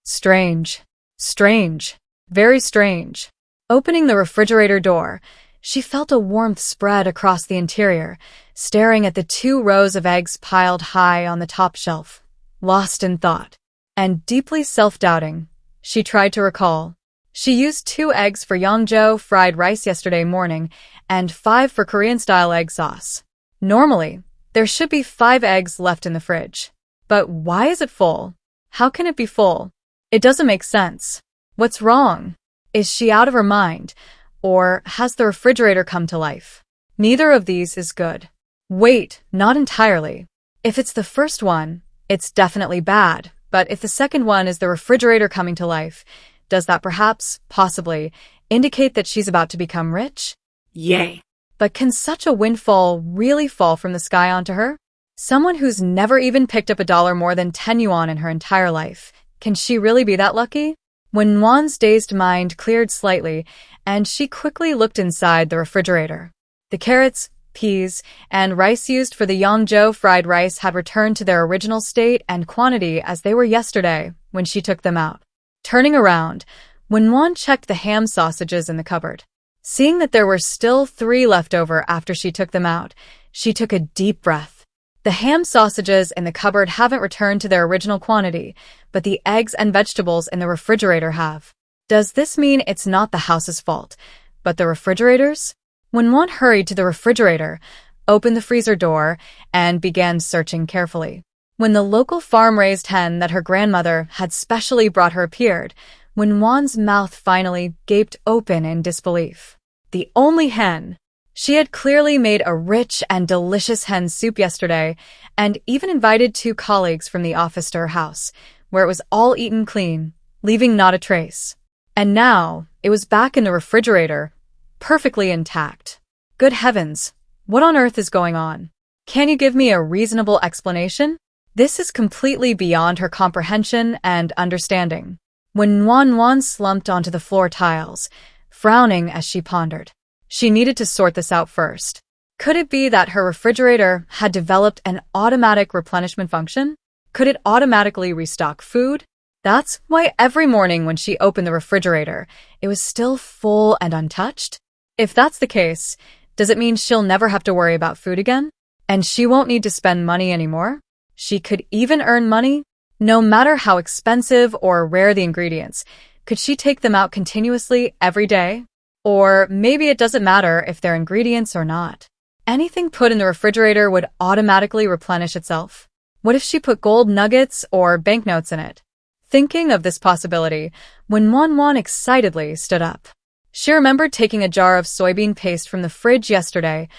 Strange. Strange. Very strange. Opening the refrigerator door, she felt a warmth spread across the interior, staring at the 2 rows of eggs piled high on the top shelf. Lost in thought and deeply self-doubting, she tried to recall. She used 2 eggs for Yongjo fried rice yesterday morning and 5 for Korean-style egg sauce. Normally, there should be 5 eggs left in the fridge. But why is it full? How can it be full? It doesn't make sense. What's wrong? Is she out of her mind? Or has the refrigerator come to life? Neither of these is good. Wait, not entirely. If it's the first one, it's definitely bad. But if the second one is the refrigerator coming to life, does that perhaps, possibly, indicate that she's about to become rich? Yay! But can such a windfall really fall from the sky onto her? Someone who's never even picked up $1 more than 10 yuan in her entire life. Can she really be that lucky? When Wan's dazed mind cleared slightly, and she quickly looked inside the refrigerator. The carrots, peas, and rice used for the Yongjo fried rice had returned to their original state and quantity as they were yesterday when she took them out. Turning around, when Wan checked the ham sausages in the cupboard. Seeing that there were still 3 left over after she took them out, she took a deep breath. The ham sausages in the cupboard haven't returned to their original quantity, but the eggs and vegetables in the refrigerator have. Does this mean it's not the house's fault, but the refrigerator's? When Wan hurried to the refrigerator, opened the freezer door, and began searching carefully. When the local farm-raised hen that her grandmother had specially brought her appeared, when Wan's mouth finally gaped open in disbelief. The only hen. She had clearly made a rich and delicious hen soup yesterday, and even invited 2 colleagues from the office to her house, where it was all eaten clean, leaving not a trace. And now, it was back in the refrigerator, perfectly intact. Good heavens, what on earth is going on? Can you give me a reasonable explanation? This is completely beyond her comprehension and understanding. When Wan slumped onto the floor tiles, frowning as she pondered. She needed to sort this out first. Could it be that her refrigerator had developed an automatic replenishment function? Could it automatically restock food? That's why every morning when she opened the refrigerator, it was still full and untouched? If that's the case, does it mean she'll never have to worry about food again? And she won't need to spend money anymore? She could even earn money? No matter how expensive or rare the ingredients, could she take them out continuously every day? Or maybe it doesn't matter if they're ingredients or not. Anything put in the refrigerator would automatically replenish itself. What if she put gold nuggets or banknotes in it? Thinking of this possibility, when Wan excitedly stood up. She remembered taking a jar of soybean paste from the fridge yesterday.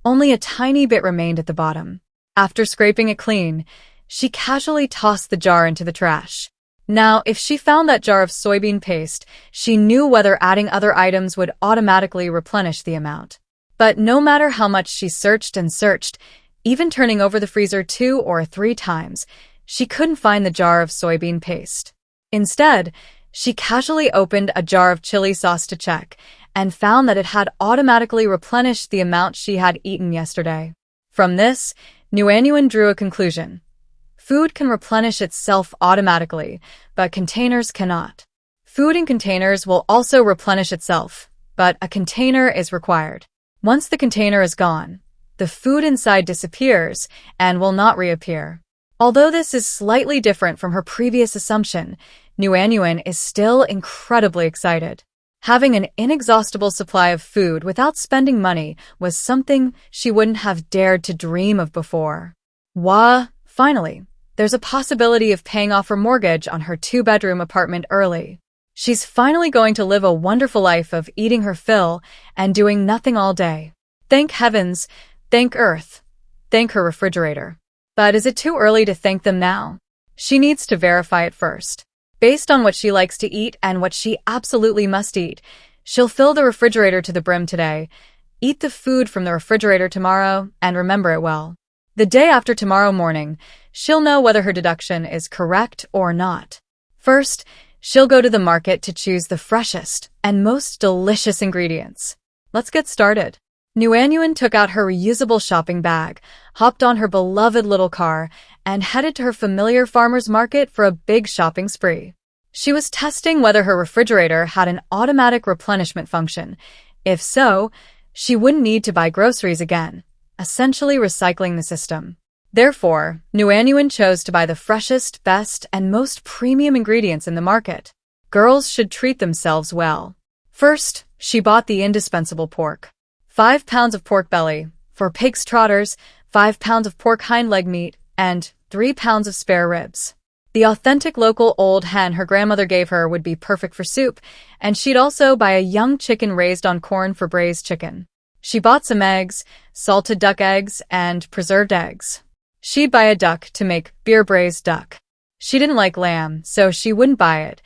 Only a tiny bit remained at the bottom. After scraping it clean, she casually tossed the jar into the trash. Now, if she found that jar of soybean paste, she knew whether adding other items would automatically replenish the amount. But no matter how much she searched and searched, even turning over the freezer 2 or 3 times, she couldn't find the jar of soybean paste. Instead, she casually opened a jar of chili sauce to check and found that it had automatically replenished the amount she had eaten yesterday. From this, Nguyen drew a conclusion. Food can replenish itself automatically, but containers cannot. Food in containers will also replenish itself, but a container is required. Once the container is gone, the food inside disappears and will not reappear. Although this is slightly different from her previous assumption, Nguyen is still incredibly excited. Having an inexhaustible supply of food without spending money was something she wouldn't have dared to dream of before. Finally, there's a possibility of paying off her mortgage on her 2-bedroom apartment early. She's finally going to live a wonderful life of eating her fill and doing nothing all day. Thank heavens, thank earth, thank her refrigerator. But is it too early to thank them now? She needs to verify it first. Based on what she likes to eat and what she absolutely must eat, she'll fill the refrigerator to the brim today, eat the food from the refrigerator tomorrow, and remember it well. The day after tomorrow morning, she'll know whether her deduction is correct or not. First, she'll go to the market to choose the freshest and most delicious ingredients. Let's get started. Nguyen took out her reusable shopping bag, hopped on her beloved little car, and headed to her familiar farmer's market for a big shopping spree. She was testing whether her refrigerator had an automatic replenishment function. If so, she wouldn't need to buy groceries again, essentially recycling the system. Therefore, Nguyen chose to buy the freshest, best, and most premium ingredients in the market. Girls should treat themselves well. First, she bought the indispensable pork. 5 pounds of pork belly, for pig's trotters, 5 pounds of pork hind leg meat, and 3 pounds of spare ribs. The authentic local old hen her grandmother gave her would be perfect for soup, and she'd also buy a young chicken raised on corn for braised chicken. She bought some eggs, salted duck eggs, and preserved eggs. She'd buy a duck to make beer braised duck. She didn't like lamb, so she wouldn't buy it.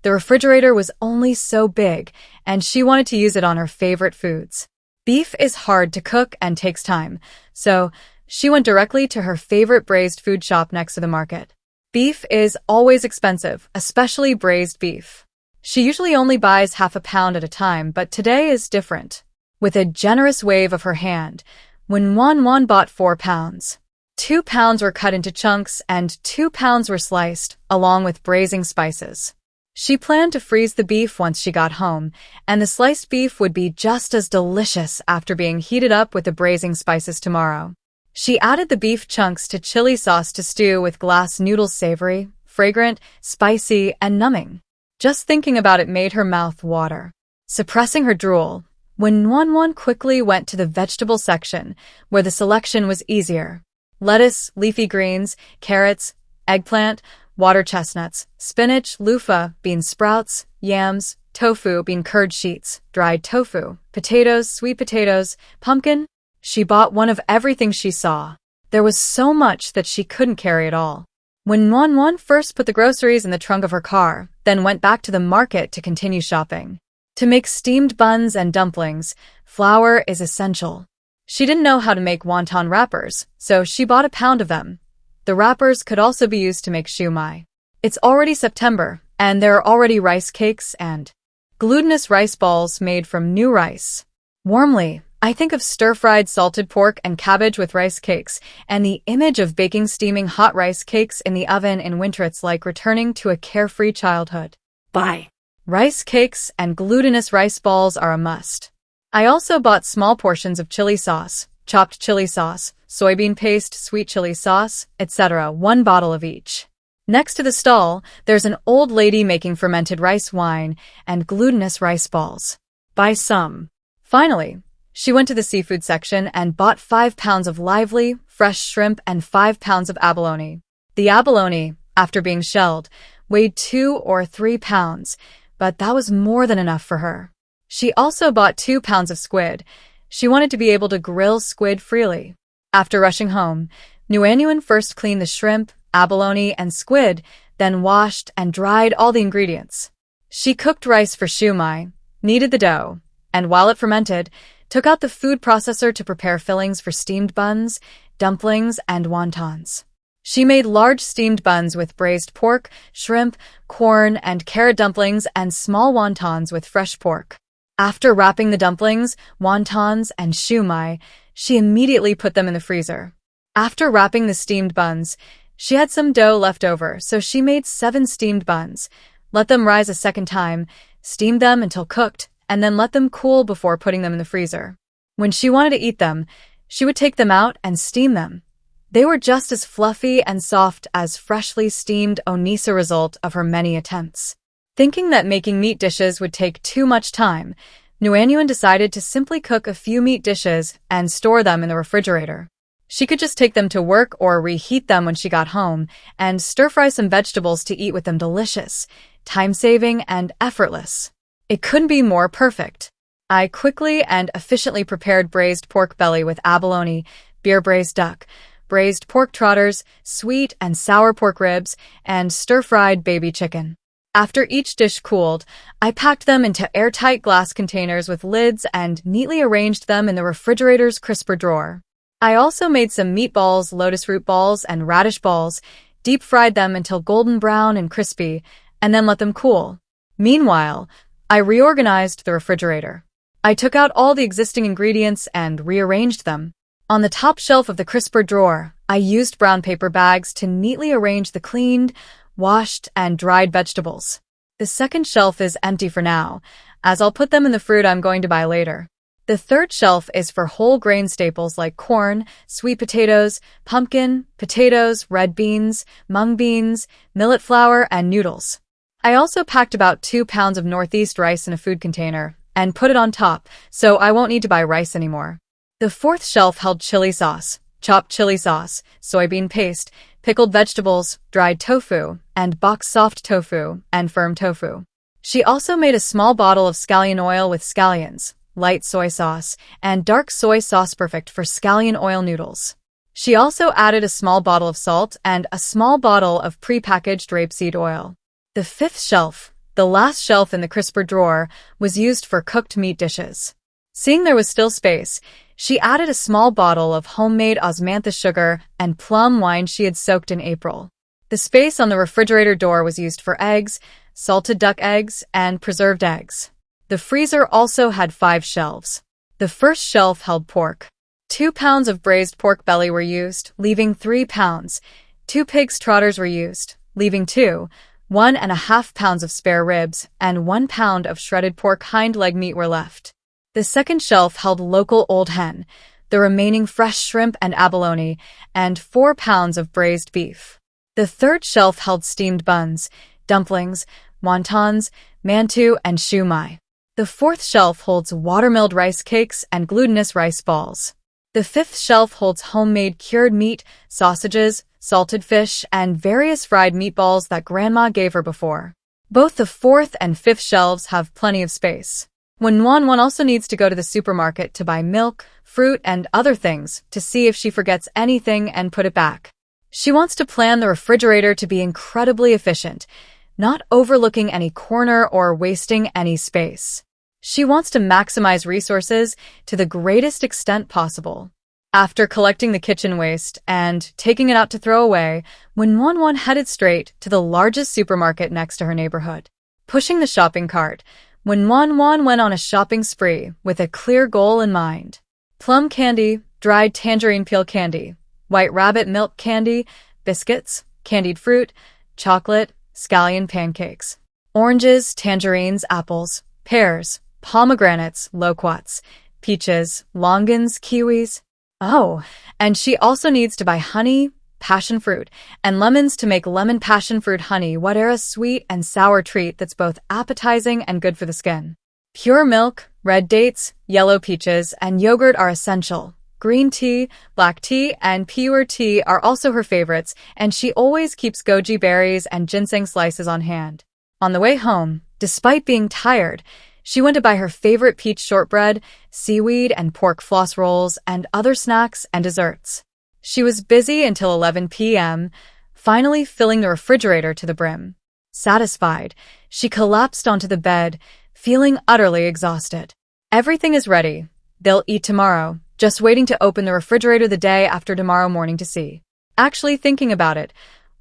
The refrigerator was only so big, and she wanted to use it on her favorite foods. Beef is hard to cook and takes time, so she went directly to her favorite braised food shop next to the market. Beef is always expensive, especially braised beef. She usually only buys half a pound at a time, but today is different. With a generous wave of her hand, when Wan bought 4 pounds. 2 pounds were cut into chunks and 2 pounds were sliced, along with braising spices. She planned to freeze the beef once she got home, and the sliced beef would be just as delicious after being heated up with the braising spices tomorrow. She added the beef chunks to chili sauce to stew with glass noodles, savory, fragrant, spicy, and numbing. Just thinking about it made her mouth water. Suppressing her drool, when Wan quickly went to the vegetable section, where the selection was easier. Lettuce, leafy greens, carrots, eggplant, water chestnuts, spinach, loofah, bean sprouts, yams, tofu, bean curd sheets, dried tofu, potatoes, sweet potatoes, pumpkin. She bought one of everything she saw. There was so much that she couldn't carry it all. When Wan first put the groceries in the trunk of her car, then went back to the market to continue shopping. To make steamed buns and dumplings, flour is essential. She didn't know how to make wonton wrappers, so she bought a pound of them. The wrappers could also be used to make shumai. It's already September, and there are already rice cakes and glutinous rice balls made from new rice. Warmly, I think of stir-fried salted pork and cabbage with rice cakes, and the image of baking steaming hot rice cakes in the oven in winter. It's like returning to a carefree childhood. Bye. Rice cakes and glutinous rice balls are a must. I also bought small portions of chili sauce, chopped chili sauce, soybean paste, sweet chili sauce, etc., 1 bottle of each. Next to the stall, there's an old lady making fermented rice wine and glutinous rice balls. Buy some. Finally, she went to the seafood section and bought 5 pounds of lively, fresh shrimp and 5 pounds of abalone. The abalone, after being shelled, weighed 2 or 3 pounds, but that was more than enough for her. She also bought 2 pounds of squid. She wanted to be able to grill squid freely. After rushing home, Nguyen first cleaned the shrimp, abalone, and squid, then washed and dried all the ingredients. She cooked rice for shumai, kneaded the dough, and while it fermented, took out the food processor to prepare fillings for steamed buns, dumplings, and wontons. She made large steamed buns with braised pork, shrimp, corn, and carrot dumplings and small wontons with fresh pork. After wrapping the dumplings, wontons, and shumai, she immediately put them in the freezer. After wrapping the steamed buns, she had some dough left over, so she made 7 steamed buns, let them rise a second time, steamed them until cooked, and then let them cool before putting them in the freezer. When she wanted to eat them, she would take them out and steam them. They were just as fluffy and soft as freshly steamed onisa, result of her many attempts. Thinking that making meat dishes would take too much time, Nguyen decided to simply cook a few meat dishes and store them in the refrigerator. She could just take them to work or reheat them when she got home and stir-fry some vegetables to eat with them. Delicious, time-saving, and effortless. It couldn't be more perfect. I quickly and efficiently prepared braised pork belly with abalone, beer braised duck, braised pork trotters, sweet and sour pork ribs, and stir-fried baby chicken. After each dish cooled, I packed them into airtight glass containers with lids and neatly arranged them in the refrigerator's crisper drawer. I also made some meatballs, lotus root balls, and radish balls, deep-fried them until golden brown and crispy, and then let them cool. Meanwhile, I reorganized the refrigerator. I took out all the existing ingredients and rearranged them. On the top shelf of the crisper drawer, I used brown paper bags to neatly arrange the cleaned, washed, and dried vegetables. The second shelf is empty for now, as I'll put them in the fruit I'm going to buy later. The third shelf is for whole grain staples like corn, sweet potatoes, pumpkin, potatoes, red beans, mung beans, millet flour, and noodles. I also packed about 2 pounds of Northeast rice in a food container and put it on top, so I won't need to buy rice anymore. The fourth shelf held chili sauce, chopped chili sauce, soybean paste, pickled vegetables, dried tofu, and boxed soft tofu and firm tofu. She also made a small bottle of scallion oil with scallions, light soy sauce, and dark soy sauce perfect for scallion oil noodles. She also added a small bottle of salt and a small bottle of pre-packaged rapeseed oil. The fifth shelf, the last shelf in the crisper drawer, was used for cooked meat dishes. Seeing there was still space, she added a small bottle of homemade osmanthus sugar and plum wine she had soaked in April. The space on the refrigerator door was used for eggs, salted duck eggs, and preserved eggs. The freezer also had 5 shelves. The first shelf held pork. 2 pounds of braised pork belly were used, leaving 3 pounds. 2 pig's trotters were used, leaving 2. 1.5 pounds of spare ribs and 1 pound of shredded pork hind leg meat were left. The second shelf held local old hen, the remaining fresh shrimp and abalone, and 4 pounds of braised beef. The third shelf held steamed buns, dumplings, wontons, mantou, and shumai. The fourth shelf holds watermilled rice cakes and glutinous rice balls. The fifth shelf holds homemade cured meat, sausages, salted fish, and various fried meatballs that Grandma gave her before. Both the fourth and fifth shelves have plenty of space. When one also needs to go to the supermarket to buy milk, fruit, and other things to see if she forgets anything and put it back. She wants to plan the refrigerator to be incredibly efficient, not overlooking any corner or wasting any space. She wants to maximize resources to the greatest extent possible. After collecting the kitchen waste and taking it out to throw away, Wen headed straight to the largest supermarket next to her neighborhood. Pushing the shopping cart, Wen went on a shopping spree with a clear goal in mind. Plum candy, dried tangerine peel candy, white rabbit milk candy, biscuits, candied fruit, chocolate, scallion pancakes, oranges, tangerines, apples, pears, pomegranates, loquats, peaches, longans, kiwis. Oh, and she also needs to buy honey, passion fruit, and lemons to make lemon passion fruit honey whatever sweet and sour treat that's both appetizing and good for the skin. Pure milk, red dates, yellow peaches, and yogurt are essential. Green tea, black tea, and pure tea are also her favorites, and she always keeps goji berries and ginseng slices on hand. On the way home, despite being tired, she went to buy her favorite peach shortbread, seaweed and pork floss rolls, and other snacks and desserts. She was busy until 11 p.m., finally filling the refrigerator to the brim. Satisfied, she collapsed onto the bed, feeling utterly exhausted. Everything is ready. They'll eat tomorrow, just waiting to open the refrigerator the day after tomorrow morning to see. Actually thinking about it,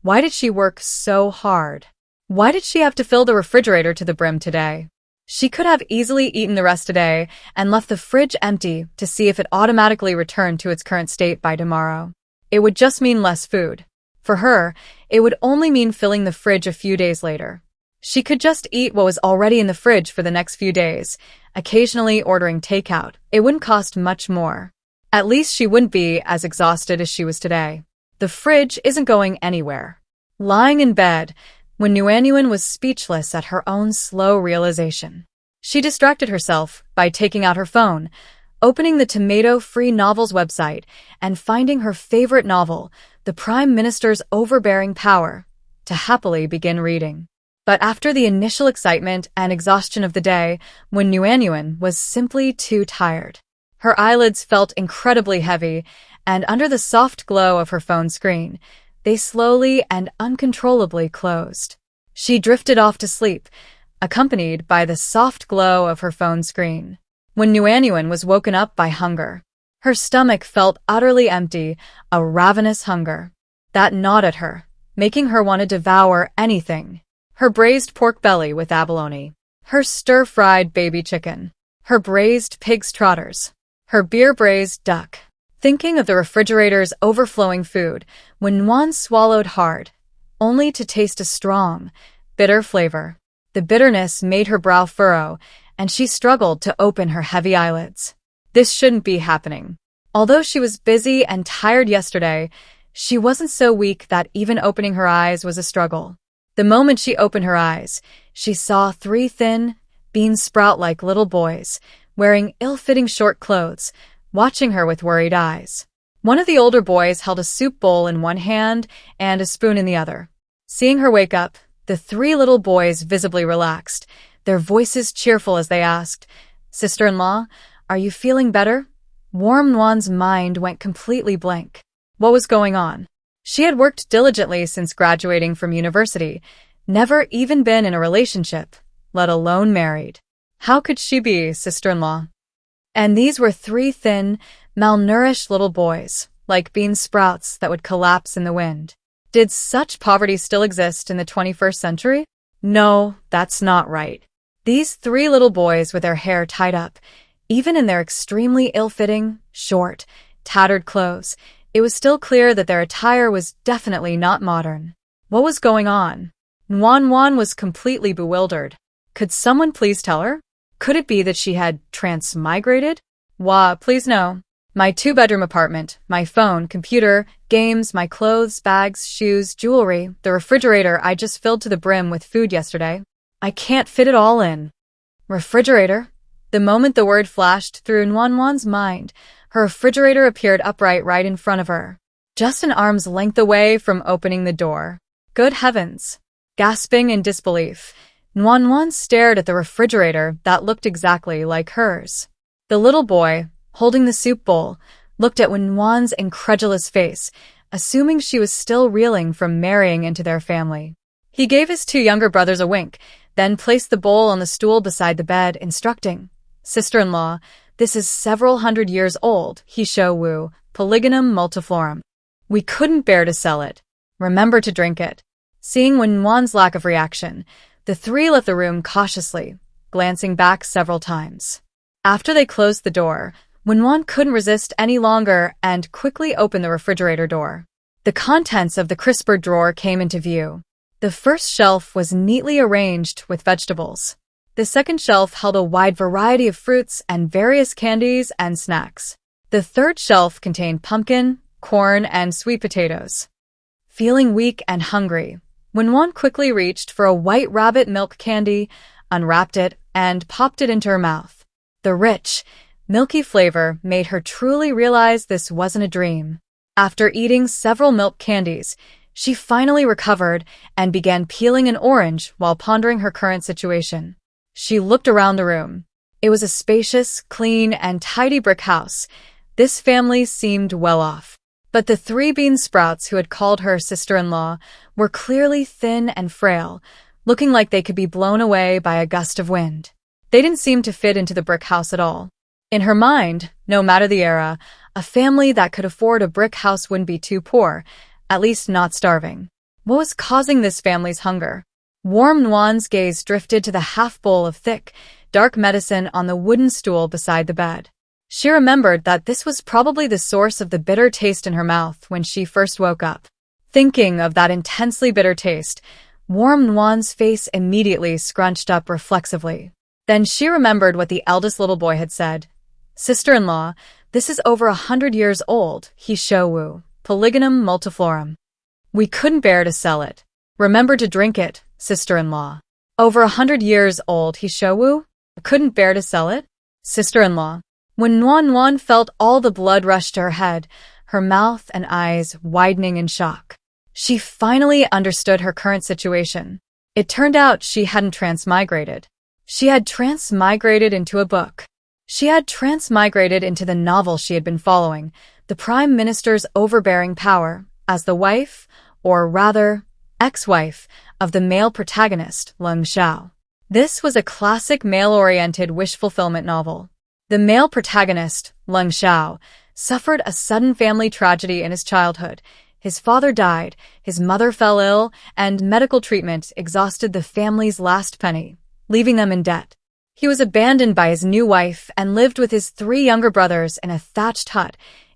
why did she work so hard? Why did she have to fill the refrigerator to the brim today? She could have easily eaten the rest today and left the fridge empty to see if it automatically returned to its current state by tomorrow. It would just mean less food. For her, it would only mean filling the fridge a few days later. She could just eat what was already in the fridge for the next few days, occasionally ordering takeout. It wouldn't cost much more. At least she wouldn't be as exhausted as she was today. The fridge isn't going anywhere. Lying in bed, when Nguyen was speechless at her own slow realization. She distracted herself by taking out her phone, opening the tomato-free novels website, and finding her favorite novel, The Prime Minister's Overbearing Power, to happily begin reading. But after the initial excitement and exhaustion of the day, when Nguyen was simply too tired. Her eyelids felt incredibly heavy, and under the soft glow of her phone screen, they slowly and uncontrollably closed. She drifted off to sleep, accompanied by the soft glow of her phone screen. When Nguyen was woken up by hunger. Her stomach felt utterly empty, a ravenous hunger that gnawed at her, making her want to devour anything. Her braised pork belly with abalone, her stir-fried baby chicken, her braised pig's trotters, her beer-braised duck. Thinking of the refrigerator's overflowing food, when Nguyen swallowed hard, only to taste a strong, bitter flavor. The bitterness made her brow furrow, and she struggled to open her heavy eyelids. This shouldn't be happening. Although she was busy and tired yesterday, she wasn't so weak that even opening her eyes was a struggle. The moment she opened her eyes, she saw 3 thin, bean-sprout-like little boys, wearing ill-fitting short clothes, watching her with worried eyes. One of the older boys held a soup bowl in one hand and a spoon in the other. Seeing her wake up, the 3 little boys visibly relaxed, their voices cheerful as they asked, "Sister-in-law, are you feeling better?" Warm Nwan's mind went completely blank. What was going on? She had worked diligently since graduating from university, never even been in a relationship, let alone married. How could she be sister-in-law? And these were 3 thin, malnourished little boys, like bean sprouts that would collapse in the wind. Did such poverty still exist in the 21st century? No, that's not right. These 3 little boys with their hair tied up, even in their extremely ill-fitting, short, tattered clothes, it was still clear that their attire was definitely not modern. What was going on? Nwan was completely bewildered. Could someone please tell her? Could it be that she had transmigrated? Wah, please no. My 2-bedroom apartment, my phone, computer, games, my clothes, bags, shoes, jewelry, the refrigerator I just filled to the brim with food yesterday. I can't fit it all in. Refrigerator? The moment the word flashed through Nwan's mind, her refrigerator appeared upright right in front of her, just an arm's length away from opening the door. Good heavens! Gasping in disbelief, Nwan stared at the refrigerator that looked exactly like hers. The little boy, holding the soup bowl, looked at Nwan's incredulous face, assuming she was still reeling from marrying into their family. He gave his 2 younger brothers a wink, then placed the bowl on the stool beside the bed, instructing, "Sister-in-law, this is several hundred years old, he show wu, polygonum multiflorum. We couldn't bear to sell it. Remember to drink it." Seeing Nwan's lack of reaction, the 3 left the room cautiously, glancing back several times. After they closed the door, Nwan couldn't resist any longer and quickly opened the refrigerator door. The contents of the crisper drawer came into view. The first shelf was neatly arranged with vegetables. The second shelf held a wide variety of fruits and various candies and snacks. The third shelf contained pumpkin, corn, and sweet potatoes. Feeling weak and hungry, Nwan quickly reached for a white rabbit milk candy, unwrapped it, and popped it into her mouth. The rich, milky flavor made her truly realize this wasn't a dream. After eating several milk candies, she finally recovered and began peeling an orange while pondering her current situation. She looked around the room. It was a spacious, clean, and tidy brick house. This family seemed well off. But the 3 bean sprouts who had called her sister-in-law were clearly thin and frail, looking like they could be blown away by a gust of wind. They didn't seem to fit into the brick house at all. In her mind, no matter the era, a family that could afford a brick house wouldn't be too poor, at least not starving. What was causing this family's hunger? Warm Nwan's gaze drifted to the half-bowl of thick, dark medicine on the wooden stool beside the bed. She remembered that this was probably the source of the bitter taste in her mouth when she first woke up. Thinking of that intensely bitter taste, Warm Nwan's face immediately scrunched up reflexively. Then she remembered what the eldest little boy had said. "Sister-in-law, this is over 100 years old, he show wu, polygonum multiflorum. We couldn't bear to sell it. Remember to drink it, sister-in-law." Over 100 years old, he show wu? Couldn't bear to sell it? Sister-in-law. When Nwan felt all the blood rush to her head, her mouth and eyes widening in shock. She finally understood her current situation. It turned out she hadn't transmigrated. She had transmigrated into a book. She had transmigrated into the novel she had been following, the Prime Minister's overbearing power, as the wife, or rather, ex-wife, of the male protagonist, Leng Xiao. This was a classic male-oriented wish fulfillment novel. The male protagonist, Leng Xiao, suffered a sudden family tragedy in his childhood. His father died, his mother fell ill, and medical treatment exhausted the family's last penny, leaving them in debt. He was abandoned by his new wife and lived with his 3 younger brothers in a thatched hut,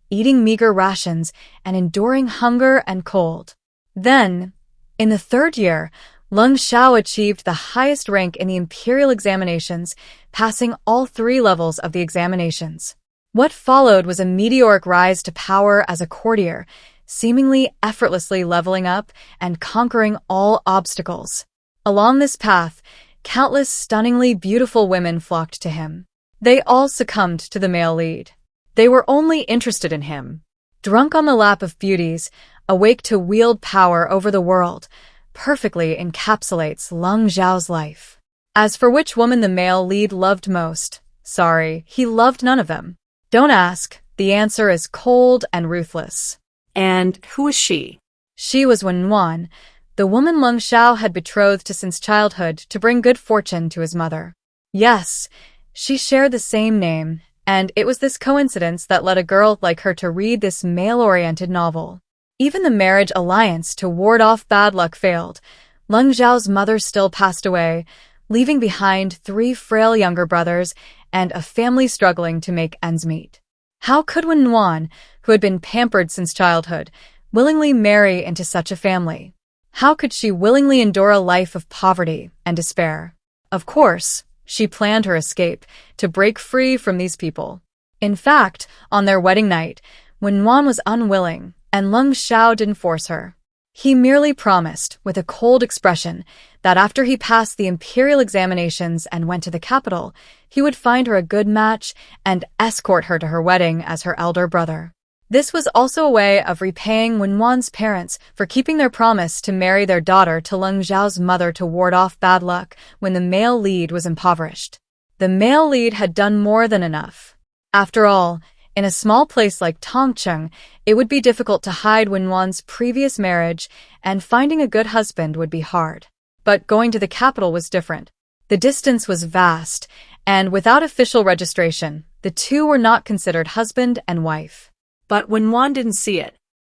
eating meager rations and enduring hunger and cold. Then, in the 3rd year, Leng Xiao achieved the highest rank in the imperial examinations, passing all 3 levels of the examinations. What followed was a meteoric rise to power as a courtier, seemingly effortlessly leveling up and conquering all obstacles. Along this path, countless stunningly beautiful women flocked to him. They all succumbed to the male lead. They were only interested in him. Drunk on the lap of beauties, awake to wield power over the world, perfectly encapsulates Leng Xiao's life. As for which woman the male lead loved most, sorry, he loved none of them. Don't ask, the answer is cold and ruthless. And who was she? She was Wenwan, the woman Leng Xiao had betrothed to since childhood to bring good fortune to his mother. Yes, she shared the same name, and it was this coincidence that led a girl like her to read this male-oriented novel. Even the marriage alliance to ward off bad luck failed. Leng Xiao's mother still passed away, leaving behind 3 frail younger brothers and a family struggling to make ends meet. How could Wenwan, who had been pampered since childhood, willingly marry into such a family? How could she willingly endure a life of poverty and despair? Of course, she planned her escape, to break free from these people. In fact, on their wedding night, Wenwan was unwilling, and Leng Xiao didn't force her. He merely promised, with a cold expression, that after he passed the imperial examinations and went to the capital, he would find her a good match and escort her to her wedding as her elder brother. This was also a way of repaying Wenwan's parents for keeping their promise to marry their daughter to Leng Xiao's mother to ward off bad luck when the male lead was impoverished. The male lead had done more than enough. After all, in a small place like Tongcheng, it would be difficult to hide Wenwan's previous marriage, and finding a good husband would be hard. But going to the capital was different. The distance was vast, and without official registration, the two were not considered husband and wife. But Wenwan didn't see it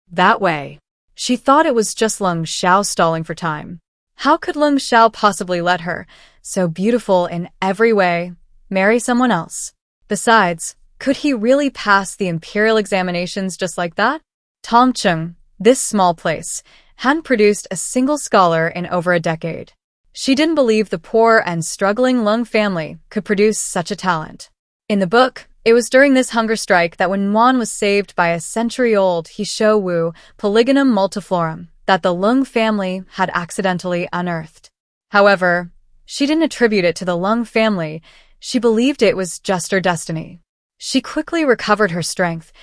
that way. She thought it was just Leng Xiao stalling for time. How could Leng Xiao possibly let her, so beautiful in every way, marry someone else? Besides, could he really pass the imperial examinations just like that? Tongcheng, this small place, hadn't produced a single scholar in over a decade. She didn't believe the poor and struggling Leng family could produce such a talent. In the book, it was during this hunger strike that Wenwan was saved by a century-old Hishou Wu Polygonum multiflorum that the Leng family had accidentally unearthed. However, she didn't attribute it to the Leng family. She believed it was just her destiny. She quickly recovered her strength,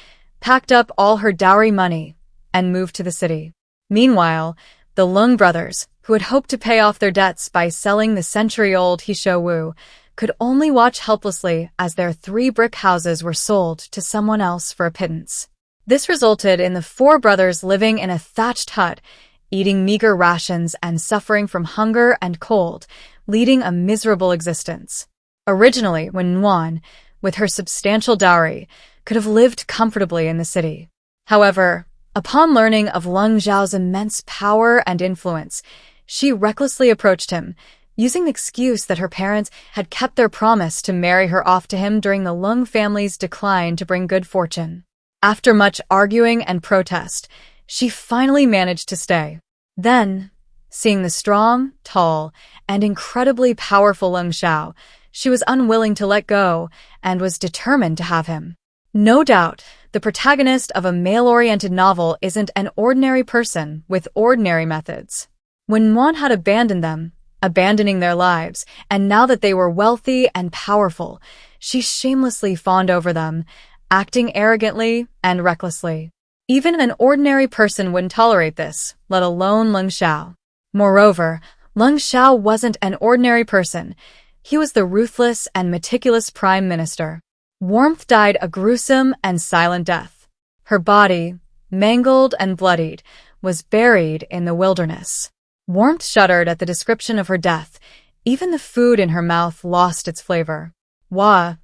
packed up all her dowry money, and moved to the city. Meanwhile, the Leng brothers, who had hoped to pay off their debts by selling the century-old Hishou Wu, could only watch helplessly as their 3 brick houses were sold to someone else for a pittance. This resulted in the 4 brothers living in a thatched hut, eating meager rations and suffering from hunger and cold, leading a miserable existence. Originally, Wenwan, with her substantial dowry, could have lived comfortably in the city. However, upon learning of Leng Xiao's immense power and influence, she recklessly approached him, using the excuse that her parents had kept their promise to marry her off to him during the Leng family's decline to bring good fortune. After much arguing and protest, she finally managed to stay. Then, seeing the strong, tall, and incredibly powerful Leng Xiao, she was unwilling to let go and was determined to have him. No doubt, the protagonist of a male-oriented novel isn't an ordinary person with ordinary methods. Wenwan had abandoned them, abandoning their lives, and now that they were wealthy and powerful, she shamelessly fawned over them, acting arrogantly and recklessly. Even an ordinary person wouldn't tolerate this, let alone Leng Xiao. Moreover, Leng Xiao wasn't an ordinary person. He was the ruthless and meticulous prime minister. Warmth died a gruesome and silent death. Her body, mangled and bloodied, was buried in the wilderness. Warmth shuddered at the description of her death. Even the food in her mouth lost its flavor.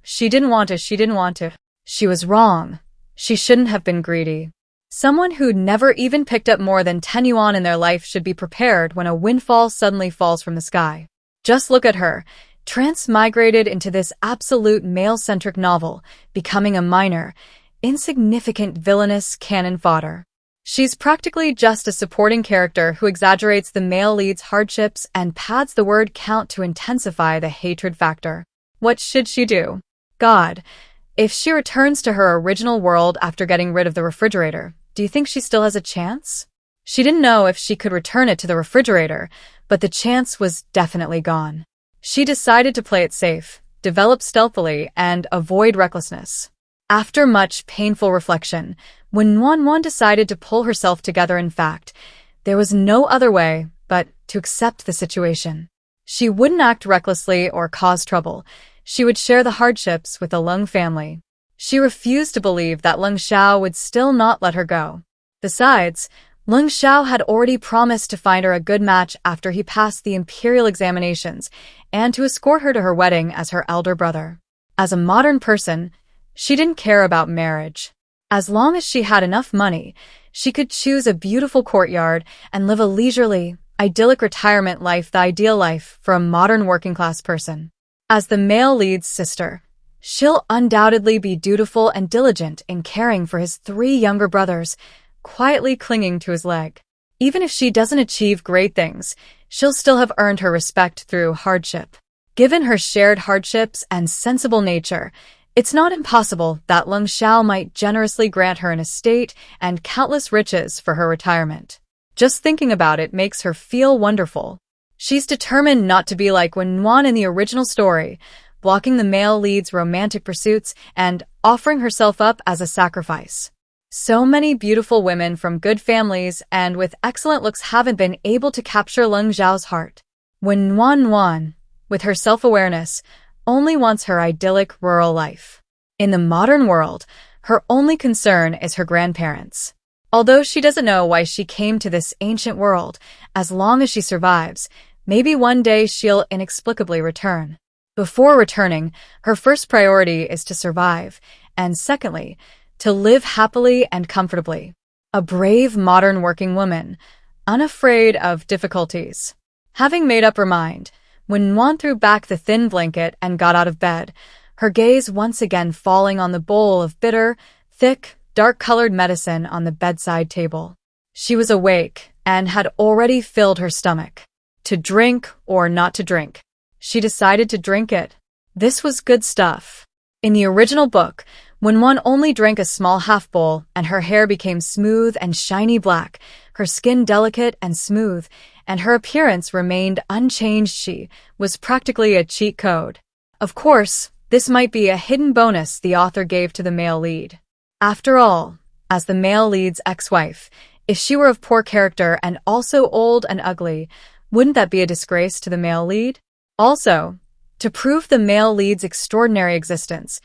She didn't want to. She was wrong. She shouldn't have been greedy. Someone who'd never even picked up more than 10 yuan in their life should be prepared when a windfall suddenly falls from the sky. Just look at her, transmigrated into this absolute male-centric novel, becoming a minor, insignificant villainous cannon fodder. She's practically just a supporting character who exaggerates the male lead's hardships and pads the word count to intensify the hatred factor. What should she do? God, if she returns to her original world after getting rid of the refrigerator, do you think she still has a chance? She didn't know if she could return it to the refrigerator, but the chance was definitely gone. She decided to play it safe, develop stealthily, and avoid recklessness. After much painful reflection, when Wan decided to pull herself together, in fact, there was no other way but to accept the situation. She wouldn't act recklessly or cause trouble. She would share the hardships with the Lung family. She refused to believe that Lung Xiao would still not let her go. Besides, Lung Xiao had already promised to find her a good match after he passed the imperial examinations and to escort her to her wedding as her elder brother. As a modern person, she didn't care about marriage. As long as she had enough money, she could choose a beautiful courtyard and live a leisurely, idyllic retirement life, the ideal life for a modern working-class person. As the male lead's sister, she'll undoubtedly be dutiful and diligent in caring for his 3 younger brothers, quietly clinging to his leg. Even if she doesn't achieve great things, she'll still have earned her respect through hardship. Given her shared hardships and sensible nature, it's not impossible that Lung Xiao might generously grant her an estate and countless riches for her retirement. Just thinking about it makes her feel wonderful. She's determined not to be like Wen Yuan in the original story, blocking the male lead's romantic pursuits and offering herself up as a sacrifice. So many beautiful women from good families and with excellent looks haven't been able to capture Lung Xiao's heart. Wen Yuan, with her self-awareness, only wants her idyllic rural life. In the modern world, her only concern is her grandparents. Although she doesn't know why she came to this ancient world, as long as she survives, maybe one day she'll inexplicably return. Before returning, her first priority is to survive, and secondly, to live happily and comfortably. A brave modern working woman, unafraid of difficulties. Having made up her mind, when Wan threw back the thin blanket and got out of bed, her gaze once again falling on the bowl of bitter, thick, dark-colored medicine on the bedside table. She was awake and had already filled her stomach. To drink or not to drink, she decided to drink it. This was good stuff. In the original book, when Wan only drank a small half-bowl and her hair became smooth and shiny black, her skin delicate and smooth, and her appearance remained unchanged, she was practically a cheat code. Of course, this might be a hidden bonus the author gave to the male lead. After all, as the male lead's ex-wife, if she were of poor character and also old and ugly, wouldn't that be a disgrace to the male lead? Also, to prove the male lead's extraordinary existence,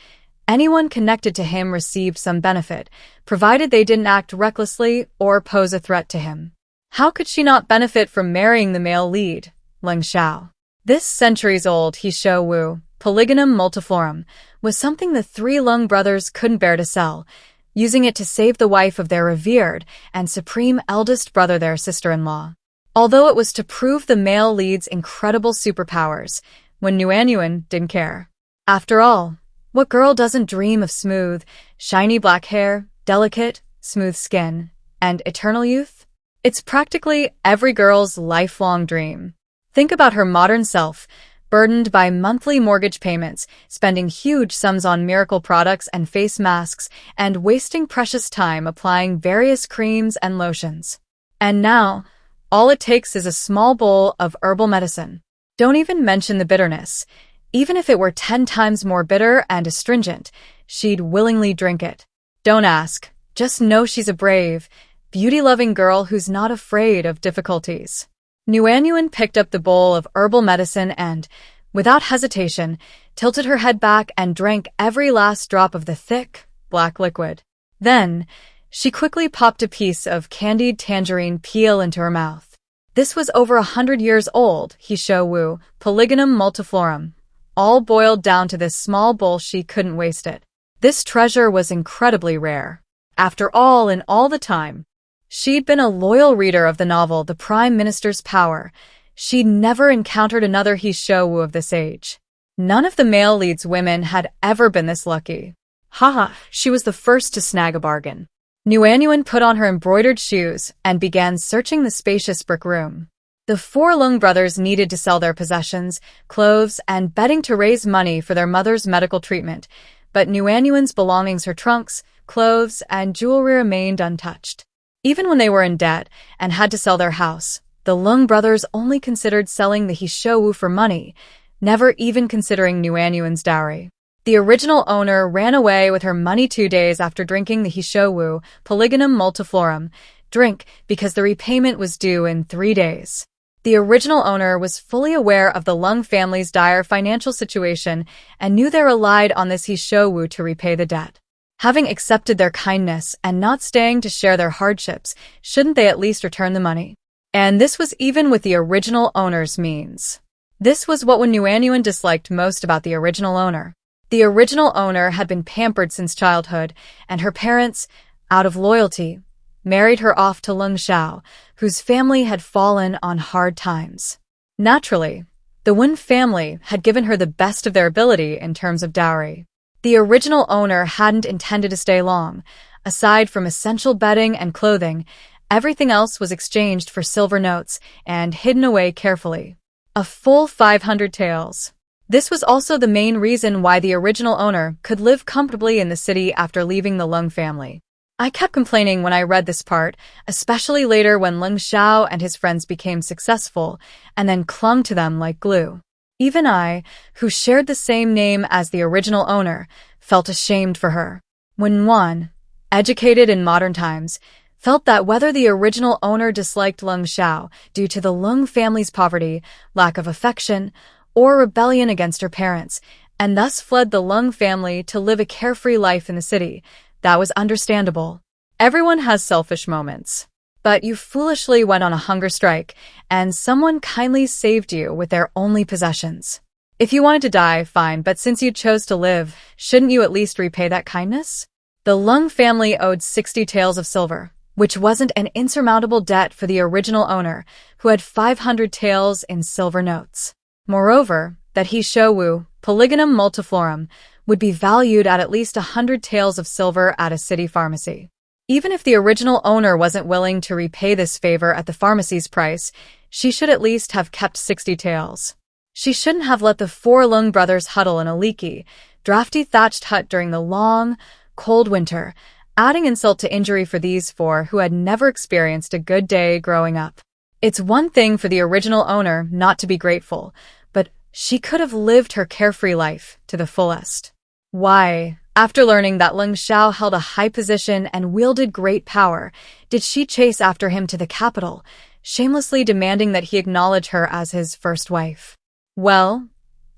anyone connected to him received some benefit, provided they didn't act recklessly or pose a threat to him. How could she not benefit from marrying the male lead, Lung Xiao? This centuries-old he shou wu, polygonum multiflorum, was something the 3 Lung brothers couldn't bear to sell, using it to save the wife of their revered and supreme eldest brother, their sister-in-law. Although it was to prove the male lead's incredible superpowers, when Yuan didn't care. After all, what girl doesn't dream of smooth, shiny black hair, delicate, smooth skin, and eternal youth? It's practically every girl's lifelong dream. Think about her modern self, burdened by monthly mortgage payments, spending huge sums on miracle products and face masks, and wasting precious time applying various creams and lotions. And now, all it takes is a small bowl of herbal medicine. Don't even mention the bitterness. Even if it were 10 times more bitter and astringent, she'd willingly drink it. Don't ask. Just know she's a brave, beauty-loving girl who's not afraid of difficulties. Yuan picked up the bowl of herbal medicine and, without hesitation, tilted her head back and drank every last drop of the thick, black liquid. Then, she quickly popped a piece of candied tangerine peel into her mouth. This was over 100 years old, he shou wu, polygonum multiflorum. All boiled down to this small bowl. She couldn't waste it. This treasure was incredibly rare. After all, in all the time, she'd been a loyal reader of the novel The Prime Minister's Power. She'd never encountered another he shou wu of this age. None of the male lead's women had ever been this lucky. Haha, she was the first to snag a bargain. Nuanyuan put on her embroidered shoes and began searching the spacious brick room. The four Lung brothers needed to sell their possessions, clothes, and bedding to raise money for their mother's medical treatment, but Nuanyuan's belongings, her trunks, clothes, and jewelry remained untouched. Even when they were in debt and had to sell their house, the Lung brothers only considered selling the Hishowu for money, never even considering Nuanyuan's dowry. The original owner ran away with her money 2 days after drinking the Hishowu, Polygonum multiflorum, drink because the repayment was due in 3 days. The original owner was fully aware of the Lung family's dire financial situation and knew they relied on this Hishowu to repay the debt. Having accepted their kindness and not staying to share their hardships, shouldn't they at least return the money? And this was even with the original owner's means. This was what Nuanyuan disliked most about the original owner. The original owner had been pampered since childhood, and her parents, out of loyalty, married her off to Lung Xiao, whose family had fallen on hard times. Naturally, the Wen family had given her the best of their ability in terms of dowry. The original owner hadn't intended to stay long. Aside from essential bedding and clothing, everything else was exchanged for silver notes and hidden away carefully. A full 500 taels. This was also the main reason why the original owner could live comfortably in the city after leaving the Lung family. I kept complaining when I read this part, especially later when Lung Xiao and his friends became successful and then clung to them like glue. Even I, who shared the same name as the original owner, felt ashamed for her. When Wan, educated in modern times, felt that whether the original owner disliked Lung Xiao due to the Lung family's poverty, lack of affection, or rebellion against her parents, and thus fled the Lung family to live a carefree life in the city, that was understandable. Everyone has selfish moments. But you foolishly went on a hunger strike, and someone kindly saved you with their only possessions. If you wanted to die, fine, but since you chose to live, shouldn't you at least repay that kindness? The Lung family owed 60 taels of silver, which wasn't an insurmountable debt for the original owner, who had 500 taels in silver notes. Moreover, that Hishowu, Polygonum multiflorum, would be valued at least 100 taels of silver at a city pharmacy. Even if the original owner wasn't willing to repay this favor at the pharmacy's price, she should at least have kept 60 taels. She shouldn't have let the four Lung brothers huddle in a leaky, drafty thatched hut during the long, cold winter, adding insult to injury for these four who had never experienced a good day growing up. It's one thing for the original owner not to be grateful, but she could have lived her carefree life to the fullest. Why, after learning that Lung Xiao held a high position and wielded great power, did she chase after him to the capital, shamelessly demanding that he acknowledge her as his first wife? Well,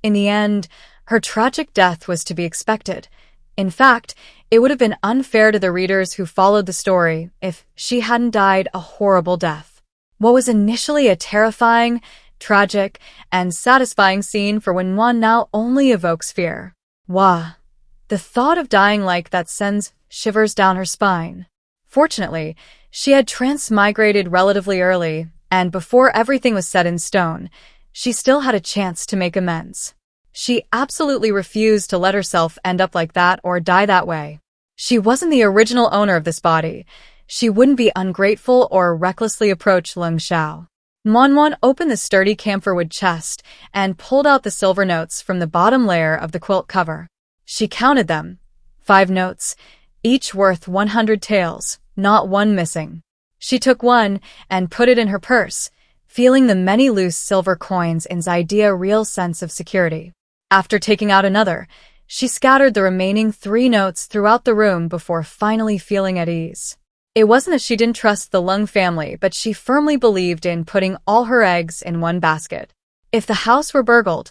in the end, her tragic death was to be expected. In fact, it would have been unfair to the readers who followed the story if she hadn't died a horrible death. What was initially a terrifying, tragic, and satisfying scene for Wenwan now only evokes fear. Wah! The thought of dying like that sends shivers down her spine. Fortunately, she had transmigrated relatively early, and before everything was set in stone, she still had a chance to make amends. She absolutely refused to let herself end up like that or die that way. She wasn't the original owner of this body. She wouldn't be ungrateful or recklessly approach Lung Xiao. Monwan opened the sturdy camphorwood chest and pulled out the silver notes from the bottom layer of the quilt cover. She counted them. 5 notes, each worth 100 taels, not one missing. She took one and put it in her purse, feeling the many loose silver coins inside a real sense of security. After taking out another, she scattered the remaining 3 notes throughout the room before finally feeling at ease. It wasn't that she didn't trust the Lung family, but she firmly believed in putting all her eggs in one basket. If the house were burgled,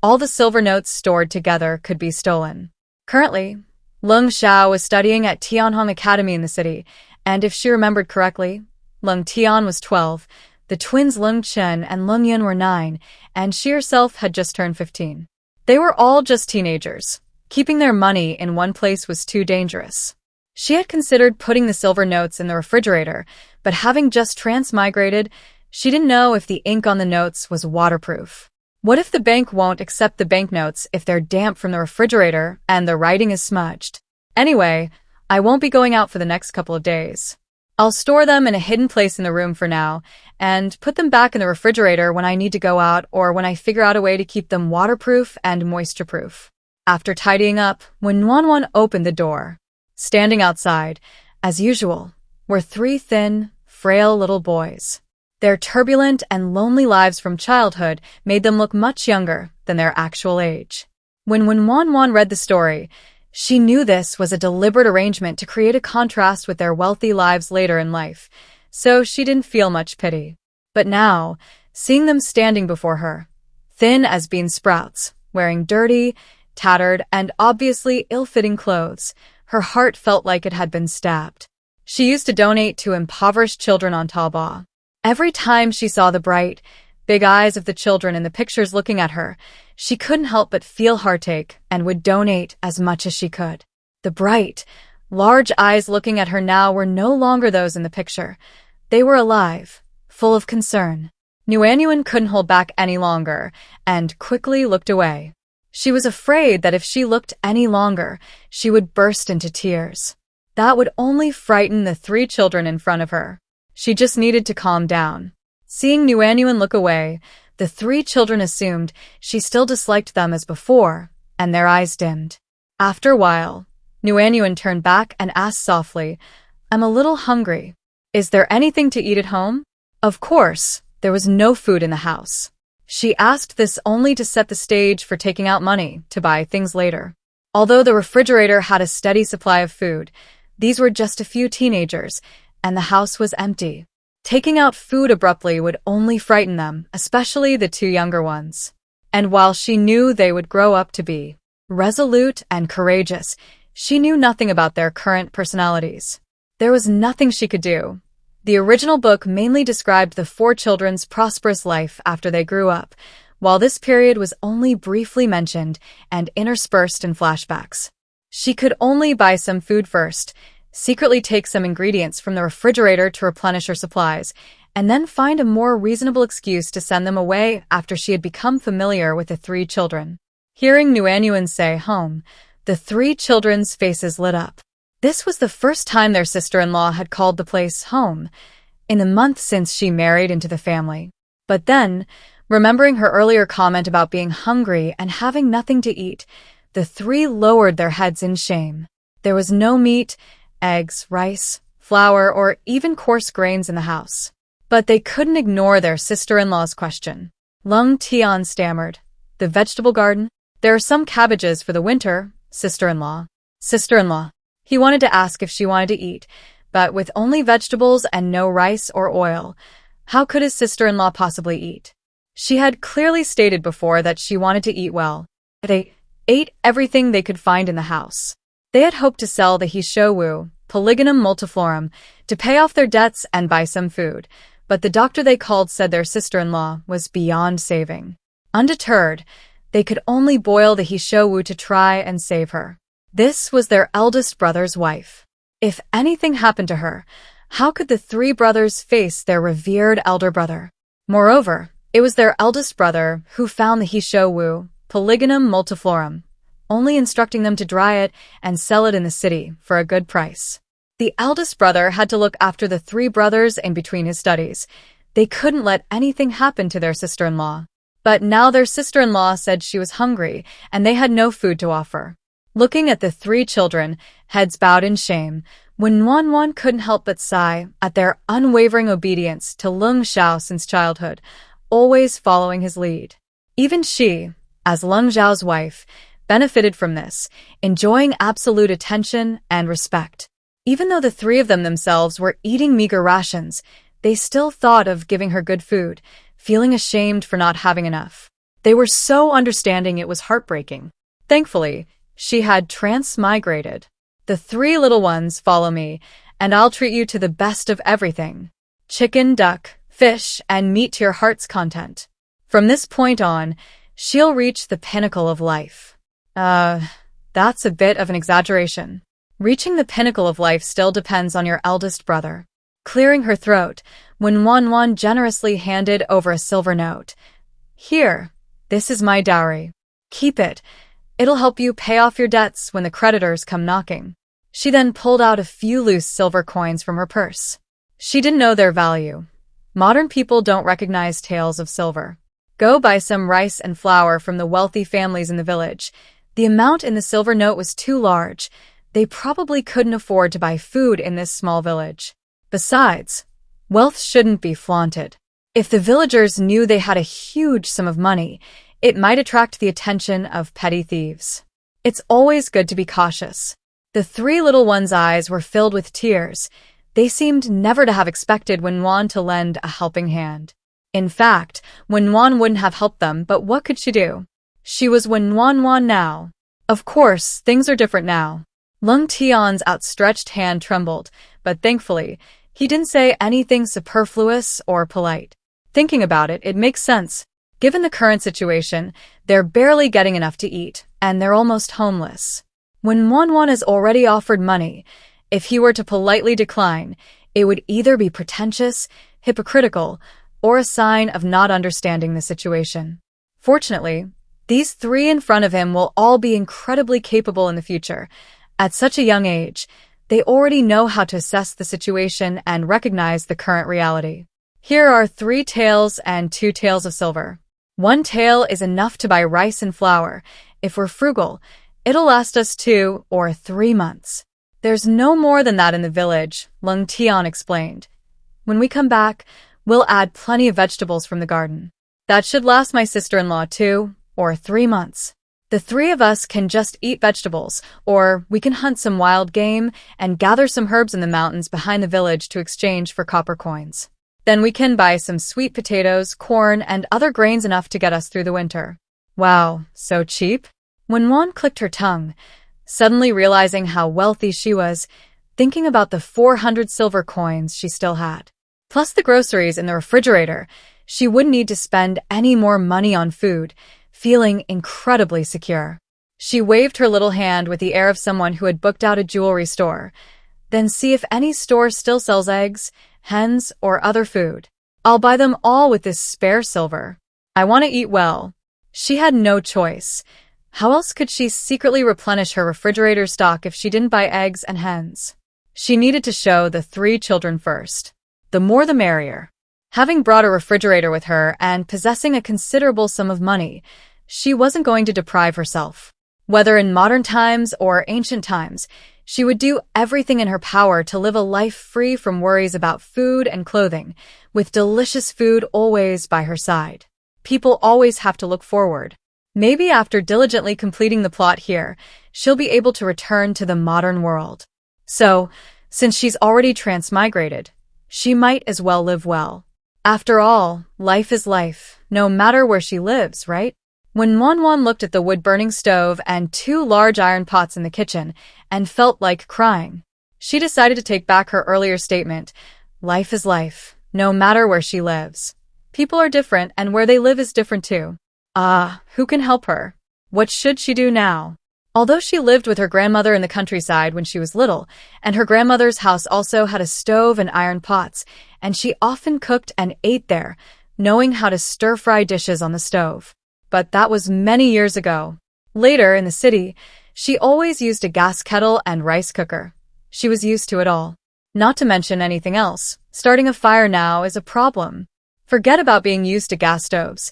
all the silver notes stored together could be stolen. Currently, Lung Xiao was studying at Tianhong Academy in the city, and if she remembered correctly, Lung Tian was 12, the twins Lung Chen and Lung Yun were 9, and she herself had just turned 15. They were all just teenagers. Keeping their money in one place was too dangerous. She had considered putting the silver notes in the refrigerator, but having just transmigrated, she didn't know if the ink on the notes was waterproof. What if the bank won't accept the banknotes if they're damp from the refrigerator and the writing is smudged? Anyway, I won't be going out for the next couple of days. I'll store them in a hidden place in the room for now, and put them back in the refrigerator when I need to go out or when I figure out a way to keep them waterproof and moisture-proof. After tidying up, when Wanwan opened the door, standing outside, as usual, were three thin, frail little boys. Their turbulent and lonely lives from childhood made them look much younger than their actual age. When Wanwan read the story, she knew this was a deliberate arrangement to create a contrast with their wealthy lives later in life, so she didn't feel much pity. But now, seeing them standing before her, thin as bean sprouts, wearing dirty, tattered, and obviously ill-fitting clothes, her heart felt like it had been stabbed. She used to donate to impoverished children on Taobao. Every time she saw the bright, big eyes of the children in the pictures looking at her, she couldn't help but feel heartache and would donate as much as she could. The bright, large eyes looking at her now were no longer those in the picture. They were alive, full of concern. Nuanyuan couldn't hold back any longer and quickly looked away. She was afraid that if she looked any longer, she would burst into tears. That would only frighten the three children in front of her. She just needed to calm down. Seeing Nuanyuan look away, the three children assumed she still disliked them as before, and their eyes dimmed. After a while, Nuanyuan turned back and asked softly, "I'm a little hungry. Is there anything to eat at home?" Of course, there was no food in the house. She asked this only to set the stage for taking out money to buy things later. Although the refrigerator had a steady supply of food, these were just a few teenagers, and the house was empty. Taking out food abruptly would only frighten them, especially the two younger ones. And while she knew they would grow up to be resolute and courageous, she knew nothing about their current personalities. There was nothing she could do. The original book mainly described the four children's prosperous life after they grew up, while this period was only briefly mentioned and interspersed in flashbacks. She could only buy some food first, secretly take some ingredients from the refrigerator to replenish her supplies, and then find a more reasonable excuse to send them away after she had become familiar with the three children. Hearing Nuanyuan say home, the three children's faces lit up. This was the first time their sister-in-law had called the place home, in the month since she married into the family. But then, remembering her earlier comment about being hungry and having nothing to eat, the three lowered their heads in shame. There was no meat, eggs, rice, flour, or even coarse grains in the house. But they couldn't ignore their sister-in-law's question. Lung Tian stammered, "The vegetable garden? There are some cabbages for the winter, sister-in-law." Sister-in-law. He wanted to ask if she wanted to eat, but with only vegetables and no rice or oil, how could his sister-in-law possibly eat? She had clearly stated before that she wanted to eat well. They ate everything they could find in the house. They had hoped to sell the Hishowu, Polygonum multiflorum, to pay off their debts and buy some food, but the doctor they called said their sister-in-law was beyond saving. Undeterred, they could only boil the Hishowu to try and save her. This was their eldest brother's wife. If anything happened to her, how could the three brothers face their revered elder brother? Moreover, it was their eldest brother who found the Hishowu, Polygonum multiflorum, only instructing them to dry it and sell it in the city for a good price. The eldest brother had to look after the three brothers in between his studies. They couldn't let anything happen to their sister-in-law. But now their sister-in-law said she was hungry and they had no food to offer. Looking at the three children, heads bowed in shame, when Wanwan couldn't help but sigh at their unwavering obedience to Lung Xiao since childhood, always following his lead. Even she, as Lung Xiao's wife, benefited from this, enjoying absolute attention and respect. Even though the three of them themselves were eating meager rations, they still thought of giving her good food, feeling ashamed for not having enough. They were so understanding it was heartbreaking. Thankfully, she had transmigrated. "The three little ones follow me, and I'll treat you to the best of everything. Chicken, duck, fish, and meat to your heart's content. From this point on, she'll reach the pinnacle of life." That's a bit of an exaggeration. Reaching the pinnacle of life still depends on your eldest brother. Clearing her throat, when Wanwan generously handed over a silver note. "Here, this is my dowry. Keep it. It'll help you pay off your debts when the creditors come knocking." She then pulled out a few loose silver coins from her purse. She didn't know their value. Modern people don't recognize tales of silver. Go buy some rice and flour from the wealthy families in the village. The amount in the silver note was too large. They probably couldn't afford to buy food in this small village. Besides, wealth shouldn't be flaunted. If the villagers knew they had a huge sum of money, it might attract the attention of petty thieves. It's always good to be cautious. The three little ones' eyes were filled with tears. They seemed never to have expected Wenwan to lend a helping hand. In fact, Wenwan wouldn't have helped them, but what could she do? She was Wenwan now. Of course, things are different now. Lung Tian's outstretched hand trembled, but thankfully, he didn't say anything superfluous or polite. Thinking about it, it makes sense. Given the current situation, they're barely getting enough to eat, and they're almost homeless. When Wenwan has already offered money, if he were to politely decline, it would either be pretentious, hypocritical, or a sign of not understanding the situation. Fortunately, these three in front of him will all be incredibly capable in the future. At such a young age, they already know how to assess the situation and recognize the current reality. Here are 3 taels and 2 taels of silver. 1 tael is enough to buy rice and flour. If we're frugal, it'll last us 2 or 3 months. There's no more than that in the village, Lung Tian explained. When we come back, we'll add plenty of vegetables from the garden. That should last my sister-in-law 2 or 3 months. The 3 of us can just eat vegetables, or we can hunt some wild game and gather some herbs in the mountains behind the village to exchange for copper coins. Then we can buy some sweet potatoes, corn, and other grains enough to get us through the winter. Wow, so cheap? When Wan clicked her tongue, suddenly realizing how wealthy she was, thinking about the 400 silver coins she still had. Plus the groceries in the refrigerator, she wouldn't need to spend any more money on food, feeling incredibly secure. She waved her little hand with the air of someone who had booked out a jewelry store. Then see if any store still sells eggs, hens, or other food. I'll buy them all with this spare silver. I want to eat well. She had no choice. How else could she secretly replenish her refrigerator stock if she didn't buy eggs and hens? She needed to show the 3 children first. The more the merrier. Having brought a refrigerator with her and possessing a considerable sum of money, she wasn't going to deprive herself. Whether in modern times or ancient times, she would do everything in her power to live a life free from worries about food and clothing, with delicious food always by her side. People always have to look forward. Maybe after diligently completing the plot here, she'll be able to return to the modern world. So, since she's already transmigrated, she might as well live well. After all, life is life, no matter where she lives, right? When Wanwan looked at the wood-burning stove and 2 large iron pots in the kitchen and felt like crying, she decided to take back her earlier statement. Life is life, no matter where she lives. People are different and where they live is different too. Who can help her? What should she do now? Although she lived with her grandmother in the countryside when she was little, and her grandmother's house also had a stove and iron pots, and she often cooked and ate there, knowing how to stir-fry dishes on the stove. But that was many years ago. Later, in the city, she always used a gas kettle and rice cooker. She was used to it all. Not to mention anything else, starting a fire now is a problem. Forget about being used to gas stoves.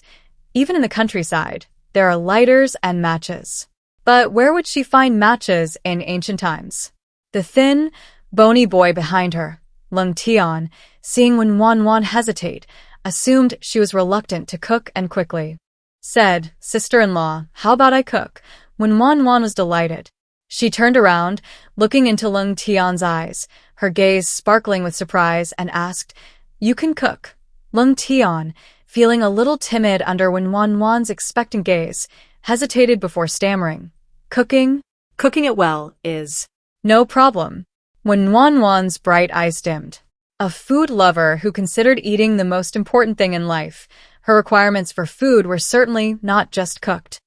Even in the countryside, there are lighters and matches. But where would she find matches in ancient times? The thin, bony boy behind her, Lung Tian, seeing when Wanwan hesitate, assumed she was reluctant to cook and quickly said, "Sister-in-law, how about I cook?" When Wanwan was delighted. She turned around, looking into Lung Tian's eyes, her gaze sparkling with surprise, and asked, "You can cook?" Lung Tian, feeling a little timid under when Wanwan's expectant gaze, hesitated before stammering. Cooking? Cooking it well is No problem. When Wanwan's bright eyes dimmed. A food lover who considered eating the most important thing in life, her requirements for food were certainly not just cooked.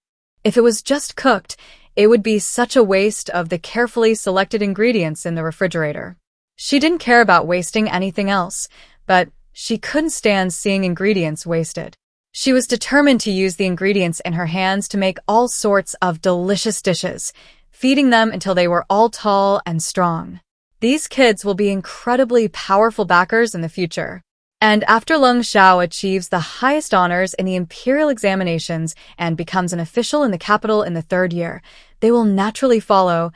If it was just cooked, it would be such a waste of the carefully selected ingredients in the refrigerator. She didn't care about wasting anything else, but she couldn't stand seeing ingredients wasted. She was determined to use the ingredients in her hands to make all sorts of delicious dishes, feeding them until they were all tall and strong. These kids will be incredibly powerful backers in the future. And after Leng Xiao achieves the highest honors in the imperial examinations and becomes an official in the capital in the 3rd year, they will naturally follow,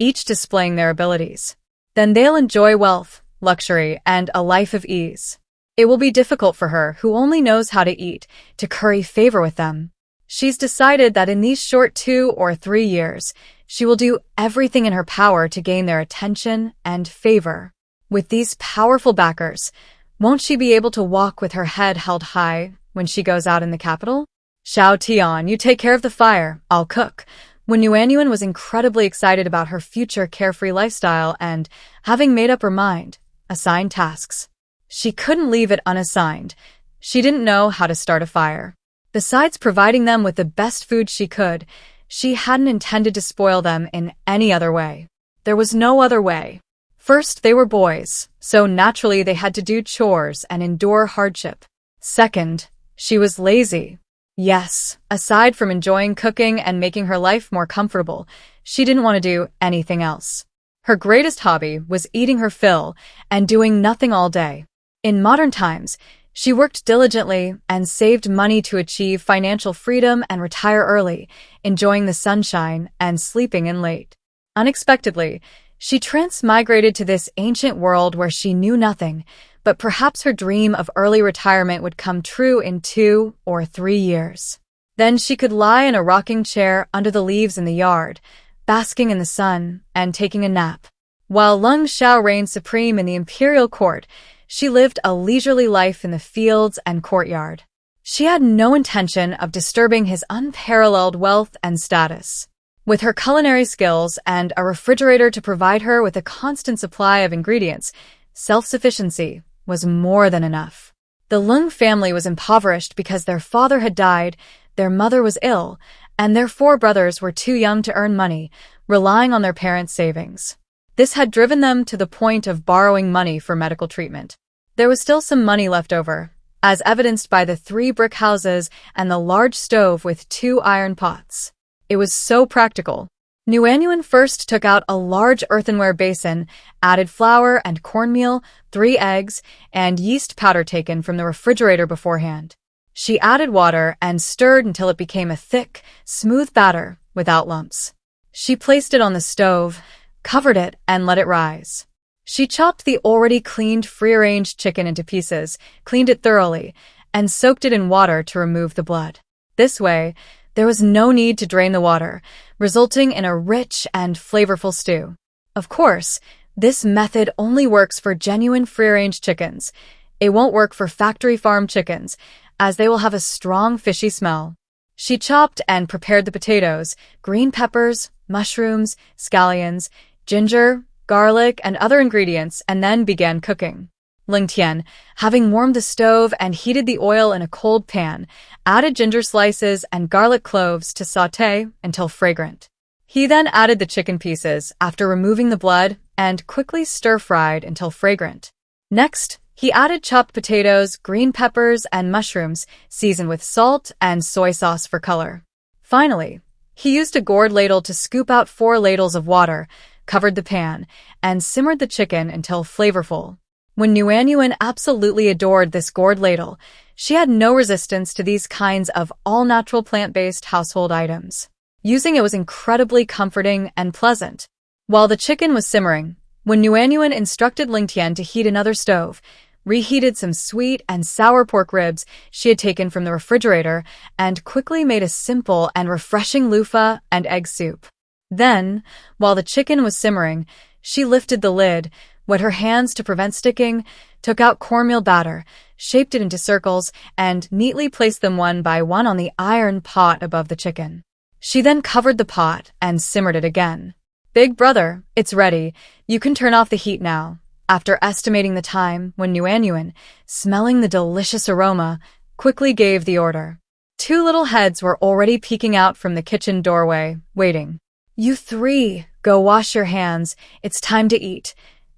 each displaying their abilities. Then they'll enjoy wealth, luxury, and a life of ease. It will be difficult for her, who only knows how to eat, to curry favor with them. She's decided that in these short 2 or 3 years, she will do everything in her power to gain their attention and favor. With these powerful backers, won't she be able to walk with her head held high when she goes out in the capital? Xiao Tian, you take care of the fire, I'll cook. When Yuanyuan was incredibly excited about her future carefree lifestyle and, having made up her mind, assigned tasks. She couldn't leave it unassigned. She didn't know how to start a fire. Besides providing them with the best food she could, she hadn't intended to spoil them in any other way. There was no other way. First, they were boys, so naturally they had to do chores and endure hardship. Second, she was lazy. Yes, aside from enjoying cooking and making her life more comfortable, she didn't want to do anything else. Her greatest hobby was eating her fill and doing nothing all day. In modern times, she worked diligently and saved money to achieve financial freedom and retire early, enjoying the sunshine and sleeping in late. Unexpectedly, she transmigrated to this ancient world where she knew nothing, but perhaps her dream of early retirement would come true in 2 or 3 years. Then she could lie in a rocking chair under the leaves in the yard, basking in the sun and taking a nap. While Leng Xiao reigned supreme in the imperial court, she lived a leisurely life in the fields and courtyard. She had no intention of disturbing his unparalleled wealth and status. With her culinary skills and a refrigerator to provide her with a constant supply of ingredients, self-sufficiency was more than enough. The Leng family was impoverished because their father had died, their mother was ill, and their 4 brothers were too young to earn money, relying on their parents' savings. This had driven them to the point of borrowing money for medical treatment. There was still some money left over, as evidenced by the 3 brick houses and the large stove with 2 iron pots. It was so practical. Yuanyuan first took out a large earthenware basin, added flour and cornmeal, 3 eggs, and yeast powder taken from the refrigerator beforehand. She added water and stirred until it became a thick, smooth batter without lumps. She placed it on the stove, covered it, and let it rise. She chopped the already cleaned free-range chicken into pieces, cleaned it thoroughly, and soaked it in water to remove the blood. This way, there was no need to drain the water, resulting in a rich and flavorful stew. Of course, this method only works for genuine free-range chickens. It won't work for factory farm chickens, as they will have a strong fishy smell. She chopped and prepared the potatoes, green peppers, mushrooms, scallions, ginger, garlic, and other ingredients, and then began cooking. Ling Tian, having warmed the stove and heated the oil in a cold pan, added ginger slices and garlic cloves to sauté until fragrant. He then added the chicken pieces after removing the blood and quickly stir-fried until fragrant. Next, he added chopped potatoes, green peppers, and mushrooms, seasoned with salt and soy sauce for color. Finally, he used a gourd ladle to scoop out 4 ladles of water, covered the pan, and simmered the chicken until flavorful. When Yuanyuan absolutely adored this gourd ladle, she had no resistance to these kinds of all-natural plant-based household items. Using it was incredibly comforting and pleasant. While the chicken was simmering, when Yuanyuan instructed Ling Tian to heat another stove, reheated some sweet and sour pork ribs she had taken from the refrigerator, and quickly made a simple and refreshing loofah and egg soup. Then, while the chicken was simmering, she lifted the lid, wet her hands to prevent sticking, took out cornmeal batter, shaped it into circles, and neatly placed them one by one on the iron pot above the chicken. She then covered the pot and simmered it again. "Big brother, it's ready. You can turn off the heat now." After estimating the time, when Yuanyuan, smelling the delicious aroma, quickly gave the order. 2 little heads were already peeking out from the kitchen doorway, waiting. "You 3, go wash your hands. It's time to eat."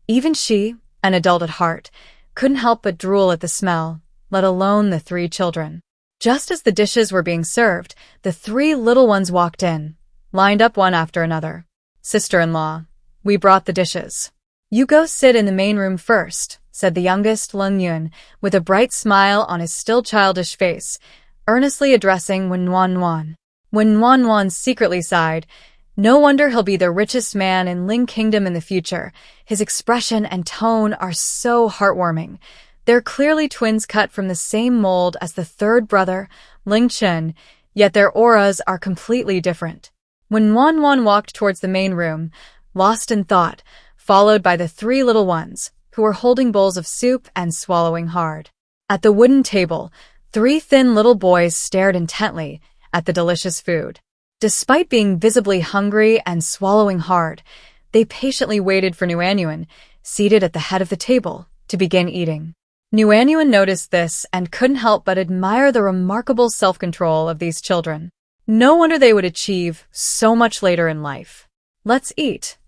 Even she, an adult at heart, couldn't help but drool at the smell, let alone the 3 children. Just as the dishes were being served, the 3 little ones walked in, lined up one after another. "Sister-in-law, we brought the dishes. You go sit in the main room first," said the youngest Lung Yun, with a bright smile on his still childish face, earnestly addressing Wen Nuan. Wen Nuan secretly sighed. No wonder he'll be the richest man in Ling Kingdom in the future. His expression and tone are so heartwarming. They're clearly twins cut from the same mold as the third brother, Ling Chen, yet their auras are completely different. When Nuan walked towards the main room, lost in thought, followed by the three little ones, who were holding bowls of soup and swallowing hard. At the wooden table, three thin little boys stared intently at the delicious food. Despite being visibly hungry and swallowing hard, they patiently waited for Nuan, seated at the head of the table, to begin eating. Nuan noticed this and couldn't help but admire the remarkable self-control of these children. No wonder they would achieve so much later in life. "Let's eat."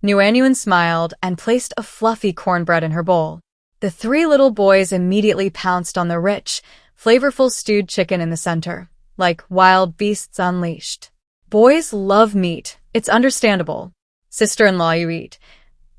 Nuan smiled and placed a fluffy cornbread in her bowl. The three little boys immediately pounced on the rich, flavorful stewed chicken in the center, like wild beasts unleashed. Boys love meat, it's understandable. "Sister-in-law, you eat."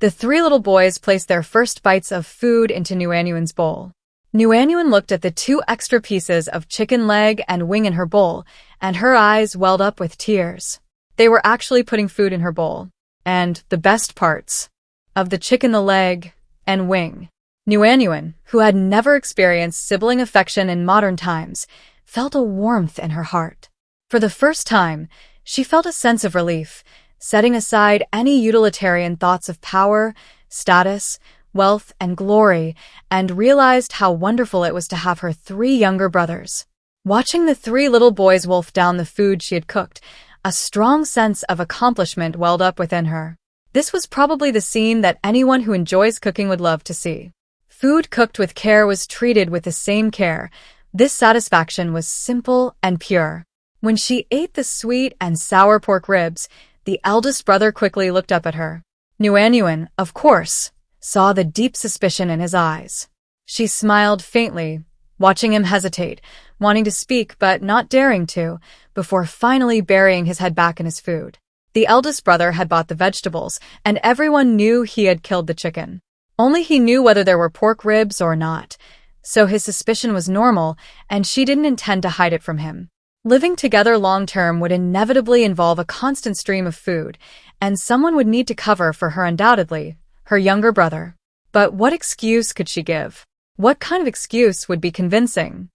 The three little boys placed their first bites of food into Nuan's bowl. Nuan looked at the two extra pieces of chicken leg and wing in her bowl, and her eyes welled up with tears. They were actually putting food in her bowl. And the best parts of the chicken, the leg, and wing. Nuan, who had never experienced sibling affection in modern times, felt a warmth in her heart. For the first time, she felt a sense of relief, setting aside any utilitarian thoughts of power, status, wealth, and glory, and realized how wonderful it was to have her three younger brothers. Watching the three little boys wolf down the food she had cooked, a strong sense of accomplishment welled up within her. This was probably the scene that anyone who enjoys cooking would love to see. Food cooked with care was treated with the same care. This satisfaction was simple and pure. When she ate the sweet and sour pork ribs, the eldest brother quickly looked up at her. Nuan, of course, saw the deep suspicion in his eyes. She smiled faintly, watching him hesitate, wanting to speak but not daring to, before finally burying his head back in his food. The eldest brother had bought the vegetables, and everyone knew he had killed the chicken. Only he knew whether there were pork ribs or not, so his suspicion was normal, and she didn't intend to hide it from him. Living together long-term would inevitably involve a constant stream of food, and someone would need to cover for her undoubtedly, her younger brother. But what excuse could she give? What kind of excuse would be convincing?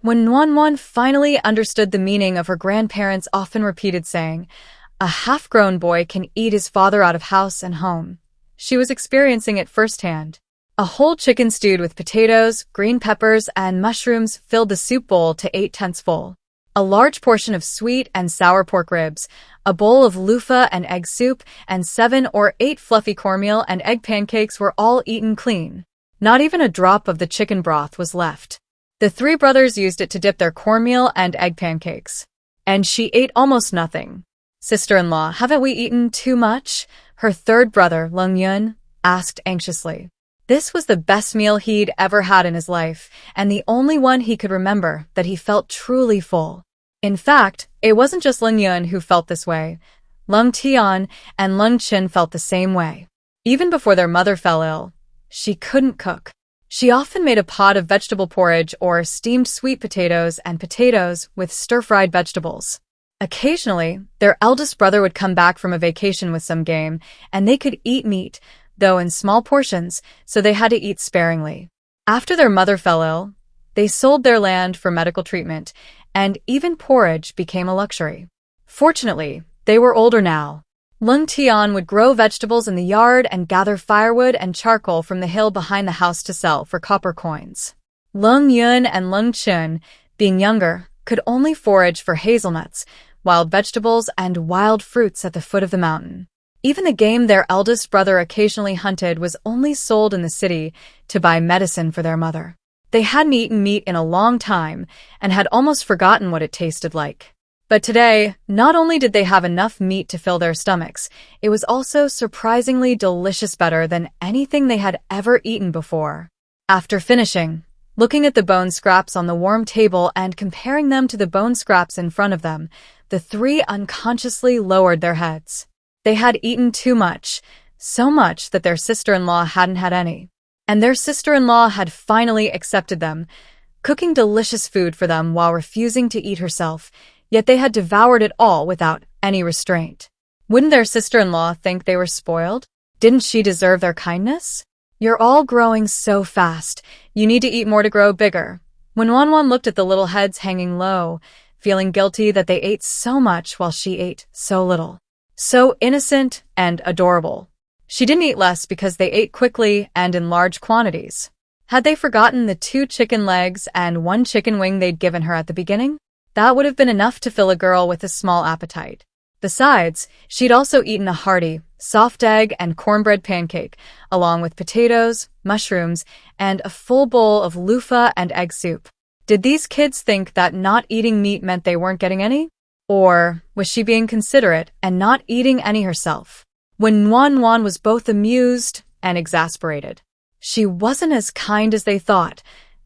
When Nuan finally understood the meaning of her grandparents' often repeated saying, "A half-grown boy can eat his father out of house and home," she was experiencing it firsthand. A whole chicken stewed with potatoes, green peppers, and mushrooms filled the soup bowl to 8/10 full. A large portion of sweet and sour pork ribs, a bowl of loofah and egg soup, and 7 or 8 fluffy cornmeal and egg pancakes were all eaten clean. Not even a drop of the chicken broth was left. The three brothers used it to dip their cornmeal and egg pancakes. And she ate almost nothing. "Sister-in-law, haven't we eaten too much?" her third brother, Lung Yun, asked anxiously. This was the best meal he'd ever had in his life, and the only one he could remember that he felt truly full. In fact, it wasn't just Lung Yun who felt this way. Lung Tian and Lung Chin felt the same way. Even before their mother fell ill, she couldn't cook. She often made a pot of vegetable porridge or steamed sweet potatoes and potatoes with stir-fried vegetables. Occasionally, their eldest brother would come back from a vacation with some game, and they could eat meat, though in small portions, so they had to eat sparingly. After their mother fell ill, they sold their land for medical treatment, and even porridge became a luxury. Fortunately, they were older now. Lung Tian would grow vegetables in the yard and gather firewood and charcoal from the hill behind the house to sell for copper coins. Lung Yun and Lung Chun, being younger, could only forage for hazelnuts, wild vegetables, and wild fruits at the foot of the mountain. Even the game their eldest brother occasionally hunted was only sold in the city to buy medicine for their mother. They hadn't eaten meat in a long time and had almost forgotten what it tasted like. But today, not only did they have enough meat to fill their stomachs, it was also surprisingly delicious, better than anything they had ever eaten before. After finishing, looking at the bone scraps on the warm table and comparing them to the bone scraps in front of them, the three unconsciously lowered their heads. They had eaten too much, so much that their sister-in-law hadn't had any. And their sister-in-law had finally accepted them, cooking delicious food for them while refusing to eat herself, yet they had devoured it all without any restraint. Wouldn't their sister-in-law think they were spoiled? Didn't she deserve their kindness? You're all growing so fast. You need to eat more to grow bigger. When Wanwan looked at the little heads hanging low, feeling guilty that they ate so much while she ate so little. So innocent and adorable. She didn't eat less because they ate quickly and in large quantities. Had they forgotten the 2 chicken legs and 1 chicken wing they'd given her at the beginning? That would have been enough to fill a girl with a small appetite. Besides, she'd also eaten a hearty, soft egg and cornbread pancake, along with potatoes, mushrooms, and a full bowl of loofah and egg soup. Did these kids think that not eating meat meant they weren't getting any? Or was she being considerate and not eating any herself? When Wanwan was both amused and exasperated. She wasn't as kind as they thought,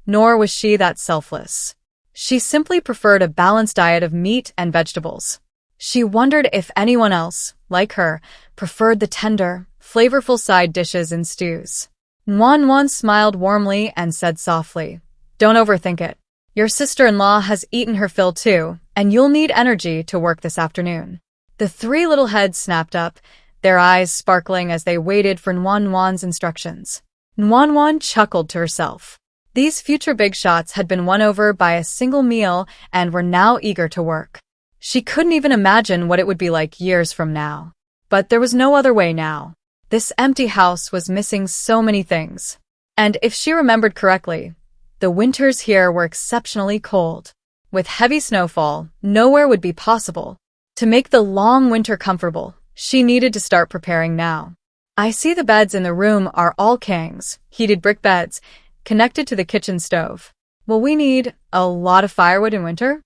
nor was she that selfless. She simply preferred a balanced diet of meat and vegetables. She wondered if anyone else, like her, preferred the tender, flavorful side dishes and stews. Wanwan smiled warmly and said softly, "Don't overthink it. Your sister-in-law has eaten her fill too, and you'll need energy to work this afternoon." The 3 little heads snapped up, their eyes sparkling as they waited for Wanwan's instructions. Wanwan chuckled to herself. These future big shots had been won over by a single meal and were now eager to work. She couldn't even imagine what it would be like years from now. But there was no other way now. This empty house was missing so many things. And if she remembered correctly, the winters here were exceptionally cold. With heavy snowfall, nowhere would be possible. To make the long winter comfortable, she needed to start preparing now. I see the beds in the room are all kangs, heated brick beds, connected to the kitchen stove. Will we need a lot of firewood in winter?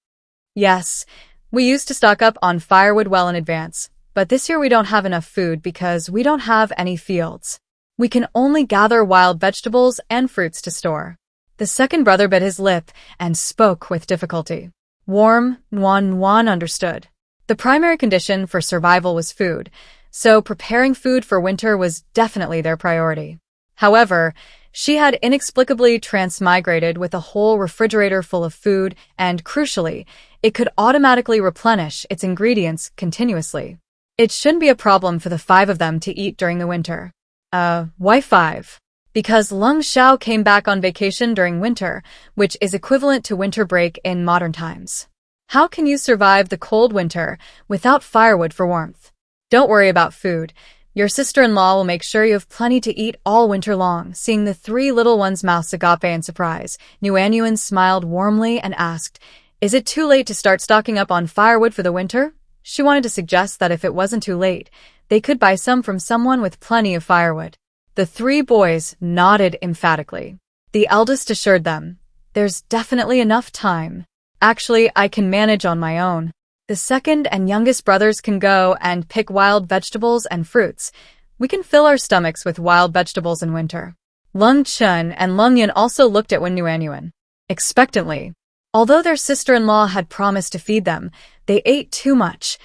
Yes, we used to stock up on firewood well in advance, but this year we don't have enough food because we don't have any fields. We can only gather wild vegetables and fruits to store. The second brother bit his lip and spoke with difficulty. Warm, Wan understood. The primary condition for survival was food, so preparing food for winter was definitely their priority. However, she had inexplicably transmigrated with a whole refrigerator full of food, and crucially, it could automatically replenish its ingredients continuously. It shouldn't be a problem for the 5 of them to eat during the winter. Why 5? Because Lung Xiao came back on vacation during winter, which is equivalent to winter break in modern times. How can you survive the cold winter without firewood for warmth? Don't worry about food. Your sister-in-law will make sure you have plenty to eat all winter long. Seeing the 3 little ones' mouths agape in surprise, Nuanyuan smiled warmly and asked, "Is it too late to start stocking up on firewood for the winter?" She wanted to suggest that if it wasn't too late, they could buy some from someone with plenty of firewood. The 3 boys nodded emphatically. The eldest assured them, "There's definitely enough time. Actually, I can manage on my own." The second and youngest brothers can go and pick wild vegetables and fruits. We can fill our stomachs with wild vegetables in winter. Lung Chun and Lung Yin also looked at Wen Nuanyuan expectantly. Although their sister-in-law had promised to feed them, they ate too much.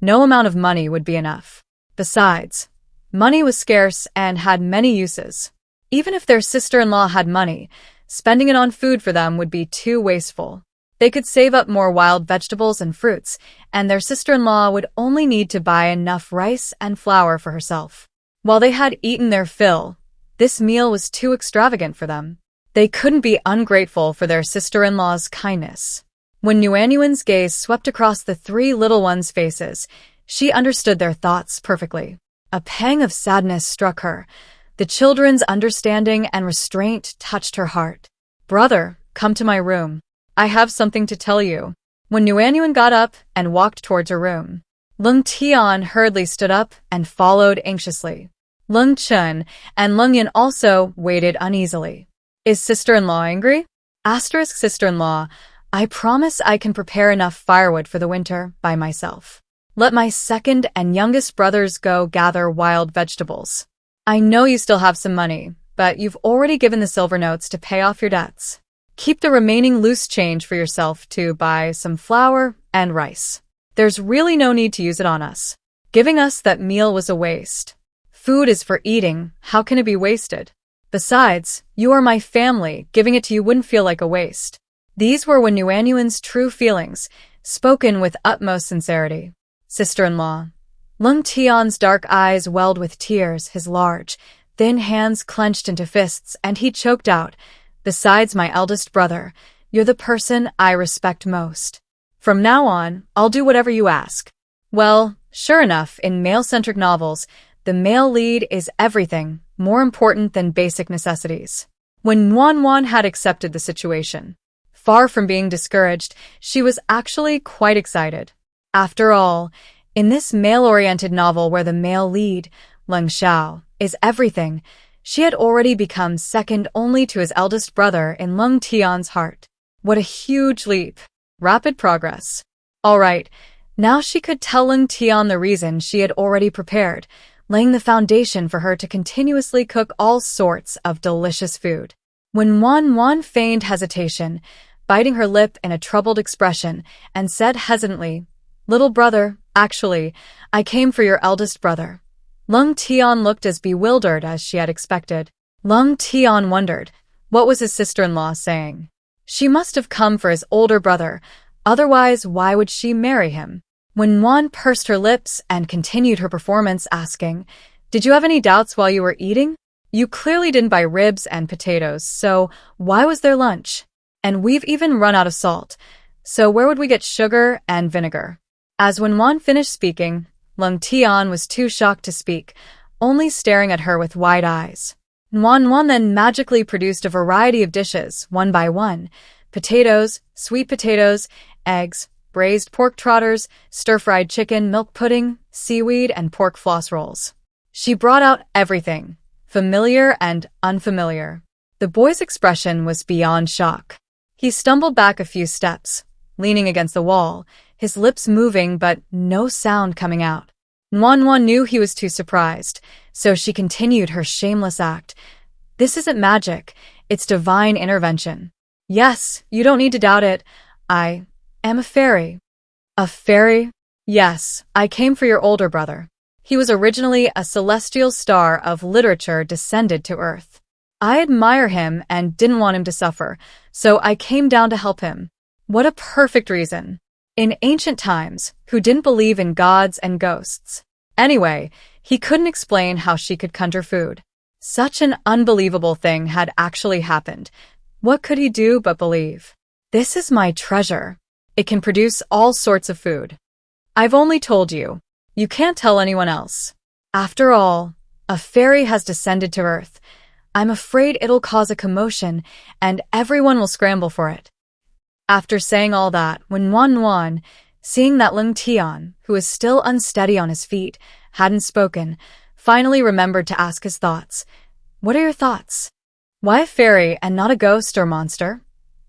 No amount of money would be enough. Besides, money was scarce and had many uses. Even if their sister-in-law had money, spending it on food for them would be too wasteful. They could save up more wild vegetables and fruits, and their sister-in-law would only need to buy enough rice and flour for herself. While they had eaten their fill, this meal was too extravagant for them. They couldn't be ungrateful for their sister-in-law's kindness. When Nuanyuan's gaze swept across the 3 little ones' faces, she understood their thoughts perfectly. A pang of sadness struck her. The children's understanding and restraint touched her heart. "Brother, come to my room. I have something to tell you." When Nuanyuan got up and walked towards her room, Lung Tian hurriedly stood up and followed anxiously. Lung Chun and Lung Yin also waited uneasily. "Is sister-in-law angry?" Asterisk sister-in-law, I promise I can prepare enough firewood for the winter by myself. Let my second and youngest brothers go gather wild vegetables. I know you still have some money, but you've already given the silver notes to pay off your debts. Keep the remaining loose change for yourself to buy some flour and rice. There's really no need to use it on us. giving us that meal was a waste. Food is for eating, how can it be wasted? Besides, you are my family, giving it to you wouldn't feel like a waste. These were Wen Yuanyuan's true feelings, spoken with utmost sincerity. Sister-in-law. Lung Tian's dark eyes welled with tears, his large, thin hands clenched into fists, and he choked out, "Besides my eldest brother, you're the person I respect most. From now on, I'll do whatever you ask." Well, sure enough, in male-centric novels, the male lead is everything, more important than basic necessities. When Nuan had accepted the situation, far from being discouraged, she was actually quite excited. After all, in this male-oriented novel where the male lead, Leng Xiao, is everything, she had already become second only to his eldest brother in Lung Tian's heart. What a huge leap. Rapid progress. All right, now she could tell Lung Tian the reason she had already prepared, laying the foundation for her to continuously cook all sorts of delicious food. When Wan feigned hesitation, biting her lip in a troubled expression, and said hesitantly, "Little brother, actually, I came for your eldest brother." Lung Tian looked as bewildered as she had expected. Lung Tian wondered, what was his sister-in-law saying? She must have come for his older brother, otherwise why would she marry him? When Wan pursed her lips and continued her performance, asking, "Did you have any doubts while you were eating? You clearly didn't buy ribs and potatoes, so why was there lunch? And we've even run out of salt, so where would we get sugar and vinegar?" As when Wan finished speaking, Lung Tian was too shocked to speak, only staring at her with wide eyes. Wan then magically produced a variety of dishes, one by one: potatoes, sweet potatoes, eggs, braised pork trotters, stir-fried chicken, milk pudding, seaweed, and pork floss rolls. She brought out everything, familiar and unfamiliar. The boy's expression was beyond shock. He stumbled back a few steps, leaning against the wall, his lips moving but no sound coming out. Wan knew he was too surprised, so she continued her shameless act. "This isn't magic, it's divine intervention. Yes, you don't need to doubt it. I am a fairy." "A fairy?" "Yes, I came for your older brother. He was originally a celestial star of literature descended to Earth. I admire him and didn't want him to suffer, so I came down to help him." What a perfect reason. In ancient times, who didn't believe in gods and ghosts? Anyway, he couldn't explain how she could conjure food. Such an unbelievable thing had actually happened. What could he do but believe? "This is my treasure. It can produce all sorts of food. I've only told you. You can't tell anyone else. After all, a fairy has descended to Earth. I'm afraid it'll cause a commotion, and everyone will scramble for it." After saying all that, when Wan, seeing that Lung Tian, who was still unsteady on his feet, hadn't spoken, finally remembered to ask his thoughts. "What are your thoughts?" "Why a fairy and not a ghost or monster?"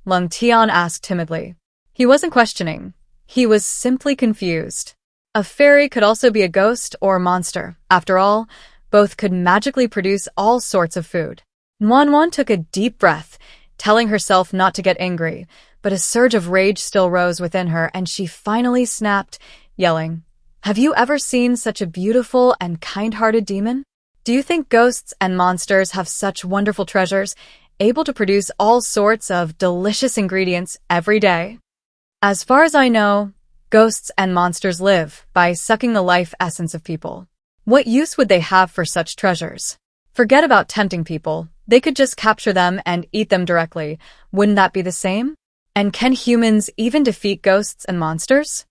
Lung Tian asked timidly. He wasn't questioning. He was simply confused. A fairy could also be a ghost or monster. After all, both could magically produce all sorts of food. Wan took a deep breath, telling herself not to get angry, but a surge of rage still rose within her, and she finally snapped, yelling, "Have you ever seen such a beautiful and kind-hearted demon? Do you think ghosts and monsters have such wonderful treasures, able to produce all sorts of delicious ingredients every day? As far as I know, ghosts and monsters live by sucking the life essence of people. What use would they have for such treasures? Forget about tempting people. They could just capture them and eat them directly. Wouldn't that be the same? And can humans even defeat ghosts and monsters?"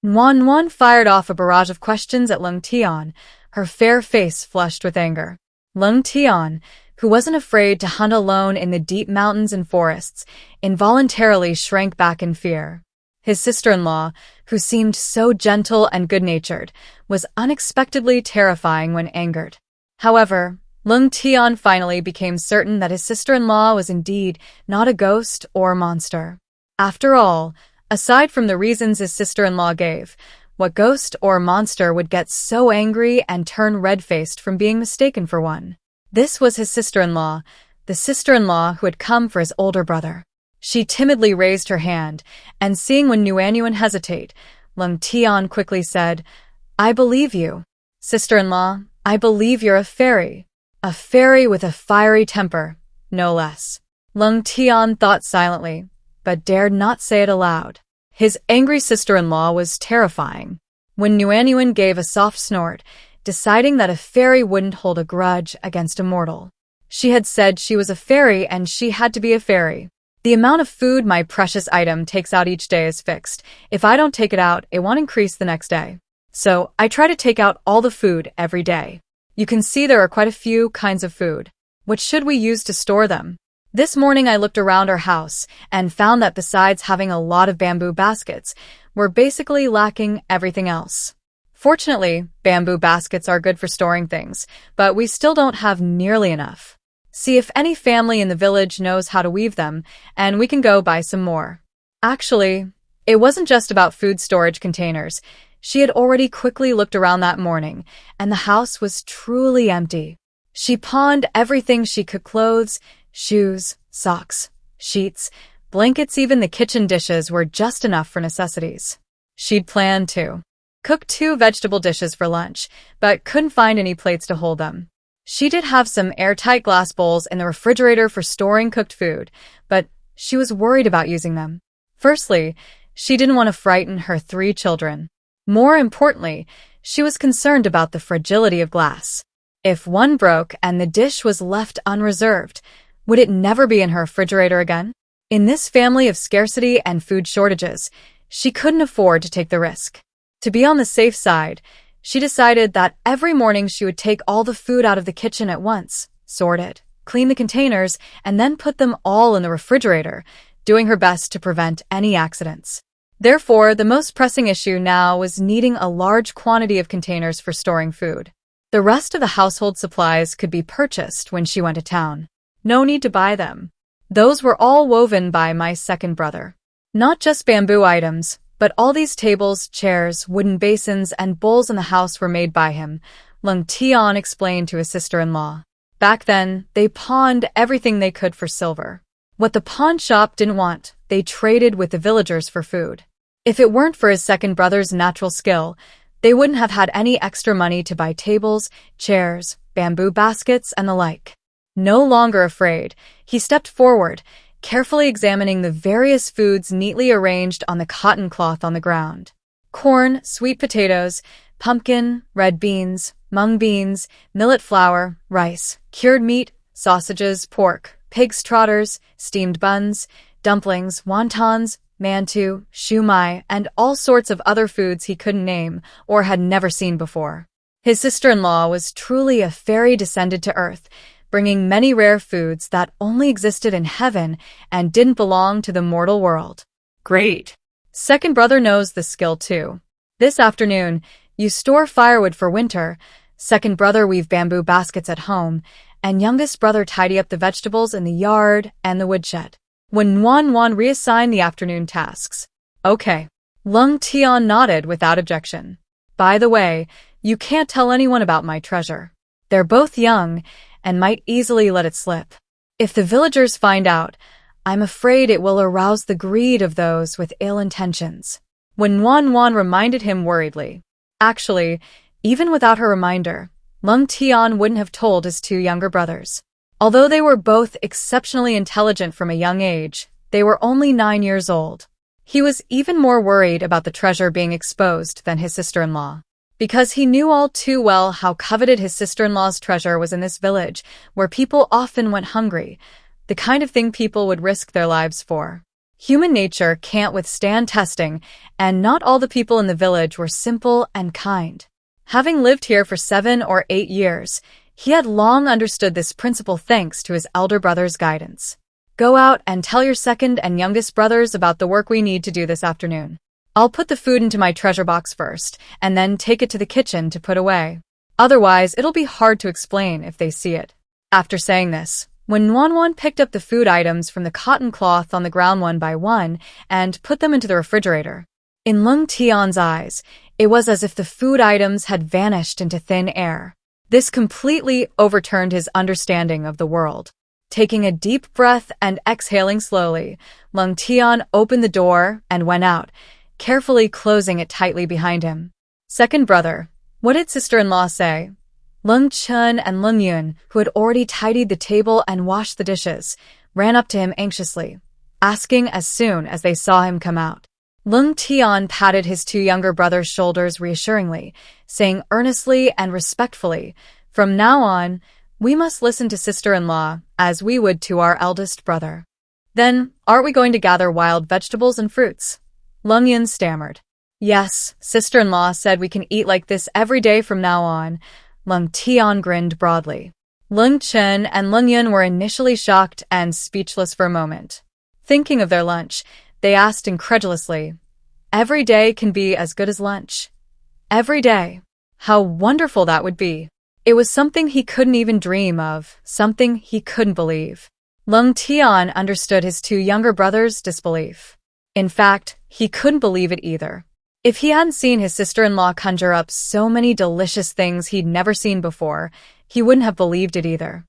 Wan fired off a barrage of questions at Lung Tian, her fair face flushed with anger. Lung Tian, who wasn't afraid to hunt alone in the deep mountains and forests, involuntarily shrank back in fear. His sister-in-law, who seemed so gentle and good-natured, was unexpectedly terrifying when angered. However, Lung Tian finally became certain that his sister-in-law was indeed not a ghost or monster. After all, aside from the reasons his sister-in-law gave, what ghost or monster would get so angry and turn red-faced from being mistaken for one? This was his sister-in-law, the sister-in-law who had come for his older brother. She timidly raised her hand, and seeing Wen Yuanyuan hesitate, Lung Tian quickly said, I believe you. Sister-in-law, I believe you're a fairy. A fairy with a fiery temper, no less. Lung Tian thought silently, but dared not say it aloud. His angry sister-in-law was terrifying. When Nuanyuan gave a soft snort, deciding that a fairy wouldn't hold a grudge against a mortal. She had said she was a fairy and she had to be a fairy. The amount of food my precious item takes out each day is fixed. If I don't take it out, it won't increase the next day. So, I try to take out all the food every day. You can see there are quite a few kinds of food. What should we use to store them? This morning I looked around our house and found that besides having a lot of bamboo baskets, we're basically lacking everything else. Fortunately, bamboo baskets are good for storing things, but we still don't have nearly enough. See if any family in the village knows how to weave them, and we can go buy some more. Actually, it wasn't just about food storage containers. She had already quickly looked around that morning, and the house was truly empty. She pawned everything she could: clothes, shoes, socks, sheets, blankets. Even the kitchen dishes were just enough for necessities. She'd planned to cook 2 vegetable dishes for lunch, but couldn't find any plates to hold them. She did have some airtight glass bowls in the refrigerator for storing cooked food, but she was worried about using them. Firstly, she didn't want to frighten her 3 children. More importantly, she was concerned about the fragility of glass. If one broke and the dish was left unreserved, would it never be in her refrigerator again? In this family of scarcity and food shortages, she couldn't afford to take the risk. To be on the safe side, she decided that every morning she would take all the food out of the kitchen at once, sort it, clean the containers, and then put them all in the refrigerator, doing her best to prevent any accidents. Therefore, the most pressing issue now was needing a large quantity of containers for storing food. The rest of the household supplies could be purchased when she went to town. No need to buy them. Those were all woven by my second brother. Not just bamboo items, but all these tables, chairs, wooden basins, and bowls in the house were made by him, Lung Tian explained to his sister-in-law. Back then, they pawned everything they could for silver. What the pawn shop didn't want, they traded with the villagers for food. If it weren't for his second brother's natural skill, they wouldn't have had any extra money to buy tables, chairs, bamboo baskets, and the like. No longer afraid, he stepped forward, carefully examining the various foods neatly arranged on the cotton cloth on the ground. Corn, sweet potatoes, pumpkin, red beans, mung beans, millet flour, rice, cured meat, sausages, pork, pig's trotters, steamed buns, dumplings, wontons, mantu, shumai, and all sorts of other foods he couldn't name or had never seen before. His sister-in-law was truly a fairy descended to earth, bringing many rare foods that only existed in heaven and didn't belong to the mortal world. Great. Second brother knows the skill too. This afternoon, you store firewood for winter, second brother weave bamboo baskets at home, and youngest brother tidy up the vegetables in the yard and the woodshed. When Wan reassigned the afternoon tasks. Okay. Lung Tian nodded without objection. By the way, you can't tell anyone about my treasure. They're both young, and might easily let it slip. If the villagers find out, I'm afraid it will arouse the greed of those with ill intentions. When Wan reminded him worriedly. Actually, even without her reminder, Lung Tian wouldn't have told his 2 younger brothers. Although they were both exceptionally intelligent from a young age, they were only 9 years old. He was even more worried about the treasure being exposed than his sister-in-law. Because he knew all too well how coveted his sister-in-law's treasure was in this village, where people often went hungry, the kind of thing people would risk their lives for. Human nature can't withstand testing, and not all the people in the village were simple and kind. Having lived here for 7 or 8 years, he had long understood this principle thanks to his elder brother's guidance. Go out and tell your second and youngest brothers about the work we need to do this afternoon. I'll put the food into my treasure box first, and then take it to the kitchen to put away. Otherwise, it'll be hard to explain if they see it. After saying this, when Wan picked up the food items from the cotton cloth on the ground one by one and put them into the refrigerator. In Lung Tian's eyes, it was as if the food items had vanished into thin air. This completely overturned his understanding of the world. Taking a deep breath and exhaling slowly, Lung Tian opened the door and went out, carefully closing it tightly behind him. Second brother, what did sister-in-law say? Lung Chun and Lung Yun, who had already tidied the table and washed the dishes, ran up to him anxiously, asking as soon as they saw him come out. Lung Tian patted his two younger brothers' shoulders reassuringly, saying earnestly and respectfully, "From now on, we must listen to sister-in-law as we would to our eldest brother." "Then, aren't we going to gather wild vegetables and fruits?" Lung Yun stammered. "Yes, sister-in-law said we can eat like this every day from now on." Lung Tian grinned broadly. Lung Chen and Lung Yun were initially shocked and speechless for a moment. Thinking of their lunch, they asked incredulously, "Every day can be as good as lunch?" Every day. How wonderful that would be. It was something he couldn't even dream of, something he couldn't believe. Lung Tian understood his two younger brothers' disbelief. In fact, he couldn't believe it either. If he hadn't seen his sister-in-law conjure up so many delicious things he'd never seen before, he wouldn't have believed it either.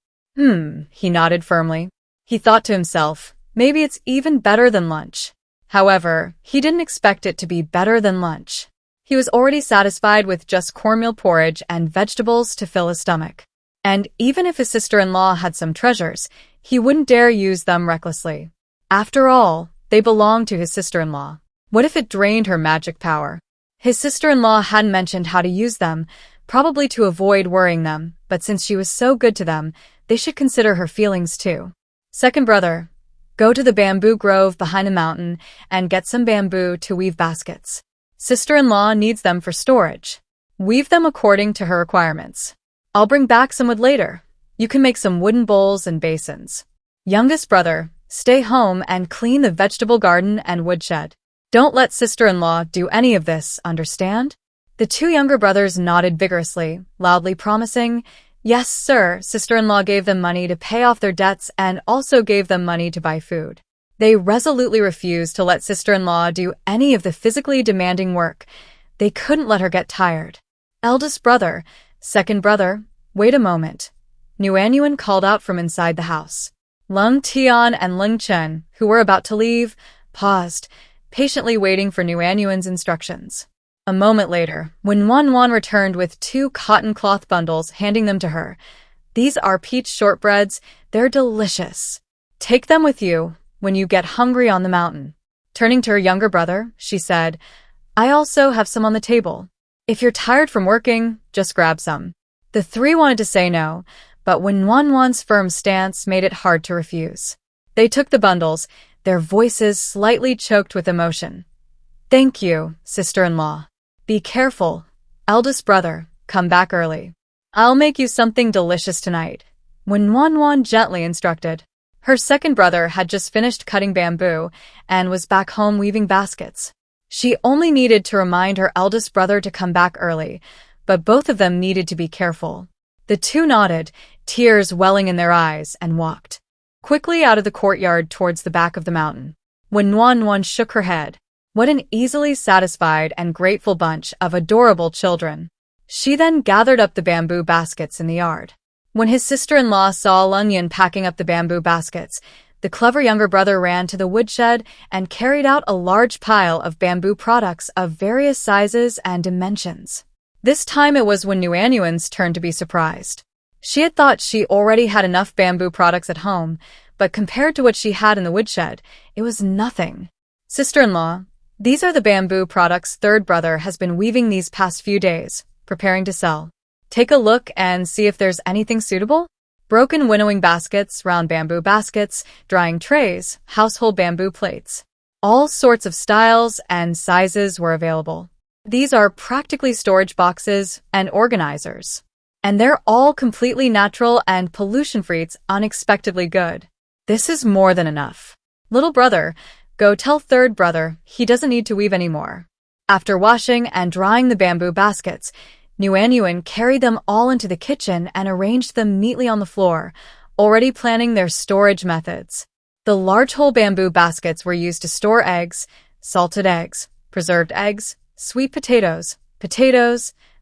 He nodded firmly. He thought to himself, maybe it's even better than lunch. However, he didn't expect it to be better than lunch. He was already satisfied with just cornmeal porridge and vegetables to fill his stomach. And even if his sister-in-law had some treasures, he wouldn't dare use them recklessly. After all, they belonged to his sister-in-law. What if it drained her magic power? His sister-in-law hadn't mentioned how to use them, probably to avoid worrying them, but since she was so good to them, they should consider her feelings too. Second brother, go to the bamboo grove behind the mountain and get some bamboo to weave baskets. Sister-in-law needs them for storage. Weave them according to her requirements. I'll bring back some wood later. You can make some wooden bowls and basins. Youngest brother, stay home and clean the vegetable garden and woodshed. Don't let sister-in-law do any of this, understand? The two younger brothers nodded vigorously, loudly promising, "Yes, sir." Sister-in-law gave them money to pay off their debts and also gave them money to buy food. They resolutely refused to let sister-in-law do any of the physically demanding work. They couldn't let her get tired. Eldest brother, second brother, wait a moment. Nuanyuan called out from inside the house. Lung Tian and Lung Chen, who were about to leave, paused, patiently waiting for Nuanyuan's instructions. A moment later, when Wan returned with 2 cotton cloth bundles, handing them to her. "These are peach shortbreads. They're delicious. Take them with you when you get hungry on the mountain." Turning to her younger brother, she said, "I also have some on the table. If you're tired from working, just grab some." The three wanted to say no, but when Wan's firm stance made it hard to refuse. They took the bundles, their voices slightly choked with emotion. "Thank you, sister-in-law. Be careful. Eldest brother, come back early. I'll make you something delicious tonight," when Wan gently instructed. Her second brother had just finished cutting bamboo and was back home weaving baskets. She only needed to remind her eldest brother to come back early, but both of them needed to be careful. The two nodded, tears welling in their eyes, and walked quickly out of the courtyard towards the back of the mountain. When Wan shook her head, what an easily satisfied and grateful bunch of adorable children. She then gathered up the bamboo baskets in the yard. When his sister-in-law saw Lung Yun packing up the bamboo baskets, the clever younger brother ran to the woodshed and carried out a large pile of bamboo products of various sizes and dimensions. This time it was when Nuanyuan's turn to be surprised. She had thought she already had enough bamboo products at home, but compared to what she had in the woodshed, it was nothing. "Sister-in-law, these are the bamboo products third brother has been weaving these past few days, preparing to sell. Take a look and see if there's anything suitable." Broken winnowing baskets, round bamboo baskets, drying trays, household bamboo plates. All sorts of styles and sizes were available. These are practically storage boxes and organizers. And they're all completely natural and pollution-free. It's unexpectedly good. This is more than enough. "Little brother, go tell third brother he doesn't need to weave anymore." After washing and drying the bamboo baskets, Nuanyuan carried them all into the kitchen and arranged them neatly on the floor, already planning their storage methods. The large whole bamboo baskets were used to store eggs, salted eggs, preserved eggs, sweet potatoes,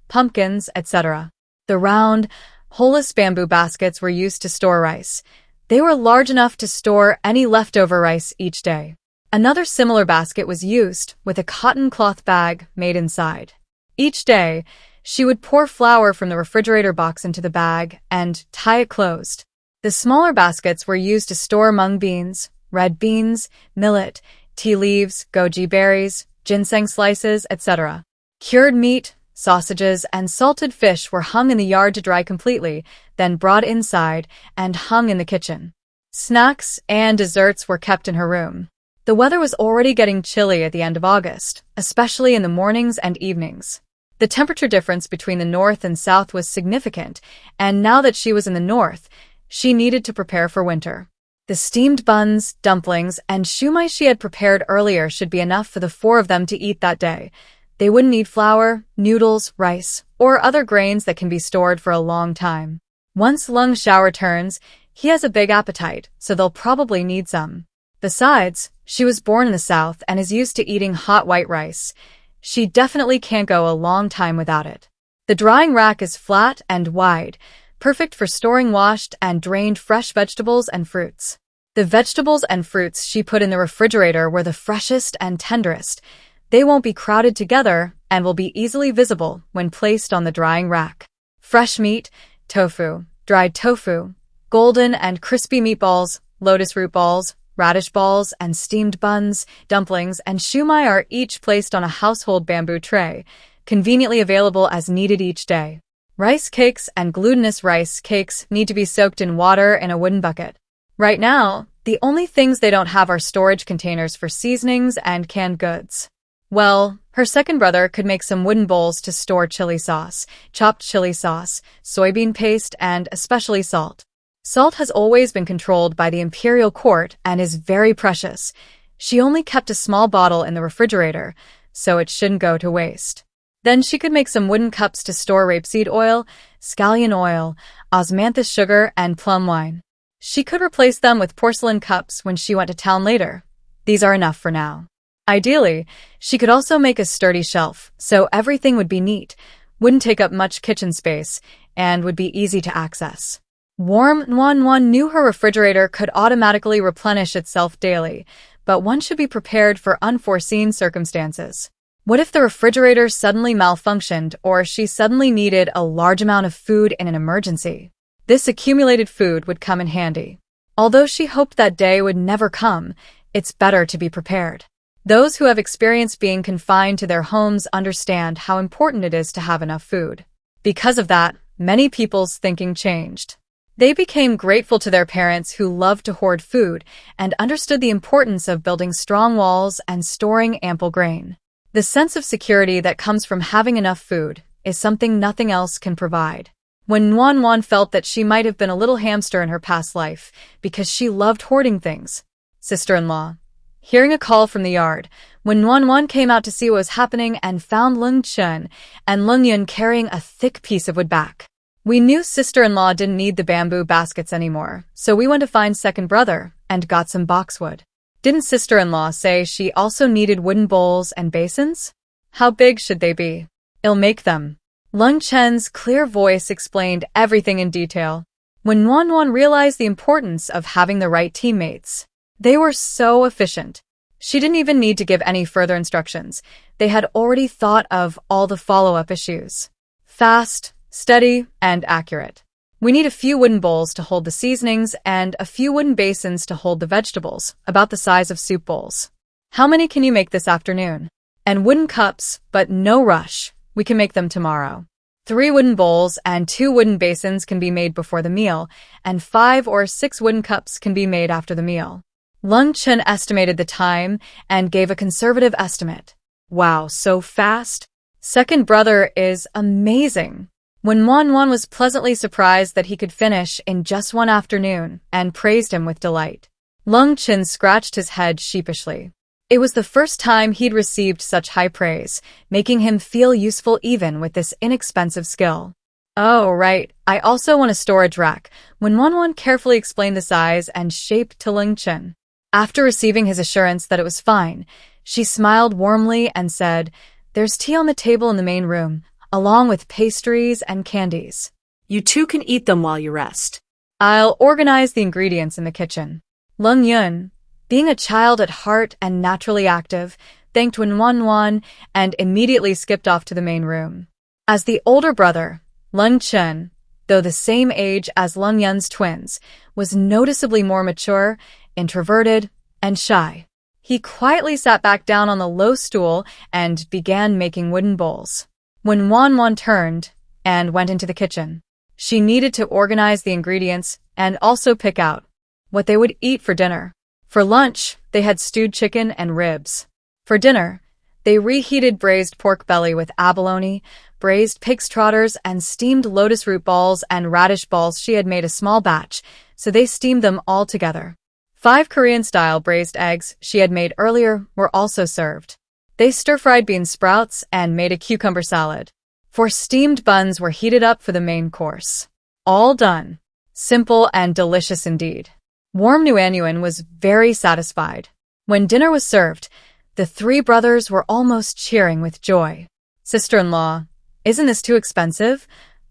pumpkins, etc. The round, holeless bamboo baskets were used to store rice. They were large enough to store any leftover rice each day. Another similar basket was used, with a cotton cloth bag made inside. Each day, she would pour flour from the refrigerator box into the bag and tie it closed. The smaller baskets were used to store mung beans, red beans, millet, tea leaves, goji berries, ginseng slices, etc. Cured meat, sausages, and salted fish were hung in the yard to dry completely, then brought inside and hung in the kitchen. Snacks and desserts were kept in her room. The weather was already getting chilly at the end of August, especially in the mornings and evenings. The temperature difference between the north and south was significant, and now that she was in the north, she needed to prepare for winter. The steamed buns, dumplings, and shumai she had prepared earlier should be enough for the 4 of them to eat that day. They wouldn't need flour, noodles, rice, or other grains that can be stored for a long time. Once Lung Xiao returns, he has a big appetite, so they'll probably need some. Besides, she was born in the south and is used to eating hot white rice. She definitely can't go a long time without it. The drying rack is flat and wide, perfect for storing washed and drained fresh vegetables and fruits. The vegetables and fruits she put in the refrigerator were the freshest and tenderest. They won't be crowded together and will be easily visible when placed on the drying rack. Fresh meat, tofu, dried tofu, golden and crispy meatballs, lotus root balls, radish balls, and steamed buns, dumplings, and shumai are each placed on a household bamboo tray, conveniently available as needed each day. Rice cakes and glutinous rice cakes need to be soaked in water in a wooden bucket. Right now, the only things they don't have are storage containers for seasonings and canned goods. Well, her second brother could make some wooden bowls to store chili sauce, chopped chili sauce, soybean paste, and especially salt. Salt has always been controlled by the imperial court and is very precious. She only kept a small bottle in the refrigerator, so it shouldn't go to waste. Then she could make some wooden cups to store rapeseed oil, scallion oil, osmanthus sugar, and plum wine. She could replace them with porcelain cups when she went to town later. These are enough for now. Ideally, she could also make a sturdy shelf, so everything would be neat, wouldn't take up much kitchen space, and would be easy to access. Warm Nuan knew her refrigerator could automatically replenish itself daily, but one should be prepared for unforeseen circumstances. What if the refrigerator suddenly malfunctioned or she suddenly needed a large amount of food in an emergency? This accumulated food would come in handy. Although she hoped that day would never come, it's better to be prepared. Those who have experienced being confined to their homes understand how important it is to have enough food. Because of that, many people's thinking changed. They became grateful to their parents who loved to hoard food and understood the importance of building strong walls and storing ample grain. The sense of security that comes from having enough food is something nothing else can provide. When Nuan felt that she might have been a little hamster in her past life because she loved hoarding things. Sister-in-law. Hearing a call from the yard, when Nuan came out to see what was happening and found Lung Chen and Lung Yun carrying a thick piece of wood back. We knew sister-in-law didn't need the bamboo baskets anymore, so we went to find second brother and got some boxwood. Didn't sister-in-law say she also needed wooden bowls and basins? How big should they be? I'll make them. Lung Chen's clear voice explained everything in detail. When Nuan realized the importance of having the right teammates, they were so efficient. She didn't even need to give any further instructions. They had already thought of all the follow-up issues. Fast, steady, and accurate. We need a few wooden bowls to hold the seasonings and a few wooden basins to hold the vegetables, about the size of soup bowls. How many can you make this afternoon? And wooden cups, but no rush. We can make them tomorrow. 3 wooden bowls and 2 wooden basins can be made before the meal, and 5 or 6 wooden cups can be made after the meal. Lung Chen estimated the time and gave a conservative estimate. Wow, so fast? Second brother is amazing. When Nuan was pleasantly surprised that he could finish in just one afternoon and praised him with delight. Lung Chen scratched his head sheepishly. It was the first time he'd received such high praise, making him feel useful even with this inexpensive skill. Oh, right, I also want a storage rack, when Nuan carefully explained the size and shape to Lung Chen. After receiving his assurance that it was fine, she smiled warmly and said, "There's tea on the table in the main room, along with pastries and candies. You two can eat them while you rest." I'll organize the ingredients in the kitchen. Lung Yun, being a child at heart and naturally active, thanked Wan, and immediately skipped off to the main room. As the older brother, Lung Chen, though the same age as Lung Yun's twins, was noticeably more mature, introverted, and shy. He quietly sat back down on the low stool and began making wooden bowls. When Wan turned and went into the kitchen, she needed to organize the ingredients and also pick out what they would eat for dinner. For lunch, they had stewed chicken and ribs. For dinner, they reheated braised pork belly with abalone, braised pig's trotters, and steamed lotus root balls and radish balls. She had made a small batch, so they steamed them all together. 5 Korean-style braised eggs she had made earlier were also served. They stir-fried bean sprouts and made a cucumber salad. 4 steamed buns were heated up for the main course. All done. Simple and delicious indeed. Warm Nguyen was very satisfied. When dinner was served, the 3 brothers were almost cheering with joy. "Sister-in-law, isn't this too expensive?"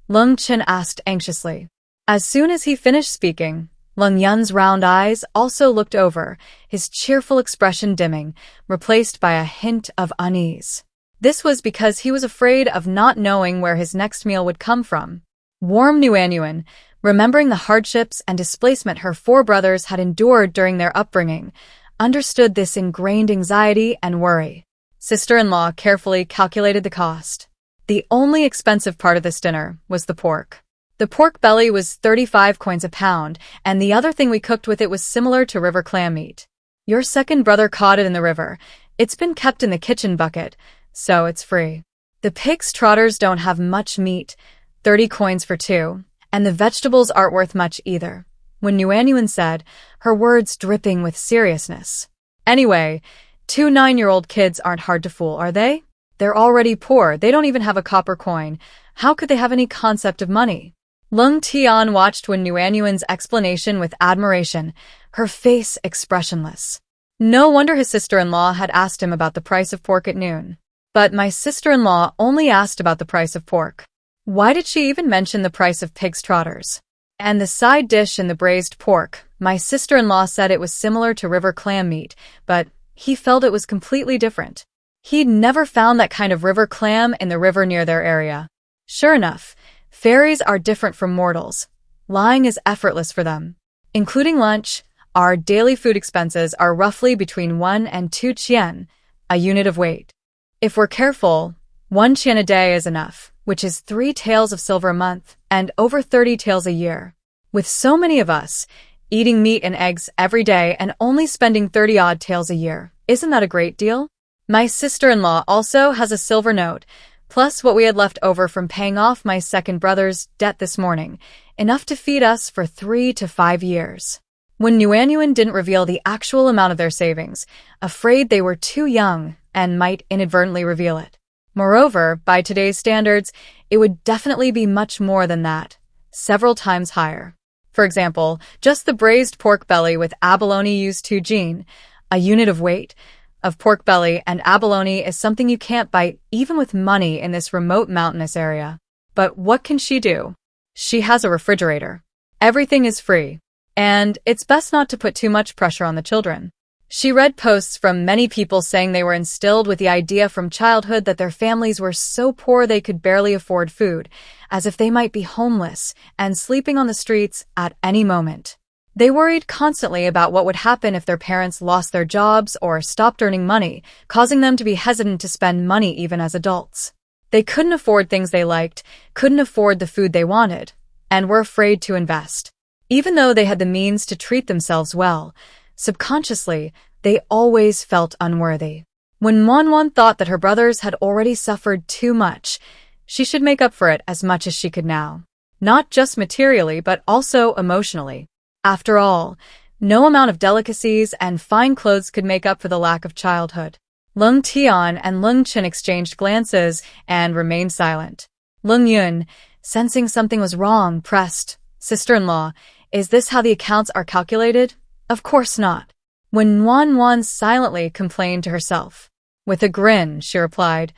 Lung Chen asked anxiously. As soon as he finished speaking, Lung Yun's round eyes also looked over, his cheerful expression dimming, replaced by a hint of unease. This was because he was afraid of not knowing where his next meal would come from. Warm Nguyen, remembering the hardships and displacement her 4 brothers had endured during their upbringing, understood this ingrained anxiety and worry. Sister-in-law carefully calculated the cost. The only expensive part of this dinner was the pork. The pork belly was 35 coins a pound, and the other thing we cooked with it was similar to river clam meat. Your second brother caught it in the river. It's been kept in the kitchen bucket, so it's free. The pig's trotters don't have much meat, 30 coins for 2, and the vegetables aren't worth much either. When Nguyen said, her words dripping with seriousness. Anyway, 2 9-year-old kids aren't hard to fool, are they? They're already poor, they don't even have a copper coin. How could they have any concept of money? Lung Tian watched Wen Nguyen's explanation with admiration, her face expressionless. No wonder his sister-in-law had asked him about the price of pork at noon. But my sister-in-law only asked about the price of pork. Why did she even mention the price of pig's trotters? And the side dish in the braised pork, my sister-in-law said it was similar to river clam meat, but he felt it was completely different. He'd never found that kind of river clam in the river near their area. Sure enough, fairies are different from mortals. Lying is effortless for them. Including lunch, our daily food expenses are roughly between 1 and 2 chien, a unit of weight. If we're careful, 1 chien a day is enough, which is 3 taels of silver a month and over 30 taels a year. With so many of us, eating meat and eggs every day and only spending 30-odd taels a year, isn't that a great deal? My sister-in-law also has a silver note, plus what we had left over from paying off my second brother's debt this morning, enough to feed us for 3 to 5 years. When Nguyen didn't reveal the actual amount of their savings, afraid they were too young and might inadvertently reveal it. Moreover, by today's standards, it would definitely be much more than that, several times higher. For example, just the braised pork belly with abalone used 2 jin, a unit of weight, of pork belly and abalone is something you can't buy even with money in this remote mountainous area. But what can she do? She has a refrigerator. Everything is free. And it's best not to put too much pressure on the children. She read posts from many people saying they were instilled with the idea from childhood that their families were so poor they could barely afford food, as if they might be homeless and sleeping on the streets at any moment. They worried constantly about what would happen if their parents lost their jobs or stopped earning money, causing them to be hesitant to spend money even as adults. They couldn't afford things they liked, couldn't afford the food they wanted, and were afraid to invest. Even though they had the means to treat themselves well, subconsciously, they always felt unworthy. When Wan thought that her brothers had already suffered too much, she should make up for it as much as she could now. Not just materially, but also emotionally. After all, no amount of delicacies and fine clothes could make up for the lack of childhood. Lung Tian and Lung Chen exchanged glances and remained silent. Lung Yun, sensing something was wrong, pressed, "Sister-in-law, is this how the accounts are calculated?" "Of course not." When Wan silently complained to herself. With a grin, she replied,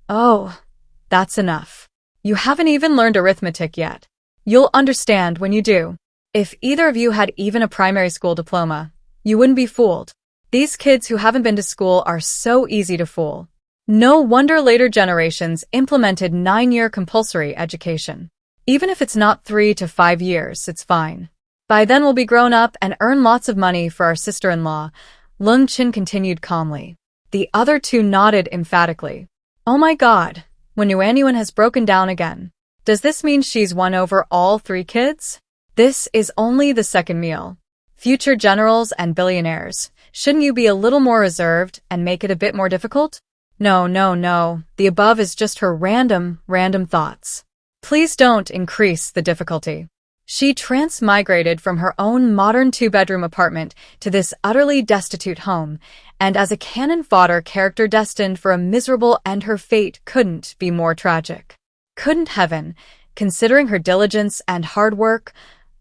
"Oh, that's enough. You haven't even learned arithmetic yet. You'll understand when you do. If either of you had even a primary school diploma, you wouldn't be fooled. These kids who haven't been to school are so easy to fool. No wonder later generations implemented 9-year compulsory education. Even if it's not 3 to 5 years, it's fine. By then we'll be grown up and earn lots of money for our sister-in-law, Lung Chin continued calmly. The other two nodded emphatically. Oh my god, when Yuanyuan has broken down again. Does this mean she's won over all 3 kids? This is only the second meal. Future generals and billionaires, shouldn't you be a little more reserved and make it a bit more difficult? No, the above is just her random thoughts. Please don't increase the difficulty. She transmigrated from her own modern 2-bedroom apartment to this utterly destitute home, and as a cannon fodder character destined for a miserable end, her fate couldn't be more tragic. Couldn't heaven, considering her diligence and hard work,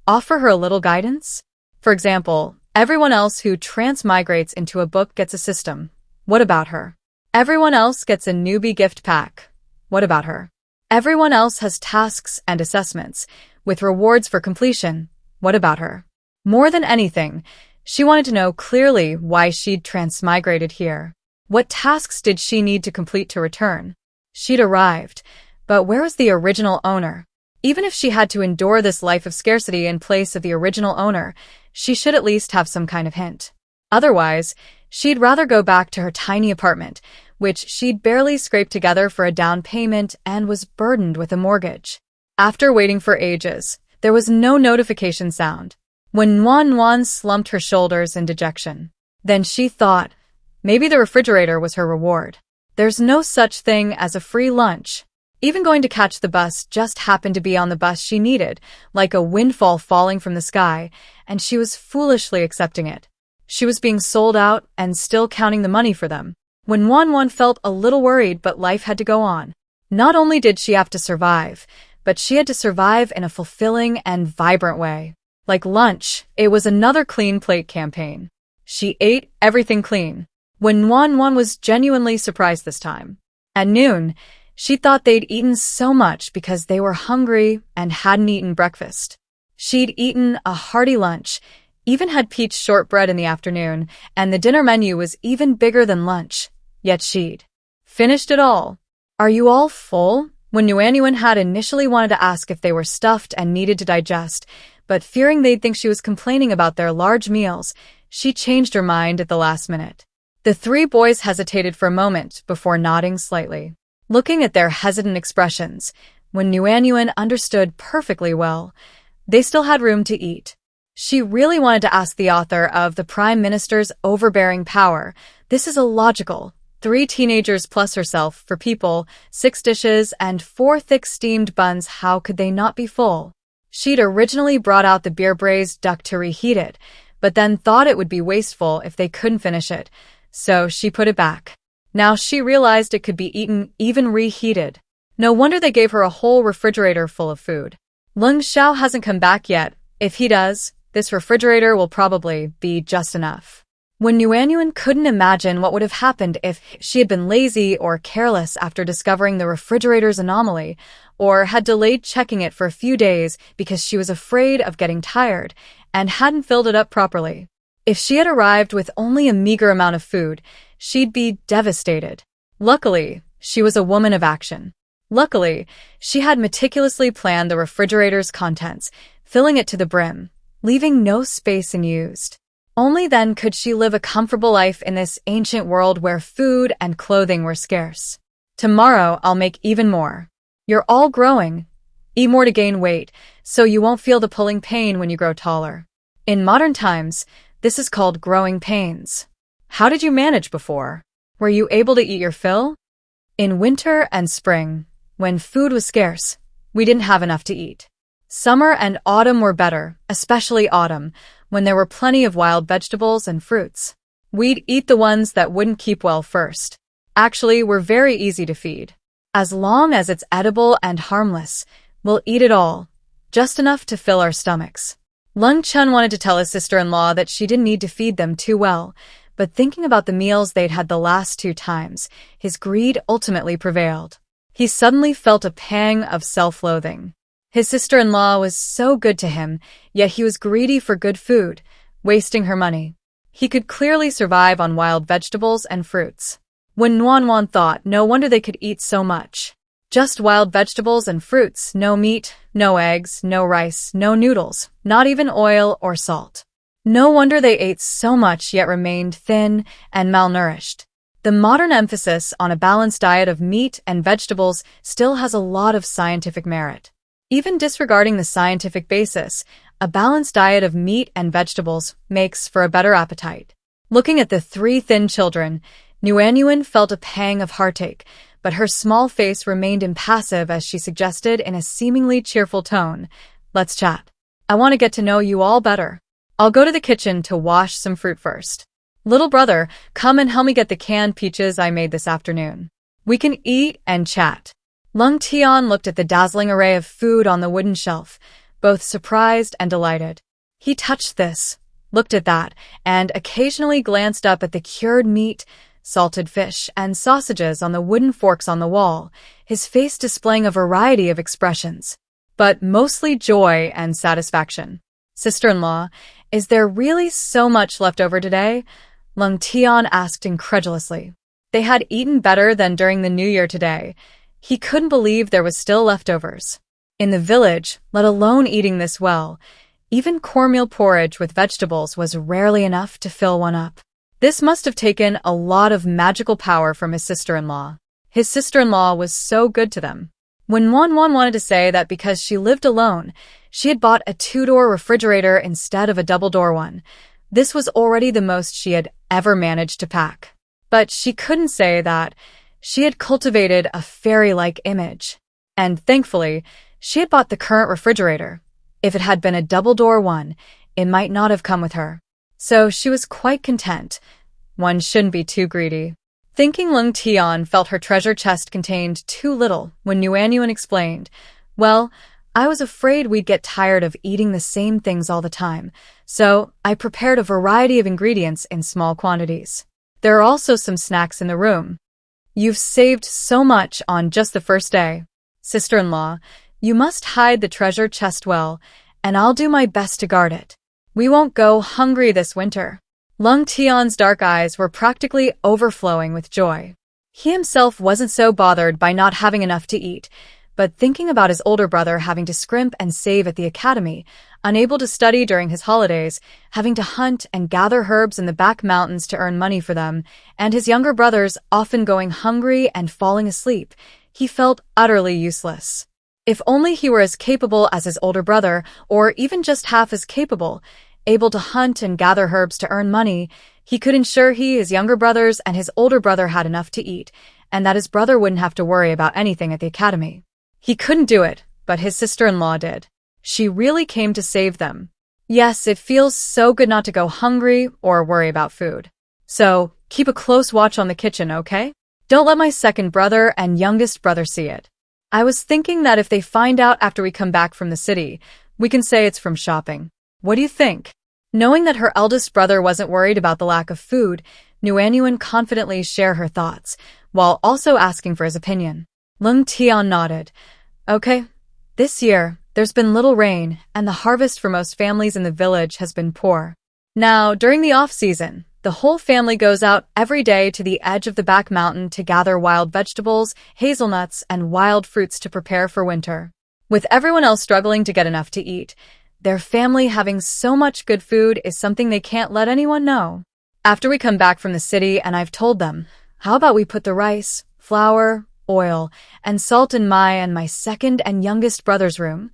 offer her a little guidance? For example, everyone else who transmigrates into a book gets a system. What about her? Everyone else gets a newbie gift pack. What about her? Everyone else has tasks and assessments, with rewards for completion. What about her? More than anything, she wanted to know clearly why she'd transmigrated here. What tasks did she need to complete to return? She'd arrived, but where was the original owner? Even if she had to endure this life of scarcity in place of the original owner, she should at least have some kind of hint. Otherwise, she'd rather go back to her tiny apartment, which she'd barely scraped together for a down payment and was burdened with a mortgage. After waiting for ages, there was no notification sound. When Nuan slumped her shoulders in dejection, then she thought, maybe the refrigerator was her reward. There's no such thing as a free lunch. Even going to catch the bus just happened to be on the bus she needed, like a windfall falling from the sky, and she was foolishly accepting it. She was being sold out and still counting the money for them. When Wan felt a little worried, but life had to go on. Not only did she have to survive, but she had to survive in a fulfilling and vibrant way. Like lunch, it was another clean plate campaign. She ate everything clean. When Wan was genuinely surprised this time. At noon, she thought they'd eaten so much because they were hungry and hadn't eaten breakfast. She'd eaten a hearty lunch, even had peach shortbread in the afternoon, and the dinner menu was even bigger than lunch. Yet she'd finished it all. Are you all full? When Yuanyuan had initially wanted to ask if they were stuffed and needed to digest, but fearing they'd think she was complaining about their large meals, she changed her mind at the last minute. The 3 boys hesitated for a moment before nodding slightly. Looking at their hesitant expressions, when Yuanyuan understood perfectly well, they still had room to eat. She really wanted to ask the author of The Prime Minister's Overbearing Power. This is illogical. 3 teenagers plus herself for people, 6 dishes, and 4 thick steamed buns. How could they not be full? She'd originally brought out the beer braised duck to reheat it, but then thought it would be wasteful if they couldn't finish it, so she put it back. Now she realized it could be eaten even reheated. No wonder they gave her a whole refrigerator full of food. Lung Xiao hasn't come back yet. If he does, this refrigerator will probably be just enough. When Yuanyuan couldn't imagine what would have happened if she had been lazy or careless after discovering the refrigerator's anomaly, or had delayed checking it for a few days because she was afraid of getting tired and hadn't filled it up properly. If she had arrived with only a meager amount of food, she'd be devastated. Luckily, she was a woman of action. Luckily, she had meticulously planned the refrigerator's contents, filling it to the brim, leaving no space unused. Only then could she live a comfortable life in this ancient world where food and clothing were scarce. Tomorrow, I'll make even more. You're all growing. Eat more to gain weight, so you won't feel the pulling pain when you grow taller. In modern times, this is called growing pains. How did you manage before? Were you able to eat your fill? In winter and spring, when food was scarce, we didn't have enough to eat. Summer and autumn were better, especially autumn, when there were plenty of wild vegetables and fruits. We'd eat the ones that wouldn't keep well first. Actually, we're very easy to feed. As long as it's edible and harmless, we'll eat it all, just enough to fill our stomachs. Lung Chun wanted to tell his sister-in-law that she didn't need to feed them too well, but thinking about the meals they'd had the last 2 times, his greed ultimately prevailed. He suddenly felt a pang of self-loathing. His sister-in-law was so good to him, yet he was greedy for good food, wasting her money. He could clearly survive on wild vegetables and fruits. When Nuan thought, no wonder they could eat so much. Just wild vegetables and fruits, no meat, no eggs, no rice, no noodles, not even oil or salt. No wonder they ate so much yet remained thin and malnourished. The modern emphasis on a balanced diet of meat and vegetables still has a lot of scientific merit. Even disregarding the scientific basis, a balanced diet of meat and vegetables makes for a better appetite. Looking at the three thin children, Nuan felt a pang of heartache, but her small face remained impassive as she suggested in a seemingly cheerful tone, "Let's chat. I want to get to know you all better. I'll go to the kitchen to wash some fruit first. Little brother, come and help me get the canned peaches I made this afternoon. We can eat and chat." Lung Tian looked at the dazzling array of food on the wooden shelf, both surprised and delighted. He touched this, looked at that, and occasionally glanced up at the cured meat, salted fish, and sausages on the wooden forks on the wall, his face displaying a variety of expressions, but mostly joy and satisfaction. "Sister-in-law, is there really so much left over today?" Lung Tian asked incredulously. They had eaten better than during the New Year today. He couldn't believe there was still leftovers. In the village, let alone eating this well, even cornmeal porridge with vegetables was rarely enough to fill one up. This must have taken a lot of magical power from his sister-in-law. His sister-in-law was so good to them. When Wan wanted to say that because she lived alone, she had bought a two-door refrigerator instead of a double-door one. This was already the most she had ever managed to pack. But she couldn't say that she had cultivated a fairy-like image. And thankfully, she had bought the current refrigerator. If it had been a double-door one, it might not have come with her. So she was quite content. One shouldn't be too greedy. Thinking Lung Tian felt her treasure chest contained too little when Nuan explained, "Well, I was afraid we'd get tired of eating the same things all the time, so I prepared a variety of ingredients in small quantities. There are also some snacks in the room." "You've saved so much on just the first day. Sister-in-law, you must hide the treasure chest well, and I'll do my best to guard it. We won't go hungry this winter." Lung Tian's dark eyes were practically overflowing with joy. He himself wasn't so bothered by not having enough to eat, but thinking about his older brother having to scrimp and save at the academy, unable to study during his holidays, having to hunt and gather herbs in the back mountains to earn money for them, and his younger brothers often going hungry and falling asleep, he felt utterly useless. If only he were as capable as his older brother, or even just half as capable, able to hunt and gather herbs to earn money, he could ensure he, his younger brothers, and his older brother had enough to eat, and that his brother wouldn't have to worry about anything at the academy. He couldn't do it, but his sister-in-law did. She really came to save them. Yes, it feels so good not to go hungry or worry about food. So, keep a close watch on the kitchen, okay? Don't let my second brother and youngest brother see it. I was thinking that if they find out after we come back from the city, we can say it's from shopping. What do you think?" Knowing that her eldest brother wasn't worried about the lack of food, Nuan confidently shared her thoughts, while also asking for his opinion. Lung Tian nodded. "Okay, this year, there's been little rain, and the harvest for most families in the village has been poor. Now, during the off-season, the whole family goes out every day to the edge of the back mountain to gather wild vegetables, hazelnuts, and wild fruits to prepare for winter. With everyone else struggling to get enough to eat, their family having so much good food is something they can't let anyone know. After we come back from the city and I've told them, how about we put the rice, flour, oil, and salt in my second and youngest brother's room?"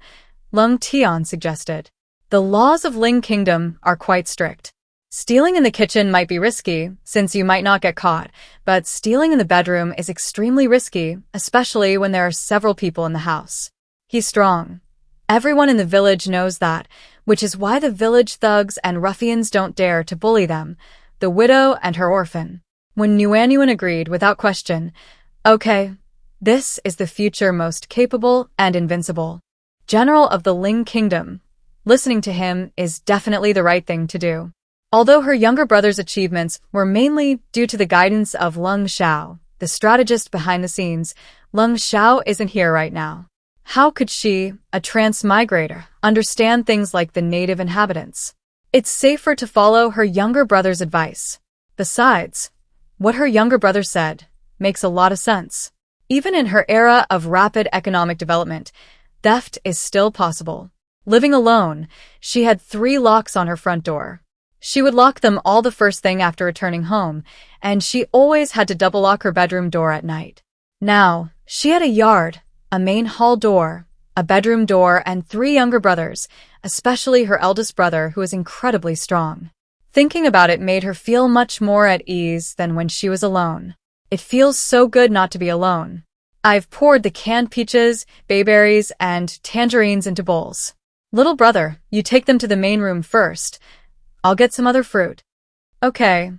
Lung Tian suggested. The laws of Ling Kingdom are quite strict. Stealing in the kitchen might be risky, since you might not get caught, but stealing in the bedroom is extremely risky, especially when there are several people in the house. He's strong. Everyone in the village knows that, which is why the village thugs and ruffians don't dare to bully them, the widow and her orphan. When Nuan agreed without question, "Okay, this is the future most capable and invincible general of the Ling Kingdom. Listening to him is definitely the right thing to do." Although her younger brother's achievements were mainly due to the guidance of Lung Xiao, the strategist behind the scenes, Lung Xiao isn't here right now. How could she, a transmigrator, understand things like the native inhabitants? It's safer to follow her younger brother's advice. Besides, what her younger brother said makes a lot of sense. Even in her era of rapid economic development, theft is still possible. Living alone, she had 3 locks on her front door. She would lock them all the first thing after returning home, and she always had to double lock her bedroom door at night. Now, she had a yard, a main hall door, a bedroom door, and 3 younger brothers, especially her eldest brother, who was incredibly strong. Thinking about it made her feel much more at ease than when she was alone. It feels so good not to be alone. I've poured the canned peaches, bayberries, and tangerines into bowls. Little brother, you take them to the main room first. I'll get some other fruit. Okay.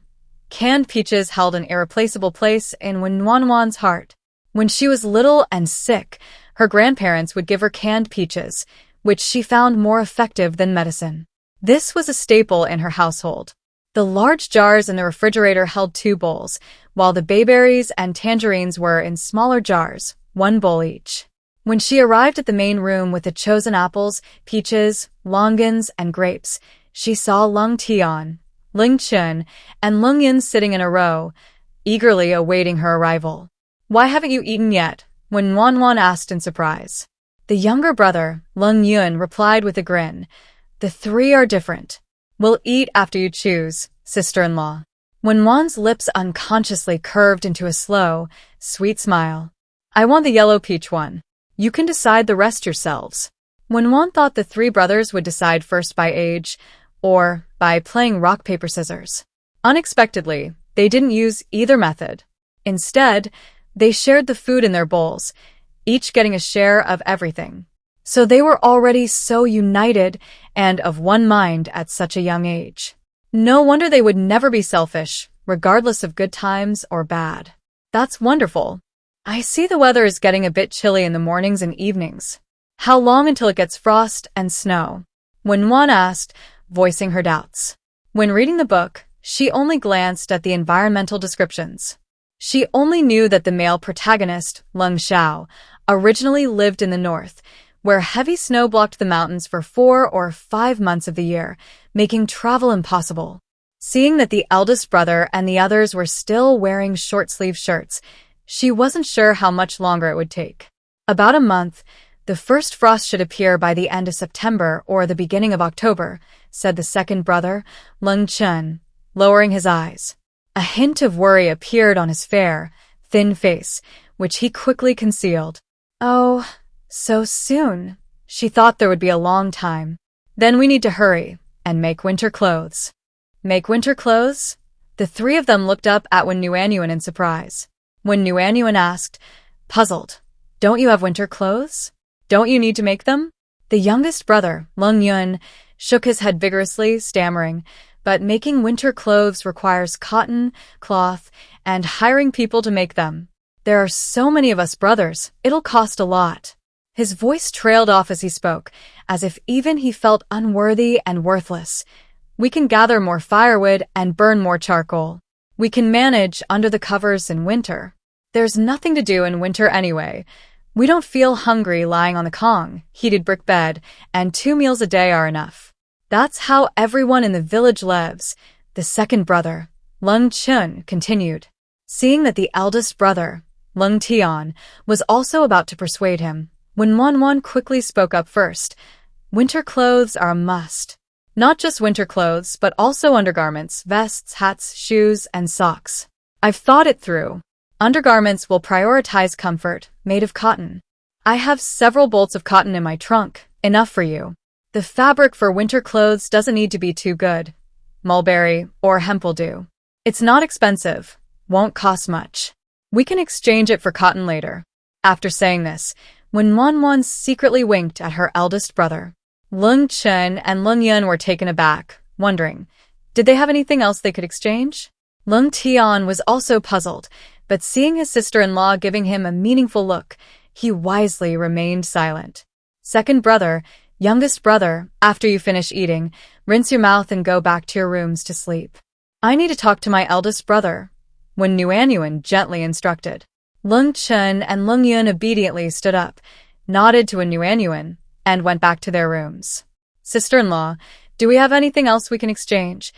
Canned peaches held an irreplaceable place in Wanwan's heart. When she was little and sick, her grandparents would give her canned peaches, which she found more effective than medicine. This was a staple in her household. The large jars in the refrigerator held 2 bowls, while the bayberries and tangerines were in smaller jars, 1 bowl each. When she arrived at the main room with the chosen apples, peaches, longans, and grapes, she saw Lung Tian, Ling Chun, and Lung Yin sitting in a row, eagerly awaiting her arrival. "Why haven't you eaten yet?" When Wanwan asked in surprise. The younger brother, Lung Yun, replied with a grin, "The 3 are different. We'll eat after you choose, sister-in-law." When Wan's lips unconsciously curved into a slow, sweet smile. "I want the yellow peach one. You can decide the rest yourselves." When Wan thought the 3 brothers would decide first by age, or by playing rock, paper, scissors. Unexpectedly, they didn't use either method. Instead, they shared the food in their bowls, each getting a share of everything. So they were already so united and of one mind at such a young age. No wonder they would never be selfish, regardless of good times or bad. That's wonderful. I see the weather is getting a bit chilly in the mornings and evenings. How long until it gets frost and snow? When Wan asked, voicing her doubts. When reading the book, she only glanced at the environmental descriptions. She only knew that the male protagonist, Lung Xiao, originally lived in the north, where heavy snow blocked the mountains for 4 or 5 months of the year, making travel impossible. Seeing that the eldest brother and the others were still wearing short-sleeve shirts, she wasn't sure how much longer it would take. About a month. The first frost should appear by the end of September or the beginning of October, said the second brother, Lung Chun, lowering his eyes. A hint of worry appeared on his fair, thin face, which he quickly concealed. "Oh, so soon." She thought there would be a long time. "Then we need to hurry and make winter clothes." Make winter clothes? The 3 of them looked up at Wen Nuanyuan in surprise. When Nuanyuan asked, puzzled, "Don't you have winter clothes? Don't you need to make them?" The youngest brother, Lung Yun, shook his head vigorously, stammering, "But making winter clothes requires cotton, cloth, and hiring people to make them. There are so many of us brothers, it'll cost a lot." His voice trailed off as he spoke, as if even he felt unworthy and worthless. "We can gather more firewood and burn more charcoal. We can manage under the covers in winter. There's nothing to do in winter anyway. We don't feel hungry lying on the Kong, heated brick bed, and 2 meals a day are enough. That's how everyone in the village lives," the second brother, Lung Chun, continued. Seeing that the eldest brother, Lung Tian, was also about to persuade him, Wen Wanwan quickly spoke up first. "Winter clothes are a must. Not just winter clothes, but also undergarments, vests, hats, shoes, and socks. I've thought it through. Undergarments will prioritize comfort, made of cotton. I have several bolts of cotton in my trunk, enough for you. The fabric for winter clothes doesn't need to be too good. Mulberry or hemp will do. It's not expensive, won't cost much. We can exchange it for cotton later." After saying this, Wen Wanwan secretly winked at her eldest brother. Lung Chun and Lung Yun were taken aback, wondering, did they have anything else they could exchange? Lung Tian was also puzzled, but seeing his sister-in-law giving him a meaningful look, he wisely remained silent. "Second brother, youngest brother, after you finish eating, rinse your mouth and go back to your rooms to sleep. I need to talk to my eldest brother," Wen Nuanyuan gently instructed. Lung Chun and Lung Yun obediently stood up, nodded to Wen Nuanyuan, and went back to their rooms. "Sister-in-law, Do we have anything else we can exchange?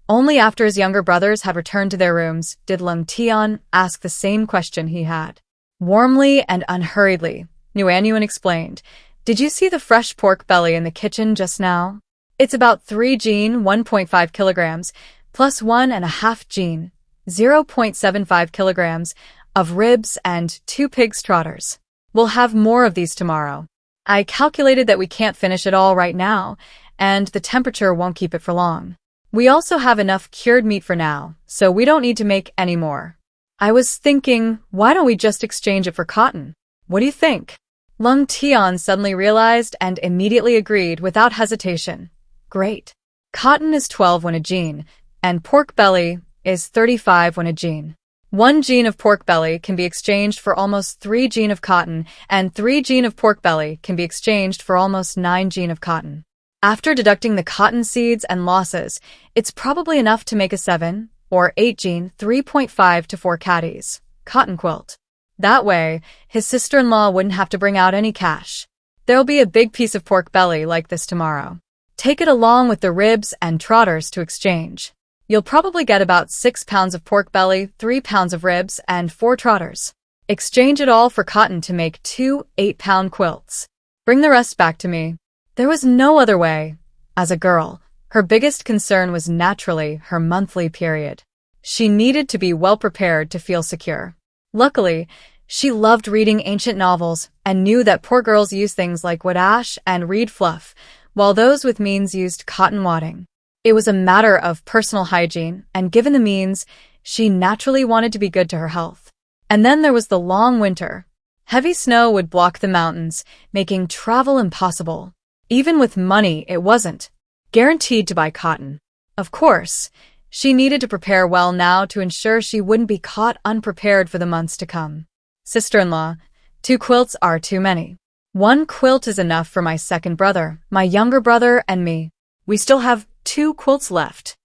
Only after his younger brothers had returned to their rooms did Lung Tian ask the same question he had. Warmly and unhurriedly, Nguyen explained, "Did you see the fresh pork belly in the kitchen just now? It's about 3 jin, 1.5 kilograms, plus 1.5 jin, 0.75 kilograms, of ribs and 2 pig's trotters. We'll have more of these tomorrow. I calculated that we can't finish it all right now, and the temperature won't keep it for long. We also have enough cured meat for now, so we don't need to make any more. I was thinking, why don't we just exchange it for cotton? What do you think?" Lung Tian suddenly realized and immediately agreed without hesitation. Great. Cotton is 12 when a jin, and pork belly is 35 when a jin. 1 jin of pork belly can be exchanged for almost 3 jin of cotton, and 3 jin of pork belly can be exchanged for almost 9 jin of cotton. After deducting the cotton seeds and losses, it's probably enough to make a 7 or 8 jin, 3.5 to 4 caddies cotton quilt. That way, his sister-in-law wouldn't have to bring out any cash. There'll be a big piece of pork belly like this tomorrow. Take it along with the ribs and trotters to exchange. You'll probably get about 6 pounds of pork belly, 3 pounds of ribs, and 4 trotters. Exchange it all for cotton to make 2 8-pound quilts. Bring the rest back to me." There was no other way. As a girl, her biggest concern was naturally her monthly period. She needed to be well prepared to feel secure. Luckily, she loved reading ancient novels and knew that poor girls use things like wood ash and reed fluff, while those with means used cotton wadding. It was a matter of personal hygiene, and given the means, she naturally wanted to be good to her health. And then there was the long winter. Heavy snow would block the mountains, making travel impossible. Even with money, it wasn't guaranteed to buy cotton. Of course, she needed to prepare well now to ensure she wouldn't be caught unprepared for the months to come. "Sister-in-law, 2 quilts are too many. 1 quilt is enough for my second brother, my younger brother, and me. We still have 2 quilts left.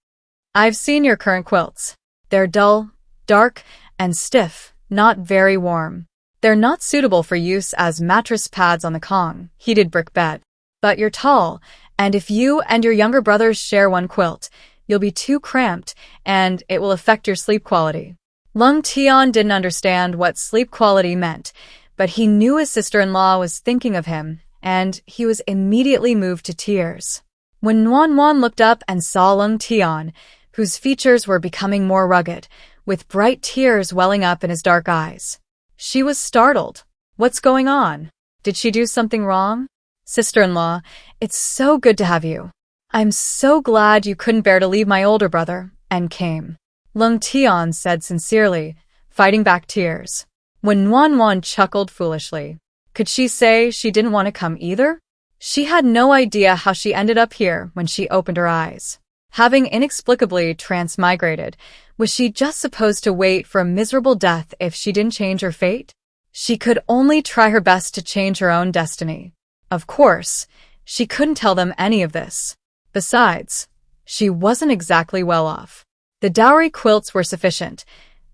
I've seen your current quilts. They're dull, dark, and stiff, not very warm. They're not suitable for use as mattress pads on the Kong, heated brick bed. But you're tall, and if you and your younger brothers share 1 quilt, you'll be too cramped, and it will affect your sleep quality." Lung Tian didn't understand what sleep quality meant, but he knew his sister-in-law was thinking of him, and he was immediately moved to tears. When Nguyen looked up and saw Lung Tian, whose features were becoming more rugged, with bright tears welling up in his dark eyes, she was startled. "What's going on? Did she do something wrong?" "Sister-in-law, it's so good to have you. I'm so glad you couldn't bear to leave my older brother, and came," Lung Tian said sincerely, fighting back tears. When Nguyen chuckled foolishly, could she say she didn't want to come either? She had no idea how she ended up here when she opened her eyes. Having inexplicably transmigrated, was she just supposed to wait for a miserable death if she didn't change her fate? She could only try her best to change her own destiny. Of course, she couldn't tell them any of this. Besides, she wasn't exactly well off. The dowry quilts were sufficient.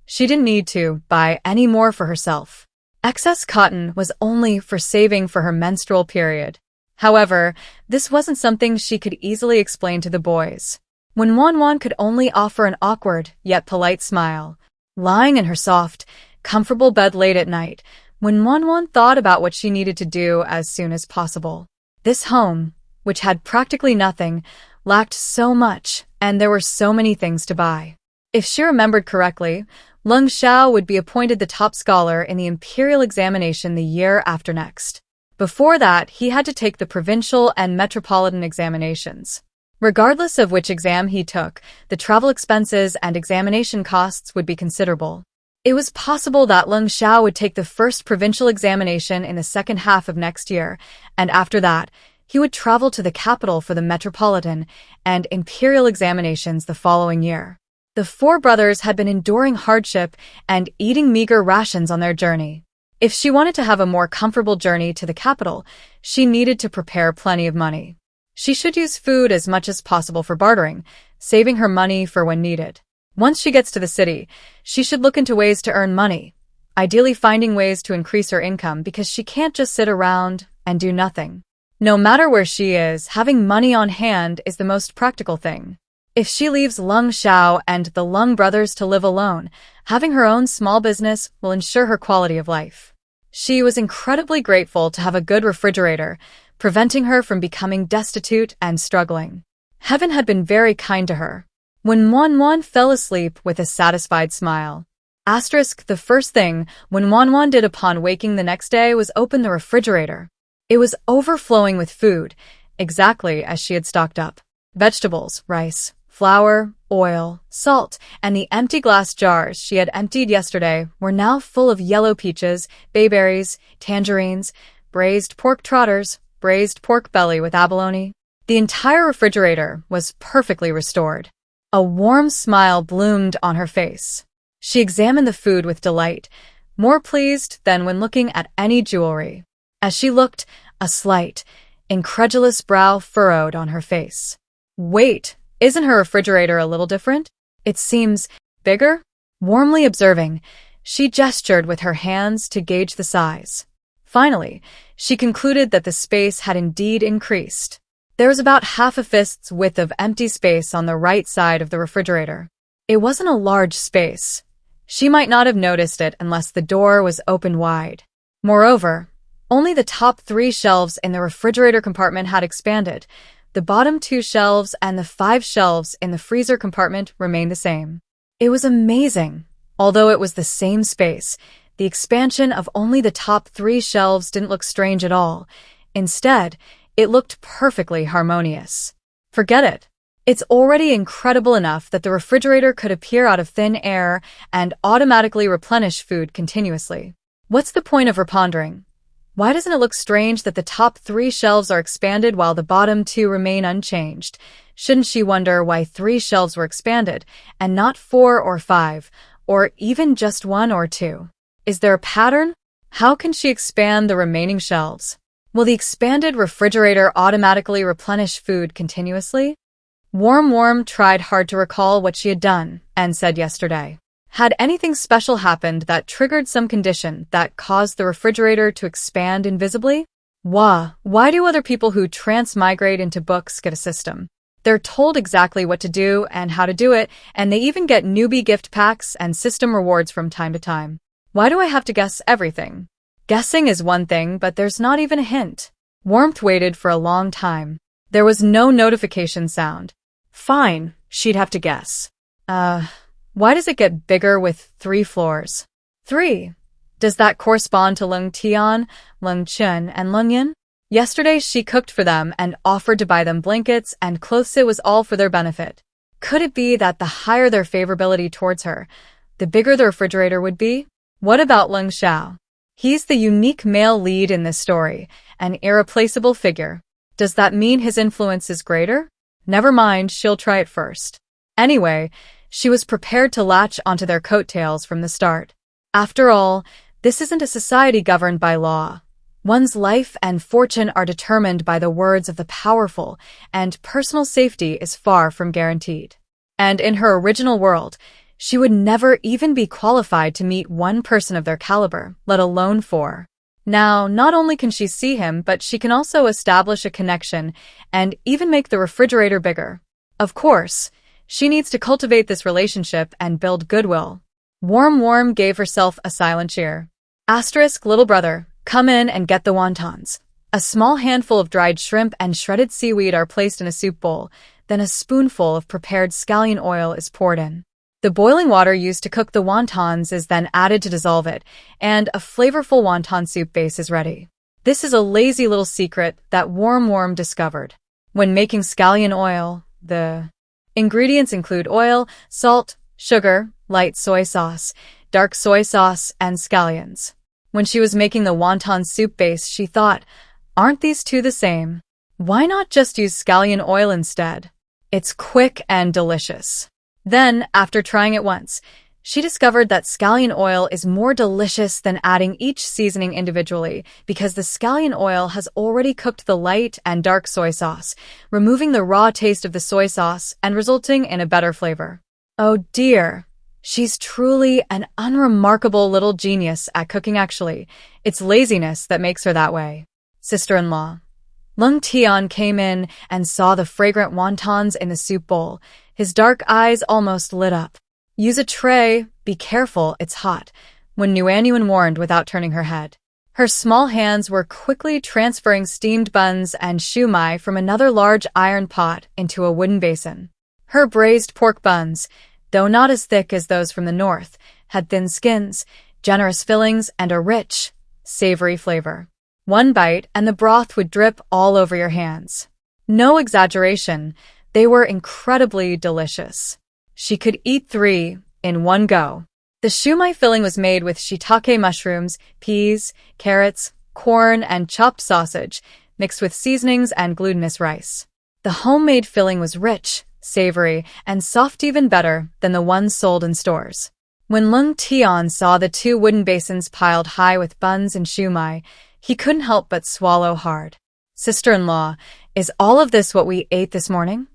She didn't need to buy any more for herself. Excess cotton was only for saving for her menstrual period. However, this wasn't something she could easily explain to the boys. When Nguyen could only offer an awkward yet polite smile, lying in her soft, comfortable bed late at night, when Nguyen thought about what she needed to do as soon as possible. This home, which had practically nothing, lacked so much, and there were so many things to buy. If she remembered correctly, Lung Xiao would be appointed the top scholar in the imperial examination the year after next. Before that, he had to take the provincial and metropolitan examinations. Regardless of which exam he took, the travel expenses and examination costs would be considerable. It was possible that Lung Xiao would take the first provincial examination in the second half of next year, and after that, he would travel to the capital for the metropolitan and imperial examinations the following year. The 4 brothers had been enduring hardship and eating meager rations on their journey. If she wanted to have a more comfortable journey to the capital, she needed to prepare plenty of money. She should use food as much as possible for bartering, saving her money for when needed. Once she gets to the city, she should look into ways to earn money, ideally finding ways to increase her income because she can't just sit around and do nothing. No matter where she is, having money on hand is the most practical thing. If she leaves Lung Xiao and the Lung brothers to live alone, having her own small business will ensure her quality of life. She was incredibly grateful to have a good refrigerator, preventing her from becoming destitute and struggling. Heaven had been very kind to her. When Wan fell asleep with a satisfied smile. The first thing when Wan did upon waking the next day was open the refrigerator. It was overflowing with food, exactly as she had stocked up. Vegetables, rice, flour, oil, salt, and the empty glass jars she had emptied yesterday were now full of yellow peaches, bayberries, tangerines, braised pork trotters, braised pork belly with abalone. The entire refrigerator was perfectly restored. A warm smile bloomed on her face. She examined the food with delight, more pleased than when looking at any jewelry. As she looked, a slight, incredulous brow furrowed on her face. Wait, isn't her refrigerator a little different? It seems bigger? Warmly observing, she gestured with her hands to gauge the size. Finally, she concluded that the space had indeed increased. There was about half a fist's width of empty space on the right side of the refrigerator. It wasn't a large space. She might not have noticed it unless the door was open wide. Moreover, only the top 3 shelves in the refrigerator compartment had expanded. The bottom 2 shelves and the 5 shelves in the freezer compartment remained the same. It was amazing. Although it was the same space, the expansion of only the top 3 shelves didn't look strange at all. Instead, it looked perfectly harmonious. Forget it. It's already incredible enough that the refrigerator could appear out of thin air and automatically replenish food continuously. What's the point of repondering? Why doesn't it look strange that the top 3 shelves are expanded while the bottom 2 remain unchanged? Shouldn't she wonder why 3 shelves were expanded and not 4 or 5, or even just 1 or 2? Is there a pattern? How can she expand the remaining shelves? Will the expanded refrigerator automatically replenish food continuously? Warm tried hard to recall what she had done and said yesterday. Had anything special happened that triggered some condition that caused the refrigerator to expand invisibly? Why do other people who transmigrate into books get a system? They're told exactly what to do and how to do it, and they even get newbie gift packs and system rewards from time to time. Why do I have to guess everything? Guessing is one thing, but there's not even a hint. Warmth waited for a long time. There was no notification sound. Fine, she'd have to guess. Why does it get bigger with 3 floors? 3. Does that correspond to Lung Tian, Lung Chun, and Lung Yin? Yesterday she cooked for them and offered to buy them blankets and clothes. It was all for their benefit. Could it be that the higher their favorability towards her, the bigger the refrigerator would be? What about Lung Xiao? He's the unique male lead in this story, an irreplaceable figure. Does that mean his influence is greater? Never mind, she'll try it first. Anyway, she was prepared to latch onto their coattails from the start. After all, this isn't a society governed by law. One's life and fortune are determined by the words of the powerful, and personal safety is far from guaranteed. And in her original world, she would never even be qualified to meet one person of their caliber, let alone 4. Now, not only can she see him, but she can also establish a connection and even make the refrigerator bigger. Of course, she needs to cultivate this relationship and build goodwill. Warm gave herself a silent cheer. Little brother, come in and get the wontons. A small handful of dried shrimp and shredded seaweed are placed in a soup bowl, then a spoonful of prepared scallion oil is poured in. The boiling water used to cook the wontons is then added to dissolve it, and a flavorful wonton soup base is ready. This is a lazy little secret that Warm discovered. When making scallion oil, the ingredients include oil, salt, sugar, light soy sauce, dark soy sauce, and scallions. When she was making the wonton soup base, she thought, aren't these 2 the same? Why not just use scallion oil instead? It's quick and delicious. Then, after trying it once, she discovered that scallion oil is more delicious than adding each seasoning individually because the scallion oil has already cooked the light and dark soy sauce, removing the raw taste of the soy sauce and resulting in a better flavor. Oh dear, she's truly an unremarkable little genius at cooking actually. It's laziness that makes her that way. Sister-in-law. Lung Tian came in and saw the fragrant wontons in the soup bowl. His dark eyes almost lit up. Use a tray, be careful, it's hot, when Nuanyuan warned without turning her head. Her small hands were quickly transferring steamed buns and shumai from another large iron pot into a wooden basin. Her braised pork buns, though not as thick as those from the north, had thin skins, generous fillings, and a rich, savory flavor. One bite and the broth would drip all over your hands. No exaggeration, they were incredibly delicious. She could eat 3 in one go. The shumai filling was made with shiitake mushrooms, peas, carrots, corn, and chopped sausage, mixed with seasonings and glutinous rice. The homemade filling was rich, savory, and soft, even better than the ones sold in stores. When Lung Tian saw the 2 wooden basins piled high with buns and shumai, he couldn't help but swallow hard. Sister-in-law, is all of this what we ate this morning?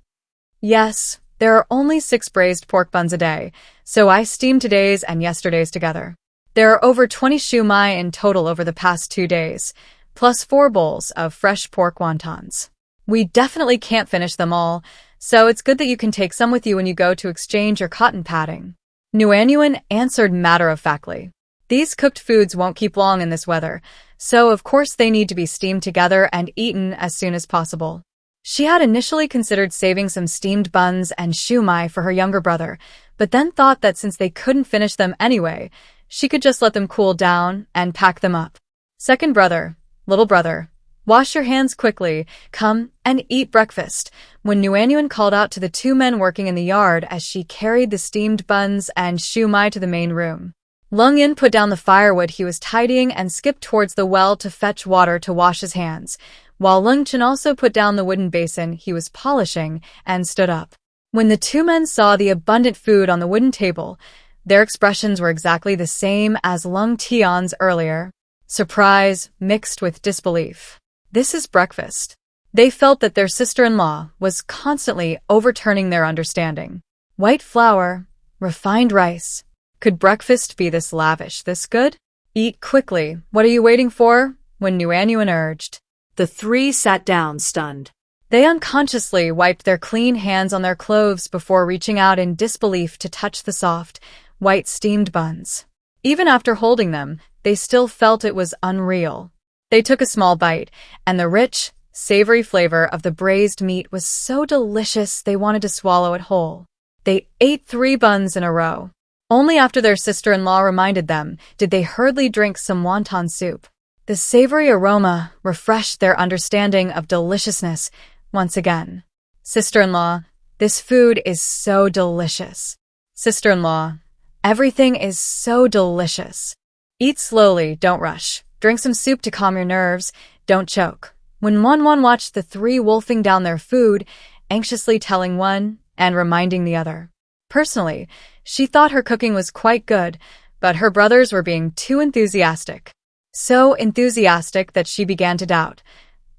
Yes, there are only 6 braised pork buns a day, so I steamed today's and yesterday's together. There are over 20 shumai in total over the past 2 days, plus 4 bowls of fresh pork wontons. We definitely can't finish them all, so it's good that you can take some with you when you go to exchange your cotton padding. Nuanyuan answered matter-of-factly. These cooked foods won't keep long in this weather, so of course they need to be steamed together and eaten as soon as possible. She had initially considered saving some steamed buns and shumai for her younger brother, but then thought that since they couldn't finish them anyway, she could just let them cool down and pack them up. Second brother, little brother, wash your hands quickly, come and eat breakfast, when Nuanyuan called out to the 2 men working in the yard as she carried the steamed buns and shumai to the main room. Lung Yin put down the firewood he was tidying and skipped towards the well to fetch water to wash his hands, while Lung Chen also put down the wooden basin he was polishing and stood up. When the 2 men saw the abundant food on the wooden table, their expressions were exactly the same as Lung Tian's earlier. Surprise mixed with disbelief. This is breakfast. They felt that their sister-in-law was constantly overturning their understanding. White flour, refined rice. Could breakfast be this lavish, this good? Eat quickly, what are you waiting for? When Nuanyuan urged. The 3 sat down, stunned. They unconsciously wiped their clean hands on their clothes before reaching out in disbelief to touch the soft, white steamed buns. Even after holding them, they still felt it was unreal. They took a small bite, and the rich, savory flavor of the braised meat was so delicious they wanted to swallow it whole. They ate 3 buns in a row. Only after their sister-in-law reminded them did they hurriedly drink some wonton soup. The savory aroma refreshed their understanding of deliciousness once again. Sister-in-law, this food is so delicious. Sister-in-law, everything is so delicious. Eat slowly, don't rush. Drink some soup to calm your nerves, don't choke. When Wanwan watched the 3 wolfing down their food, anxiously telling one and reminding the other. Personally, she thought her cooking was quite good, but her brothers were being too enthusiastic. So enthusiastic that she began to doubt.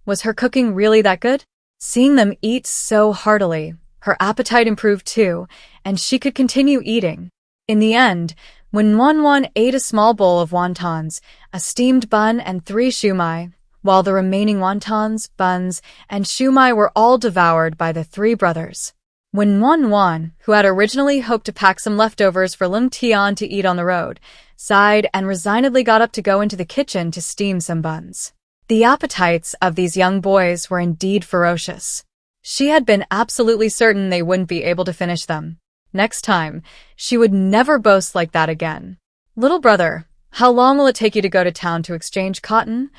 Was her cooking really that good? Seeing them eat so heartily, her appetite improved too, and she could continue eating. In the end, when Wanwan ate a small bowl of wontons, a steamed bun and 3 shumai, while the remaining wontons, buns, and shumai were all devoured by the 3 brothers. When Wanwan, who had originally hoped to pack some leftovers for Lung Tian to eat on the road, sighed and resignedly got up to go into the kitchen to steam some buns. The appetites of these young boys were indeed ferocious. She had been absolutely certain they wouldn't be able to finish them. Next time, she would never boast like that again. Little brother, how long will it take you to go to town to exchange cotton?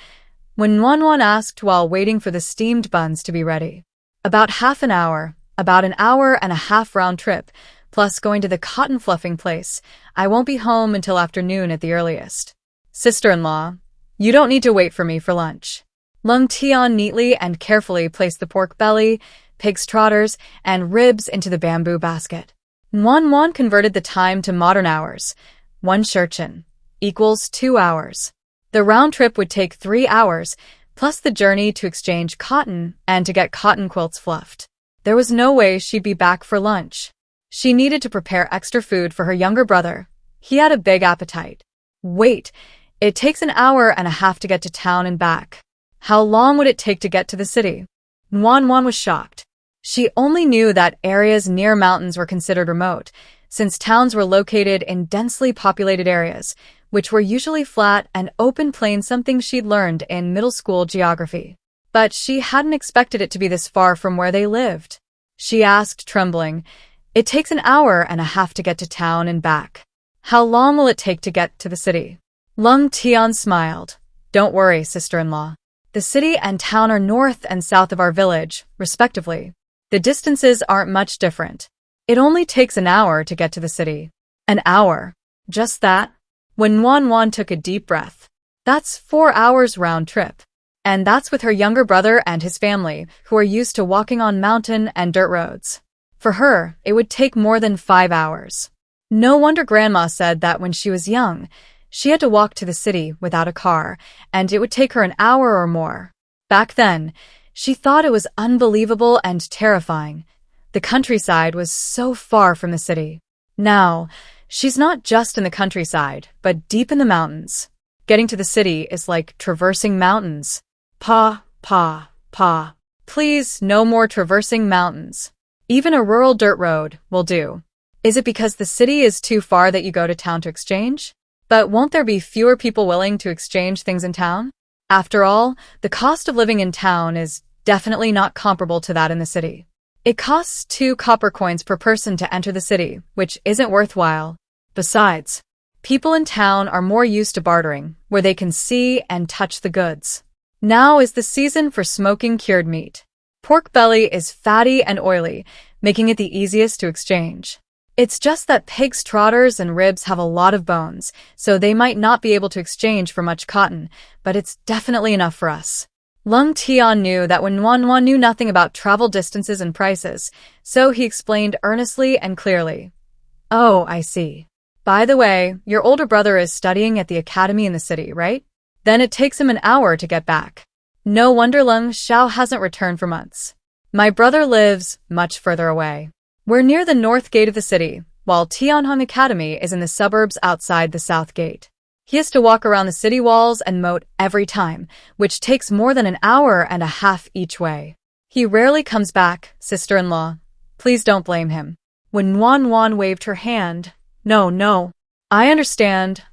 When Wanwan asked while waiting for the steamed buns to be ready. About half an hour, about an hour and a half round trip, plus going to the cotton fluffing place. I won't be home until afternoon at the earliest. Sister-in-law, you don't need to wait for me for lunch. Lung Tian neatly and carefully placed the pork belly, pig's trotters, and ribs into the bamboo basket. Wanwan converted the time to modern hours. 1 shurchen equals 2 hours. The round trip would take 3 hours, plus the journey to exchange cotton and to get cotton quilts fluffed. There was no way she'd be back for lunch. She needed to prepare extra food for her younger brother. He had a big appetite. Wait, it takes an hour and a half to get to town and back. How long would it take to get to the city? Wan was shocked. She only knew that areas near mountains were considered remote, since towns were located in densely populated areas, which were usually flat and open plains, something she'd learned in middle school geography. But she hadn't expected it to be this far from where they lived. She asked, trembling, "It takes an hour and a half to get to town and back. How long will it take to get to the city?" Lung Tian smiled. "Don't worry, sister-in-law. The city and town are north and south of our village, respectively. The distances aren't much different. It only takes an hour to get to the city." An hour? Just that? When Wan took a deep breath. That's 4 hours round trip. And that's with her younger brother and his family, who are used to walking on mountain and dirt roads. For her, it would take more than 5 hours. No wonder Grandma said that when she was young, she had to walk to the city without a car, and it would take her an hour or more. Back then, she thought it was unbelievable and terrifying. The countryside was so far from the city. Now, she's not just in the countryside, but deep in the mountains. Getting to the city is like traversing mountains. Pa. Please, no more traversing mountains. Even a rural dirt road will do. Is it because the city is too far that you go to town to exchange? But won't there be fewer people willing to exchange things in town? After all, the cost of living in town is definitely not comparable to that in the city. It costs 2 copper coins per person to enter the city, which isn't worthwhile. Besides, people in town are more used to bartering, where they can see and touch the goods. Now is the season for smoking cured meat. Pork belly is fatty and oily, making it the easiest to exchange. It's just that pig's trotters and ribs have a lot of bones, so they might not be able to exchange for much cotton, but it's definitely enough for us. Lung Tian knew that when Wan knew nothing about travel distances and prices, so he explained earnestly and clearly. "Oh, I see. By the way, your older brother is studying at the academy in the city, right? Then it takes him an hour to get back. No wonder Lung Xiao hasn't returned for months. My brother lives much further away. We're near the north gate of the city, while Tianhong Academy is in the suburbs outside the south gate. He has to walk around the city walls and moat every time, which takes more than an hour and a half each way. He rarely comes back, sister-in-law. Please don't blame him." When Wan waved her hand, No. I understand.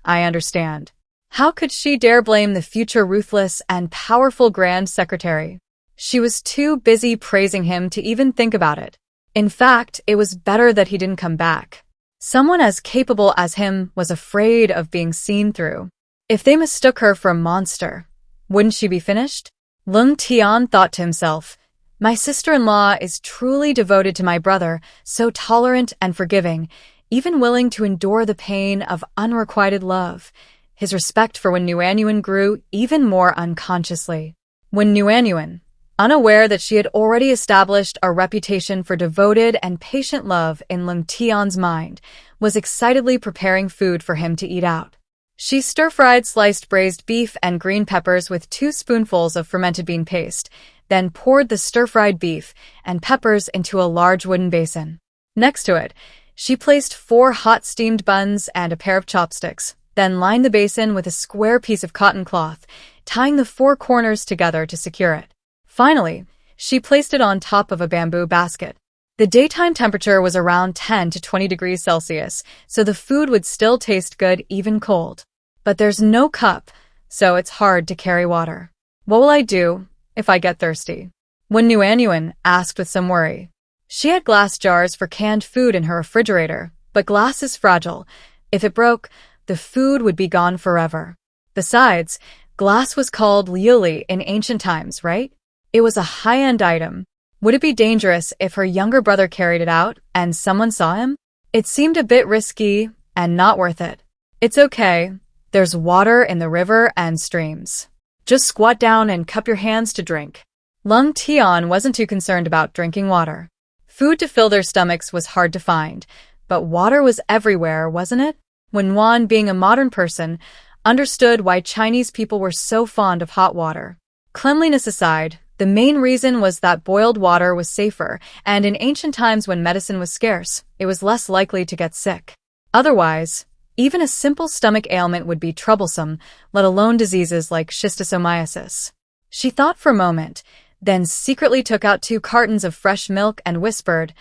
How could she dare blame the future ruthless and powerful Grand Secretary? She was too busy praising him to even think about it. In fact, it was better that he didn't come back. Someone as capable as him was afraid of being seen through. If they mistook her for a monster, wouldn't she be finished? Lung Tian thought to himself, "My sister-in-law is truly devoted to my brother, so tolerant and forgiving, even willing to endure the pain of unrequited love." His respect for Wen Nuanyuan grew even more unconsciously. Wen Nuanyuan, unaware that she had already established a reputation for devoted and patient love in Lung Tian's mind, was excitedly preparing food for him to eat out. She stir-fried sliced braised beef and green peppers with 2 spoonfuls of fermented bean paste, then poured the stir-fried beef and peppers into a large wooden basin. Next to it, she placed 4 hot steamed buns and a pair of chopsticks, then lined the basin with a square piece of cotton cloth, tying the 4 corners together to secure it. Finally, she placed it on top of a bamboo basket. The daytime temperature was around 10 to 20 degrees Celsius, so the food would still taste good even cold. But there's no cup, so it's hard to carry water. What will I do if I get thirsty? Wen Nuanyuan asked with some worry. She had glass jars for canned food in her refrigerator, but glass is fragile. If it broke, the food would be gone forever. Besides, glass was called liuli in ancient times, right? It was a high-end item. Would it be dangerous if her younger brother carried it out and someone saw him? It seemed a bit risky and not worth it. It's okay. There's water in the river and streams. Just squat down and cup your hands to drink. Lung Tian wasn't too concerned about drinking water. Food to fill their stomachs was hard to find, but water was everywhere, wasn't it? When Wan, being a modern person, understood why Chinese people were so fond of hot water. Cleanliness aside, the main reason was that boiled water was safer, and in ancient times when medicine was scarce, it was less likely to get sick. Otherwise, even a simple stomach ailment would be troublesome, let alone diseases like schistosomiasis. She thought for a moment, then secretly took out 2 cartons of fresh milk and whispered,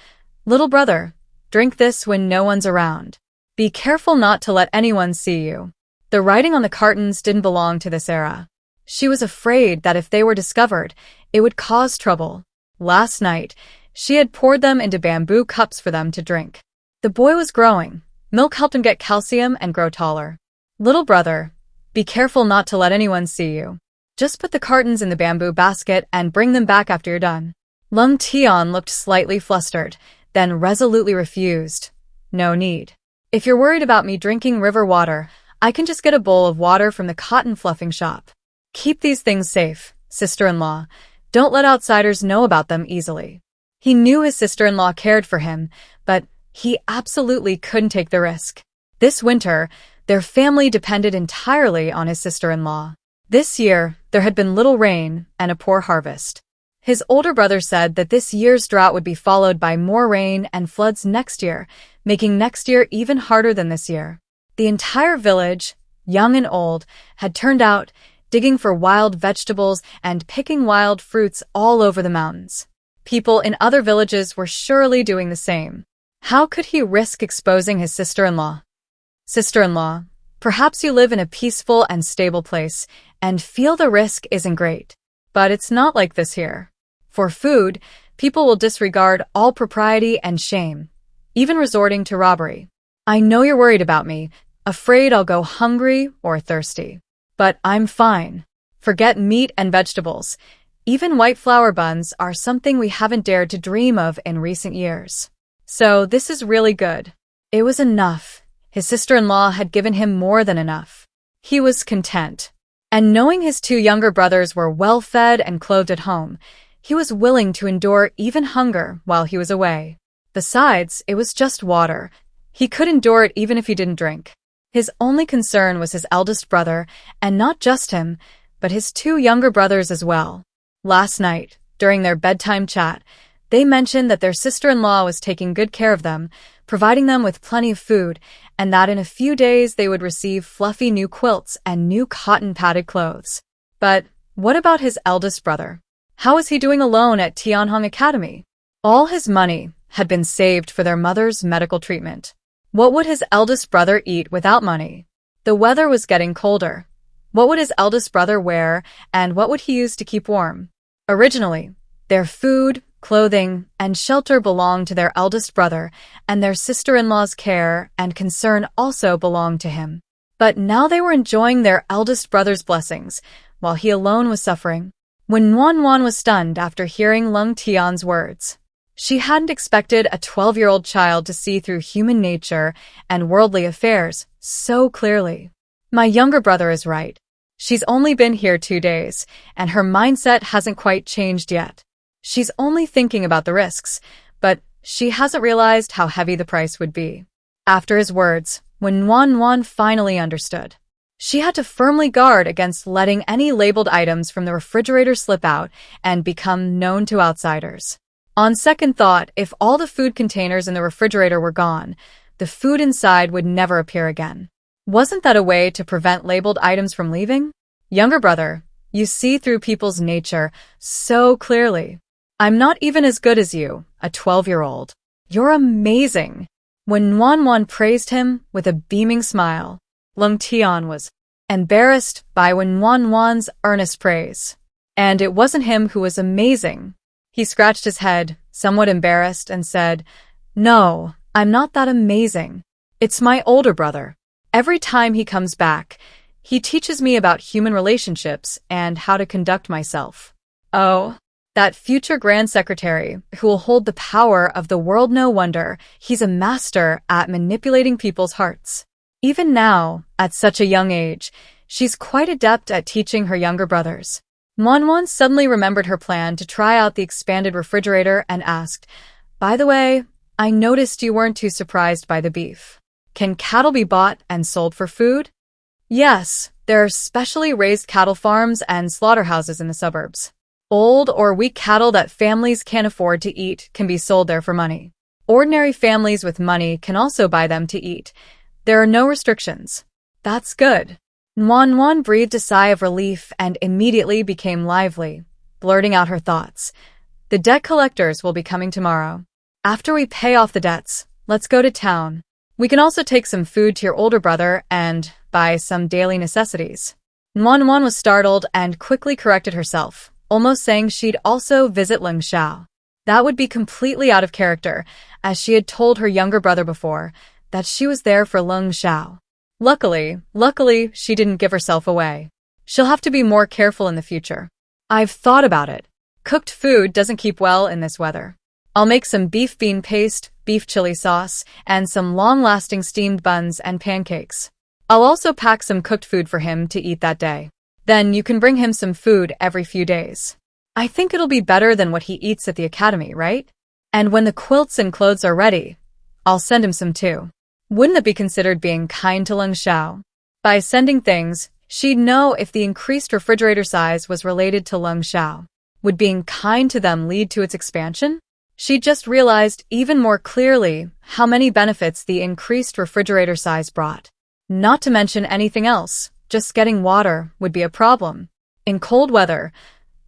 "Little brother, drink this when no one's around. Be careful not to let anyone see you." The writing on the cartons didn't belong to this era. She was afraid that if they were discovered, it would cause trouble. Last night, she had poured them into bamboo cups for them to drink. The boy was growing. Milk helped him get calcium and grow taller. "Little brother, be careful not to let anyone see you. Just put the cartons in the bamboo basket and bring them back after you're done." Lung Tian looked slightly flustered, then resolutely refused. "No need. If you're worried about me drinking river water, I can just get a bowl of water from the cotton fluffing shop. Keep these things safe, sister-in-law. Don't let outsiders know about them easily." He knew his sister-in-law cared for him, but he absolutely couldn't take the risk. This winter, their family depended entirely on his sister-in-law. This year, there had been little rain and a poor harvest. His older brother said that this year's drought would be followed by more rain and floods next year, making next year even harder than this year. The entire village, young and old, had turned out, digging for wild vegetables and picking wild fruits all over the mountains. People in other villages were surely doing the same. How could he risk exposing his sister-in-law? "Sister-in-law, perhaps you live in a peaceful and stable place and feel the risk isn't great. But it's not like this here. For food, people will disregard all propriety and shame, even resorting to robbery. I know you're worried about me, afraid I'll go hungry or thirsty. But I'm fine. Forget meat and vegetables. Even white flour buns are something we haven't dared to dream of in recent years. So this is really good." It was enough. His sister-in-law had given him more than enough. He was content. And knowing his 2 younger brothers were well-fed and clothed at home, he was willing to endure even hunger while he was away. Besides, it was just water. He could endure it even if he didn't drink. His only concern was his eldest brother, and not just him, but his 2 younger brothers as well. Last night, during their bedtime chat, they mentioned that their sister-in-law was taking good care of them, providing them with plenty of food, and that in a few days they would receive fluffy new quilts and new cotton-padded clothes. But what about his eldest brother? How was he doing alone at Tianhong Academy? All his money had been saved for their mother's medical treatment. What would his eldest brother eat without money? The weather was getting colder. What would his eldest brother wear, and what would he use to keep warm? Originally, their food, clothing, and shelter belonged to their eldest brother, and their sister-in-law's care and concern also belonged to him. But now they were enjoying their eldest brother's blessings, while he alone was suffering. When Wan was stunned after hearing Lung Tian's words. She hadn't expected a 12-year-old child to see through human nature and worldly affairs so clearly. My younger brother is right. She's only been here 2 days, and her mindset hasn't quite changed yet. She's only thinking about the risks, but she hasn't realized how heavy the price would be. After his words, when Wan finally understood, she had to firmly guard against letting any labeled items from the refrigerator slip out and become known to outsiders. On second thought, if all the food containers in the refrigerator were gone, the food inside would never appear again. Wasn't that a way to prevent labeled items from leaving? Younger brother, you see through people's nature so clearly. I'm not even as good as you, a 12-year-old. You're amazing. When Wan praised him with a beaming smile, Lung Tian was embarrassed by Wan's earnest praise. And it wasn't him who was amazing. He scratched his head, somewhat embarrassed, and said, "No, I'm not that amazing. It's my older brother. Every time he comes back, he teaches me about human relationships and how to conduct myself." Oh, that future Grand Secretary who will hold the power of the world, no wonder he's a master at manipulating people's hearts. Even now, at such a young age, she's quite adept at teaching her younger brothers. Wan suddenly remembered her plan to try out the expanded refrigerator and asked, "By the way, I noticed you weren't too surprised by the beef. Can cattle be bought and sold for food?" "Yes, there are specially raised cattle farms and slaughterhouses in the suburbs. Old or weak cattle that families can't afford to eat can be sold there for money. Ordinary families with money can also buy them to eat. There are no restrictions." "That's good. Nuan breathed a sigh of relief and immediately became lively, blurting out her thoughts. The debt collectors will be coming tomorrow. After we pay off the debts, let's go to town. We can also take some food to your older brother and buy some daily necessities. Nuan was startled and quickly corrected herself, almost saying she'd also visit Leng Xiao. That would be completely out of character, as she had told her younger brother before that she was there for Leng Xiao. Luckily, she didn't give herself away. She'll have to be more careful in the future. I've thought about it. Cooked food doesn't keep well in this weather. I'll make some beef bean paste, beef chili sauce, and some long-lasting steamed buns and pancakes. I'll also pack some cooked food for him to eat that day. Then you can bring him some food every few days. I think it'll be better than what he eats at the academy, right? And when the quilts and clothes are ready, I'll send him some too. Wouldn't it be considered being kind to Leng Xiao? By sending things, she'd know if the increased refrigerator size was related to Leng Xiao. Would being kind to them lead to its expansion? She just realized even more clearly how many benefits the increased refrigerator size brought. Not to mention anything else, just getting water would be a problem. In cold weather,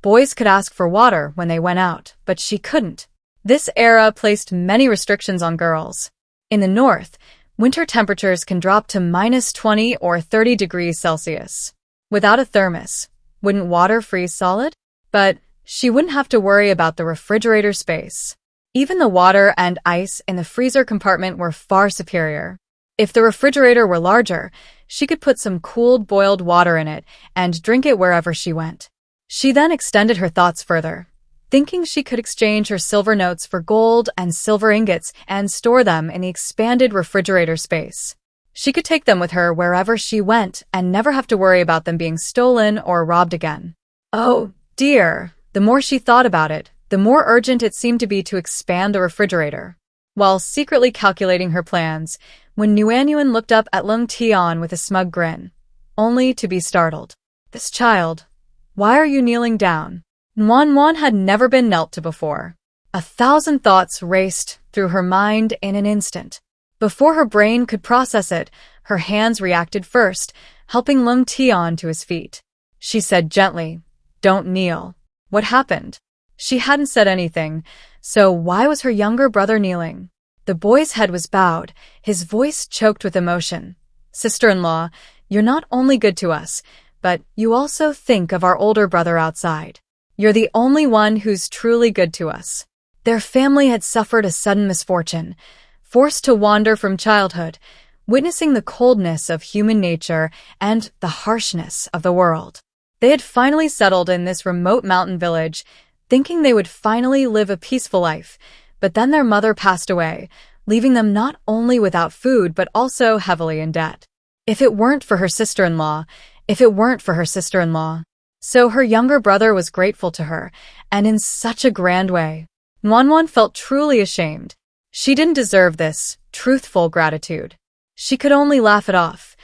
boys could ask for water when they went out, but she couldn't. This era placed many restrictions on girls. In the north, winter temperatures can drop to -20 or 30 degrees Celsius. Without a thermos, wouldn't water freeze solid? But she wouldn't have to worry about the refrigerator space. Even the water and ice in the freezer compartment were far superior. If the refrigerator were larger, she could put some cooled boiled water in it and drink it wherever she went. She then extended her thoughts further, thinking she could exchange her silver notes for gold and silver ingots and store them in the expanded refrigerator space. She could take them with her wherever she went and never have to worry about them being stolen or robbed again. Oh, dear. The more she thought about it, the more urgent it seemed to be to expand the refrigerator. While secretly calculating her plans, when Nuan looked up at Leng Tian with a smug grin, only to be startled. This child, why are you kneeling down? Nuan had never been knelt to before. 1,000 thoughts raced through her mind in an instant. Before her brain could process it, her hands reacted first, helping Leng Tian to his feet. She said gently, "Don't kneel." What happened? She hadn't said anything, so why was her younger brother kneeling? The boy's head was bowed, his voice choked with emotion. "Sister-in-law, you're not only good to us, but you also think of our older brother outside. You're the only one who's truly good to us." Their family had suffered a sudden misfortune, forced to wander from childhood, witnessing the coldness of human nature and the harshness of the world. They had finally settled in this remote mountain village, thinking they would finally live a peaceful life, but then their mother passed away, leaving them not only without food but also heavily in debt. If it weren't for her sister-in-law. So her younger brother was grateful to her, and in such a grand way. Nuan felt truly ashamed. She didn't deserve this truthful gratitude. She could only laugh it off.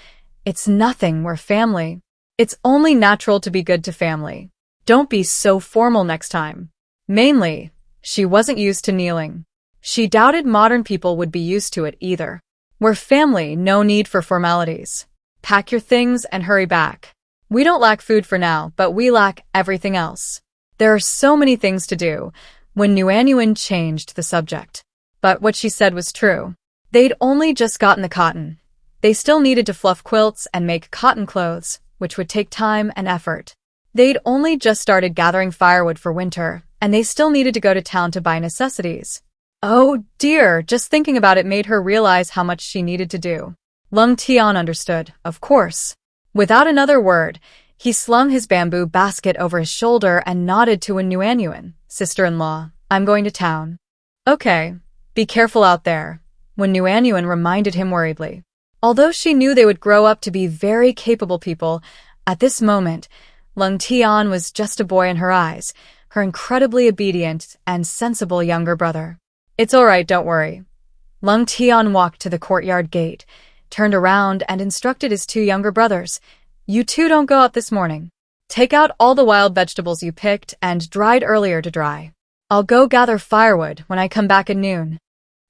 It's nothing, we're family. It's only natural to be good to family. Don't be so formal next time. Mainly, she wasn't used to kneeling. She doubted modern people would be used to it either. We're family, no need for formalities. Pack your things and hurry back. We don't lack food for now, but we lack everything else. There are so many things to do, when Nuan changed the subject. But what she said was true. They'd only just gotten the cotton. They still needed to fluff quilts and make cotton clothes, which would take time and effort. They'd only just started gathering firewood for winter, and they still needed to go to town to buy necessities. Oh dear, just thinking about it made her realize how much she needed to do. Leng Tian understood, of course. Without another word, he slung his bamboo basket over his shoulder and nodded to Nuan. "Sister-in-law, I'm going to town." "Okay, be careful out there," when Nuan reminded him worriedly. Although she knew they would grow up to be very capable people, at this moment, Leng Tian was just a boy in her eyes, her incredibly obedient and sensible younger brother. "It's all right, don't worry." Leng Tian walked to the courtyard gate, turned around and instructed his two younger brothers, "You two don't go out this morning. Take out all the wild vegetables you picked and dried earlier to dry. I'll go gather firewood when I come back at noon."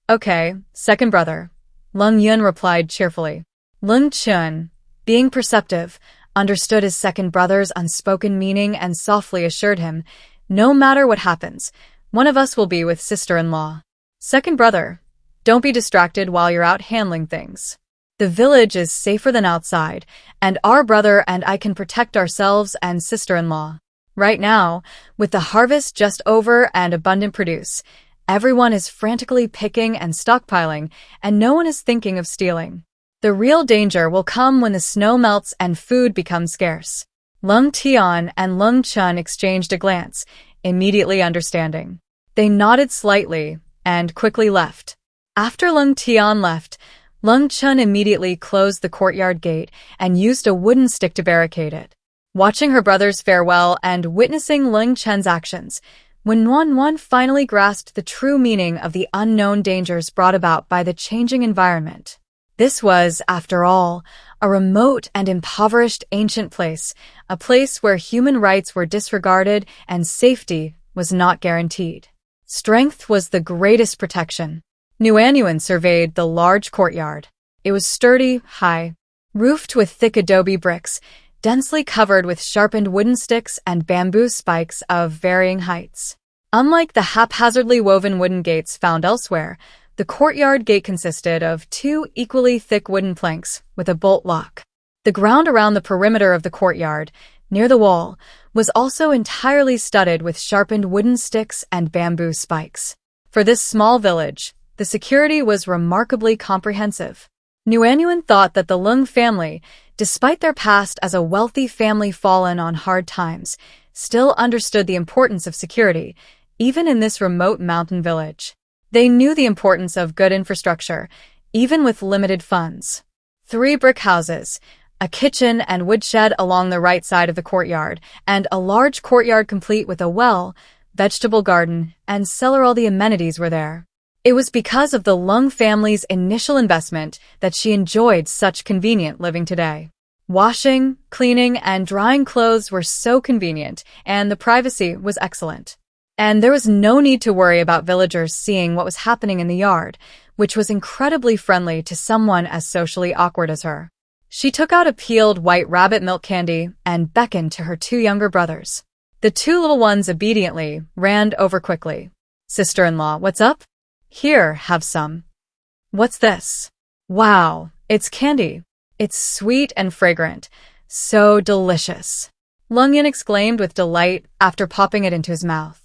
"Okay, second brother," Leng Yun replied cheerfully. Leng Chun, being perceptive, understood his second brother's unspoken meaning and softly assured him, "No matter what happens, one of us will be with sister-in-law." Second brother, don't be distracted while you're out handling things. The village is safer than outside, and our brother and I can protect ourselves and sister-in-law. Right now, with the harvest just over and abundant produce, everyone is frantically picking and stockpiling, and no one is thinking of stealing. The real danger will come when the snow melts and food becomes scarce. Lung Tian and Lung Chun exchanged a glance, immediately understanding. They nodded slightly and quickly left. After Lung Tian left, Lung Chun immediately closed the courtyard gate and used a wooden stick to barricade it. Watching her brother's farewell and witnessing Lung Chen's actions, when Wan finally grasped the true meaning of the unknown dangers brought about by the changing environment. This was, after all, a remote and impoverished ancient place, a place where human rights were disregarded and safety was not guaranteed. Strength was the greatest protection. Nuanyuan surveyed the large courtyard. It was sturdy, high, roofed with thick adobe bricks, densely covered with sharpened wooden sticks and bamboo spikes of varying heights. Unlike the haphazardly woven wooden gates found elsewhere, the courtyard gate consisted of 2 equally thick wooden planks with a bolt lock. The ground around the perimeter of the courtyard, near the wall, was also entirely studded with sharpened wooden sticks and bamboo spikes. For this small village, the security was remarkably comprehensive. Nuanyuan thought that the Lung family, despite their past as a wealthy family fallen on hard times, still understood the importance of security, even in this remote mountain village. They knew the importance of good infrastructure, even with limited funds. 3 brick houses, a kitchen and woodshed along the right side of the courtyard, and a large courtyard complete with a well, vegetable garden, and cellar. All the amenities were there. It was because of the Lung family's initial investment that she enjoyed such convenient living today. Washing, cleaning, and drying clothes were so convenient, and the privacy was excellent. And there was no need to worry about villagers seeing what was happening in the yard, which was incredibly friendly to someone as socially awkward as her. She took out a peeled white rabbit milk candy and beckoned to her 2 younger brothers. The 2 little ones obediently ran over quickly. "Sister-in-law, what's up?" "Here, have some." "What's this?" "Wow, it's candy. It's sweet and fragrant. So delicious." Lung Yin exclaimed with delight after popping it into his mouth.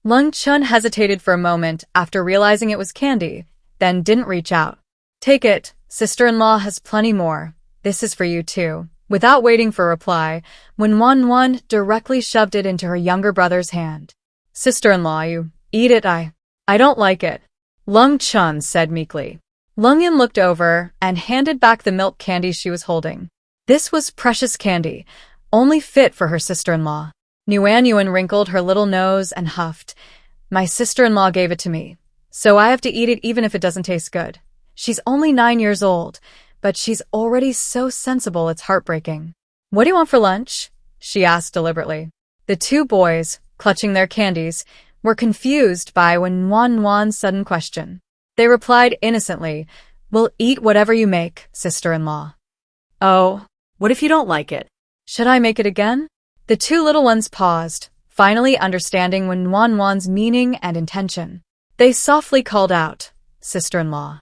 Lung Chun hesitated for a moment after realizing it was candy, then didn't reach out. "Take it, sister-in-law has plenty more. This is for you too." Without waiting for a reply, when Wan directly shoved it into her younger brother's hand. "Sister-in-law, you eat it. I don't like it," Lung Chun said meekly. Lung Yin looked over and handed back the milk candy she was holding. This was precious candy, only fit for her sister-in-law. Nuanyuan wrinkled her little nose and huffed. "My sister-in-law gave it to me, so I have to eat it even if it doesn't taste good. She's only 9 years old, but she's already so sensible it's heartbreaking." "What do you want for lunch?" she asked deliberately. The 2 boys, clutching their candies, were confused by Wan's sudden question. They replied innocently, "We'll eat whatever you make, sister-in-law." Oh, what if you don't like it? "Should I make it again?" The 2 little ones paused, finally understanding Wan's meaning and intention. They softly called out, "Sister-in-law."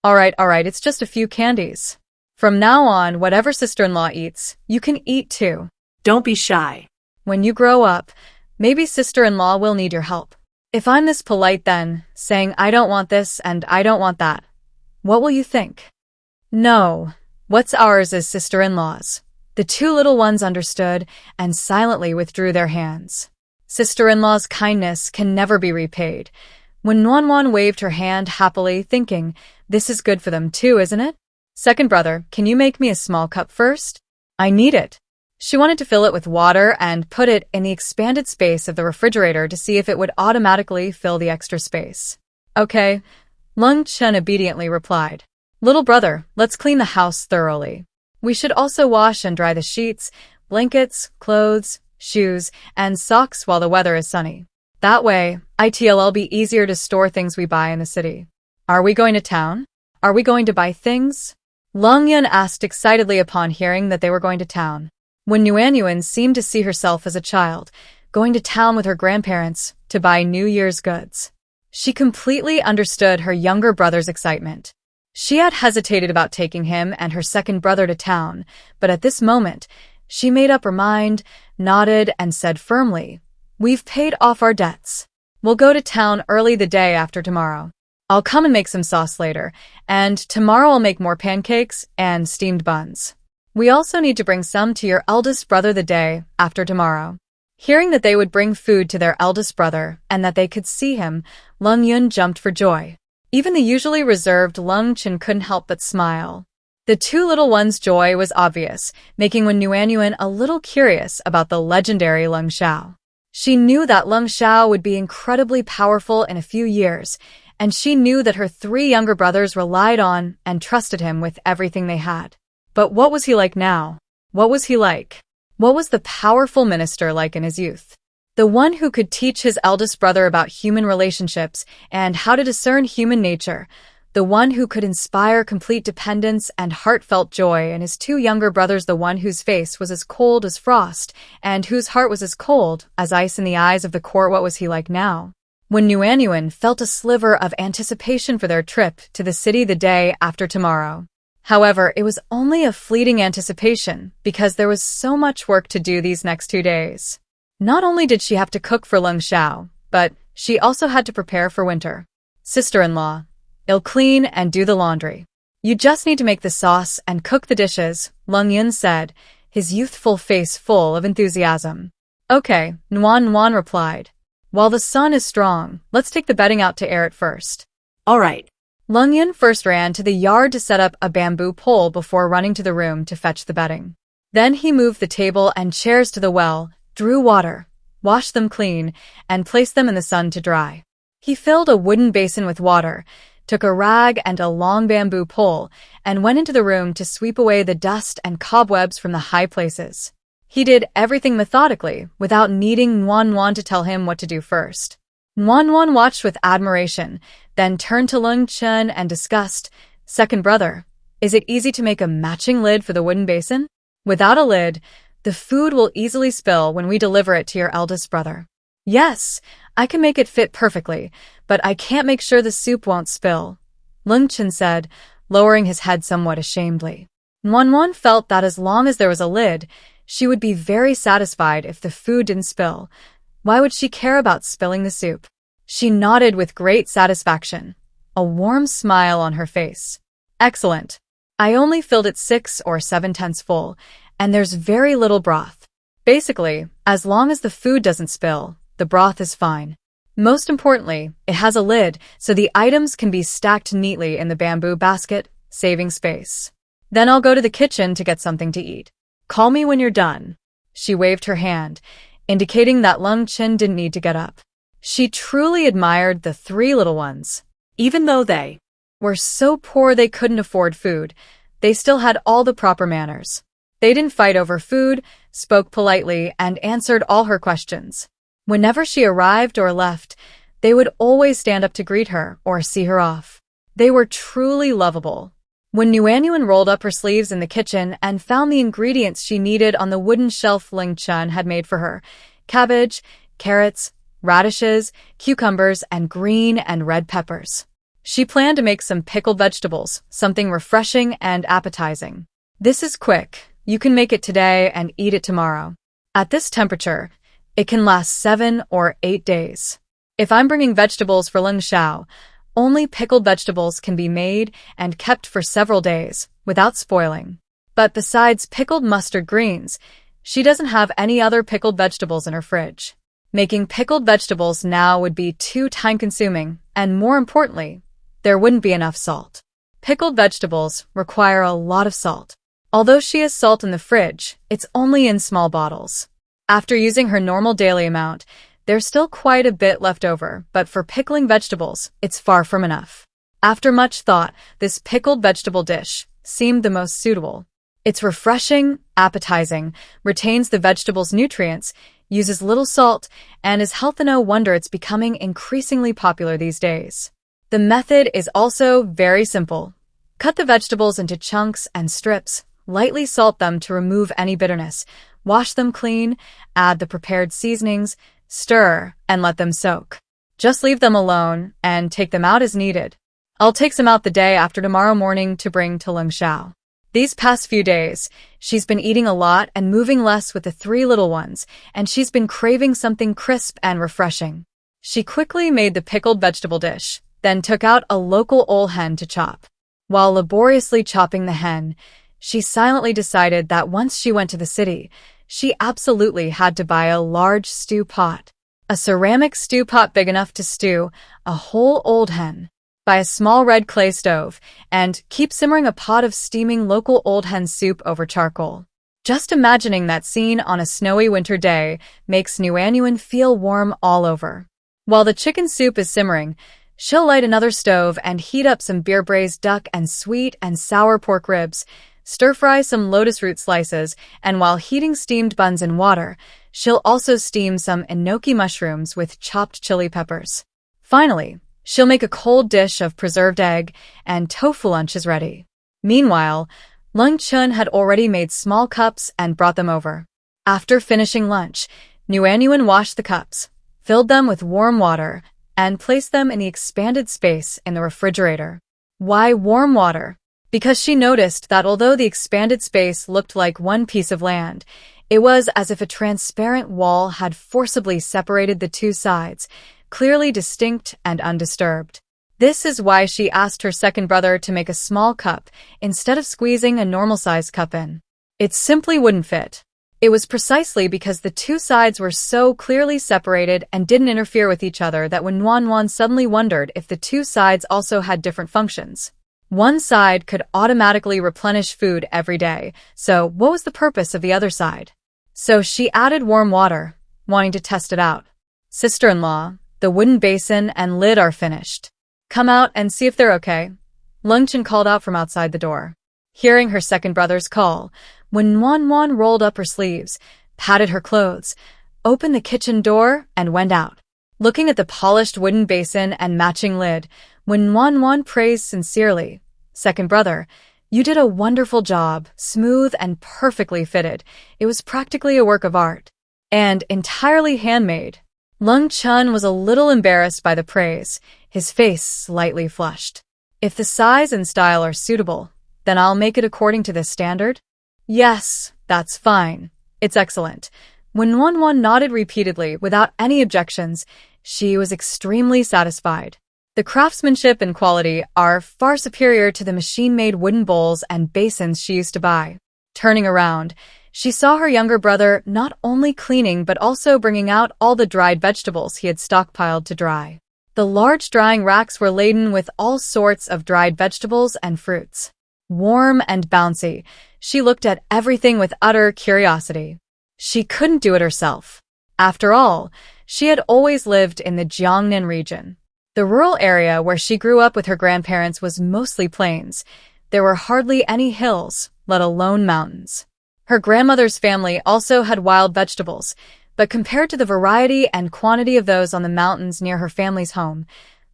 All right, it's just a few candies. From now on, whatever sister-in-law eats, you can eat too. Don't be shy. When you grow up, maybe sister-in-law will need your help. If I'm this polite then, saying I don't want this and I don't want that, what will you think? No, what's ours is sister-in-law's. The 2 little ones understood and silently withdrew their hands. Sister-in-law's kindness can never be repaid. When Wan waved her hand happily, thinking, "This is good for them too, isn't it?" "Second brother, can you make me a small cup first? I need it." She wanted to fill it with water and put it in the expanded space of the refrigerator to see if it would automatically fill the extra space. "Okay," Lung Chun obediently replied. "Little brother, let's clean the house thoroughly. We should also wash and dry the sheets, blankets, clothes, shoes, and socks while the weather is sunny. That way, it'll be easier to store things we buy in the city." "Are we going to town? Are we going to buy things?" Lung Yun asked excitedly upon hearing that they were going to town. when Yuanyuan seemed to see herself as a child, going to town with her grandparents to buy New Year's goods. She completely understood her younger brother's excitement. She had hesitated about taking him and her second brother to town, but at this moment, she made up her mind, nodded, and said firmly, "We've paid off our debts. We'll go to town early the day after tomorrow. I'll come and make some sauce later, and tomorrow I'll make more pancakes and steamed buns. We also need to bring some to your eldest brother the day after tomorrow." Hearing that they would bring food to their eldest brother and that they could see him, Lung Yun jumped for joy. Even the usually reserved Lung Chen couldn't help but smile. The two little ones' joy was obvious, making Wen Yuanyuan a little curious about the legendary Lung Xiao. She knew that Lung Xiao would be incredibly powerful in a few years, and she knew that her three younger brothers relied on and trusted him with everything they had. But what was he like now? What was he like? What was the powerful minister like in his youth? The one who could teach his eldest brother about human relationships and how to discern human nature. The one who could inspire complete dependence and heartfelt joy in his two younger brothers. The one whose face was as cold as frost and whose heart was as cold as ice in the eyes of the court. What was he like now? When Yuanyuan felt a sliver of anticipation for their trip to the city the day after tomorrow. However, it was only a fleeting anticipation because there was so much work to do these next 2 days. Not only did she have to cook for Lung Xiao, but she also had to prepare for winter. "Sister-in-law, I'll clean and do the laundry. You just need to make the sauce and cook the dishes," Lung Yun said, his youthful face full of enthusiasm. "Okay," Nuan replied. "While the sun is strong, let's take the bedding out to air it first." All right. Lung Yun first ran to the yard to set up a bamboo pole before running to the room to fetch the bedding. Then he moved the table and chairs to the well, drew water, washed them clean, and placed them in the sun to dry. He filled a wooden basin with water, took a rag and a long bamboo pole, and went into the room to sweep away the dust and cobwebs from the high places. He did everything methodically, without needing Nuan to tell him what to do first. Nuan watched with admiration, then turned to Lung Chen and discussed, "Second brother, is it easy to make a matching lid for the wooden basin? Without a lid, the food will easily spill when we deliver it to your eldest brother." "Yes, I can make it fit perfectly, but I can't make sure the soup won't spill," Lung Chen said, lowering his head somewhat ashamedly. Nuan felt that as long as there was a lid, she would be very satisfied if the food didn't spill. Why would she care about spilling the soup? She nodded with great satisfaction, a warm smile on her face. "Excellent. I only filled it 6 or 7/10 full, and there's very little broth. Basically, as long as the food doesn't spill, the broth is fine. Most importantly, it has a lid, so the items can be stacked neatly in the bamboo basket, saving space. Then I'll go to the kitchen to get something to eat. Call me when you're done." She waved her hand, indicating that Lung Chen didn't need to get up. She truly admired the three little ones. Even though they were so poor they couldn't afford food, they still had all the proper manners. They didn't fight over food, spoke politely, and answered all her questions. Whenever she arrived or left, they would always stand up to greet her or see her off. They were truly lovable. When Yuanyuan rolled up her sleeves in the kitchen and found the ingredients she needed on the wooden shelf Ling Chun had made for her, cabbage, carrots, radishes, cucumbers, and green and red peppers. She planned to make some pickled vegetables, something refreshing and appetizing. "This is quick. You can make it today and eat it tomorrow. At this temperature, it can last 7 or 8 days. If I'm bringing vegetables for Lung Xiao, only pickled vegetables can be made and kept for several days, without spoiling. But besides pickled mustard greens, she doesn't have any other pickled vegetables in her fridge. Making pickled vegetables now would be too time-consuming, and more importantly, there wouldn't be enough salt. Pickled vegetables require a lot of salt. Although she has salt in the fridge, it's only in small bottles. After using her normal daily amount, there's still quite a bit left over, but for pickling vegetables, it's far from enough. After much thought, this pickled vegetable dish seemed the most suitable. It's refreshing, appetizing, retains the vegetable's nutrients, uses little salt, and is healthy. No wonder it's becoming increasingly popular these days. The method is also very simple. Cut the vegetables into chunks and strips, lightly salt them to remove any bitterness, Wash them clean, add the prepared seasonings, stir, and let them soak. Just leave them alone and take them out as needed. I'll take some out the day after tomorrow morning to bring to Lung Xiao. These past few days, she's been eating a lot and moving less with the 3 little ones, and she's been craving something crisp and refreshing. She quickly made the pickled vegetable dish, then took out a local old hen to chop. While laboriously chopping the hen, she silently decided that once she went to the city, she absolutely had to buy a large stew pot. A ceramic stew pot big enough to stew a whole old hen. Buy a small red clay stove, and keep simmering a pot of steaming local old hen soup over charcoal. Just imagining that scene on a snowy winter day makes Nuanyuan feel warm all over. While the chicken soup is simmering, she'll light another stove and heat up some beer-braised duck and sweet and sour pork ribs, stir-fry some lotus root slices, and while heating steamed buns in water, she'll also steam some enoki mushrooms with chopped chili peppers. Finally, she'll make a cold dish of preserved egg, and tofu lunch is ready. Meanwhile, Lung Chun had already made small cups and brought them over. After finishing lunch, Nuanyuan washed the cups, filled them with warm water, and placed them in the expanded space in the refrigerator. Why warm water? Because she noticed that although the expanded space looked like one piece of land, it was as if a transparent wall had forcibly separated the 2 sides, clearly distinct and undisturbed. This is why she asked her second brother to make a small cup instead of squeezing a normal-sized cup in. It simply wouldn't fit. It was precisely because the 2 sides were so clearly separated and didn't interfere with each other that when Nuanyuan suddenly wondered if the 2 sides also had different functions. One side could automatically replenish food every day, so what was the purpose of the other side? So she added warm water, wanting to test it out. Sister-in-law, the wooden basin and lid are finished. Come out and see if they're okay. Lung Chun called out from outside the door. Hearing her second brother's call, when Nuanyuan rolled up her sleeves, patted her clothes, opened the kitchen door, and went out. Looking at the polished wooden basin and matching lid, when Nuanyuan praised sincerely, "Second brother, you did a wonderful job, smooth and perfectly fitted. It was practically a work of art. And entirely handmade." Lung Chun was a little embarrassed by the praise, his face slightly flushed. "If the size and style are suitable, then I'll make it according to this standard?" "Yes, that's fine. It's excellent." When Nuanyuan nodded repeatedly without any objections, she was extremely satisfied. The craftsmanship and quality are far superior to the machine-made wooden bowls and basins she used to buy. Turning around, she saw her younger brother not only cleaning but also bringing out all the dried vegetables he had stockpiled to dry. The large drying racks were laden with all sorts of dried vegetables and fruits. Warm and bouncy, she looked at everything with utter curiosity. She couldn't do it herself. After all, she had always lived in the Jiangnan region. The rural area where she grew up with her grandparents was mostly plains. There were hardly any hills, let alone mountains. Her grandmother's family also had wild vegetables, but compared to the variety and quantity of those on the mountains near her family's home,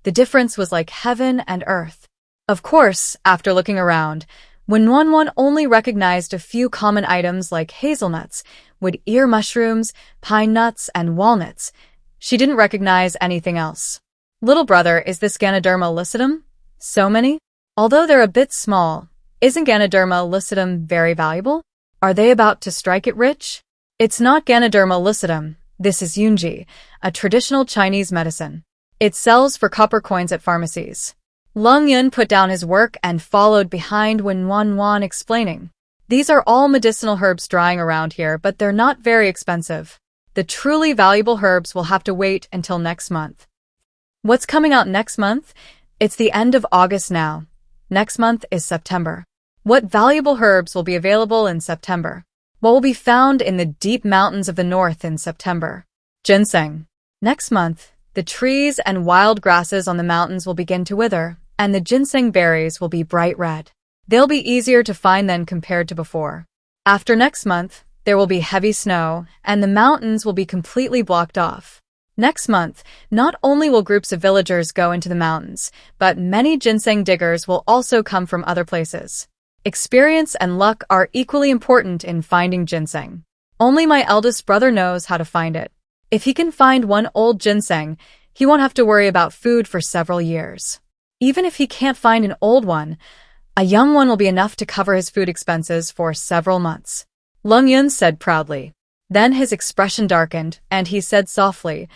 the difference was like heaven and earth. Of course, after looking around, when Nuanyuan only recognized a few common items like hazelnuts, wood ear mushrooms, pine nuts, and walnuts, she didn't recognize anything else. "Little brother, is this Ganoderma lucidum? So many? Although they're a bit small, isn't Ganoderma lucidum very valuable? Are they about to strike it rich?" "It's not Ganoderma lucidum. This is Yunji, a traditional Chinese medicine. It sells for copper coins at pharmacies." Lung Yun put down his work and followed behind when Nuanyuan explaining. "These are all medicinal herbs drying around here, but they're not very expensive. The truly valuable herbs will have to wait until next month." "What's coming out next month? It's the end of August now. Next month is September. What valuable herbs will be available in September? What will be found in the deep mountains of the north in September?" "Ginseng. Next month, the trees and wild grasses on the mountains will begin to wither, and the ginseng berries will be bright red. They'll be easier to find than compared to before. After next month, there will be heavy snow, and the mountains will be completely blocked off. Next month, not only will groups of villagers go into the mountains, but many ginseng diggers will also come from other places. Experience and luck are equally important in finding ginseng. Only my eldest brother knows how to find it. If he can find one old ginseng, he won't have to worry about food for several years. Even if he can't find an old one, a young one will be enough to cover his food expenses for several months. Lung Yun said proudly. Then his expression darkened, and he said softly,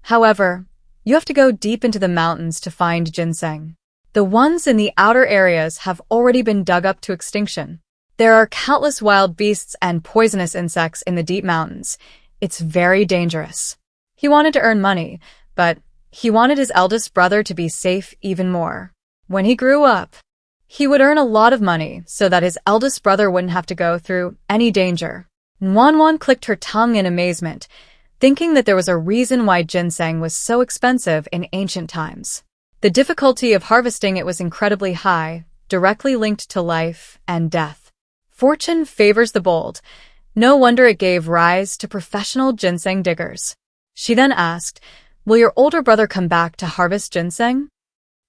"However, you have to go deep into the mountains to find ginseng. The ones in the outer areas have already been dug up to extinction. There are countless wild beasts and poisonous insects in the deep mountains. It's very dangerous." He wanted to earn money, but he wanted his eldest brother to be safe even more. When he grew up, he would earn a lot of money so that his eldest brother wouldn't have to go through any danger. Nwanwan clicked her tongue in amazement, thinking that there was a reason why ginseng was so expensive in ancient times. The difficulty of harvesting it was incredibly high, directly linked to life and death. Fortune favors the bold. No wonder it gave rise to professional ginseng diggers. She then asked, "Will your older brother come back to harvest ginseng?"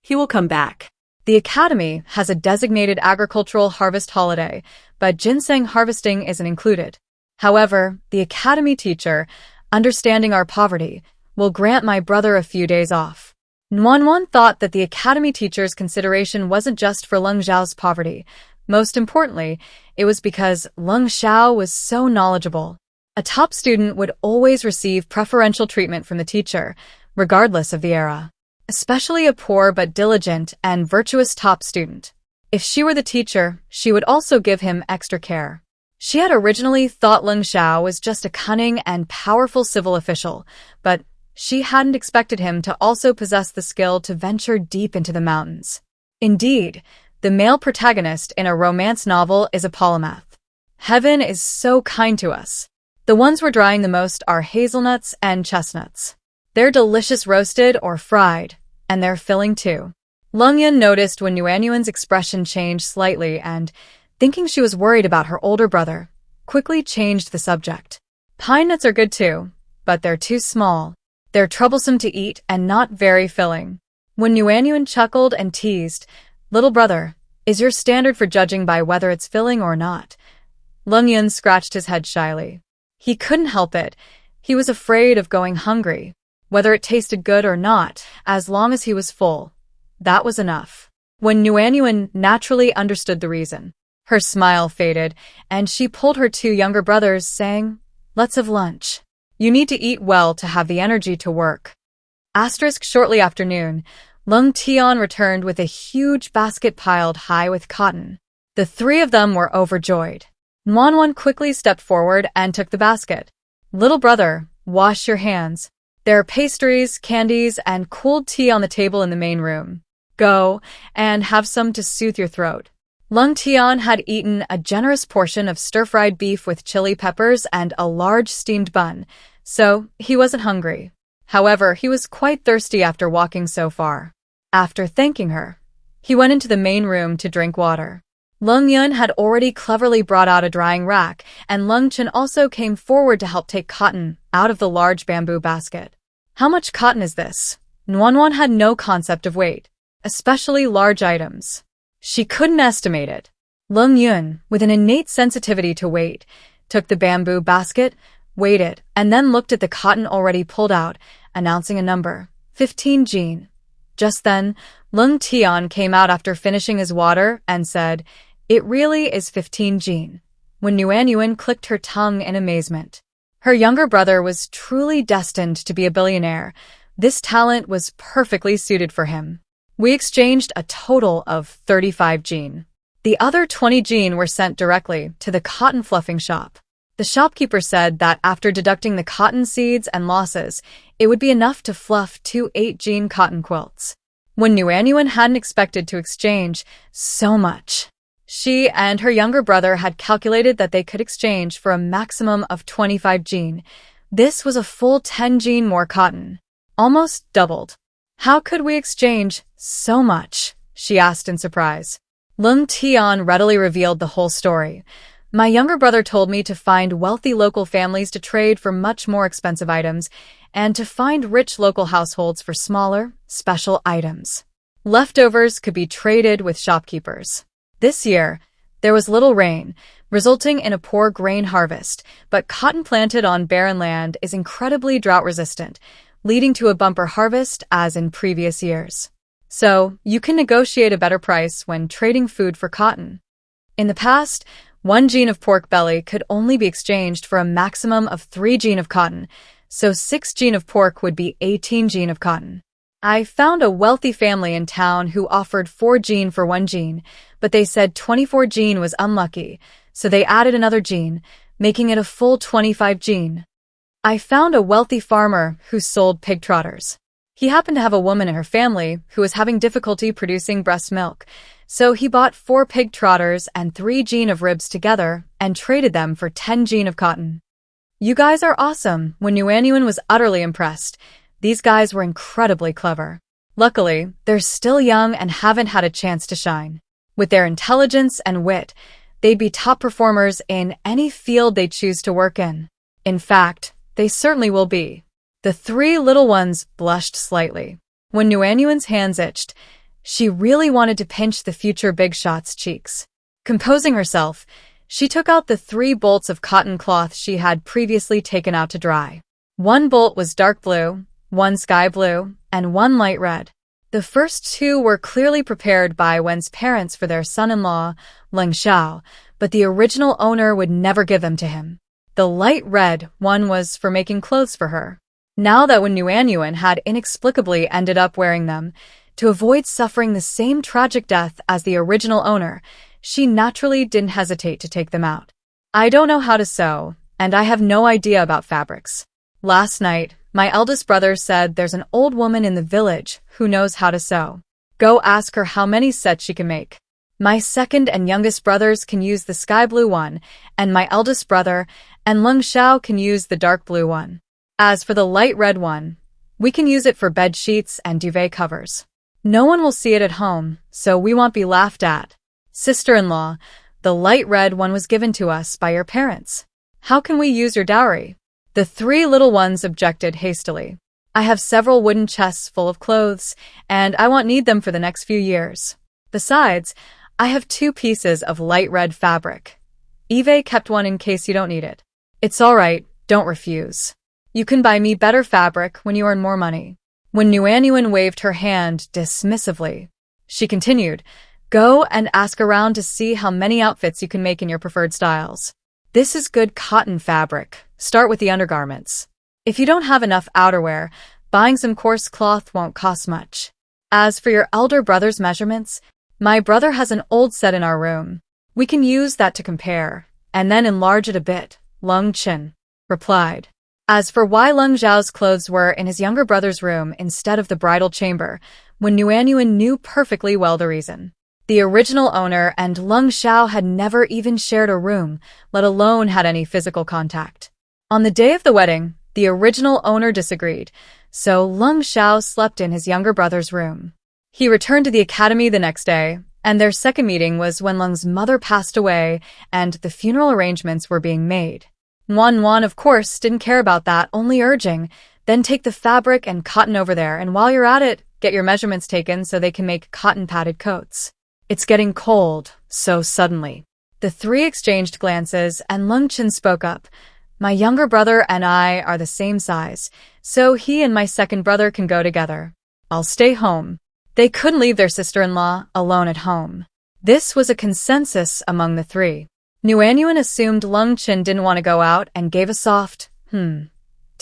He will come back. The Academy has a designated agricultural harvest holiday, but ginseng harvesting isn't included. However, the Academy teacher, understanding our poverty, will grant my brother a few days off. Nwanwan thought that the Academy teacher's consideration wasn't just for Lung Xiao's poverty. Most importantly, it was because Lung Xiao was so knowledgeable. A top student would always receive preferential treatment from the teacher, regardless of the era. Especially a poor but diligent and virtuous top student. If she were the teacher, she would also give him extra care. She had originally thought Lung Xiao was just a cunning and powerful civil official, but she hadn't expected him to also possess the skill to venture deep into the mountains. Indeed, the male protagonist in a romance novel is a polymath. Heaven is so kind to us. The ones we're drying the most are hazelnuts and chestnuts. They're delicious roasted or fried, and they're filling too. Lung Yun noticed when Yuanyuan's expression changed slightly and, thinking she was worried about her older brother, quickly changed the subject. Pine nuts are good too, but they're too small. They're troublesome to eat and not very filling. When Yuanyuan chuckled and teased, "Little brother, is your standard for judging by whether it's filling or not?" Lung Yun scratched his head shyly. He couldn't help it. He was afraid of going hungry. Whether it tasted good or not, as long as he was full, that was enough. When Yuanyuan naturally understood the reason, her smile faded, and she pulled her two younger brothers, saying, "Let's have lunch. You need to eat well to have the energy to work." Shortly after noon, Lung Tian returned with a huge basket piled high with cotton. The three of them were overjoyed. Nwanwan quickly stepped forward and took the basket. "Little brother, wash your hands. There are pastries, candies, and cooled tea on the table in the main room. Go and have some to soothe your throat." Lung Tian had eaten a generous portion of stir-fried beef with chili peppers and a large steamed bun, so he wasn't hungry. However, he was quite thirsty after walking so far. After thanking her, he went into the main room to drink water. Lung Yun had already cleverly brought out a drying rack, and Lung Chen also came forward to help take cotton out of the large bamboo basket. "How much cotton is this?" Nwanwan had no concept of weight, especially large items. She couldn't estimate it. Lung Yun, with an innate sensitivity to weight, took the bamboo basket, weighed it, and then looked at the cotton already pulled out, announcing a number, 15 jin. Just then, Lung Tian came out after finishing his water and said, "It really is 15 jin." When Yuanyuan clicked her tongue in amazement. Her younger brother was truly destined to be a billionaire. This talent was perfectly suited for him. We exchanged a total of 35 jin. The other 20 jin were sent directly to the cotton fluffing shop. The shopkeeper said that after deducting the cotton seeds and losses, it would be enough to fluff 2 8-jin cotton quilts. When Yuanyuan hadn't expected to exchange so much, she and her younger brother had calculated that they could exchange for a maximum of 25 jin. This was a full 10 jin more cotton, almost doubled. "How could we exchange so much?" she asked in surprise. Lung Tian readily revealed the whole story. "My younger brother told me to find wealthy local families to trade for much more expensive items, and to find rich local households for smaller, special items. Leftovers could be traded with shopkeepers. This year, There was little rain, resulting in a poor grain harvest, but cotton planted on barren land is incredibly drought-resistant, leading to a bumper harvest as in previous years. So, you can negotiate a better price when trading food for cotton. In the past, 1 jean of pork belly could only be exchanged for a maximum of 3 jean of cotton, so 6 jean of pork would be 18 jean of cotton. I found a wealthy family in town who offered 4 jean for 1 jean, but they said 24 jean was unlucky, so they added another jean, making it a full 25 jean. I found a wealthy farmer who sold pig trotters. He happened to have a woman in her family who was having difficulty producing breast milk, so he bought 4 pig trotters and 3 jean of ribs together and traded them for 10 jean of cotton. You guys are awesome. When Nuanyuan was utterly impressed. These guys were incredibly clever. Luckily, they're still young and haven't had a chance to shine. With their intelligence and wit, they'd be top performers in any field they choose to work in. In fact, they certainly will be. The 3 little ones blushed slightly. When Nuanyuan's hands itched, she really wanted to pinch the future big shot's cheeks. Composing herself, she took out the 3 bolts of cotton cloth she had previously taken out to dry. 1 bolt was dark blue, 1 sky blue, and 1 light red. The first 2 were clearly prepared by Wen's parents for their son-in-law, Leng Xiao, but the original owner would never give them to him. The light red one was for making clothes for her. Now that Wen Nuanyuan had inexplicably ended up wearing them, to avoid suffering the same tragic death as the original owner, she naturally didn't hesitate to take them out. I don't know how to sew, and I have no idea about fabrics. Last night, my eldest brother said there's an old woman in the village who knows how to sew. Go ask her how many sets she can make. My second and youngest brothers can use the sky blue one, and my eldest brother and Leng Xiao can use the dark blue one. As for the light red one, we can use it for bed sheets and duvet covers. No one will see it at home, so we won't be laughed at. Sister-in-law, the light red one was given to us by your parents. How can we use your dowry? The 3 little ones objected hastily. I have several wooden chests full of clothes, and I won't need them for the next few years. Besides, I have 2 pieces of light red fabric. Eve kept one in case you don't need it. It's all right, don't refuse. You can buy me better fabric when you earn more money. When Nuanyuan waved her hand dismissively, she continued, go and ask around to see how many outfits you can make in your preferred styles. This is good cotton fabric. Start with the undergarments. If you don't have enough outerwear, buying some coarse cloth won't cost much. As for your elder brother's measurements, my brother has an old set in our room. We can use that to compare, and then enlarge it a bit, Leng Qin replied. As for why Leng Zhao's clothes were in his younger brother's room instead of the bridal chamber, when Nuanyuan knew perfectly well the reason. The original owner and Leng Xiao had never even shared a room, let alone had any physical contact. On the day of the wedding, the original owner disagreed, so Leng Xiao slept in his younger brother's room. He returned to the academy the next day, and their second meeting was when Leng's mother passed away and the funeral arrangements were being made. Wan, of course, didn't care about that, only urging, then take the fabric and cotton over there, and while you're at it, get your measurements taken so they can make cotton-padded coats. It's getting cold, so suddenly. The 3 exchanged glances, and Leng Qin spoke up. My younger brother and I are the same size, so he and my second brother can go together. I'll stay home. They couldn't leave their sister-in-law alone at home. This was a consensus among the 3. Nuanyuan assumed Leng Qin didn't want to go out and gave a soft, to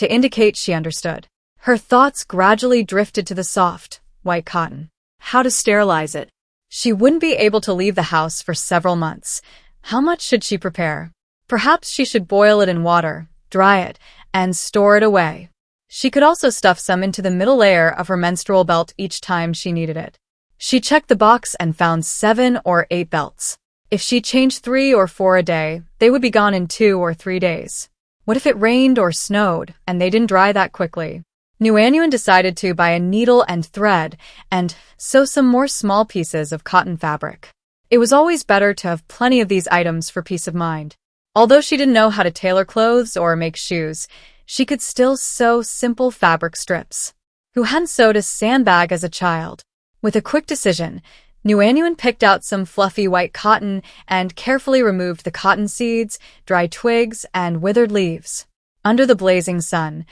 indicate she understood. Her thoughts gradually drifted to the soft, white cotton. How to sterilize it. She wouldn't be able to leave the house for several months. How much should she prepare? Perhaps she should boil it in water, dry it, and store it away. She could also stuff some into the middle layer of her menstrual belt each time she needed it. She checked the box and found 7 or 8 belts. If she changed 3 or 4 a day, they would be gone in 2 or 3 days. What if it rained or snowed, and they didn't dry that quickly? Nuanyuan decided to buy a needle and thread and sew some more small pieces of cotton fabric. It was always better to have plenty of these items for peace of mind. Although she didn't know how to tailor clothes or make shoes, she could still sew simple fabric strips. Who hadn't sewed a sandbag as a child? With a quick decision, Nuanyuan picked out some fluffy white cotton and carefully removed the cotton seeds, dry twigs, and withered leaves. Under the blazing sun,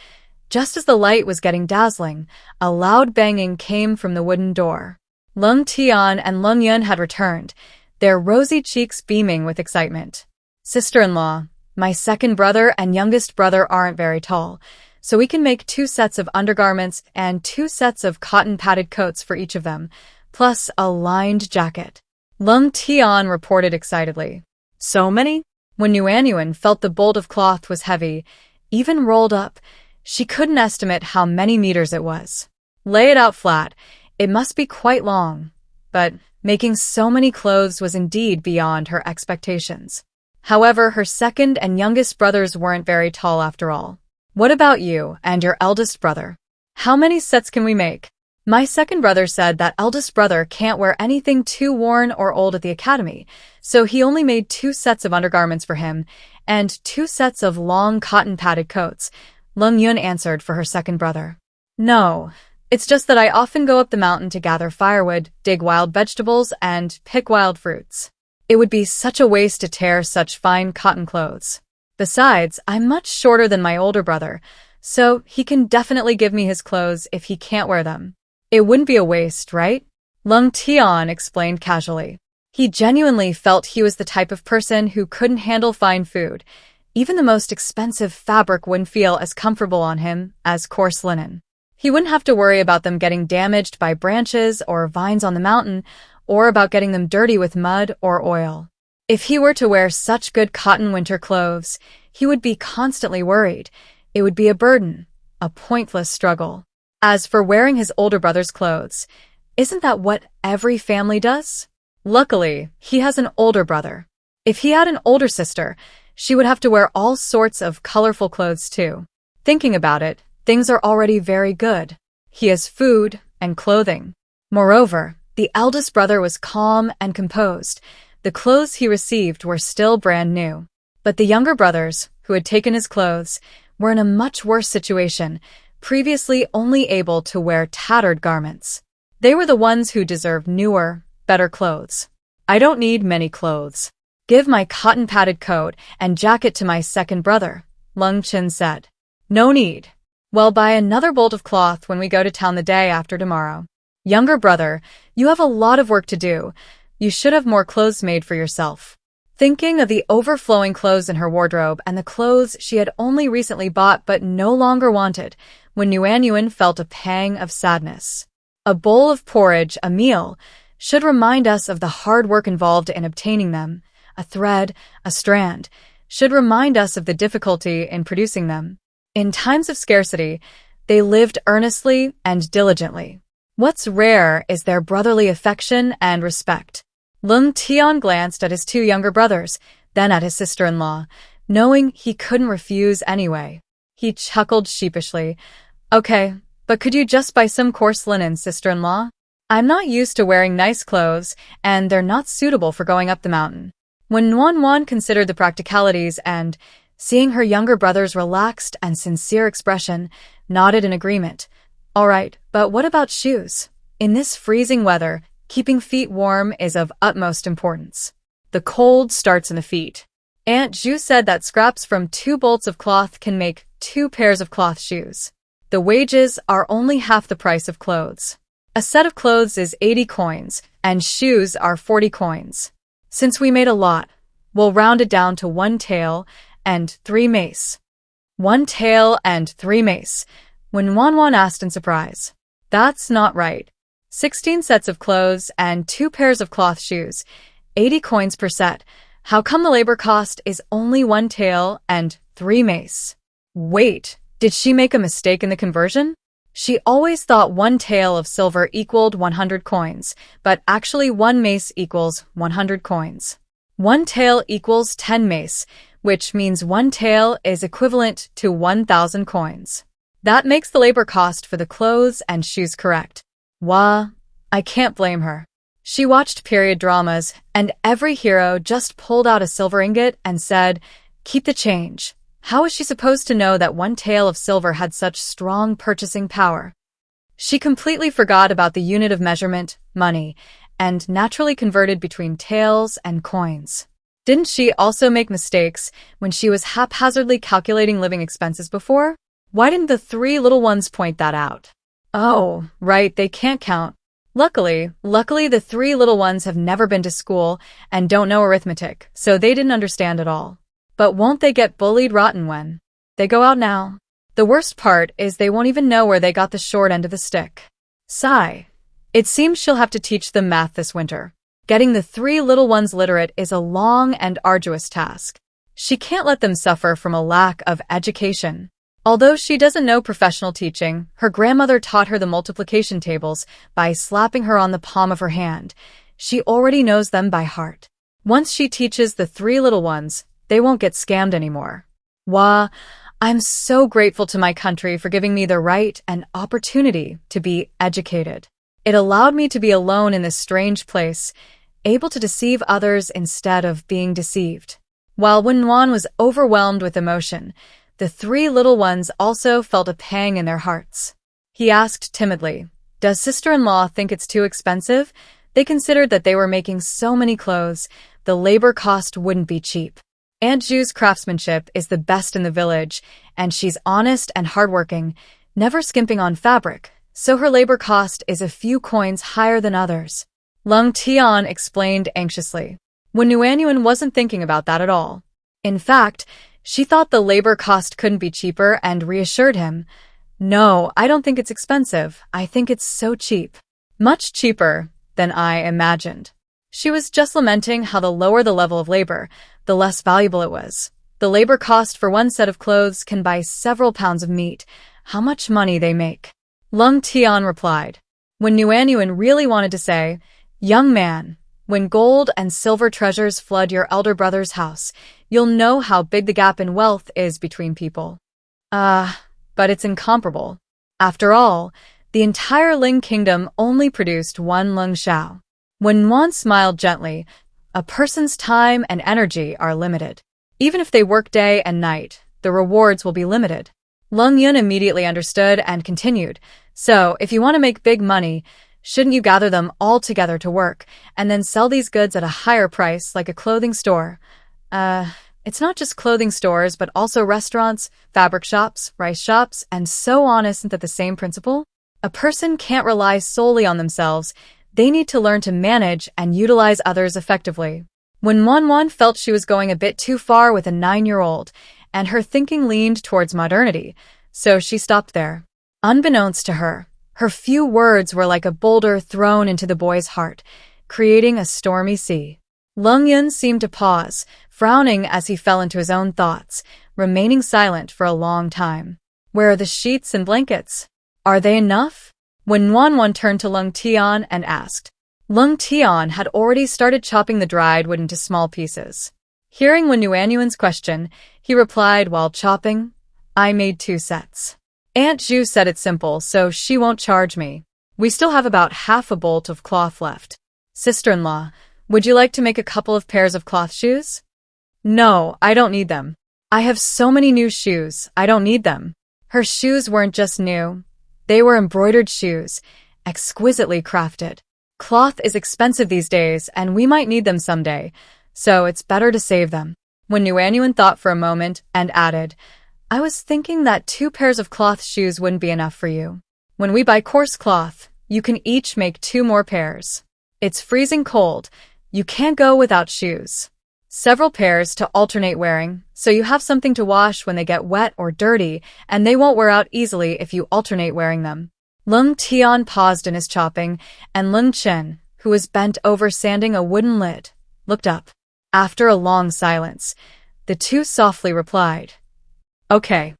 just as the light was getting dazzling, a loud banging came from the wooden door. Lung Tian and Lung Yun had returned, their rosy cheeks beaming with excitement. Sister-in-law, my second brother and youngest brother aren't very tall, so we can make 2 sets of undergarments and 2 sets of cotton-padded coats for each of them, plus a lined jacket. Lung Tian reported excitedly. So many? When Nuanyuan felt the bolt of cloth was heavy, even rolled up, she couldn't estimate how many meters it was. Lay it out flat. It must be quite long. But making so many clothes was indeed beyond her expectations. However, her second and youngest brothers weren't very tall after all. What about you and your eldest brother? How many sets can we make? My second brother said that eldest brother can't wear anything too worn or old at the academy, so he only made 2 sets of undergarments for him and 2 sets of long cotton-padded coats. Lung Yun answered for her second brother. No, it's just that I often go up the mountain to gather firewood, dig wild vegetables, and pick wild fruits. It would be such a waste to tear such fine cotton clothes. Besides, I'm much shorter than my older brother, so he can definitely give me his clothes if he can't wear them. It wouldn't be a waste, right? Lung Tian explained casually. He genuinely felt he was the type of person who couldn't handle fine food. Even the most expensive fabric wouldn't feel as comfortable on him as coarse linen. He wouldn't have to worry about them getting damaged by branches or vines on the mountain, or about getting them dirty with mud or oil. If he were to wear such good cotton winter clothes, he would be constantly worried. It would be a burden, a pointless struggle. As for wearing his older brother's clothes, isn't that what every family does? Luckily, he has an older brother. If he had an older sister, she would have to wear all sorts of colorful clothes too. Thinking about it, things are already very good. He has food and clothing. Moreover, the eldest brother was calm and composed. The clothes he received were still brand new. But the younger brothers, who had taken his clothes, were in a much worse situation, previously only able to wear tattered garments. They were the ones who deserved newer, better clothes. I don't need many clothes. Give my cotton-padded coat and jacket to my second brother, Lung Chin said. No need. Well, buy another bolt of cloth when we go to town the day after tomorrow. Younger brother, you have a lot of work to do. You should have more clothes made for yourself. Thinking of the overflowing clothes in her wardrobe and the clothes she had only recently bought but no longer wanted, when Nuanyuan felt a pang of sadness. A bowl of porridge, a meal, should remind us of the hard work involved in obtaining them. A thread, a strand, should remind us of the difficulty in producing them. In times of scarcity, they lived earnestly and diligently. What's rare is their brotherly affection and respect. Lung Tian glanced at his 2 younger brothers, then at his sister-in-law, knowing he couldn't refuse anyway. He chuckled sheepishly. Okay, but could you just buy some coarse linen, sister-in-law? I'm not used to wearing nice clothes, and they're not suitable for going up the mountain. When Nuanyuan considered the practicalities and, seeing her younger brother's relaxed and sincere expression, nodded in agreement. All right, but what about shoes? In this freezing weather, keeping feet warm is of utmost importance. The cold starts in the feet. Aunt Zhu said that scraps from 2 bolts of cloth can make 2 pairs of cloth shoes. The wages are only half the price of clothes. A set of clothes is 80 coins, and shoes are 40 coins. Since we made a lot, we'll round it down to 1 tael and 3 mace. 1 tael and 3 mace, when Nuanyuan asked in surprise. That's not right. 16 sets of clothes and 2 pairs of cloth shoes, 80 coins per set. How come the labor cost is only 1 tael and 3 mace? Wait, did she make a mistake in the conversion? She always thought 1 tael of silver equaled 100 coins, but actually 1 mace equals 100 coins. 1 tael equals 10 mace, which means 1 tael is equivalent to 1,000 coins. That makes the labor cost for the clothes and shoes correct. Wah, I can't blame her. She watched period dramas, and every hero just pulled out a silver ingot and said, "Keep the change." How was she supposed to know that 1 tael of silver had such strong purchasing power? She completely forgot about the unit of measurement, money, and naturally converted between taels and coins. Didn't she also make mistakes when she was haphazardly calculating living expenses before? Why didn't the three little ones point that out? Oh, right, they can't count. Luckily, the three little ones have never been to school and don't know arithmetic, so they didn't understand at all. But won't they get bullied rotten when they go out now? The worst part is they won't even know where they got the short end of the stick. Sigh. It seems she'll have to teach them math this winter. Getting the three little ones literate is a long and arduous task. She can't let them suffer from a lack of education. Although she doesn't know professional teaching, her grandmother taught her the multiplication tables by slapping her on the palm of her hand. She already knows them by heart. Once she teaches the three little ones, they won't get scammed anymore. Wah, I'm so grateful to my country for giving me the right and opportunity to be educated. It allowed me to be alone in this strange place, able to deceive others instead of being deceived. While Wenwan was overwhelmed with emotion, the three little ones also felt a pang in their hearts. He asked timidly, "Does sister-in-law think it's too expensive?" They considered that they were making so many clothes, the labor cost wouldn't be cheap. Aunt Ju's craftsmanship is the best in the village, and she's honest and hardworking, never skimping on fabric, so her labor cost is a few coins higher than others. Lung Tian explained anxiously. When Nuanyuan wasn't thinking about that at all. In fact, she thought the labor cost couldn't be cheaper and reassured him. "No, I don't think it's expensive. I think it's so cheap. Much cheaper than I imagined." She was just lamenting how the lower the level of labor, the less valuable it was. The labor cost for one set of clothes can buy several pounds of meat. How much money they make. Lung Tian replied. When Nuanyuan really wanted to say, "Young man, when gold and silver treasures flood your elder brother's house, you'll know how big the gap in wealth is between people." But it's incomparable. After all, the entire Ling kingdom only produced one Lung Xiao. When Nuan smiled gently, a person's time and energy are limited. Even if they work day and night, the rewards will be limited. Lung Yun immediately understood and continued, "So, if you want to make big money, shouldn't you gather them all together to work, and then sell these goods at a higher price like a clothing store?" It's not just clothing stores, but also restaurants, fabric shops, rice shops, and so on. Isn't that the same principle? A person can't rely solely on themselves. They need to learn to manage and utilize others effectively. When Monwan felt she was going a bit too far with a 9-year-old, and her thinking leaned towards modernity, so she stopped there. Unbeknownst to her, her few words were like a boulder thrown into the boy's heart, creating a stormy sea. Lung Yun seemed to pause, frowning as he fell into his own thoughts, remaining silent for a long time. "Where are the sheets and blankets? Are they enough?" When Nuan turned to Lung Tian and asked. Lung Tian had already started chopping the dried wood into small pieces. Hearing Wen Nuanyuan's question, he replied while chopping, "I made 2 sets. Aunt Ju said it's simple, so she won't charge me. We still have about half a bolt of cloth left. Sister-in-law, would you like to make a couple of pairs of cloth shoes?" "No, I don't need them. I have so many new shoes, I don't need them." Her shoes weren't just new. They were embroidered shoes, exquisitely crafted. Cloth is expensive these days, and we might need them someday, so it's better to save them. When Nuanyuan thought for a moment and added, "I was thinking that 2 pairs of cloth shoes wouldn't be enough for you. When we buy coarse cloth, you can each make 2 more pairs. It's freezing cold. You can't go without shoes. Several pairs to alternate wearing, so you have something to wash when they get wet or dirty, and they won't wear out easily if you alternate wearing them." Lung Tian paused in his chopping, and Lung Chen, who was bent over sanding a wooden lid, looked up. After a long silence, the two softly replied, "Okay."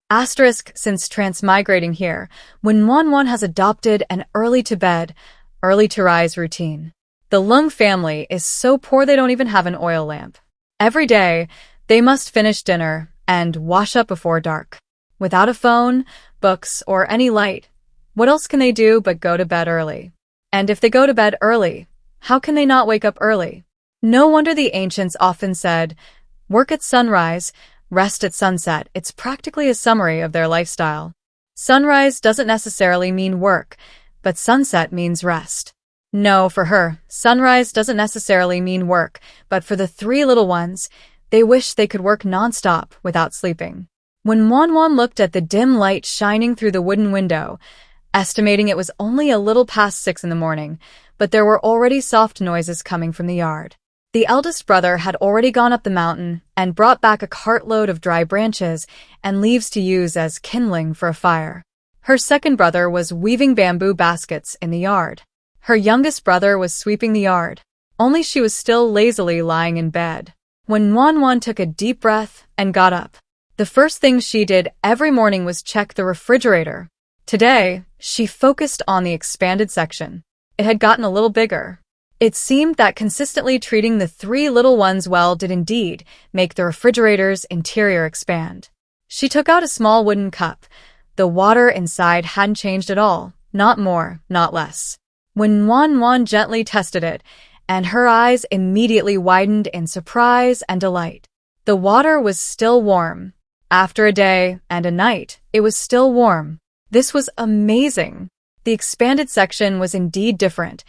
Since transmigrating here, when Nuan has adopted an early-to-bed, early-to-rise routine. The Lung family is so poor they don't even have an oil lamp. Every day, they must finish dinner and wash up before dark. Without a phone, books, or any light, what else can they do but go to bed early? And if they go to bed early, how can they not wake up early? No wonder the ancients often said, "Work at sunrise, rest at sunset." It's practically a summary of their lifestyle. Sunrise doesn't necessarily mean work, but sunset means rest. No, for her, sunrise doesn't necessarily mean work, but for the three little ones, they wish they could work nonstop without sleeping. When Wanwan looked at the dim light shining through the wooden window, estimating it was only a little past 6 in the morning, but there were already soft noises coming from the yard. The eldest brother had already gone up the mountain and brought back a cartload of dry branches and leaves to use as kindling for a fire. Her second brother was weaving bamboo baskets in the yard. Her youngest brother was sweeping the yard. Only she was still lazily lying in bed. When Wanwan took a deep breath and got up, the first thing she did every morning was check the refrigerator. Today, she focused on the expanded section. It had gotten a little bigger. It seemed that consistently treating the three little ones well did indeed make the refrigerator's interior expand. She took out a small wooden cup. The water inside hadn't changed at all, not more, not less. When Wanwan gently tested it, and her eyes immediately widened in surprise and delight. The water was still warm. After a day and a night, it was still warm. This was amazing. The expanded section was indeed different.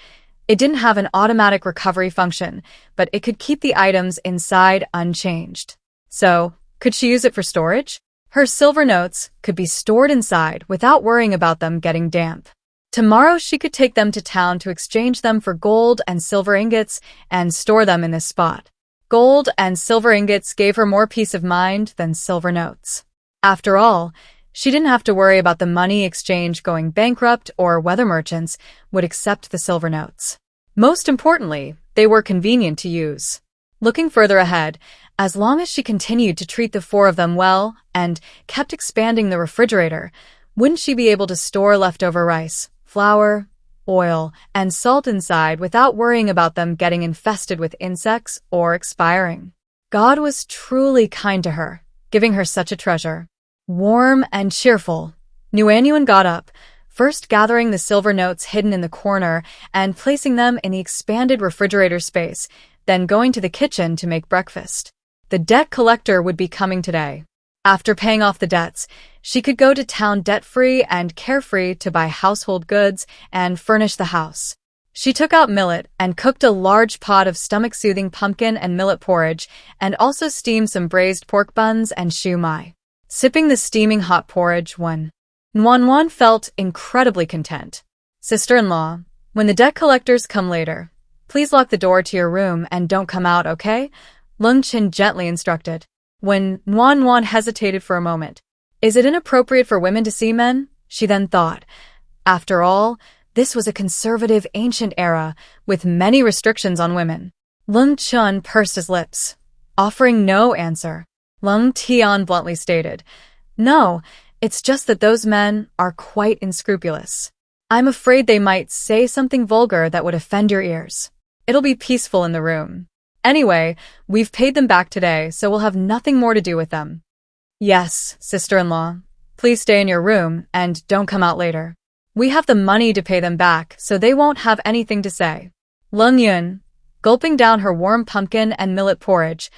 It didn't have an automatic recovery function, but it could keep the items inside unchanged. So, could she use it for storage? Her silver notes could be stored inside without worrying about them getting damp. Tomorrow she could take them to town to exchange them for gold and silver ingots and store them in this spot. Gold and silver ingots gave her more peace of mind than silver notes. After all, she didn't have to worry about the money exchange going bankrupt or whether merchants would accept the silver notes. Most importantly, they were convenient to use. Looking further ahead, as long as she continued to treat the four of them well and kept expanding the refrigerator, wouldn't she be able to store leftover rice, flour, oil, and salt inside without worrying about them getting infested with insects or expiring? God was truly kind to her, giving her such a treasure. Warm and cheerful, Nuanyuan got up, first gathering the silver notes hidden in the corner and placing them in the expanded refrigerator space, then going to the kitchen to make breakfast. The debt collector would be coming today. After paying off the debts, she could go to town debt-free and carefree to buy household goods and furnish the house. She took out millet and cooked a large pot of stomach-soothing pumpkin and millet porridge and also steamed some braised pork buns and shoo mai. Sipping the steaming hot porridge, Wanwan felt incredibly content. Sister-in-law, when the debt collectors come later, please lock the door to your room and don't come out, okay? Lung Chin gently instructed. When Wanwan hesitated for a moment, is it inappropriate for women to see men? She then thought. After all, this was a conservative ancient era with many restrictions on women. Lung Chun pursed his lips, offering no answer. Lung Tian bluntly stated, "No, it's just that those men are quite unscrupulous. I'm afraid they might say something vulgar that would offend your ears. It'll be peaceful in the room. Anyway, we've paid them back today, so we'll have nothing more to do with them. Yes, sister-in-law, please stay in your room and don't come out later. We have the money to pay them back, so they won't have anything to say." Lung Yun, gulping down her warm pumpkin and millet porridge,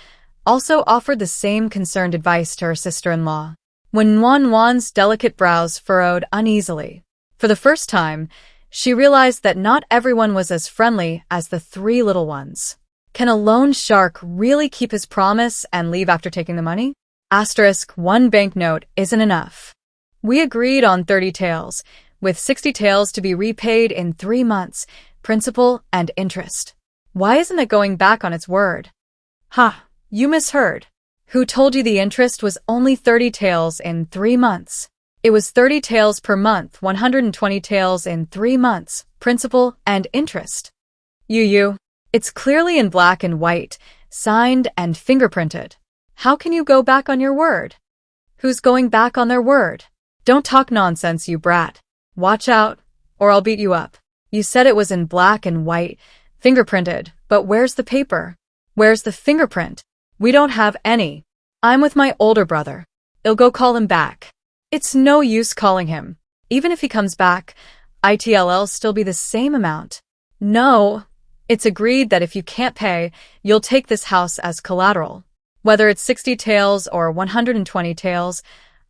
also offered the same concerned advice to her sister-in-law. When Wanwan's delicate brows furrowed uneasily, for the first time, she realized that not everyone was as friendly as the three little ones. Can a loan shark really keep his promise and leave after taking the money? *1 banknote isn't enough. We agreed on 30 taels, with 60 taels to be repaid in 3 months, principal and interest. Why isn't it going back on its word? Ha! You misheard. Who told you the interest was only 30 taels in 3 months? It was 30 taels per month, 120 taels in 3 months, principal and interest. You. It's clearly in black and white, signed and fingerprinted. How can you go back on your word? Who's going back on their word? Don't talk nonsense, you brat. Watch out, or I'll beat you up. You said it was in black and white, fingerprinted, but where's the paper? Where's the fingerprint? We don't have any. I'm with my older brother. I'll go call him back. It's no use calling him. Even if he comes back, it'll still be the same amount. No, it's agreed that if you can't pay, you'll take this house as collateral. Whether it's 60 taels or 120 taels,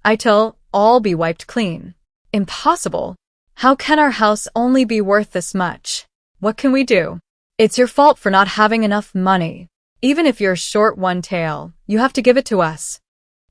it'll all be wiped clean. Impossible. How can our house only be worth this much? What can we do? It's your fault for not having enough money. Even if you're short one tael, you have to give it to us.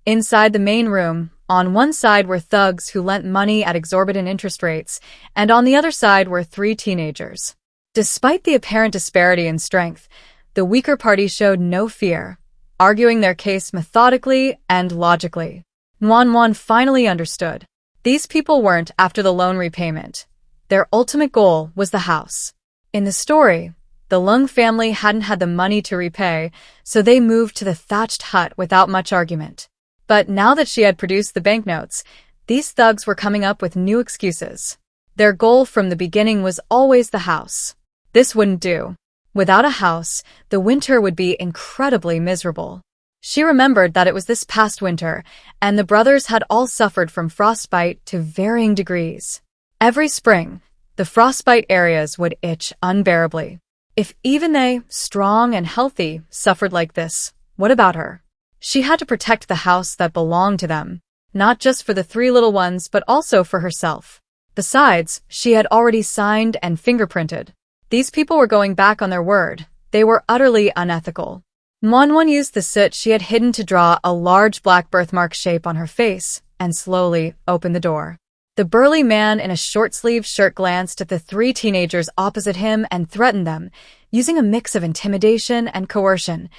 Inside the main room, on one side were thugs who lent money at exorbitant interest rates, and on the other side were 3 teenagers. Despite the apparent disparity in strength, the weaker party showed no fear, arguing their case methodically and logically. Wan finally understood. These people weren't after the loan repayment. Their ultimate goal was the house. In the story, the Lung family hadn't had the money to repay, so they moved to the thatched hut without much argument. But now that she had produced the banknotes, these thugs were coming up with new excuses. Their goal from the beginning was always the house. This wouldn't do. Without a house, the winter would be incredibly miserable. She remembered that it was this past winter, and the brothers had all suffered from frostbite to varying degrees. Every spring, the frostbite areas would itch unbearably. If even they, strong and healthy, suffered like this, what about her? She had to protect the house that belonged to them, not just for the 3 little ones but also for herself. Besides, she had already signed and fingerprinted. These people were going back on their word. They were utterly unethical. Wan used the soot she had hidden to draw a large black birthmark shape on her face and slowly opened the door. The burly man in a short-sleeved shirt glanced at the 3 teenagers opposite him and threatened them, using a mix of intimidation and coercion.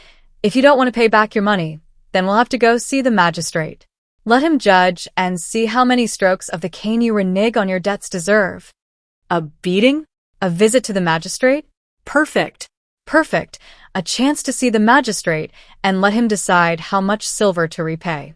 If you don't want to pay back your money, then we'll have to go see the magistrate. Let him judge and see how many strokes of the cane you renege on your debts deserve. A beating? A visit to the magistrate? Perfect. Perfect. A chance to see the magistrate and let him decide how much silver to repay.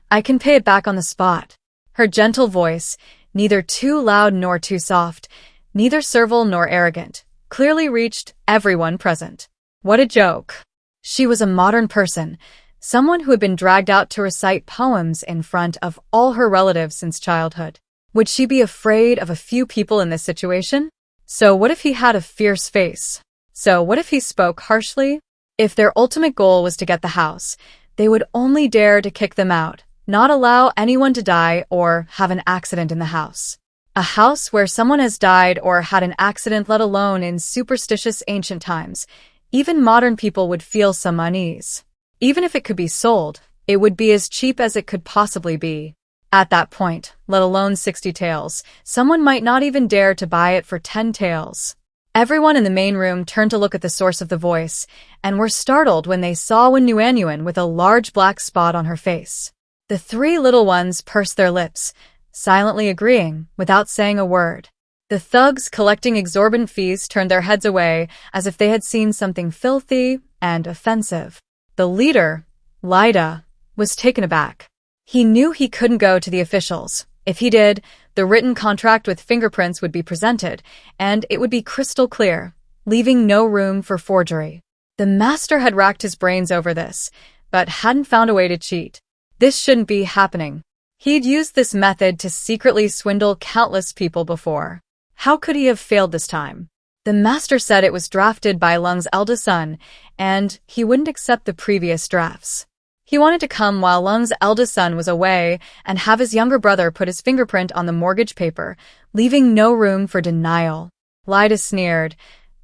I can pay it back on the spot. Her gentle voice, neither too loud nor too soft, neither servile nor arrogant, clearly reached everyone present. What a joke. She was a modern person, someone who had been dragged out to recite poems in front of all her relatives since childhood. Would she be afraid of a few people in this situation? So what if he had a fierce face? So what if he spoke harshly? If their ultimate goal was to get the house, they would only dare to kick them out, not allow anyone to die or have an accident in the house. A house where someone has died or had an accident, let alone in superstitious ancient times, even modern people would feel some unease. Even if it could be sold, it would be as cheap as it could possibly be. At that point, let alone 60 taels, someone might not even dare to buy it for 10 taels. Everyone in the main room turned to look at the source of the voice, and were startled when they saw Wan Nuan with a large black spot on her face. The 3 little ones pursed their lips, silently agreeing, without saying a word. The thugs collecting exorbitant fees turned their heads away as if they had seen something filthy and offensive. The leader, Lida, was taken aback. He knew he couldn't go to the officials. If he did, the written contract with fingerprints would be presented, and it would be crystal clear, leaving no room for forgery. The master had racked his brains over this, but hadn't found a way to cheat. This shouldn't be happening. He'd used this method to secretly swindle countless people before. How could he have failed this time? The master said it was drafted by Lung's eldest son, and he wouldn't accept the previous drafts. He wanted to come while Lung's eldest son was away and have his younger brother put his fingerprint on the mortgage paper, leaving no room for denial. Lida sneered,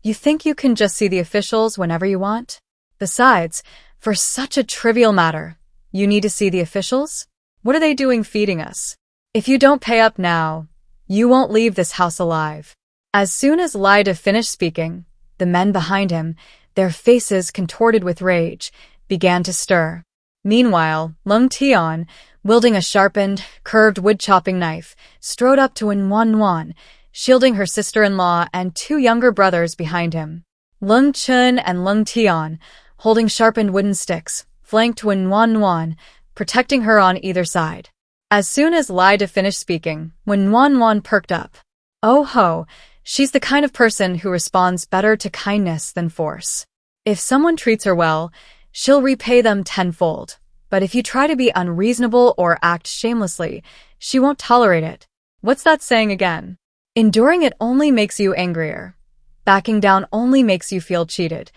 "You think you can just see the officials whenever you want? Besides, for such a trivial matter, you need to see the officials? What are they doing feeding us? If you don't pay up now, you won't leave this house alive." As soon as Lida finished speaking, the men behind him, their faces contorted with rage, began to stir. Meanwhile, Lung Tian, wielding a sharpened, curved wood-chopping knife, strode up to Wan, shielding her sister-in-law and 2 younger brothers behind him. Lung Chun and Lung Tian, holding sharpened wooden sticks, flanked Wan, protecting her on either side. As soon as Lida finished speaking, Wan perked up. Oh ho, she's the kind of person who responds better to kindness than force. If someone treats her well, she'll repay them tenfold. But if you try to be unreasonable or act shamelessly, she won't tolerate it. What's that saying again? Enduring it only makes you angrier. Backing down only makes you feel cheated.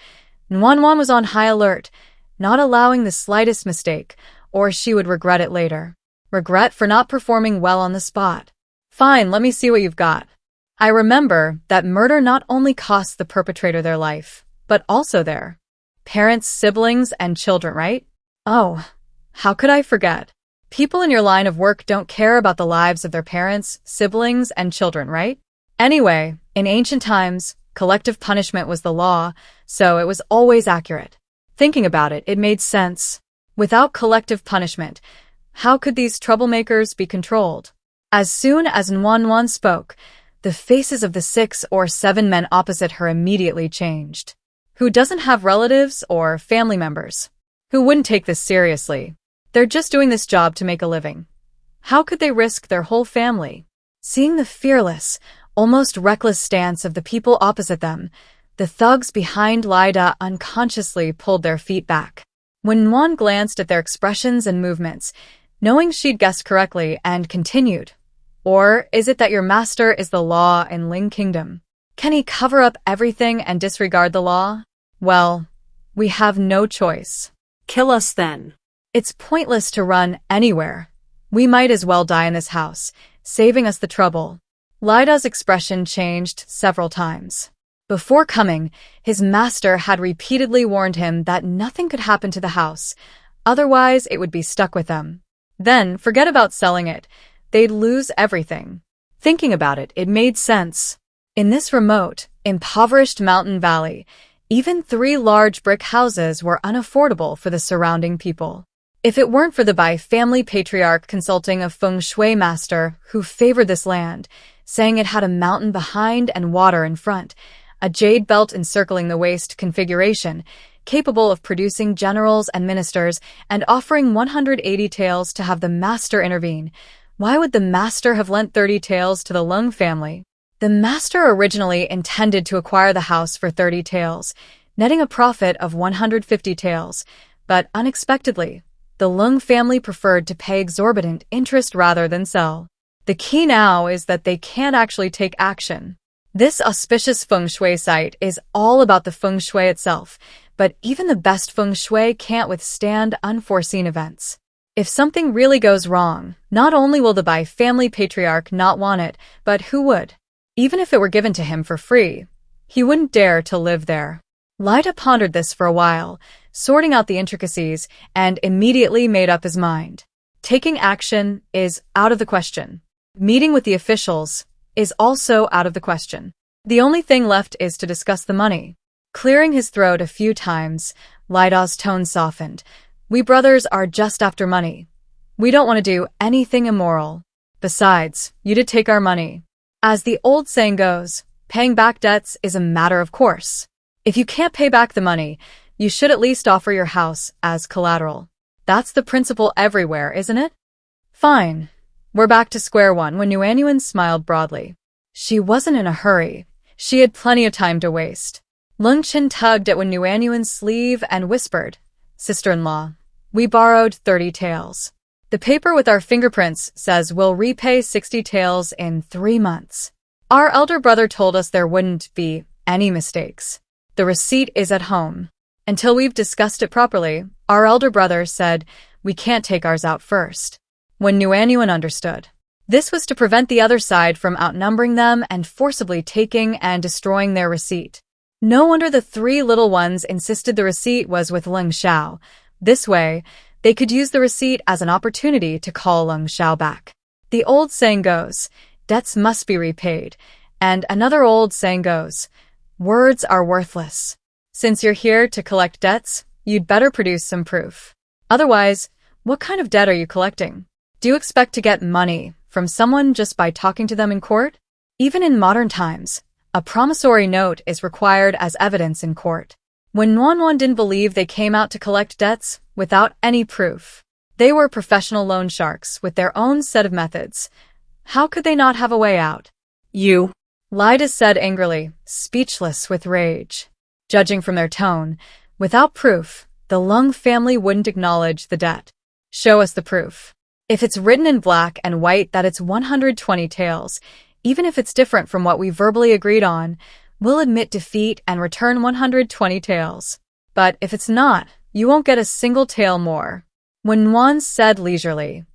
Wan was on high alert, not allowing the slightest mistake, or she would regret it later. Regret for not performing well on the spot. Fine, let me see what you've got. I remember that murder not only costs the perpetrator their life, but also their parents, siblings, and children, right? Oh, how could I forget? People in your line of work don't care about the lives of their parents, siblings, and children, right? Anyway, in ancient times, collective punishment was the law, so it was always accurate. Thinking about it, it made sense. Without collective punishment, how could these troublemakers be controlled? As soon as Nwan spoke, the faces of the 6 or 7 men opposite her immediately changed. Who doesn't have relatives or family members? Who wouldn't take this seriously? They're just doing this job to make a living. How could they risk their whole family? Seeing the fearless, almost reckless stance of the people opposite them, the thugs behind Lyda unconsciously pulled their feet back. When Nwan glanced at their expressions and movements, knowing she'd guessed correctly, and continued, "Or is it that your master is the law in Ling Kingdom? Can he cover up everything and disregard the law? Well, we have no choice. Kill us then. It's pointless to run anywhere. We might as well die in this house, saving us the trouble." Lyda's expression changed several times. Before coming, his master had repeatedly warned him that nothing could happen to the house, otherwise it would be stuck with them. Then, forget about selling it. They'd lose everything. Thinking about it, it made sense. In this remote, impoverished mountain valley, even 3 large brick houses were unaffordable for the surrounding people. If it weren't for the Bai family patriarch consulting a feng shui master who favored this land, saying it had a mountain behind and water in front, a jade belt encircling the waist configuration, capable of producing generals and ministers, and offering 180 taels to have the master intervene, why would the master have lent 30 taels to the Lung family? The master originally intended to acquire the house for 30 taels, netting a profit of 150 taels, but unexpectedly, the Lung family preferred to pay exorbitant interest rather than sell. The key now is that they can't actually take action. This auspicious feng shui site is all about the feng shui itself, but even the best feng shui can't withstand unforeseen events. If something really goes wrong, not only will the Bai family patriarch not want it, but who would? Even if it were given to him for free, he wouldn't dare to live there. Lyda pondered this for a while, sorting out the intricacies, and immediately made up his mind. Taking action is out of the question. Meeting with the officials is also out of the question. The only thing left is to discuss the money. Clearing his throat a few times, Lyda's tone softened. "We brothers are just after money. We don't want to do anything immoral. Besides, you did take our money. As the old saying goes, paying back debts is a matter of course. If you can't pay back the money, you should at least offer your house as collateral. That's the principle everywhere, isn't it?" "Fine. We're back to square one," when Nuanyuan smiled broadly. She wasn't in a hurry. She had plenty of time to waste. Lung Chin tugged at Nuanyuan's sleeve and whispered, "Sister-in-law, we borrowed 30 taels. The paper with our fingerprints says we'll repay 60 taels in 3 months. Our elder brother told us there wouldn't be any mistakes. The receipt is at home. Until we've discussed it properly, our elder brother said we can't take ours out first." When Nuanyuan understood, this was to prevent the other side from outnumbering them and forcibly taking and destroying their receipt. No wonder the 3 little ones insisted the receipt was with Leng Xiao. This way, they could use the receipt as an opportunity to call Leng Xiao back. The old saying goes, debts must be repaid, and another old saying goes, words are worthless. Since you're here to collect debts, you'd better produce some proof. Otherwise, what kind of debt are you collecting? Do you expect to get money from someone just by talking to them in court? Even in modern times, a promissory note is required as evidence in court. When Nuanyuan didn't believe they came out to collect debts without any proof. They were professional loan sharks with their own set of methods. How could they not have a way out? You, Lyda said angrily, speechless with rage. Judging from their tone, without proof, the Lung family wouldn't acknowledge the debt. Show us the proof. If it's written in black and white that it's 120 taels, even if it's different from what we verbally agreed on, we'll admit defeat and return 120 taels. But if it's not, you won't get a single tael more. When Nuan said leisurely,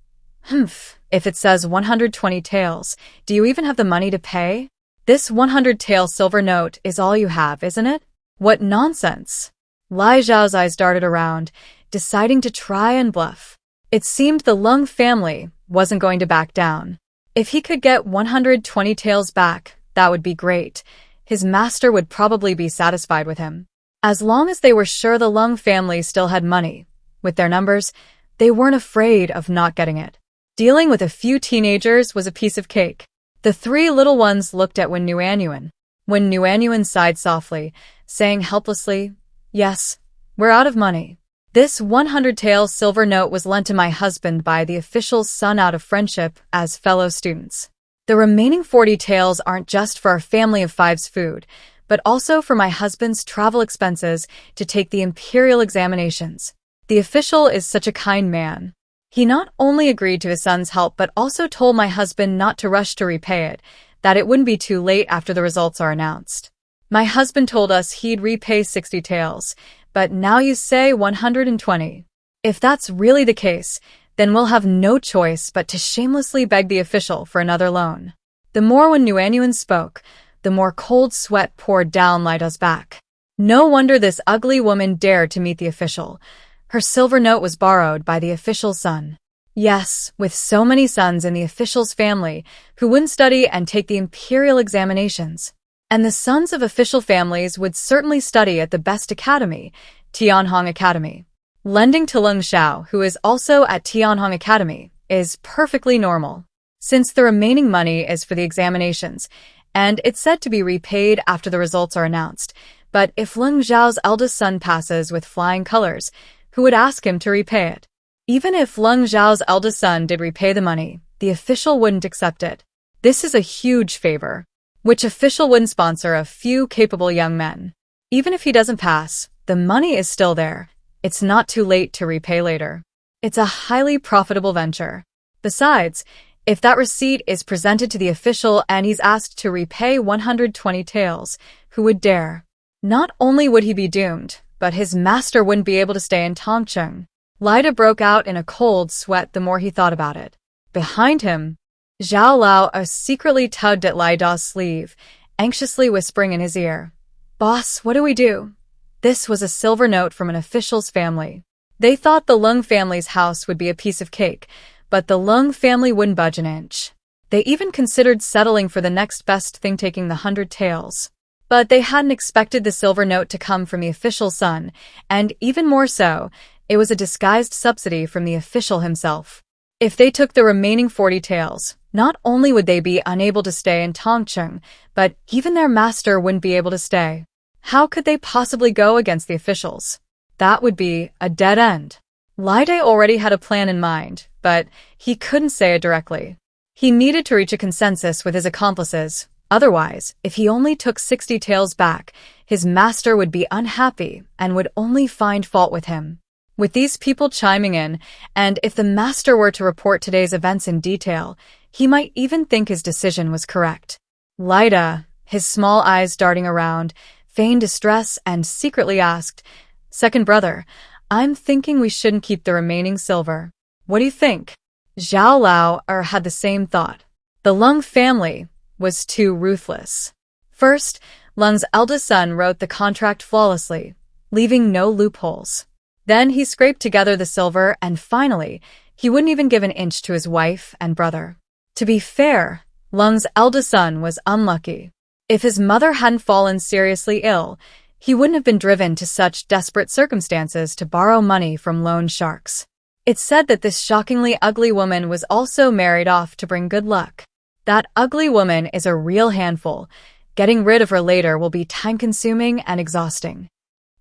if it says 120 taels, do you even have the money to pay? This 100-tael silver note is all you have, isn't it? What nonsense. Lai Zhao's eyes darted around, deciding to try and bluff. It seemed the Lung family wasn't going to back down. If he could get 120 taels back, that would be great. His master would probably be satisfied with him. As long as they were sure the Lung family still had money, with their numbers, they weren't afraid of not getting it. Dealing with a few teenagers was a piece of cake. The three little ones looked at Wen Nuanyuan. Wen Nuanyuan sighed softly, saying helplessly, "Yes, we're out of money. This 100-tael silver note was lent to my husband by the official's son out of friendship as fellow students. The remaining 40 taels aren't just for our family of five's food, but also for my husband's travel expenses to take the imperial examinations. The official is such a kind man. He not only agreed to his son's help but also told my husband not to rush to repay it, that it wouldn't be too late after the results are announced. My husband told us he'd repay 60 taels, but now you say 120. If that's really the case, then we'll have no choice but to shamelessly beg the official for another loan." The more when Nuanyuan spoke, the more cold sweat poured down Lida's back. No wonder this ugly woman dared to meet the official. Her silver note was borrowed by the official's son. Yes, with so many sons in the official's family who wouldn't study and take the imperial examinations. And the sons of official families would certainly study at the best academy, Tianhong Academy. Lending to Lung Xiao, who is also at Tianhong Academy, is perfectly normal, since the remaining money is for the examinations, and it's said to be repaid after the results are announced. But if Lung Xiao's eldest son passes with flying colors, who would ask him to repay it? Even if Lung Xiao's eldest son did repay the money, the official wouldn't accept it. This is a huge favor. Which official wouldn't sponsor a few capable young men? Even if he doesn't pass, the money is still there. It's not too late to repay later. It's a highly profitable venture. Besides, if that receipt is presented to the official and he's asked to repay 120 taels, who would dare? Not only would he be doomed, but his master wouldn't be able to stay in Tongcheng. Lida broke out in a cold sweat the more he thought about it. Behind him, Zhao Lao secretly tugged at Lai Da's sleeve, anxiously whispering in his ear, "Boss, what do we do?" This was a silver note from an official's family. They thought the Lung family's house would be a piece of cake, but the Lung family wouldn't budge an inch. They even considered settling for the next best thing, taking the 100 taels. But they hadn't expected the silver note to come from the official's son, and even more so, it was a disguised subsidy from the official himself. If they took the remaining 40 taels, not only would they be unable to stay in Tongcheng, but even their master wouldn't be able to stay. How could they possibly go against the officials? That would be a dead end. Lide already had a plan in mind, but he couldn't say it directly. He needed to reach a consensus with his accomplices. Otherwise, if he only took 60 taels back, his master would be unhappy and would only find fault with him. With these people chiming in, and if the master were to report today's events in detail, he might even think his decision was correct. Lida, his small eyes darting around, feigned distress and secretly asked, "Second brother, I'm thinking we shouldn't keep the remaining silver. What do you think?" Zhao Lao had the same thought. The Lung family was too ruthless. First, Lung's eldest son wrote the contract flawlessly, leaving no loopholes. Then he scraped together the silver, and finally, he wouldn't even give an inch to his wife and brother. To be fair, Lung's eldest son was unlucky. If his mother hadn't fallen seriously ill, he wouldn't have been driven to such desperate circumstances to borrow money from loan sharks. It's said that this shockingly ugly woman was also married off to bring good luck. That ugly woman is a real handful. Getting rid of her later will be time-consuming and exhausting.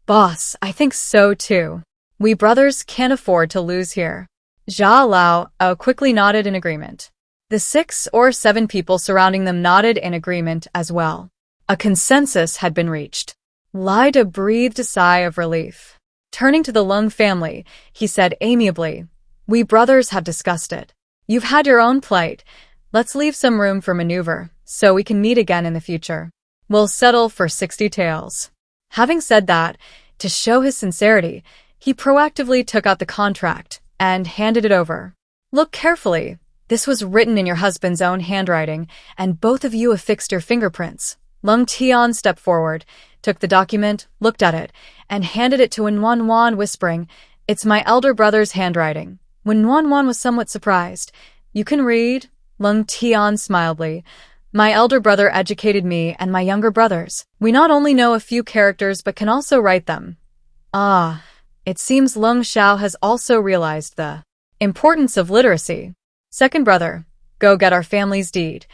Boss, I think so too. We brothers can't afford to lose here. Zhao Lao quickly nodded in agreement. The 6 or 7 people surrounding them nodded in agreement as well. A consensus had been reached. Lida breathed a sigh of relief. Turning to the Lung family, he said amiably, "We brothers have discussed it. You've had your own plight. Let's leave some room for maneuver, so we can meet again in the future. We'll settle for 60 taels." Having said that, to show his sincerity, he proactively took out the contract and handed it over. "Look carefully. This was written in your husband's own handwriting, and both of you affixed your fingerprints. Lung Tian stepped forward, took the document, looked at it, and handed it to Wan, whispering, "It's my elder brother's handwriting." When Wan was somewhat surprised, "You can read?" Lung Tian smiled. "My elder brother educated me and my younger brothers. We not only know a few characters but can also write them." Ah, it seems Lung Xiao has also realized the importance of literacy. "Second brother, go get our family's deed."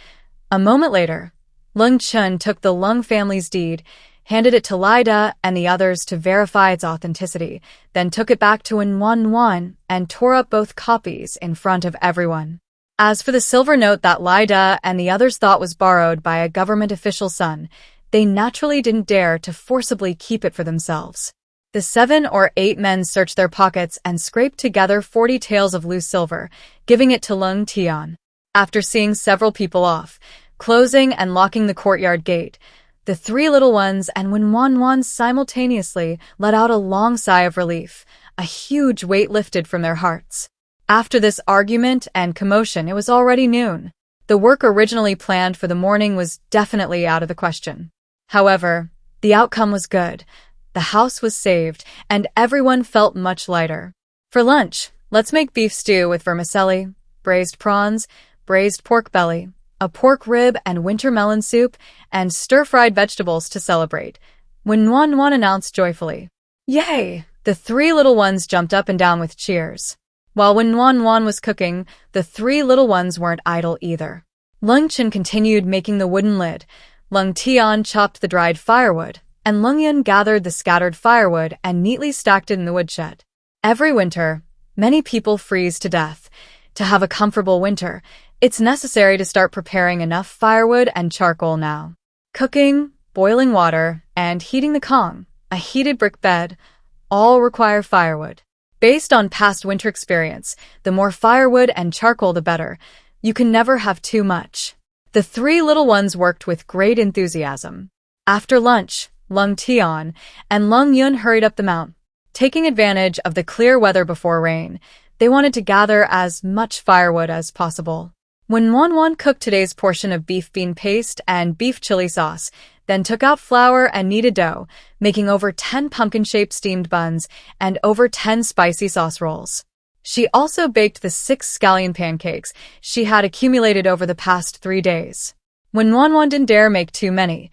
A moment later, Lung Chun took the Lung family's deed, handed it to Lida and the others to verify its authenticity, then took it back to Wan and tore up both copies in front of everyone. As for the silver note that Lida and the others thought was borrowed by a government official's son, they naturally didn't dare to forcibly keep it for themselves. The 7 or 8 men searched their pockets and scraped together 40 taels of loose silver, giving it to Lung Tian. After seeing several people off, closing and locking the courtyard gate, the 3 little ones and Wan simultaneously let out a long sigh of relief. A huge weight lifted from their hearts. After this argument and commotion, it was already noon. The work originally planned for the morning was definitely out of the question. However, the outcome was good. The house was saved, and everyone felt much lighter. For lunch, let's make beef stew with vermicelli, braised prawns, braised pork belly, a pork rib and winter melon soup, and stir-fried vegetables to celebrate. When Wan announced joyfully, "Yay!" the 3 little ones jumped up and down with cheers. While when Wan was cooking, the 3 little ones weren't idle either. Lung Chen continued making the wooden lid, Lung Tian chopped the dried firewood, and Lung Yun gathered the scattered firewood and neatly stacked it in the woodshed. Every winter, many people freeze to death. To have a comfortable winter, it's necessary to start preparing enough firewood and charcoal now. Cooking, boiling water, and heating the kong, a heated brick bed, all require firewood. Based on past winter experience, the more firewood and charcoal the better. You can never have too much. The 3 little ones worked with great enthusiasm. After lunch, Lung Tian and Lung Yun hurried up the mountain. Taking advantage of the clear weather before rain, they wanted to gather as much firewood as possible. When Wan cooked today's portion of beef bean paste and beef chili sauce, then took out flour and kneaded dough, making over 10 pumpkin-shaped steamed buns and over 10 spicy sauce rolls. She also baked the 6 scallion pancakes she had accumulated over the past 3 days. When Wan didn't dare make too many,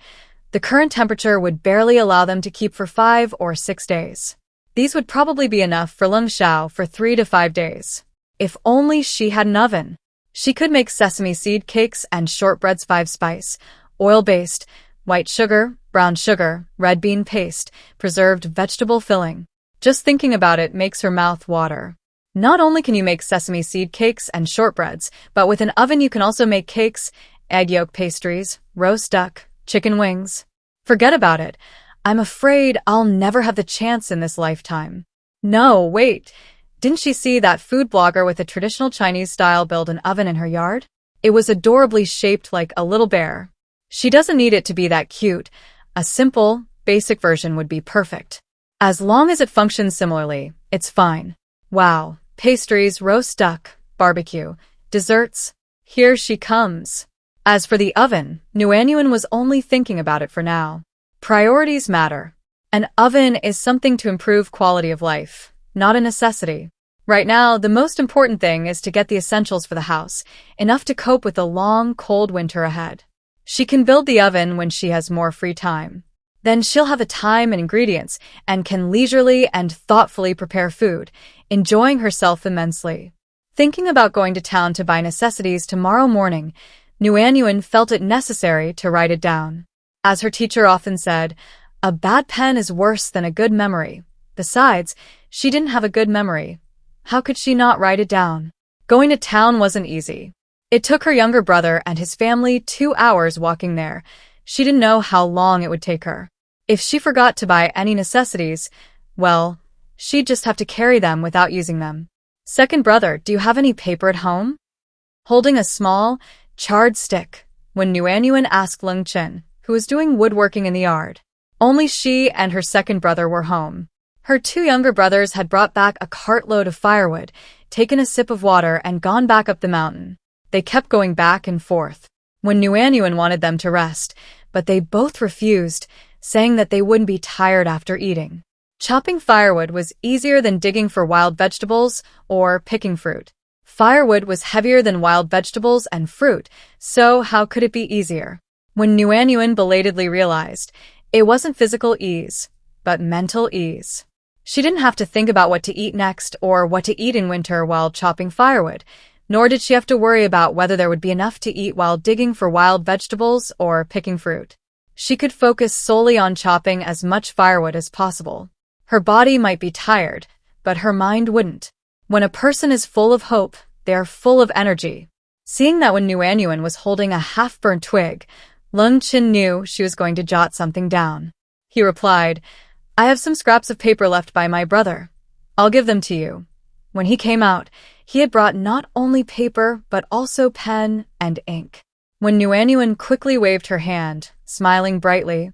the current temperature would barely allow them to keep for 5 or 6 days. These would probably be enough for Lung Xiao for 3 to 5 days. If only she had an oven. She could make sesame seed cakes and shortbreads 5-spice, oil-based, white sugar, brown sugar, red bean paste, preserved vegetable filling. Just thinking about it makes her mouth water. Not only can you make sesame seed cakes and shortbreads, but with an oven you can also make cakes, egg yolk pastries, roast duck, chicken wings. Forget about it. I'm afraid I'll never have the chance in this lifetime. No, wait. Didn't she see that food blogger with a traditional Chinese style build an oven in her yard? It was adorably shaped like a little bear. She doesn't need it to be that cute. A simple, basic version would be perfect. As long as it functions similarly, it's fine. Wow. Pastries, roast duck, barbecue, desserts. Here she comes. As for the oven, Nuanyuan was only thinking about it for now. Priorities matter. An oven is something to improve quality of life, not a necessity. Right now, the most important thing is to get the essentials for the house, enough to cope with the long, cold winter ahead. She can build the oven when she has more free time. Then she'll have the time and ingredients and can leisurely and thoughtfully prepare food, enjoying herself immensely. Thinking about going to town to buy necessities tomorrow morning, Nuanyuan felt it necessary to write it down. As her teacher often said, a bad pen is worse than a good memory. Besides, she didn't have a good memory. How could she not write it down? Going to town wasn't easy. It took her younger brother and his family 2 hours walking there. She didn't know how long it would take her. If she forgot to buy any necessities, well, she'd just have to carry them without using them. Second brother, do you have any paper at home? Holding a small, charred stick, when Nuanyuan asked Lung Chen, who was doing woodworking in the yard. Only she and her second brother were home. Her 2 younger brothers had brought back a cartload of firewood, taken a sip of water, and gone back up the mountain. They kept going back and forth. When Nuanyuan wanted them to rest, but they both refused, saying that they wouldn't be tired after eating. Chopping firewood was easier than digging for wild vegetables or picking fruit. Firewood was heavier than wild vegetables and fruit, so how could it be easier? When Nuanyuan belatedly realized, it wasn't physical ease, but mental ease. She didn't have to think about what to eat next or what to eat in winter while chopping firewood, nor did she have to worry about whether there would be enough to eat while digging for wild vegetables or picking fruit. She could focus solely on chopping as much firewood as possible. Her body might be tired, but her mind wouldn't. When a person is full of hope, they are full of energy. Seeing that when Nuanyuan was holding a half-burnt twig, Lung Chin knew she was going to jot something down. He replied, "I have some scraps of paper left by my brother. I'll give them to you." When he came out, he had brought not only paper, but also pen and ink. When Nuanyuan quickly waved her hand, smiling brightly,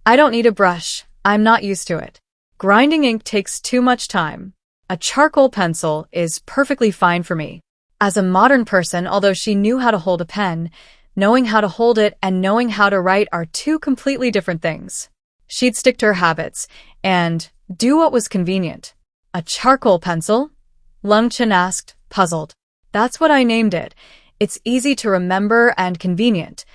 "I don't need a brush. I'm not used to it. Grinding ink takes too much time. A charcoal pencil is perfectly fine for me." As a modern person, although she knew how to hold a pen, knowing how to hold it and knowing how to write are two completely different things. She'd stick to her habits and do what was convenient. "A charcoal pencil?" Lung Chen asked, puzzled. "That's what I named it. It's easy to remember and convenient."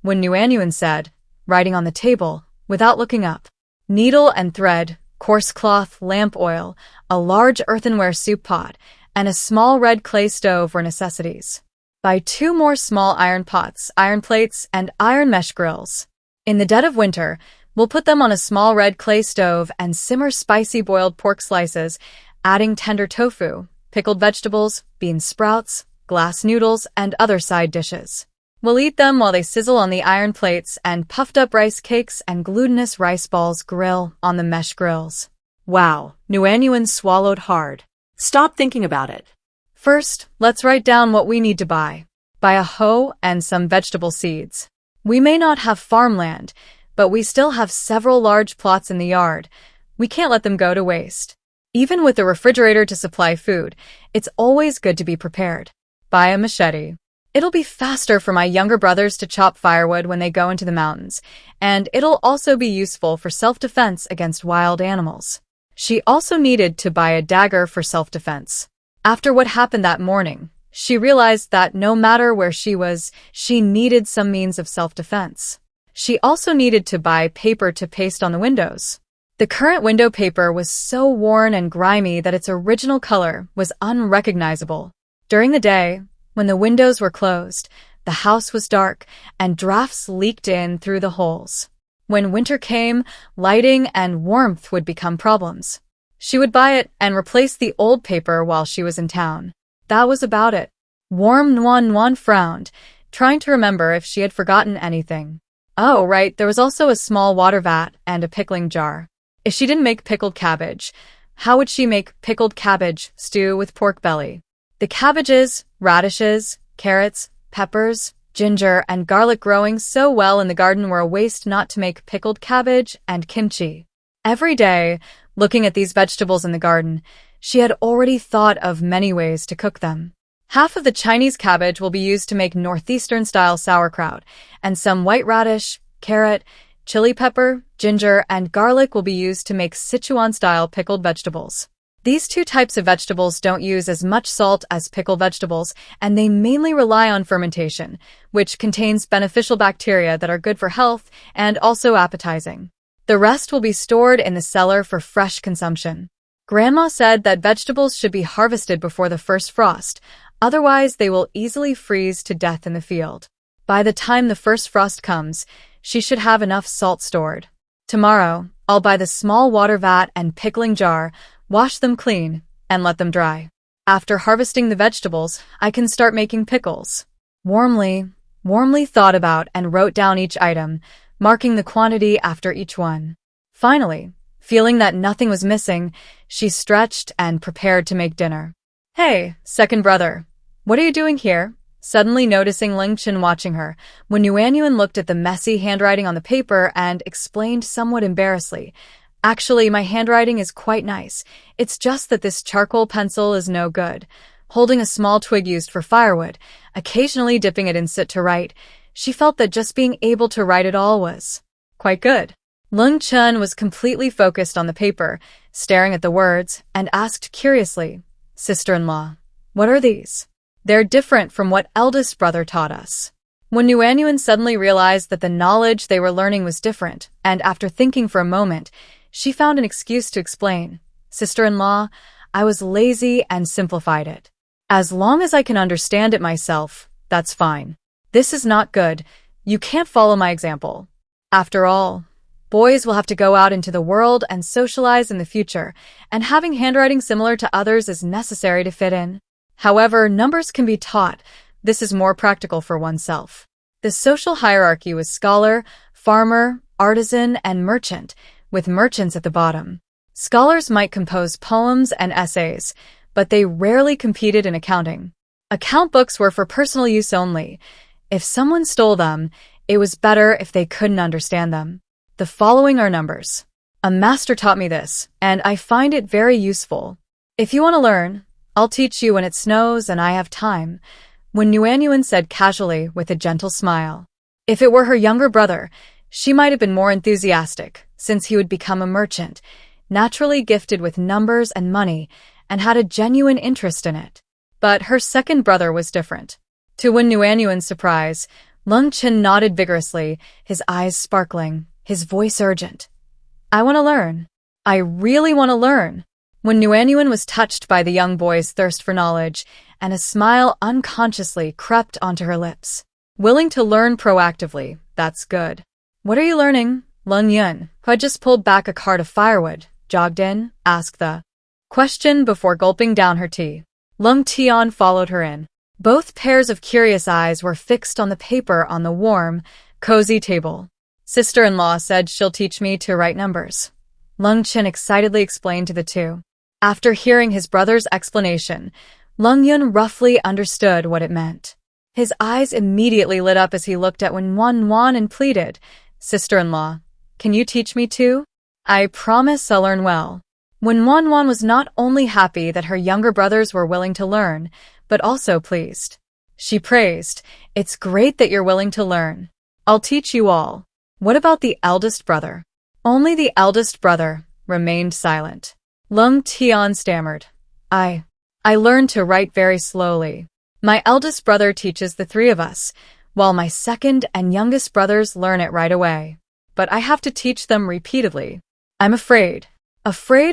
When Nuanyuan said, writing on the table, without looking up, "Needle and thread, coarse cloth, lamp oil, a large earthenware soup pot, and a small red clay stove were necessities. Buy 2 more small iron pots, iron plates, and iron mesh grills. In the dead of winter, we'll put them on a small red clay stove and simmer spicy boiled pork slices, adding tender tofu, pickled vegetables, bean sprouts, glass noodles, and other side dishes. We'll eat them while they sizzle on the iron plates, and puffed up rice cakes and glutinous rice balls grill on the mesh grills." Wow, Nuanyuan swallowed hard. Stop thinking about it. "First, let's write down what we need to buy. Buy a hoe and some vegetable seeds. We may not have farmland, but we still have several large plots in the yard. We can't let them go to waste. Even with a refrigerator to supply food, it's always good to be prepared. Buy a machete. It'll be faster for my younger brothers to chop firewood when they go into the mountains, and it'll also be useful for self-defense against wild animals." She also needed to buy a dagger for self-defense. After what happened that morning, she realized that no matter where she was, she needed some means of self-defense. She also needed to buy paper to paste on the windows. The current window paper was so worn and grimy that its original color was unrecognizable. During the day, when the windows were closed, the house was dark and drafts leaked in through the holes. When winter came, lighting and warmth would become problems. She would buy it and replace the old paper while she was in town. That was about it. Warm Nuan frowned, trying to remember if she had forgotten anything. Oh, right, there was also a small water vat and a pickling jar. If she didn't make pickled cabbage, how would she make pickled cabbage stew with pork belly? The cabbages, radishes, carrots, peppers, ginger, and garlic growing so well in the garden were a waste not to make pickled cabbage and kimchi. Every day, looking at these vegetables in the garden, she had already thought of many ways to cook them. Half of the Chinese cabbage will be used to make northeastern-style sauerkraut, and some white radish, carrot, chili pepper, ginger, and garlic will be used to make Sichuan-style pickled vegetables. These 2 types of vegetables don't use as much salt as pickled vegetables, and they mainly rely on fermentation, which contains beneficial bacteria that are good for health and also appetizing. The rest will be stored in the cellar for fresh consumption. Grandma said that vegetables should be harvested before the first frost, otherwise they will easily freeze to death in the field. By the time the first frost comes, she should have enough salt stored. Tomorrow, I'll buy the small water vat and pickling jar, wash them clean, and let them dry. After harvesting the vegetables, I can start making pickles. Warmly thought about and wrote down each item, marking the quantity after each one. Finally, feeling that nothing was missing, she stretched and prepared to make dinner. "Hey, second brother, what are you doing here?" Suddenly noticing Ling Chen watching her, when Nuanyuan looked at the messy handwriting on the paper and explained somewhat embarrassedly, "Actually, my handwriting is quite nice. It's just that this charcoal pencil is no good." holding a small twig used for firewood, occasionally dipping it in soot to write. She felt that just being able to write at all was quite good. Lung Chun was completely focused on the paper, staring at the words, and asked curiously, "Sister-in-law, what are these?" "They're different from what eldest brother taught us." When Nuanyuan suddenly realized that the knowledge they were learning was different, and after thinking for a moment, she found an excuse to explain, "Sister-in-law, I was lazy and simplified it. As long as I can understand it myself, that's fine. This is not good. You can't follow my example. After all, boys will have to go out into the world and socialize in the future, and having handwriting similar to others is necessary to fit in. However, numbers can be taught. This is more practical for oneself." The social hierarchy was scholar, farmer, artisan, and merchant, with merchants at the bottom. Scholars might compose poems and essays, but they rarely competed in accounting. Account books were for personal use only. If someone stole them, it was better if they couldn't understand them. The following are numbers. A master taught me this, and I find it very useful. If you want to learn, I'll teach you when it snows and I have time, when Nuanyuan said casually with a gentle smile. If it were her younger brother, she might have been more enthusiastic, since he would become a merchant, naturally gifted with numbers and money, and had a genuine interest in it. But her second brother was different. To Wen Nuanyuan's surprise, Lung Chen nodded vigorously, his eyes sparkling, his voice urgent. "I want to learn. I really want to learn." When Nuanyuan was touched by the young boy's thirst for knowledge, and a smile unconsciously crept onto her lips. "Willing to learn proactively, that's good. What are you learning?" Lung Yun, who had just pulled back a cart of firewood, jogged in, asked the question before gulping down her tea. Lung Tian followed her in. Both pairs of curious eyes were fixed on the paper on the warm, cozy table. "Sister-in-law said she'll teach me to write numbers," Lung Chen excitedly explained to the two. After hearing his brother's explanation, Lung Yun roughly understood what it meant. His eyes immediately lit up as he looked at Wen Wan and pleaded, "Sister-in-law, can you teach me too? I promise I'll learn well." Wen Wan was not only happy that her younger brothers were willing to learn, but also pleased. She praised, "It's great that you're willing to learn. I'll teach you all." "What about the eldest brother?" Only the eldest brother remained silent. Lung Tian stammered, I learned to write very slowly. My eldest brother teaches the three of us, while my second and youngest brothers learn it right away. But I have to teach them repeatedly. I'm afraid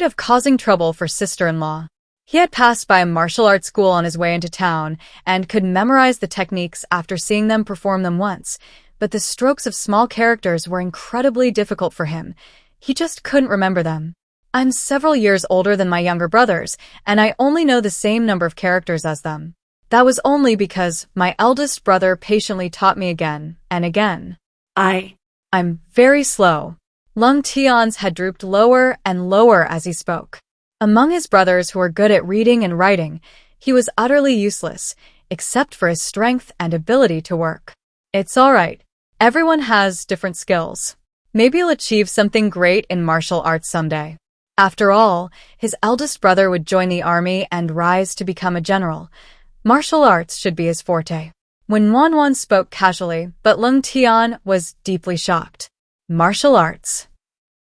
of causing trouble for sister-in-law." He had passed by a martial arts school on his way into town and could memorize the techniques after seeing them perform them once, but the strokes of small characters were incredibly difficult for him. He just couldn't remember them. "I'm several years older than my younger brothers, and I only know the same number of characters as them. That was only because my eldest brother patiently taught me again and again. I'm very slow." Lung Tian's head drooped lower and lower as he spoke. Among his brothers who were good at reading and writing, he was utterly useless, except for his strength and ability to work. "It's all right. Everyone has different skills. Maybe he'll achieve something great in martial arts someday." After all, his eldest brother would join the army and rise to become a general. Martial arts should be his forte. When Wan spoke casually, but Lung Tian was deeply shocked. "Martial arts?"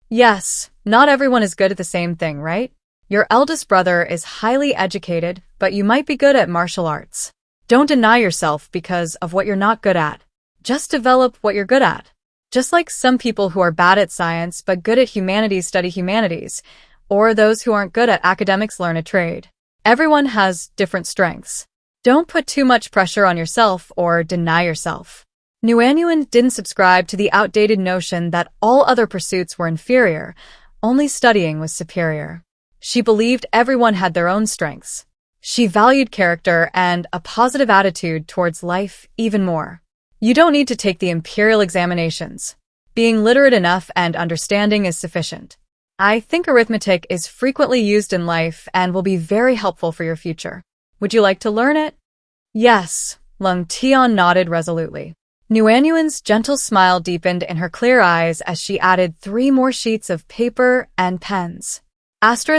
"Yes, not everyone is good at the same thing, right? Your eldest brother is highly educated, but you might be good at martial arts. Don't deny yourself because of what you're not good at. Just develop what you're good at. Just like some people who are bad at science but good at humanities study humanities, or those who aren't good at academics learn a trade. Everyone has different strengths. Don't put too much pressure on yourself or deny yourself." Nuanyuan didn't subscribe to the outdated notion that all other pursuits were inferior, only studying was superior. She believed everyone had their own strengths. She valued character and a positive attitude towards life even more. You don't need to take the imperial examinations. Being literate enough and understanding is sufficient. I think arithmetic is frequently used in life and will be very helpful for your future. Would you like to learn it? Yes, Lung Tian nodded resolutely. Nuanyuan's gentle smile deepened in her clear eyes as she added 3 more sheets of paper and pens. After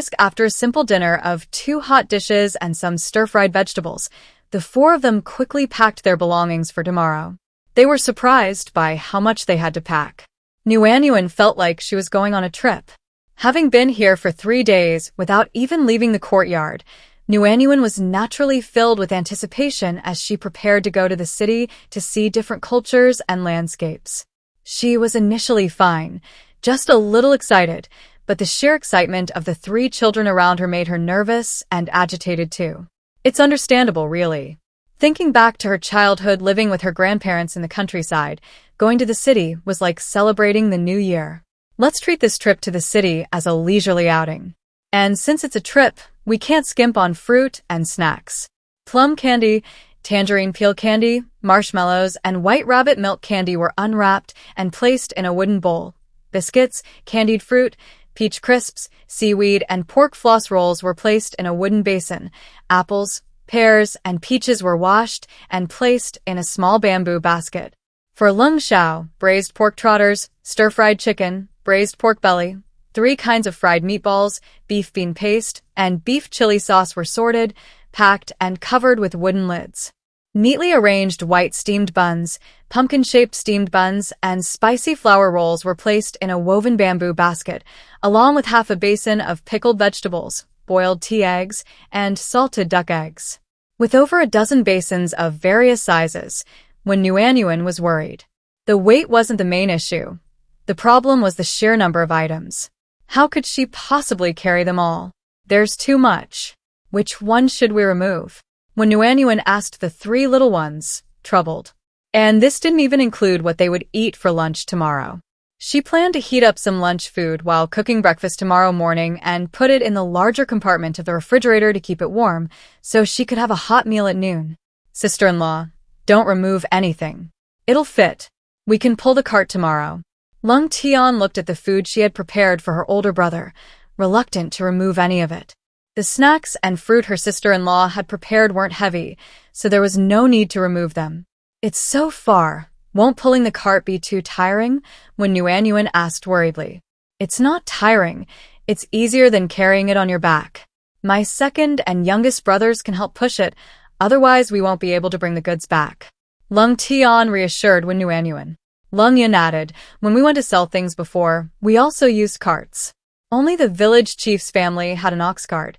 a simple dinner of 2 hot dishes and some stir-fried vegetables, the 4 of them quickly packed their belongings for tomorrow. They were surprised by how much they had to pack. Nuanyuan felt like she was going on a trip. Having been here for 3 days without even leaving the courtyard, Nuanyuan was naturally filled with anticipation as she prepared to go to the city to see different cultures and landscapes. She was initially fine, just a little excited, but the sheer excitement of the 3 children around her made her nervous and agitated too. It's understandable, really. Thinking back to her childhood living with her grandparents in the countryside, going to the city was like celebrating the new year. Let's treat this trip to the city as a leisurely outing. And since it's a trip, we can't skimp on fruit and snacks. Plum candy, tangerine peel candy, marshmallows, and white rabbit milk candy were unwrapped and placed in a wooden bowl. Biscuits, candied fruit, peach crisps, seaweed, and pork floss rolls were placed in a wooden basin. Apples, pears, and peaches were washed and placed in a small bamboo basket. For lung shao, braised pork trotters, stir-fried chicken, braised pork belly, 3 kinds of fried meatballs, beef bean paste, and beef chili sauce were sorted, packed, and covered with wooden lids. Neatly arranged white steamed buns, pumpkin-shaped steamed buns, and spicy flour rolls were placed in a woven bamboo basket, along with half a basin of pickled vegetables, boiled tea eggs, and salted duck eggs. With over a dozen basins of various sizes, when Nuanyuan was worried. The weight wasn't the main issue. The problem was the sheer number of items. How could she possibly carry them all? There's too much. Which one should we remove? When Nuanyuan asked the 3 little ones, troubled. And this didn't even include what they would eat for lunch tomorrow. She planned to heat up some lunch food while cooking breakfast tomorrow morning and put it in the larger compartment of the refrigerator to keep it warm so she could have a hot meal at noon. Sister-in-law, don't remove anything. It'll fit. We can pull the cart tomorrow. Lung Tian looked at the food she had prepared for her older brother, reluctant to remove any of it. The snacks and fruit her sister-in-law had prepared weren't heavy, so there was no need to remove them. It's so far. Won't pulling the cart be too tiring? When Nuanyuan asked worriedly. It's not tiring. It's easier than carrying it on your back. My second and youngest brothers can help push it, otherwise we won't be able to bring the goods back. Lung Tian reassured when Nuanyuan. Lung Yan added, when we went to sell things before, we also used carts. Only the village chief's family had an ox cart.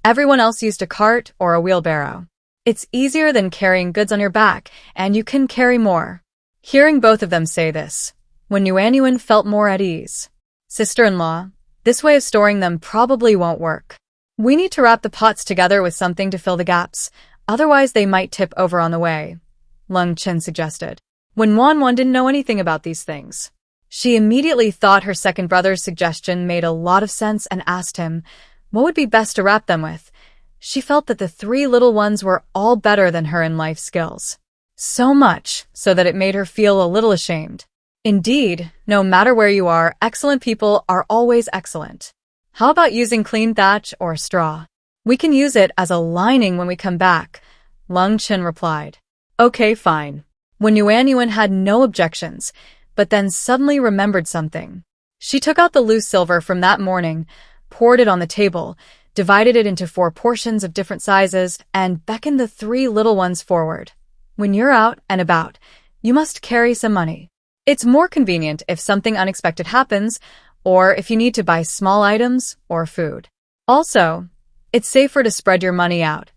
Everyone else used a cart or a wheelbarrow. It's easier than carrying goods on your back, and you can carry more. Hearing both of them say this, when Nuanyuan felt more at ease. Sister-in-law, this way of storing them probably won't work. We need to wrap the pots together with something to fill the gaps, otherwise they might tip over on the way, Lung Chen suggested. When Wanwan didn't know anything about these things, she immediately thought her second brother's suggestion made a lot of sense and asked him, what would be best to wrap them with? She felt that the 3 little ones were all better than her in life skills. So much so that it made her feel a little ashamed. Indeed, no matter where you are, excellent people are always excellent. How about using clean thatch or straw? We can use it as a lining when we come back, Lung Chen replied. Okay, fine. When Nuanyuan had no objections, but then suddenly remembered something. She took out the loose silver from that morning, poured it on the table, divided it into 4 portions of different sizes, and beckoned the 3 little ones forward. When you're out and about, you must carry some money. It's more convenient if something unexpected happens, or if you need to buy small items or food. Also, it's safer to spread your money out.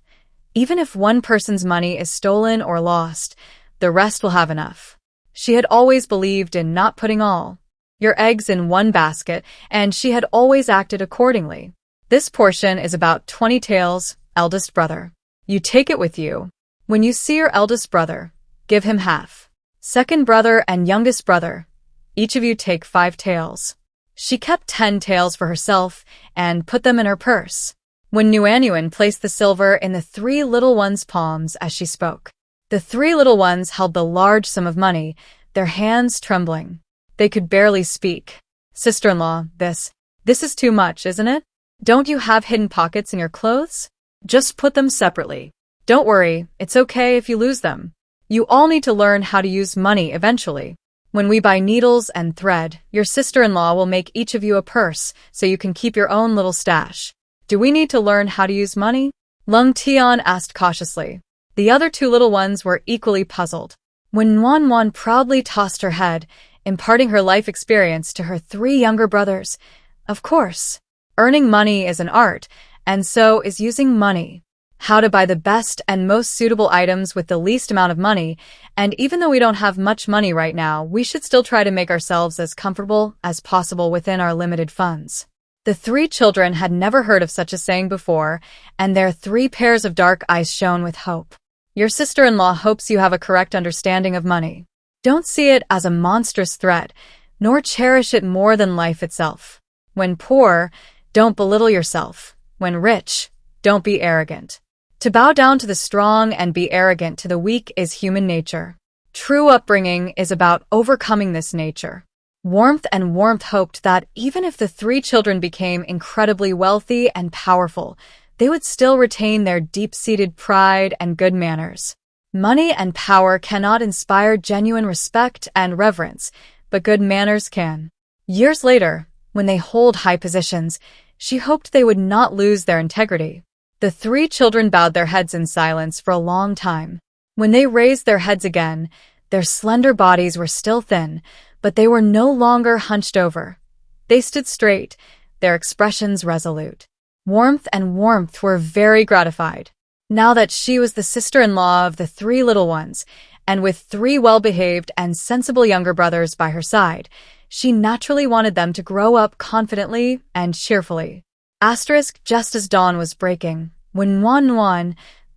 Even if one person's money is stolen or lost, the rest will have enough. She had always believed in not putting all your eggs in one basket, and she had always acted accordingly. This portion is about 20 taels, eldest brother. You take it with you. When you see your eldest brother, give him half. Second brother and youngest brother, each of you take 5 taels. She kept 10 taels for herself and put them in her purse. When Nuanyuan placed the silver in the 3 little ones' palms as she spoke. The 3 little ones held the large sum of money, their hands trembling. They could barely speak. Sister-in-law, this is too much, isn't it? Don't you have hidden pockets in your clothes? Just put them separately. Don't worry, it's okay if you lose them. You all need to learn how to use money eventually. When we buy needles and thread, your sister-in-law will make each of you a purse so you can keep your own little stash. Do we need to learn how to use money? Lung Tian asked cautiously. The other two little ones were equally puzzled. When Wan proudly tossed her head, imparting her life experience to her three younger brothers. Of course, earning money is an art, and so is using money. How to buy the best and most suitable items with the least amount of money, and even though we don't have much money right now, we should still try to make ourselves as comfortable as possible within our limited funds. The three children had never heard of such a saying before, and their three pairs of dark eyes shone with hope. Your sister-in-law hopes you have a correct understanding of money. Don't see it as a monstrous threat, nor cherish it more than life itself. When poor, don't belittle yourself. When rich, don't be arrogant. To bow down to the strong and be arrogant to the weak is human nature. True upbringing is about overcoming this nature. Warmth hoped that even if the three children became incredibly wealthy and powerful, they would still retain their deep-seated pride and good manners. Money and power cannot inspire genuine respect and reverence, but good manners can. Years later, when they hold high positions, she hoped they would not lose their integrity. The three children bowed their heads in silence for a long time. When they raised their heads again, their slender bodies were still thin, but they were no longer hunched over. They stood straight, their expressions resolute. Warmth were very gratified. Now that she was the sister-in-law of the three little ones, and with three well-behaved and sensible younger brothers by her side, she naturally wanted them to grow up confidently and cheerfully. Just as dawn was breaking, when Wan,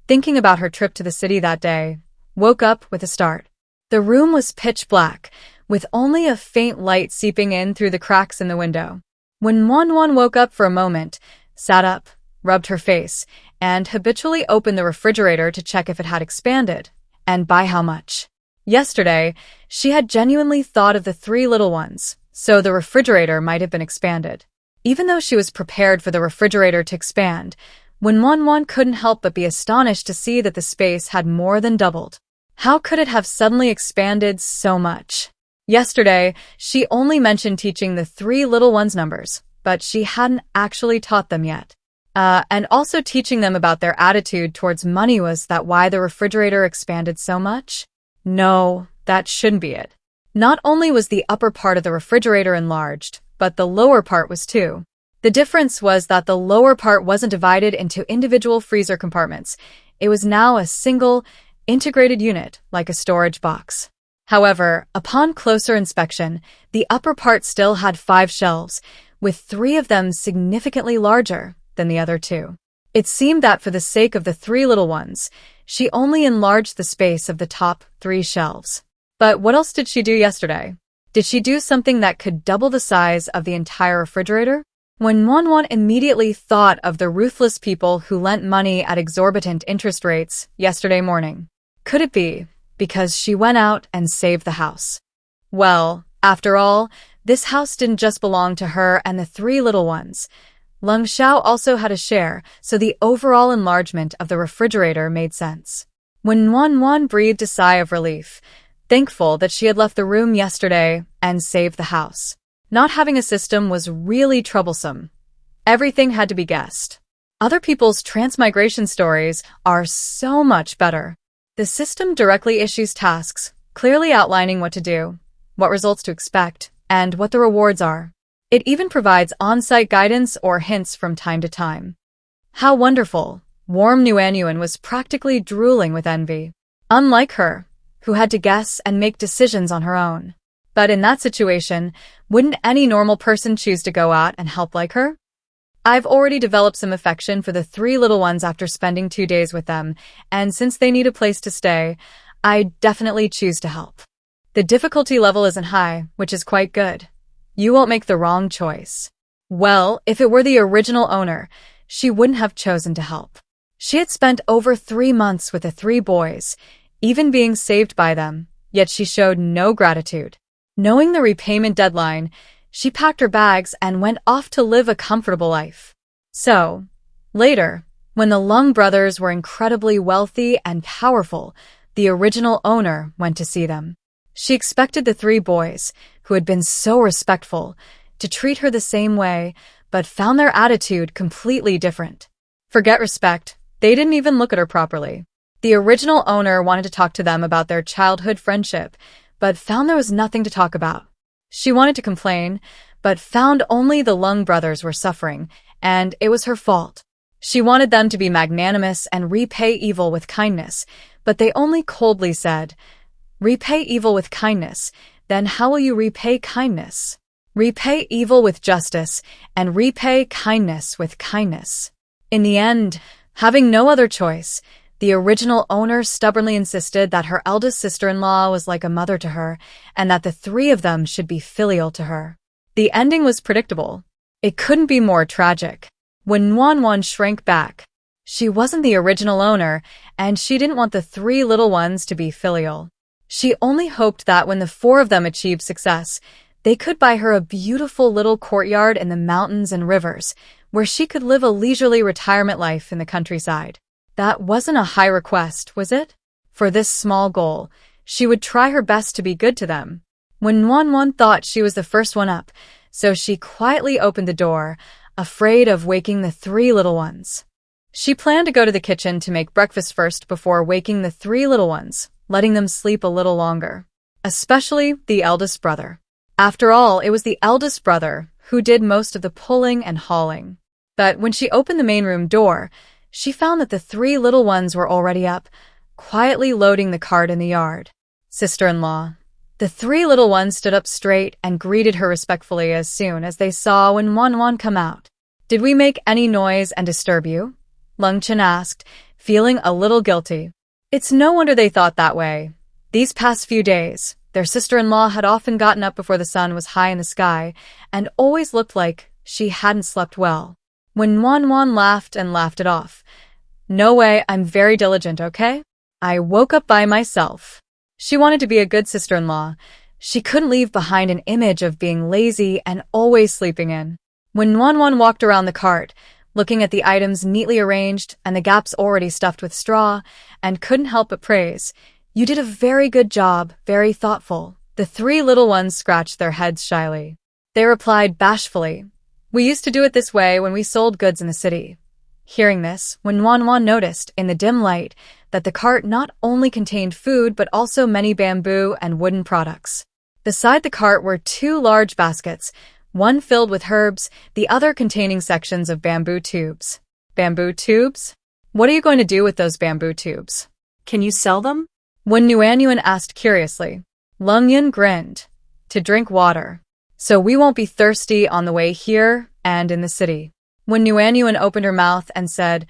thinking about her trip to the city that day, woke up with a start. The room was pitch black, with only a faint light seeping in through the cracks in the window. When Wan woke up for a moment, sat up, rubbed her face, and habitually opened the refrigerator to check if it had expanded, and by how much. Yesterday, she had genuinely thought of the three little ones, so the refrigerator might have been expanded. Even though she was prepared for the refrigerator to expand, when Wan couldn't help but be astonished to see that the space had more than doubled. How could it have suddenly expanded so much? Yesterday, she only mentioned teaching the three little ones numbers, but she hadn't actually taught them yet. And also teaching them about their attitude towards money. Was that why the refrigerator expanded so much? No, that shouldn't be it. Not only was the upper part of the refrigerator enlarged, but the lower part was too. The difference was that the lower part wasn't divided into individual freezer compartments. It was now a single, integrated unit, like a storage box. However, upon closer inspection, the upper part still had 5 shelves, with 3 of them significantly larger than the other 2. It seemed that for the sake of the 3 little ones, she only enlarged the space of the top 3 shelves. But what else did she do yesterday? Did she do something that could double the size of the entire refrigerator? When Wan immediately thought of the ruthless people who lent money at exorbitant interest rates yesterday morning. Could it be because she went out and saved the house? Well, after all, this house didn't just belong to her and the 3 little ones. Lung Xiao also had a share, so the overall enlargement of the refrigerator made sense. When Wan breathed a sigh of relief, thankful that she had left the room yesterday and saved the house. Not having a system was really troublesome. Everything had to be guessed. Other people's transmigration stories are so much better. The system directly issues tasks, clearly outlining what to do, what results to expect, and what the rewards are. It even provides on-site guidance or hints from time to time. How wonderful! Warm Nuanyuan was practically drooling with envy. Unlike her, who had to guess and make decisions on her own. But in that situation, wouldn't any normal person choose to go out and help like her? I've already developed some affection for the 3 little ones after spending 2 days with them, and since they need a place to stay, I definitely choose to help. The difficulty level isn't high, which is quite good. You won't make the wrong choice. Well, if it were the original owner, she wouldn't have chosen to help. She had spent over 3 months with the 3 boys, even being saved by them, yet she showed no gratitude. Knowing the repayment deadline, she packed her bags and went off to live a comfortable life. So, later, when the Lung brothers were incredibly wealthy and powerful, the original owner went to see them. She expected the three boys, who had been so respectful, to treat her the same way, but found their attitude completely different. Forget respect, they didn't even look at her properly. The original owner wanted to talk to them about their childhood friendship, but found there was nothing to talk about. She wanted to complain, but found only the Lung brothers were suffering, and it was her fault. She wanted them to be magnanimous and repay evil with kindness, but they only coldly said, "Repay evil with kindness, then how will you repay kindness? Repay evil with justice, and repay kindness with kindness." In the end, having no other choice, the original owner stubbornly insisted that her eldest sister-in-law was like a mother to her, and that the three of them should be filial to her. The ending was predictable. It couldn't be more tragic. When Wan shrank back, she wasn't the original owner, and she didn't want the three little ones to be filial. She only hoped that when the four of them achieved success, they could buy her a beautiful little courtyard in the mountains and rivers, where she could live a leisurely retirement life in the countryside. That wasn't a high request, was it? For this small goal, she would try her best to be good to them. When Wan thought she was the first one up, so she quietly opened the door, afraid of waking the three little ones. She planned to go to the kitchen to make breakfast first before waking the three little ones, letting them sleep a little longer. Especially the eldest brother. After all, it was the eldest brother who did most of the pulling and hauling. But when she opened the main room door, she found that the three little ones were already up, quietly loading the cart in the yard. Sister-in-law. The three little ones stood up straight and greeted her respectfully as soon as they saw when Wan come out. "Did we make any noise and disturb you?" Lung Chen asked, feeling a little guilty. It's no wonder they thought that way. These past few days, their sister-in-law had often gotten up before the sun was high in the sky and always looked like she hadn't slept well. When Wan laughed and laughed it off. "No way, I'm very diligent, okay? I woke up by myself." She wanted to be a good sister-in-law. She couldn't leave behind an image of being lazy and always sleeping in. When Wan walked around the cart, looking at the items neatly arranged and the gaps already stuffed with straw, and couldn't help but praise, "You did a very good job, very thoughtful." The three little ones scratched their heads shyly. They replied bashfully, "We used to do it this way when we sold goods in the city." Hearing this, when Wan noticed, in the dim light, that the cart not only contained food but also many bamboo and wooden products. Beside the cart were two large baskets, one filled with herbs, the other containing sections of bamboo tubes. Bamboo tubes? What are you going to do with those bamboo tubes? Can you sell them? When Nuanyuan asked curiously. Lung Yun grinned. "To drink water. So we won't be thirsty on the way here and in the city." When Nuanyuan opened her mouth and said,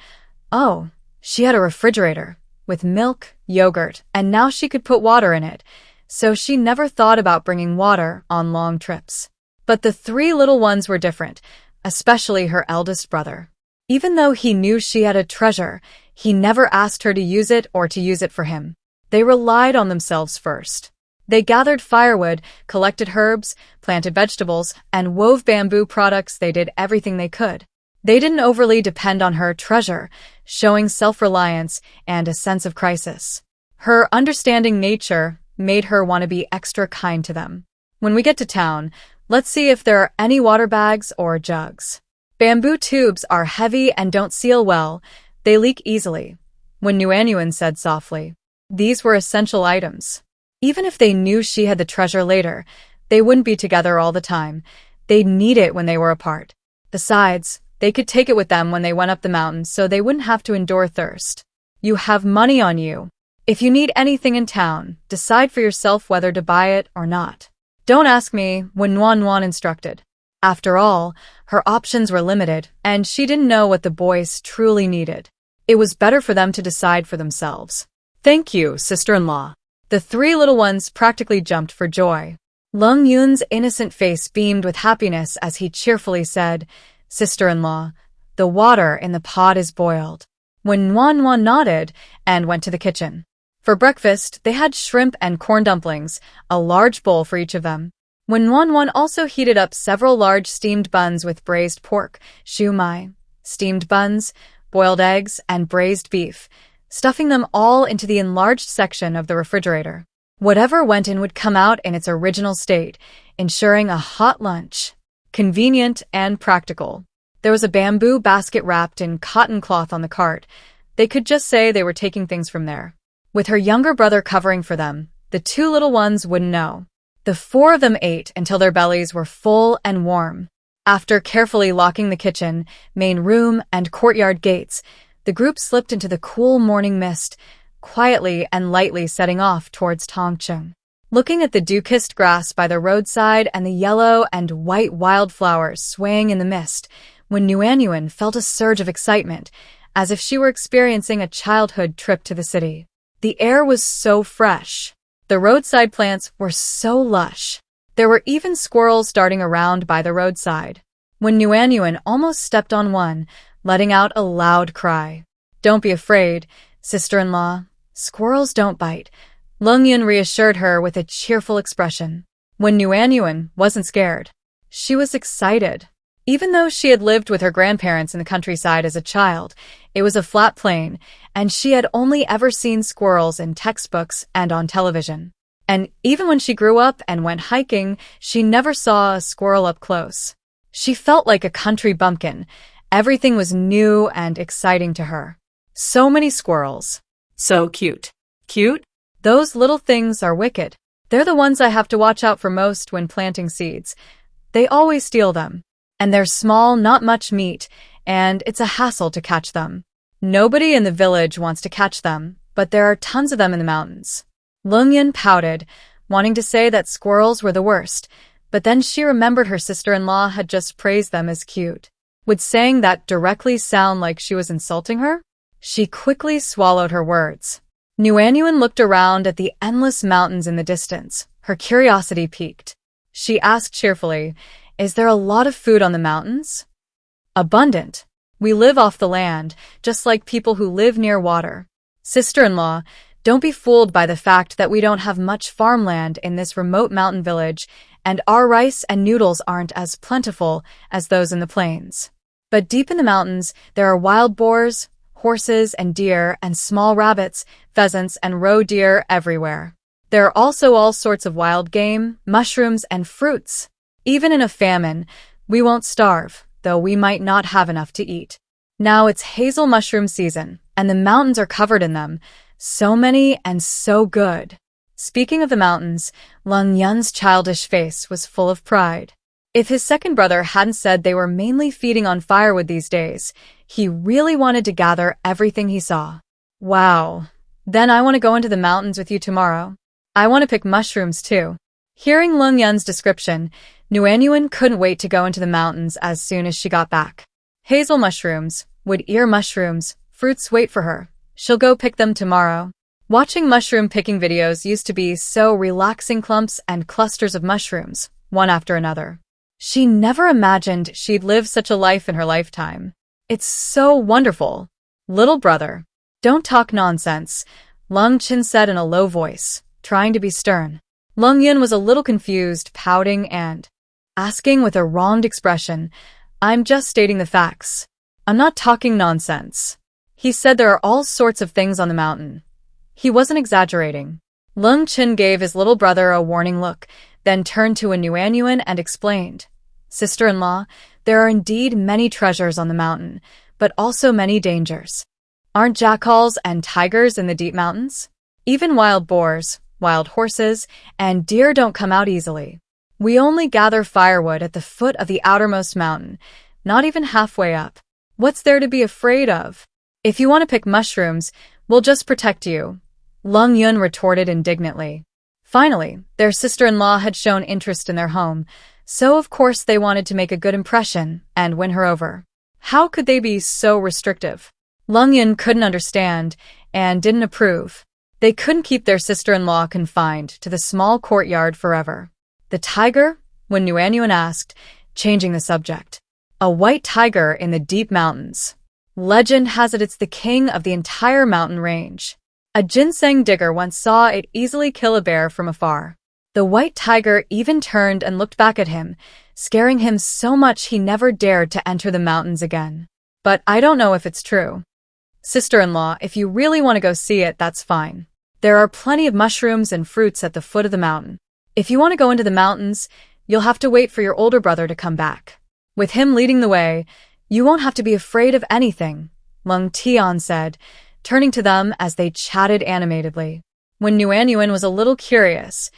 "Oh, she had a refrigerator with milk, yogurt, and now she could put water in it, so she never thought about bringing water on long trips." But the three little ones were different, especially her eldest brother. Even though he knew she had a treasure, he never asked her to use it or to use it for him. They relied on themselves first. They gathered firewood, collected herbs, planted vegetables, and wove bamboo products. They did everything they could. They didn't overly depend on her treasure, showing self-reliance and a sense of crisis. Her understanding nature made her want to be extra kind to them. "When we get to town, let's see if there are any water bags or jugs. Bamboo tubes are heavy and don't seal well. They leak easily." When Nuanyuan said softly. These were essential items. Even if they knew she had the treasure later, they wouldn't be together all the time. They'd need it when they were apart. Besides, they could take it with them when they went up the mountain so they wouldn't have to endure thirst. "You have money on you. If you need anything in town, decide for yourself whether to buy it or not. Don't ask me," when Wan instructed. After all, her options were limited, and she didn't know what the boys truly needed. It was better for them to decide for themselves. "Thank you, sister-in-law." The three little ones practically jumped for joy. Lung Yun's innocent face beamed with happiness as he cheerfully said, "Sister-in-law, the water in the pot is boiled." When Wan nodded and went to the kitchen. For breakfast, they had shrimp and corn dumplings, a large bowl for each of them. When Wan also heated up several large steamed buns with braised pork, shumai, steamed buns, boiled eggs, and braised beef, stuffing them all into the enlarged section of the refrigerator. Whatever went in would come out in its original state, ensuring a hot lunch. Convenient and practical. There was a bamboo basket wrapped in cotton cloth on the cart. They could just say they were taking things from there. With her younger brother covering for them, the two little ones wouldn't know. The four of them ate until their bellies were full and warm. After carefully locking the kitchen, main room, and courtyard gates, the group slipped into the cool morning mist, quietly and lightly setting off towards Tongcheng. Looking at the dew-kissed grass by the roadside and the yellow and white wildflowers swaying in the mist, when Nuanyuan felt a surge of excitement, as if she were experiencing a childhood trip to the city. The air was so fresh. The roadside plants were so lush. There were even squirrels darting around by the roadside. When Nuanyuan almost stepped on one, letting out a loud cry. "Don't be afraid, sister-in-law. Squirrels don't bite," Lungyun reassured her with a cheerful expression. When Nuanyuan wasn't scared, she was excited. Even though she had lived with her grandparents in the countryside as a child, it was a flat plain, and she had only ever seen squirrels in textbooks and on television. And even when she grew up and went hiking, she never saw a squirrel up close. She felt like a country bumpkin. Everything was new and exciting to her. So many squirrels. So cute. Cute? Those little things are wicked. They're the ones I have to watch out for most when planting seeds. They always steal them. And they're small, not much meat, and it's a hassle to catch them. Nobody in the village wants to catch them, but there are tons of them in the mountains. Lungyun pouted, wanting to say that squirrels were the worst, but then she remembered her sister-in-law had just praised them as cute. Would saying that directly sound like she was insulting her? She quickly swallowed her words. Nuanyuan looked around at the endless mountains in the distance. Her curiosity piqued. She asked cheerfully, "Is there a lot of food on the mountains?" "Abundant. We live off the land, just like people who live near water." "Sister-in-law, don't be fooled by the fact that we don't have much farmland in this remote mountain village, and our rice and noodles aren't as plentiful as those in the plains. But deep in the mountains, there are wild boars, horses and deer and small rabbits, pheasants and roe deer everywhere. There are also all sorts of wild game, mushrooms and fruits. Even in a famine, we won't starve, though we might not have enough to eat. Now it's hazel mushroom season, and the mountains are covered in them. So many and so good." Speaking of the mountains, Lung Yun's childish face was full of pride. If his second brother hadn't said they were mainly feeding on firewood these days, he really wanted to gather everything he saw. "Wow. Then I want to go into the mountains with you tomorrow. I want to pick mushrooms too." Hearing Lung Yun's description, Nuanyuan couldn't wait to go into the mountains as soon as she got back. Hazel mushrooms, wood ear mushrooms, fruits wait for her. She'll go pick them tomorrow. Watching mushroom picking videos used to be so relaxing, clumps and clusters of mushrooms, one after another. She never imagined she'd live such a life in her lifetime. It's so wonderful. "Little brother, don't talk nonsense," Lung Chin said in a low voice, trying to be stern. Lung Yun was a little confused, pouting and asking with a wronged expression, "I'm just stating the facts. I'm not talking nonsense." He said there are all sorts of things on the mountain. He wasn't exaggerating. Lung Chin gave his little brother a warning look, then turned to a Nuanyuan and explained, "Sister-in-law, there are indeed many treasures on the mountain, but also many dangers. Aren't jackals and tigers in the deep mountains? Even wild boars, wild horses, and deer don't come out easily. We only gather firewood at the foot of the outermost mountain, not even halfway up. What's there to be afraid of? If you want to pick mushrooms, we'll just protect you," Lung Yun retorted indignantly. Finally, their sister-in-law had shown interest in their home, so of course they wanted to make a good impression and win her over. How could they be so restrictive? Lung Yun couldn't understand and didn't approve. They couldn't keep their sister-in-law confined to the small courtyard forever. "The tiger?" when Nuanyuan asked, changing the subject. "A white tiger in the deep mountains. Legend has it it's the king of the entire mountain range. A ginseng digger once saw it easily kill a bear from afar. The white tiger even turned and looked back at him, scaring him so much he never dared to enter the mountains again. But I don't know if it's true. Sister-in-law, if you really want to go see it, that's fine. There are plenty of mushrooms and fruits at the foot of the mountain. If you want to go into the mountains, you'll have to wait for your older brother to come back. With him leading the way, you won't have to be afraid of anything, Lung Tian said, turning to them as they chatted animatedly. When Nuanyuan was a little curious,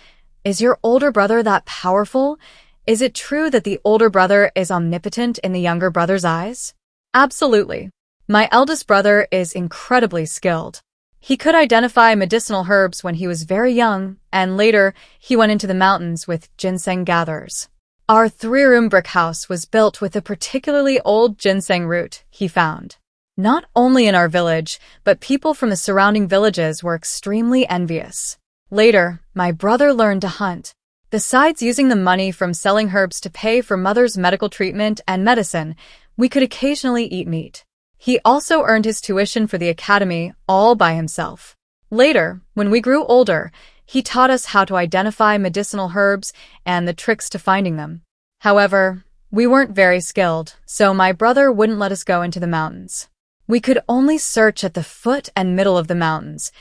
is your older brother that powerful? Is it true that the older brother is omnipotent in the younger brother's eyes? Absolutely. My eldest brother is incredibly skilled. He could identify medicinal herbs when he was very young, and later he went into the mountains with ginseng gatherers. Our 3-room brick house was built with a particularly old ginseng root he found. Not only in our village, but people from the surrounding villages were extremely envious. Later, my brother learned to hunt. Besides using the money from selling herbs to pay for mother's medical treatment and medicine, we could occasionally eat meat. He also earned his tuition for the academy all by himself. Later, when we grew older, he taught us how to identify medicinal herbs and the tricks to finding them. However, we weren't very skilled, so my brother wouldn't let us go into the mountains. We could only search at the foot and middle of the mountains,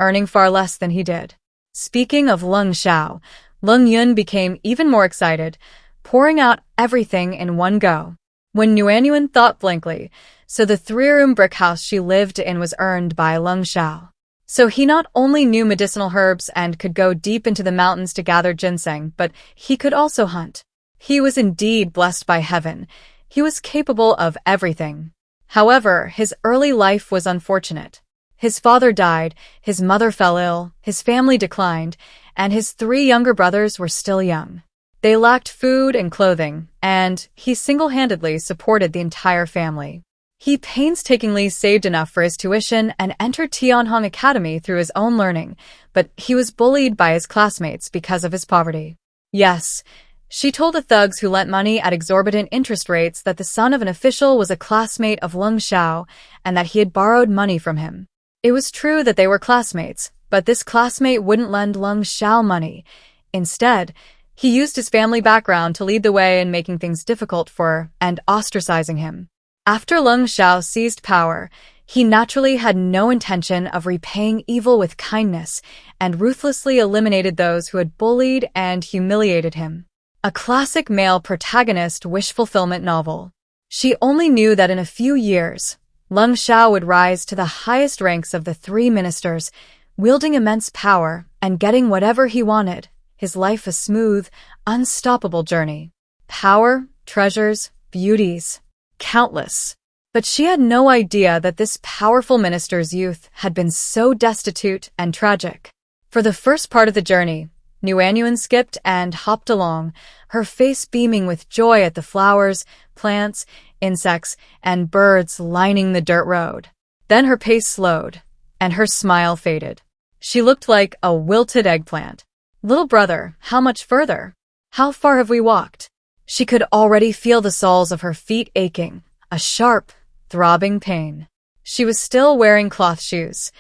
earning far less than he did. Speaking of Lung Xiao, Lung Yun became even more excited, pouring out everything in one go. When Nuanyuan thought blankly, so the 3-room brick house she lived in was earned by Lung Xiao. So he not only knew medicinal herbs and could go deep into the mountains to gather ginseng, but he could also hunt. He was indeed blessed by heaven. He was capable of everything. However, his early life was unfortunate. His father died, his mother fell ill, his family declined, and his 3 younger brothers were still young. They lacked food and clothing, and he single-handedly supported the entire family. He painstakingly saved enough for his tuition and entered Tianhong Academy through his own learning, but he was bullied by his classmates because of his poverty. Yes, she told the thugs who lent money at exorbitant interest rates that the son of an official was a classmate of Lung Xiao and that he had borrowed money from him. It was true that they were classmates, but this classmate wouldn't lend Lung Xiao money. Instead, he used his family background to lead the way in making things difficult for and ostracizing him. After Lung Xiao seized power, he naturally had no intention of repaying evil with kindness and ruthlessly eliminated those who had bullied and humiliated him. A classic male protagonist wish fulfillment novel. She only knew that in a few years, Lung Xiao would rise to the highest ranks of the 3 ministers, wielding immense power and getting whatever he wanted. His life a smooth, unstoppable journey. Power, treasures, beauties, countless. But she had no idea that this powerful minister's youth had been so destitute and tragic. For the first part of the journey, Nuanyuan skipped and hopped along, her face beaming with joy at the flowers, plants, insects, and birds lining the dirt road. Then her pace slowed, and her smile faded. She looked like a wilted eggplant. Little brother, how much further? How far have we walked? She could already feel the soles of her feet aching, a sharp, throbbing pain. She was still wearing cloth shoes.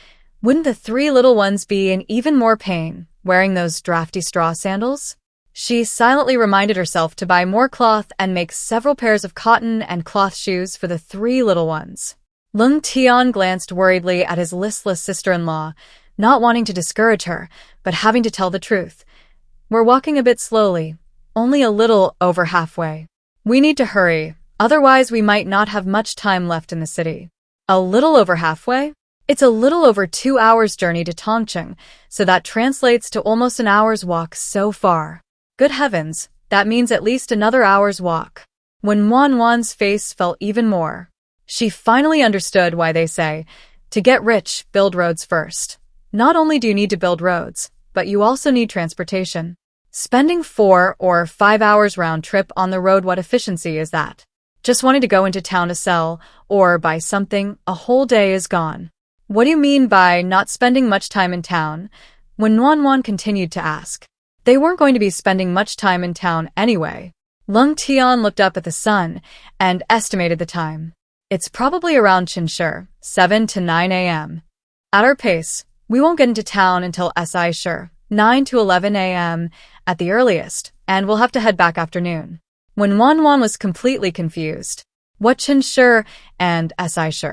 Wouldn't the 3 little ones be in even more pain, wearing those drafty straw sandals? She silently reminded herself to buy more cloth and make several pairs of cotton and cloth shoes for the 3 little ones. Lung Tian glanced worriedly at his listless sister-in-law, not wanting to discourage her, but having to tell the truth. We're walking a bit slowly, only a little over halfway. We need to hurry, otherwise we might not have much time left in the city. A little over halfway? It's a little over 2 hours' journey to Tongcheng, so that translates to almost an hour's walk so far. Good heavens, that means at least another hour's walk. When Wan's face fell even more. She finally understood why they say, to get rich, build roads first. Not only do you need to build roads, but you also need transportation. Spending 4 or 5 hours round trip on the road, what efficiency is that? Just wanting to go into town to sell or buy something, a whole day is gone. What do you mean by not spending much time in town? When Wan continued to ask. They weren't going to be spending much time in town anyway. Lung Tian looked up at the sun and estimated the time. It's probably around Chinshi, 7 to 9 a.m. At our pace, we won't get into town until Si 9 to 11 a.m. at the earliest, and we'll have to head back afternoon. When Wan was completely confused. What Chinshi and Si?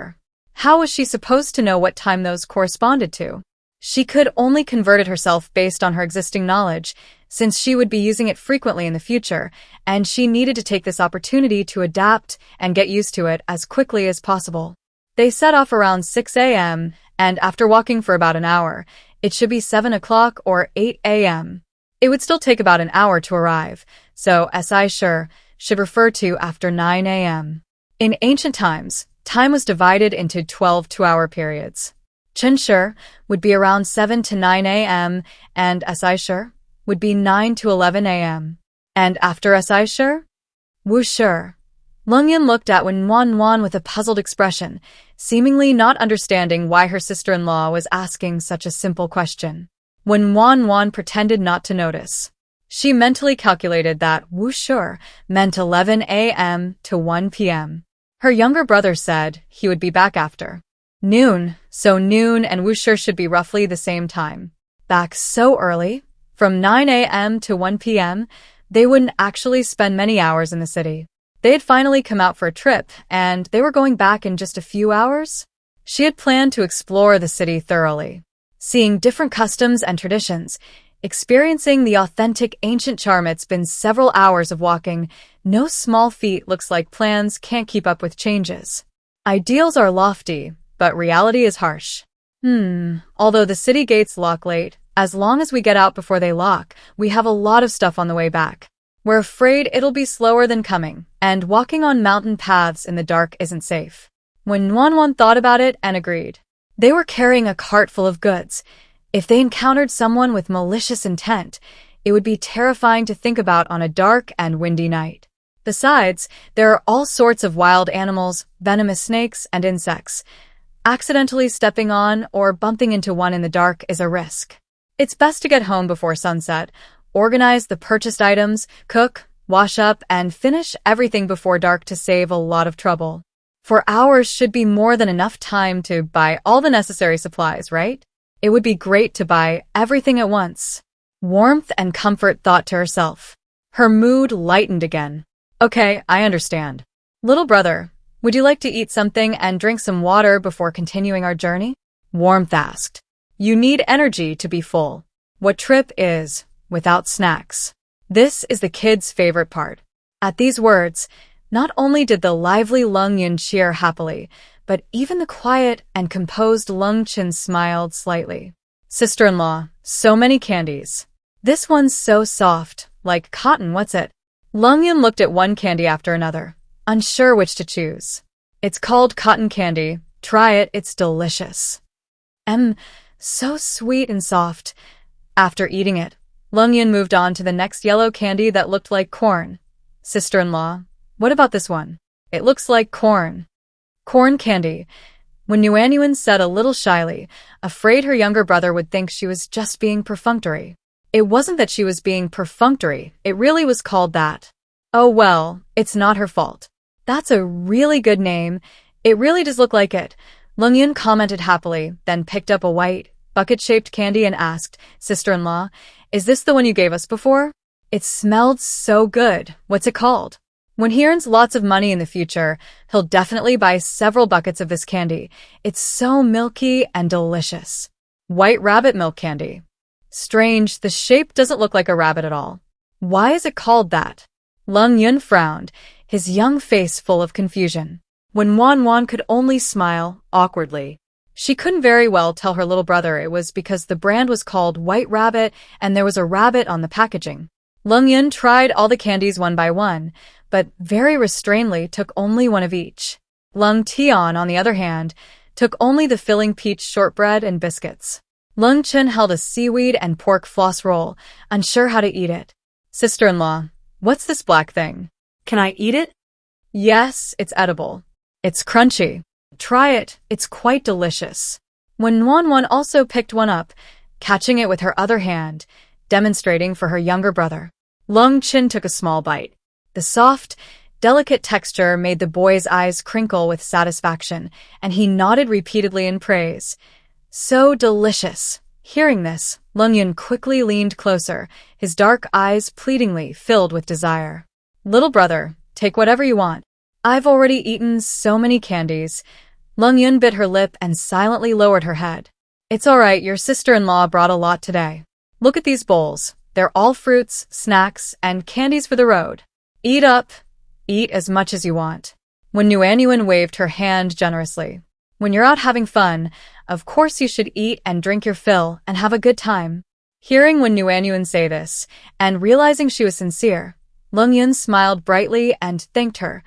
How was she supposed to know what time those corresponded to? She could only convert it herself based on her existing knowledge, since she would be using it frequently in the future, and she needed to take this opportunity to adapt and get used to it as quickly as possible. They set off around 6 a.m., and after walking for about an hour, it should be 7 o'clock or 8 a.m. It would still take about an hour to arrive, so SI sure should refer to after 9 a.m. In ancient times, time was divided into 12 two-hour periods. Chen Shi would be around 7 to 9 a.m., and SI Shi would be 9 to 11 a.m. And after SI Shi? Wu Shi. Lung Yun looked at Wen Wan with a puzzled expression, seemingly not understanding why her sister-in-law was asking such a simple question. Wen Wan pretended not to notice. She mentally calculated that Wu Shi meant 11 a.m. to 1 p.m. Her younger brother said he would be back after noon, so noon and Wu Shi should be roughly the same time. Back so early? From 9 a.m. to 1 p.m., they wouldn't actually spend many hours in the city. They had finally come out for a trip, and they were going back in just a few hours. She had planned to explore the city thoroughly, seeing different customs and traditions, experiencing the authentic ancient charm. It's been several hours of walking. No small feat. Looks like plans can't keep up with changes. Ideals are lofty, but reality is harsh. Although the city gates lock late, as long as we get out before they lock, we have a lot of stuff on the way back. We're afraid it'll be slower than coming, and walking on mountain paths in the dark isn't safe. When Wan thought about it and agreed. They were carrying a cart full of goods. If they encountered someone with malicious intent, it would be terrifying to think about on a dark and windy night. Besides, there are all sorts of wild animals, venomous snakes, and insects. Accidentally stepping on or bumping into one in the dark is a risk. It's best to get home before sunset, organize the purchased items, cook, wash up, and finish everything before dark to save a lot of trouble. 4 hours should be more than enough time to buy all the necessary supplies, right? It would be great to buy everything at once. Warmth and comfort, thought to herself. Her mood lightened again. Okay, I understand. Little brother, would you like to eat something and drink some water before continuing our journey? Warmth asked. You need energy to be full. What trip is without snacks? This is the kid's favorite part. At these words, not only did the lively Lung Yun cheer happily, but even the quiet and composed Lung Chen smiled slightly. Sister-in-law, so many candies. This one's so soft, like cotton. What's it? Lung Yun looked at one candy after another, unsure which to choose. It's called cotton candy. Try it, it's delicious. So sweet and soft. After eating it, Lung Yun moved on to the next yellow candy that looked like corn. Sister-in-law, what about this one? It looks like corn. Corn candy. When Yuan said a little shyly, afraid her younger brother would think she was just being perfunctory. It wasn't that she was being perfunctory, it really was called that. Oh well, it's not her fault. That's a really good name. It really does look like it. Lung Yun commented happily, then picked up a white, bucket-shaped candy and asked, Sister-in-law, is this the one you gave us before? It smelled so good. What's it called? When he earns lots of money in the future, he'll definitely buy several buckets of this candy. It's so milky and delicious. White rabbit milk candy. Strange, the shape doesn't look like a rabbit at all. Why is it called that? Lung Yun frowned, his young face full of confusion. When Wan could only smile, awkwardly. She couldn't very well tell her little brother it was because the brand was called White Rabbit and there was a rabbit on the packaging. Lung Yun tried all the candies one by one, but very restrainedly took only one of each. Lung Tian, on the other hand, took only the filling peach shortbread and biscuits. Lung Chen held a seaweed and pork floss roll, unsure how to eat it. Sister-in-law, what's this black thing? Can I eat it? Yes, it's edible. It's crunchy. Try it, it's quite delicious. When Wan also picked one up, catching it with her other hand, demonstrating for her younger brother. Lung Chen took a small bite. The soft, delicate texture made the boy's eyes crinkle with satisfaction, and he nodded repeatedly in praise. So delicious. Hearing this, Lung Yun quickly leaned closer, his dark eyes pleadingly filled with desire. Little brother, take whatever you want. I've already eaten so many candies. Lung Yun bit her lip and silently lowered her head. It's alright, your sister-in-law brought a lot today. Look at these bowls. They're all fruits, snacks, and candies for the road. Eat up. Eat as much as you want. When Nuanyuan waved her hand generously. When you're out having fun, of course you should eat and drink your fill and have a good time. Hearing Wen Nuanyuan say this, and realizing she was sincere, Lung Yun smiled brightly and thanked her.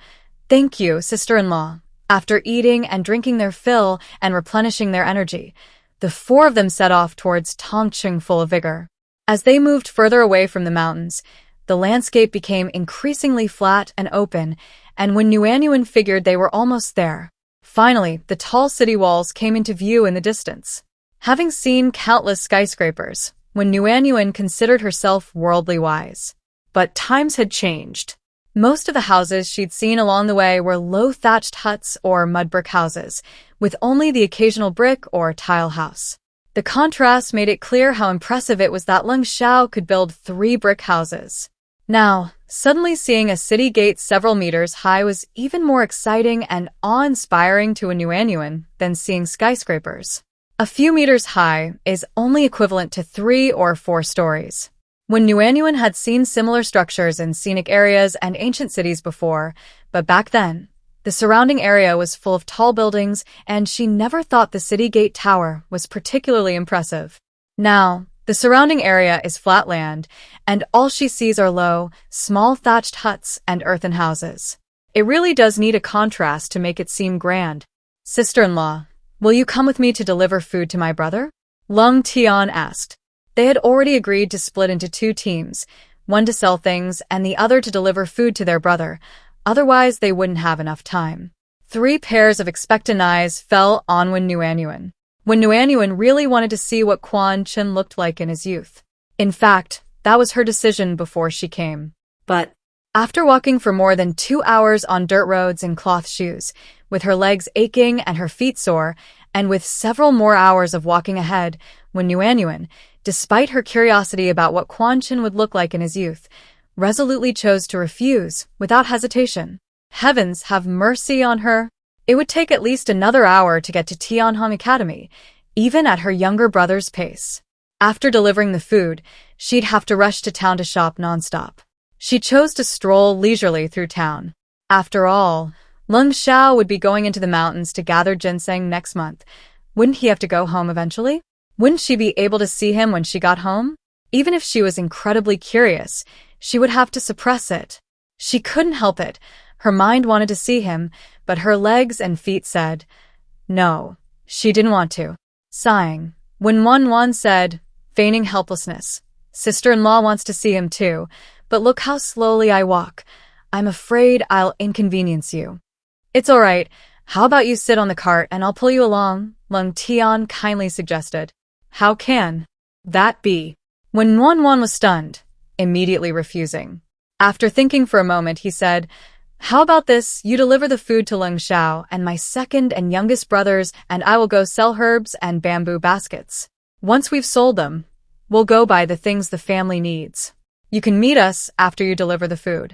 Thank you, sister-in-law. After eating and drinking their fill and replenishing their energy, the four of them set off towards Tongcheng full of vigor. As they moved further away from the mountains, the landscape became increasingly flat and open, and when Nuanyuan figured they were almost there, finally, the tall city walls came into view in the distance. Having seen countless skyscrapers, when Nuanyuan considered herself worldly wise. But times had changed. Most of the houses she'd seen along the way were low thatched huts or mud brick houses, with only the occasional brick or tile house. The contrast made it clear how impressive it was that Leng Xiao could build 3 brick houses. Now, suddenly seeing a city gate several meters high was even more exciting and awe-inspiring to a Nuanyuan than seeing skyscrapers. A few meters high is only equivalent to 3 or 4 stories. When Nuanyuan had seen similar structures in scenic areas and ancient cities before, but back then, the surrounding area was full of tall buildings, and she never thought the city gate tower was particularly impressive. Now, the surrounding area is flat land, and all she sees are low, small thatched huts and earthen houses. It really does need a contrast to make it seem grand. Sister-in-law, will you come with me to deliver food to my brother? Lung Tian asked. They had already agreed to split into 2 teams, one to sell things and the other to deliver food to their brother, otherwise they wouldn't have enough time. 3 pairs of expectant eyes fell on Wen Nuanyuan. When Nuanyuan really wanted to see what Quan Chen looked like in his youth. In fact, that was her decision before she came. But after walking for more than 2 hours on dirt roads in cloth shoes, with her legs aching and her feet sore, and with several more hours of walking ahead, when Nuanyuan, despite her curiosity about what Quan Chen would look like in his youth, resolutely chose to refuse without hesitation. Heavens have mercy on her. It would take at least another hour to get to Tianhong Academy, even at her younger brother's pace. After delivering the food, she'd have to rush to town to shop nonstop. She chose to stroll leisurely through town. After all, Leng Xiao would be going into the mountains to gather ginseng next month. Wouldn't he have to go home eventually? Wouldn't she be able to see him when she got home? Even if she was incredibly curious, she would have to suppress it. She couldn't help it. Her mind wanted to see him, but her legs and feet said, no, she didn't want to. Sighing, when Wan said, feigning helplessness, sister-in-law wants to see him too, but look how slowly I walk. I'm afraid I'll inconvenience you. It's all right. How about you sit on the cart and I'll pull you along? Lung Tian kindly suggested. How can that be? When Wan was stunned, immediately refusing. After thinking for a moment, he said, how about this? You deliver the food to Leng Xiao and my second and youngest brothers, and I will go sell herbs and bamboo baskets. Once we've sold them, we'll go buy the things the family needs. You can meet us after you deliver the food.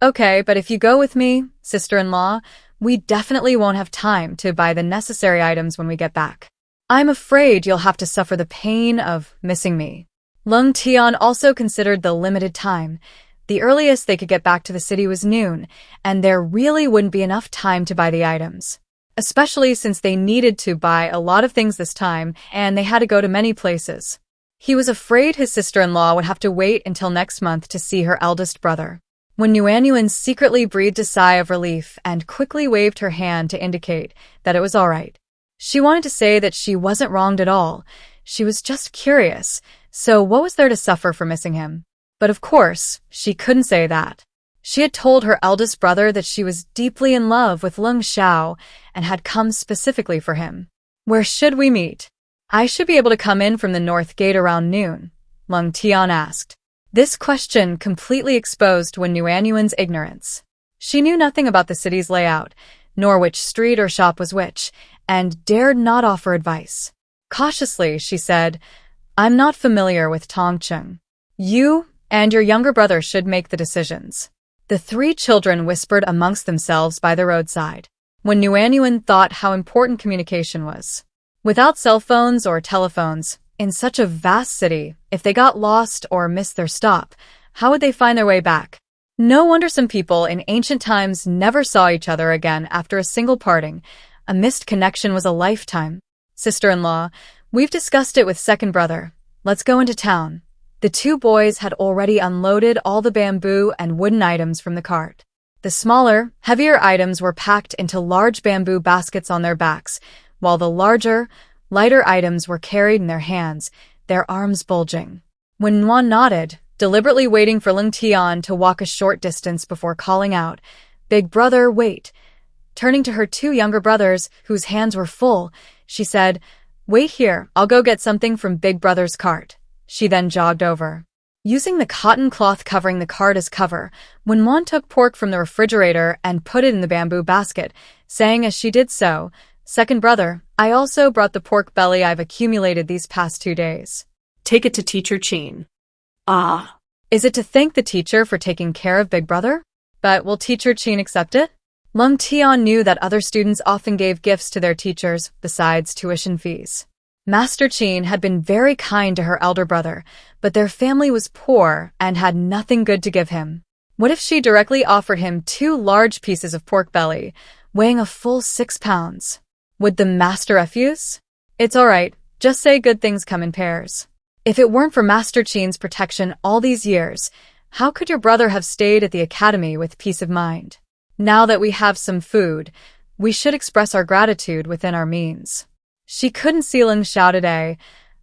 Okay, but if you go with me, sister-in-law, we definitely won't have time to buy the necessary items when we get back. I'm afraid you'll have to suffer the pain of missing me. Lung Tian also considered the limited time. The earliest they could get back to the city was noon, and there really wouldn't be enough time to buy the items. Especially since they needed to buy a lot of things this time, and they had to go to many places. He was afraid his sister-in-law would have to wait until next month to see her eldest brother. When Nuanyuan secretly breathed a sigh of relief and quickly waved her hand to indicate that it was all right. She wanted to say that she wasn't wronged at all. She was just curious, so what was there to suffer for missing him? But of course, she couldn't say that. She had told her eldest brother that she was deeply in love with Leng Xiao and had come specifically for him. Where should we meet? I should be able to come in from the north gate around noon, Lung Tian asked. This question completely exposed Wen Nuanyuan's ignorance. She knew nothing about the city's layout, nor which street or shop was which, and dared not offer advice. Cautiously, she said, I'm not familiar with Tongcheng. You and your younger brother should make the decisions. The 3 children whispered amongst themselves by the roadside. When Nuanyuan thought how important communication was. Without cell phones or telephones, in such a vast city, if they got lost or missed their stop, how would they find their way back? No wonder some people in ancient times never saw each other again after a single parting. A missed connection was a lifetime. Sister-in-law, we've discussed it with second brother. Let's go into town. The two boys had already unloaded all the bamboo and wooden items from the cart. The smaller, heavier items were packed into large bamboo baskets on their backs, while the larger, lighter items were carried in their hands, their arms bulging. When Nguyen nodded, deliberately waiting for Lung Tian to walk a short distance before calling out, "Big brother, wait." Turning to her two younger brothers, whose hands were full, she said, "Wait here, I'll go get something from Big brother's cart." She then jogged over. Using the cotton cloth covering the cart as cover, Nguyen took pork from the refrigerator and put it in the bamboo basket, saying as she did so, "Second brother, I also brought the pork belly I've accumulated these past 2 days. Take it to Teacher Chin." Ah. Is it to thank the teacher for taking care of Big brother? But will Teacher Chin accept it? Lung Tian knew that other students often gave gifts to their teachers besides tuition fees. Master Chin had been very kind to her elder brother, but their family was poor and had nothing good to give him. What if she directly offered him 2 large pieces of pork belly, weighing a full 6 pounds? Would the master refuse? It's all right, just say good things come in pairs. If it weren't for Master Chin's protection all these years, how could your brother have stayed at the academy with peace of mind? Now that we have some food, we should express our gratitude within our means. She couldn't see Lung Xiao today.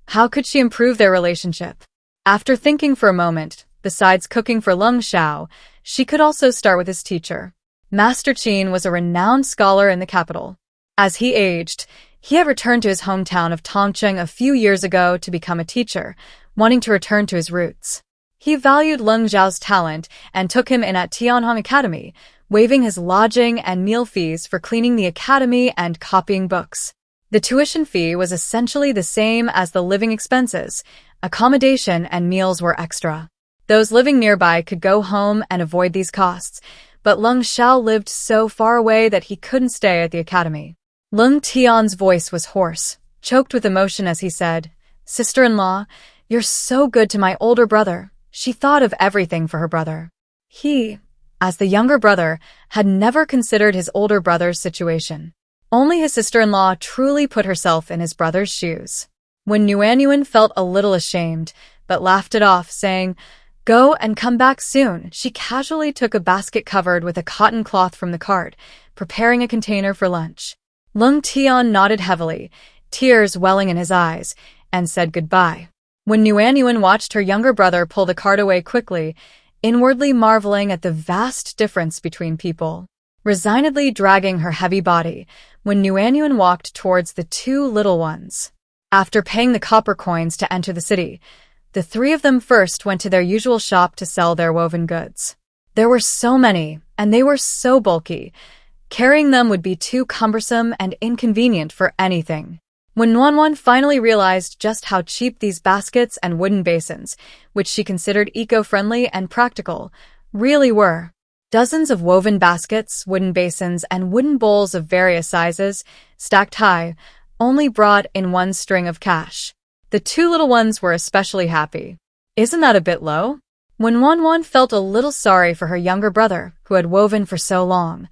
How could she improve their relationship? After thinking for a moment, besides cooking for Lung Xiao, she could also start with his teacher. Master Chin was a renowned scholar in the capital. As he aged, he had returned to his hometown of Tongcheng a few years ago to become a teacher, wanting to return to his roots. He valued Lung Xiao's talent and took him in at Tianhong Academy, waiving his lodging and meal fees for cleaning the academy and copying books. The tuition fee was essentially the same as the living expenses. Accommodation and meals were extra. Those living nearby could go home and avoid these costs, but Lung Xiao lived so far away that he couldn't stay at the academy. Lung Tian's voice was hoarse, choked with emotion as he said, "Sister-in-law, you're so good to my older brother." She thought of everything for her brother. He, as the younger brother, had never considered his older brother's situation. Only his sister-in-law truly put herself in his brother's shoes. When Nguyen felt a little ashamed, but laughed it off, saying, "Go and come back soon," she casually took a basket covered with a cotton cloth from the cart, preparing a container for lunch. Lung Tian nodded heavily, tears welling in his eyes, and said goodbye. When Nguyen watched her younger brother pull the cart away quickly, inwardly marveling at the vast difference between people. Resignedly dragging her heavy body, when Nguyen walked towards the 2 little ones. After paying the copper coins to enter the city, the 3 of them first went to their usual shop to sell their woven goods. There were so many, and they were so bulky. Carrying them would be too cumbersome and inconvenient for anything. When Nguyen finally realized just how cheap these baskets and wooden basins, which she considered eco-friendly and practical, really were. Dozens of woven baskets, wooden basins, and wooden bowls of various sizes, stacked high, only brought in 1 string of cash. The 2 little ones were especially happy. Isn't that a bit low? When Nguyen felt a little sorry for her younger brother, who had woven for so long.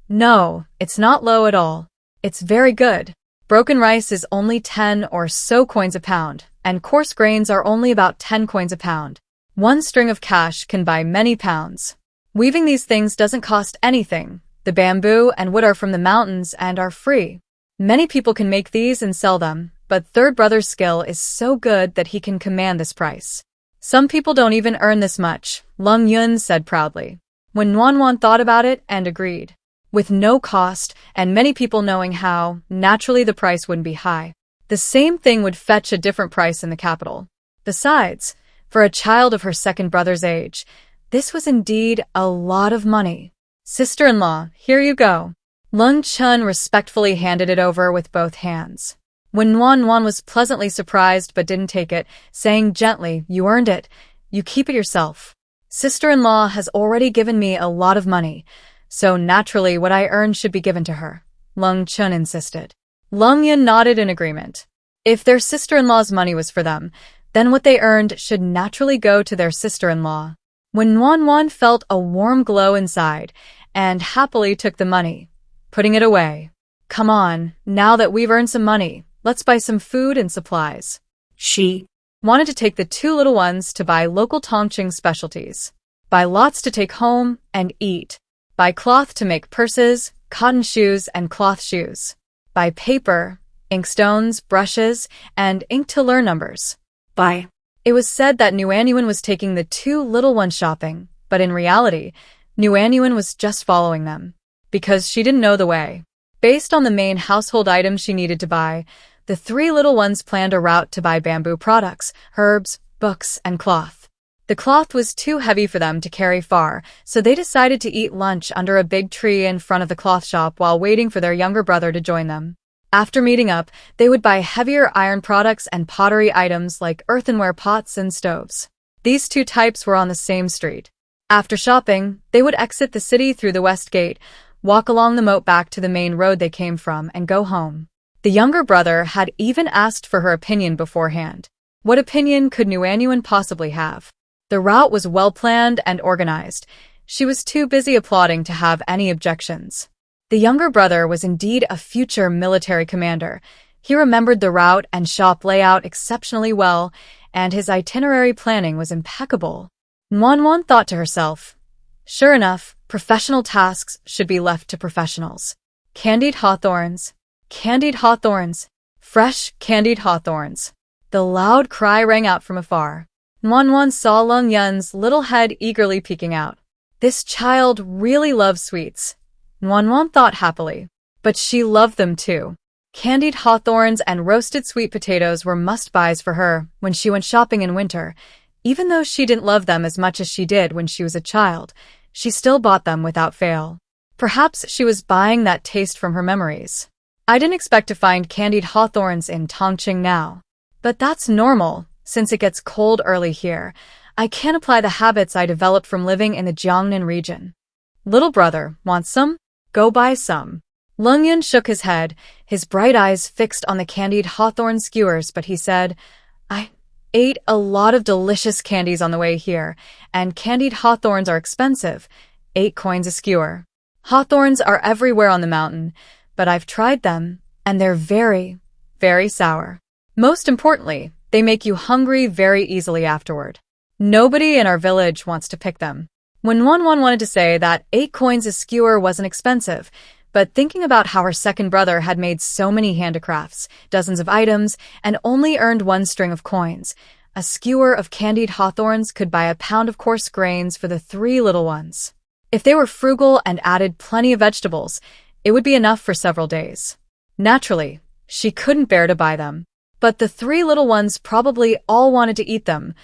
No, it's not low at all. It's very good. Broken rice is only 10 or so coins a pound, and coarse grains are only about 10 coins a pound. 1 string of cash can buy many pounds. Weaving these things doesn't cost anything. The bamboo and wood are from the mountains and are free. Many people can make these and sell them, but third brother's skill is so good that he can command this price. Some people don't even earn this much, Lung Yun said proudly. When Nguyen thought about it and agreed. With no cost, and many people knowing how, naturally the price wouldn't be high. The same thing would fetch a different price in the capital. Besides, for a child of her second brother's age, this was indeed a lot of money. Sister-in-law, here you go. Lung Chun respectfully handed it over with both hands. When Nguyen was pleasantly surprised but didn't take it, saying gently, "You earned it. You keep it yourself. Sister-in-law has already given me a lot of money, so naturally what I earn should be given to her," Lung Chun insisted. Lungyan nodded in agreement. If their sister-in-law's money was for them, then what they earned should naturally go to their sister-in-law. When Wan felt a warm glow inside and happily took the money, putting it away. Come on, now that we've earned some money, let's buy some food and supplies. She wanted to take the two little ones to buy local Tongqing specialties. Buy lots to take home and eat. Buy cloth to make purses, cotton shoes and cloth shoes. Buy paper, inkstones, brushes, and ink to learn numbers. Buy. It was said that Nuanyuan was taking the two little ones shopping, but in reality, Nuanyuan was just following them, because she didn't know the way. Based on the main household items she needed to buy, the three little ones planned a route to buy bamboo products, herbs, books, and cloth. The cloth was too heavy for them to carry far, so they decided to eat lunch under a big tree in front of the cloth shop while waiting for their younger brother to join them. After meeting up, they would buy heavier iron products and pottery items like earthenware pots and stoves. These two types were on the same street. After shopping, they would exit the city through the west gate, walk along the moat back to the main road they came from, and go home. The younger brother had even asked for her opinion beforehand. What opinion could Nuanyuan possibly have? The route was well-planned and organized. She was too busy applauding to have any objections. The younger brother was indeed a future military commander. He remembered the route and shop layout exceptionally well, and his itinerary planning was impeccable. Wan thought to herself, sure enough, professional tasks should be left to professionals. Candied hawthorns, fresh candied hawthorns. The loud cry rang out from afar. Wan saw Lungyan's little head eagerly peeking out. This child really loves sweets. Wan thought happily. But she loved them too. Candied hawthorns and roasted sweet potatoes were must-buys for her when she went shopping in winter. Even though she didn't love them as much as she did when she was a child, she still bought them without fail. Perhaps she was buying that taste from her memories. I didn't expect to find candied hawthorns in Tongqing now. But that's normal, since it gets cold early here. I can't apply the habits I developed from living in the Jiangnan region. Little brother, want some? Go buy some. Lungyan shook his head, his bright eyes fixed on the candied hawthorn skewers, but he said, I ate a lot of delicious candies on the way here, and candied hawthorns are expensive, 8 coins a skewer. Hawthorns are everywhere on the mountain, but I've tried them, and they're very, very sour. Most importantly, they make you hungry very easily afterward. Nobody in our village wants to pick them. When Wan wanted to say that 8 coins a skewer wasn't expensive, but thinking about how her second brother had made so many handicrafts, dozens of items, and only earned 1 string of coins, a skewer of candied hawthorns could buy a pound of coarse grains for the 3 little ones. If they were frugal and added plenty of vegetables, it would be enough for several days. Naturally, she couldn't bear to buy them. But the 3 little ones probably all wanted to eat them.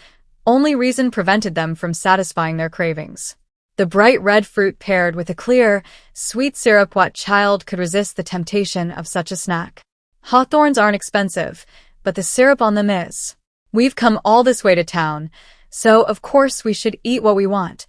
Only reason prevented them from satisfying their cravings. The bright red fruit paired with a clear, sweet syrup. What child could resist the temptation of such a snack? Hawthorns aren't expensive, but the syrup on them is. We've come all this way to town, so of course we should eat what we want.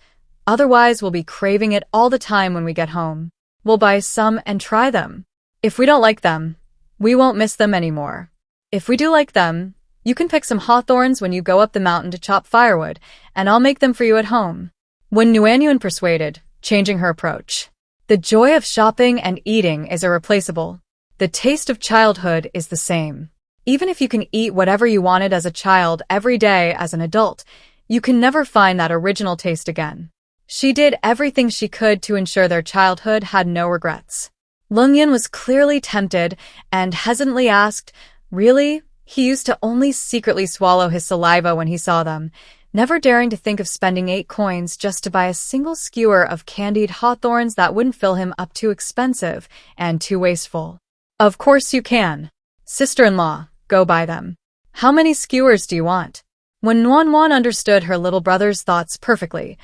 Otherwise we'll be craving it all the time when we get home. We'll buy some and try them. If we don't like them, we won't miss them anymore. If we do like them, you can pick some hawthorns when you go up the mountain to chop firewood, and I'll make them for you at home. When Nuanyuan persuaded, changing her approach. The joy of shopping and eating is irreplaceable. The taste of childhood is the same. Even if you can eat whatever you wanted as a child every day as an adult, you can never find that original taste again. She did everything she could to ensure their childhood had no regrets. Lungyan was clearly tempted and hesitantly asked, really? He used to only secretly swallow his saliva when he saw them, never daring to think of spending 8 coins just to buy a single skewer of candied hawthorns that wouldn't fill him up. Too expensive and too wasteful. Of course you can. Sister-in-law, go buy them. How many skewers do you want? When Wan understood her little brother's thoughts perfectly,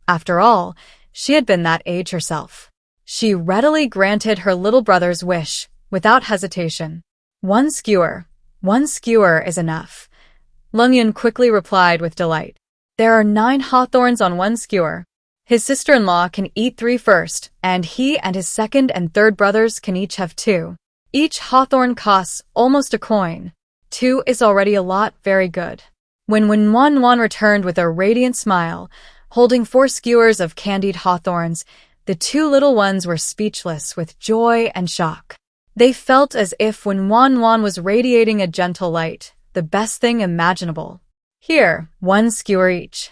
after all, she had been that age herself. She readily granted her little brother's wish, without hesitation. 1 skewer. 1 skewer is enough. Lungyan quickly replied with delight. There are 9 hawthorns on 1 skewer. His sister-in-law can eat 3 first, and he and his second and third brothers can each have 2. Each hawthorn costs almost a coin. 2 is already a lot, very good. When Wan returned with a radiant smile, holding 4 skewers of candied hawthorns, the 2 little ones were speechless with joy and shock. They felt as if Wan was radiating a gentle light, the best thing imaginable. Here, 1 skewer each.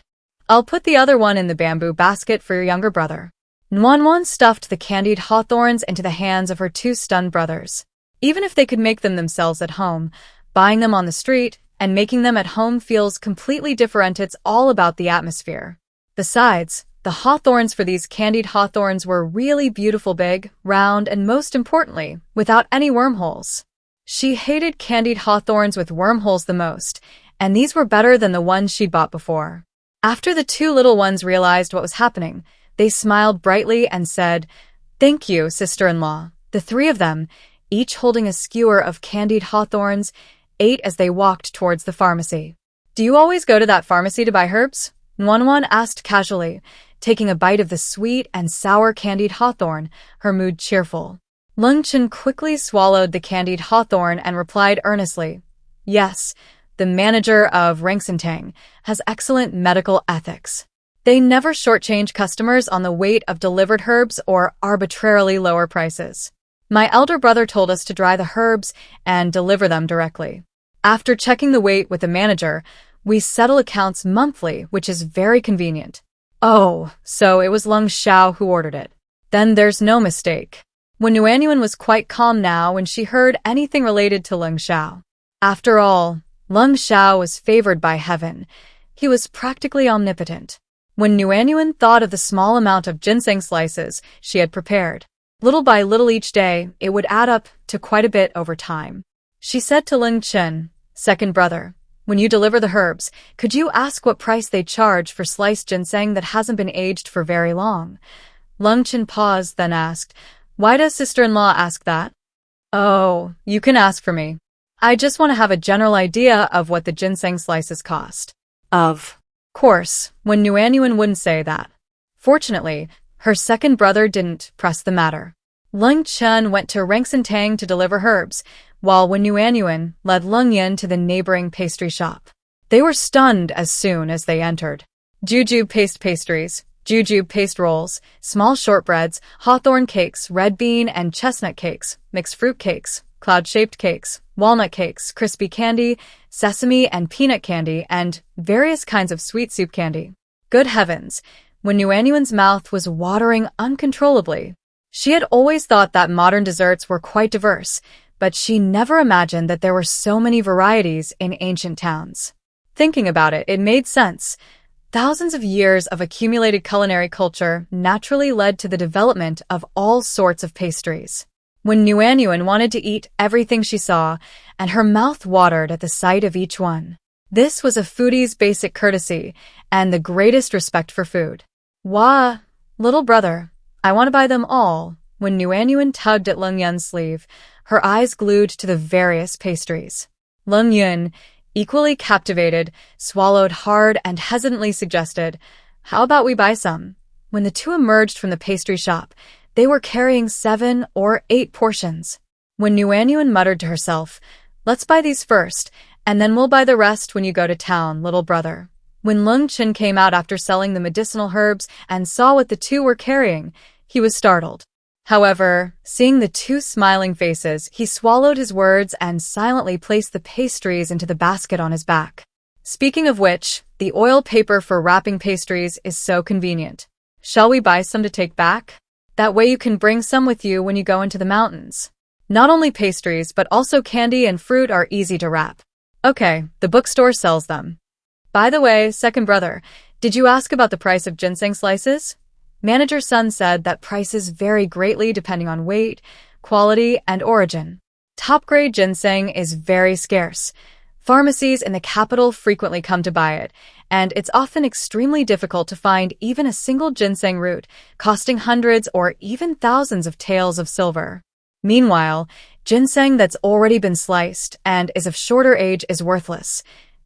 I'll put the other one in the bamboo basket for your younger brother. Wan stuffed the candied hawthorns into the hands of her 2 stunned brothers. Even if they could make them themselves at home, buying them on the street and making them at home feels completely different. It's all about the atmosphere. Besides, the hawthorns for these candied hawthorns were really beautiful, big, round, and most importantly, without any wormholes. She hated candied hawthorns with wormholes the most, and these were better than the ones she'd bought before. After the 2 little ones realized what was happening, they smiled brightly and said, "Thank you, sister-in-law." The 3 of them, each holding a skewer of candied hawthorns, ate as they walked towards the pharmacy. "Do you always go to that pharmacy to buy herbs?" Wan asked casually, taking a bite of the sweet and sour candied hawthorn, her mood cheerful. Lung Chen quickly swallowed the candied hawthorn and replied earnestly, "Yes, the manager of Rengsentang has excellent medical ethics. They never shortchange customers on the weight of delivered herbs or arbitrarily lower prices. My elder brother told us to dry the herbs and deliver them directly. After checking the weight with the manager, we settle accounts monthly, which is very convenient." "Oh, so it was Lung Xiao who ordered it. Then there's no mistake." When Nuanyuan was quite calm now when she heard anything related to Lung Xiao. After all, Lung Xiao was favored by heaven. He was practically omnipotent. When Nuanyuan thought of the small amount of ginseng slices she had prepared, little by little each day, it would add up to quite a bit over time. She said to Lung Chen, "Second brother, when you deliver the herbs, could you ask what price they charge for sliced ginseng that hasn't been aged for very long?" Lung Chen paused, then asked, "Why does sister-in-law ask that?" "Oh, you can ask for me. I just want to have a general idea of what the ginseng slices cost." Of course, when Nuanyuan wouldn't say that. Fortunately, her second brother didn't press the matter. Lung Chen went to Rengsentang to deliver herbs, while Wen Nuanyuan led Lung Yin to the neighboring pastry shop. They were stunned as soon as they entered. Jujube paste pastries, jujube paste rolls, small shortbreads, hawthorn cakes, red bean and chestnut cakes, mixed fruit cakes, cloud-shaped cakes, walnut cakes, crispy candy, sesame and peanut candy, and various kinds of sweet soup candy. Good heavens! When Nuanyuan's mouth was watering uncontrollably. She had always thought that modern desserts were quite diverse, but she never imagined that there were so many varieties in ancient towns. Thinking about it, it made sense. Thousands of years of accumulated culinary culture naturally led to the development of all sorts of pastries. When Nuanyuan wanted to eat everything she saw, and her mouth watered at the sight of each one. This was a foodie's basic courtesy and the greatest respect for food. "Wah, little brother, I want to buy them all." When Nuanyuan tugged at Lung Yun's sleeve, her eyes glued to the various pastries. Lung Yun, equally captivated, swallowed hard and hesitantly suggested, "How about we buy some?" When the 2 emerged from the pastry shop, they were carrying 7 or 8 portions. When Nuanyuan muttered to herself, "Let's buy these first, and then we'll buy the rest when you go to town, little brother." When Lung Chen came out after selling the medicinal herbs and saw what the 2 were carrying, he was startled. However, seeing the 2 smiling faces, he swallowed his words and silently placed the pastries into the basket on his back. Speaking of which, the oil paper for wrapping pastries is so convenient. Shall we buy some to take back? That way you can bring some with you when you go into the mountains. Not only pastries, but also candy and fruit are easy to wrap. Okay, the bookstore sells them. By the way, second brother, did you ask about the price of ginseng slices? Manager Sun said that prices vary greatly depending on weight, quality, and origin. Top-grade ginseng is very scarce. Pharmacies in the capital frequently come to buy it, and it's often extremely difficult to find even a single ginseng root, costing hundreds or even thousands of taels of silver. Meanwhile, ginseng that's already been sliced and is of shorter age is worthless.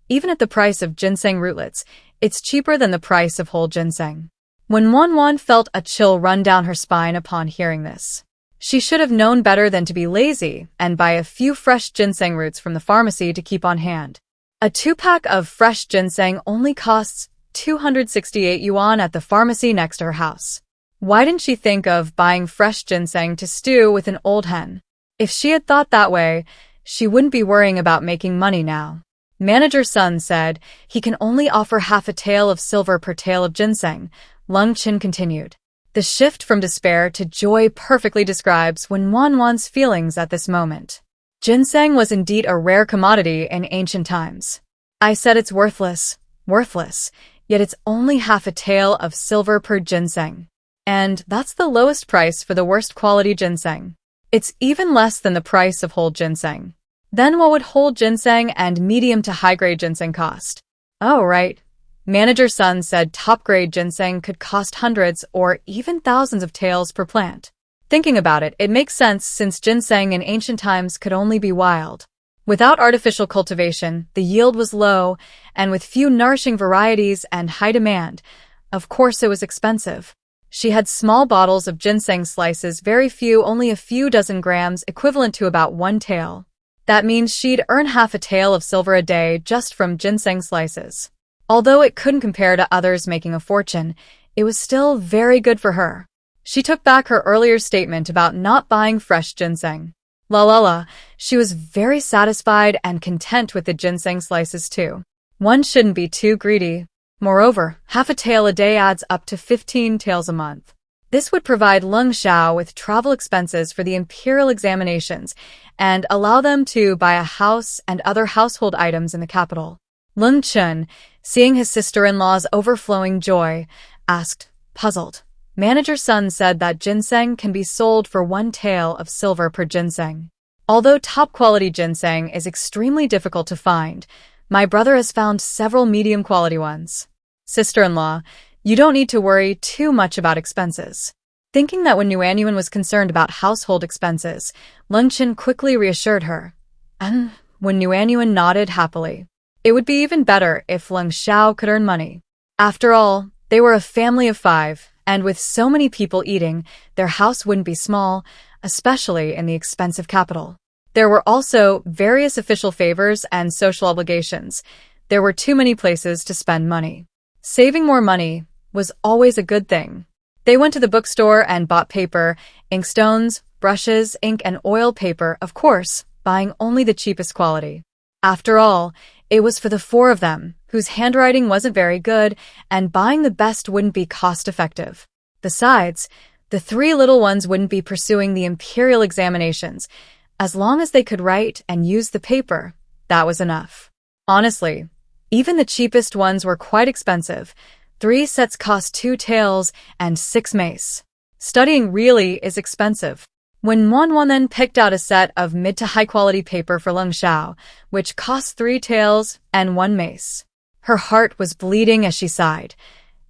Even at the price of ginseng rootlets, it's cheaper than the price of whole ginseng. When Wan felt a chill run down her spine upon hearing this. She should have known better than to be lazy and buy a few fresh ginseng roots from the pharmacy to keep on hand. A 2-pack of fresh ginseng only costs 268 yuan at the pharmacy next to her house. Why didn't she think of buying fresh ginseng to stew with an old hen? If she had thought that way, she wouldn't be worrying about making money now. Manager Sun said he can only offer half a tael of silver per tael of ginseng. Lung Chin continued. The shift from despair to joy perfectly describes Wen Wanwan's feelings at this moment. Ginseng was indeed a rare commodity in ancient times. I said it's worthless, yet it's only half a tael of silver per ginseng. And that's the lowest price for the worst quality ginseng. It's even less than the price of whole ginseng. Then what would whole ginseng and medium to high-grade ginseng cost? Oh, right. Manager Sun said top-grade ginseng could cost hundreds or even thousands of taels per plant. Thinking about it, it makes sense since ginseng in ancient times could only be wild. Without artificial cultivation, the yield was low, and with few nourishing varieties and high demand, of course it was expensive. She had small bottles of ginseng slices, very few, only a few dozen grams, equivalent to about 1 tael. That means she'd earn half a tael of silver a day just from ginseng slices. Although it couldn't compare to others making a fortune, it was still very good for her. She took back her earlier statement about not buying fresh ginseng. She was very satisfied and content with the ginseng slices too. One shouldn't be too greedy. Moreover, half a tael a day adds up to 15 taels a month. This would provide Lung Xiao with travel expenses for the imperial examinations and allow them to buy a house and other household items in the capital. Lung Chun, seeing his sister-in-law's overflowing joy, asked, puzzled. Manager Sun said that ginseng can be sold for 1 tael of silver per ginseng. Although top-quality ginseng is extremely difficult to find, my brother has found several medium-quality ones. Sister-in-law, you don't need to worry too much about expenses. Thinking that when Yuanyuan was concerned about household expenses, Lung Chin quickly reassured her. And when Yuanyuan nodded happily. It would be even better if Lung Xiao could earn money. After all, they were a family of 5, and with so many people eating, their house wouldn't be small, especially in the expensive capital. There were also various official favors and social obligations. There were too many places to spend money. Saving more money was always a good thing. They went to the bookstore and bought paper, inkstones, brushes, ink, and oil paper, of course, buying only the cheapest quality. After all, it was for the 4 of them, whose handwriting wasn't very good, and buying the best wouldn't be cost-effective. Besides, the 3 little ones wouldn't be pursuing the imperial examinations. As long as they could write and use the paper, that was enough. Honestly, even the cheapest ones were quite expensive. 3 sets cost 2 taels and 6 mace. Studying really is expensive. When Wanwan then picked out a set of mid to high quality paper for Lung Xiao, which cost 3 taels and 1 mace. Her heart was bleeding as she sighed.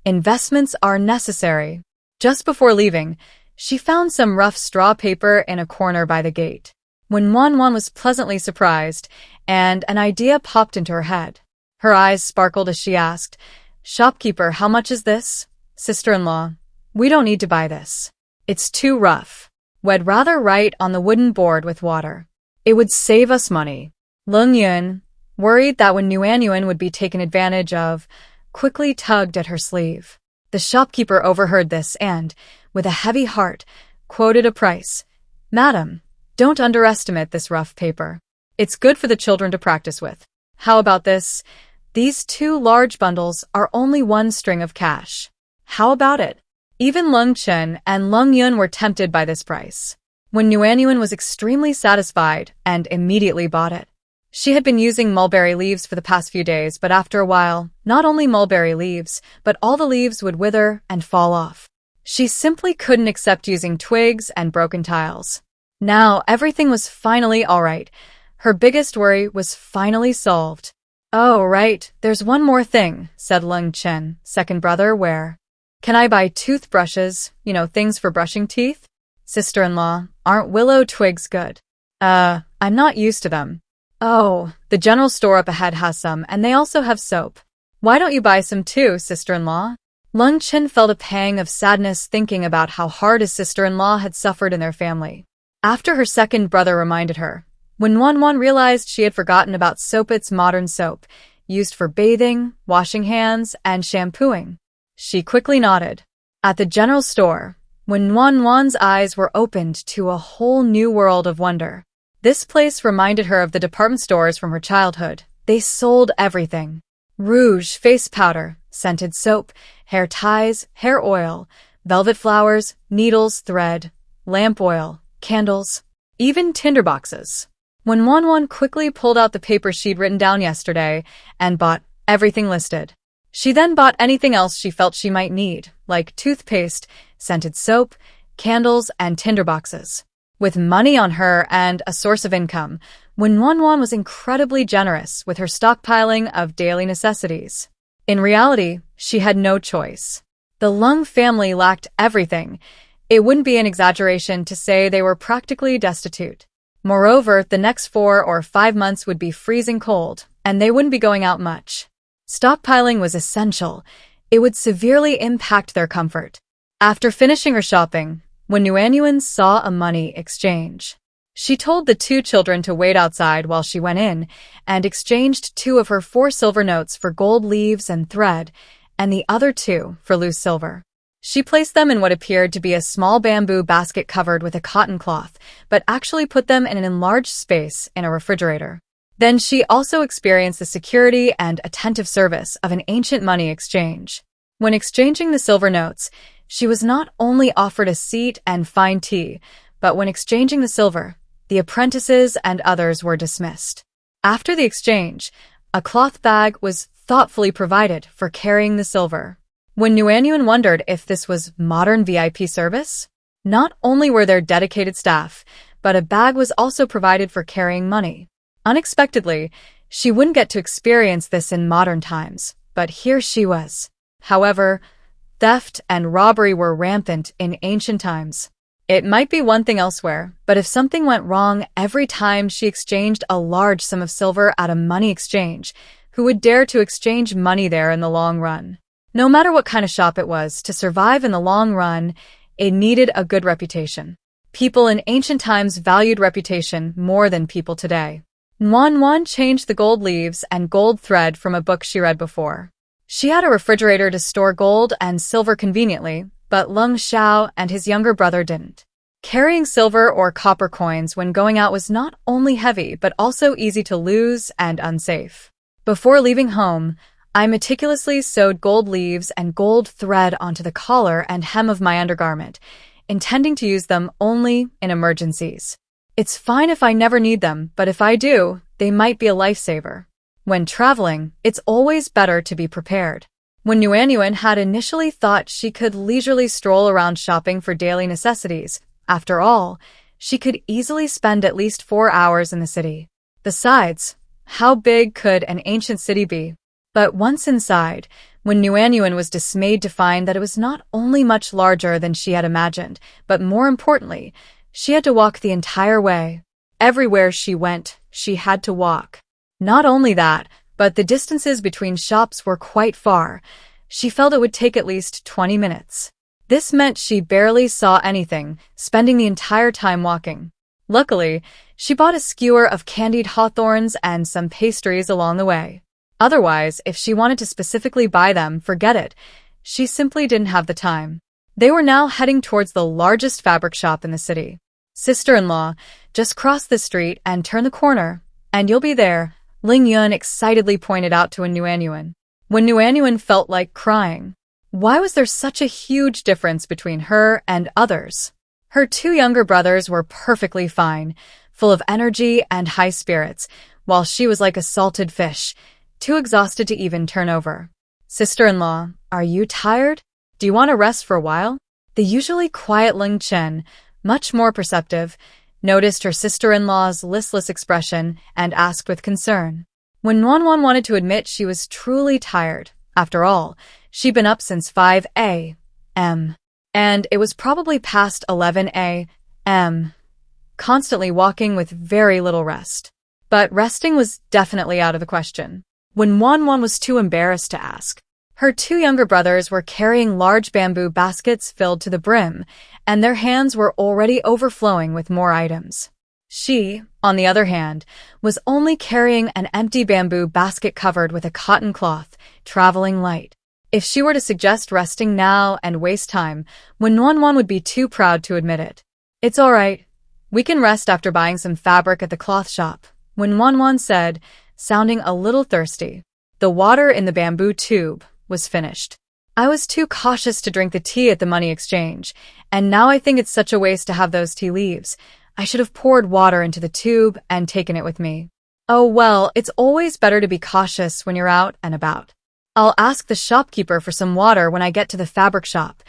Investments are necessary. Just before leaving, she found some rough straw paper in a corner by the gate. When Wanwan was pleasantly surprised, and an idea popped into her head. Her eyes sparkled as she asked, "Shopkeeper, how much is this?" "Sister-in-law, we don't need to buy this. It's too rough. We'd rather write on the wooden board with water. It would save us money." Lung Yun, worried that when Yuanyuan would be taken advantage of, quickly tugged at her sleeve. The shopkeeper overheard this and, with a heavy heart, quoted a price. "Madam, don't underestimate this rough paper. It's good for the children to practice with. How about this? These 2 large bundles are only 1 string of cash. How about it?" Even Lung Chen and Lung Yun were tempted by this price. When Yuanyuan was extremely satisfied and immediately bought it. She had been using mulberry leaves for the past few days, but after a while, not only mulberry leaves, but all the leaves would wither and fall off. She simply couldn't accept using twigs and broken tiles. Now everything was finally all right. Her biggest worry was finally solved. "Oh, right, there's one more thing," said Lung Chen, second brother, "where can I buy toothbrushes, things for brushing teeth?" "Sister-in-law, aren't willow twigs good?" I'm not used to them." "Oh, the general store up ahead has some, and they also have soap. Why don't you buy some too, sister-in-law?" Lung Chin felt a pang of sadness thinking about how hard his sister-in-law had suffered in their family. After her second brother reminded her, when Wanwan realized she had forgotten about Soapit's modern soap, used for bathing, washing hands, and shampooing. She quickly nodded. At the general store, when Wanwan's eyes were opened to a whole new world of wonder. This place reminded her of the department stores from her childhood. They sold everything. Rouge, face powder, scented soap, hair ties, hair oil, velvet flowers, needles, thread, lamp oil, candles, even tinderboxes. When Wanwan quickly pulled out the paper she'd written down yesterday and bought everything listed. She then bought anything else she felt she might need, like toothpaste, scented soap, candles, and tinderboxes. With money on her and a source of income, Wanwan was incredibly generous with her stockpiling of daily necessities. In reality, she had no choice. The Lung family lacked everything. It wouldn't be an exaggeration to say they were practically destitute. Moreover, the next 4 or 5 months would be freezing cold, and they wouldn't be going out much. Stockpiling was essential. It would severely impact their comfort. After finishing her shopping, when Nuanyuan saw a money exchange, she told the 2 children to wait outside while she went in and exchanged 2 of her 4 silver notes for gold leaves and thread, and the other 2 for loose silver. She placed them in what appeared to be a small bamboo basket covered with a cotton cloth, but actually put them in an enlarged space in a refrigerator. Then she also experienced the security and attentive service of an ancient money exchange. When exchanging the silver notes, she was not only offered a seat and fine tea, but when exchanging the silver, the apprentices and others were dismissed. After the exchange, a cloth bag was thoughtfully provided for carrying the silver. When Nuanyuan wondered if this was modern VIP service, not only were there dedicated staff, but a bag was also provided for carrying money. Unexpectedly, she wouldn't get to experience this in modern times, but here she was. However, theft and robbery were rampant in ancient times. It might be one thing elsewhere, but if something went wrong every time she exchanged a large sum of silver at a money exchange, who would dare to exchange money there in the long run? No matter what kind of shop it was, to survive in the long run, it needed a good reputation. People in ancient times valued reputation more than people today. Wanwan changed the gold leaves and gold thread from a book she read before. She had a refrigerator to store gold and silver conveniently, but Lung Xiao and his younger brother didn't. Carrying silver or copper coins when going out was not only heavy but also easy to lose and unsafe. Before leaving home, I meticulously sewed gold leaves and gold thread onto the collar and hem of my undergarment, intending to use them only in emergencies. It's fine if I never need them, but if I do, they might be a lifesaver. When traveling, it's always better to be prepared. When Nuanyuan had initially thought she could leisurely stroll around shopping for daily necessities, after all, she could easily spend at least 4 hours in the city. Besides, how big could an ancient city be? But once inside, when Nuanyuan was dismayed to find that it was not only much larger than she had imagined, but more importantly, she had to walk the entire way. Everywhere she went, she had to walk. Not only that, but the distances between shops were quite far. She felt it would take at least 20 minutes. This meant she barely saw anything, spending the entire time walking. Luckily, she bought a skewer of candied hawthorns and some pastries along the way. Otherwise, if she wanted to specifically buy them, forget it. She simply didn't have the time. They were now heading towards the largest fabric shop in the city. Sister-in-law, just cross the street and turn the corner, and you'll be there, Ling Yun excitedly pointed out to Nuanyuan. When Nuanyuan felt like crying. Why was there such a huge difference between her and others? Her 2 younger brothers were perfectly fine, full of energy and high spirits, while she was like a salted fish, too exhausted to even turn over. Sister-in-law, are you tired? Do you want to rest for a while? The usually quiet Ling Chen, much more perceptive, noticed her sister-in-law's listless expression and asked with concern. When Wanwan wanted to admit she was truly tired, after all, she'd been up since 5 a.m. and it was probably past 11 a.m., constantly walking with very little rest. But resting was definitely out of the question. When Wanwan was too embarrassed to ask, Her two younger brothers were carrying large bamboo baskets filled to the brim, and their hands were already overflowing with more items. She, on the other hand, was only carrying an empty bamboo basket covered with a cotton cloth, traveling light. If she were to suggest resting now and waste time, Wenwanwan would be too proud to admit it. "It's all right. We can rest after buying some fabric at the cloth shop," Wenwanwan said, sounding a little thirsty. The water in the bamboo tube was finished. "I was too cautious to drink the tea at the money exchange, and now I think it's such a waste to have those tea leaves. I should have poured water into the tube and taken it with me." "Oh well, it's always better to be cautious when you're out and about. I'll ask the shopkeeper for some water when I get to the fabric shop.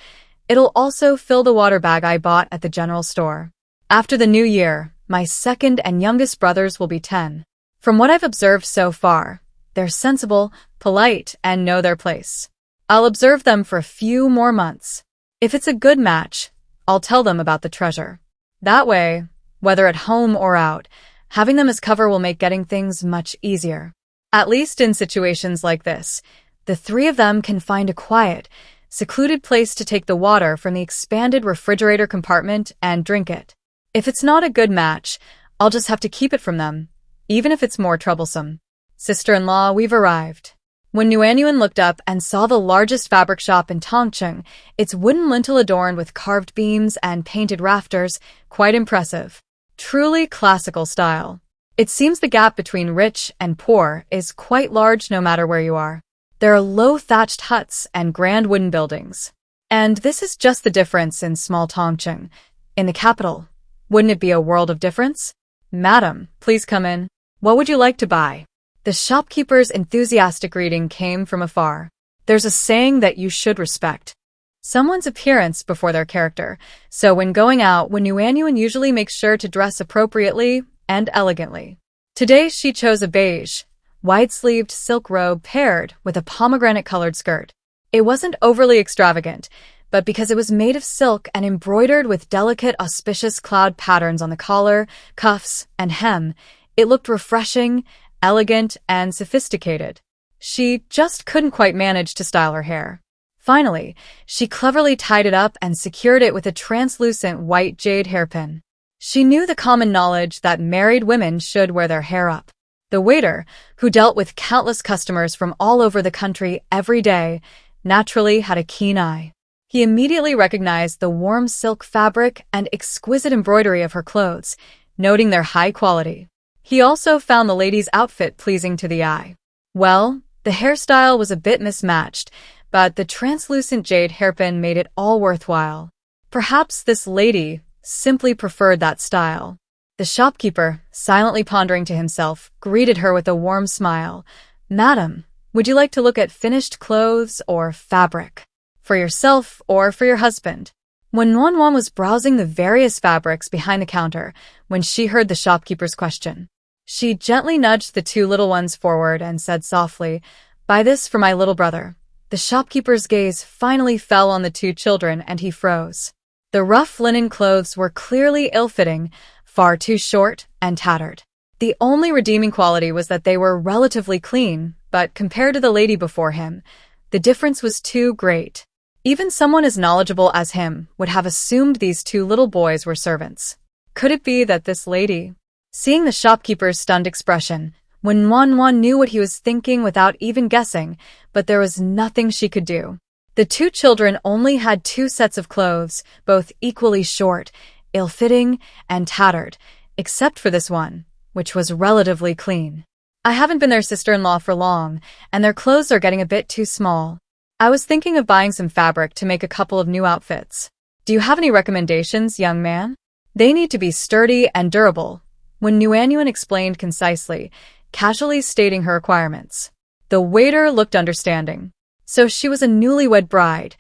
It'll also fill the water bag I bought at the general store. After the new year, my second and youngest brothers will be 10. From what I've observed so far, they're sensible, polite, and know their place. I'll observe them for a few more months. If it's a good match, I'll tell them about the treasure. That way, whether at home or out, having them as cover will make getting things much easier. At least in situations like this, the three of them can find a quiet, secluded place to take the water from the expanded refrigerator compartment and drink it. If it's not a good match, I'll just have to keep it from them, even if it's more troublesome. Sister-in-law, we've arrived." When Nuanyuan looked up and saw the largest fabric shop in Tongcheng, its wooden lintel adorned with carved beams and painted rafters, quite impressive. Truly classical style. It seems the gap between rich and poor is quite large no matter where you are. There are low thatched huts and grand wooden buildings. And this is just the difference in small Tongcheng. In the capital, wouldn't it be a world of difference? "Madam, please come in. What would you like to buy?" The shopkeeper's enthusiastic greeting came from afar. There's a saying that you should respect someone's appearance before their character, so when going out, Nuanyuan usually makes sure to dress appropriately and elegantly. Today she chose a beige, wide-sleeved silk robe paired with a pomegranate-colored skirt. It wasn't overly extravagant, but because it was made of silk and embroidered with delicate, auspicious cloud patterns on the collar, cuffs, and hem, it looked refreshing, elegant, and sophisticated. She just couldn't quite manage to style her hair. Finally, she cleverly tied it up and secured it with a translucent white jade hairpin. She knew the common knowledge that married women should wear their hair up. The waiter, who dealt with countless customers from all over the country every day, naturally had a keen eye. He immediately recognized the warm silk fabric and exquisite embroidery of her clothes, noting their high quality. He also found the lady's outfit pleasing to the eye. Well, the hairstyle was a bit mismatched, but the translucent jade hairpin made it all worthwhile. Perhaps this lady simply preferred that style. The shopkeeper, silently pondering to himself, greeted her with a warm smile. "Madam, would you like to look at finished clothes or fabric? For yourself or for your husband?" When Nuanyuan was browsing the various fabrics behind the counter when she heard the shopkeeper's question, she gently nudged the two little ones forward and said softly, "Buy this for my little brother." The shopkeeper's gaze finally fell on the two children and he froze. The rough linen clothes were clearly ill-fitting, far too short and tattered. The only redeeming quality was that they were relatively clean, but compared to the lady before him, the difference was too great. Even someone as knowledgeable as him would have assumed these two little boys were servants. Could it be that this lady? Seeing the shopkeeper's stunned expression, when Nuanyuan knew what he was thinking without even guessing, but there was nothing she could do. The two children only had two sets of clothes, both equally short, ill-fitting, and tattered, except for this one, which was relatively clean. "I haven't been their sister-in-law for long, and their clothes are getting a bit too small. I was thinking of buying some fabric to make a couple of new outfits. Do you have any recommendations, young man? They need to be sturdy and durable," when Nuanyuan explained concisely, casually stating her requirements. The waiter looked understanding. So she was a newlywed bride.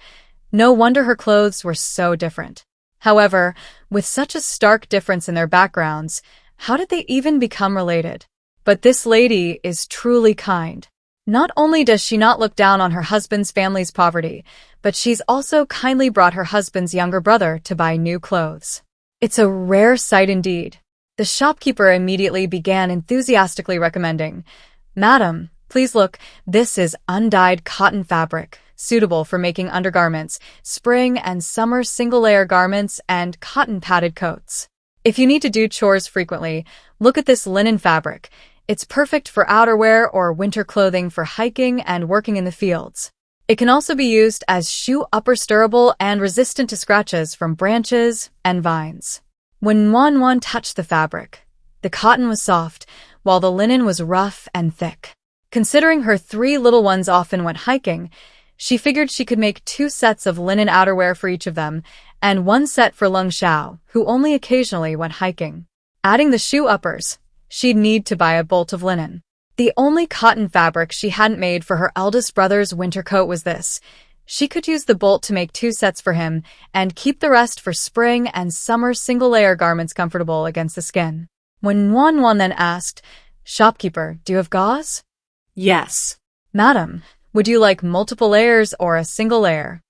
No wonder her clothes were so different. However, with such a stark difference in their backgrounds, how did they even become related? But this lady is truly kind. Not only does she not look down on her husband's family's poverty, but she's also kindly brought her husband's younger brother to buy new clothes. It's a rare sight indeed. The shopkeeper immediately began enthusiastically recommending, "Madam, Please look, this is undyed cotton fabric, suitable for making undergarments, spring and summer single-layer garments, and cotton-padded coats. If you need to do chores frequently, look at this linen fabric. It's perfect for outerwear or winter clothing for hiking and working in the fields. It can also be used as shoe uppers, durable and resistant to scratches from branches and vines. When Wan touched the fabric, the cotton was soft, while the linen was rough and thick. Considering her 3 little ones often went hiking, she figured she could make 2 sets of linen outerwear for each of them, and 1 set for Lung Xiao, who only occasionally went hiking. Adding the shoe uppers, she'd need to buy a bolt of linen. The only cotton fabric she hadn't made for her eldest brother's winter coat was this. She could use the bolt to make 2 sets for him, and keep the rest for spring and summer single-layer garments comfortable against the skin. When Wan then asked, "Shopkeeper, do you have gauze?" Yes. "Madam, would you like multiple layers or a single layer?"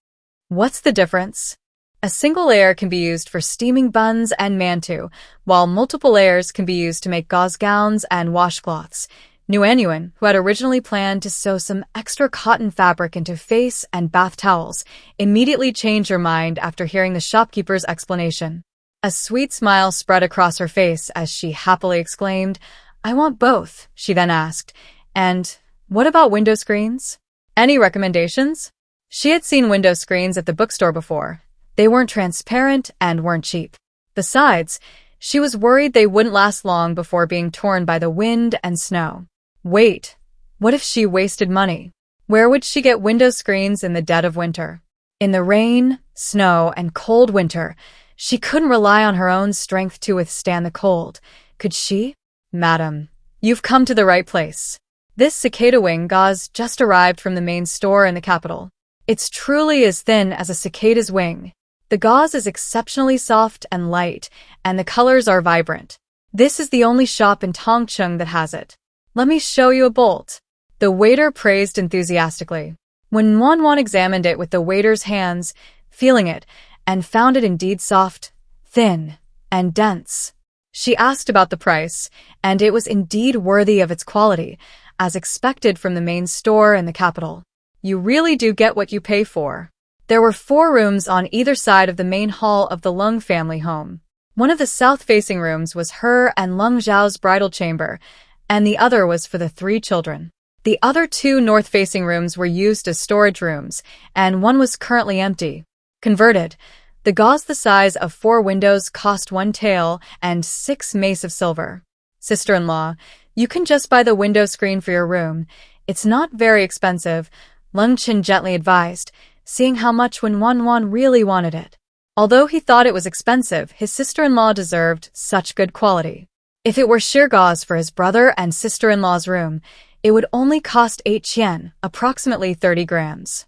"What's the difference?" A single layer can be used for steaming buns and mantu, while multiple layers can be used to make gauze gowns and washcloths. Nguyen, who had originally planned to sew some extra cotton fabric into face and bath towels, immediately changed her mind after hearing the shopkeeper's explanation. A sweet smile spread across her face as she happily exclaimed, "I want both," she then asked. "And what about window screens? Any recommendations?" She had seen window screens at the bookstore before. They weren't transparent and weren't cheap. Besides, she was worried they wouldn't last long before being torn by the wind and snow. Wait, what if she wasted money? Where would she get window screens in the dead of winter? In the rain, snow, and cold winter, she couldn't rely on her own strength to withstand the cold. Could she? "Madam, you've come to the right place. This cicada wing gauze just arrived from the main store in the capital. It's truly as thin as a cicada's wing. The gauze is exceptionally soft and light, and the colors are vibrant. This is the only shop in Tongcheng that has it. Let me show you a bolt." The waiter praised enthusiastically. When Wan examined it with the waiter's hands, feeling it, and found it indeed soft, thin, and dense, she asked about the price, and it was indeed worthy of its quality, as expected from the main store in the capital. You really do get what you pay for. There were 4 rooms on either side of the main hall of the Lung family home. One of the south-facing rooms was her and Lung Zhao's bridal chamber, and the other was for the 3 children. The other 2 north-facing rooms were used as storage rooms, and one was currently empty. Converted, the gauze the size of 4 windows cost 1 tael and 6 mace of silver. "Sister-in-law, you can just buy the window screen for your room. It's not very expensive," Lung Qin gently advised, seeing how much Wan really wanted it. Although he thought it was expensive, his sister-in-law deserved such good quality. If it were sheer gauze for his brother and sister-in-law's room, it would only cost 8 yen, approximately 30 grams.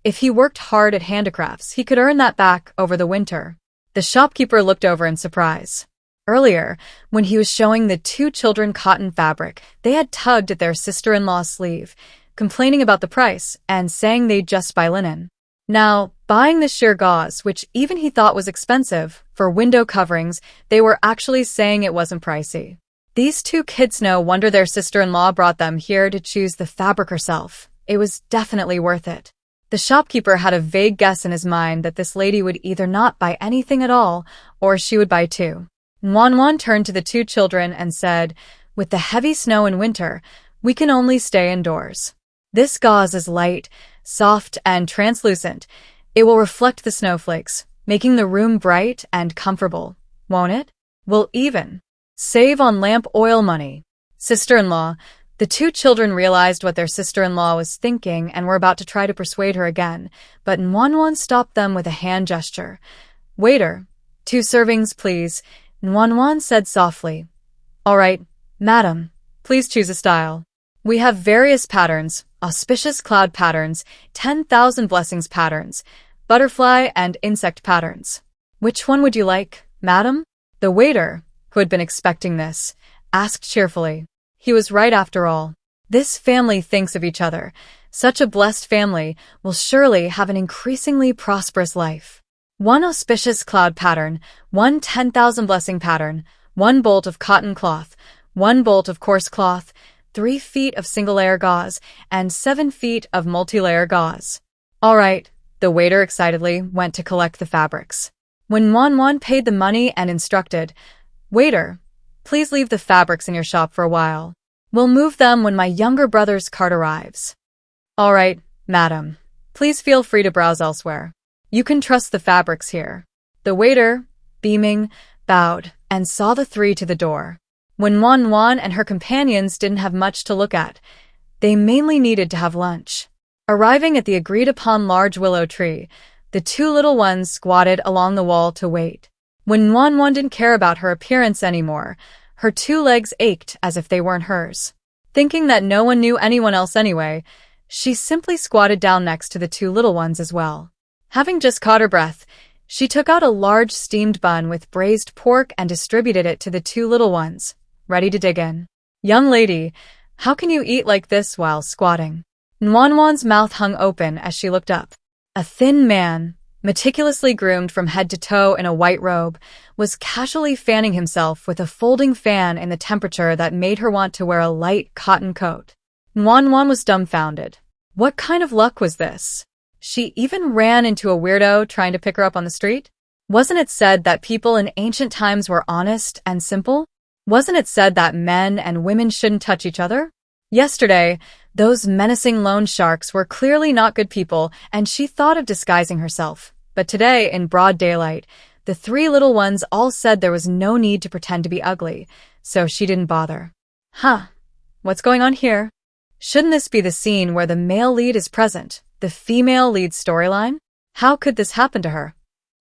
If he worked hard at handicrafts, he could earn that back over the winter. The shopkeeper looked over in surprise. Earlier, when he was showing the 2 children cotton fabric, they had tugged at their sister-in-law's sleeve, complaining about the price and saying they'd just buy linen. Now, buying the sheer gauze, which even he thought was expensive, for window coverings, they were actually saying it wasn't pricey. These 2 kids no wonder their sister-in-law brought them here to choose the fabric herself. It was definitely worth it. The shopkeeper had a vague guess in his mind that this lady would either not buy anything at all, or she would buy 2. Wan turned to the 2 children and said, "With the heavy snow in winter, we can only stay indoors. This gauze is light, soft, and translucent. It will reflect the snowflakes, making the room bright and comfortable, won't it? We'll even save on lamp oil money." "Sister-in-law," the 2 children realized what their sister-in-law was thinking and were about to try to persuade her again, but Wan stopped them with a hand gesture. "Waiter, 2 servings, please," Wan said softly. "All right, madam, please choose a style. We have various patterns, auspicious cloud patterns, 10,000 blessings patterns, butterfly and insect patterns. Which one would you like, madam?" The waiter, who had been expecting this, asked cheerfully. He was right after all. This family thinks of each other. Such a blessed family will surely have an increasingly prosperous life. 1 auspicious cloud pattern, 1 10,000 blessing pattern, 1 bolt of cotton cloth, 1 bolt of coarse cloth, 3 feet of single-layer gauze, and 7 feet of multi-layer gauze. All right, the waiter excitedly went to collect the fabrics. When Wan paid the money and instructed, "Waiter, please leave the fabrics in your shop for a while. We'll move them when my younger brother's cart arrives." "All right, madam. Please feel free to browse elsewhere. You can trust the fabrics here." The waiter, beaming, bowed, and saw the three to the door. When Wan and her companions didn't have much to look at, they mainly needed to have lunch. Arriving at the agreed-upon large willow tree, the two little ones squatted along the wall to wait. When Wan didn't care about her appearance anymore, her 2 legs ached as if they weren't hers. Thinking that no one knew anyone else anyway, she simply squatted down next to the 2 little ones as well. Having just caught her breath, she took out a large steamed bun with braised pork and distributed it to the 2 little ones, ready to dig in. "Young lady, how can you eat like this while squatting?" Wan's mouth hung open as she looked up. A thin man, meticulously groomed from head to toe in a white robe, was casually fanning himself with a folding fan in the temperature that made her want to wear a light cotton coat. Wan was dumbfounded. What kind of luck was this? She even ran into a weirdo trying to pick her up on the street? Wasn't it said that people in ancient times were honest and simple? Wasn't it said that men and women shouldn't touch each other? Yesterday, those menacing loan sharks were clearly not good people, and she thought of disguising herself. But today, in broad daylight, the 3 little ones all said there was no need to pretend to be ugly, so she didn't bother. What's going on here? Shouldn't this be the scene where the male lead is present, the female lead storyline? How could this happen to her?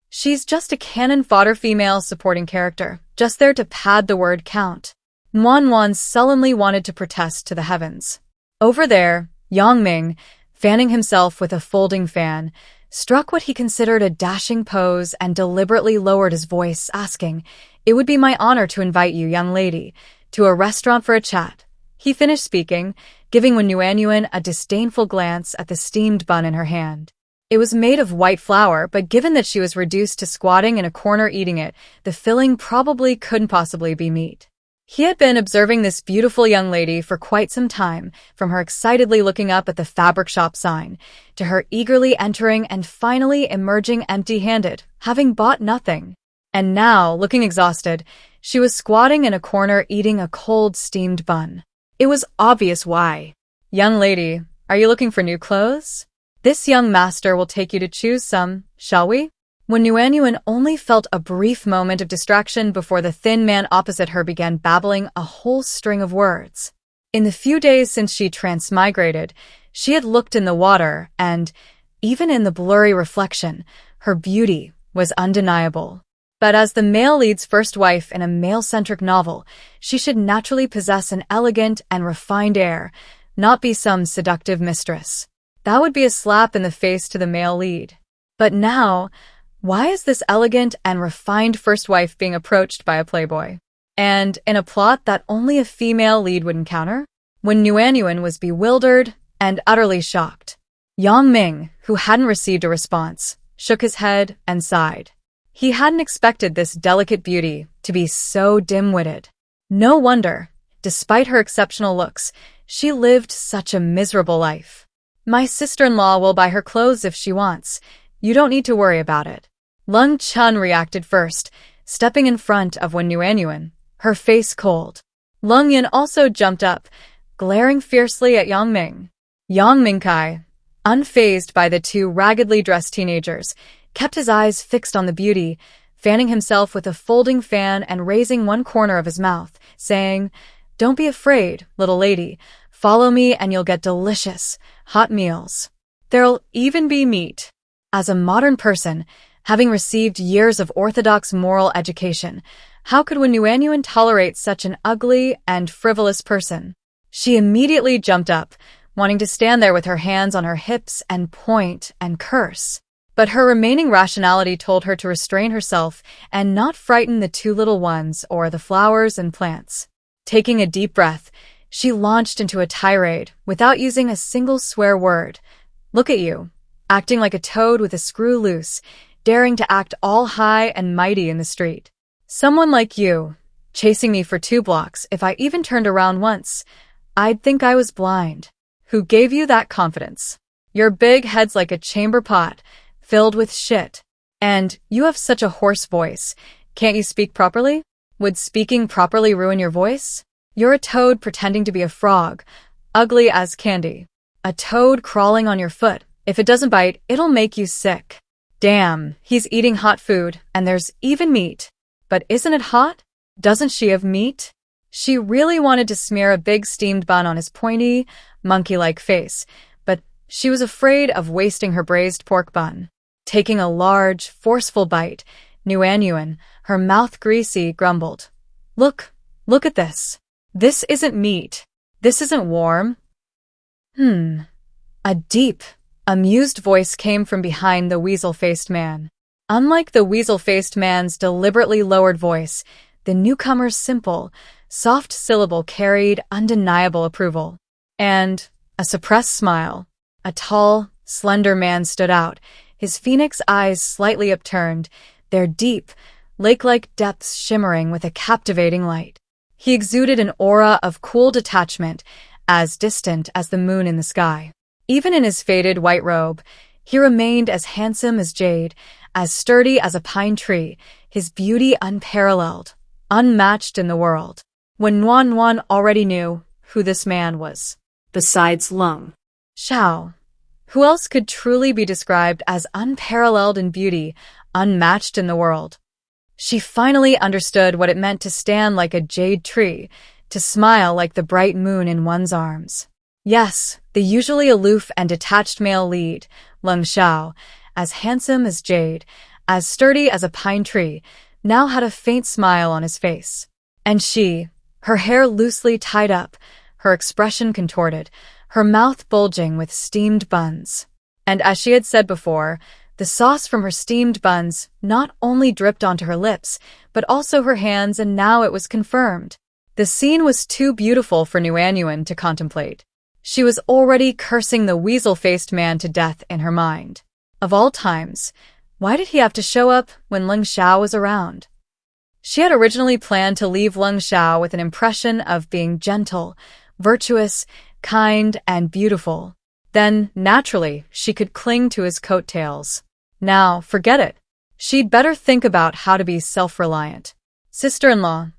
She's just a cannon fodder female supporting character, just there to pad the word count. Wan sullenly wanted to protest to the heavens. Over there, Ming, fanning himself with a folding fan, struck what he considered a dashing pose and deliberately lowered his voice, asking, "It would be my honor to invite you, young lady, to a restaurant for a chat." He finished speaking, giving Wan a disdainful glance at the steamed bun in her hand. It was made of white flour, but given that she was reduced to squatting in a corner eating it, the filling probably couldn't possibly be meat. He had been observing this beautiful young lady for quite some time, from her excitedly looking up at the fabric shop sign, to her eagerly entering and finally emerging empty-handed, having bought nothing. And now, looking exhausted, she was squatting in a corner eating a cold steamed bun. It was obvious why. "Young lady, are you looking for new clothes? This young master will take you to choose some, shall we?" When Wan only felt a brief moment of distraction before the thin man opposite her began babbling a whole string of words. In the few days since she transmigrated, she had looked in the water and, even in the blurry reflection, her beauty was undeniable. But as the male lead's first wife in a male-centric novel, she should naturally possess an elegant and refined air, not be some seductive mistress. That would be a slap in the face to the male lead. But now, why is this elegant and refined first wife being approached by a playboy? And in a plot that only a female lead would encounter? When Wan was bewildered and utterly shocked. Ming, who hadn't received a response, shook his head and sighed. He hadn't expected this delicate beauty to be so dim-witted. No wonder, despite her exceptional looks, she lived such a miserable life. "My sister-in-law will buy her clothes if she wants. You don't need to worry about it." Lung Chun reacted first, stepping in front of Wan, her face cold. Lung Yin also jumped up, glaring fiercely at Ming. Ming Kai, unfazed by the 2 raggedly dressed teenagers, kept his eyes fixed on the beauty, fanning himself with a folding fan and raising one corner of his mouth, saying, "Don't be afraid, little lady. Follow me and you'll get delicious, hot meals. There'll even be meat." As a modern person, having received years of orthodox moral education, how could Wan tolerate such an ugly and frivolous person? She immediately jumped up, wanting to stand there with her hands on her hips and point and curse. But her remaining rationality told her to restrain herself and not frighten the 2 little ones or the flowers and plants. Taking a deep breath, she launched into a tirade without using a single swear word. "Look at you, acting like a toad with a screw loose, daring to act all high and mighty in the street. Someone like you, chasing me for 2 blocks if I even turned around once. I'd think I was blind. Who gave you that confidence? Your big head's like a chamber pot, filled with shit. And you have such a hoarse voice. Can't you speak properly? Would speaking properly ruin your voice? You're a toad pretending to be a frog, ugly as candy. A toad crawling on your foot. If it doesn't bite, it'll make you sick. Damn, he's eating hot food, and there's even meat. But isn't it hot? Doesn't she have meat? She really wanted to smear a big steamed bun on his pointy, monkey-like face, but she was afraid of wasting her braised pork bun. Taking a large, forceful bite, Nguyen, her mouth greasy, grumbled. Look at this. This isn't meat. This isn't warm. A deep, amused voice came from behind the weasel-faced man. Unlike the weasel-faced man's deliberately lowered voice, the newcomer's simple, soft syllable carried undeniable approval. And a suppressed smile. A tall, slender man stood out, his phoenix eyes slightly upturned, their deep, lake-like depths shimmering with a captivating light. He exuded an aura of cool detachment, as distant as the moon in the sky. Even in his faded white robe, he remained as handsome as jade, as sturdy as a pine tree, his beauty unparalleled, unmatched in the world. When Nguyen already knew who this man was. Besides Lung Xiao. Who else could truly be described as unparalleled in beauty, unmatched in the world? She finally understood what it meant to stand like a jade tree, to smile like the bright moon in one's arms. Yes, the usually aloof and detached male lead, Lung Xiao, as handsome as jade, as sturdy as a pine tree, now had a faint smile on his face. And she, her hair loosely tied up, her expression contorted, her mouth bulging with steamed buns. And as she had said before, the sauce from her steamed buns not only dripped onto her lips, but also her hands, and now it was confirmed. The scene was too beautiful for Nguyen to contemplate. She was already cursing the weasel-faced man to death in her mind. Of all times, why did he have to show up when Lung Xiao was around? She had originally planned to leave Lung Xiao with an impression of being gentle, virtuous, kind, and beautiful. Then, naturally, she could cling to his coattails. Now, forget it. She'd better think about how to be self-reliant. Sister-in-law,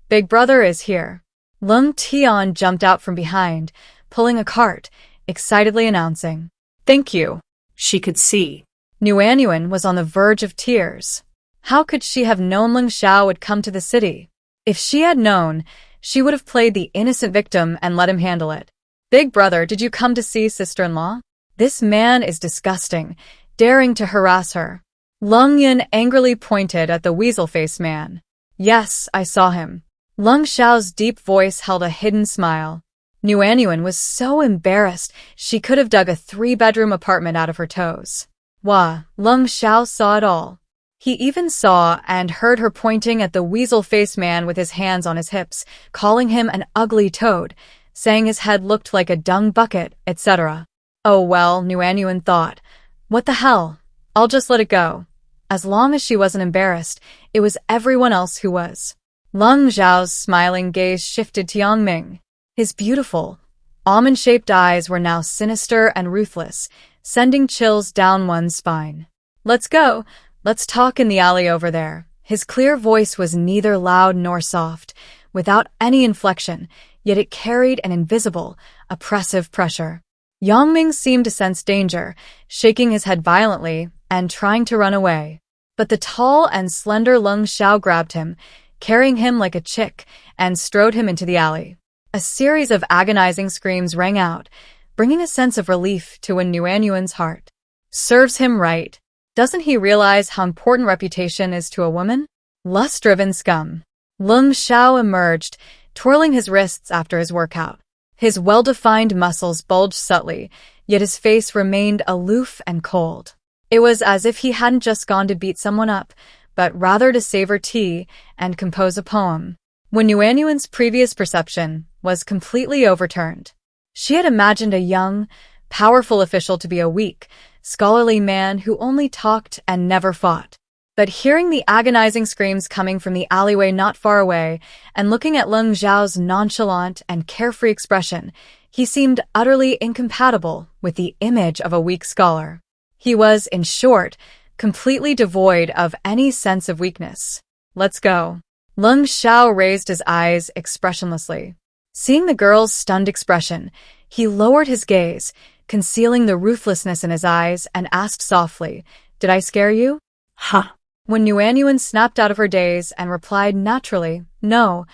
Big Brother is here. Lung Tian jumped out from behind, pulling a cart, excitedly announcing. Thank you. She could see. Nguyen was on the verge of tears. How could she have known Lung Xiao would come to the city? If she had known, she would have played the innocent victim and let him handle it. Big Brother, did you come to see sister-in-law? This man is disgusting, daring to harass her. Lung Yin angrily pointed at the weasel-faced man. Yes, I saw him. Lung Xiao's deep voice held a hidden smile. Nguyen was so embarrassed she could have dug a 3-bedroom apartment out of her toes. Wah, Lung Xiao saw it all. He even saw and heard her pointing at the weasel-faced man with his hands on his hips, calling him an ugly toad, saying his head looked like a dung bucket, etc. Oh well, Nguyen thought. What the hell? I'll just let it go. As long as she wasn't embarrassed, it was everyone else who was. Lung Xiao's smiling gaze shifted to Yangming. His beautiful, almond-shaped eyes were now sinister and ruthless, sending chills down one's spine. Let's go. Let's talk in the alley over there. His clear voice was neither loud nor soft, without any inflection, yet it carried an invisible, oppressive pressure. Yangming seemed to sense danger, shaking his head violently and trying to run away. But the tall and slender Lung Xiao grabbed him, carrying him like a chick, and strode him into the alley. A series of agonizing screams rang out, bringing a sense of relief to Nguyen's heart. Serves him right. Doesn't he realize how important reputation is to a woman? Lust-driven scum. Lung Xiao emerged, twirling his wrists after his workout. His well-defined muscles bulged subtly, yet his face remained aloof and cold. It was as if he hadn't just gone to beat someone up, but rather to savor tea and compose a poem. When Nguyen's previous perception was completely overturned. She had imagined a young, powerful official to be a weak, scholarly man who only talked and never fought. But hearing the agonizing screams coming from the alleyway not far away and looking at Leng Zhao's nonchalant and carefree expression, he seemed utterly incompatible with the image of a weak scholar. He was, in short, completely devoid of any sense of weakness. Let's go. Leng Zhao raised his eyes expressionlessly. Seeing the girl's stunned expression, he lowered his gaze, concealing the ruthlessness in his eyes, and asked softly, "Did I scare you?" Ha! When Nuanyuan snapped out of her daze and replied naturally, "No,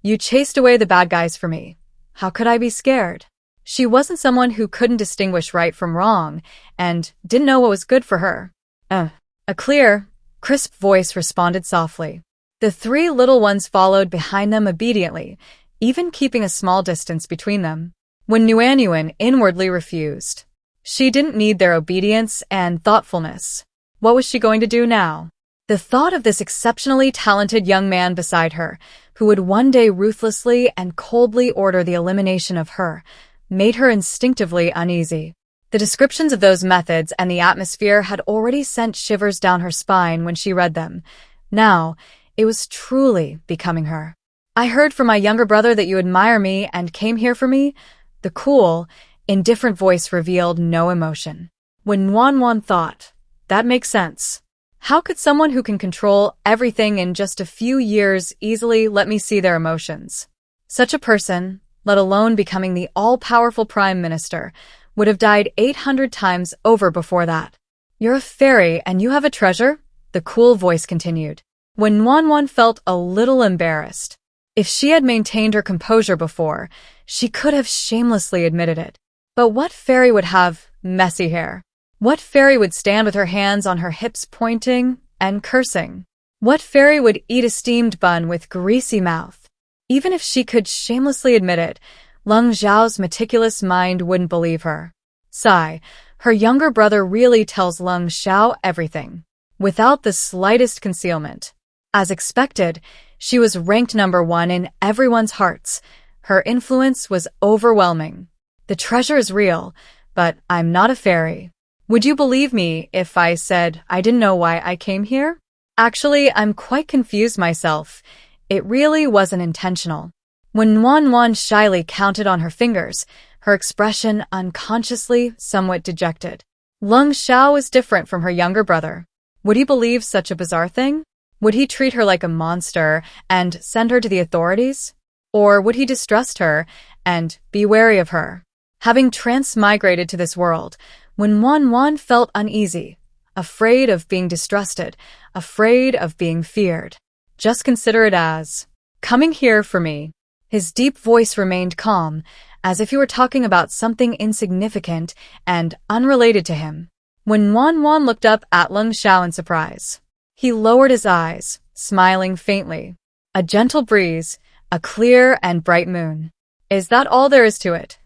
you chased away the bad guys for me. How could I be scared?" She wasn't someone who couldn't distinguish right from wrong and didn't know what was good for her. A clear, crisp voice responded softly. The three little ones followed behind them obediently, even keeping a small distance between them. When Nuanyuan inwardly refused, she didn't need their obedience and thoughtfulness. What was she going to do now? The thought of this exceptionally talented young man beside her, who would one day ruthlessly and coldly order the elimination of her, made her instinctively uneasy. The descriptions of those methods and the atmosphere had already sent shivers down her spine when she read them. Now, it was truly becoming her. "I heard from my younger brother that you admire me and came here for me." The cool, indifferent voice revealed no emotion. When Wan thought, that makes sense. How could someone who can control everything in just a few years easily let me see their emotions? Such a person, let alone becoming the all-powerful prime minister, would have died 800 times over before that. "You're a fairy and you have a treasure?" the cool voice continued. When Wan felt a little embarrassed. If she had maintained her composure before, she could have shamelessly admitted it. But what fairy would have messy hair? What fairy would stand with her hands on her hips pointing and cursing? What fairy would eat a steamed bun with greasy mouth? Even if she could shamelessly admit it, Leng Zhao's meticulous mind wouldn't believe her. Sigh, her younger brother really tells Leng Zhao everything, without the slightest concealment. As expected, she was ranked number 1 in everyone's hearts. Her influence was overwhelming. The treasure is real, but I'm not a fairy. Would you believe me if I said I didn't know why I came here? Actually, I'm quite confused myself. It really wasn't intentional. When Wan shyly counted on her fingers, her expression unconsciously somewhat dejected. Leng Zhao was different from her younger brother. Would he believe such a bizarre thing? Would he treat her like a monster and send her to the authorities? Or would he distrust her and be wary of her? Having transmigrated to this world, when Wan felt uneasy, afraid of being distrusted, afraid of being feared. Just consider it as coming here for me. His deep voice remained calm, as if he were talking about something insignificant and unrelated to him. When Wan looked up at Leng Zhao in surprise, he lowered his eyes, smiling faintly. A gentle breeze, a clear and bright moon. Is that all there is to it?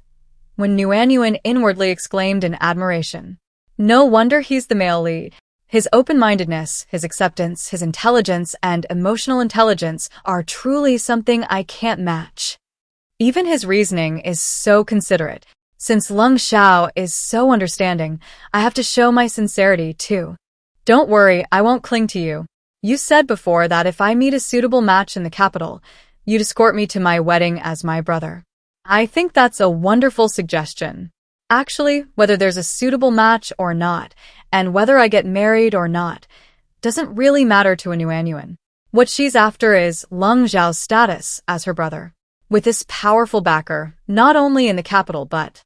When Nuanyuan inwardly exclaimed in admiration. No wonder he's the male lead. His open-mindedness, his acceptance, his intelligence, and emotional intelligence are truly something I can't match. Even his reasoning is so considerate. Since Leng Zhao is so understanding, I have to show my sincerity too. Don't worry, I won't cling to you. You said before that if I meet a suitable match in the capital, you'd escort me to my wedding as my brother. I think that's a wonderful suggestion. Actually, whether there's a suitable match or not, and whether I get married or not, doesn't really matter to a Nuanyuan. What she's after is Leng Zhao's status as her brother. With this powerful backer, not only in the capital but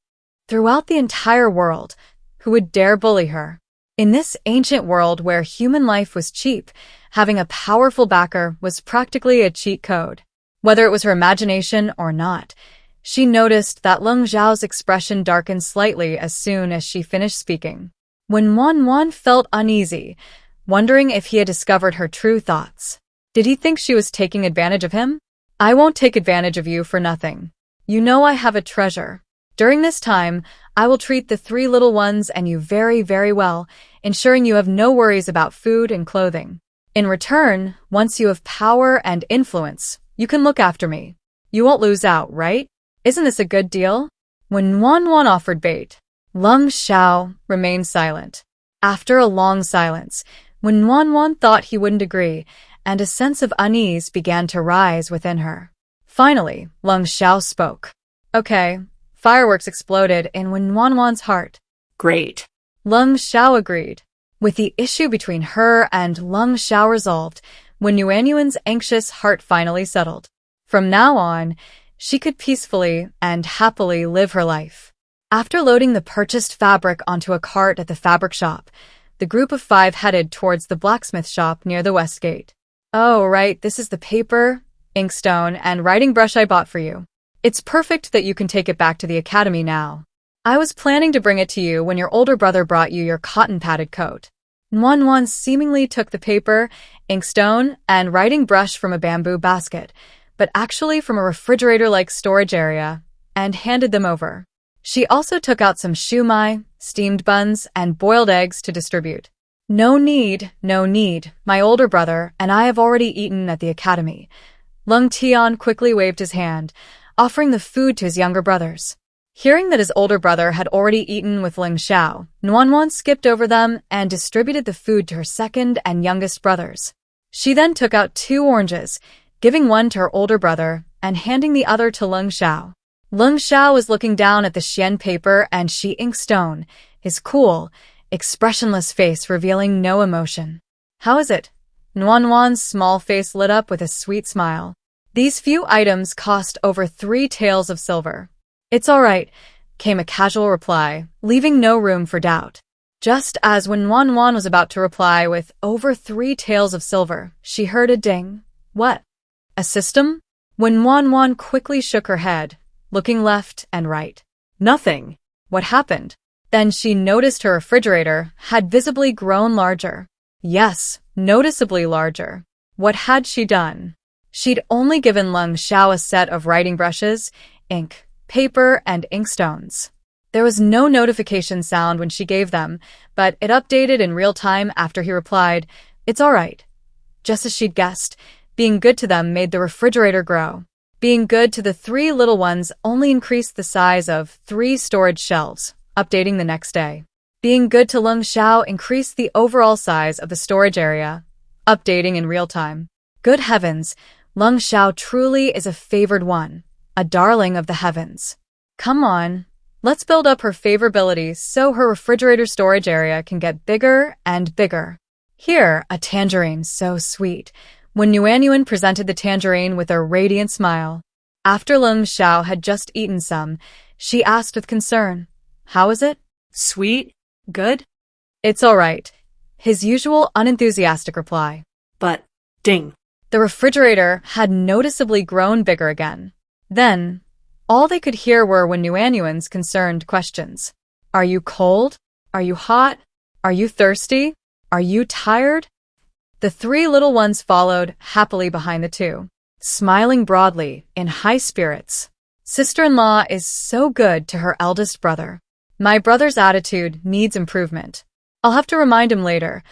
throughout the entire world, who would dare bully her? In this ancient world where human life was cheap, having a powerful backer was practically a cheat code. Whether it was her imagination or not, she noticed that Leng Zhao's expression darkened slightly as soon as she finished speaking. When Wan felt uneasy, wondering if he had discovered her true thoughts. Did he think she was taking advantage of him? I won't take advantage of you for nothing. You know I have a treasure. During this time, I will treat the three little ones and you very, very well, ensuring you have no worries about food and clothing. In return, once you have power and influence, you can look after me. You won't lose out, right? Isn't this a good deal? When Wan offered bait, Leng Zhao remained silent. After a long silence, When Wanwan thought he wouldn't agree, and a sense of unease began to rise within her. Finally, Lung Xiao spoke. Okay. Fireworks exploded in Wanwan's heart. Great. Lung Xiao agreed. With the issue between her and Lung Xiao resolved, when Yuanyuan's anxious heart finally settled. From now on, she could peacefully and happily live her life. After loading the purchased fabric onto a cart at the fabric shop, the group of 5 headed towards the blacksmith shop near the west gate. Oh, right, this is the paper, inkstone, and writing brush I bought for you. It's perfect that you can take it back to the academy now. I was planning to bring it to you when your older brother brought you your cotton-padded coat. Wanwan seemingly took the paper, inkstone, and writing brush from a bamboo basket, but actually from a refrigerator-like storage area, and handed them over. She also took out some shumai, steamed buns, and boiled eggs to distribute. No need. My older brother and I have already eaten at the academy. Lung Tian quickly waved his hand, offering the food to his younger brothers. Hearing that his older brother had already eaten with Ling Xiao, Wanwan skipped over them and distributed the food to her second and youngest brothers. She then took out 2 oranges, giving one to her older brother and handing the other to Lung Xiao. Lung Xiao was looking down at the xian paper and shi inkstone, his cool, expressionless face revealing no emotion. How is it? Wanwan's small face lit up with a sweet smile. These few items cost over 3 taels of silver. It's all right, came a casual reply, leaving no room for doubt. Just as when Wanwan was about to reply with over 3 taels of silver, she heard a ding. What? A system? When Wanwan quickly shook her head, looking left and right. Nothing. What happened? Then she noticed her refrigerator had visibly grown larger. Yes, noticeably larger. What had she done? She'd only given Lung Xiao a set of writing brushes, ink, paper, and inkstones. There was no notification sound when she gave them, but it updated in real time after he replied, "It's all right." Just as she'd guessed, being good to them made the refrigerator grow. Being good to the 3 little ones only increased the size of 3 storage shelves, updating the next day. Being good to Lung Xiao increased the overall size of the storage area, updating in real time. Good heavens, Lung Xiao truly is a favored one, a darling of the heavens. Come on, let's build up her favorability so her refrigerator storage area can get bigger and bigger. Here, a tangerine so sweet. When Yuanyuan presented the tangerine with a radiant smile. After Lung Xiao had just eaten some, she asked with concern, "How is it? Sweet? Good? It's all right," his usual unenthusiastic reply. But, ding. The refrigerator had noticeably grown bigger again. Then, all they could hear were Yuanyuan's concerned questions. Are you cold? Are you hot? Are you thirsty? Are you tired? The 3 little ones followed happily behind the 2, smiling broadly, in high spirits. Sister-in-law is so good to her eldest brother. My brother's attitude needs improvement. I'll have to remind him later.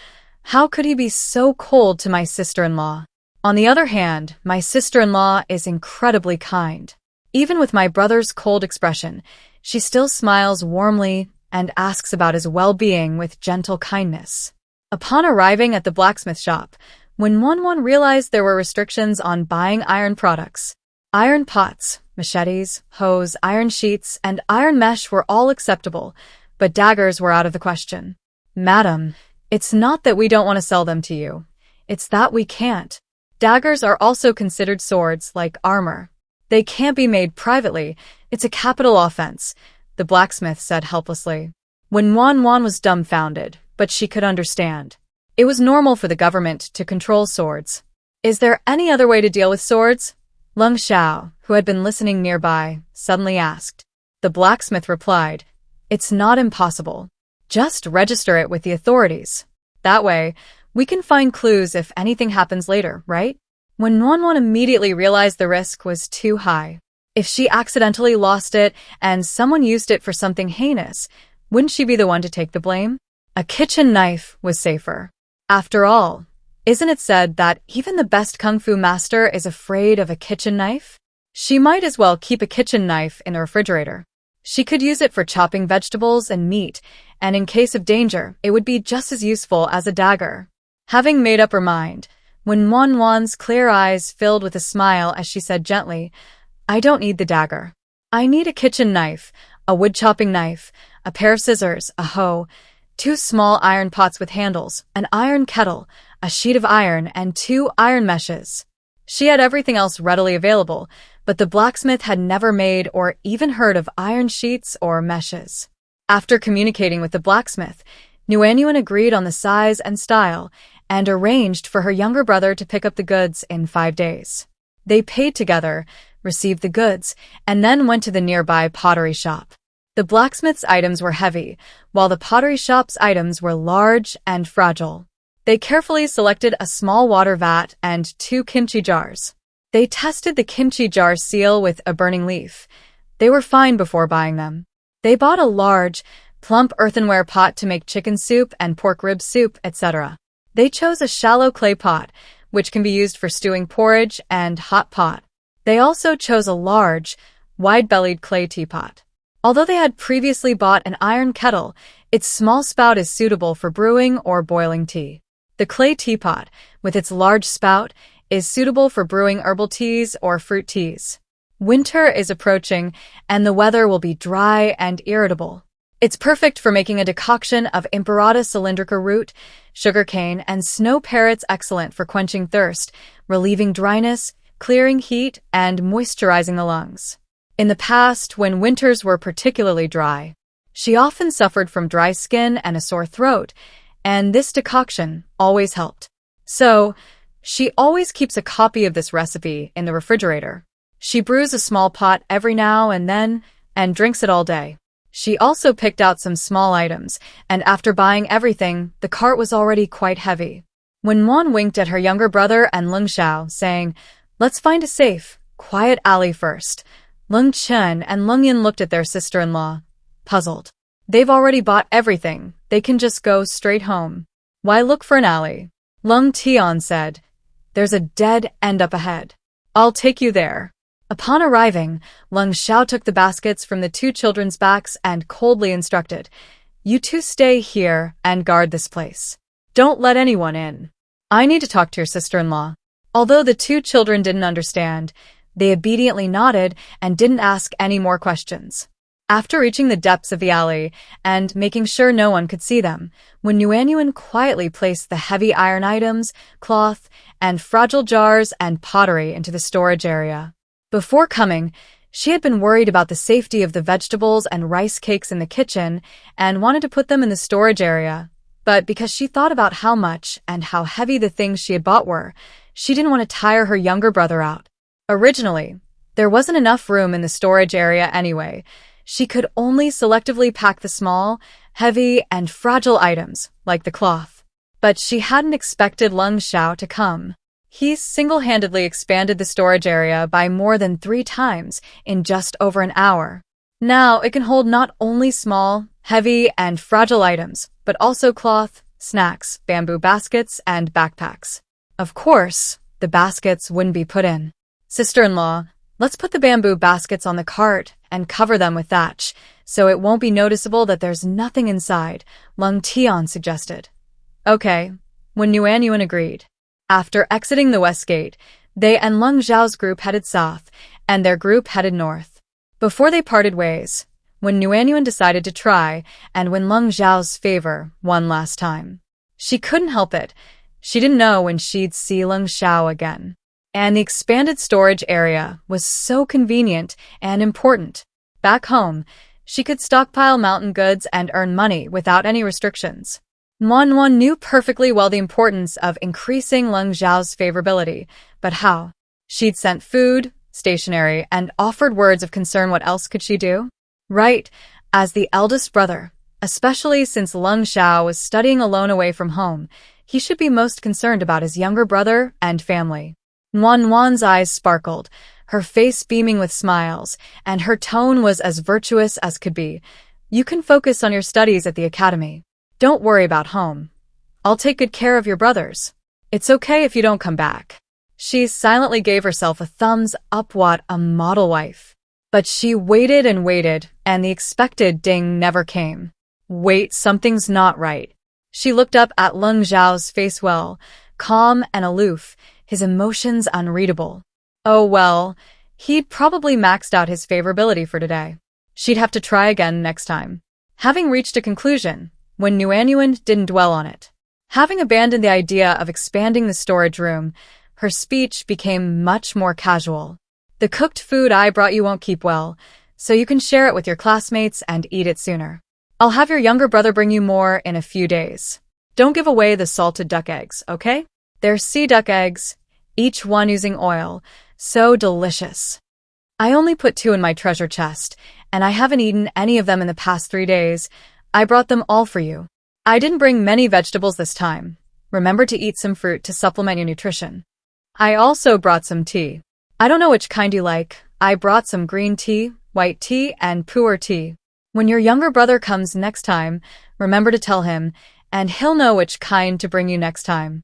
How could he be so cold to my sister-in-law? On the other hand, my sister-in-law is incredibly kind. Even with my brother's cold expression, she still smiles warmly and asks about his well-being with gentle kindness. Upon arriving at the blacksmith shop, when Wanwan realized there were restrictions on buying iron products, iron pots, machetes, hoes, iron sheets, and iron mesh were all acceptable, but daggers were out of the question. Madam, it's not that we don't want to sell them to you. It's that we can't. Daggers are also considered swords like armor. They can't be made privately. It's a capital offense, the blacksmith said helplessly. When Wanwan was dumbfounded, but she could understand. It was normal for the government to control swords. Is there any other way to deal with swords? Lung Xiao, who had been listening nearby, suddenly asked. The blacksmith replied, It's not impossible. Just register it with the authorities. That way, we can find clues if anything happens later, right? When Wanwan immediately realized the risk was too high. If she accidentally lost it and someone used it for something heinous, wouldn't she be the one to take the blame? A kitchen knife was safer. After all, isn't it said that even the best kung fu master is afraid of a kitchen knife? She might as well keep a kitchen knife in the refrigerator. She could use it for chopping vegetables and meat, and in case of danger, it would be just as useful as a dagger. Having made up her mind, when Wan's clear eyes filled with a smile as she said gently, "I don't need the dagger. I need a kitchen knife, a wood-chopping knife, a pair of scissors, a hoe, 2 small iron pots with handles, an iron kettle, a sheet of iron, and 2 iron meshes." She had everything else readily available, but the blacksmith had never made or even heard of iron sheets or meshes. After communicating with the blacksmith, Nuanyuan agreed on the size and style and arranged for her younger brother to pick up the goods in 5 days. They paid together, received the goods, and then went to the nearby pottery shop. The blacksmith's items were heavy, while the pottery shop's items were large and fragile. They carefully selected a small water vat and 2 kimchi jars. They tested the kimchi jar seal with a burning leaf. They were fine before buying them. They bought a large, plump earthenware pot to make chicken soup and pork rib soup, etc. They chose a shallow clay pot, which can be used for stewing porridge and hot pot. They also chose a large, wide-bellied clay teapot. Although they had previously bought an iron kettle, its small spout is suitable for brewing or boiling tea. The clay teapot, with its large spout, is suitable for brewing herbal teas or fruit teas. Winter is approaching, and the weather will be dry and irritable. It's perfect for making a decoction of Imperata cylindrica root, sugarcane, and snow parrots, excellent for quenching thirst, relieving dryness, clearing heat, and moisturizing the lungs. In the past, when winters were particularly dry, she often suffered from dry skin and a sore throat, and this decoction always helped. So, she always keeps a copy of this recipe in the refrigerator. She brews a small pot every now and then and drinks it all day. She also picked out some small items, and after buying everything, the cart was already quite heavy. When Wan winked at her younger brother and Lung Xiao, saying, "Let's find a safe, quiet alley first," Lung Chen and Lung Yin looked at their sister-in-law, puzzled. They've already bought everything, they can just go straight home. Why look for an alley? Lung Tian said, "There's a dead end up ahead. I'll take you there." Upon arriving, Lung Xiao took the baskets from the 2 children's backs and coldly instructed, "You 2 stay here and guard this place. Don't let anyone in. I need to talk to your sister-in-law." Although the 2 children didn't understand, they obediently nodded and didn't ask any more questions. After reaching the depths of the alley and making sure no one could see them, when Nuanyuan quietly placed the heavy iron items, cloth, and fragile jars and pottery into the storage area. Before coming, she had been worried about the safety of the vegetables and rice cakes in the kitchen and wanted to put them in the storage area. But because she thought about how much and how heavy the things she had bought were, she didn't want to tire her younger brother out. Originally, there wasn't enough room in the storage area anyway. She could only selectively pack the small, heavy, and fragile items, like the cloth. But she hadn't expected Lung Xiao to come. He single-handedly expanded the storage area by more than 3 times in just over an hour. Now it can hold not only small, heavy, and fragile items, but also cloth, snacks, bamboo baskets, and backpacks. Of course, the baskets wouldn't be put in. "Sister-in-law, let's put the bamboo baskets on the cart and cover them with thatch, so it won't be noticeable that there's nothing inside," Lung Tian suggested. "Okay," when Nuanyuan agreed. After exiting the west gate, they and Lung Zhao's group headed south, and their group headed north. Before they parted ways, when Nuanyuan decided to try and win Lung Zhao's favor one last time. She couldn't help it. She didn't know when she'd see Lung Xiao again. And the expanded storage area was so convenient and important. Back home, she could stockpile mountain goods and earn money without any restrictions. Manhwa knew perfectly well the importance of increasing Lung Zhao's favorability, but how? She'd sent food, stationery, and offered words of concern. What else could she do? Right, as the eldest brother, especially since Lung Xiao was studying alone away from home, he should be most concerned about his younger brother and family. Wan's eyes sparkled, her face beaming with smiles, and her tone was as virtuous as could be. "You can focus on your studies at the academy. Don't worry about home. I'll take good care of your brothers. It's okay if you don't come back." She silently gave herself a thumbs up. What a model wife. But she waited and waited, and the expected ding never came. Wait, something's not right. She looked up at Lung Zhao's face calm and aloof, his emotions unreadable. Oh well, he'd probably maxed out his favorability for today. She'd have to try again next time. Having reached a conclusion, when Nuanyuan didn't dwell on it. Having abandoned the idea of expanding the storage room, her speech became much more casual. The cooked food I brought you won't keep well, so you can share it with your classmates and eat it sooner. I'll have your younger brother bring you more in a few days. Don't give away the salted duck eggs, okay? They're sea duck eggs, each one using oil. So delicious. I only put 2 in my treasure chest, and I haven't eaten any of them in the past 3 days. I brought them all for you. I didn't bring many vegetables this time. Remember to eat some fruit to supplement your nutrition. I also brought some tea. I don't know which kind you like. I brought some green tea, white tea, and pu'er tea. When your younger brother comes next time, remember to tell him, and he'll know which kind to bring you next time.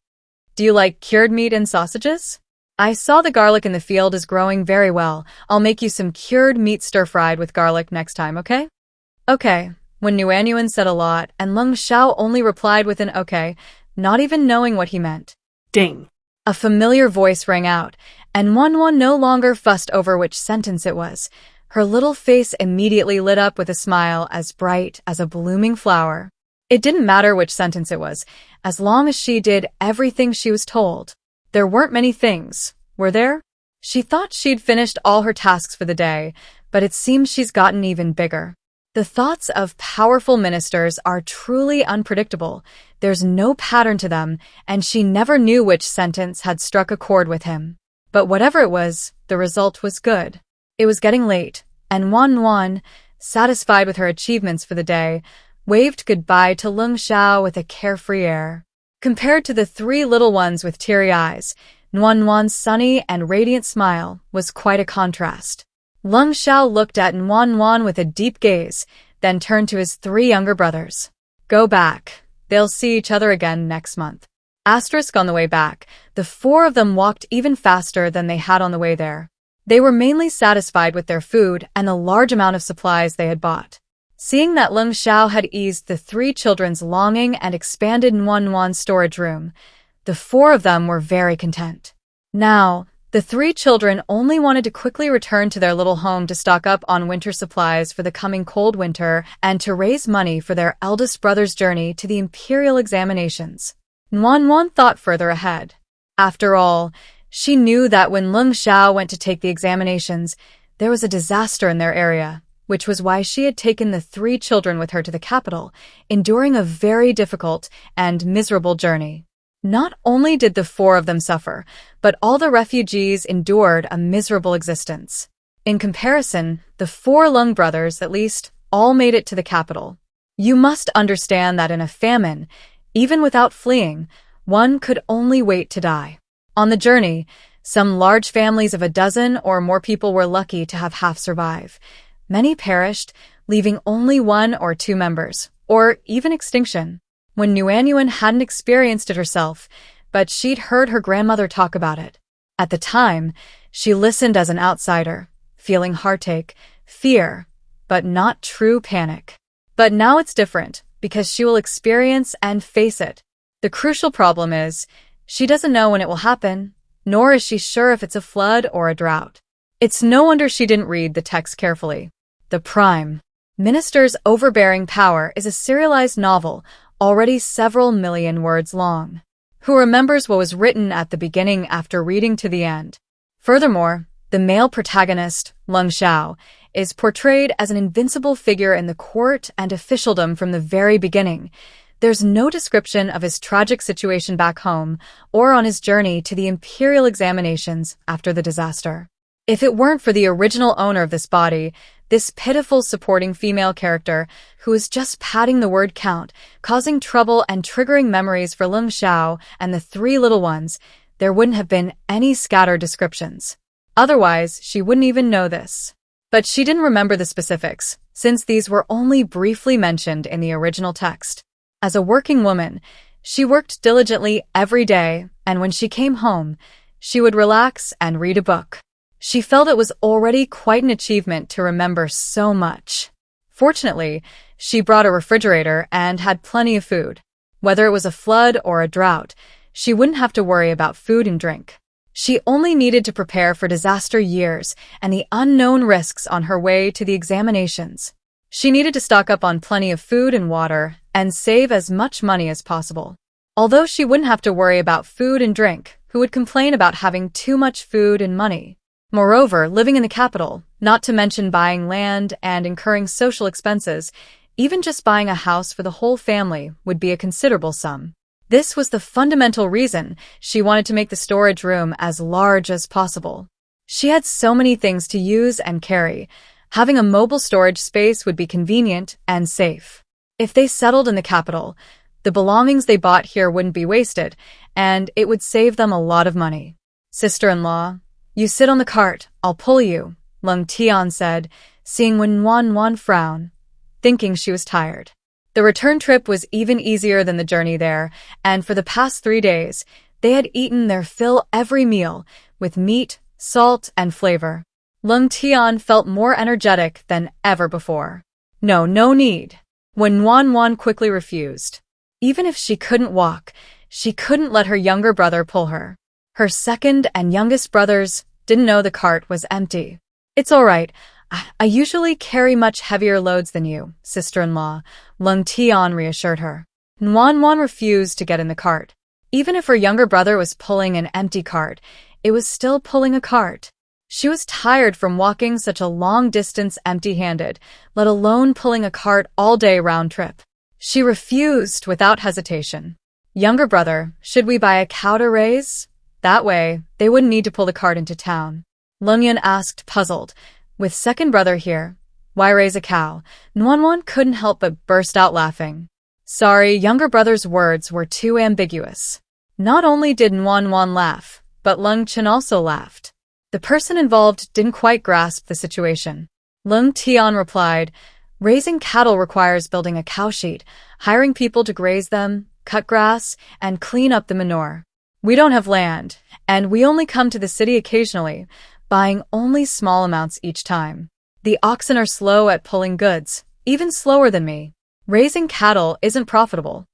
Do you like cured meat and sausages? I saw the garlic in the field is growing very well. I'll make you some cured meat stir-fried with garlic next time, okay? Okay. When Nuanyuan said a lot, and Lung Zhao only replied with an okay, not even knowing what he meant. Ding. A familiar voice rang out, and Wanwan no longer fussed over which sentence it was. Her little face immediately lit up with a smile as bright as a blooming flower. It didn't matter which sentence it was, as long as she did everything she was told. There weren't many things, were there? She thought she'd finished all her tasks for the day, but it seems she's gotten even bigger. The thoughts of powerful ministers are truly unpredictable. There's no pattern to them, and she never knew which sentence had struck a chord with him. But whatever it was, the result was good. It was getting late, and Wanwan, satisfied with her achievements for the day, waved goodbye to Lung Zhao with a carefree air. Compared to the 3 little ones with teary eyes, Nuanwan's sunny and radiant smile was quite a contrast. Lung Zhao looked at Nuanwan with a deep gaze, then turned to his 3 younger brothers. Go back. They'll see each other again next month. Asterisk on the way back, the 4 of them walked even faster than they had on the way there. They were mainly satisfied with their food and the large amount of supplies they had bought. Seeing that Lung Zhao had eased the 3 children's longing and expanded Nuanwan's storage room, the 4 of them were very content. Now, the 3 children only wanted to quickly return to their little home to stock up on winter supplies for the coming cold winter and to raise money for their eldest brother's journey to the imperial examinations. Nuanwan thought further ahead. After all, she knew that when Lung Zhao went to take the examinations, there was a disaster in their area, which was why she had taken the 3 children with her to the capital, enduring a very difficult and miserable journey. Not only did the 4 of them suffer, but all the refugees endured a miserable existence. In comparison, the 4 Lung brothers, at least, all made it to the capital. You must understand that in a famine, even without fleeing, one could only wait to die. On the journey, some large families of 12 or more people were lucky to have half survive. Many perished, leaving only 1 or 2 members, or even extinction. When Nuanyuan hadn't experienced it herself, but she'd heard her grandmother talk about it. At the time, she listened as an outsider, feeling heartache, fear, but not true panic. But now it's different, because she will experience and face it. The crucial problem is, she doesn't know when it will happen, nor is she sure if it's a flood or a drought. It's no wonder she didn't read the text carefully. The Prime Minister's Overbearing Power is a serialized novel, already several million words long. Who remembers what was written at the beginning after reading to the end? Furthermore, the male protagonist, Lung Zhao, is portrayed as an invincible figure in the court and officialdom from the very beginning. There's no description of his tragic situation back home or on his journey to the imperial examinations after the disaster. If it weren't for the original owner of this body, this pitiful supporting female character who is just padding the word count, causing trouble and triggering memories for Lung Zhao and the 3 little ones, there wouldn't have been any scattered descriptions. Otherwise, she wouldn't even know this. But she didn't remember the specifics, since these were only briefly mentioned in the original text. As a working woman, she worked diligently every day, and when she came home, she would relax and read a book. She felt it was already quite an achievement to remember so much. Fortunately, she brought a refrigerator and had plenty of food. Whether it was a flood or a drought, she wouldn't have to worry about food and drink. She only needed to prepare for disaster years and the unknown risks on her way to the examinations. She needed to stock up on plenty of food and water and save as much money as possible. Although she wouldn't have to worry about food and drink, who would complain about having too much food and money? Moreover, living in the capital, not to mention buying land and incurring social expenses, even just buying a house for the whole family would be a considerable sum. This was the fundamental reason she wanted to make the storage room as large as possible. She had so many things to use and carry. Having a mobile storage space would be convenient and safe. If they settled in the capital, the belongings they bought here wouldn't be wasted, and it would save them a lot of money. "Sister-in-law, you sit on the cart, I'll pull you," Lung Tian said, seeing Wan frown, thinking she was tired. The return trip was even easier than the journey there, and for the past 3 days, they had eaten their fill every meal, with meat, salt, and flavor. Lung Tian felt more energetic than ever before. No need. When Wan quickly refused. Even if she couldn't walk, she couldn't let her younger brother pull her. Her second and youngest brothers didn't know the cart was empty. "It's all right. I usually carry much heavier loads than you, sister-in-law," Lung Tian reassured her. Wan refused to get in the cart. Even if her younger brother was pulling an empty cart, it was still pulling a cart. She was tired from walking such a long distance empty-handed, let alone pulling a cart all day round trip. She refused without hesitation. "Younger brother, should we buy a cow to raise? That way, they wouldn't need to pull the cart into town." Lung Yun asked, puzzled. With second brother here, why raise a cow? Wan couldn't help but burst out laughing. Sorry, younger brother's words were too ambiguous. Not only did Wan laugh, but Lung Chen also laughed. The person involved didn't quite grasp the situation. Lung Tian replied, "Raising cattle requires building a cow sheet, hiring people to graze them, cut grass, and clean up the manure. We don't have land, and we only come to the city occasionally, buying only small amounts each time. The oxen are slow at pulling goods, even slower than me. Raising cattle isn't profitable.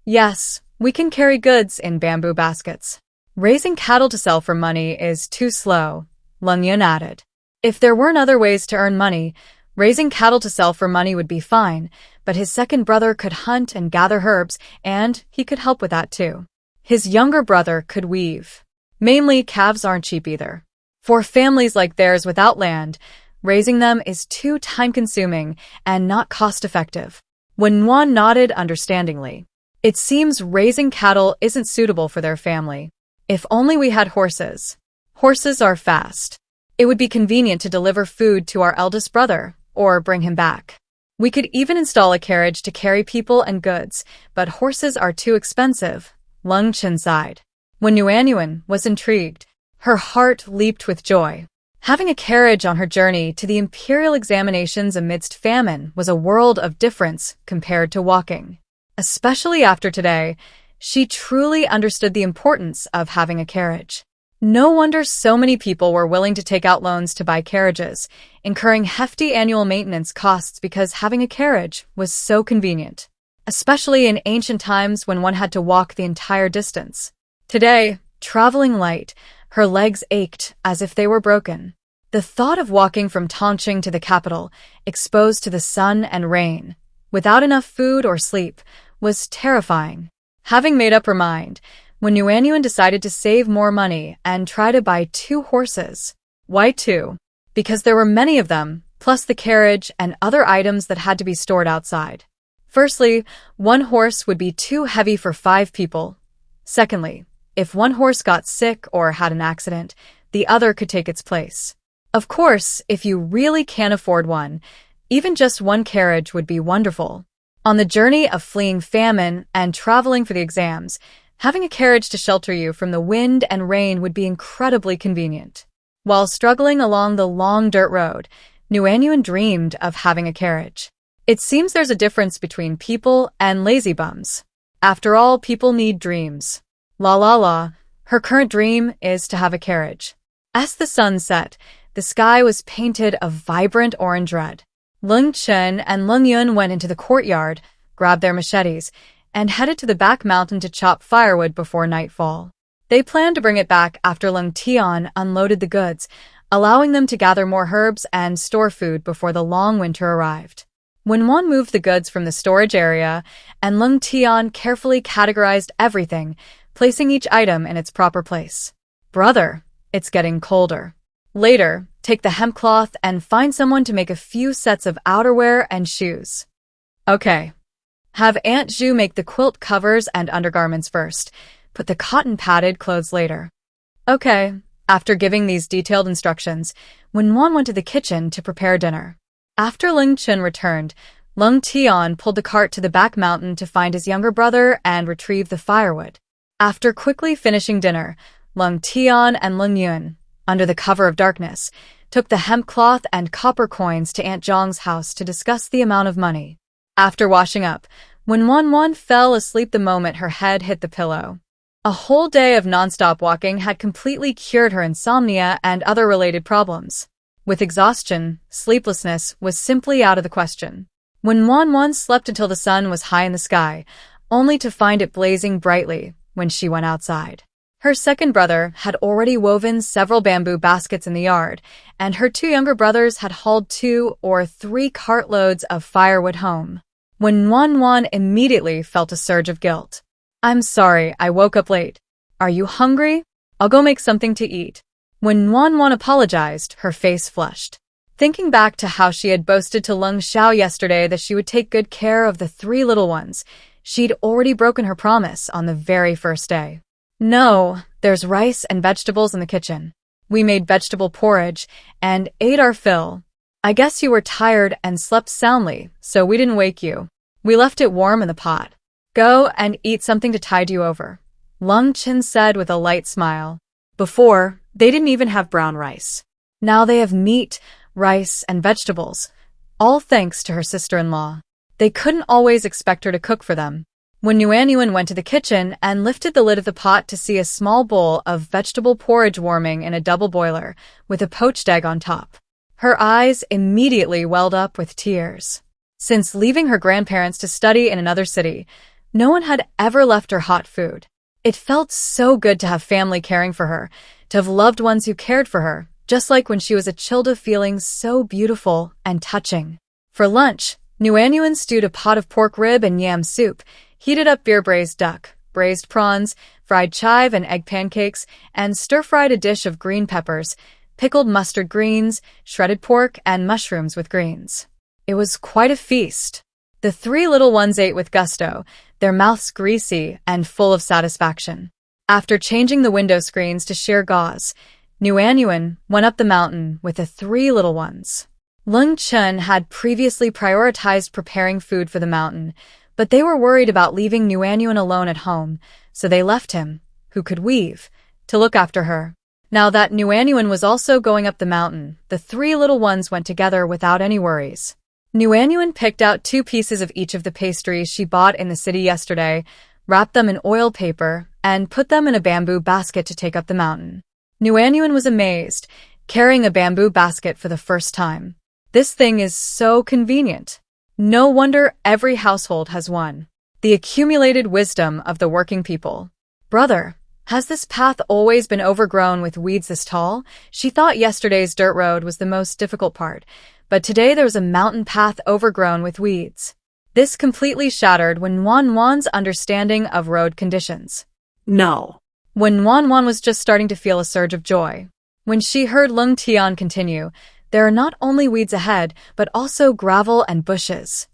Yes, we can carry goods in bamboo baskets. Raising cattle to sell for money is too slow," Lung Yun added. If there weren't other ways to earn money, raising cattle to sell for money would be fine, but his second brother could hunt and gather herbs, and he could help with that too. His younger brother could weave. Mainly, calves aren't cheap either. For families like theirs without land, raising them is too time-consuming and not cost-effective. When Wan nodded understandingly, "It seems raising cattle isn't suitable for their family. If only we had horses. Horses are fast. It would be convenient to deliver food to our eldest brother, or bring him back. We could even install a carriage to carry people and goods, but horses are too expensive," Lung Chen sighed. When Yuanyuan was intrigued, her heart leaped with joy. Having a carriage on her journey to the imperial examinations amidst famine was a world of difference compared to walking. Especially after today, she truly understood the importance of having a carriage. No wonder so many people were willing to take out loans to buy carriages, incurring hefty annual maintenance costs because having a carriage was so convenient, especially in ancient times when one had to walk the entire distance. Today, traveling light, her legs ached as if they were broken. The thought of walking from Tongqing to the capital, exposed to the sun and rain, without enough food or sleep, was terrifying. Having made up her mind, when Yuanyuan decided to save more money and try to buy 2 horses. Why 2? Because there were many of them, plus the carriage and other items that had to be stored outside. Firstly, 1 horse would be too heavy for 5 people. Secondly, if 1 horse got sick or had an accident, the other could take its place. Of course, if you really can't afford one, even just 1 carriage would be wonderful. On the journey of fleeing famine and traveling for the exams, having a carriage to shelter you from the wind and rain would be incredibly convenient. While struggling along the long dirt road, Yuanyuan dreamed of having a carriage. It seems there's a difference between people and lazy bums. After all, people need dreams. La. Her current dream is to have a carriage. As the sun set, the sky was painted a vibrant orange red. Lung Chen and Lung Yun went into the courtyard, grabbed their machetes, and headed to the back mountain to chop firewood before nightfall. They planned to bring it back after Lung Tian unloaded the goods, allowing them to gather more herbs and store food before the long winter arrived. When Wan moved the goods from the storage area, and Lung Tian carefully categorized everything, placing each item in its proper place. Brother, it's getting colder. Later, take the hemp cloth and find someone to make a few sets of outerwear and shoes. Okay. Have Aunt Zhu make the quilt covers and undergarments first. Put the cotton padded clothes later. Okay. After giving these detailed instructions, when Wan went to the kitchen to prepare dinner. After Ling Chun returned, Lung Tian pulled the cart to the back mountain to find his younger brother and retrieve the firewood. After quickly finishing dinner, Lung Tian and Lung Yun, under the cover of darkness, took the hemp cloth and copper coins to Aunt Zhang's house to discuss the amount of money. After washing up, when Wan fell asleep the moment her head hit the pillow. A whole day of nonstop walking had completely cured her insomnia and other related problems. With exhaustion, sleeplessness was simply out of the question. When Wan slept until the sun was high in the sky, only to find it blazing brightly when she went outside. Her second brother had already woven several bamboo baskets in the yard, and her two younger brothers had hauled 2 or 3 cartloads of firewood home. When Wan immediately felt a surge of guilt. I'm sorry, I woke up late. Are you hungry? I'll go make something to eat. When Wan apologized, her face flushed. Thinking back to how she had boasted to Lung Xiao yesterday that she would take good care of the 3 little ones, she'd already broken her promise on the very first day. No, there's rice and vegetables in the kitchen. We made vegetable porridge and ate our fill. I guess you were tired and slept soundly, so we didn't wake you. We left it warm in the pot. Go and eat something to tide you over, Lung Chin said with a light smile. Before, they didn't even have brown rice. Now they have meat, rice, and vegetables, all thanks to her sister-in-law. They couldn't always expect her to cook for them. When Nuanyuan went to the kitchen and lifted the lid of the pot to see a small bowl of vegetable porridge warming in a double boiler with a poached egg on top, her eyes immediately welled up with tears. Since leaving her grandparents to study in another city, no one had ever left her hot food. It felt so good to have family caring for her, to have loved ones who cared for her, just like when she was a child, feeling so beautiful and touching. For lunch, Nuanyuan stewed a pot of pork rib and yam soup, heated up beer braised duck, braised prawns, fried chive and egg pancakes, and stir-fried a dish of green peppers, pickled mustard greens, shredded pork, and mushrooms with greens. It was quite a feast. The 3 little ones ate with gusto, their mouths greasy and full of satisfaction. After changing the window screens to sheer gauze, Nuanyuan went up the mountain with the 3 little ones. Lung Chun had previously prioritized preparing food for the mountain, but they were worried about leaving Nuanyuan alone at home, so they left him, who could weave, to look after her. Now that Nuanyuan was also going up the mountain, the 3 little ones went together without any worries. Nuanyuan picked out 2 pieces of each of the pastries she bought in the city yesterday, wrapped them in oil paper, and put them in a bamboo basket to take up the mountain. Nuanyuan was amazed, carrying a bamboo basket for the first time. This thing is so convenient. No wonder every household has one. The accumulated wisdom of the working people. Brother, has this path always been overgrown with weeds this tall? She thought yesterday's dirt road was the most difficult part, but today there was a mountain path overgrown with weeds. This completely shattered when Wan's understanding of road conditions. No. When Wan was just starting to feel a surge of joy. When she heard Lung Tian continue, there are not only weeds ahead, but also gravel and bushes.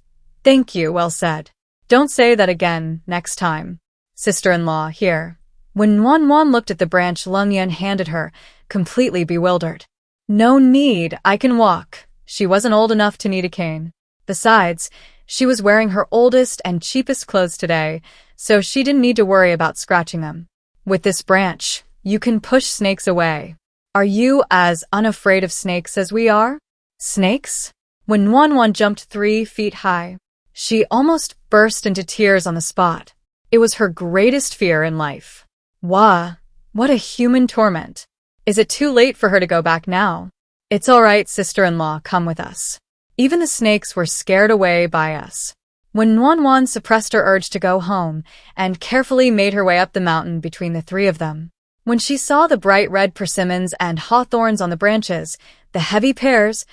Thank you, well said. Don't say that again next time. Sister-in-law, here. When Wan looked at the branch Lung Yan handed her, completely bewildered. No need, I can walk. She wasn't old enough to need a cane. Besides, she was wearing her oldest and cheapest clothes today, so she didn't need to worry about scratching them. With this branch, you can push snakes away. Are you as unafraid of snakes as we are? Snakes? When Wan jumped 3 feet high, she almost burst into tears on the spot. It was her greatest fear in life. Wah, what a human torment. Is it too late for her to go back now? It's all right, sister-in-law, come with us. Even the snakes were scared away by us. When Nuan suppressed her urge to go home and carefully made her way up the mountain between the three of them. When she saw the bright red persimmons and hawthorns on the branches, the heavy pears,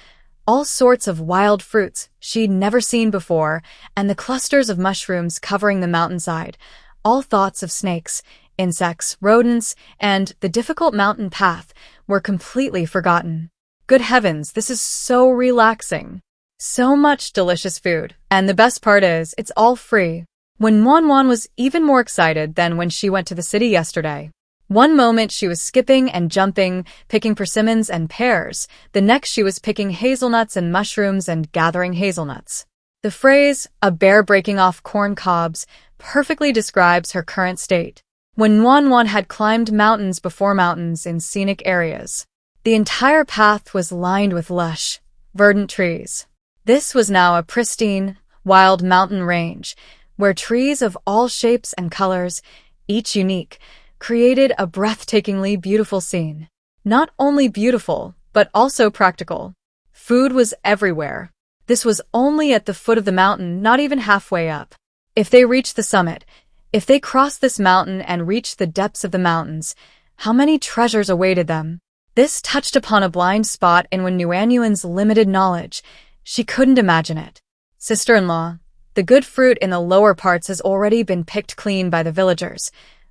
all sorts of wild fruits she'd never seen before, and the clusters of mushrooms covering the mountainside, all thoughts of snakes, insects, rodents, and the difficult mountain path were completely forgotten. Good heavens, this is so relaxing. So much delicious food, and the best part is, it's all free. When Nuan was even more excited than when she went to the city yesterday. One moment she was skipping and jumping, picking persimmons and pears. The next she was picking hazelnuts and mushrooms and gathering hazelnuts. The phrase, a bear breaking off corn cobs, perfectly describes her current state. When Nuan had climbed mountains before mountains in scenic areas. The entire path was lined with lush, verdant trees. This was now a pristine, wild mountain range, where trees of all shapes and colors, each unique, created a breathtakingly beautiful scene. Not only beautiful, but also practical. Food was everywhere. This was only at the foot of the mountain, not even halfway up. If they reached the summit, if they crossed this mountain and reached the depths of the mountains, how many treasures awaited them? This touched upon a blind spot in Nuan's limited knowledge. She couldn't imagine it. Sister-in-law, the good fruit in the lower parts has already been picked clean by the villagers.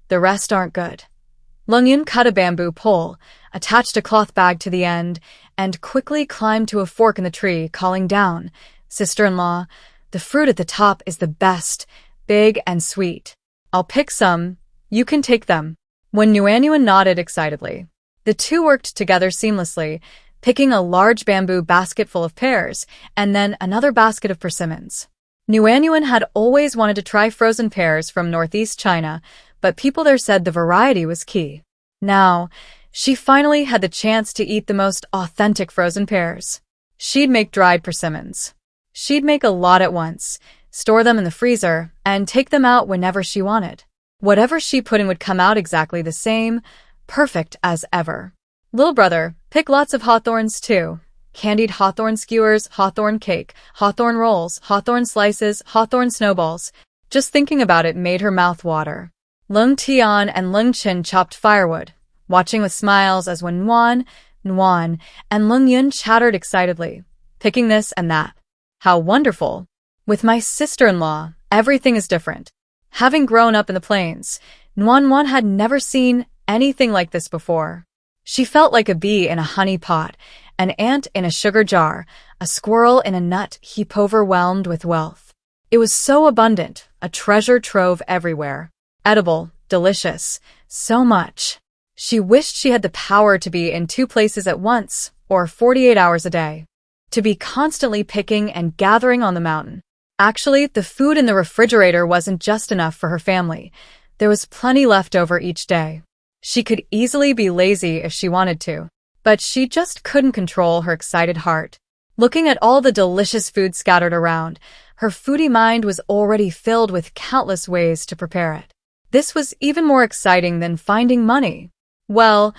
The rest aren't good. Lungyun cut a bamboo pole, attached a cloth bag to the end, and quickly climbed to a fork in the tree, calling down, Sister-in-law, the fruit at the top is the best, big and sweet. I'll pick some, you can take them. When Nuan nodded excitedly, the two worked together seamlessly, picking a large bamboo basket full of pears, and then another basket of persimmons. Nuan had always wanted to try frozen pears from northeast China, but people there said the variety was key. Now, she finally had the chance to eat the most authentic frozen pears. She'd make dried persimmons. She'd make a lot at once, store them in the freezer, and take them out whenever she wanted. Whatever she put in would come out exactly the same, perfect as ever. Little brother, pick lots of hawthorns too. Candied hawthorn skewers, hawthorn cake, hawthorn rolls, hawthorn slices, hawthorn snowballs. Just thinking about it made her mouth water. Lung Tian and Lung Chin chopped firewood, watching with smiles as when Nuan, and Lung Yun chattered excitedly, picking this and that. How wonderful! With my sister-in-law, everything is different. Having grown up in the plains, Nuan had never seen anything like this before. She felt like a bee in a honey pot, an ant in a sugar jar, a squirrel in a nut heap overwhelmed with wealth. It was so abundant, a treasure trove everywhere. Edible, delicious, so much. She wished she had the power to be in two places at once, or 48 hours a day. To be constantly picking and gathering on the mountain. Actually, the food in the refrigerator wasn't just enough for her family. There was plenty left over each day. She could easily be lazy if she wanted to, but she just couldn't control her excited heart. Looking at all the delicious food scattered around, her foodie mind was already filled with countless ways to prepare it. This was even more exciting than finding money. Well,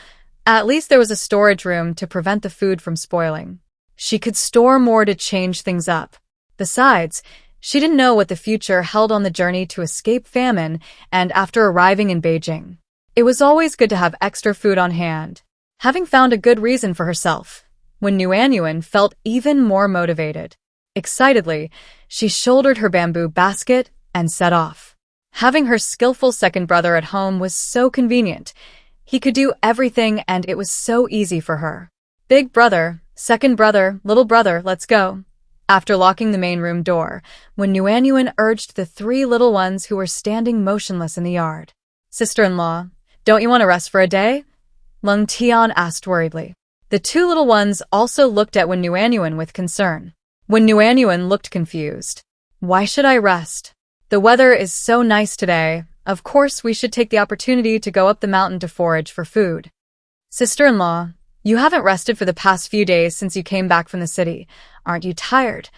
at least there was a storage room to prevent the food from spoiling. She could store more to change things up. Besides, she didn't know what the future held on the journey to escape famine and after arriving in Beijing. It was always good to have extra food on hand. Having found a good reason for herself, when Nuan felt even more motivated. Excitedly, she shouldered her bamboo basket and set off. Having her skillful second brother at home was so convenient. He could do everything and it was so easy for her. Big brother, second brother, little brother, let's go. After locking the main room door, when Nuan urged the three little ones who were standing motionless in the yard. Sister-in-law, don't you want to rest for a day? Lung Tian asked worriedly. The two little ones also looked at Nuan with concern. Nuan looked confused. Why should I rest? The weather is so nice today. Of course we should take the opportunity to go up the mountain to forage for food. Sister-in-law, you haven't rested for the past few days since you came back from the city. Aren't you tired?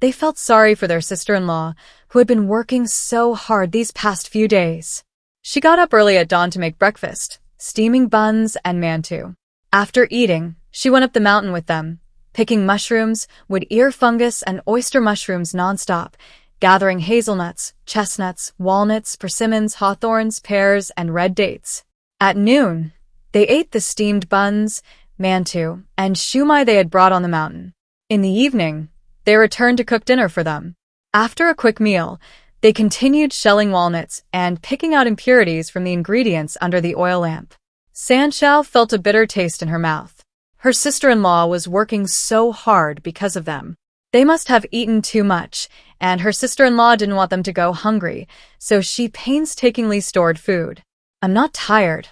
They felt sorry for their sister-in-law, who had been working so hard these past few days. She got up early at dawn to make breakfast, steaming buns and mantou. After eating, she went up the mountain with them, picking mushrooms, wood ear fungus and oyster mushrooms nonstop, gathering hazelnuts, chestnuts, walnuts, persimmons, hawthorns, pears, and red dates. At noon, they ate the steamed buns, mantu, and shumai they had brought on the mountain. In the evening, they returned to cook dinner for them. After a quick meal, they continued shelling walnuts and picking out impurities from the ingredients under the oil lamp. Sanshao felt a bitter taste in her mouth. Her sister-in-law was working so hard because of them. They must have eaten too much, and her sister-in-law didn't want them to go hungry, so she painstakingly stored food. I'm not tired.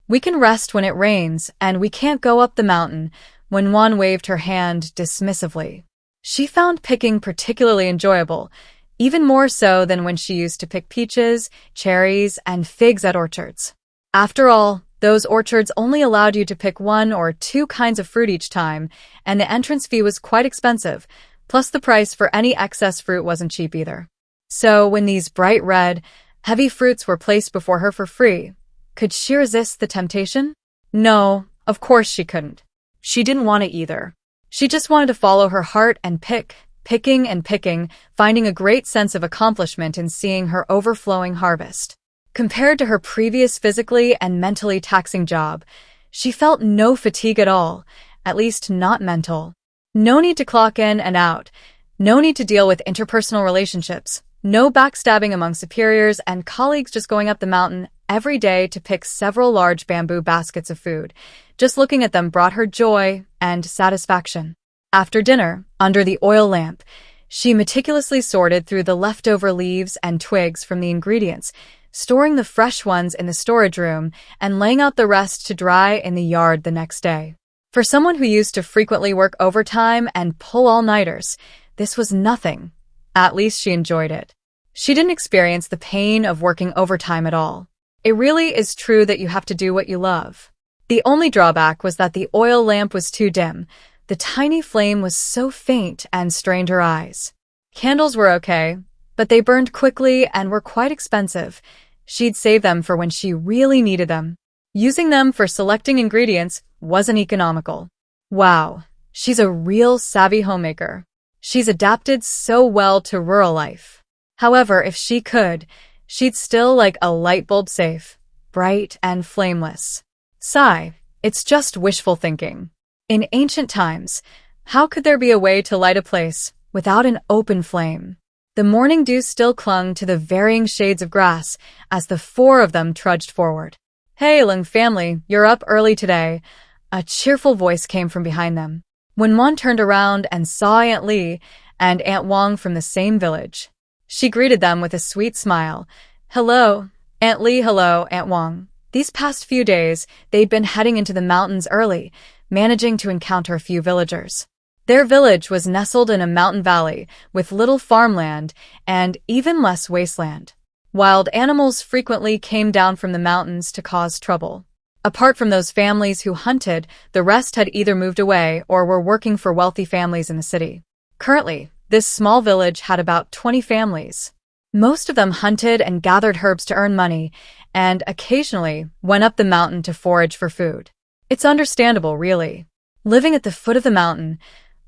We can rest when it rains, and we can't go up the mountain, when Wan waved her hand dismissively. She found picking particularly enjoyable, even more so than when she used to pick peaches, cherries, and figs at orchards. After all, those orchards only allowed you to pick 1 or 2 kinds of fruit each time, and the entrance fee was quite expensive, plus the price for any excess fruit wasn't cheap either. So when these bright red, heavy fruits were placed before her for free, could she resist the temptation? No, of course she couldn't. She didn't want it either. She just wanted to follow her heart and picking and picking, finding a great sense of accomplishment in seeing her overflowing harvest. Compared to her previous physically and mentally taxing job, she felt no fatigue at all, at least not mental. No need to clock in and out, no need to deal with interpersonal relationships, no backstabbing among superiors and colleagues just going up the mountain every day to pick several large bamboo baskets of food. Just looking at them brought her joy and satisfaction. After dinner, under the oil lamp, she meticulously sorted through the leftover leaves and twigs from the ingredients, storing the fresh ones in the storage room and laying out the rest to dry in the yard the next day. For someone who used to frequently work overtime and pull all-nighters, this was nothing. At least she enjoyed it. She didn't experience the pain of working overtime at all. It really is true that you have to do what you love. The only drawback was that the oil lamp was too dim. The tiny flame was so faint and strained her eyes. Candles were okay, but they burned quickly and were quite expensive. She'd save them for when she really needed them. Using them for selecting ingredients wasn't economical. Wow, she's a real savvy homemaker. She's adapted so well to rural life. However, if she could, she'd still like a light bulb safe, bright and flameless. Sigh, it's just wishful thinking. In ancient times, how could there be a way to light a place without an open flame? The morning dew still clung to the varying shades of grass as the 4 of them trudged forward. Hey, Lung family, you're up early today. A cheerful voice came from behind them. When Mon turned around and saw Aunt Li and Aunt Wang from the same village, she greeted them with a sweet smile. Hello, Aunt Li, hello, Aunt Wang. These past few days, they'd been heading into the mountains early, managing to encounter a few villagers. Their village was nestled in a mountain valley with little farmland and even less wasteland. Wild animals frequently came down from the mountains to cause trouble. Apart from those families who hunted, the rest had either moved away or were working for wealthy families in the city. Currently, this small village had about 20 families. Most of them hunted and gathered herbs to earn money, and occasionally went up the mountain to forage for food. It's understandable, really. Living at the foot of the mountain,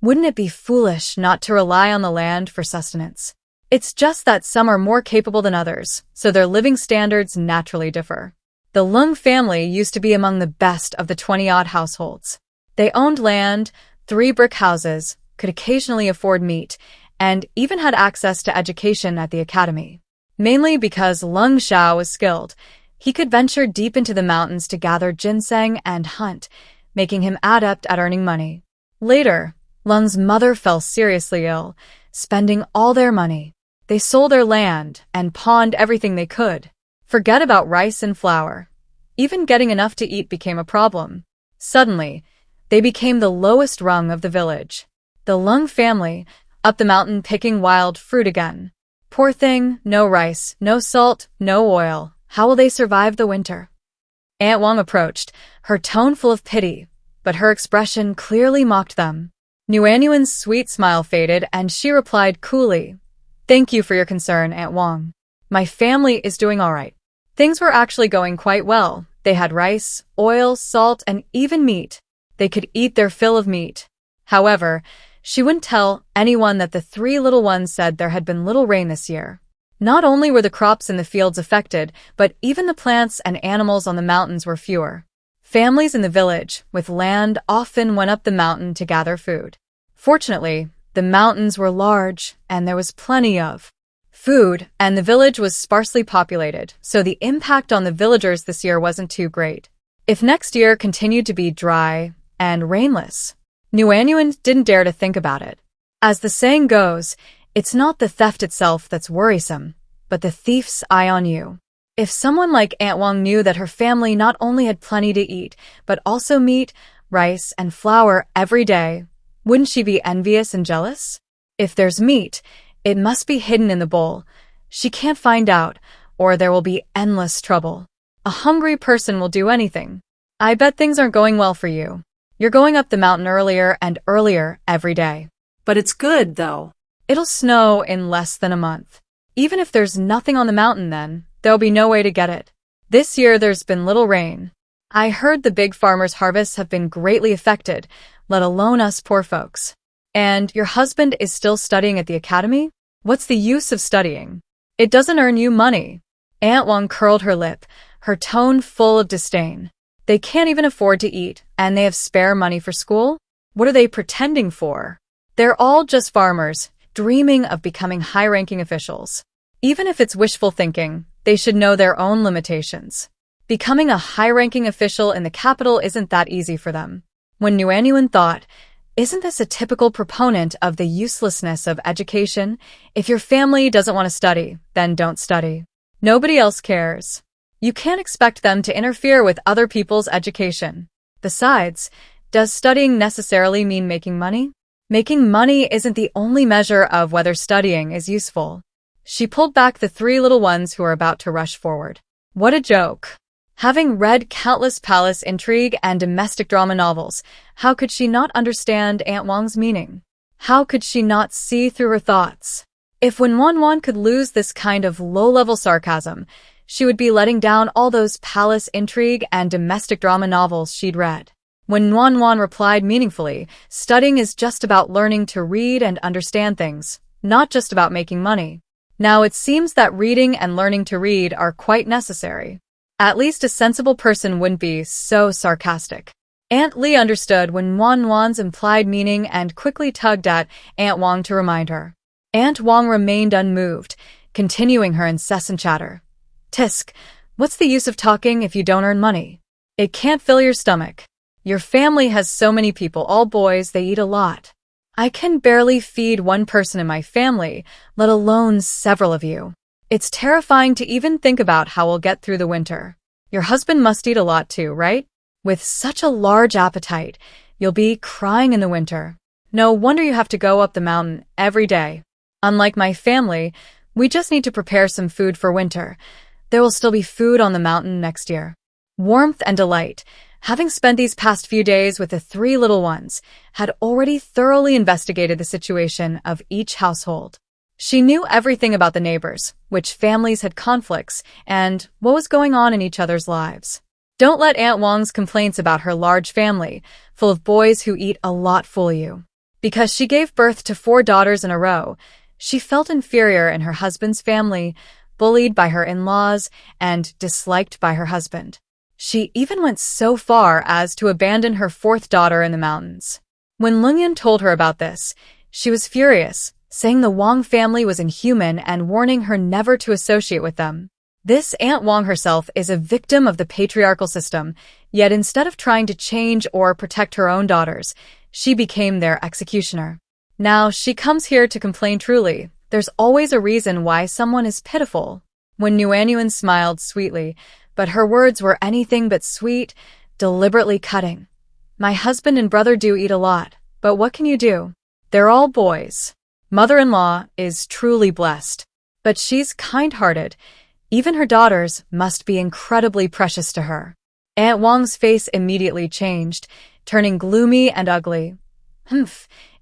wouldn't it be foolish not to rely on the land for sustenance? It's just that some are more capable than others, so their living standards naturally differ. The Lung family used to be among the best of the 20-odd households. They owned land, 3 brick houses, could occasionally afford meat, and even had access to education at the academy. Mainly because Lung Xiao was skilled, he could venture deep into the mountains to gather ginseng and hunt, making him adept at earning money. Later, Lung's mother fell seriously ill, spending all their money. They sold their land and pawned everything they could. Forget about rice and flour. Even getting enough to eat became a problem. Suddenly, they became the lowest rung of the village. The Lung family, up the mountain picking wild fruit again. Poor thing, no rice, no salt, no oil. How will they survive the winter? Aunt Wang approached, her tone full of pity, but her expression clearly mocked them. Nuanyuan's sweet smile faded and she replied coolly, "Thank you for your concern, Aunt Wang. My family is doing all right." Things were actually going quite well. They had rice, oil, salt, and even meat. They could eat their fill of meat. However, She wouldn't tell anyone that the three little ones said there had been little rain this year. Not only were the crops in the fields affected, but even the plants and animals on the mountains were fewer. Families in the village, with land, often went up the mountain to gather food. Fortunately, the mountains were large, and there was plenty of food, and the village was sparsely populated, so the impact on the villagers this year wasn't too great. If next year continued to be dry and rainless, Nuanyuan didn't dare to think about it. As the saying goes, it's not the theft itself that's worrisome, but the thief's eye on you. If someone like Aunt Wang knew that her family not only had plenty to eat, but also meat, rice, and flour every day, wouldn't she be envious and jealous? If there's meat, it must be hidden in the bowl. She can't find out, or there will be endless trouble. A hungry person will do anything. I bet things aren't going well for you. You're going up the mountain earlier and earlier every day. But it's good, though. It'll snow in less than a month. Even if there's nothing on the mountain then, there'll be no way to get it. This year there's been little rain. I heard the big farmers' harvests have been greatly affected, let alone us poor folks. And your husband is still studying at the academy? What's the use of studying? It doesn't earn you money. Aunt Wang curled her lip, her tone full of disdain. They can't even afford to eat, and they have spare money for school? What are they pretending for? They're all just farmers, dreaming of becoming high-ranking officials. Even if it's wishful thinking, they should know their own limitations. Becoming a high-ranking official in the capital isn't that easy for them. When Nuanyuan thought, isn't this a typical proponent of the uselessness of education? If your family doesn't want to study, then don't study. Nobody else cares. You can't expect them to interfere with other people's education. Besides, does studying necessarily mean making money? Making money isn't the only measure of whether studying is useful. She pulled back the three little ones who were about to rush forward. What a joke. Having read countless palace intrigue and domestic drama novels, how could she not understand Aunt Wang's meaning? How could she not see through her thoughts? If Wan could lose this kind of low-level sarcasm, she would be letting down all those palace intrigue and domestic drama novels she'd read. When Wan replied meaningfully, studying is just about learning to read and understand things, not just about making money. Now it seems that reading and learning to read are quite necessary. At least a sensible person wouldn't be so sarcastic. Aunt Li understood when Wan's implied meaning and quickly tugged at Aunt Wang to remind her. Aunt Wang remained unmoved, continuing her incessant chatter. Tisk, what's the use of talking if you don't earn money? It can't fill your stomach. Your family has so many people, all boys, they eat a lot. I can barely feed one person in my family, let alone several of you. It's terrifying to even think about how we'll get through the winter. Your husband must eat a lot too, right? With such a large appetite, you'll be crying in the winter. No wonder you have to go up the mountain every day. Unlike my family, we just need to prepare some food for winter. There will still be food on the mountain next year. Warmth and delight, having spent these past few days with the three little ones, had already thoroughly investigated the situation of each household. She knew everything about the neighbors, which families had conflicts, and what was going on in each other's lives. Don't let Aunt Wang's complaints about her large family, full of boys who eat a lot, fool you. Because she gave birth to 4 daughters in a row, she felt inferior in her husband's family, bullied by her in-laws, and disliked by her husband. She even went so far as to abandon her 4th daughter in the mountains. When Lungyan told her about this, she was furious, saying the Wang family was inhuman and warning her never to associate with them. This Aunt Wang herself is a victim of the patriarchal system, yet instead of trying to change or protect her own daughters, she became their executioner. Now she comes here to complain truly. There's always a reason why someone is pitiful. When Nuanyuan smiled sweetly, but her words were anything but sweet, deliberately cutting. My husband and brother do eat a lot, but what can you do? They're all boys. Mother-in-law is truly blessed, but she's kind-hearted. Even her daughters must be incredibly precious to her. Aunt Wang's face immediately changed, turning gloomy and ugly.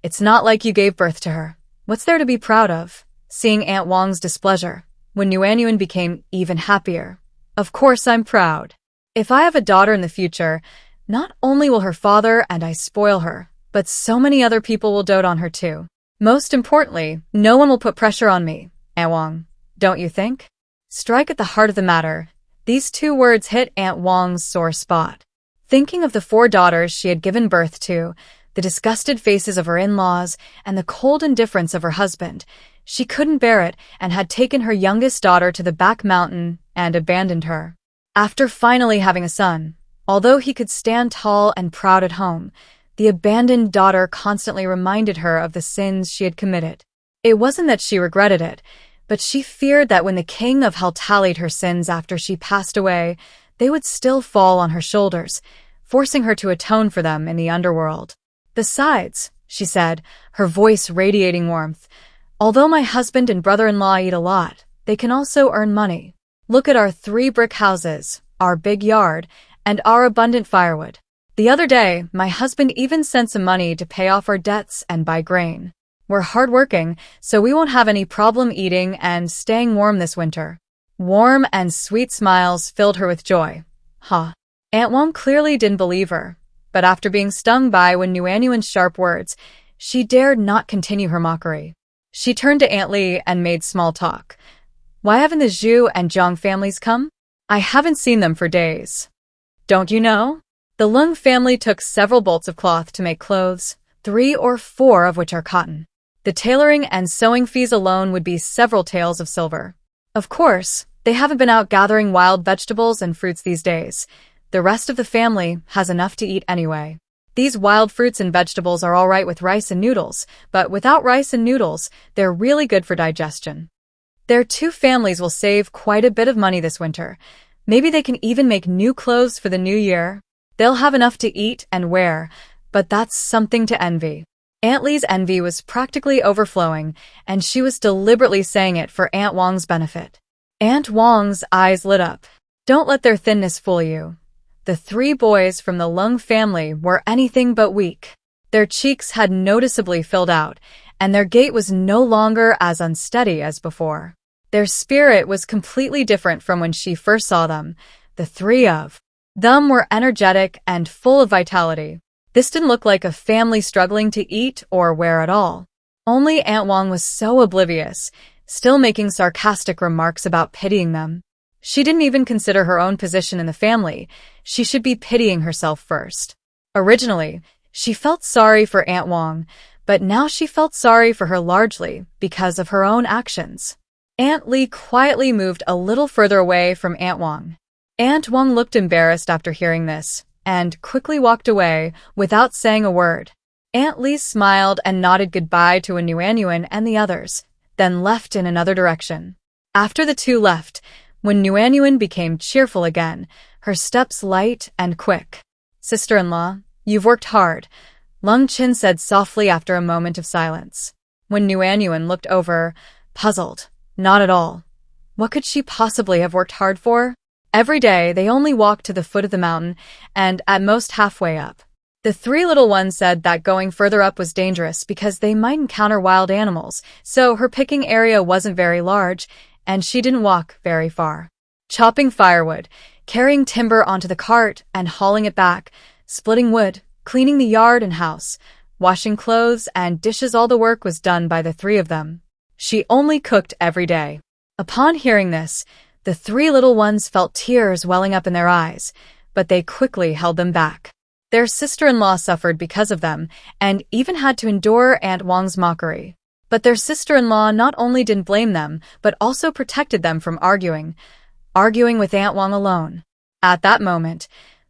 It's not like you gave birth to her. What's there to be proud of? Seeing Aunt Wang's displeasure, when Nuanyuan became even happier. Of course I'm proud. If I have a daughter in the future, not only will her father and I spoil her, but so many other people will dote on her too. Most importantly, no one will put pressure on me, Aunt Wang. Don't you think? Strike at the heart of the matter. These two words hit Aunt Wang's sore spot. Thinking of the 4 daughters she had given birth to, the disgusted faces of her in-laws, and the cold indifference of her husband, she couldn't bear it and had taken her youngest daughter to the back mountain and abandoned her. After finally having a son, although he could stand tall and proud at home, the abandoned daughter constantly reminded her of the sins she had committed. It wasn't that she regretted it, but she feared that when the king of hell tallied her sins after she passed away, they would still fall on her shoulders, forcing her to atone for them in the underworld. Besides, she said, her voice radiating warmth, although my husband and brother-in-law eat a lot, they can also earn money. Look at our 3 brick houses, our big yard, and our abundant firewood. The other day, my husband even sent some money to pay off our debts and buy grain. We're hardworking, so we won't have any problem eating and staying warm this winter. Warm and sweet smiles filled her with joy. Aunt Wang clearly didn't believe her, but after being stung by Wen Yuanyuan's sharp words, she dared not continue her mockery. She turned to Aunt Li and made small talk. Why haven't the Zhu and Zhang families come? I haven't seen them for days. Don't you know? The Lung family took several bolts of cloth to make clothes, 3 or 4 of which are cotton. The tailoring and sewing fees alone would be several taels of silver. Of course, they haven't been out gathering wild vegetables and fruits these days. The rest of the family has enough to eat anyway. These wild fruits and vegetables are all right with rice and noodles, but without rice and noodles, they're really good for digestion. Their 2 families will save quite a bit of money this winter. Maybe they can even make new clothes for the new year. They'll have enough to eat and wear, but that's something to envy. Aunt Li's envy was practically overflowing, and she was deliberately saying it for Aunt Wang's benefit. Aunt Wang's eyes lit up. Don't let their thinness fool you. The 3 boys from the Lung family were anything but weak. Their cheeks had noticeably filled out, and their gait was no longer as unsteady as before. Their spirit was completely different from when she first saw them. The 3 of them were energetic and full of vitality. This didn't look like a family struggling to eat or wear at all. Only Aunt Wang was so oblivious, still making sarcastic remarks about pitying them. She didn't even consider her own position in the family. She should be pitying herself first. Originally, she felt sorry for Aunt Wang, but now she felt sorry for her largely because of her own actions. Aunt Li quietly moved a little further away from Aunt Wang. Aunt Wang looked embarrassed after hearing this, and quickly walked away without saying a word. Aunt Li smiled and nodded goodbye to Wen Yuanyuan and the others, then left in another direction. After the 2 left, Wen Yuanyuan became cheerful again, her steps light and quick. Sister-in-law, you've worked hard, Lung Qin said softly after a moment of silence. Wen Yuanyuan looked over, puzzled. Not at all. What could she possibly have worked hard for? Every day, they only walked to the foot of the mountain, and at most halfway up. The 3 little ones said that going further up was dangerous because they might encounter wild animals, so her picking area wasn't very large, and she didn't walk very far. Chopping firewood, carrying timber onto the cart and hauling it back, splitting wood, cleaning the yard and house, washing clothes and dishes, all the work was done by the 3 of them. She only cooked every day. Upon hearing this, the 3 little ones felt tears welling up in their eyes, but they quickly held them back. Their sister-in-law suffered because of them, and even had to endure Aunt Wang's mockery. But their sister-in-law not only didn't blame them, but also protected them from arguing with Aunt Wang alone. At that moment,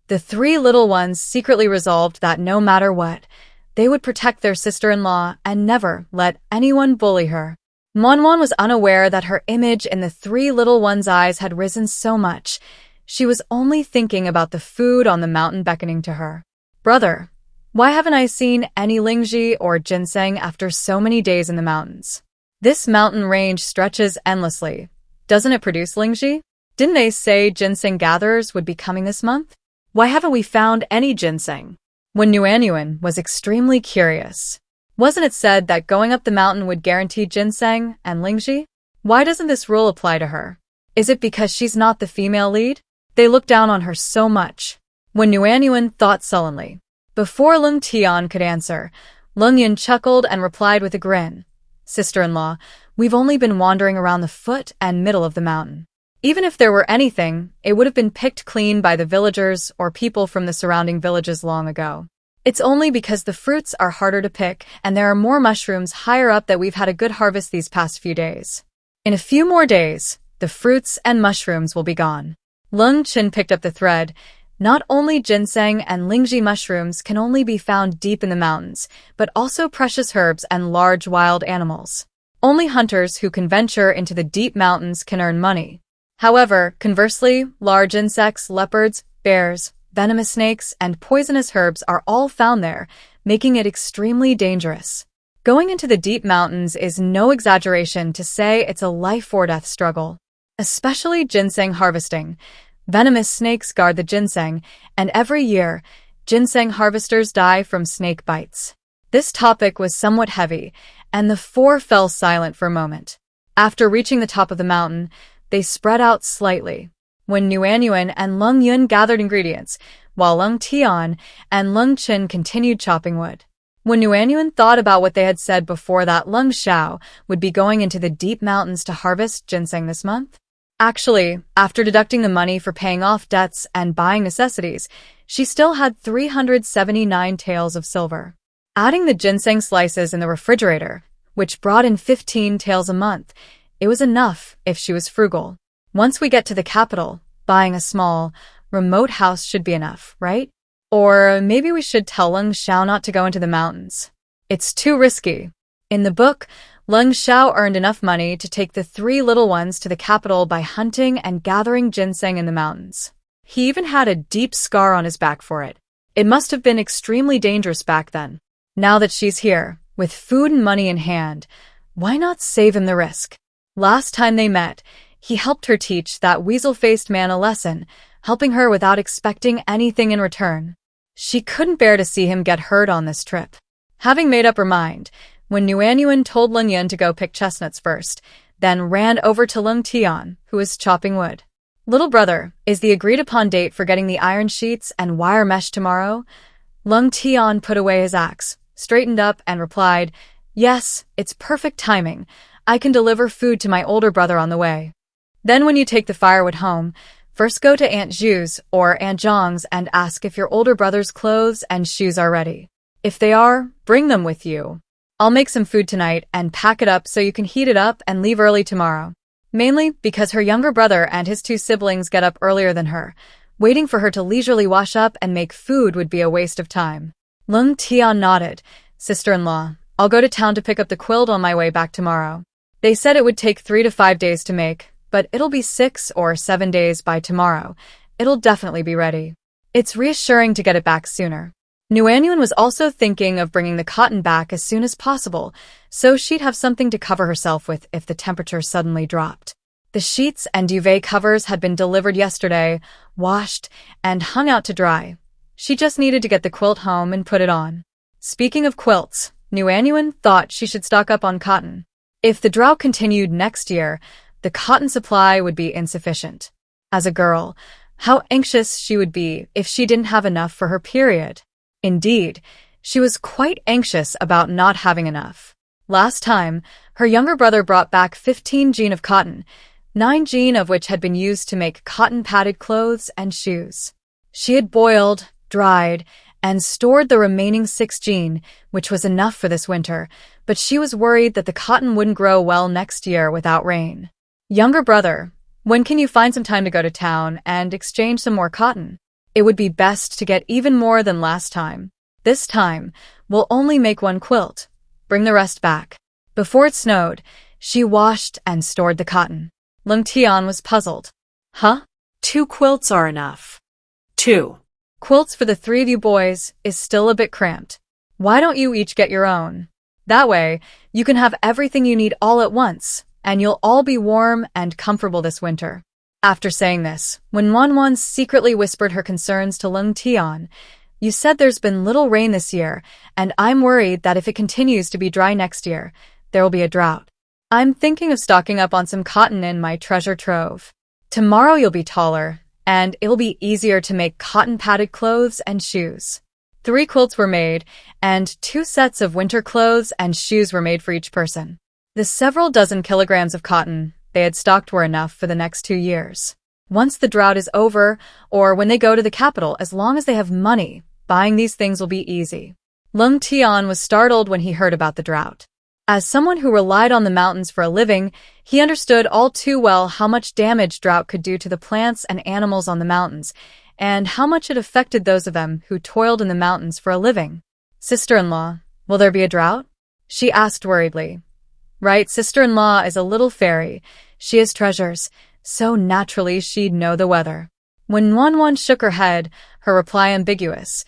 the 3 little ones secretly resolved that no matter what, they would protect their sister-in-law and never let anyone bully her. Manhwa was unaware that her image in the 3 little ones' eyes had risen so much. She was only thinking about the food on the mountain beckoning to her. Brother, why haven't I seen any lingji or ginseng after so many days in the mountains? This mountain range stretches endlessly. Doesn't it produce lingji? Didn't they say ginseng gatherers would be coming this month? Why haven't we found any ginseng? Wen Yuanyuan was extremely curious. Wasn't it said that going up the mountain would guarantee ginseng and lingji? Why doesn't this rule apply to her? Is it because she's not the female lead? They look down on her so much. Wen Yuanyuan thought sullenly. Before Lung Tian could answer, Lung Yun chuckled and replied with a grin. Sister-in-law, we've only been wandering around the foot and middle of the mountain. Even if there were anything, it would have been picked clean by the villagers or people from the surrounding villages long ago. It's only because the fruits are harder to pick and there are more mushrooms higher up that we've had a good harvest these past few days. In a few more days, the fruits and mushrooms will be gone. Lung Chin picked up the thread. Not only ginseng and lingji mushrooms can only be found deep in the mountains, but also precious herbs and large wild animals. Only hunters who can venture into the deep mountains can earn money. However, conversely, large insects, leopards, bears, venomous snakes, and poisonous herbs are all found there, making it extremely dangerous. Going into the deep mountains is no exaggeration to say it's a life-or-death struggle. Especially ginseng harvesting. Venomous snakes guard the ginseng, and every year, ginseng harvesters die from snake bites. This topic was somewhat heavy, and the four fell silent for a moment. After reaching the top of the mountain, they spread out slightly. When Nuanyuan and Lung Yun gathered ingredients, while Lung Tian and Lung Chin continued chopping wood. When Nuanyuan thought about what they had said before that Lung Xiao would be going into the deep mountains to harvest ginseng this month, actually, after deducting the money for paying off debts and buying necessities, she still had 379 taels of silver. Adding the ginseng slices in the refrigerator, which brought in 15 taels a month, it was enough if she was frugal. Once we get to the capital, buying a small, remote house should be enough, right? Or maybe we should tell Lung Xiao not to go into the mountains. It's too risky. In the book, Lung Xiao earned enough money to take the three little ones to the capital by hunting and gathering ginseng in the mountains. He even had a deep scar on his back for it. It must have been extremely dangerous back then. Now that she's here, with food and money in hand, why not save him the risk? Last time they met, he helped her teach that weasel-faced man a lesson, helping her without expecting anything in return. She couldn't bear to see him get hurt on this trip. Having made up her mind, when Nuanyuan told Lung Yun to go pick chestnuts first, then ran over to Lung Tian, who was chopping wood. Little brother, is the agreed-upon date for getting the iron sheets and wire mesh tomorrow? Lung Tian put away his axe, straightened up, and replied, Yes, it's perfect timing. I can deliver food to my older brother on the way. Then when you take the firewood home, first go to Aunt Zhu's or Aunt Zhang's and ask if your older brother's clothes and shoes are ready. If they are, bring them with you. I'll make some food tonight and pack it up so you can heat it up and leave early tomorrow. Mainly because her younger brother and his two siblings get up earlier than her. Waiting for her to leisurely wash up and make food would be a waste of time. Lung Tian nodded. Sister-in-law, I'll go to town to pick up the quilt on my way back tomorrow. They said it would take 3 to 5 days to make, but it'll be 6 or 7 days by tomorrow. It'll definitely be ready. It's reassuring to get it back sooner. Nuanyuan was also thinking of bringing the cotton back as soon as possible, so she'd have something to cover herself with if the temperature suddenly dropped. The sheets and duvet covers had been delivered yesterday, washed, and hung out to dry. She just needed to get the quilt home and put it on. Speaking of quilts, Nuanyuan thought she should stock up on cotton. If the drought continued next year, the cotton supply would be insufficient. As a girl, how anxious she would be if she didn't have enough for her period. Indeed, she was quite anxious about not having enough. Last time, her younger brother brought back 15 jean of cotton, 9 jean of which had been used to make cotton-padded clothes and shoes. She had boiled, dried, and stored the remaining 6 jean, which was enough for this winter, but she was worried that the cotton wouldn't grow well next year without rain. Younger brother, when can you find some time to go to town and exchange some more cotton? It would be best to get even more than last time. This time, we'll only make 1 quilt. Bring the rest back. Before it snowed, she washed and stored the cotton. Lung Tian was puzzled. Huh? 2 quilts are enough. 2. Quilts for the 3 of you boys is still a bit cramped. Why don't you each get your own? That way, you can have everything you need all at once, and you'll all be warm and comfortable this winter. After saying this, when Wanwan secretly whispered her concerns to Lung Tian, You said there's been little rain this year, and I'm worried that if it continues to be dry next year, there will be a drought. I'm thinking of stocking up on some cotton in my treasure trove. Tomorrow you'll be taller, and it'll be easier to make cotton-padded clothes and shoes. 3 quilts were made, and 2 sets of winter clothes and shoes were made for each person. The several dozen kilograms of cotton they had stocked were enough for the next 2 years. Once the drought is over, or when they go to the capital, as long as they have money, buying these things will be easy. Lung Tian was startled when he heard about the drought. As someone who relied on the mountains for a living, he understood all too well how much damage drought could do to the plants and animals on the mountains, and how much it affected those of them who toiled in the mountains for a living. "Sister-in-law, will there be a drought?" she asked worriedly. "Right, sister-in-law is a little fairy. She has treasures, so naturally she'd know the weather." When Wanwan shook her head, her reply ambiguous.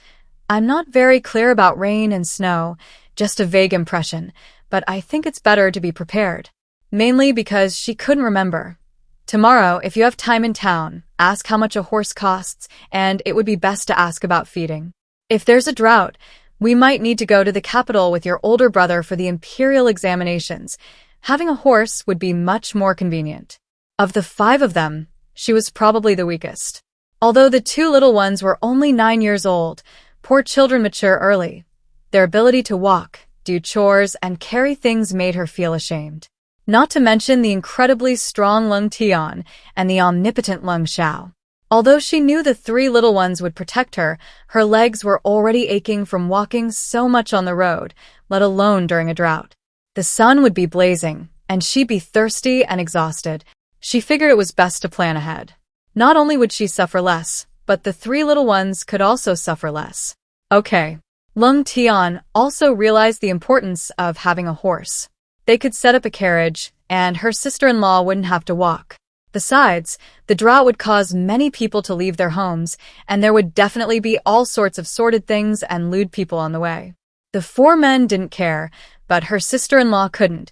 "I'm not very clear about rain and snow, just a vague impression, but I think it's better to be prepared." Mainly because she couldn't remember. "Tomorrow, if you have time in town, ask how much a horse costs, and it would be best to ask about feeding. If there's a drought, we might need to go to the capital with your older brother for the imperial examinations. Having a horse would be much more convenient." Of the 5 of them, she was probably the weakest. Although the 2 little ones were only 9 years old, poor children mature early. Their ability to walk, do chores, and carry things made her feel ashamed. Not to mention the incredibly strong Lung Tian and the omnipotent Lung Xiao. Although she knew the 3 little ones would protect her, her legs were already aching from walking so much on the road, let alone during a drought. The sun would be blazing, and she'd be thirsty and exhausted. She figured it was best to plan ahead. Not only would she suffer less, but the 3 little ones could also suffer less. Okay. Lung Tian also realized the importance of having a horse. They could set up a carriage, and her sister-in-law wouldn't have to walk. Besides, the drought would cause many people to leave their homes, and there would definitely be all sorts of sordid things and lewd people on the way. The 4 men didn't care, but her sister-in-law couldn't.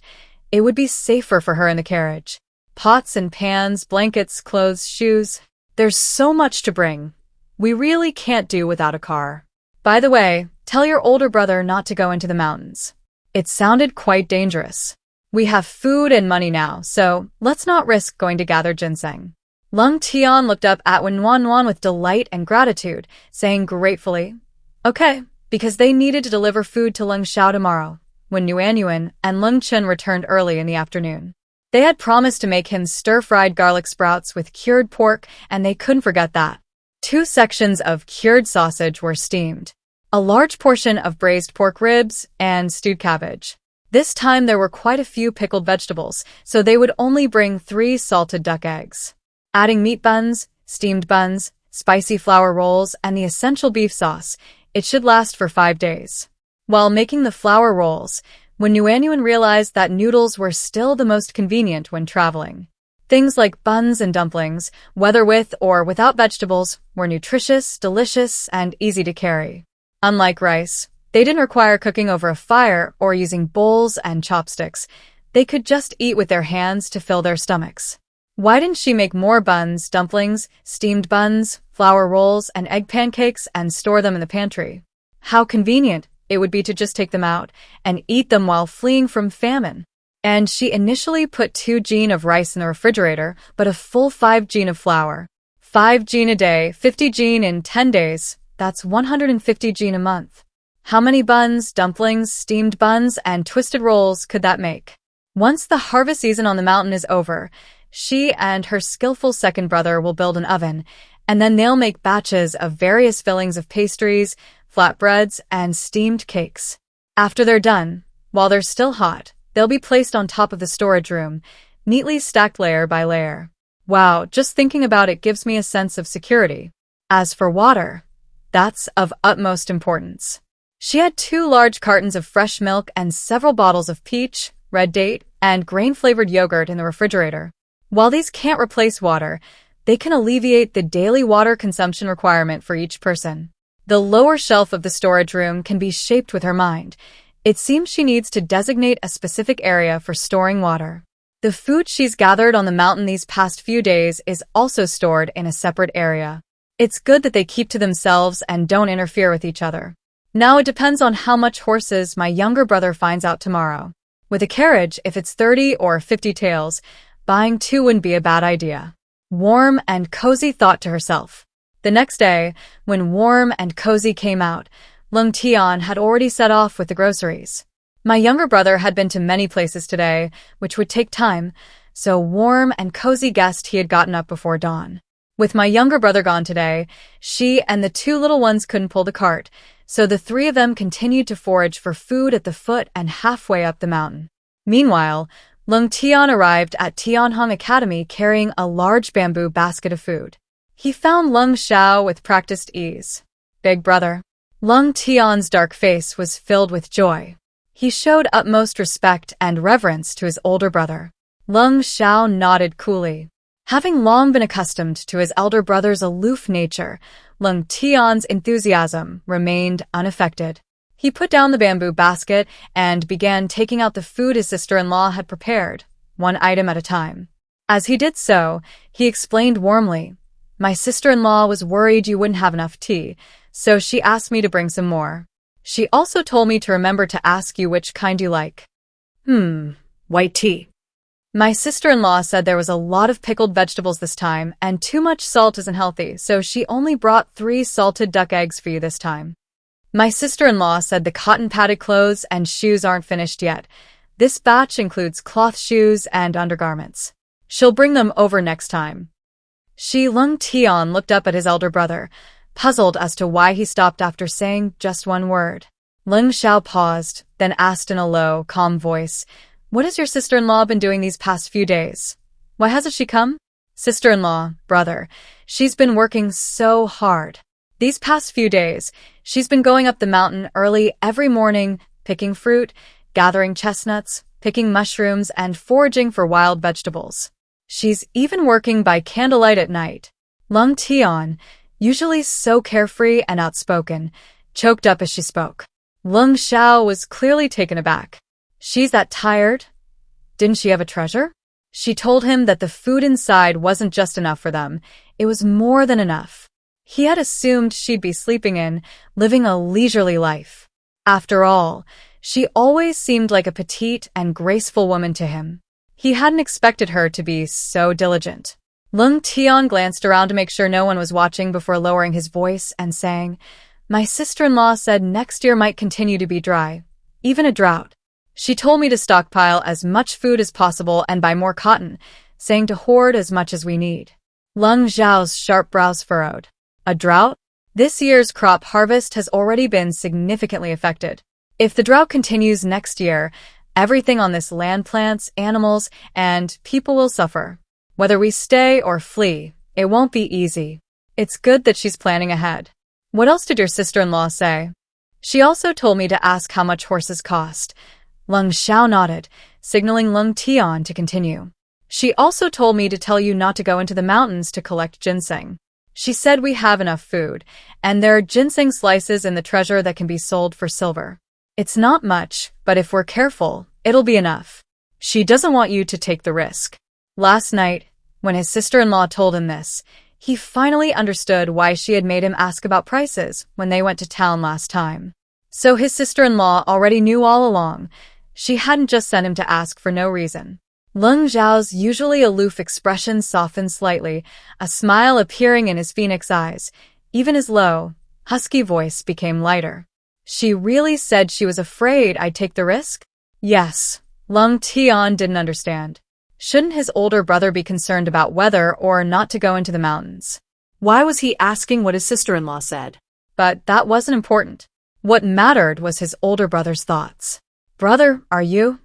It would be safer for her in the carriage. Pots and pans, blankets, clothes, shoes. There's so much to bring. We really can't do without a car. By the way, tell your older brother not to go into the mountains. It sounded quite dangerous. We have food and money now, so let's not risk going to gather ginseng. Lung Tian looked up at Wen Wanwan with delight and gratitude, saying gratefully, "Okay," because they needed to deliver food to Lung Xiao tomorrow, when Nuanyuan and Lung Chen returned early in the afternoon. They had promised to make him stir-fried garlic sprouts with cured pork, and they couldn't forget that. 2 sections of cured sausage were steamed, a large portion of braised pork ribs, and stewed cabbage. This time there were quite a few pickled vegetables, so they would only bring 3 salted duck eggs. Adding meat buns, steamed buns, spicy flour rolls, and the essential beef sauce, it should last for 5 days. While making the flour rolls, when Nuanyuan realized that noodles were still the most convenient when traveling. Things like buns and dumplings, whether with or without vegetables, were nutritious, delicious, and easy to carry. Unlike rice, they didn't require cooking over a fire or using bowls and chopsticks. They could just eat with their hands to fill their stomachs. Why didn't she make more buns, dumplings, steamed buns, flour rolls, and egg pancakes and store them in the pantry? How convenient it would be to just take them out and eat them while fleeing from famine. And she initially put 2 jin of rice in the refrigerator, but a full 5 jin of flour. 5 jin a day, 50 jin in 10 days. That's 150 jin a month. How many buns, dumplings, steamed buns, and twisted rolls could that make? Once the harvest season on the mountain is over, she and her skillful second brother will build an oven, and then they'll make batches of various fillings of pastries, flatbreads, and steamed cakes. After they're done, while they're still hot, they'll be placed on top of the storage room, neatly stacked layer by layer. Wow, just thinking about it gives me a sense of security. As for water, that's of utmost importance. She had 2 large cartons of fresh milk and several bottles of peach, red date, and grain-flavored yogurt in the refrigerator. While these can't replace water, they can alleviate the daily water consumption requirement for each person. The lower shelf of the storage room can be shaped with her mind. It seems she needs to designate a specific area for storing water. The food she's gathered on the mountain these past few days is also stored in a separate area. It's good that they keep to themselves and don't interfere with each other. Now it depends on how much horses my younger brother finds out tomorrow. With a carriage, if it's 30 or 50 tails, buying 2 wouldn't be a bad idea. Warm and Cozy thought to herself. The next day, when Warm and Cozy came out, Lung Tian had already set off with the groceries. My younger brother had been to many places today, which would take time, so warm and cozy guest he had gotten up before dawn. With my younger brother gone today, she and the two little ones couldn't pull the cart, so the three of them continued to forage for food at the foot and halfway up the mountain. Meanwhile, Lung Tian arrived at Tianhong Academy carrying a large bamboo basket of food. He found Lung Xiao with practiced ease. Big brother. Lung Tian's dark face was filled with joy. He showed utmost respect and reverence to his older brother. Lung Xiao nodded coolly. Having long been accustomed to his elder brother's aloof nature, Lung Tian's enthusiasm remained unaffected. He put down the bamboo basket and began taking out the food his sister-in-law had prepared, one item at a time. As he did so, he explained warmly, "My sister-in-law was worried you wouldn't have enough tea, so she asked me to bring some more. She also told me to remember to ask you which kind you like." White tea. My sister-in-law said there was a lot of pickled vegetables this time and too much salt isn't healthy, so she only brought 3 salted duck eggs for you this time. My sister-in-law said the cotton-padded clothes and shoes aren't finished yet. This batch includes cloth shoes and undergarments. She'll bring them over next time. Lung Tian looked up at his elder brother, puzzled as to why he stopped after saying just one word. Lung Xiao paused, then asked in a low, calm voice, "What has your sister-in-law been doing these past few days? Why hasn't she come?" "Sister-in-law, brother, she's been working so hard. These past few days, she's been going up the mountain early every morning, picking fruit, gathering chestnuts, picking mushrooms, and foraging for wild vegetables. She's even working by candlelight at night." Lung Tian, usually so carefree and outspoken, choked up as she spoke. Lung Xiao was clearly taken aback. "She's that tired? Didn't she have a treasure?" She told him that the food inside wasn't just enough for them, it was more than enough. He had assumed she'd be sleeping in, living a leisurely life. After all, she always seemed like a petite and graceful woman to him. He hadn't expected her to be so diligent. Lung Tian glanced around to make sure no one was watching before lowering his voice and saying, "My sister-in-law said next year might continue to be dry, even a drought. She told me to stockpile as much food as possible and buy more cotton, saying to hoard as much as we need." Lung Xiao's sharp brows furrowed. A drought? This year's crop harvest has already been significantly affected. If the drought continues next year, everything on this land, plants, animals, and people will suffer. Whether we stay or flee, it won't be easy. It's good that she's planning ahead. "What else did your sister-in-law say?" "She also told me to ask how much horses cost." Lung Xiao nodded, signaling Lung Tian to continue. "She also told me to tell you not to go into the mountains to collect ginseng. She said we have enough food, and there are ginseng slices in the treasure that can be sold for silver. It's not much, but if we're careful, it'll be enough. She doesn't want you to take the risk." Last night, when his sister-in-law told him this, he finally understood why she had made him ask about prices when they went to town last time. So his sister-in-law already knew all along. She hadn't just sent him to ask for no reason. Lung Xiao's usually aloof expression softened slightly, a smile appearing in his phoenix eyes. Even his low, husky voice became lighter. "She really said she was afraid I'd take the risk?" "Yes." Lung Tian didn't understand. Shouldn't his older brother be concerned about whether or not to go into the mountains? Why was he asking what his sister-in-law said? But that wasn't important. What mattered was his older brother's thoughts. "Brother, are you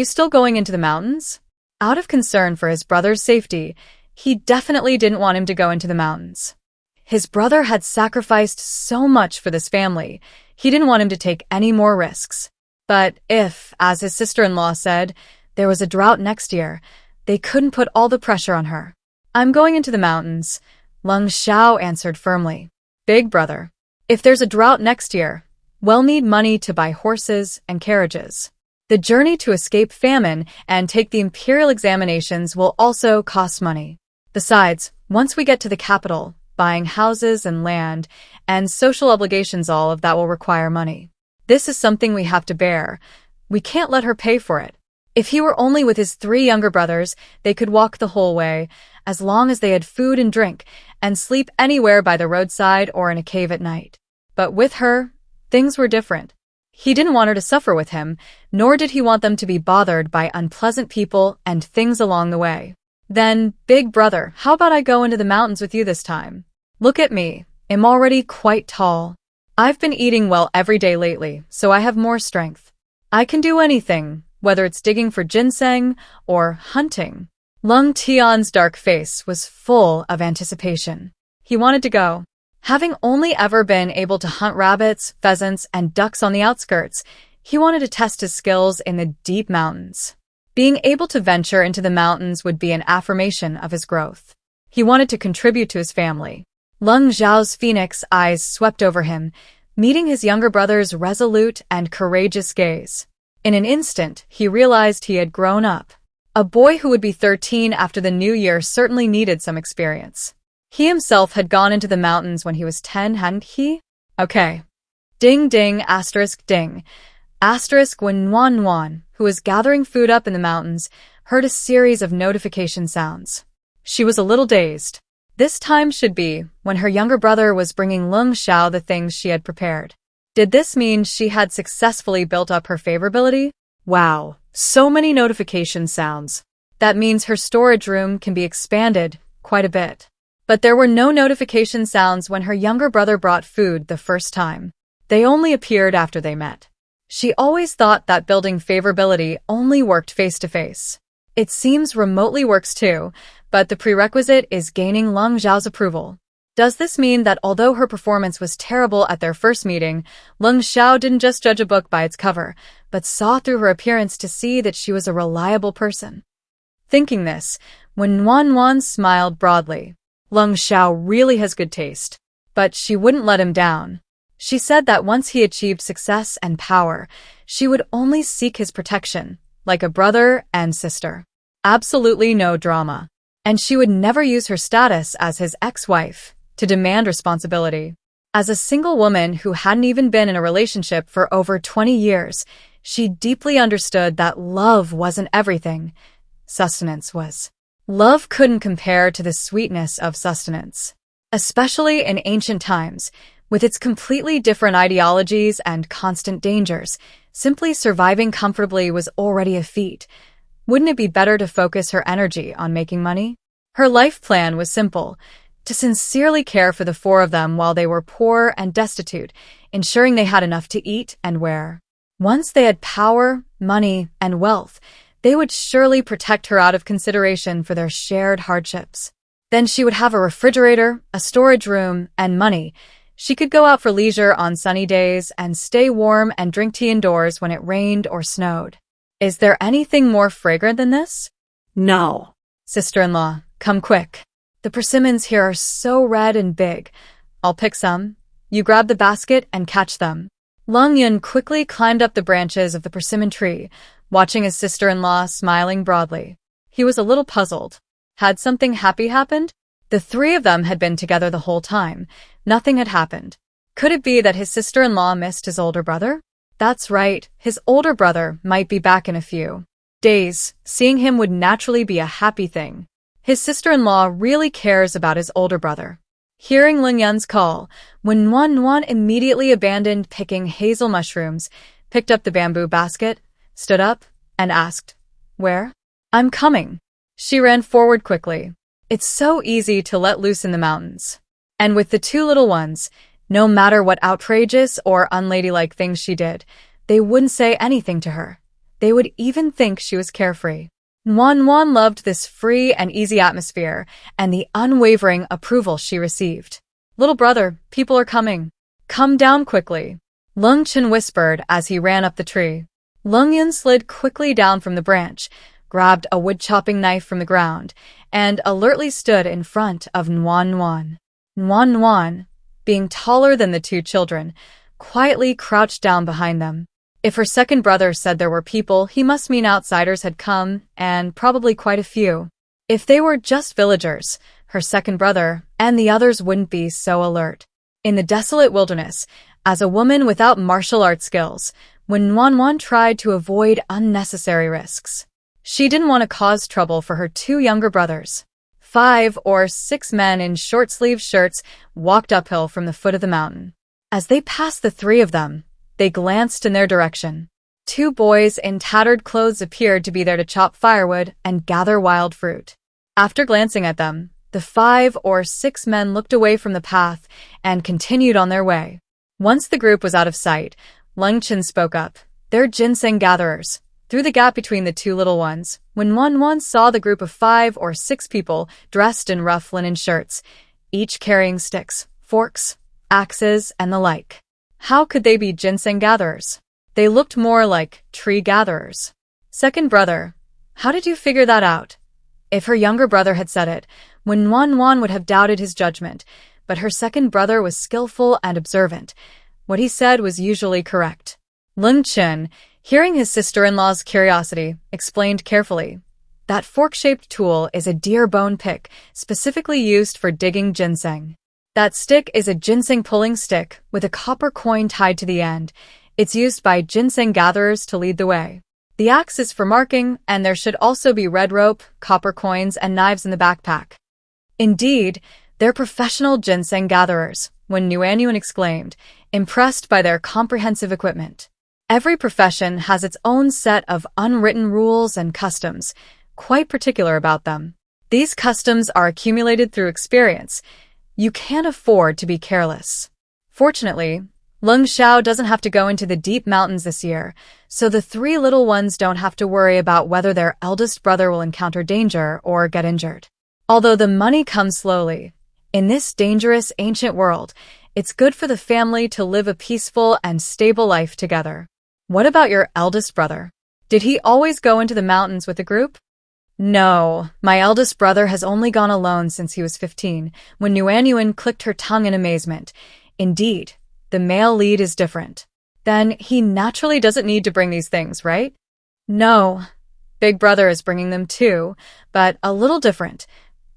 still going into the mountains?" Out of concern for his brother's safety, he definitely didn't want him to go into the mountains. His brother had sacrificed so much for this family, he didn't want him to take any more risks. But if, as his sister-in-law said, there was a drought next year, they couldn't put all the pressure on her. "I'm going into the mountains," Lung Xiao answered firmly. "Big brother, if there's a drought next year, we'll need money to buy horses and carriages. The journey to escape famine and take the imperial examinations will also cost money. Besides, once we get to the capital, buying houses and land, and social obligations, all of that will require money. This is something we have to bear. We can't let her pay for it." If he were only with his 3 younger brothers, they could walk the whole way, as long as they had food and drink, and sleep anywhere by the roadside or in a cave at night. But with her, Things were different. He didn't want her to suffer with him, nor did he want them to be bothered by unpleasant people and things along the way. Then, big brother, how about I go into the mountains with you this time? Look at me. I'm already quite tall. I've been eating well every day lately, so I have more strength. I can do anything, whether it's digging for ginseng or hunting. Lung Tian's dark face was full of anticipation. He wanted to go. Having only ever been able to hunt rabbits, pheasants, and ducks on the outskirts, he wanted to test his skills in the deep mountains. Being able to venture into the mountains would be an affirmation of his growth. He wanted to contribute to his family. Lung Zhao's phoenix eyes swept over him, meeting his younger brother's resolute and courageous gaze. In an instant, he realized he had grown up. A boy who would be 13 after the new year certainly needed some experience. He himself had gone into the mountains when he was 10, hadn't he? Okay. Ding ding asterisk ding. Asterisk when Nuan, who was gathering food up in the mountains, heard a series of notification sounds. She was a little dazed. This time should be when her younger brother was bringing Lung Xiao the things she had prepared. Did this mean she had successfully built up her favorability? Wow, so many notification sounds. That means her storage room can be expanded quite a bit. But there were no notification sounds when her younger brother brought food the first time. They only appeared after they met. She always thought that building favorability only worked face-to-face. It seems remotely works too, but the prerequisite is gaining Lung Zhao's approval. Does this mean that although her performance was terrible at their first meeting, Lung Xiao didn't just judge a book by its cover, but saw through her appearance to see that she was a reliable person? Thinking this, when Nuan smiled broadly, Lung Xiao really has good taste. But she wouldn't let him down. She said that once he achieved success and power, she would only seek his protection, like a brother and sister. Absolutely no drama. And she would never use her status as his ex-wife to demand responsibility. As a single woman who hadn't even been in a relationship for over 20 years, she deeply understood that love wasn't everything. Sustenance was. Love couldn't compare to the sweetness of sustenance. Especially in ancient times, with its completely different ideologies and constant dangers, simply surviving comfortably was already a feat. Wouldn't it be better to focus her energy on making money? Her life plan was simple: to sincerely care for the four of them while they were poor and destitute, ensuring they had enough to eat and wear. Once they had power, money, and wealth, they would surely protect her out of consideration for their shared hardships. Then she would have a refrigerator, a storage room, and money. She could go out for leisure on sunny days and stay warm and drink tea indoors when it rained or snowed. Is there anything more fragrant than this? No. Sister-in-law, come quick. The persimmons here are so red and big. I'll pick some. You grab the basket and catch them. Lung Yun quickly climbed up the branches of the persimmon tree, watching his sister-in-law smiling broadly. He was a little puzzled. Had something happy happened? The three of them had been together the whole time. Nothing had happened. Could it be that his sister-in-law missed his older brother? That's right, his older brother might be back in a few days. Seeing him would naturally be a happy thing. His sister-in-law really cares about his older brother. Hearing Ling Yun's call, when Nuan immediately abandoned picking hazel mushrooms, picked up the bamboo basket, stood up, and asked, "Where?" "I'm coming." She ran forward quickly. It's so easy to let loose in the mountains. And with the two little ones, no matter what outrageous or unladylike things she did, they wouldn't say anything to her. They would even think she was carefree. Nuan loved this free and easy atmosphere and the unwavering approval she received. "Little brother, people are coming. Come down quickly," Lung Chen whispered as he ran up the tree. Lung Yun slid quickly down from the branch, grabbed a wood-chopping knife from the ground, and alertly stood in front of Nuan. Nuan, being taller than the two children, quietly crouched down behind them. If her second brother said there were people, he must mean outsiders had come, and probably quite a few. If they were just villagers, her second brother and the others wouldn't be so alert. In the desolate wilderness, as a woman without martial arts skills, when Nuan tried to avoid unnecessary risks, she didn't want to cause trouble for her two younger brothers. 5 or 6 men in short-sleeved shirts walked uphill from the foot of the mountain. As they passed the three of them, they glanced in their direction. Two boys in tattered clothes appeared to be there to chop firewood and gather wild fruit. After glancing at them, the 5 or 6 men looked away from the path and continued on their way. Once the group was out of sight, Lung Chen spoke up. "They're ginseng gatherers." Through the gap between the two little ones, when one saw the group of 5 or 6 people dressed in rough linen shirts, each carrying sticks, forks, axes, and the like. How could they be ginseng gatherers? They looked more like tree gatherers. Second brother, how did you figure that out? If her younger brother had said it, Wan would have doubted his judgment, but her second brother was skillful and observant. What he said was usually correct. Lung Chen, hearing his sister-in-law's curiosity, explained carefully. That fork-shaped tool is a deer bone pick, specifically used for digging ginseng. That stick is a ginseng pulling stick with a copper coin tied to the end. It's used by ginseng gatherers to lead the way. The axe is for marking, and there should also be red rope, copper coins, and knives in the backpack. Indeed, they're professional ginseng gatherers, Wen Nuanyuan exclaimed, impressed by their comprehensive equipment. Every profession has its own set of unwritten rules and customs, quite particular about them. These customs are accumulated through experience. You can't afford to be careless. Fortunately, Lung Xiao doesn't have to go into the deep mountains this year, so the 3 little ones don't have to worry about whether their eldest brother will encounter danger or get injured. Although the money comes slowly, in this dangerous ancient world, it's good for the family to live a peaceful and stable life together. What about your eldest brother? Did he always go into the mountains with a group? No, my eldest brother has only gone alone since he was 15, when Nuanyuan clicked her tongue in amazement. Indeed, the male lead is different. Then he naturally doesn't need to bring these things, right? No, Big Brother is bringing them too, but a little different.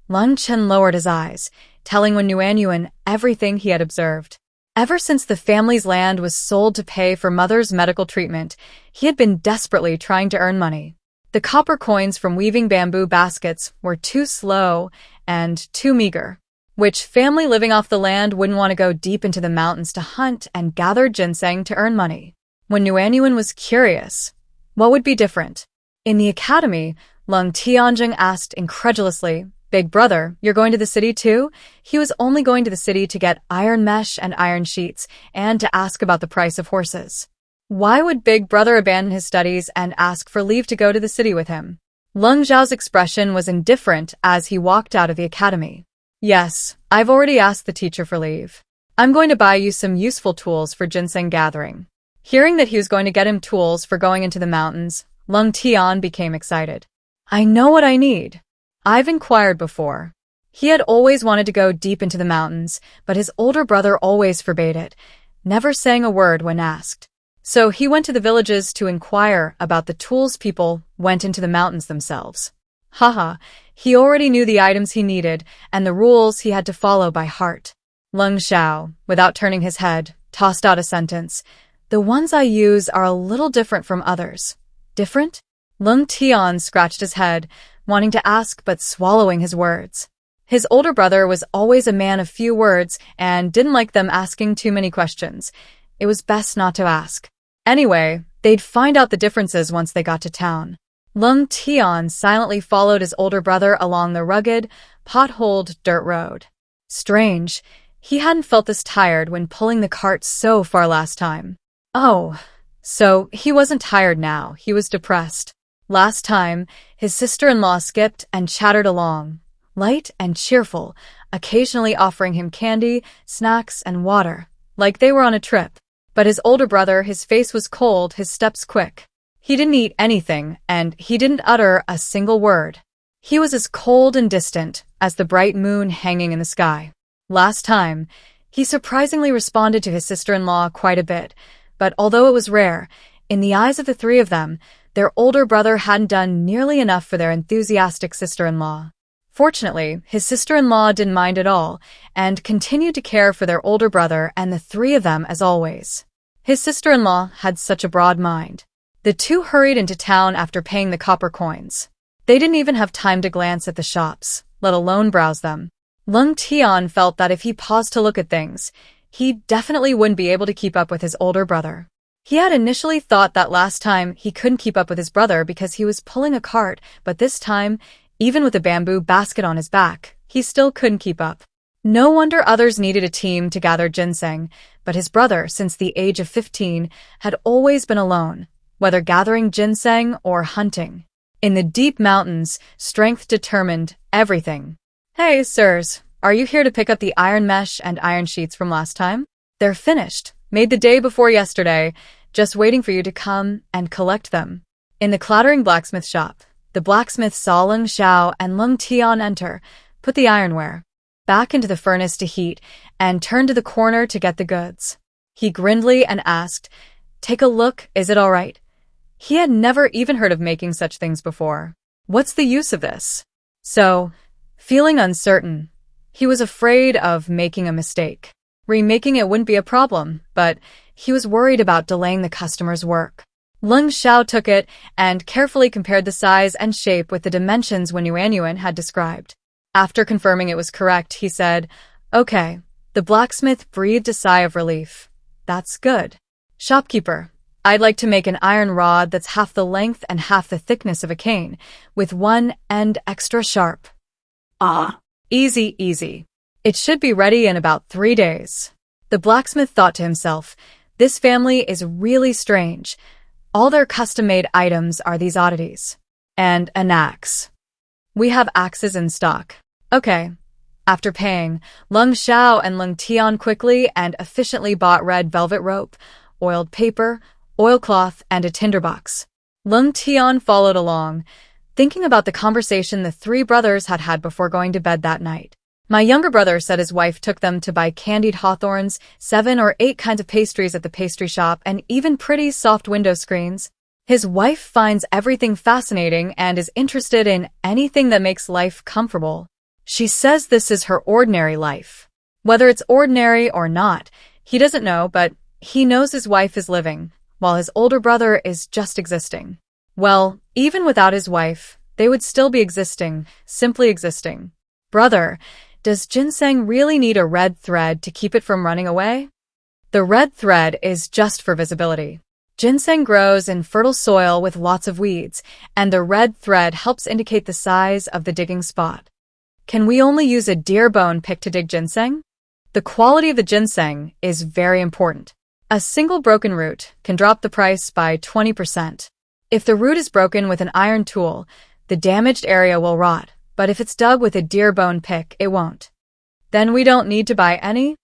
Lung Chen lowered his eyes, telling Wen Nuanyuan everything he had observed. Ever since the family's land was sold to pay for mother's medical treatment, he had been desperately trying to earn money. The copper coins from weaving bamboo baskets were too slow and too meager. Which family living off the land wouldn't want to go deep into the mountains to hunt and gather ginseng to earn money? When Nuanyuan was curious, what would be different? In the academy, Lung Tianjing asked incredulously, "Big Brother, you're going to the city too?" He was only going to the city to get iron mesh and iron sheets and to ask about the price of horses. Why would Big Brother abandon his studies and ask for leave to go to the city with him? Lung Zhao's expression was indifferent as he walked out of the academy. Yes, I've already asked the teacher for leave. I'm going to buy you some useful tools for ginseng gathering. Hearing that he was going to get him tools for going into the mountains, Lung Tian became excited. I know what I need. I've inquired before. He had always wanted to go deep into the mountains, but his older brother always forbade it, never saying a word when asked. So he went to the villages to inquire about the tools people went into the mountains themselves. Haha, he already knew the items he needed and the rules he had to follow by heart. Lung Xiao, without turning his head, tossed out a sentence. The ones I use are a little different from others. Different? Lung Tian scratched his head, wanting to ask but swallowing his words. His older brother was always a man of few words and didn't like them asking too many questions. It was best not to ask. Anyway, they'd find out the differences once they got to town. Lung Tian silently followed his older brother along the rugged, potholed dirt road. Strange, he hadn't felt this tired when pulling the cart so far last time. Oh, so he wasn't tired now, he was depressed. Last time, his sister-in-law skipped and chattered along, light and cheerful, occasionally offering him candy, snacks, and water, like they were on a trip. But his older brother, his face was cold, his steps quick. He didn't eat anything, and he didn't utter a single word. He was as cold and distant as the bright moon hanging in the sky. Last time, he surprisingly responded to his sister-in-law quite a bit, but although it was rare, in the eyes of the 3 of them, their older brother hadn't done nearly enough for their enthusiastic sister-in-law. Fortunately, his sister-in-law didn't mind at all, and continued to care for their older brother and the 3 of them as always. His sister-in-law had such a broad mind. The 2 hurried into town after paying the copper coins. They didn't even have time to glance at the shops, let alone browse them. Lung Tian felt that if he paused to look at things, He definitely wouldn't be able to keep up with his older brother. He had initially thought that last time he couldn't keep up with his brother because he was pulling a cart, but this time, even with a bamboo basket on his back, he still couldn't keep up. No wonder others needed a team to gather ginseng, but his brother, since the age of 15, had always been alone, whether gathering ginseng or hunting. In the deep mountains, strength determined everything. Hey, sirs, are you here to pick up the iron mesh and iron sheets from last time? They're finished, made the day before yesterday, just waiting for you to come and collect them. In the clattering blacksmith shop, the blacksmith saw Lung Xiao and Lung Tian enter, put the ironware back into the furnace to heat, and turned to the corner to get the goods. He grinned and asked, "Take a look, is it all right?" He had never even heard of making such things before. What's the use of this? So, feeling uncertain, he was afraid of making a mistake. Remaking it wouldn't be a problem, but he was worried about delaying the customer's work. Lung Xiao took it and carefully compared the size and shape with the dimensions Wen Yuanyuan had described. After confirming it was correct, he said, "Okay." The blacksmith breathed a sigh of relief. "That's good. Shopkeeper, I'd like to make an iron rod that's half the length and half the thickness of a cane, with one end extra sharp." Ah, Easy, easy. It should be ready in about 3 days. The blacksmith thought to himself, this family is really strange. All their custom-made items are these oddities. And an axe. We have axes in stock. Okay. After paying, Lung Xiao and Lung Tian quickly and efficiently bought red velvet rope, oiled paper, oilcloth, and a tinderbox. Lung Tian followed along, thinking about the conversation the three brothers had had before going to bed that night. My younger brother said his wife took them to buy candied hawthorns, 7 or 8 kinds of pastries at the pastry shop, and even pretty soft window screens. His wife finds everything fascinating and is interested in anything that makes life comfortable. She says this is her ordinary life. Whether it's ordinary or not, he doesn't know, but he knows his wife is living, while his older brother is just existing. Well, even without his wife, they would still be existing, simply existing. Brother, does ginseng really need a red thread to keep it from running away? The red thread is just for visibility. Ginseng grows in fertile soil with lots of weeds, and the red thread helps indicate the size of the digging spot. Can we only use a deer bone pick to dig ginseng? The quality of the ginseng is very important. A single broken root can drop the price by 20%. If the root is broken with an iron tool, the damaged area will rot, but if it's dug with a deer bone pick, it won't. Then we don't need to buy any?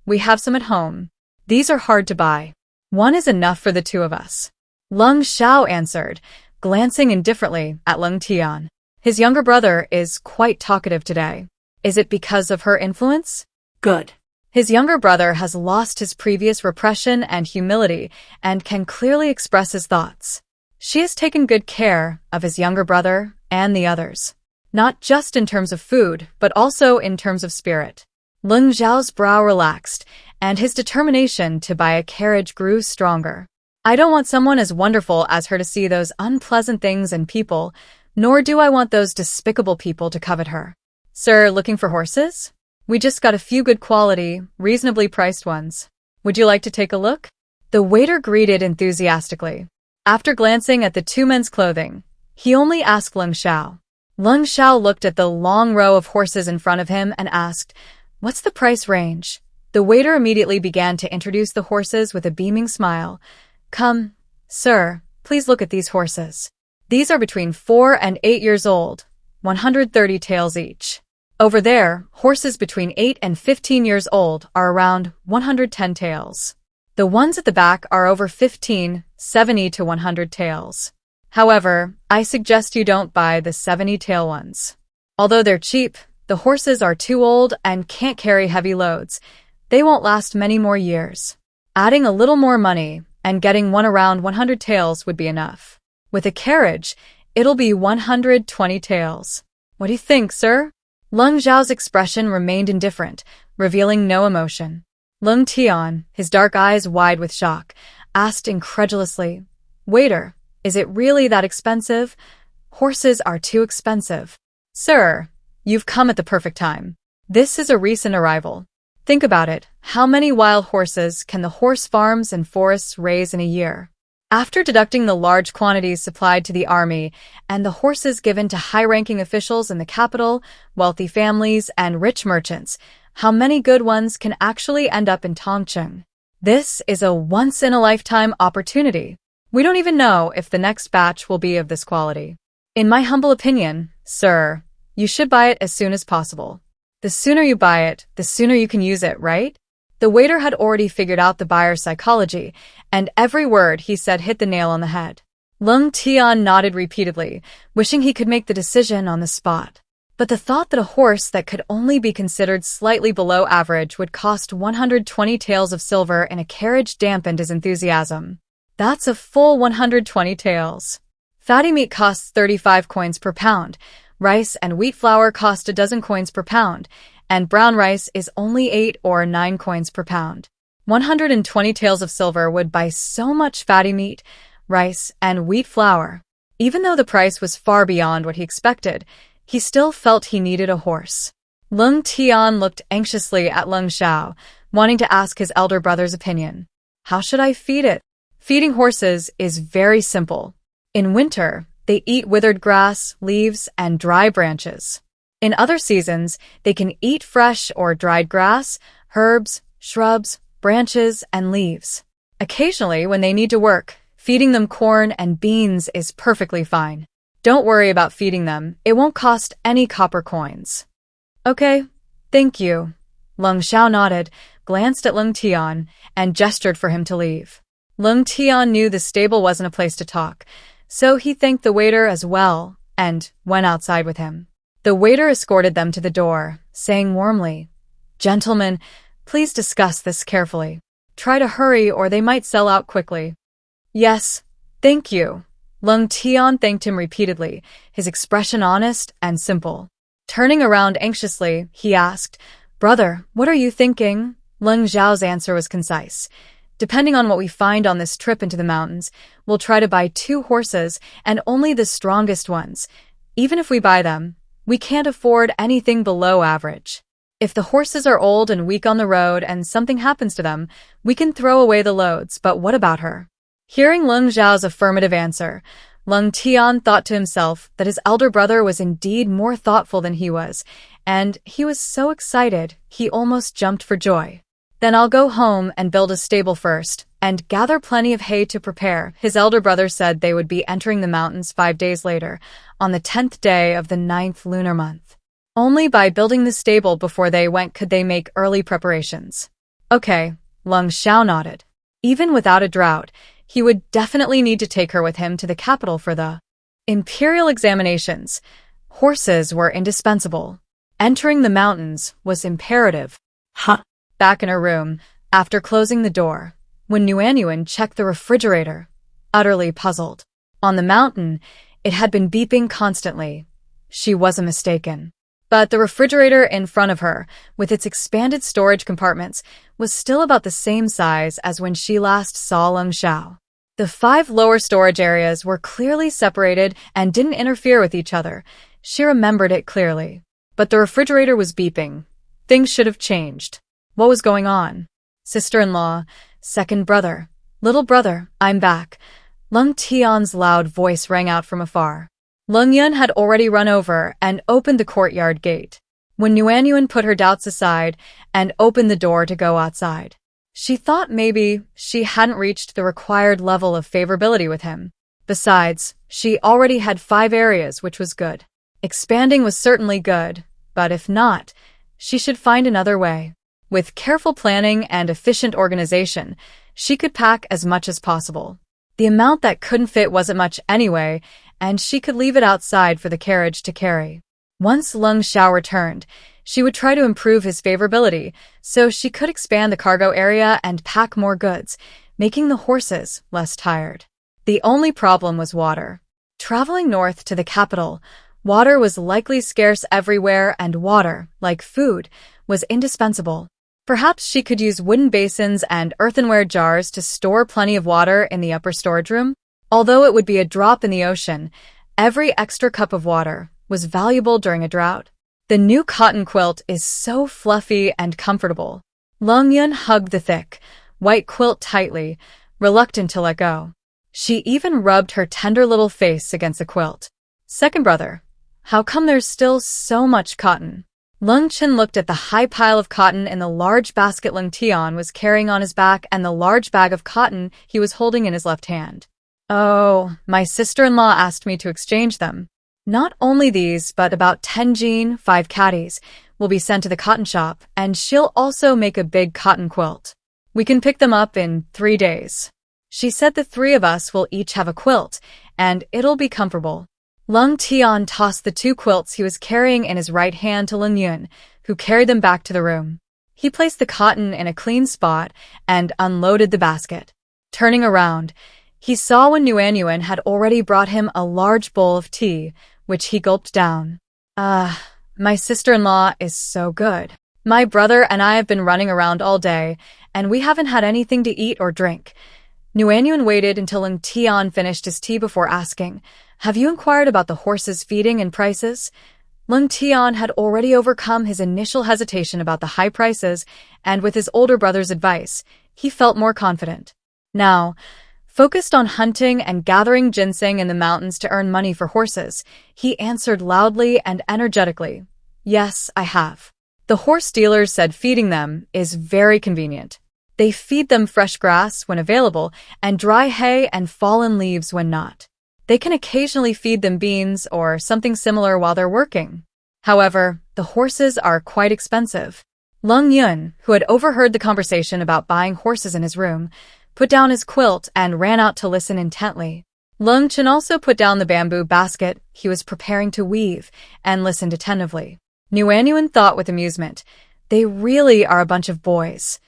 We have some at home. These are hard to buy. One is enough for the 2 of us. Lung Xiao answered, glancing indifferently at Lung Tian. His younger brother is quite talkative today. Is it because of her influence? good. His younger brother has lost his previous repression and humility and can clearly express his thoughts. She has taken good care of his younger brother and the others, not just in terms of food, but also in terms of spirit. Lung Zhao's brow relaxed, and his determination to buy a carriage grew stronger. I don't want someone as wonderful as her to see those unpleasant things in people, nor do I want those despicable people to covet her. Sir, looking for horses? We just got a few good quality, reasonably priced ones. Would you like to take a look? The waiter greeted enthusiastically. After glancing at the 2 men's clothing, he only asked Lung Xiao. Lung Xiao looked at the long row of horses in front of him and asked, "What's the price range?" The waiter immediately began to introduce the horses with a beaming smile. "Come, sir, please look at these horses. These are between 4 and 8 years old, 130 taels each. Over there, horses between 8 and 15 years old are around 110 taels. The ones at the back are over 15, 70 to 100 taels. However, I suggest you don't buy the 70 tael ones. Although they're cheap, the horses are too old and can't carry heavy loads. They won't last many more years. Adding a little more money and getting one around 100 taels would be enough. With a carriage, it'll be 120 taels. What do you think, sir?" Lung Zhao's expression remained indifferent, revealing no emotion. Lung Tian, his dark eyes wide with shock, asked incredulously, "Waiter, is it really that expensive? Horses are too expensive." "Sir, you've come at the perfect time. This is a recent arrival. Think about it. How many wild horses can the horse farms and forests raise in a year? After deducting the large quantities supplied to the army and the horses given to high-ranking officials in the capital, wealthy families, and rich merchants, how many good ones can actually end up in Tongcheng? This is a once-in-a-lifetime opportunity. We don't even know if the next batch will be of this quality. In my humble opinion, sir, you should buy it as soon as possible. The sooner you buy it, the sooner you can use it, right? The waiter had already figured out the buyer's psychology, and every word he said hit the nail on the head. Lung Tian nodded repeatedly, wishing he could make the decision on the spot. But the thought that a horse that could only be considered slightly below average would cost 120 taels of silver in a carriage dampened his enthusiasm. That's a full 120 taels. Fatty meat costs 35 coins per pound, rice and wheat flour cost a dozen coins per pound, and brown rice is only 8 or 9 coins per pound. 120 taels of silver would buy so much fatty meat, rice, and wheat flour. Even though the price was far beyond what he expected, he still felt he needed a horse. Lung Tian looked anxiously at Lung Xiao, wanting to ask his elder brother's opinion. How should I feed it? Feeding horses is very simple. In winter, they eat withered grass, leaves, and dry branches. In other seasons, they can eat fresh or dried grass, herbs, shrubs, branches, and leaves. Occasionally, when they need to work, feeding them corn and beans is perfectly fine. Don't worry about feeding them. It won't cost any copper coins. Okay, thank you. Lung Xiao nodded, glanced at Lung Tian, and gestured for him to leave. Lung Tian knew the stable wasn't a place to talk, so he thanked the waiter as well and went outside with him. The waiter escorted them to the door, saying warmly, "Gentlemen, please discuss this carefully. Try to hurry or they might sell out quickly." "Yes, thank you." Lung Tian thanked him repeatedly, his expression honest and simple. Turning around anxiously, he asked, "Brother, what are you thinking?" Lung Zhao's answer was concise. "Depending on what we find on this trip into the mountains, we'll try to buy 2 horses and only the strongest ones. Even if we buy them, we can't afford anything below average. If the horses are old and weak on the road and something happens to them, we can throw away the loads, but what about her?" Hearing Lung Zhao's affirmative answer, Lung Tian thought to himself that his elder brother was indeed more thoughtful than he was, and he was so excited he almost jumped for joy. "Then I'll go home and build a stable first, and gather plenty of hay to prepare." His elder brother said they would be entering the mountains 5 days later, on the 10th day of the 9th lunar month. Only by building the stable before they went could they make early preparations. Okay, Lung Xiao nodded. Even without a drought, he would definitely need to take her with him to the capital for the imperial examinations. Horses were indispensable. Entering the mountains was imperative. Back in her room, after closing the door, when Nuanyuan checked the refrigerator, utterly puzzled. On the mountain, it had been beeping constantly. She wasn't mistaken. But the refrigerator in front of her, with its expanded storage compartments, was still about the same size as when she last saw Lung Xiao. The 5 lower storage areas were clearly separated and didn't interfere with each other. She remembered it clearly. But the refrigerator was beeping. Things should have changed. What was going on? Sister-in-law, second brother, little brother, I'm back. Lung Tian's loud voice rang out from afar. Lung Yun had already run over and opened the courtyard gate. When Nuanyuan put her doubts aside and opened the door to go outside, she thought maybe she hadn't reached the required level of favorability with him. Besides, she already had 5 areas, which was good. Expanding was certainly good, but if not, she should find another way. With careful planning and efficient organization, she could pack as much as possible. The amount that couldn't fit wasn't much anyway, and she could leave it outside for the carriage to carry. Once Lung Xiao returned, she would try to improve his favorability so she could expand the cargo area and pack more goods, making the horses less tired. The only problem was water. Traveling north to the capital, water was likely scarce everywhere, and water, like food, was indispensable. Perhaps she could use wooden basins and earthenware jars to store plenty of water in the upper storage room. Although it would be a drop in the ocean, every extra cup of water was valuable during a drought. The new cotton quilt is so fluffy and comfortable. Lung Yun hugged the thick, white quilt tightly, reluctant to let go. She even rubbed her tender little face against the quilt. Second brother, how come there's still so much cotton? Lung Chin looked at the high pile of cotton in the large basket Lung Tian was carrying on his back and the large bag of cotton he was holding in his left hand. Oh, my sister-in-law asked me to exchange them. Not only these, but about 10 jean, 5 caddies, will be sent to the cotton shop, and she'll also make a big cotton quilt. We can pick them up in 3 days. She said the 3 of us will each have a quilt, and it'll be comfortable. Lung Tian tossed the 2 quilts he was carrying in his right hand to Lung Yun, who carried them back to the room. He placed the cotton in a clean spot and unloaded the basket. Turning around, he saw when Yuan had already brought him a large bowl of tea, which he gulped down. My sister-in-law is so good. My brother and I have been running around all day, and we haven't had anything to eat or drink. Yuan waited until Lung Tian finished his tea before asking, have you inquired about the horses' feeding and prices? Lung Tian had already overcome his initial hesitation about the high prices, and with his older brother's advice, he felt more confident. Now, focused on hunting and gathering ginseng in the mountains to earn money for horses, he answered loudly and energetically, yes, I have. The horse dealers said feeding them is very convenient. They feed them fresh grass when available and dry hay and fallen leaves when not. They can occasionally feed them beans or something similar while they're working. However, the horses are quite expensive. Lung Yun, who had overheard the conversation about buying horses in his room, put down his quilt and ran out to listen intently. Lung Chin also put down the bamboo basket he was preparing to weave and listened attentively. Yuan thought with amusement, they really are a bunch of boys.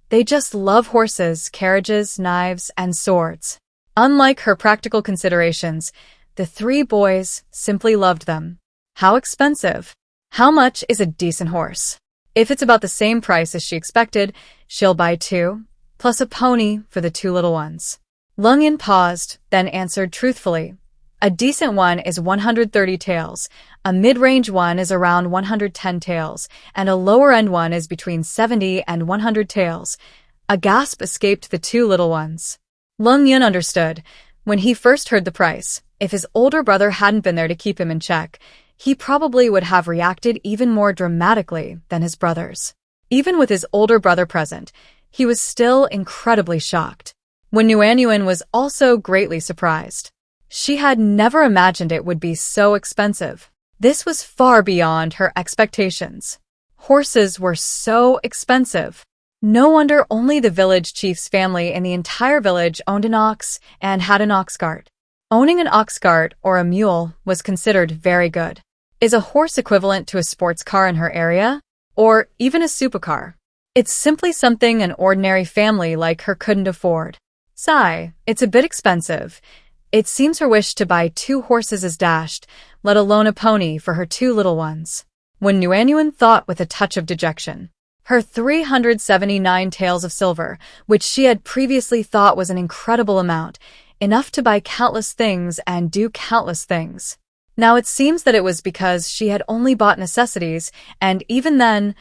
They just love horses, carriages, knives, and swords. Unlike her practical considerations, the 3 boys simply loved them. How expensive? How much is a decent horse? If it's about the same price as she expected, she'll buy 2, plus a pony for the 2 little ones. Lung Yin paused, then answered truthfully. A decent one is 130 taels, a mid-range one is around 110 taels, and a lower-end one is between 70 and 100 taels. A gasp escaped the 2 little ones. Lung Yun understood. When he first heard the price, if his older brother hadn't been there to keep him in check, he probably would have reacted even more dramatically than his brothers. Even with his older brother present, he was still incredibly shocked. When Yuan was also greatly surprised. She had never imagined it would be so expensive. This was far beyond her expectations. Horses were so expensive. No wonder only the village chief's family in the entire village owned an ox and had an ox cart. Owning an ox cart or a mule was considered very good. Is a horse equivalent to a sports car in her area? Or even a supercar? It's simply something an ordinary family like her couldn't afford. Sigh, it's a bit expensive. It seems her wish to buy 2 horses is dashed, let alone a pony for her 2 little ones. When Yuan thought with a touch of dejection. Her 379 taels of silver, which she had previously thought was an incredible amount, enough to buy countless things and do countless things. Now it seems that it was because she had only bought necessities, and even then,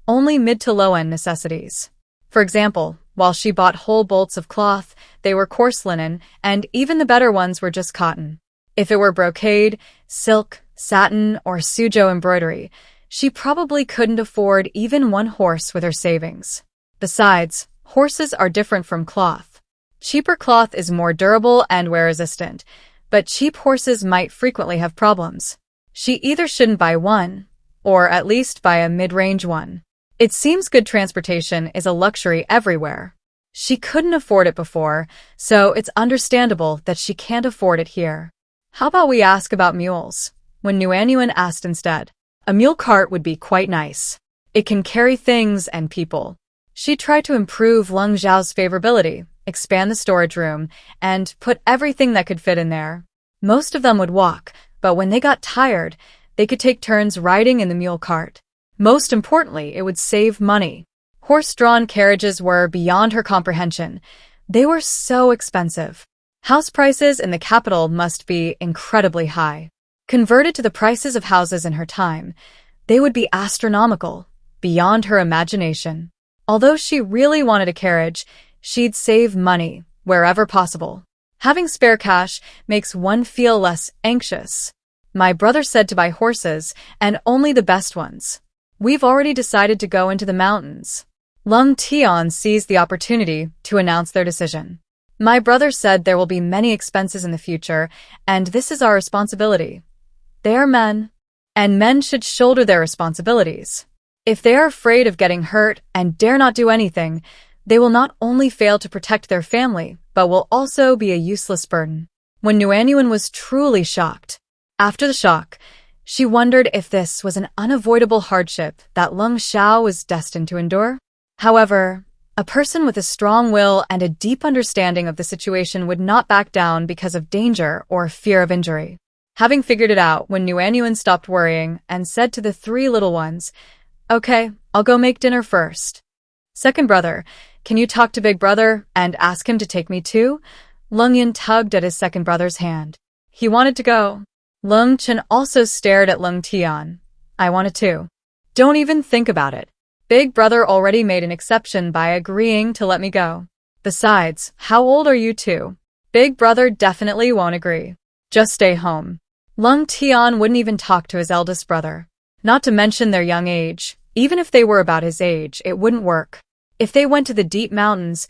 only mid to low-end necessities. For example, while she bought whole bolts of cloth, they were coarse linen, and even the better ones were just cotton. If it were brocade, silk, satin, or suzhou embroidery, she probably couldn't afford even 1 horse with her savings. Besides, horses are different from cloth. Cheaper cloth is more durable and wear-resistant, but cheap horses might frequently have problems. She either shouldn't buy one, or at least buy a mid-range one. It seems good transportation is a luxury everywhere. She couldn't afford it before, so it's understandable that she can't afford it here. How about we ask about mules? When Yuan asked instead. A mule cart would be quite nice. It can carry things and people. She tried to improve Lung Zhao's favorability, expand the storage room, and put everything that could fit in there. Most of them would walk, but when they got tired, they could take turns riding in the mule cart. Most importantly, it would save money. Horse-drawn carriages were beyond her comprehension. They were so expensive. House prices in the capital must be incredibly high. Converted to the prices of houses in her time, they would be astronomical, beyond her imagination. Although she really wanted a carriage, she'd save money wherever possible. Having spare cash makes one feel less anxious. My brother said to buy horses, and only the best ones. We've already decided to go into the mountains. Lung Tian seized the opportunity to announce their decision. My brother said there will be many expenses in the future, and this is our responsibility. They are men, and men should shoulder their responsibilities. If they are afraid of getting hurt and dare not do anything, they will not only fail to protect their family, but will also be a useless burden. When Nuanyuan was truly shocked. After the shock, she wondered if this was an unavoidable hardship that Lung Xiao was destined to endure. However, a person with a strong will and a deep understanding of the situation would not back down because of danger or fear of injury. Having figured it out, when Nuanyuan stopped worrying and said to the three little ones, "Okay, I'll go make dinner first. Second brother, can you talk to big brother and ask him to take me too?" Lung Yun tugged at his second brother's hand. He wanted to go. Lung Chen also stared at Lung Tian. "I wanted to." "Don't even think about it. Big brother already made an exception by agreeing to let me go. Besides, how old are you two? Big brother definitely won't agree. Just stay home." Lung Tian wouldn't even talk to his eldest brother. Not to mention their young age. Even if they were about his age, it wouldn't work. If they went to the deep mountains,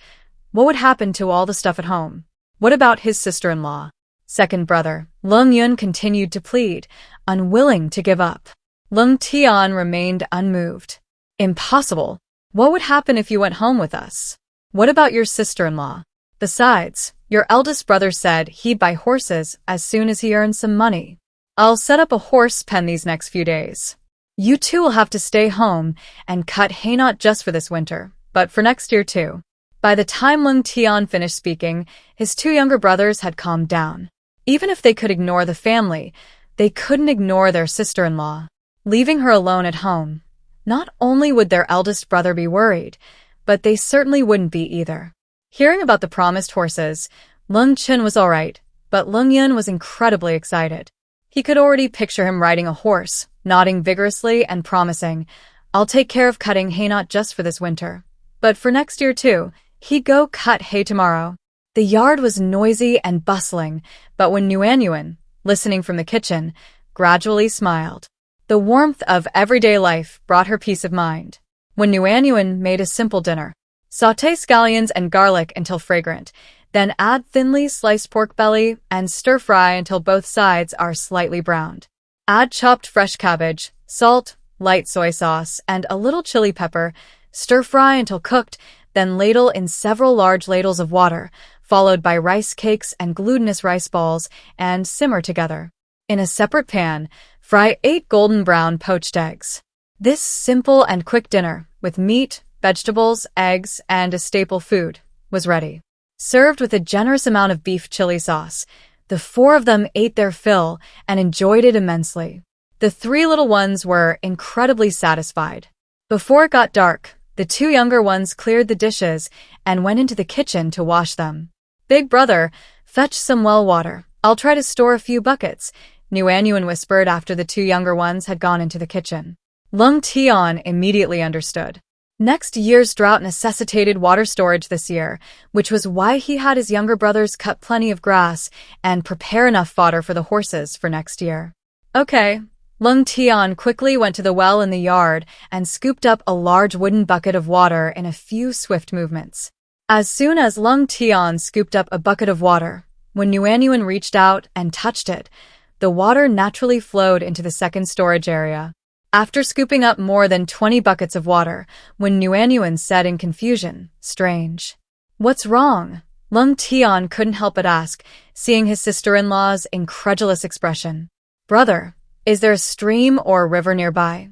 what would happen to all the stuff at home? What about his sister-in-law? Second brother, Lung Yun continued to plead, unwilling to give up. Lung Tian remained unmoved. "Impossible. What would happen if you went home with us? What about your sister-in-law? Besides, your eldest brother said he'd buy horses as soon as he earned some money. I'll set up a horse pen these next few days. You two will have to stay home and cut hay not just for this winter, but for next year too." By the time Lung Tian finished speaking, his two younger brothers had calmed down. Even if they could ignore the family, they couldn't ignore their sister-in-law. Leaving her alone at home, not only would their eldest brother be worried, but they certainly wouldn't be either. Hearing about the promised horses, Lung Chen was alright, but Lung Yun was incredibly excited. He could already picture him riding a horse, nodding vigorously and promising, "I'll take care of cutting hay not just for this winter, but for next year too." He'd go cut hay tomorrow. The yard was noisy and bustling, but when Nuanyuan, listening from the kitchen, gradually smiled. The warmth of everyday life brought her peace of mind. When Nuanyuan made a simple dinner, sauté scallions and garlic until fragrant, then add thinly sliced pork belly and stir-fry until both sides are slightly browned. Add chopped fresh cabbage, salt, light soy sauce, and a little chili pepper. Stir-fry until cooked, then ladle in several large ladles of water, followed by rice cakes and glutinous rice balls, and simmer together. In a separate pan, fry 8 golden brown poached eggs. This simple and quick dinner, with meat, vegetables, eggs, and a staple food, was ready. Served with a generous amount of beef chili sauce, the 4 of them ate their fill and enjoyed it immensely. The 3 little ones were incredibly satisfied. Before it got dark, the 2 younger ones cleared the dishes and went into the kitchen to wash them. "Big brother, fetch some well water. I'll try to store a few buckets," Nuanyuan whispered after the 2 younger ones had gone into the kitchen. Lung Tian immediately understood. Next year's drought necessitated water storage this year, which was why he had his younger brothers cut plenty of grass and prepare enough fodder for the horses for next year. "Okay." Lung Tian quickly went to the well in the yard and scooped up a large wooden bucket of water in a few swift movements. As soon as Lung Tian scooped up a bucket of water, when Nuanyuan reached out and touched it, the water naturally flowed into the second storage area. After scooping up more than 20 buckets of water, when Nuanyuan said in confusion, "Strange. What's wrong?" Lung Tian couldn't help but ask, seeing his sister-in-law's incredulous expression. "Brother, is there a stream or a river nearby?"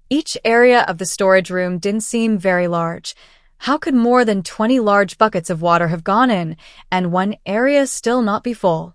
Each area of the storage room didn't seem very large. How could more than 20 large buckets of water have gone in, and one area still not be full?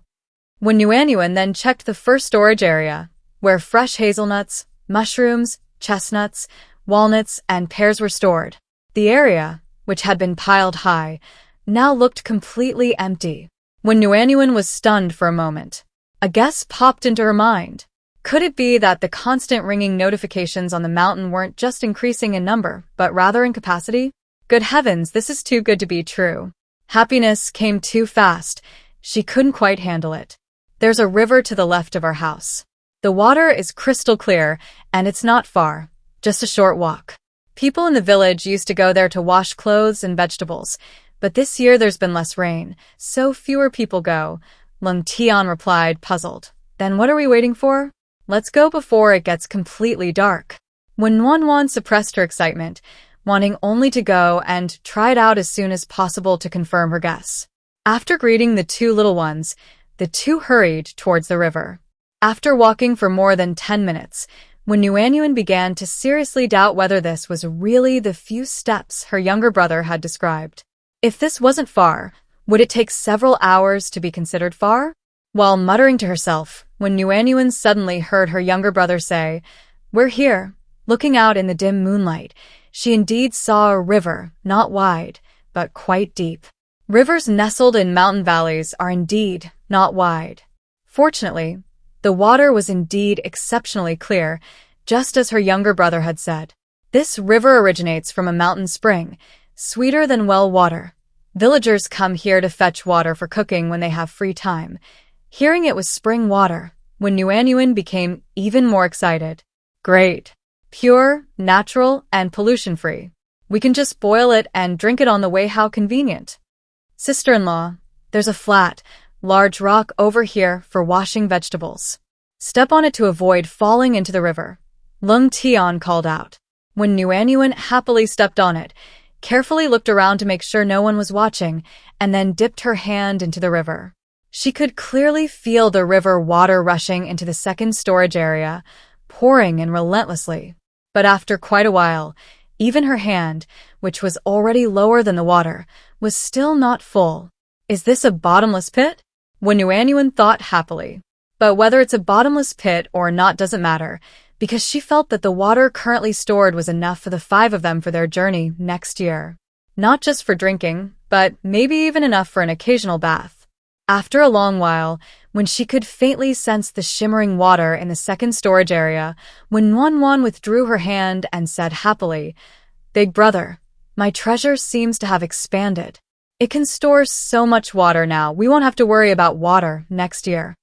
When Nuanyuan then checked the first storage area, where fresh hazelnuts, mushrooms, chestnuts, walnuts, and pears were stored, the area, which had been piled high, now looked completely empty. When Nuanyuan was stunned for a moment, a guess popped into her mind. Could it be that the constant ringing notifications on the mountain weren't just increasing in number, but rather in capacity? Good heavens, this is too good to be true. Happiness came too fast. She couldn't quite handle it. There's a river to the left of our house. The water is crystal clear, and it's not far, just a short walk. People in the village used to go there to wash clothes and vegetables, but this year there's been less rain, so fewer people go, Lung Tian replied, puzzled. Then what are we waiting for? Let's go before it gets completely dark. When Wan suppressed her excitement, wanting only to go and try it out as soon as possible to confirm her guess. After greeting the two little ones, the two hurried towards the river. After walking for more than 10 minutes, when Nuanyuan began to seriously doubt whether this was really the few steps her younger brother had described. If this wasn't far, would it take several hours to be considered far? While muttering to herself, when Nuanyuan suddenly heard her younger brother say, "We're here." Looking out in the dim moonlight, she indeed saw a river, not wide, but quite deep. Rivers nestled in mountain valleys are indeed not wide. Fortunately, the water was indeed exceptionally clear, just as her younger brother had said. This river originates from a mountain spring, sweeter than well water. Villagers come here to fetch water for cooking when they have free time. Hearing it was spring water, when Nuanyuan became even more excited. Great. Pure, natural, and pollution-free. We can just boil it and drink it on the way. How convenient. Sister-in-law, there's a flat, large rock over here for washing vegetables. Step on it to avoid falling into the river. Lung Tian called out. When Nuanyuan happily stepped on it, carefully looked around to make sure no one was watching, and then dipped her hand into the river. She could clearly feel the river water rushing into the second storage area, pouring in relentlessly. But after quite a while, even her hand, which was already lower than the water, was still not full. Is this a bottomless pit? When Nuanyuan thought happily. But whether it's a bottomless pit or not doesn't matter, because she felt that the water currently stored was enough for the 5 of them for their journey next year. Not just for drinking, but maybe even enough for an occasional bath. After a long while, when she could faintly sense the shimmering water in the second storage area, when Wan withdrew her hand and said happily, "Big brother, my treasure seems to have expanded. It can store so much water now, we won't have to worry about water next year."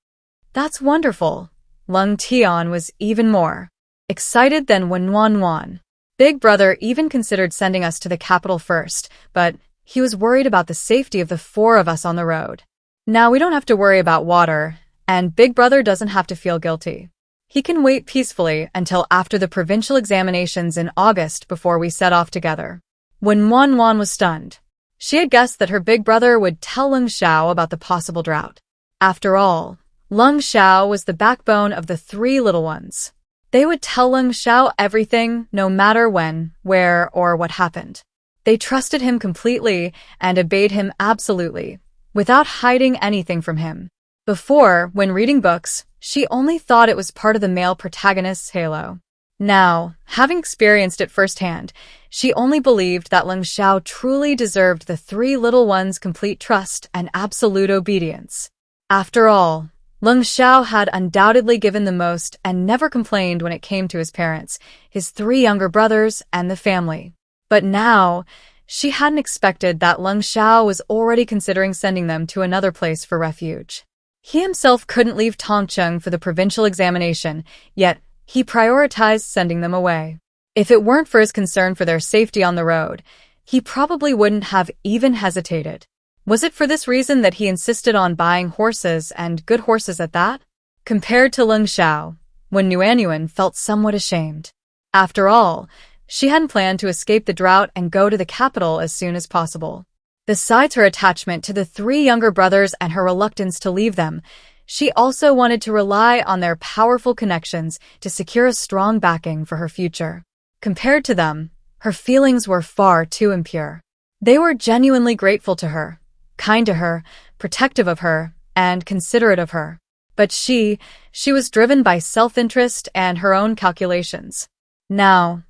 That's wonderful. Lung Tian was even more excited than when Wan. Big brother even considered sending us to the capital first, but he was worried about the safety of the 4 of us on the road. Now we don't have to worry about water, and Big Brother doesn't have to feel guilty. He can wait peacefully until after the provincial examinations in August before we set off together. When Wan was stunned, she had guessed that her big brother would tell Lung Xiao about the possible drought. After all, Lung Xiao was the backbone of the 3 little ones. They would tell Lung Xiao everything, no matter when, where, or what happened. They trusted him completely and obeyed him absolutely, without hiding anything from him. Before, when reading books, she only thought it was part of the male protagonist's halo. Now, having experienced it firsthand, she only believed that Lung Xiao truly deserved the 3 little ones' complete trust and absolute obedience. After all, Lung Xiao had undoubtedly given the most and never complained when it came to his parents, his 3 younger brothers, and the family. But now, she hadn't expected that Lung Xiao was already considering sending them to another place for refuge. He himself couldn't leave Tongcheng for the provincial examination, yet he prioritized sending them away. If it weren't for his concern for their safety on the road, he probably wouldn't have even hesitated. Was it for this reason that he insisted on buying horses, and good horses at that? Compared to Lung Xiao, when Nuanyuan felt somewhat ashamed. After all, she hadn't planned to escape the drought and go to the capital as soon as possible. Besides her attachment to the 3 younger brothers and her reluctance to leave them, she also wanted to rely on their powerful connections to secure a strong backing for her future. Compared to them, her feelings were far too impure. They were genuinely grateful to her, kind to her, protective of her, and considerate of her. But she was driven by self-interest and her own calculations. Now,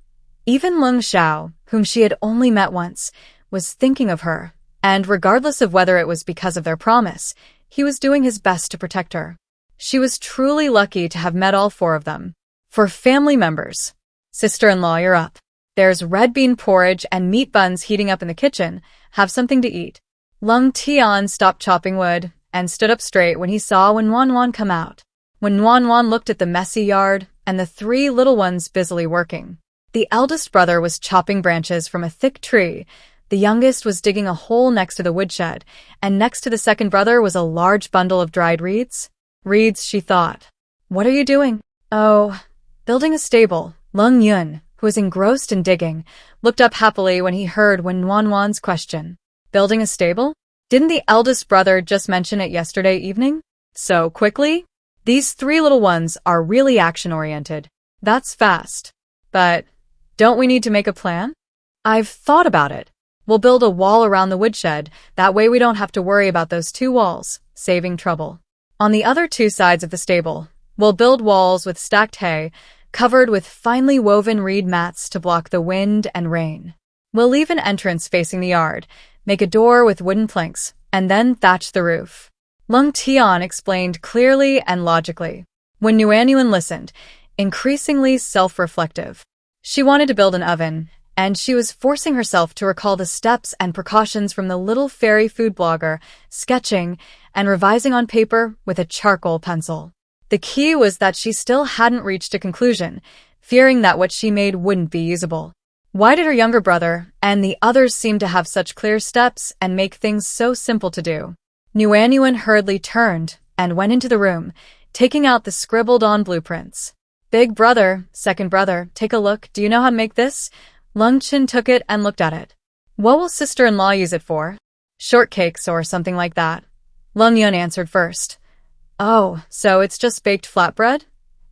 even Lung Xiao, whom she had only met once, was thinking of her, and regardless of whether it was because of their promise, he was doing his best to protect her. She was truly lucky to have met all 4 of them. For family members, sister-in-law, you're up. There's red bean porridge and meat buns heating up in the kitchen. Have something to eat. Lung Tian stopped chopping wood and stood up straight when he saw Wan come out. Wan looked at the messy yard and the three little ones busily working. The eldest brother was chopping branches from a thick tree. The youngest was digging a hole next to the woodshed, and next to the second brother was a large bundle of dried reeds. Reeds, she thought. What are you doing? Oh, building a stable. Lung Yun, who was engrossed in digging, looked up happily when he heard Wan's question. Building a stable? Didn't the eldest brother just mention it yesterday evening? So quickly? These three little ones are really action-oriented. That's fast. But don't we need to make a plan? I've thought about it. We'll build a wall around the woodshed. That way we don't have to worry about those two walls, saving trouble. On the other two sides of the stable, we'll build walls with stacked hay, covered with finely woven reed mats to block the wind and rain. We'll leave an entrance facing the yard, make a door with wooden planks, and then thatch the roof. Lung Tian explained clearly and logically. When Nuanyuan listened, increasingly self-reflective. She wanted to build an oven, and she was forcing herself to recall the steps and precautions from the little fairy food blogger, sketching and revising on paper with a charcoal pencil. The key was that she still hadn't reached a conclusion, fearing that what she made wouldn't be usable. Why did her younger brother and the others seem to have such clear steps and make things so simple to do? Nuanyuan hurriedly turned and went into the room, taking out the scribbled-on blueprints. Big brother, second brother, take a look. Do you know how to make this? Lung Chin took it and looked at it. What will sister-in-law use it for? Shortcakes or something like that. Lung Yun answered first. Oh, so it's just baked flatbread?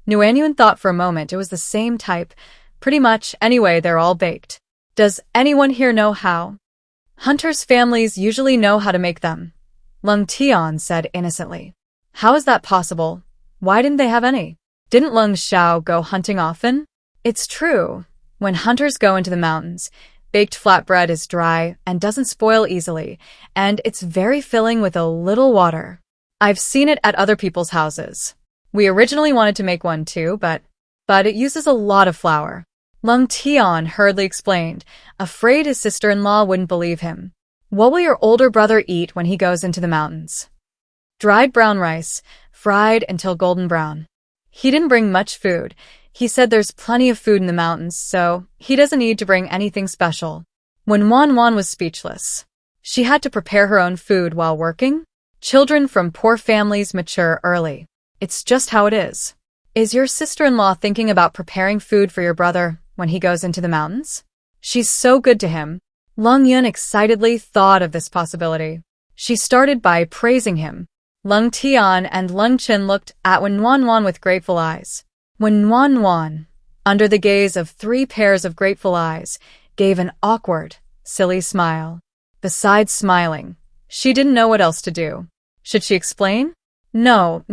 Nuanyuan thought for a moment it was the same type. Pretty much, anyway, they're all baked. Does anyone here know how? Hunters' families usually know how to make them. Lung Tian said innocently. How is that possible? Why didn't they have any? Didn't Lung Xiao go hunting often? It's true. When hunters go into the mountains, baked flatbread is dry and doesn't spoil easily, and it's very filling with a little water. I've seen it at other people's houses. We originally wanted to make one too, but it uses a lot of flour. Lung Tian hurriedly explained, afraid his sister-in-law wouldn't believe him. What will your older brother eat when he goes into the mountains? Dried brown rice, fried until golden brown. He didn't bring much food. He said there's plenty of food in the mountains, so he doesn't need to bring anything special. When Wan was speechless. She had to prepare her own food while working? Children from poor families mature early. It's just how it is. Is your sister-in-law thinking about preparing food for your brother when he goes into the mountains? She's so good to him. Lung Yun excitedly thought of this possibility. She started by praising him. Lung Tian and Lung Chin looked at Wan with grateful eyes. When Wan, under the gaze of three pairs of grateful eyes, gave an awkward, silly smile. Besides smiling, she didn't know what else to do. Should she explain? No,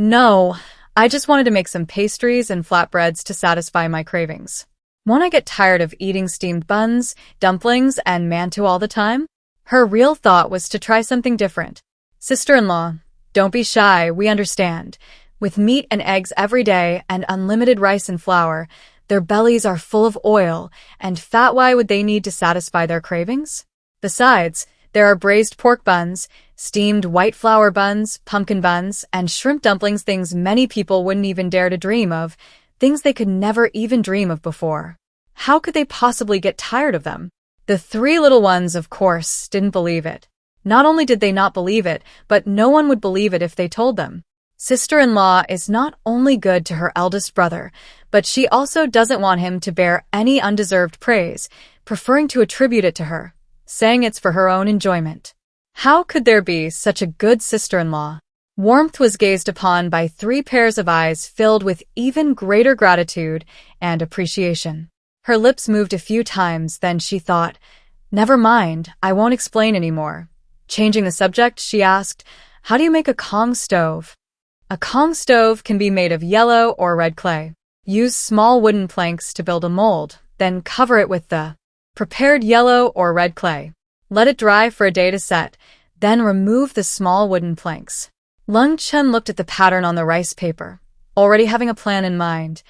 I just wanted to make some pastries and flatbreads to satisfy my cravings. Won't I get tired of eating steamed buns, dumplings, and mantou all the time? Her real thought was to try something different. Sister-in-law, don't be shy, we understand. With meat and eggs every day and unlimited rice and flour, their bellies are full of oil and fat. Why would they need to satisfy their cravings? Besides, there are braised pork buns, steamed white flour buns, pumpkin buns, and shrimp dumplings, things many people wouldn't even dare to dream of, things they could never even dream of before. How could they possibly get tired of them? The three little ones, of course, didn't believe it. Not only did they not believe it, but no one would believe it if they told them. Sister-in-law is not only good to her eldest brother, but she also doesn't want him to bear any undeserved praise, preferring to attribute it to her, saying it's for her own enjoyment. How could there be such a good sister-in-law? Warmth was gazed upon by three pairs of eyes filled with even greater gratitude and appreciation. Her lips moved a few times, then she thought, never mind, I won't explain anymore. Changing the subject, she asked, how do you make a Kong stove? A Kong stove can be made of yellow or red clay. Use small wooden planks to build a mold, then cover it with the prepared yellow or red clay. Let it dry for a day to set, then remove the small wooden planks. Lung Chen looked at the pattern on the rice paper, already having a plan in mind.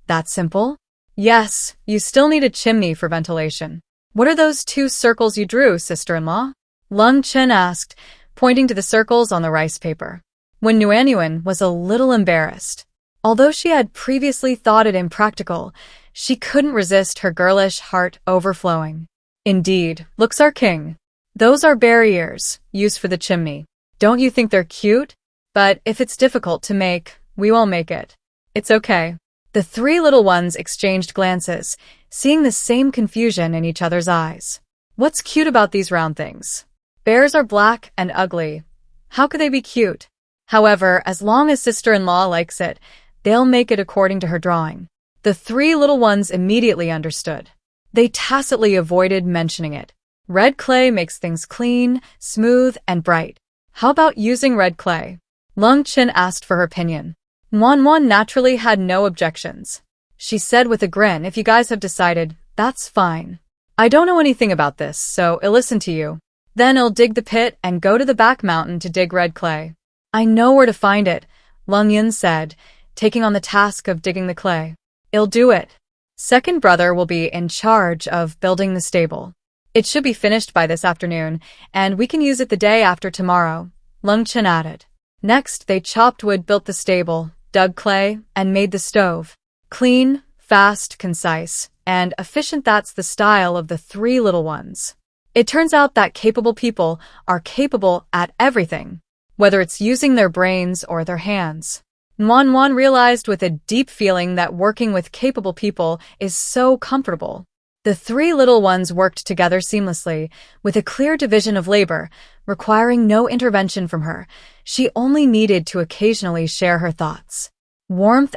That simple? Yes, you still need a chimney for ventilation. What are those 2 circles you drew, sister-in-law? Lung Chen asked, pointing to the circles on the rice paper. When Nuanyuan was a little embarrassed. Although she had previously thought it impractical, she couldn't resist her girlish heart overflowing. Indeed, looks are king. Those are barriers, used for the chimney. Don't you think they're cute? But if it's difficult to make, we won't make it. It's okay. The 3 little ones exchanged glances, seeing the same confusion in each other's eyes. What's cute about these round things? Bears are black and ugly. How could they be cute? However, as long as sister-in-law likes it, they'll make it according to her drawing. The 3 little ones immediately understood. They tacitly avoided mentioning it. Red clay makes things clean, smooth, and bright. How about using red clay? Lung Chen asked for her opinion. Nuanyuan naturally had no objections. She said with a grin, if you guys have decided, that's fine. I don't know anything about this, so I'll listen to you. Then I'll dig the pit and go to the back mountain to dig red clay. I know where to find it, Lung Yun said, taking on the task of digging the clay. I'll do it. Second brother will be in charge of building the stable. It should be finished by this afternoon, and we can use it the day after tomorrow, Lung Chen added. Next, they chopped wood, built the stable, dug clay, and made the stove. Clean, fast, concise, and efficient. That's the style of the 3 little ones. It turns out that capable people are capable at everything, whether it's using their brains or their hands. Nuanyuan realized with a deep feeling that working with capable people is so comfortable. The 3 little ones worked together seamlessly, with a clear division of labor, requiring no intervention from her. She only needed to occasionally share her thoughts. Warmth,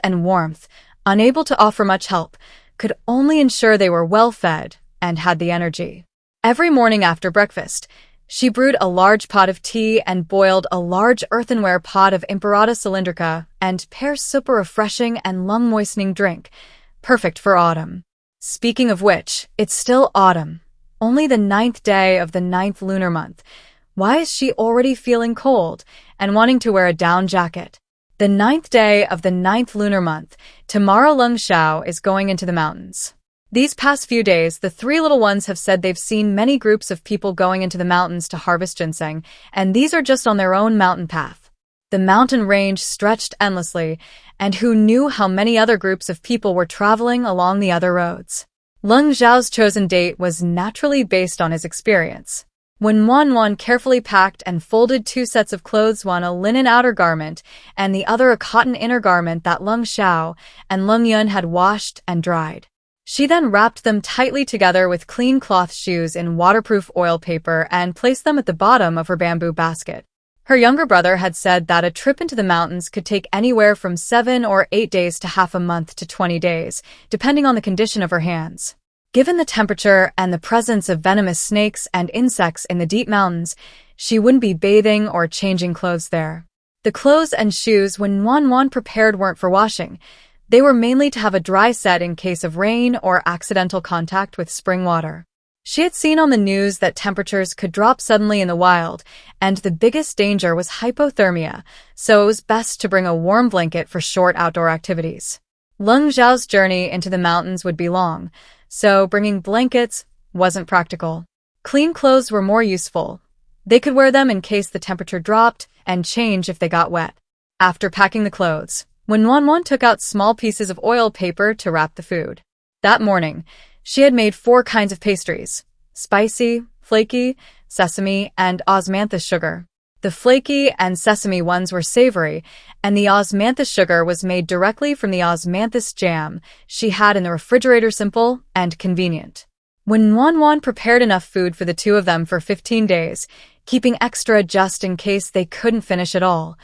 unable to offer much help, could only ensure they were well fed and had the energy. Every morning after breakfast, she brewed a large pot of tea and boiled a large earthenware pot of Imperata cylindrica and pear soup, a refreshing and lung-moistening drink, perfect for autumn. Speaking of which, it's still autumn, only the 9th day of the 9th lunar month. Why is she already feeling cold and wanting to wear a down jacket? The 9th day of the 9th lunar month, tomorrow Lung Xiao is going into the mountains. These past few days, the 3 little ones have said they've seen many groups of people going into the mountains to harvest ginseng, and these are just on their own mountain path. The mountain range stretched endlessly, and who knew how many other groups of people were traveling along the other roads? Lung Xiao's chosen date was naturally based on his experience. When Nuanyuan carefully packed and folded 2 sets of clothes, one a linen outer garment and the other a cotton inner garment that Lung Xiao and Lung Yun had washed and dried. She then wrapped them tightly together with clean cloth shoes in waterproof oil paper and placed them at the bottom of her bamboo basket. Her younger brother had said that a trip into the mountains could take anywhere from 7 or 8 days to half a month to 20 days, depending on the condition of her hands. Given the temperature and the presence of venomous snakes and insects in the deep mountains, she wouldn't be bathing or changing clothes there. The clothes and shoes when Nuanyuan prepared weren't for washing. They were mainly to have a dry set in case of rain or accidental contact with spring water. She had seen on the news that temperatures could drop suddenly in the wild, and the biggest danger was hypothermia, so it was best to bring a warm blanket for short outdoor activities. Lung Xiao's journey into the mountains would be long, so bringing blankets wasn't practical. Clean clothes were more useful. They could wear them in case the temperature dropped and change if they got wet. After packing the clothes, when Nuanyuan took out small pieces of oil paper to wrap the food. That morning, she had made 4 kinds of pastries: spicy, flaky, sesame, and osmanthus sugar. The flaky and sesame ones were savory, and the osmanthus sugar was made directly from the osmanthus jam she had in the refrigerator, simple and convenient. When Nuanyuan prepared enough food for the 2 of them for 15 days, keeping extra just in case they couldn't finish it all.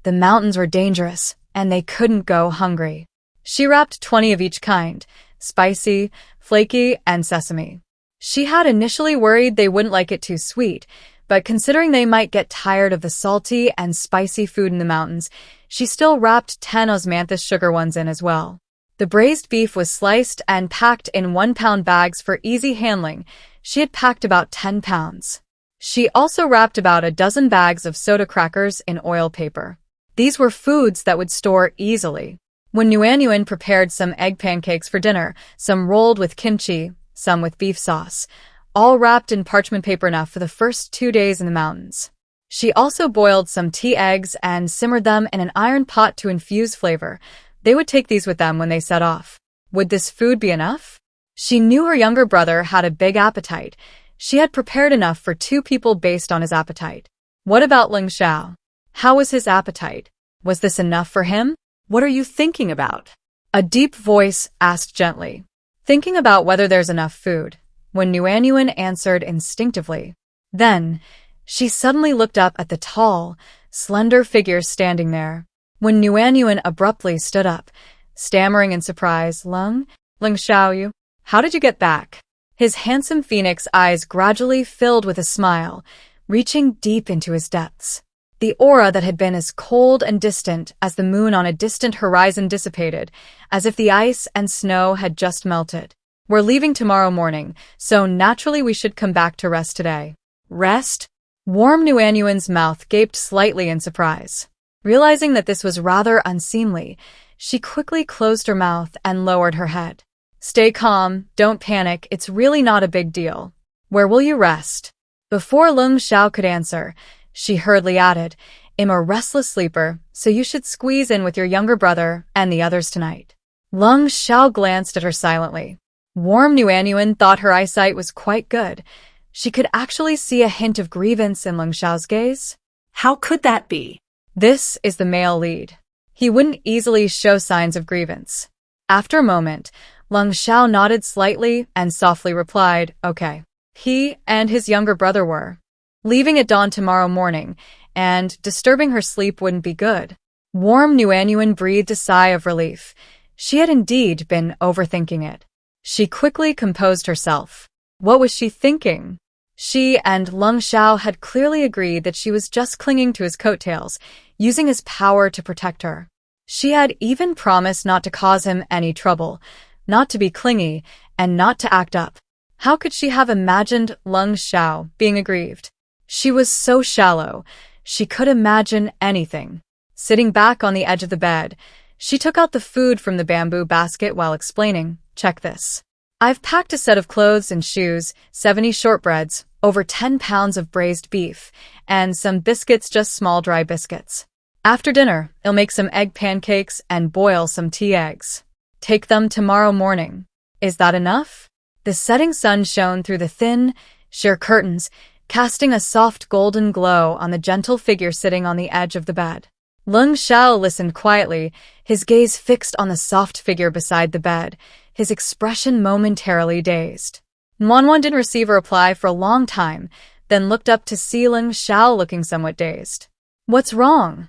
The mountains were dangerous, and they couldn't go hungry. She wrapped 20 of each kind: spicy, flaky, and sesame. She had initially worried they wouldn't like it too sweet, but considering they might get tired of the salty and spicy food in the mountains, she still wrapped 10 osmanthus sugar ones in as well. The braised beef was sliced and packed in 1-pound bags for easy handling. She had packed about 10 pounds. She also wrapped about a dozen bags of soda crackers in oil paper. These were foods that would store easily. When Nuanyuan prepared some egg pancakes for dinner, some rolled with kimchi, some with beef sauce, all wrapped in parchment paper enough for the first 2 days in the mountains. She also boiled some tea eggs and simmered them in an iron pot to infuse flavor. They would take these with them when they set off. Would this food be enough? She knew her younger brother had a big appetite. She had prepared enough for 2 people based on his appetite. What about Ling Xiao? How was his appetite? Was this enough for him? What are you thinking about? A deep voice asked gently. Thinking about whether there's enough food, when Nuanyuan answered instinctively. Then, she suddenly looked up at the tall, slender figure standing there. When Nuanyuan abruptly stood up, stammering in surprise, Ling Xiao, how did you get back? His handsome phoenix eyes gradually filled with a smile, reaching deep into his depths. The aura that had been as cold and distant as the moon on a distant horizon dissipated, as if the ice and snow had just melted. We're leaving tomorrow morning, so naturally we should come back to rest today. Rest? Warm Nuanyuan's mouth gaped slightly in surprise. Realizing that this was rather unseemly, she quickly closed her mouth and lowered her head. Stay calm, don't panic, it's really not a big deal. Where will you rest? Before Ling Xiao could answer, she hurriedly added, I'm a restless sleeper, so you should squeeze in with your younger brother and the others tonight. Ling Xiao glanced at her silently. Warm Nuanyuan thought her eyesight was quite good. She could actually see a hint of grievance in Ling Xiao's gaze. How could that be? This is the male lead. He wouldn't easily show signs of grievance. After a moment, Ling Xiao nodded slightly and softly replied, okay. He and his younger brother were leaving at dawn tomorrow morning, and disturbing her sleep wouldn't be good. Warm Nuanyuan breathed a sigh of relief. She had indeed been overthinking it. She quickly composed herself. What was she thinking? She and Ling Xiao had clearly agreed that she was just clinging to his coattails, using his power to protect her. She had even promised not to cause him any trouble, not to be clingy, and not to act up. How could she have imagined Ling Xiao being aggrieved? She was so shallow, she could imagine anything. Sitting back on the edge of the bed, she took out the food from the bamboo basket while explaining, check this. I've packed a set of clothes and shoes, 70 shortbreads, over 10 pounds of braised beef, and some biscuits, just small dry biscuits. After dinner, I'll make some egg pancakes and boil some tea eggs. Take them tomorrow morning. Is that enough? The setting sun shone through the thin, sheer curtains, casting a soft golden glow on the gentle figure sitting on the edge of the bed. Ling Xiao listened quietly, his gaze fixed on the soft figure beside the bed, his expression momentarily dazed. Manhwa didn't receive a reply for a long time, then looked up to see Ling Xiao looking somewhat dazed. What's wrong?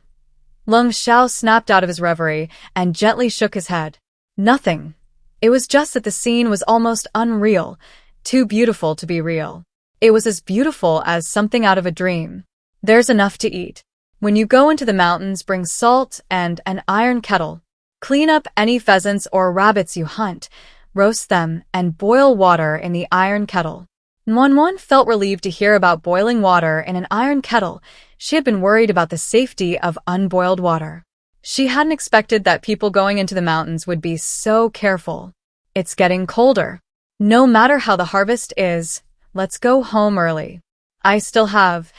Ling Xiao snapped out of his reverie and gently shook his head. Nothing. It was just that the scene was almost unreal, too beautiful to be real. It was as beautiful as something out of a dream. There's enough to eat. When you go into the mountains, bring salt and an iron kettle. Clean up any pheasants or rabbits you hunt, roast them, and boil water in the iron kettle. Manhwa felt relieved to hear about boiling water in an iron kettle. She had been worried about the safety of unboiled water. She hadn't expected that people going into the mountains would be so careful. It's getting colder. No matter how the harvest is, let's go home early. I still have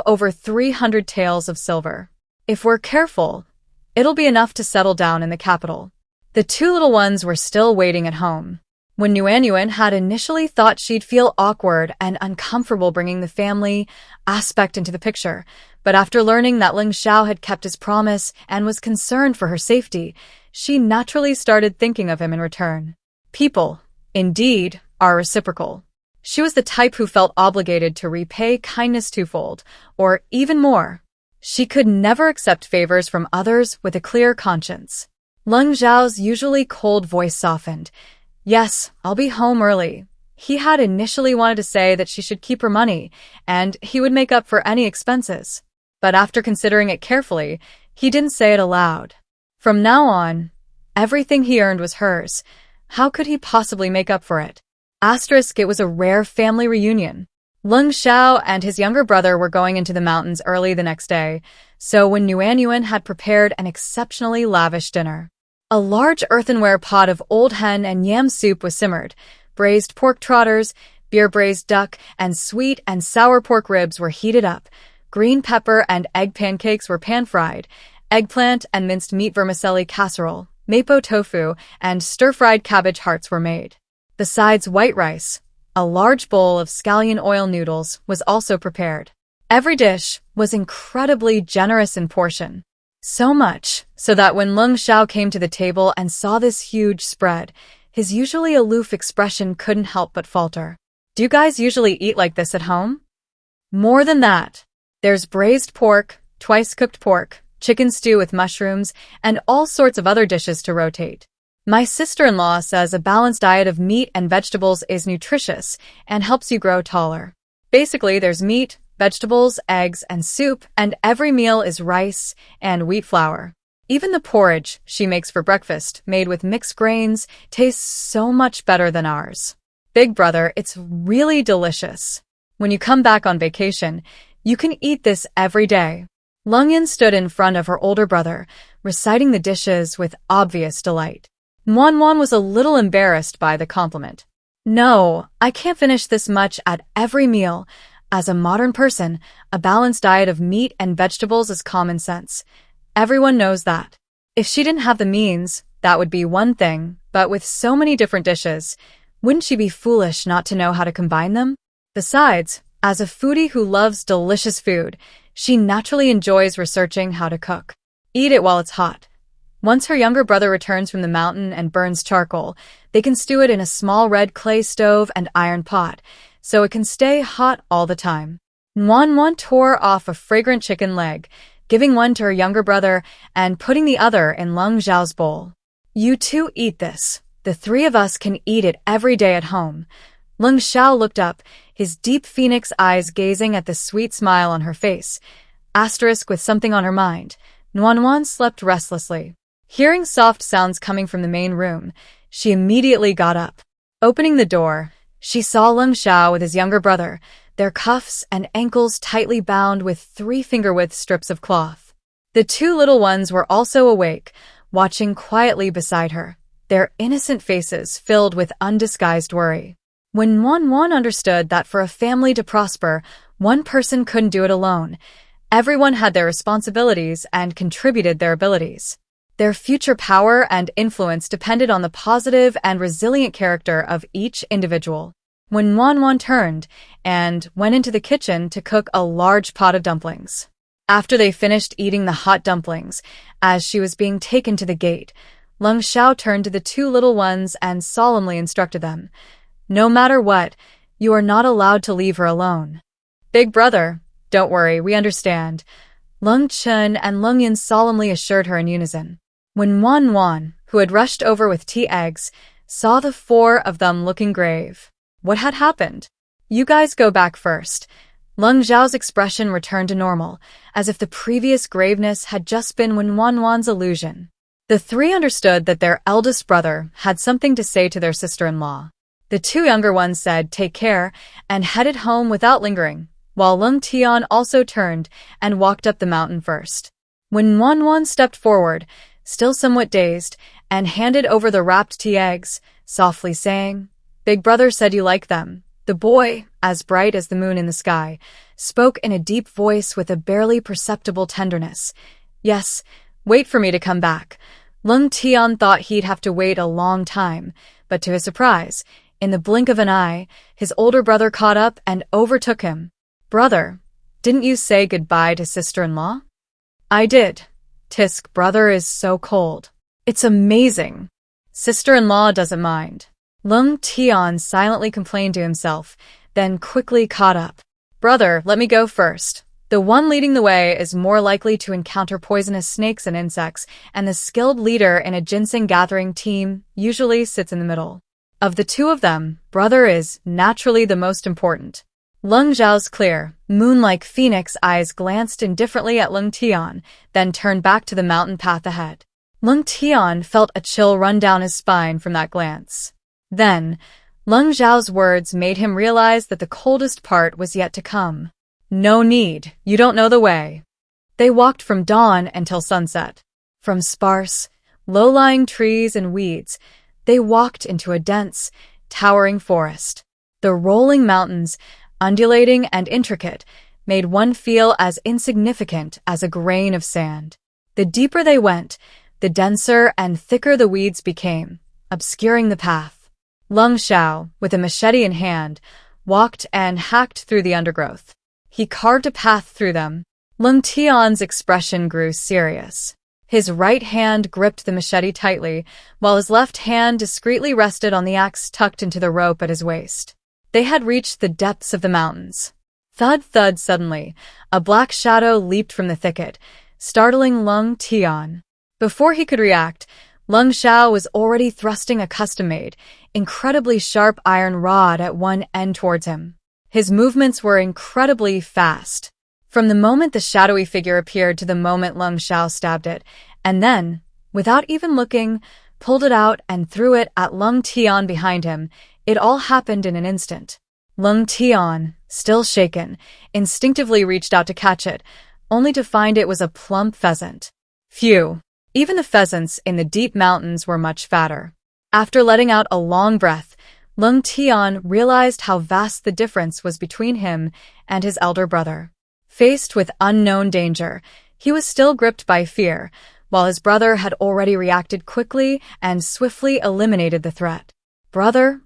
over 300 taels of silver. If we're careful, it'll be enough to settle down in the capital. The 2 little ones were still waiting at home. When Nuanyuan had initially thought she'd feel awkward and uncomfortable bringing the family aspect into the picture, but after learning that Ling Xiao had kept his promise and was concerned for her safety, she naturally started thinking of him in return. People, indeed, are reciprocal. She was the type who felt obligated to repay kindness twofold, or even more. She could never accept favors from others with a clear conscience. Ling Xiao's usually cold voice softened. Yes, I'll be home early. He had initially wanted to say that she should keep her money, and he would make up for any expenses. But after considering it carefully, he didn't say it aloud. From now on, everything he earned was hers. How could he possibly make up for it? It was a rare family reunion. Ling Xiao and his younger brother were going into the mountains early the next day, so when Nuanyuan had prepared an exceptionally lavish dinner, A large earthenware pot of old hen and yam soup was simmered. Braised pork trotters, beer-braised duck, and sweet and sour pork ribs were heated up. Green pepper and egg pancakes were pan-fried. Eggplant and minced meat vermicelli casserole, mapo tofu, and stir-fried cabbage hearts were made. Besides white rice, a large bowl of scallion oil noodles was also prepared. Every dish was incredibly generous in portion. So much so that when Lung Xiao came to the table and saw this huge spread, his usually aloof expression couldn't help but falter. Do you guys usually eat like this at home? More than that. There's braised pork, twice-cooked pork, chicken stew with mushrooms, and all sorts of other dishes to rotate. My sister-in-law says a balanced diet of meat and vegetables is nutritious and helps you grow taller. Basically, there's meat, vegetables, eggs, and soup, and every meal is rice and wheat flour. Even the porridge she makes for breakfast, made with mixed grains, tastes so much better than ours. Big brother, it's really delicious. When you come back on vacation, you can eat this every day. Lung Yin stood in front of her older brother, reciting the dishes with obvious delight. Muan Muan was a little embarrassed by the compliment. No, I can't finish this much at every meal. As a modern person, a balanced diet of meat and vegetables is common sense. Everyone knows that. If she didn't have the means, that would be one thing, but with so many different dishes, wouldn't she be foolish not to know how to combine them? Besides, as a foodie who loves delicious food, she naturally enjoys researching how to cook. Eat it while it's hot. Once her younger brother returns from the mountain and burns charcoal, they can stew it in a small red clay stove and iron pot, so it can stay hot all the time. Muan Muan tore off a fragrant chicken leg, giving one to her younger brother and putting the other in Lung Xiao's bowl. You two eat this. The three of us can eat it every day at home. Lung Xiao looked up, his deep phoenix eyes gazing at the sweet smile on her face. Asterisk with something on her mind. Muan Muan slept restlessly. Hearing soft sounds coming from the main room, she immediately got up. Opening the door, she saw Lung Xiao with his younger brother, their cuffs and ankles tightly bound with 3-finger-width strips of cloth. The two little ones were also awake, watching quietly beside her, their innocent faces filled with undisguised worry. When Muan Muan understood that for a family to prosper, one person couldn't do it alone, everyone had their responsibilities and contributed their abilities. Their future power and influence depended on the positive and resilient character of each individual. When Muan Muan turned and went into the kitchen to cook a large pot of dumplings. After they finished eating the hot dumplings, as she was being taken to the gate, Lung Xiao turned to the two little ones and solemnly instructed them, "No matter what, you are not allowed to leave her alone." "Big brother, don't worry, we understand," Lung Chen and Lung Yin solemnly assured her in unison. When Muan Muan, who had rushed over with tea eggs, saw the four of them looking grave. What had happened? "You guys go back first." Lung Xiao's expression returned to normal, as if the previous graveness had just been when Muan Muan's illusion. The three understood that their eldest brother had something to say to their sister-in-law. The two younger ones said, "Take care," and headed home without lingering, while Lung Tian also turned and walked up the mountain first. When Muan Muan stepped forward, still somewhat dazed, and handed over the wrapped tea eggs, softly saying, "Big brother said you like them," the boy, as bright as the moon in the sky, spoke in a deep voice with a barely perceptible tenderness. "Yes, wait for me to come back." Lung Tian thought he'd have to wait a long time, but to his surprise, in the blink of an eye, his older brother caught up and overtook him. "Brother, didn't you say goodbye to sister-in-law?" "I did. Tisk, brother is so cold. It's amazing. Sister-in-law doesn't mind." Lung Tian silently complained to himself, then quickly caught up. "Brother, let me go first. The one leading the way is more likely to encounter poisonous snakes and insects, and the skilled leader in a ginseng gathering team usually sits in the middle. Of the two of them, brother is naturally the most important." Lung Zhao's clear, moon-like phoenix eyes glanced indifferently at Lung Tian, then turned back to the mountain path ahead. Lung Tian felt a chill run down his spine from that glance. Then, Lung Zhao's words made him realize that the coldest part was yet to come. "No need, you don't know the way." They walked from dawn until sunset. From sparse, low-lying trees and weeds, they walked into a dense, towering forest. The rolling mountains, undulating and intricate, made one feel as insignificant as a grain of sand. The deeper they went, the denser and thicker the weeds became, obscuring the path. Lung Xiao, with a machete in hand, walked and hacked through the undergrowth. He carved a path through them. Lung Tian's expression grew serious. His right hand gripped the machete tightly, while his left hand discreetly rested on the axe tucked into the rope at his waist. They had reached the depths of the mountains. Thud, thud, suddenly, a black shadow leaped from the thicket, startling Lung Tian. Before he could react, Lung Xiao was already thrusting a custom-made, incredibly sharp iron rod at one end towards him. His movements were incredibly fast. From the moment the shadowy figure appeared to the moment Lung Xiao stabbed it, and then, without even looking, pulled it out and threw it at Lung Tian behind him, it all happened in an instant. Lung Tian, still shaken, instinctively reached out to catch it, only to find it was a plump pheasant. Phew! Even the pheasants in the deep mountains were much fatter. After letting out a long breath, Lung Tian realized how vast the difference was between him and his elder brother. Faced with unknown danger, he was still gripped by fear, while his brother had already reacted quickly and swiftly eliminated the threat. Brother,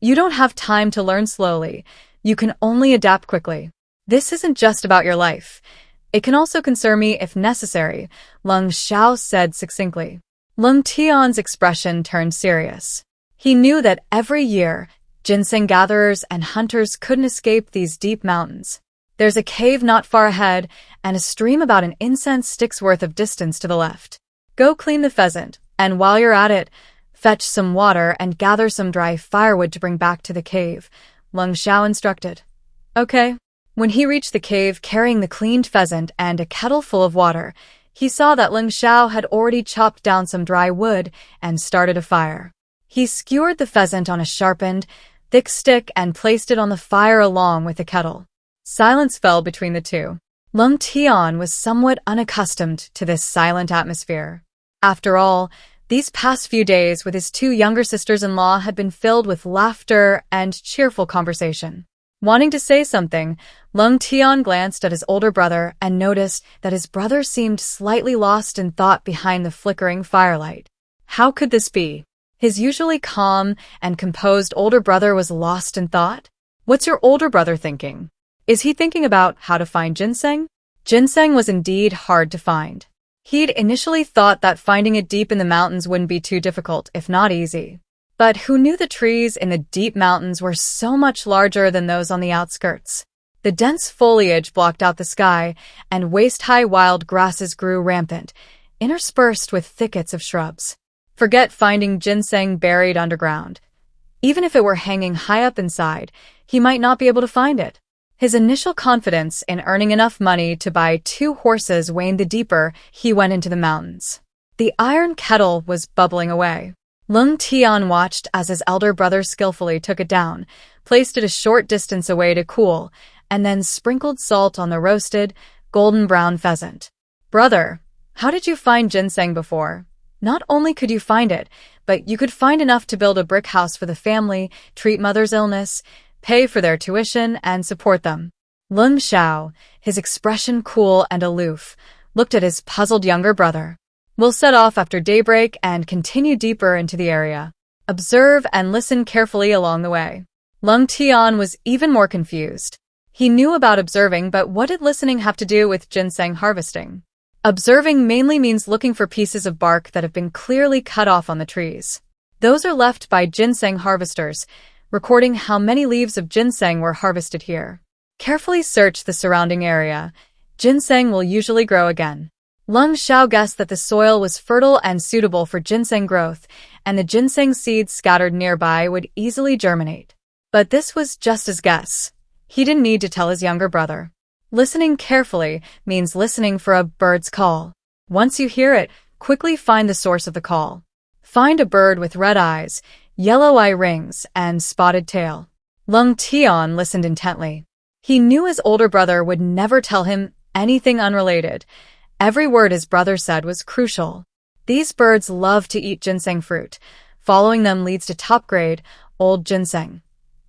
you don't have time to learn slowly. You can only adapt quickly. This isn't just about your life. It can also concern me if necessary, Lung Xiao said succinctly. Lung Tian's expression turned serious. He knew that every year, ginseng gatherers and hunters couldn't escape these deep mountains. There's a cave not far ahead and a stream about an incense stick's worth of distance to the left. Go clean the pheasant, and while you're at it, fetch some water and gather some dry firewood to bring back to the cave, Lung Xiao instructed. Okay. When he reached the cave carrying the cleaned pheasant and a kettle full of water, he saw that Lung Xiao had already chopped down some dry wood and started a fire. He skewered the pheasant on a sharpened, thick stick and placed it on the fire along with the kettle. Silence fell between the two. Lung Tian was somewhat unaccustomed to this silent atmosphere. After all, these past few days with his two younger sisters-in-law had been filled with laughter and cheerful conversation. Wanting to say something, Lung Tian glanced at his older brother and noticed that his brother seemed slightly lost in thought behind the flickering firelight. How could this be? His usually calm and composed older brother was lost in thought? What's your older brother thinking? Is he thinking about how to find ginseng? Ginseng was indeed hard to find. He'd initially thought that finding it deep in the mountains wouldn't be too difficult, if not easy. But who knew the trees in the deep mountains were so much larger than those on the outskirts? The dense foliage blocked out the sky, and waist-high wild grasses grew rampant, interspersed with thickets of shrubs. Forget finding ginseng buried underground. Even if it were hanging high up inside, he might not be able to find it. His initial confidence in earning enough money to buy 2 horses waned the deeper he went into the mountains. The iron kettle was bubbling away. Lung Tian watched as his elder brother skillfully took it down, placed it a short distance away to cool, and then sprinkled salt on the roasted, golden-brown pheasant. Brother, how did you find ginseng before? Not only could you find it, but you could find enough to build a brick house for the family, treat mother's illness, pay for their tuition, and support them. Lung Xiao, his expression cool and aloof, looked at his puzzled younger brother. We'll set off after daybreak and continue deeper into the area. Observe and listen carefully along the way. Lung Tian was even more confused. He knew about observing, but what did listening have to do with ginseng harvesting? Observing mainly means looking for pieces of bark that have been clearly cut off on the trees. Those are left by ginseng harvesters, recording how many leaves of ginseng were harvested here. Carefully search the surrounding area. Ginseng will usually grow again. Lung Xiao guessed that the soil was fertile and suitable for ginseng growth, and the ginseng seeds scattered nearby would easily germinate. But this was just his guess. He didn't need to tell his younger brother. Listening carefully means listening for a bird's call. Once you hear it, quickly find the source of the call. Find a bird with red eyes, yellow eye rings, and spotted tail. Lung Tian listened intently. He knew his older brother would never tell him anything unrelated. Every word his brother said was crucial. These birds love to eat ginseng fruit. Following them leads to top-grade, old ginseng.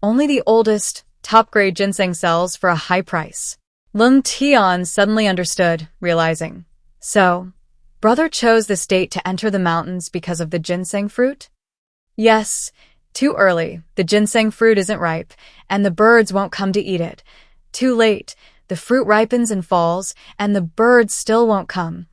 Only the oldest, top-grade ginseng sells for a high price. Lung Tian suddenly understood, realizing. So, brother chose this date to enter the mountains because of the ginseng fruit? Yes, too early. The ginseng fruit isn't ripe, and the birds won't come to eat it. Too late. The fruit ripens and falls, and the birds still won't come.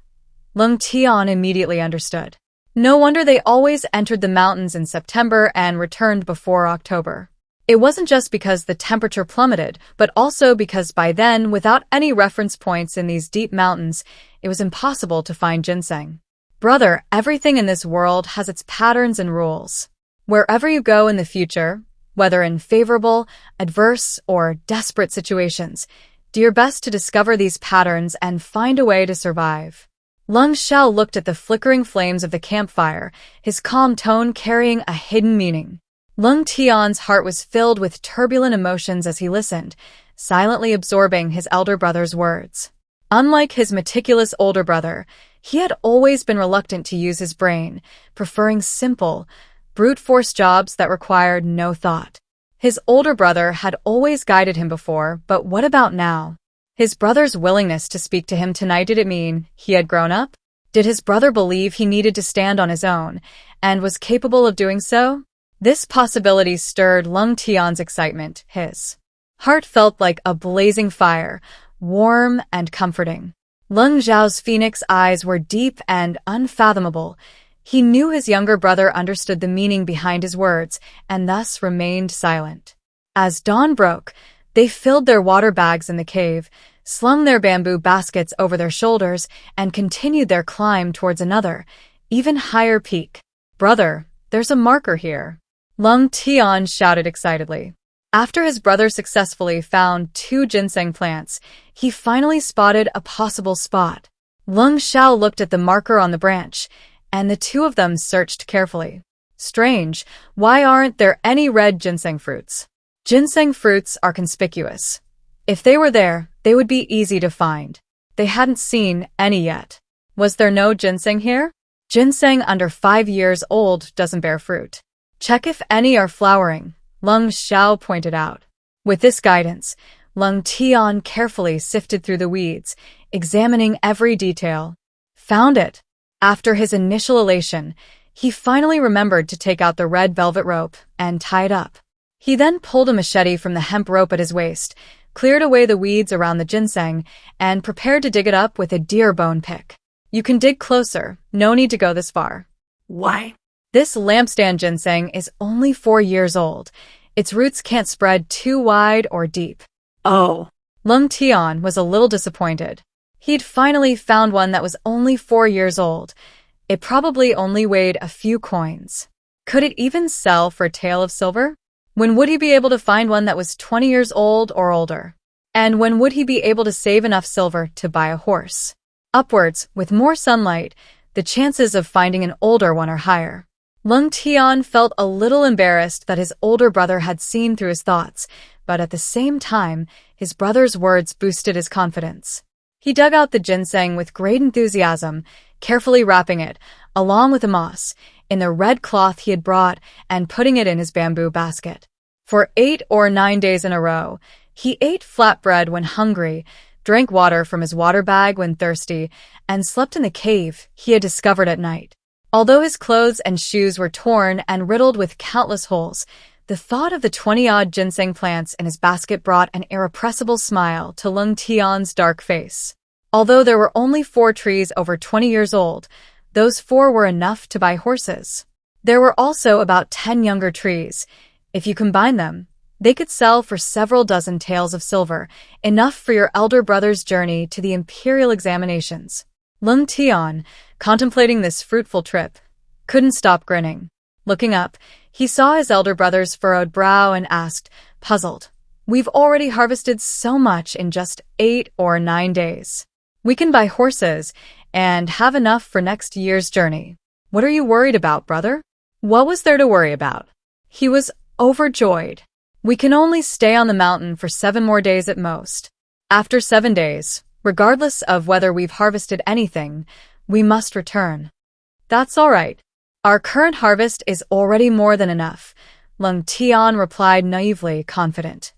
Lung Tian immediately understood. No wonder they always entered the mountains in September and returned before October. It wasn't just because the temperature plummeted, but also because by then, without any reference points in these deep mountains, it was impossible to find ginseng. Brother, everything in this world has its patterns and rules. Wherever you go in the future, whether in favorable, adverse, or desperate situations, do your best to discover these patterns and find a way to survive. Lung Xiao looked at the flickering flames of the campfire, his calm tone carrying a hidden meaning. Lung Tian's heart was filled with turbulent emotions as he listened, silently absorbing his elder brother's words. Unlike his meticulous older brother, he had always been reluctant to use his brain, preferring simple, brute force jobs that required no thought. His older brother had always guided him before, but what about now? His brother's willingness to speak to him tonight, did it mean he had grown up? Did his brother believe he needed to stand on his own, and was capable of doing so? This possibility stirred Lung Tian's excitement. His heart felt like a blazing fire, warm and comforting. Lung Zhao's phoenix eyes were deep and unfathomable. He knew his younger brother understood the meaning behind his words, and thus remained silent. As dawn broke, they filled their water bags in the cave, slung their bamboo baskets over their shoulders, and continued their climb towards another, even higher peak. Brother, there's a marker here. Lung Tian shouted excitedly. After his brother successfully found 2 ginseng plants, he finally spotted a possible spot. Lung Xiao looked at the marker on the branch, and the two of them searched carefully. Strange, why aren't there any red ginseng fruits? Ginseng fruits are conspicuous. If they were there, they would be easy to find. They hadn't seen any yet. Was there no ginseng here? Ginseng under 5 years old doesn't bear fruit. Check if any are flowering, Lung Xiao pointed out. With this guidance, Lung Tian carefully sifted through the weeds, examining every detail. Found it. After his initial elation, he finally remembered to take out the red velvet rope and tie it up. He then pulled a machete from the hemp rope at his waist, cleared away the weeds around the ginseng, and prepared to dig it up with a deer bone pick. You can dig closer, no need to go this far. Why? This lampstand ginseng is only 4 years old. Its roots can't spread too wide or deep. Oh. Lung Tian was a little disappointed. He'd finally found one that was only 4 years old. It probably only weighed a few coins. Could it even sell for a tael of silver? When would he be able to find one that was 20 years old or older? And when would he be able to save enough silver to buy a horse? Upwards, with more sunlight, the chances of finding an older one are higher. Lung Tian felt a little embarrassed that his older brother had seen through his thoughts, but at the same time, his brother's words boosted his confidence. He dug out the ginseng with great enthusiasm, carefully wrapping it, along with the moss, in the red cloth he had brought and putting it in his bamboo basket. For 8 or 9 days in a row, he ate flatbread when hungry, drank water from his water bag when thirsty, and slept in the cave he had discovered at night. Although his clothes and shoes were torn and riddled with countless holes, the thought of the 20-odd ginseng plants in his basket brought an irrepressible smile to Lung Tian's dark face. Although there were only 4 trees over 20 years old, those 4 were enough to buy horses. There were also about 10 younger trees. If you combine them, they could sell for several dozen taels of silver, enough for your elder brother's journey to the imperial examinations. Lung Tian, contemplating this fruitful trip, couldn't stop grinning. Looking up, he saw his elder brother's furrowed brow and asked, puzzled, "We've already harvested so much in just 8 or 9 days. We can buy horses and have enough for next year's journey. What are you worried about, brother?" What was there to worry about? He was overjoyed. We can only stay on the mountain for 7 more days at most. After 7 days, regardless of whether we've harvested anything, we must return. That's all right. Our current harvest is already more than enough, Lung Tian replied naively confident.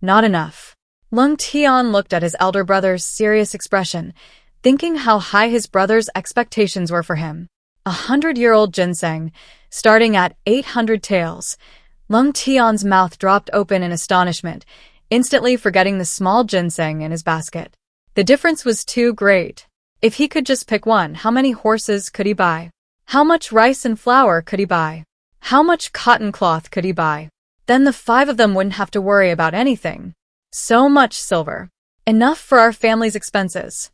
Not enough. Lung Tian looked at his elder brother's serious expression, thinking how high his brother's expectations were for him. 100-year-old ginseng, starting at 800 taels. Lung Tian's mouth dropped open in astonishment, instantly forgetting the small ginseng in his basket. The difference was too great. If he could just pick one, how many horses could he buy? How much rice and flour could he buy? How much cotton cloth could he buy? Then the 5 of them wouldn't have to worry about anything. So much silver. Enough for our family's expenses.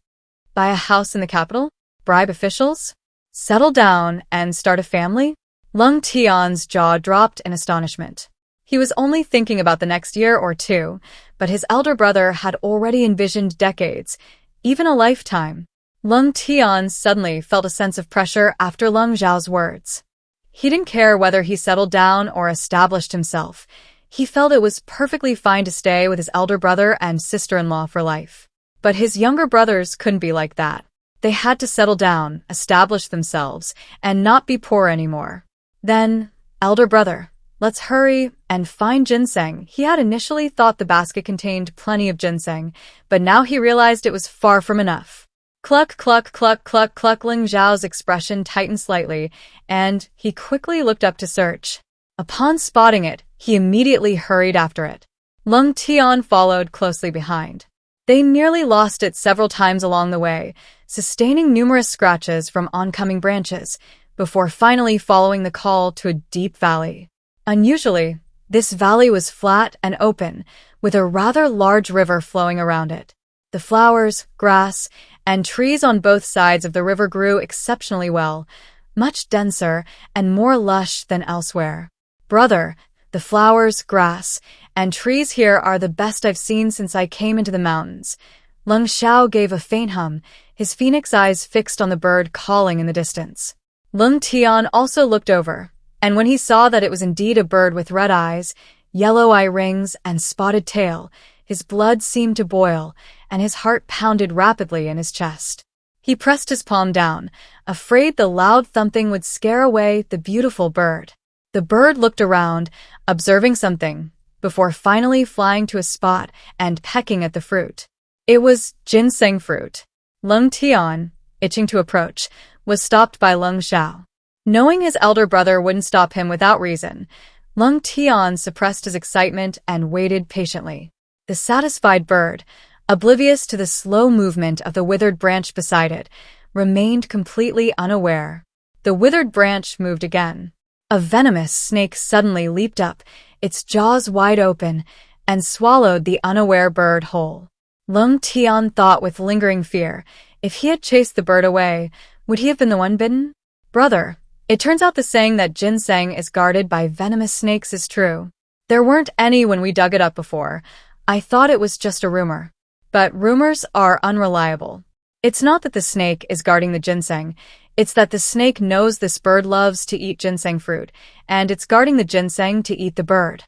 Buy a house in the capital? Bribe officials? Settle down and start a family? Lung Tian's jaw dropped in astonishment. He was only thinking about the next year or 2, but his elder brother had already envisioned decades, even a lifetime. Lung Tian suddenly felt a sense of pressure after Lung Zhao's words. He didn't care whether he settled down or established himself. He felt it was perfectly fine to stay with his elder brother and sister-in-law for life. But his younger brothers couldn't be like that. They had to settle down, establish themselves, and not be poor anymore. Then, elder brother, let's hurry and find ginseng. He had initially thought the basket contained plenty of ginseng, but now he realized it was far from enough. Cluck, cluck, cluck, cluck, cluck. Lung Zhao's expression tightened slightly, and he quickly looked up to search. Upon spotting it, he immediately hurried after it. Lung Tian followed closely behind. They nearly lost it several times along the way, sustaining numerous scratches from oncoming branches, before finally following the call to a deep valley. Unusually, this valley was flat and open, with a rather large river flowing around it. The flowers, grass, and trees on both sides of the river grew exceptionally well, much denser and more lush than elsewhere. Brother, the flowers, grass, and trees here are the best I've seen since I came into the mountains. Lung Xiao gave a faint hum, his phoenix eyes fixed on the bird calling in the distance. Lung Tian also looked over, and when he saw that it was indeed a bird with red eyes, yellow eye rings, and spotted tail, his blood seemed to boil, and his heart pounded rapidly in his chest. He pressed his palm down, afraid the loud thumping would scare away the beautiful bird. The bird looked around, observing something, before finally flying to a spot and pecking at the fruit. It was ginseng fruit. Lung Tian, itching to approach, was stopped by Lung Xiao. Knowing his elder brother wouldn't stop him without reason, Lung Tian suppressed his excitement and waited patiently. The satisfied bird, oblivious to the slow movement of the withered branch beside it, remained completely unaware. The withered branch moved again. A venomous snake suddenly leaped up, its jaws wide open, and swallowed the unaware bird whole. Lung Tian thought with lingering fear, if he had chased the bird away, would he have been the one bitten? Brother, it turns out the saying that ginseng is guarded by venomous snakes is true. There weren't any when we dug it up before. I thought it was just a rumor. But rumors are unreliable. It's not that the snake is guarding the ginseng, it's that the snake knows this bird loves to eat ginseng fruit, and it's guarding the ginseng to eat the bird.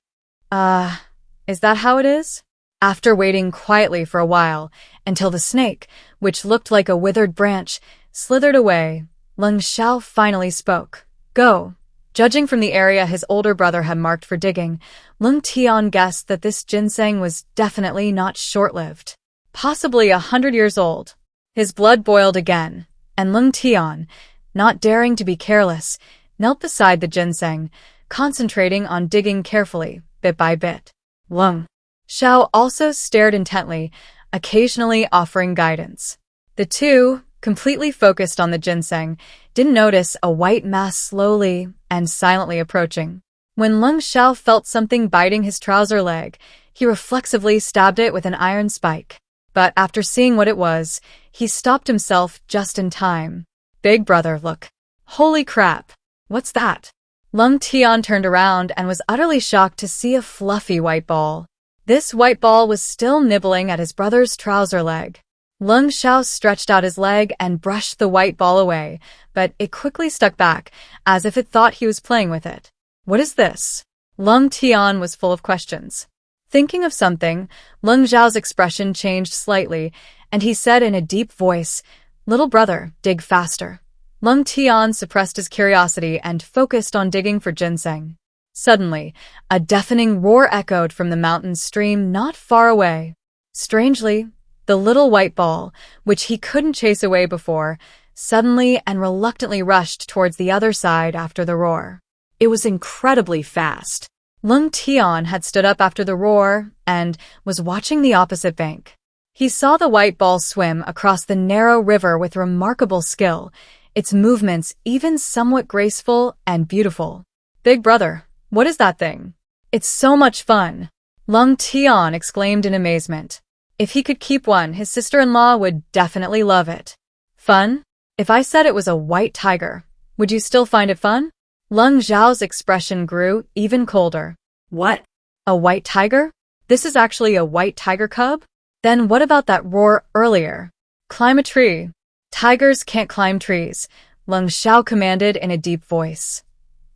Is that how it is? After waiting quietly for a while, until the snake, which looked like a withered branch, slithered away, Lung Xiao finally spoke. Go. Judging from the area his older brother had marked for digging, Lung Tian guessed that this ginseng was definitely not short-lived. Possibly 100 years old. His blood boiled again, and Lung Tian, not daring to be careless, knelt beside the ginseng, concentrating on digging carefully, bit by bit. Lung Xiao also stared intently, occasionally offering guidance. The two, completely focused on the ginseng, didn't notice a white mass slowly and silently approaching. When Lung Xiao felt something biting his trouser leg, he reflexively stabbed it with an iron spike. But after seeing what it was, he stopped himself just in time. Big brother, look. Holy crap. What's that? Lung Tian turned around and was utterly shocked to see a fluffy white ball. This white ball was still nibbling at his brother's trouser leg. Lung Xiao stretched out his leg and brushed the white ball away, but it quickly stuck back, as if it thought he was playing with it. What is this? Lung Tian was full of questions. Thinking of something, Lung Zhao's expression changed slightly, and he said in a deep voice, Little brother, dig faster. Lung Tian suppressed his curiosity and focused on digging for ginseng. Suddenly, a deafening roar echoed from the mountain stream not far away. Strangely, the little white ball, which he couldn't chase away before, suddenly and reluctantly rushed towards the other side after the roar. It was incredibly fast. Lung Tian had stood up after the roar and was watching the opposite bank. He saw the white ball swim across the narrow river with remarkable skill, its movements even somewhat graceful and beautiful. "Big brother, what is that thing? It's so much fun!" Lung Tian exclaimed in amazement. If he could keep one, his sister-in-law would definitely love it. "Fun? If I said it was a white tiger, would you still find it fun?" Lung Zhao's expression grew even colder. What? A white tiger? This is actually a white tiger cub? Then what about that roar earlier? "Climb a tree." "Tigers can't climb trees," Lung Zhao commanded in a deep voice.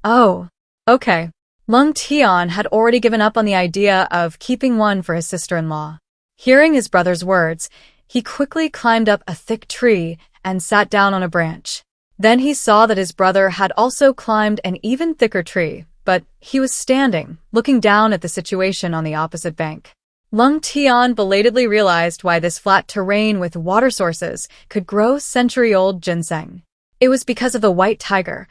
"Oh, okay." Lung Tian had already given up on the idea of keeping one for his sister-in-law. Hearing his brother's words, he quickly climbed up a thick tree and sat down on a branch. Then he saw that his brother had also climbed an even thicker tree, but he was standing, looking down at the situation on the opposite bank. Lung Tian belatedly realized why this flat terrain with water sources could grow century-old ginseng. It was because of the white tiger.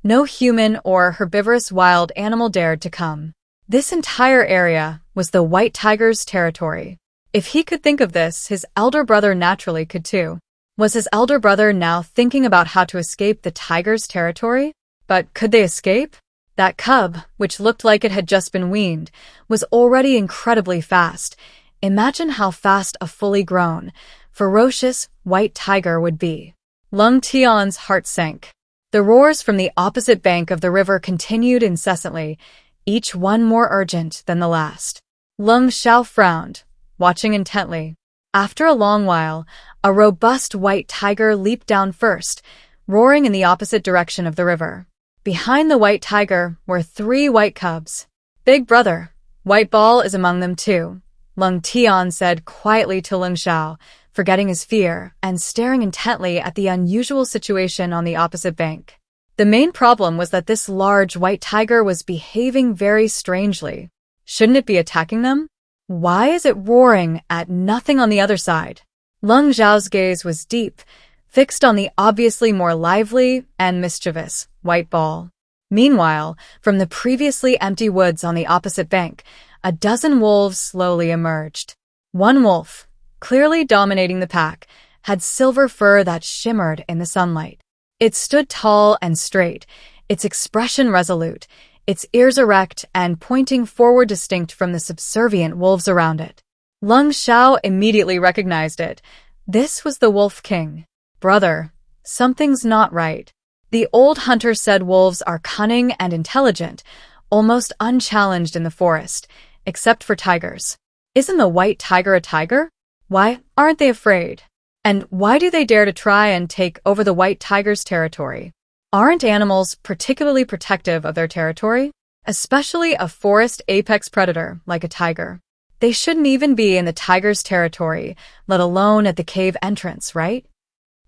No human or herbivorous wild animal dared to come. This entire area was the white tiger's territory. If he could think of this, his elder brother naturally could too. Was his elder brother now thinking about how to escape the tiger's territory? But could they escape? That cub, which looked like it had just been weaned, was already incredibly fast. Imagine how fast a fully grown, ferocious white tiger would be. Lung Tian's heart sank. The roars from the opposite bank of the river continued incessantly, each one more urgent than the last. Lung Zhao frowned, watching intently. After a long while, a robust white tiger leaped down first, roaring in the opposite direction of the river. Behind the white tiger were 3 white cubs. "Big brother, White Ball is among them too," Lung Tian said quietly to Lung Zhao, forgetting his fear and staring intently at the unusual situation on the opposite bank. The main problem was that this large white tiger was behaving very strangely. Shouldn't it be attacking them? Why is it roaring at nothing on the other side? Lung Zhao's gaze was deep, fixed on the obviously more lively and mischievous White Ball. Meanwhile, from the previously empty woods on the opposite bank, a dozen wolves slowly emerged. One wolf, clearly dominating the pack, had silver fur that shimmered in the sunlight. It stood tall and straight, its expression resolute, its ears erect and pointing forward, distinct from the subservient wolves around it. Lung Zhao immediately recognized it. This was the Wolf King. "Brother, something's not right." The old hunter said wolves are cunning and intelligent, almost unchallenged in the forest, except for tigers. Isn't the white tiger a tiger? Why aren't they afraid? And why do they dare to try and take over the white tiger's territory? Aren't animals particularly protective of their territory? Especially a forest apex predator like a tiger. They shouldn't even be in the tiger's territory, let alone at the cave entrance, right?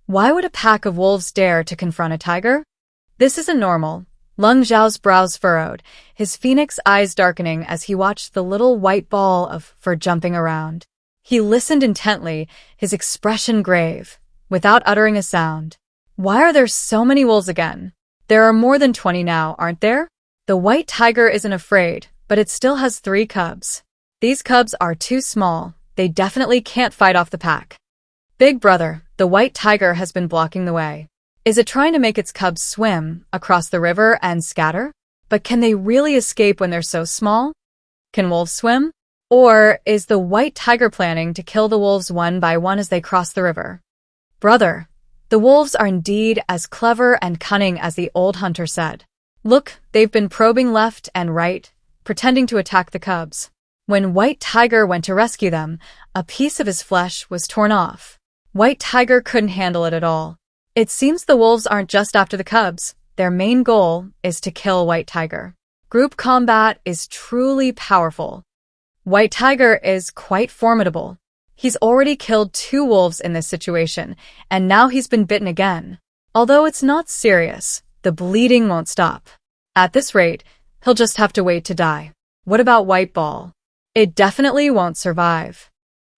Why would a pack of wolves dare to confront a tiger? This isn't normal. Lung Zhao's brows furrowed, his phoenix eyes darkening as he watched the little white ball of fur jumping around. He listened intently, his expression grave, without uttering a sound. Why are there so many wolves again? There are more than 20 now, aren't there? The white tiger isn't afraid, but it still has 3 cubs. These cubs are too small. They definitely can't fight off the pack. "Big brother, the white tiger has been blocking the way. Is it trying to make its cubs swim across the river and scatter? But can they really escape when they're so small? Can wolves swim? Or is the white tiger planning to kill the wolves one by one as they cross the river?" "Brother, the wolves are indeed as clever and cunning as the old hunter said. Look, they've been probing left and right, pretending to attack the cubs. When White Tiger went to rescue them, a piece of his flesh was torn off. White Tiger couldn't handle it at all. It seems the wolves aren't just after the cubs. Their main goal is to kill White Tiger. Group combat is truly powerful. White Tiger is quite formidable. He's already killed 2 wolves in this situation, and now he's been bitten again. Although it's not serious, the bleeding won't stop. At this rate, he'll just have to wait to die. What about White Ball? It definitely won't survive.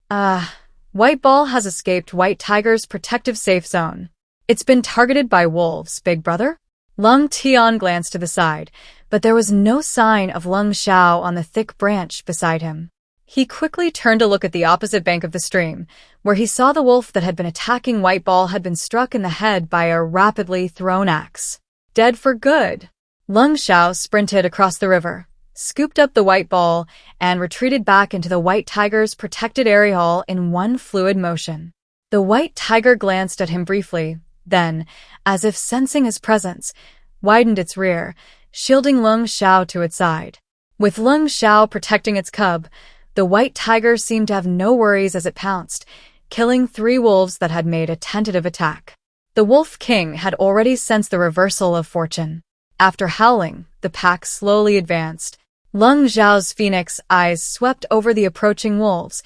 White Ball has escaped White Tiger's protective safe zone. It's been targeted by wolves, big brother? Lung Tian glanced to the side, but there was no sign of Lung Xiao on the thick branch beside him. He quickly turned to look at the opposite bank of the stream, where he saw the wolf that had been attacking White Ball had been struck in the head by a rapidly thrown axe. Dead for good. Lung Xiao sprinted across the river, scooped up the White Ball, and retreated back into the White Tiger's protected area in one fluid motion. The White Tiger glanced at him briefly, then, as if sensing his presence, widened its rear, shielding Lung Xiao to its side. With Lung Xiao protecting its cub, the White Tiger seemed to have no worries as it pounced, killing 3 wolves that had made a tentative attack. The Wolf King had already sensed the reversal of fortune. After howling, the pack slowly advanced. Lung Xiao's phoenix eyes swept over the approaching wolves,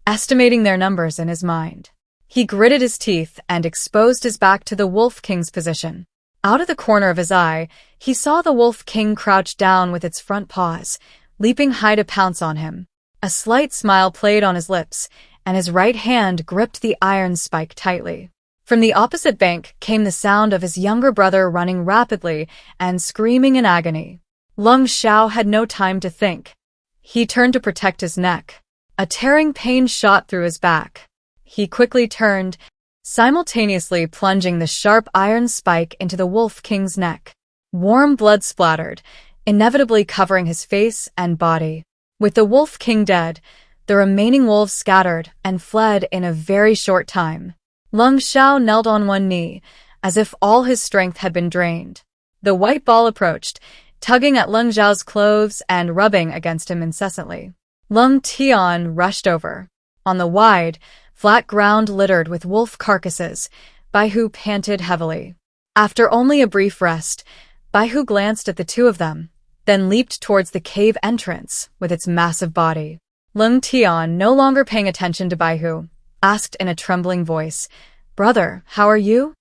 estimating their numbers in his mind. He gritted his teeth and exposed his back to the Wolf King's position. Out of the corner of his eye, he saw the Wolf King crouch down with its front paws, leaping high to pounce on him. A slight smile played on his lips, and his right hand gripped the iron spike tightly. From the opposite bank came the sound of his younger brother running rapidly and screaming in agony. Lung Xiao had no time to think. He turned to protect his neck. A tearing pain shot through his back. He quickly turned, simultaneously plunging the sharp iron spike into the Wolf King's neck. Warm blood splattered, inevitably covering his face and body. With the Wolf King dead, the remaining wolves scattered and fled in a very short time. Lung Xiao knelt on one knee, as if all his strength had been drained. The White Ball approached, tugging at Lung Xiao's clothes and rubbing against him incessantly. Lung Tian rushed over. On the wide, flat ground littered with wolf carcasses, Baihu panted heavily. After only a brief rest, Baihu glanced at the 2 of them, then leaped towards the cave entrance with its massive body. Lung Tian, no longer paying attention to Baihu, asked in a trembling voice, "Brother, how are you?"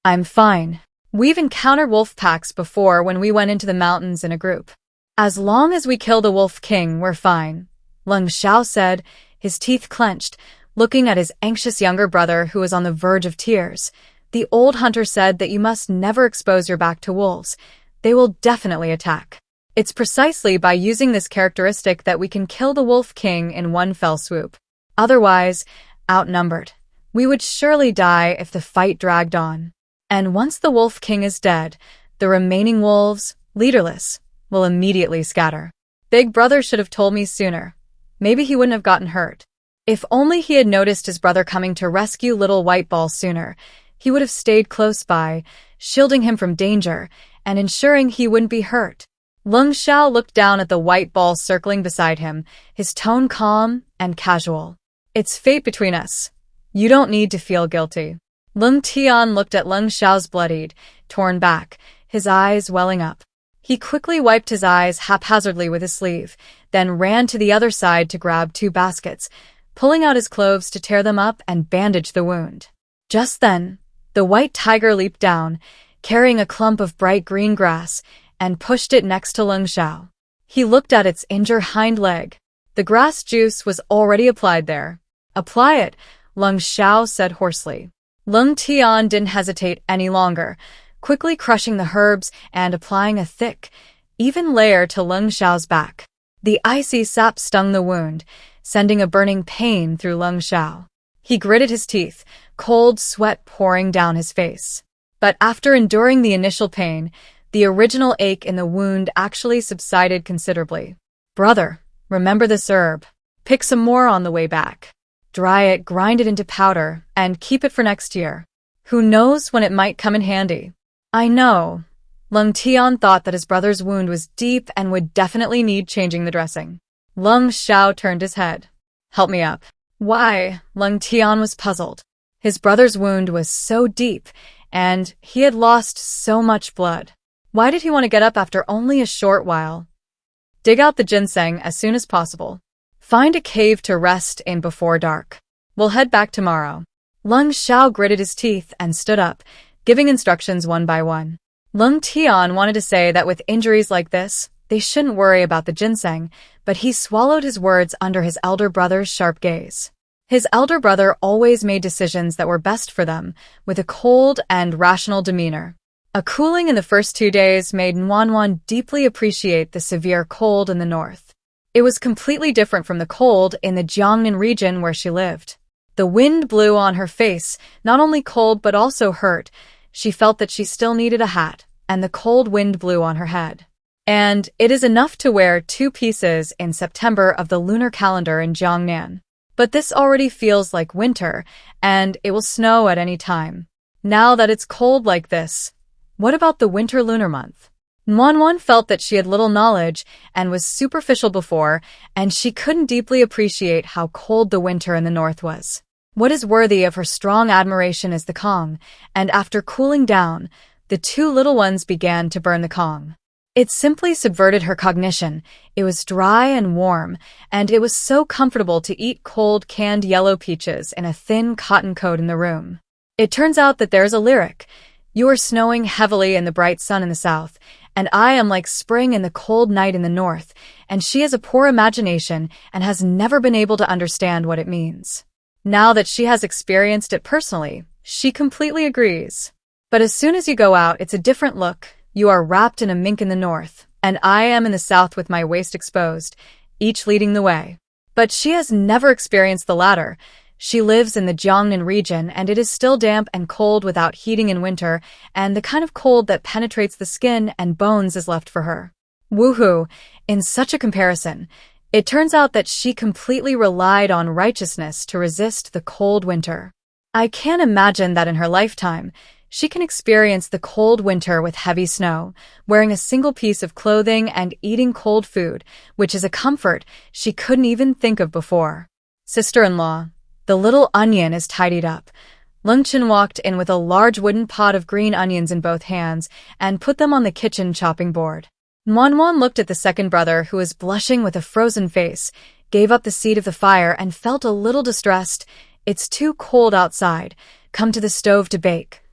"I'm fine. We've encountered wolf packs before when we went into the mountains in a group. As long as we kill the Wolf King, we're fine," Lung Xiao said, his teeth clenched, looking at his anxious younger brother who was on the verge of tears. "The old hunter said that you must never expose your back to wolves. They will definitely attack. It's precisely by using this characteristic that we can kill the Wolf King in one fell swoop. Otherwise, outnumbered, we would surely die if the fight dragged on. And once the Wolf King is dead, the remaining wolves, leaderless, will immediately scatter. Big brother should have told me sooner. Maybe he wouldn't have gotten hurt. If only he had noticed his brother coming to rescue little White Ball sooner, he would have stayed close by, shielding him from danger and ensuring he wouldn't be hurt." Lung Xiao looked down at the White Ball circling beside him, his tone calm and casual. "It's fate between us. You don't need to feel guilty." Lung Tian looked at Lung Xiao's bloodied, torn back, his eyes welling up. He quickly wiped his eyes haphazardly with his sleeve, then ran to the other side to grab 2 baskets, pulling out his clothes to tear them up and bandage the wound. Just then, the White Tiger leaped down, carrying a clump of bright green grass, and pushed it next to Lung Xiao. He looked at its injured hind leg. The grass juice was already applied there. "Apply it," Lung Xiao said hoarsely. Lung Tian didn't hesitate any longer, quickly crushing the herbs and applying a thick, even layer to Lung Xiao's back. The icy sap stung the wound, sending a burning pain through Lung Xiao. He gritted his teeth, cold sweat pouring down his face. But after enduring the initial pain, the original ache in the wound actually subsided considerably. "Brother, remember this herb. Pick some more on the way back. Dry it, grind it into powder, and keep it for next year. Who knows when it might come in handy." "I know." Lung Tian thought that his brother's wound was deep and would definitely need changing the dressing. Lung Xiao turned his head. "Help me up." "Why?" Lung Tian was puzzled. His brother's wound was so deep, and he had lost so much blood. Why did he want to get up after only a short while? "Dig out the ginseng as soon as possible. Find a cave to rest in before dark. We'll head back tomorrow." Lung Xiao gritted his teeth and stood up, giving instructions one by one. Lung Tian wanted to say that with injuries like this, they shouldn't worry about the ginseng, but he swallowed his words under his elder brother's sharp gaze. His elder brother always made decisions that were best for them, with a cold and rational demeanor. A cooling in the first 2 days made Nwanwan deeply appreciate the severe cold in the north. It was completely different from the cold in the Jiangnan region where she lived. The wind blew on her face, not only cold but also hurt. She felt that she still needed a hat, and the cold wind blew on her head. And it is enough to wear 2 pieces in September of the lunar calendar in Jiangnan. But this already feels like winter, and it will snow at any time. Now that it's cold like this, what about the winter lunar month? Nwanwan felt that she had little knowledge and was superficial before, and she couldn't deeply appreciate how cold the winter in the north was. What is worthy of her strong admiration is the Kong, and after cooling down, the 2 little ones began to burn the Kong. It simply subverted her cognition. It was dry and warm, and it was so comfortable to eat cold canned yellow peaches in a thin cotton coat in the room. It turns out that there's a lyric. You are snowing heavily in the bright sun in the south, and I am like spring in the cold night in the north, and she has a poor imagination and has never been able to understand what it means. Now that she has experienced it personally, she completely agrees. But as soon as you go out, it's a different look. You are wrapped in a mink in the north, and I am in the south with my waist exposed, each leading the way. But she has never experienced the latter. She lives in the Jiangnan region, and it is still damp and cold without heating in winter, and the kind of cold that penetrates the skin and bones is left for her. Woohoo! In such a comparison, it turns out that she completely relied on righteousness to resist the cold winter. I can't imagine that in her lifetime, she can experience the cold winter with heavy snow, wearing a single piece of clothing and eating cold food, which is a comfort she couldn't even think of before. Sister-in-law, the little onion is tidied up. Lung Chen walked in with a large wooden pot of green onions in both hands and put them on the kitchen chopping board. Nwanwan looked at the second brother, who was blushing with a frozen face, gave up the seat of the fire and felt a little distressed. It's too cold outside. Come to the stove to bake.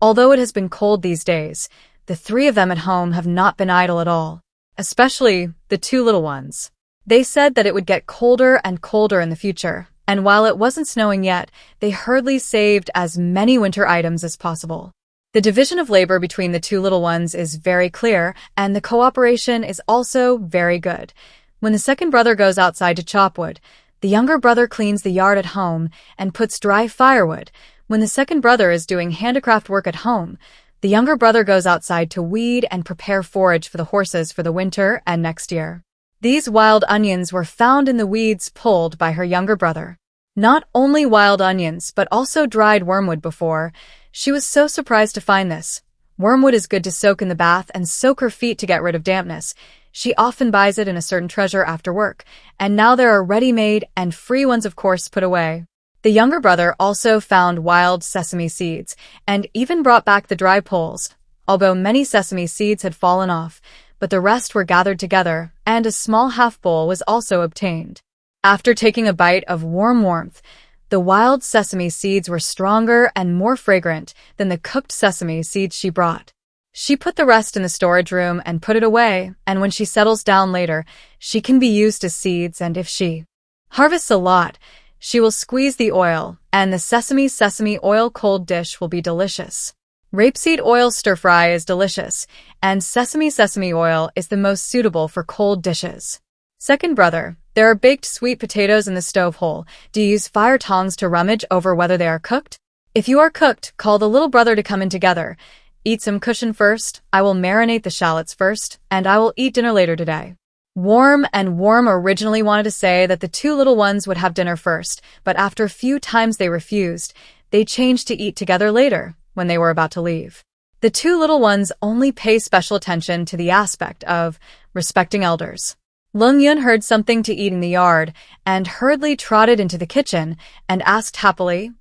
Although it has been cold these days, the 3 of them at home have not been idle at all, especially the 2 little ones. They said that it would get colder and colder in the future, and while it wasn't snowing yet, they hurriedly saved as many winter items as possible. The division of labor between the 2 little ones is very clear, and the cooperation is also very good. When the second brother goes outside to chop wood, the younger brother cleans the yard at home and puts dry firewood. When the second brother is doing handicraft work at home, the younger brother goes outside to weed and prepare forage for the horses for the winter and next year. These wild onions were found in the weeds pulled by her younger brother. Not only wild onions, but also dried wormwood before. She was so surprised to find this. Wormwood is good to soak in the bath and soak her feet to get rid of dampness. She often buys it in a certain treasure after work, and now there are ready-made and free ones, of course, put away. The younger brother also found wild sesame seeds and even brought back the dry poles, although many sesame seeds had fallen off, but the rest were gathered together, and a small half-bowl was also obtained. After taking a bite of warm warmth, the wild sesame seeds were stronger and more fragrant than the cooked sesame seeds she brought. She put the rest in the storage room and put it away, and when she settles down later, she can be used as seeds, and if she harvests a lot, she will squeeze the oil, and the sesame oil cold dish will be delicious. Rapeseed oil stir-fry is delicious, and sesame oil is the most suitable for cold dishes. Second brother, there are baked sweet potatoes in the stove hole. Do you use fire tongs to rummage over whether they are cooked? If you are cooked, call the little brother to come in together. Eat some cushion first. I will marinate the shallots first, and I will eat dinner later today. Warm originally wanted to say that the 2 little ones would have dinner first, but after a few times they refused. They changed to eat together later, when they were about to leave. The 2 little ones only pay special attention to the aspect of respecting elders. Lung Yun heard something to eat in the yard and hurriedly trotted into the kitchen and asked happily,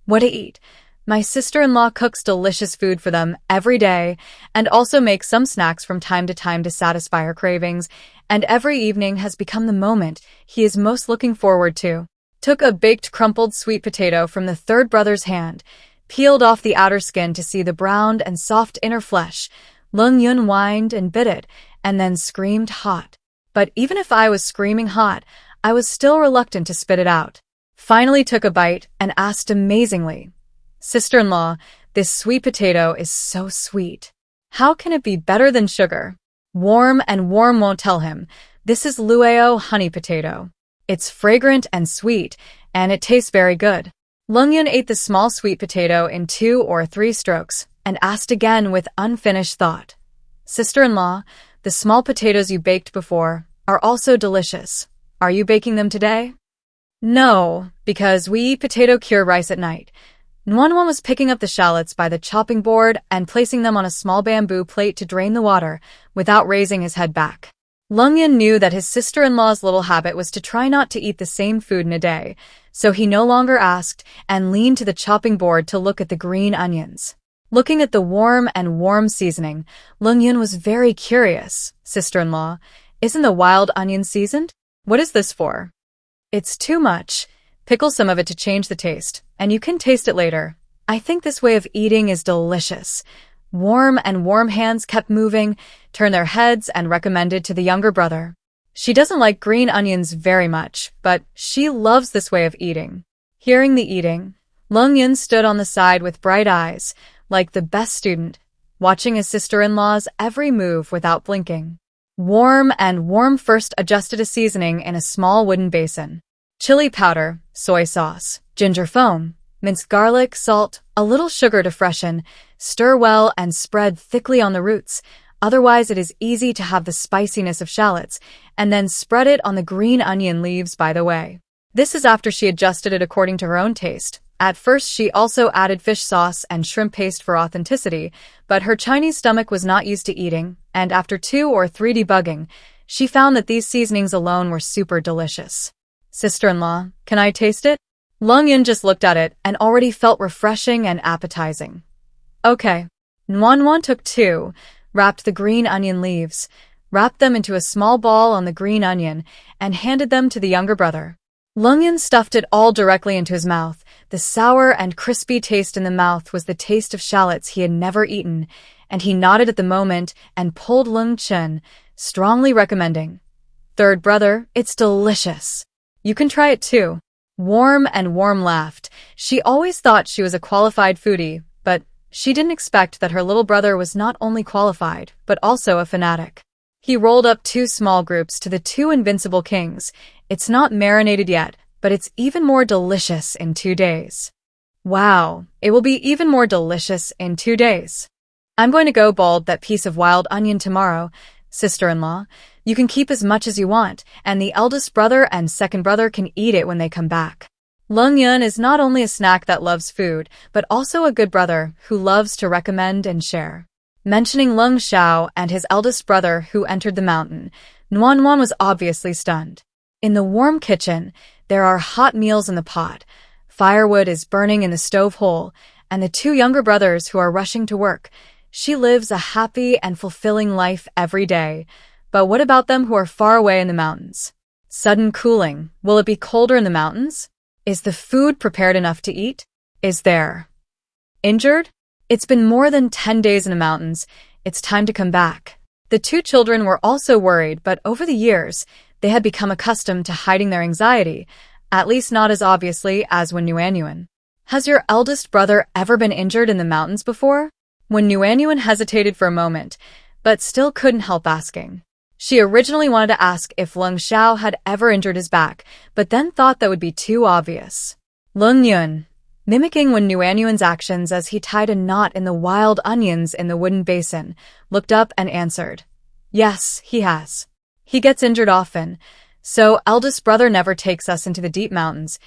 "What to eat?" My sister-in-law cooks delicious food for them every day and also makes some snacks from time to time to satisfy her cravings, and every evening has become the moment he is most looking forward to. Took a baked crumpled sweet potato from the third brother's hand. Peeled off the outer skin to see the browned and soft inner flesh, Lung Yun whined and bit it, and then screamed hot. But even if I was screaming hot, I was still reluctant to spit it out. Finally took a bite and asked amazingly, "Sister-in-law, this sweet potato is so sweet. How can it be better than sugar?" Warm and warm won't tell him. This is Lueo honey potato. It's fragrant and sweet, and it tastes very good. Lung Yun ate the small sweet potato in 2 or 3 strokes and asked again with unfinished thought, "Sister-in-law, the small potatoes you baked before are also delicious. Are you baking them today?" "No, because we eat potato cured rice at night." Nwanwan was picking up the shallots by the chopping board and placing them on a small bamboo plate to drain the water without raising his head back. Lung Yun knew that his sister-in-law's little habit was to try not to eat the same food in a day, so he no longer asked and leaned to the chopping board to look at the green onions. Looking at the warm seasoning, Lung Yun was very curious. "Sister-in-law, isn't the wild onion seasoned? What is this for?" "It's too much. Pickle some of it to change the taste, and you can taste it later. I think this way of eating is delicious." Warm hands kept moving, turned their heads and recommended to the younger brother. "She doesn't like green onions very much, but she loves this way of eating." Hearing the eating, Lung Yun stood on the side with bright eyes, like the best student, watching his sister-in-law's every move without blinking. Warm first adjusted a seasoning in a small wooden basin. Chili powder, soy sauce, ginger foam, minced garlic, salt, a little sugar to freshen, stir well and spread thickly on the roots. Otherwise it is easy to have the spiciness of shallots, and then spread it on the green onion leaves by the way. This is after she adjusted it according to her own taste. At first she also added fish sauce and shrimp paste for authenticity, but her Chinese stomach was not used to eating, and after 2 or 3 debugging, she found that these seasonings alone were super delicious. "Sister-in-law, can I taste it?" Lung Yun just looked at it and already felt refreshing and appetizing. "Okay." Nwanwan took 2, wrapped the green onion leaves, wrapped them into a small ball on the green onion, and handed them to the younger brother. Lung Yun stuffed it all directly into his mouth. The sour and crispy taste in the mouth was the taste of shallots he had never eaten, and he nodded at the moment and pulled Lung Chen, strongly recommending, "Third brother, it's delicious. You can try it too." Warm laughed. She always thought she was a qualified foodie, but she didn't expect that her little brother was not only qualified, but also a fanatic. He rolled up 2 small groups to the 2 invincible kings. "It's not marinated yet, but it's even more delicious in 2 days." "Wow, it will be even more delicious in 2 days. I'm going to go bulb that piece of wild onion tomorrow. Sister-in-law, you can keep as much as you want, and the eldest brother and second brother can eat it when they come back." Lung Yun is not only a snack that loves food, but also a good brother who loves to recommend and share. Mentioning Lung Xiao and his eldest brother who entered the mountain, Nwanwan was obviously stunned. In the warm kitchen, there are hot meals in the pot, firewood is burning in the stove hole, and the 2 younger brothers who are rushing to work. She lives a happy and fulfilling life every day. But what about them who are far away in the mountains? Sudden cooling. Will it be colder in the mountains? Is the food prepared enough to eat? Is there injured? It's been more than 10 days in the mountains. It's time to come back. The 2 children were also worried, but over the years, they had become accustomed to hiding their anxiety, at least not as obviously as when Nuanyuan. "Has your eldest brother ever been injured in the mountains before?" When Nuanyuan hesitated for a moment, but still couldn't help asking. She originally wanted to ask if Lung Xiao had ever injured his back, but then thought that would be too obvious. Lung Yun, mimicking when Nuanyuan's actions as he tied a knot in the wild onions in the wooden basin, looked up and answered, "Yes, he has. He gets injured often, so eldest brother never takes us into the deep mountains,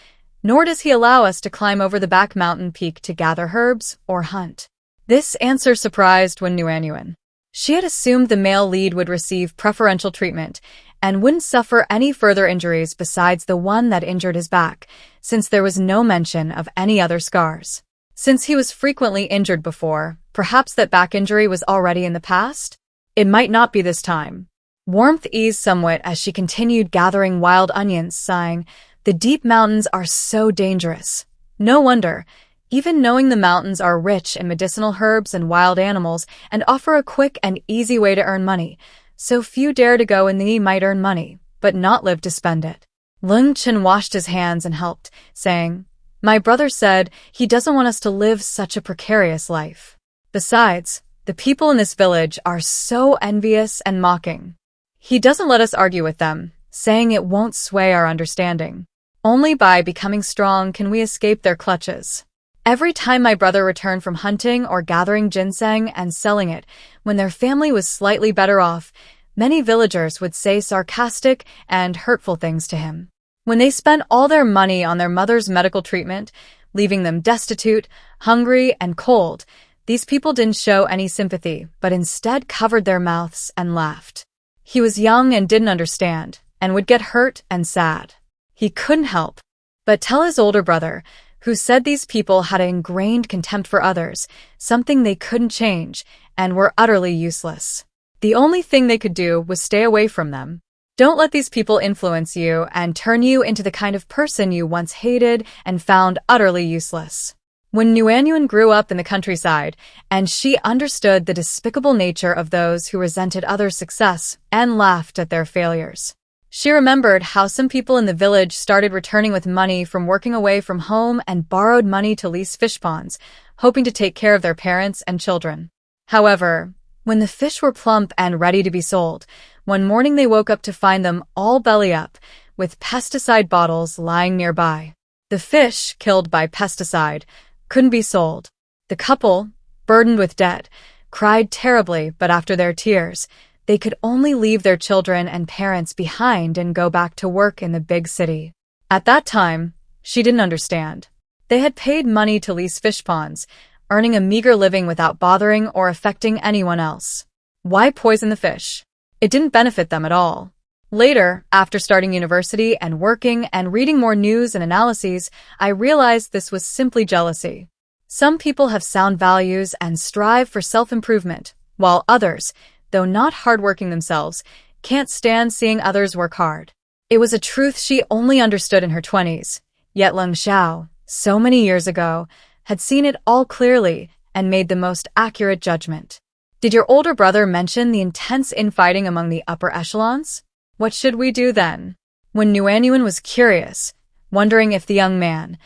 nor does he allow us to climb over the back mountain peak to gather herbs or hunt." This answer surprised Wen Nuanyuan. She had assumed the male lead would receive preferential treatment and wouldn't suffer any further injuries besides the one that injured his back, since there was no mention of any other scars. Since he was frequently injured before, perhaps that back injury was already in the past? It might not be this time. Warmth eased somewhat as she continued gathering wild onions, sighing, "The deep mountains are so dangerous. No wonder. even knowing the mountains are rich in medicinal herbs and wild animals and offer a quick and easy way to earn money. So few dare to go, and they might earn money, but not live to spend it. Lung Chen washed his hands and helped, saying, "My brother said he doesn't want us to live such a precarious life. Besides, the people in this village are so envious and mocking. He doesn't let us argue with them, saying it won't sway our understanding. Only by becoming strong can we escape their clutches. Every time my brother returned from hunting or gathering ginseng and selling it, when their family was slightly better off, many villagers would say sarcastic and hurtful things to him. When they spent all their money on their mother's medical treatment, leaving them destitute, hungry, and cold, these people didn't show any sympathy, but instead covered their mouths and laughed. He was young and didn't understand, and would get hurt and sad. He couldn't help but tell his older brother, who said these people had an ingrained contempt for others, something they couldn't change, and were utterly useless. The only thing they could do was stay away from them. Don't let these people influence you and turn you into the kind of person you once hated and found utterly useless." When Nuanyuan grew up in the countryside, and she understood the despicable nature of those who resented others' success and laughed at their failures. She remembered how some people in the village started returning with money from working away from home and borrowed money to lease fish ponds, hoping to take care of their parents and children. However, when the fish were plump and ready to be sold, one morning they woke up to find them all belly up, with pesticide bottles lying nearby. The fish, killed by pesticide, couldn't be sold. The couple, burdened with debt, cried terribly, but after their tears, they could only leave their children and parents behind and go back to work in the big city. At that time, she didn't understand. They had paid money to lease fish ponds, earning a meager living without bothering or affecting anyone else. Why poison the fish? It didn't benefit them at all. Later, after starting university and working and reading more news and analyses, I realized this was simply jealousy. Some people have sound values and strive for self-improvement, while others, though not hardworking themselves, can't stand seeing others work hard. It was a truth she only understood in her 20s, yet Leng Xiao, so many years ago, had seen it all clearly and made the most accurate judgment. Did your older brother mention the intense infighting among the upper echelons? What should we do then? When Nuanyuan was curious, wondering if the young man,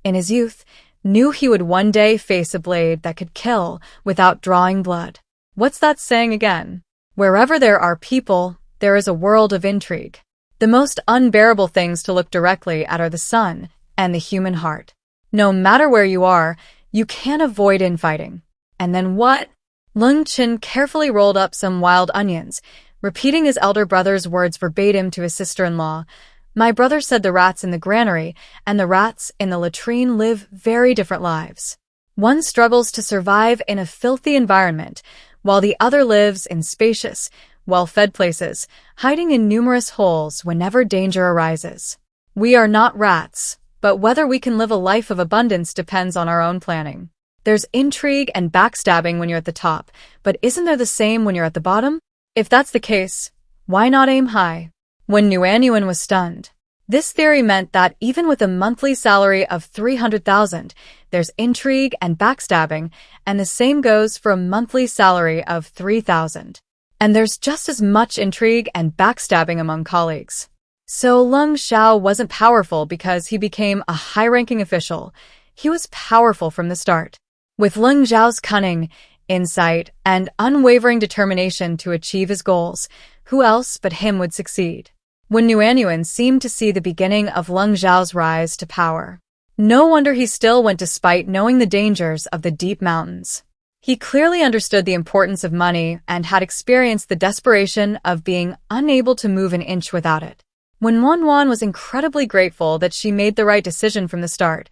in his youth, knew he would one day face a blade that could kill without drawing blood. What's that saying again? Wherever there are people, there is a world of intrigue. The most unbearable things to look directly at are the sun and the human heart. No matter where you are, you can't avoid infighting. And then what? Lung Chen carefully rolled up some wild onions, repeating his elder brother's words verbatim to his sister-in-law. My brother said the rats in the granary and the rats in the latrine live very different lives. One struggles to survive in a filthy environment, while the other lives in spacious, well-fed places, hiding in numerous holes whenever danger arises. We are not rats, but whether we can live a life of abundance depends on our own planning. There's intrigue and backstabbing when you're at the top, but isn't there the same when you're at the bottom? If that's the case, why not aim high? When Nuanyuan was stunned. This theory meant that even with a monthly salary of 300,000, there's intrigue and backstabbing, and the same goes for a monthly salary of 3,000. And there's just as much intrigue and backstabbing among colleagues. So Leng Xiao wasn't powerful because he became a high-ranking official. He was powerful from the start. With Leng Xiao's cunning, insight, and unwavering determination to achieve his goals, who else but him would succeed? When Nuanyuan seemed to see the beginning of Leng Xiao's rise to power. No wonder he still went despite knowing the dangers of the deep mountains. He clearly understood the importance of money and had experienced the desperation of being unable to move an inch without it. When Wanwan was incredibly grateful that she made the right decision from the start,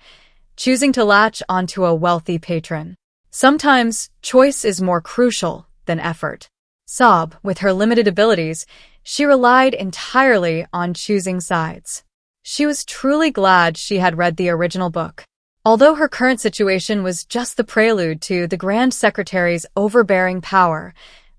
choosing to latch onto a wealthy patron. Sometimes, choice is more crucial than effort. Sob, with her limited abilities, she relied entirely on choosing sides. She was truly glad she had read the original book. Although her current situation was just the prelude to the Grand Secretary's overbearing power,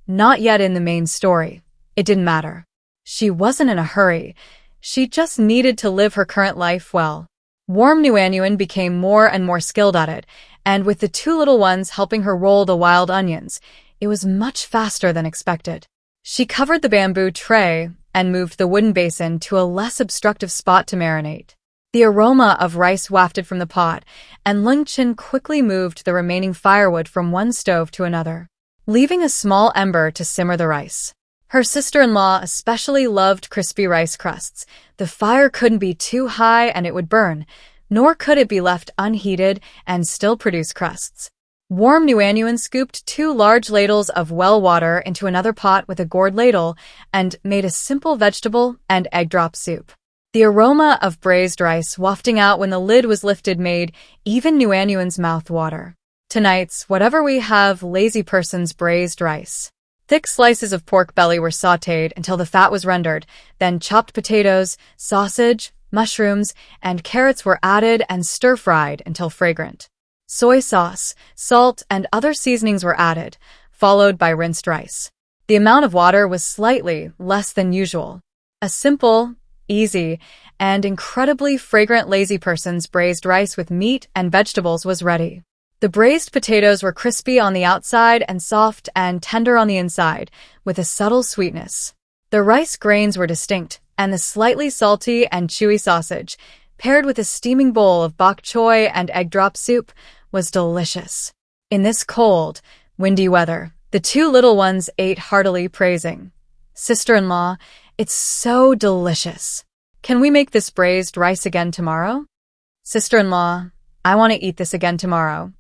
not yet in the main story, it didn't matter. She wasn't in a hurry. She just needed to live her current life well. Warm Nuanyuan became more and more skilled at it, and with the two little ones helping her roll the wild onions, it was much faster than expected. She covered the bamboo tray and moved the wooden basin to a less obstructive spot to marinate. The aroma of rice wafted from the pot, and Lungchen quickly moved the remaining firewood from one stove to another, leaving a small ember to simmer the rice. Her sister-in-law especially loved crispy rice crusts. The fire couldn't be too high and it would burn, nor could it be left unheated and still produce crusts. Warm Nuanyuan scooped 2 large ladles of well water into another pot with a gourd ladle and made a simple vegetable and egg drop soup. The aroma of braised rice wafting out when the lid was lifted made even Nuanyuan's mouth water. Tonight's whatever we have, lazy person's braised rice. Thick slices of pork belly were sautéed until the fat was rendered, then chopped potatoes, sausage, mushrooms, and carrots were added and stir-fried until fragrant. Soy sauce, salt, and other seasonings were added, followed by rinsed rice. The amount of water was slightly less than usual. A simple, easy, and incredibly fragrant lazy person's braised rice with meat and vegetables was ready. The braised potatoes were crispy on the outside and soft and tender on the inside, with a subtle sweetness. The rice grains were distinct, and the slightly salty and chewy sausage, paired with a steaming bowl of bok choy and egg drop soup, was delicious. In this cold, windy weather, the two little ones ate heartily, praising, "Sister-in-law, it's so delicious. Can we make this braised rice again tomorrow?" "Sister-in-law, I want to eat this again tomorrow."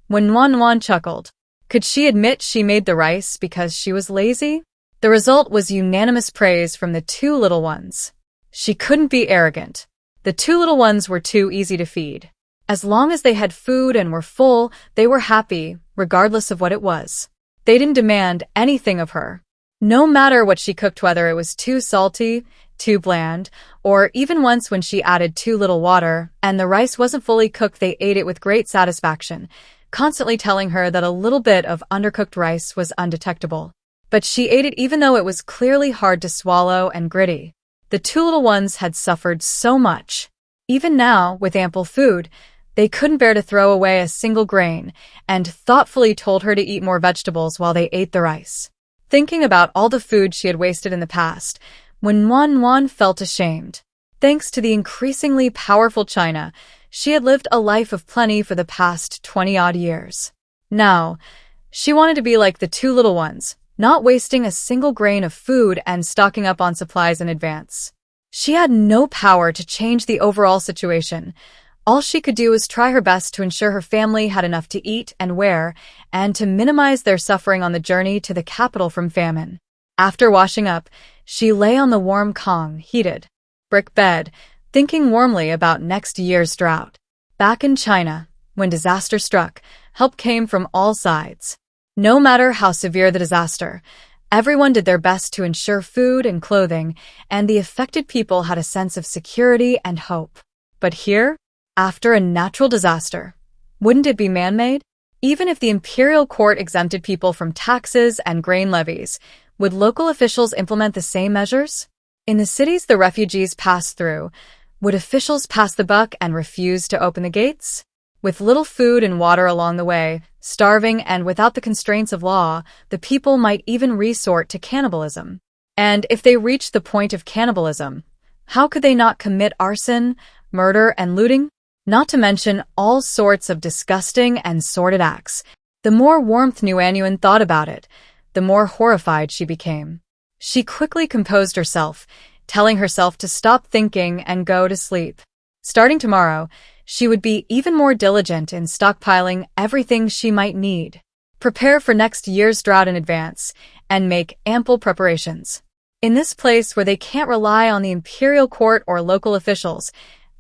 When Nuan chuckled, could she admit she made the rice because she was lazy? The result was unanimous praise from the two little ones. She couldn't be arrogant. The two little ones were too easy to feed. As long as they had food and were full, they were happy, regardless of what it was. They didn't demand anything of her. No matter what she cooked, whether it was too salty, too bland, or even once when she added too little water and the rice wasn't fully cooked, they ate it with great satisfaction, constantly telling her that a little bit of undercooked rice was undetectable. But she ate it even though it was clearly hard to swallow and gritty. The two little ones had suffered so much. Even now, with ample food, they couldn't bear to throw away a single grain and thoughtfully told her to eat more vegetables while they ate the rice. Thinking about all the food she had wasted in the past, when Nuan felt ashamed. Thanks to the increasingly powerful China, she had lived a life of plenty for the past 20-odd years. Now, she wanted to be like the two little ones, not wasting a single grain of food and stocking up on supplies in advance. She had no power to change the overall situation. All she could do was try her best to ensure her family had enough to eat and wear, and to minimize their suffering on the journey to the capital from famine. After washing up, she lay on the warm heated brick bed, thinking warmly about next year's drought. Back in China, when disaster struck, help came from all sides. No matter how severe the disaster, everyone did their best to ensure food and clothing, and the affected people had a sense of security and hope. But here, after a natural disaster, wouldn't it be man-made? Even if the imperial court exempted people from taxes and grain levies, would local officials implement the same measures? In the cities the refugees passed through, would officials pass the buck and refuse to open the gates? With little food and water along the way, starving and without the constraints of law, the people might even resort to cannibalism. And if they reached the point of cannibalism, how could they not commit arson, murder, and looting? Not to mention all sorts of disgusting and sordid acts. The more warmth Nuanyuan thought about it, the more horrified she became. She quickly composed herself, telling herself to stop thinking and go to sleep. Starting tomorrow, she would be even more diligent in stockpiling everything she might need, prepare for next year's drought in advance, and make ample preparations. In this place where they can't rely on the imperial court or local officials,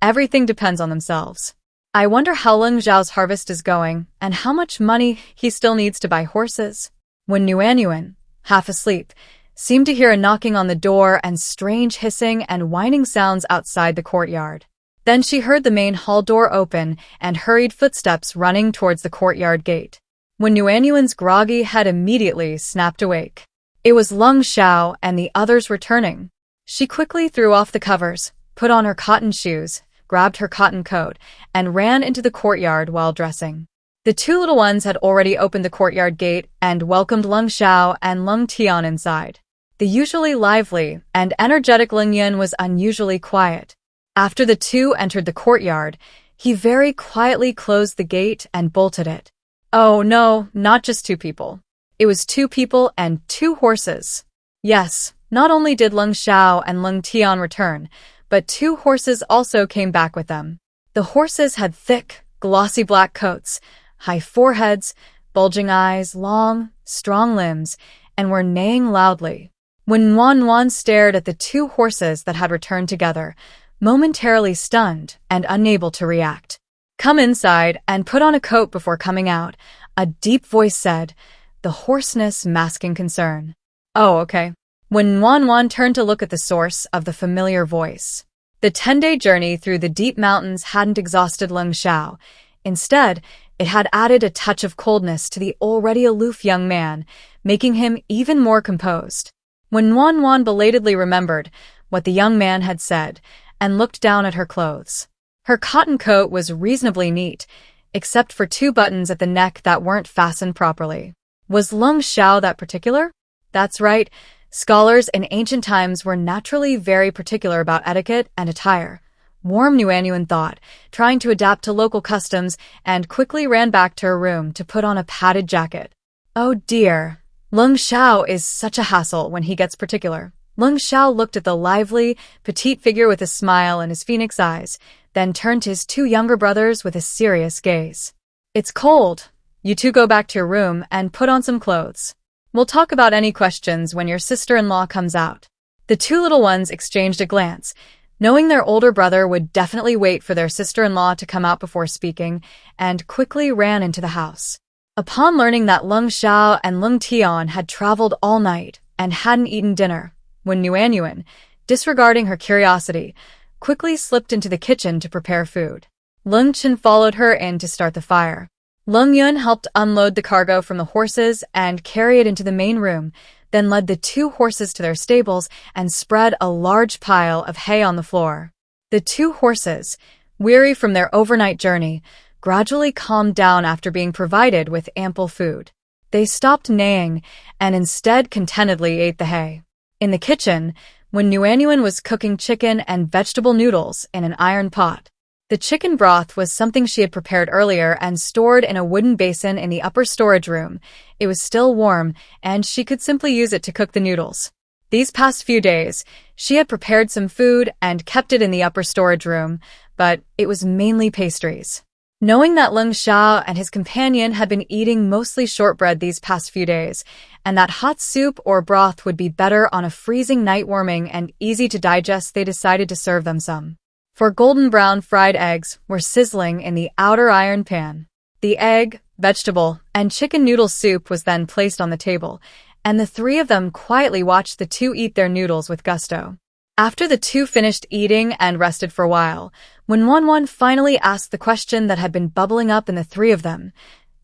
everything depends on themselves. I wonder how Leng Zhao's harvest is going and how much money he still needs to buy horses. When Nuanyuan, half asleep, seemed to hear a knocking on the door and strange hissing and whining sounds outside the courtyard. Then she heard the main hall door open and hurried footsteps running towards the courtyard gate. When Nuanyuan's groggy head immediately snapped awake. It was Leng Zhao and the others returning. She quickly threw off the covers, put on her cotton shoes, grabbed her cotton coat, and ran into the courtyard while dressing. The two little ones had already opened the courtyard gate and welcomed Lung Xiao and Lung Tian inside. The usually lively and energetic Lung Yun was unusually quiet. After the two entered the courtyard, he very quietly closed the gate and bolted it. Oh no, not just two people. It was two people and two horses. Yes, not only did Lung Xiao and Lung Tian return, but two horses also came back with them. The horses had thick, glossy black coats, high foreheads, bulging eyes, long, strong limbs, and were neighing loudly. When Wan stared at the two horses that had returned together, momentarily stunned and unable to react. "Come inside and put on a coat before coming out," a deep voice said, the hoarseness masking concern. "Oh, okay." When Wan turned to look at the source of the familiar voice. The 10-day journey through the deep mountains hadn't exhausted Lung Xiao. Instead, it had added a touch of coldness to the already aloof young man, making him even more composed. When Wan belatedly remembered what the young man had said and looked down at her clothes. Her cotton coat was reasonably neat, except for two buttons at the neck that weren't fastened properly. Was Lung Xiao that particular? That's right. Scholars in ancient times were naturally very particular about etiquette and attire. Warm Nuanyuan thought, trying to adapt to local customs, and quickly ran back to her room to put on a padded jacket. Oh dear. Lung Xiao is such a hassle when he gets particular. Lung Xiao looked at the lively, petite figure with a smile in his phoenix eyes, then turned to his two younger brothers with a serious gaze. "It's cold. You two go back to your room and put on some clothes. We'll talk about any questions when your sister-in-law comes out." The two little ones exchanged a glance, knowing their older brother would definitely wait for their sister-in-law to come out before speaking, and quickly ran into the house. Upon learning that Lung Xiao and Lung Tian had traveled all night and hadn't eaten dinner, when Nuanyuan, disregarding her curiosity, quickly slipped into the kitchen to prepare food. Lung Chen followed her in to start the fire. Lung Yun helped unload the cargo from the horses and carry it into the main room, then led the two horses to their stables and spread a large pile of hay on the floor. The two horses, weary from their overnight journey, gradually calmed down after being provided with ample food. They stopped neighing and instead contentedly ate the hay. In the kitchen, when Nuanyuan was cooking chicken and vegetable noodles in an iron pot. The chicken broth was something she had prepared earlier and stored in a wooden basin in the upper storage room. It was still warm, and she could simply use it to cook the noodles. These past few days, she had prepared some food and kept it in the upper storage room, but it was mainly pastries. Knowing that Lung Xiao and his companion had been eating mostly shortbread these past few days, and that hot soup or broth would be better on a freezing night warming and easy to digest, they decided to serve them some. For golden brown fried eggs were sizzling in the outer iron pan. The egg, vegetable, and chicken noodle soup was then placed on the table, and the three of them quietly watched the two eat their noodles with gusto. After the two finished eating and rested for a while, when Wan finally asked the question that had been bubbling up in the three of them,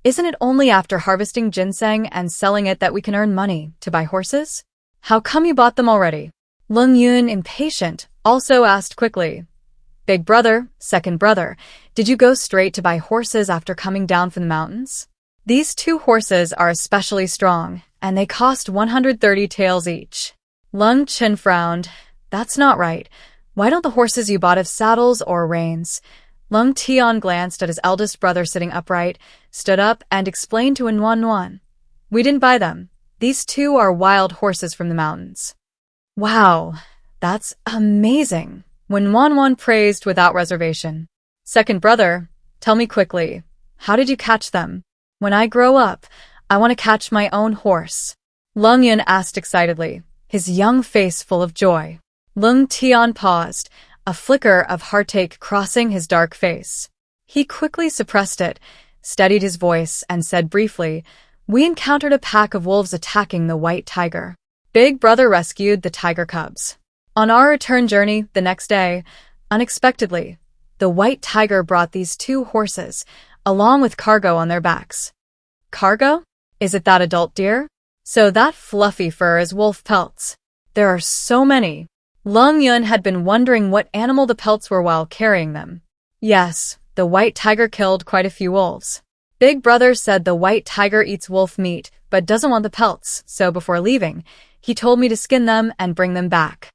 "Isn't it only after harvesting ginseng and selling it that we can earn money to buy horses? How come you bought them already?" Lung Yun, impatient, also asked quickly, "Big brother, second brother, did you go straight to buy horses after coming down from the mountains? These two horses are especially strong, and they cost 130 taels each." Lung Chen frowned. "That's not right. Why don't the horses you bought have saddles or reins?" Lung Tian glanced at his eldest brother sitting upright, stood up, and explained to Nuan, "We didn't buy them. These two are wild horses from the mountains." "Wow, that's amazing," when Wan praised without reservation. "Second brother, tell me quickly, how did you catch them? When I grow up, I want to catch my own horse." Lung Yun asked excitedly, his young face full of joy. Lung Tian paused, a flicker of heartache crossing his dark face. He quickly suppressed it, steadied his voice, and said briefly, "We encountered a pack of wolves attacking the white tiger. Big brother rescued the tiger cubs. On our return journey the next day, unexpectedly, the white tiger brought these two horses, along with cargo on their backs." "Cargo? Is it that adult deer? So that fluffy fur is wolf pelts. There are so many." Lung Yun had been wondering what animal the pelts were while carrying them. Yes, the white tiger killed quite a few wolves. Big Brother said the white tiger eats wolf meat, but doesn't want the pelts, so before leaving, he told me to skin them and bring them back.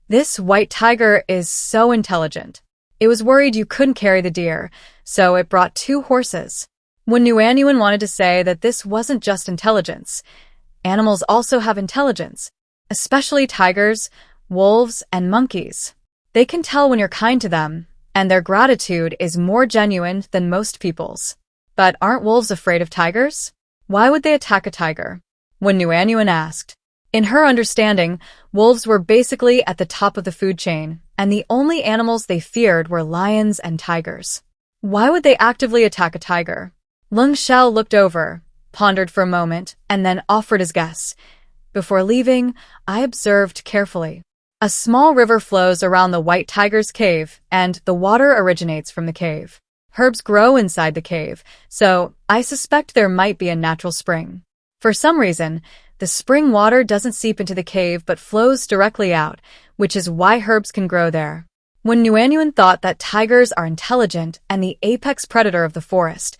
This white tiger is so intelligent. It was worried you couldn't carry the deer, so it brought 2 horses. When Nuanyuan wanted to say that this wasn't just intelligence. Animals also have intelligence, especially tigers, wolves, and monkeys. They can tell when you're kind to them, and their gratitude is more genuine than most people's. But aren't wolves afraid of tigers? Why would they attack a tiger? When Nuanyuan asked. In her understanding, wolves were basically at the top of the food chain, and the only animals they feared were lions and tigers. Why would they actively attack a tiger? Lung Xiao looked over, pondered for a moment, and then offered his guess. Before leaving, I observed carefully. A small river flows around the white tiger's cave, and the water originates from the cave. Herbs grow inside the cave, so I suspect there might be a natural spring. For some reason, the spring water doesn't seep into the cave but flows directly out, which is why herbs can grow there. When Nuanyuan thought that tigers are intelligent and the apex predator of the forest,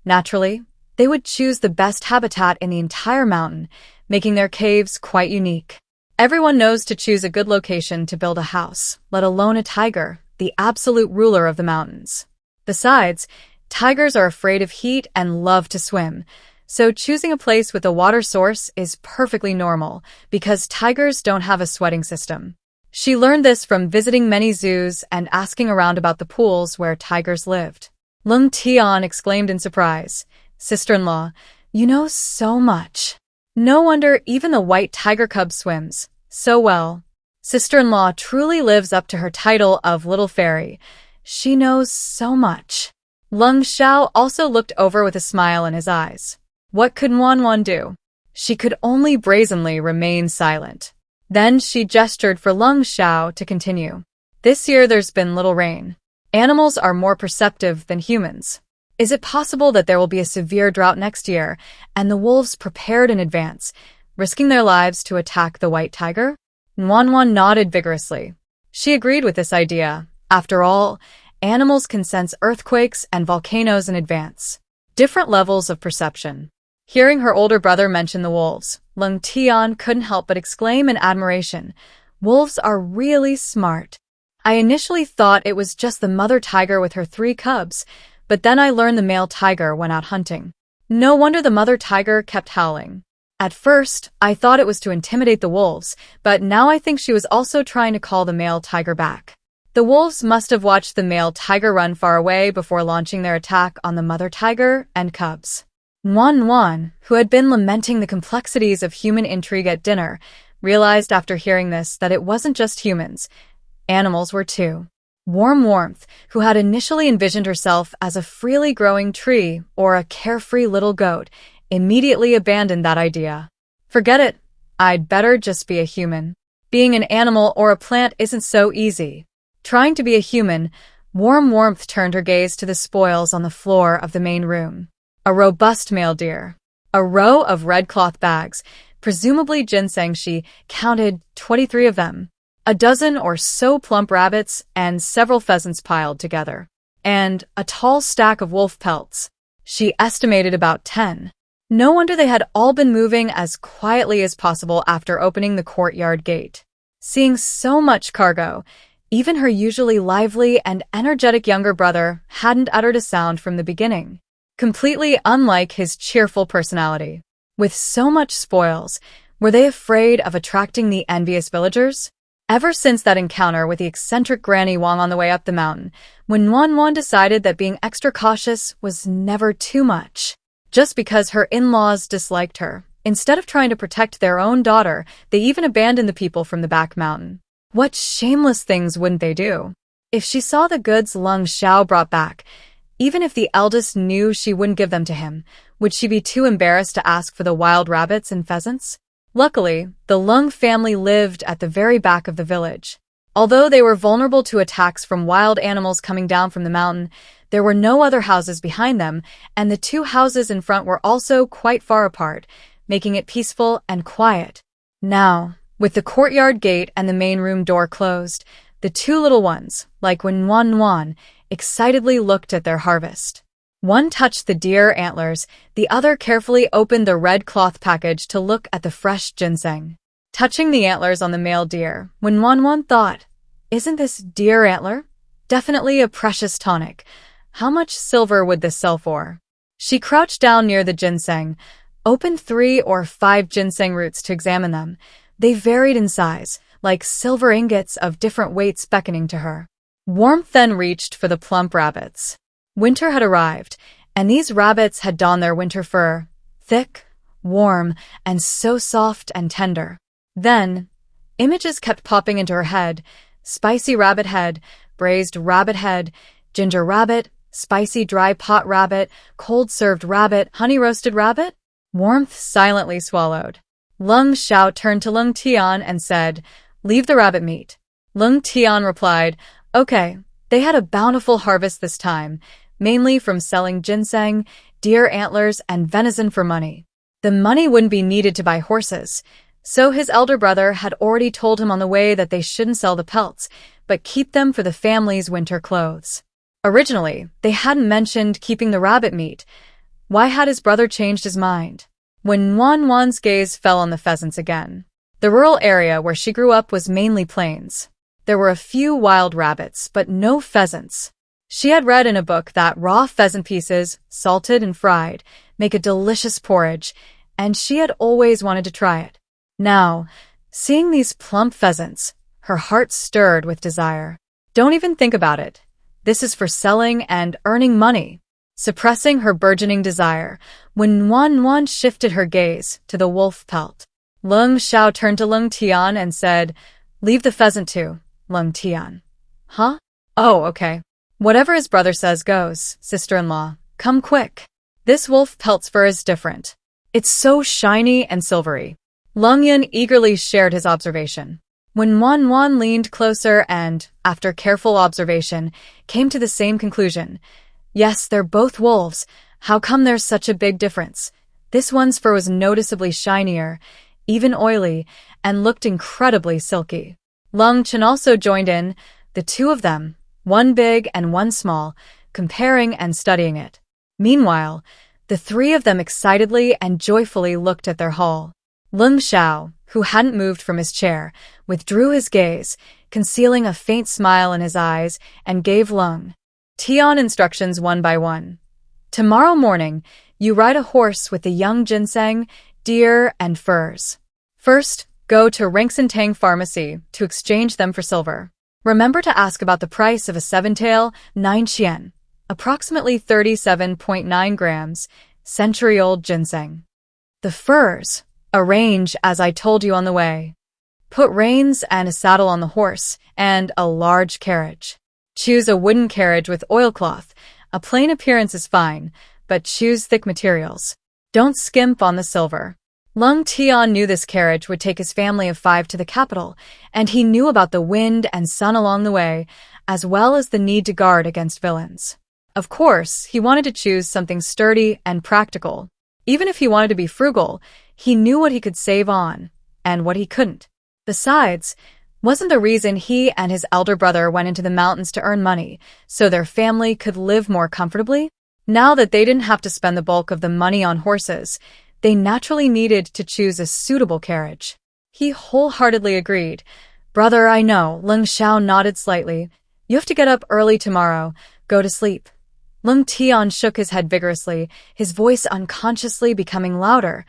naturally, they would choose the best habitat in the entire mountain, making their caves quite unique. Everyone knows to choose a good location to build a house, let alone a tiger, the absolute ruler of the mountains. Besides, tigers are afraid of heat and love to swim, so choosing a place with a water source is perfectly normal because tigers don't have a sweating system. She learned this from visiting many zoos and asking around about the pools where tigers lived. Lung Tian exclaimed in surprise, "Sister-in-law, you know so much. No wonder even the white tiger cub swims so well." Sister-in-law truly lives up to her title of Little Fairy. She knows so much. Lung Xiao also looked over with a smile in his eyes. What could Wanwan do? She could only brazenly remain silent. Then she gestured for Lung Xiao to continue. This year there's been little rain. Animals are more perceptive than humans. Is it possible that there will be a severe drought next year, and the wolves prepared in advance, risking their lives to attack the white tiger? Wanwan nodded vigorously. She agreed with this idea. After all, animals can sense earthquakes and volcanoes in advance. Different levels of perception. Hearing her older brother mention the wolves, Lung Tian couldn't help but exclaim in admiration, "Wolves are really smart. I initially thought it was just the mother tiger with her 3 cubs, but then I learned the male tiger went out hunting. No wonder the mother tiger kept howling. At first, I thought it was to intimidate the wolves, but now I think she was also trying to call the male tiger back. The wolves must have watched the male tiger run far away before launching their attack on the mother tiger and cubs." Wan, who had been lamenting the complexities of human intrigue at dinner, realized after hearing this that it wasn't just humans. Animals were too. Warmth, who had initially envisioned herself as a freely growing tree or a carefree little goat, immediately abandoned that idea. Forget it. I'd better just be a human. Being an animal or a plant isn't so easy. Trying to be a human, Warmth turned her gaze to the spoils on the floor of the main room. A robust male deer. A row of red cloth bags, presumably ginseng. She counted 23 of them. A dozen or so plump rabbits and several pheasants piled together. And a tall stack of wolf pelts. She estimated about 10. No wonder they had all been moving as quietly as possible after opening the courtyard gate. Seeing so much cargo, even her usually lively and energetic younger brother hadn't uttered a sound from the beginning. Completely unlike his cheerful personality. With so much spoils, were they afraid of attracting the envious villagers? Ever since that encounter with the eccentric Granny Wang on the way up the mountain, when Wanwan decided that being extra cautious was never too much. Just because her in-laws disliked her, instead of trying to protect their own daughter, they even abandoned the people from the back mountain. What shameless things wouldn't they do? If she saw the goods Lung Xiao brought back, even if the eldest knew she wouldn't give them to him, would she be too embarrassed to ask for the wild rabbits and pheasants? Luckily, the Lung family lived at the very back of the village. Although they were vulnerable to attacks from wild animals coming down from the mountain, there were no other houses behind them, and the 2 houses in front were also quite far apart, making it peaceful and quiet. Now, With the courtyard gate and the main room door closed, the two little ones, like Wan, excitedly looked at their harvest. One touched the deer antlers, the other carefully opened the red cloth package to look at the fresh ginseng. Touching the antlers on the male deer, Wan thought, "Isn't this deer antler? Definitely a precious tonic. How much silver would this sell for?" She crouched down near the ginseng, opened 3 or 5 ginseng roots to examine them. They varied in size, like silver ingots of different weights beckoning to her. Warmth then reached for the plump rabbits. Winter had arrived, and these rabbits had donned their winter fur, thick, warm, and so soft and tender. Then, images kept popping into her head: spicy rabbit head, braised rabbit head, ginger rabbit, spicy dry pot rabbit, cold served rabbit, honey roasted rabbit. Warmth silently swallowed. Lung Xiao turned to Lung Tian and said, "Leave the rabbit meat." Lung Tian replied, "Okay." They had a bountiful harvest this time, mainly from selling ginseng, deer antlers, and venison for money. The money wouldn't be needed to buy horses, so his elder brother had already told him on the way that they shouldn't sell the pelts, but keep them for the family's winter clothes. Originally, they hadn't mentioned keeping the rabbit meat. Why had his brother changed his mind? When Wan's gaze fell on the pheasants again. The rural area where she grew up was mainly plains. There were a few wild rabbits, but no pheasants. She had read in a book that raw pheasant pieces, salted and fried, make a delicious porridge, and she had always wanted to try it. Now, seeing these plump pheasants, her heart stirred with desire. Don't even think about it. This is for selling and earning money. Suppressing her burgeoning desire, when Wan shifted her gaze to the wolf pelt. Lung Xiao turned to Lung Tian and said, "Leave the pheasant too, Lung Tian." "Huh? Oh, okay. Whatever his brother says goes, sister-in-law. Come quick. This wolf pelt's fur is different. It's so shiny and silvery." Lung Yan eagerly shared his observation. When Wan leaned closer and, after careful observation, came to the same conclusion. Yes, they're both wolves. How come there's such a big difference? This one's fur was noticeably shinier, even oily, and looked incredibly silky. Lung Chen also joined in, the two of them, one big and one small, comparing and studying it. Meanwhile, the 3 of them excitedly and joyfully looked at their haul. Lung Xiao, who hadn't moved from his chair, withdrew his gaze, concealing a faint smile in his eyes, and gave Lung Tian instructions one by one. "Tomorrow morning, you ride a horse with the young ginseng, deer, and furs. First, go to Rinxintang Pharmacy to exchange them for silver. Remember to ask about the price of a 7-tail, 9 qian, approximately 37.9 grams, century-old ginseng. The furs, arrange as I told you on the way. Put reins and a saddle on the horse, and a large carriage. Choose a wooden carriage with oilcloth. A plain appearance is fine, but choose thick materials. Don't skimp on the silver." Lung Tian knew this carriage would take his family of 5 to the capital, and he knew about the wind and sun along the way, as well as the need to guard against villains. Of course, he wanted to choose something sturdy and practical. Even if he wanted to be frugal, he knew what he could save on, and what he couldn't. Besides, wasn't the reason he and his elder brother went into the mountains to earn money, so their family could live more comfortably? Now that they didn't have to spend the bulk of the money on horses, they naturally needed to choose a suitable carriage. He wholeheartedly agreed. "Brother, I know." Lung Xiao nodded slightly. "You have to get up early tomorrow. Go to sleep." Lung Tian shook his head vigorously, his voice unconsciously becoming louder.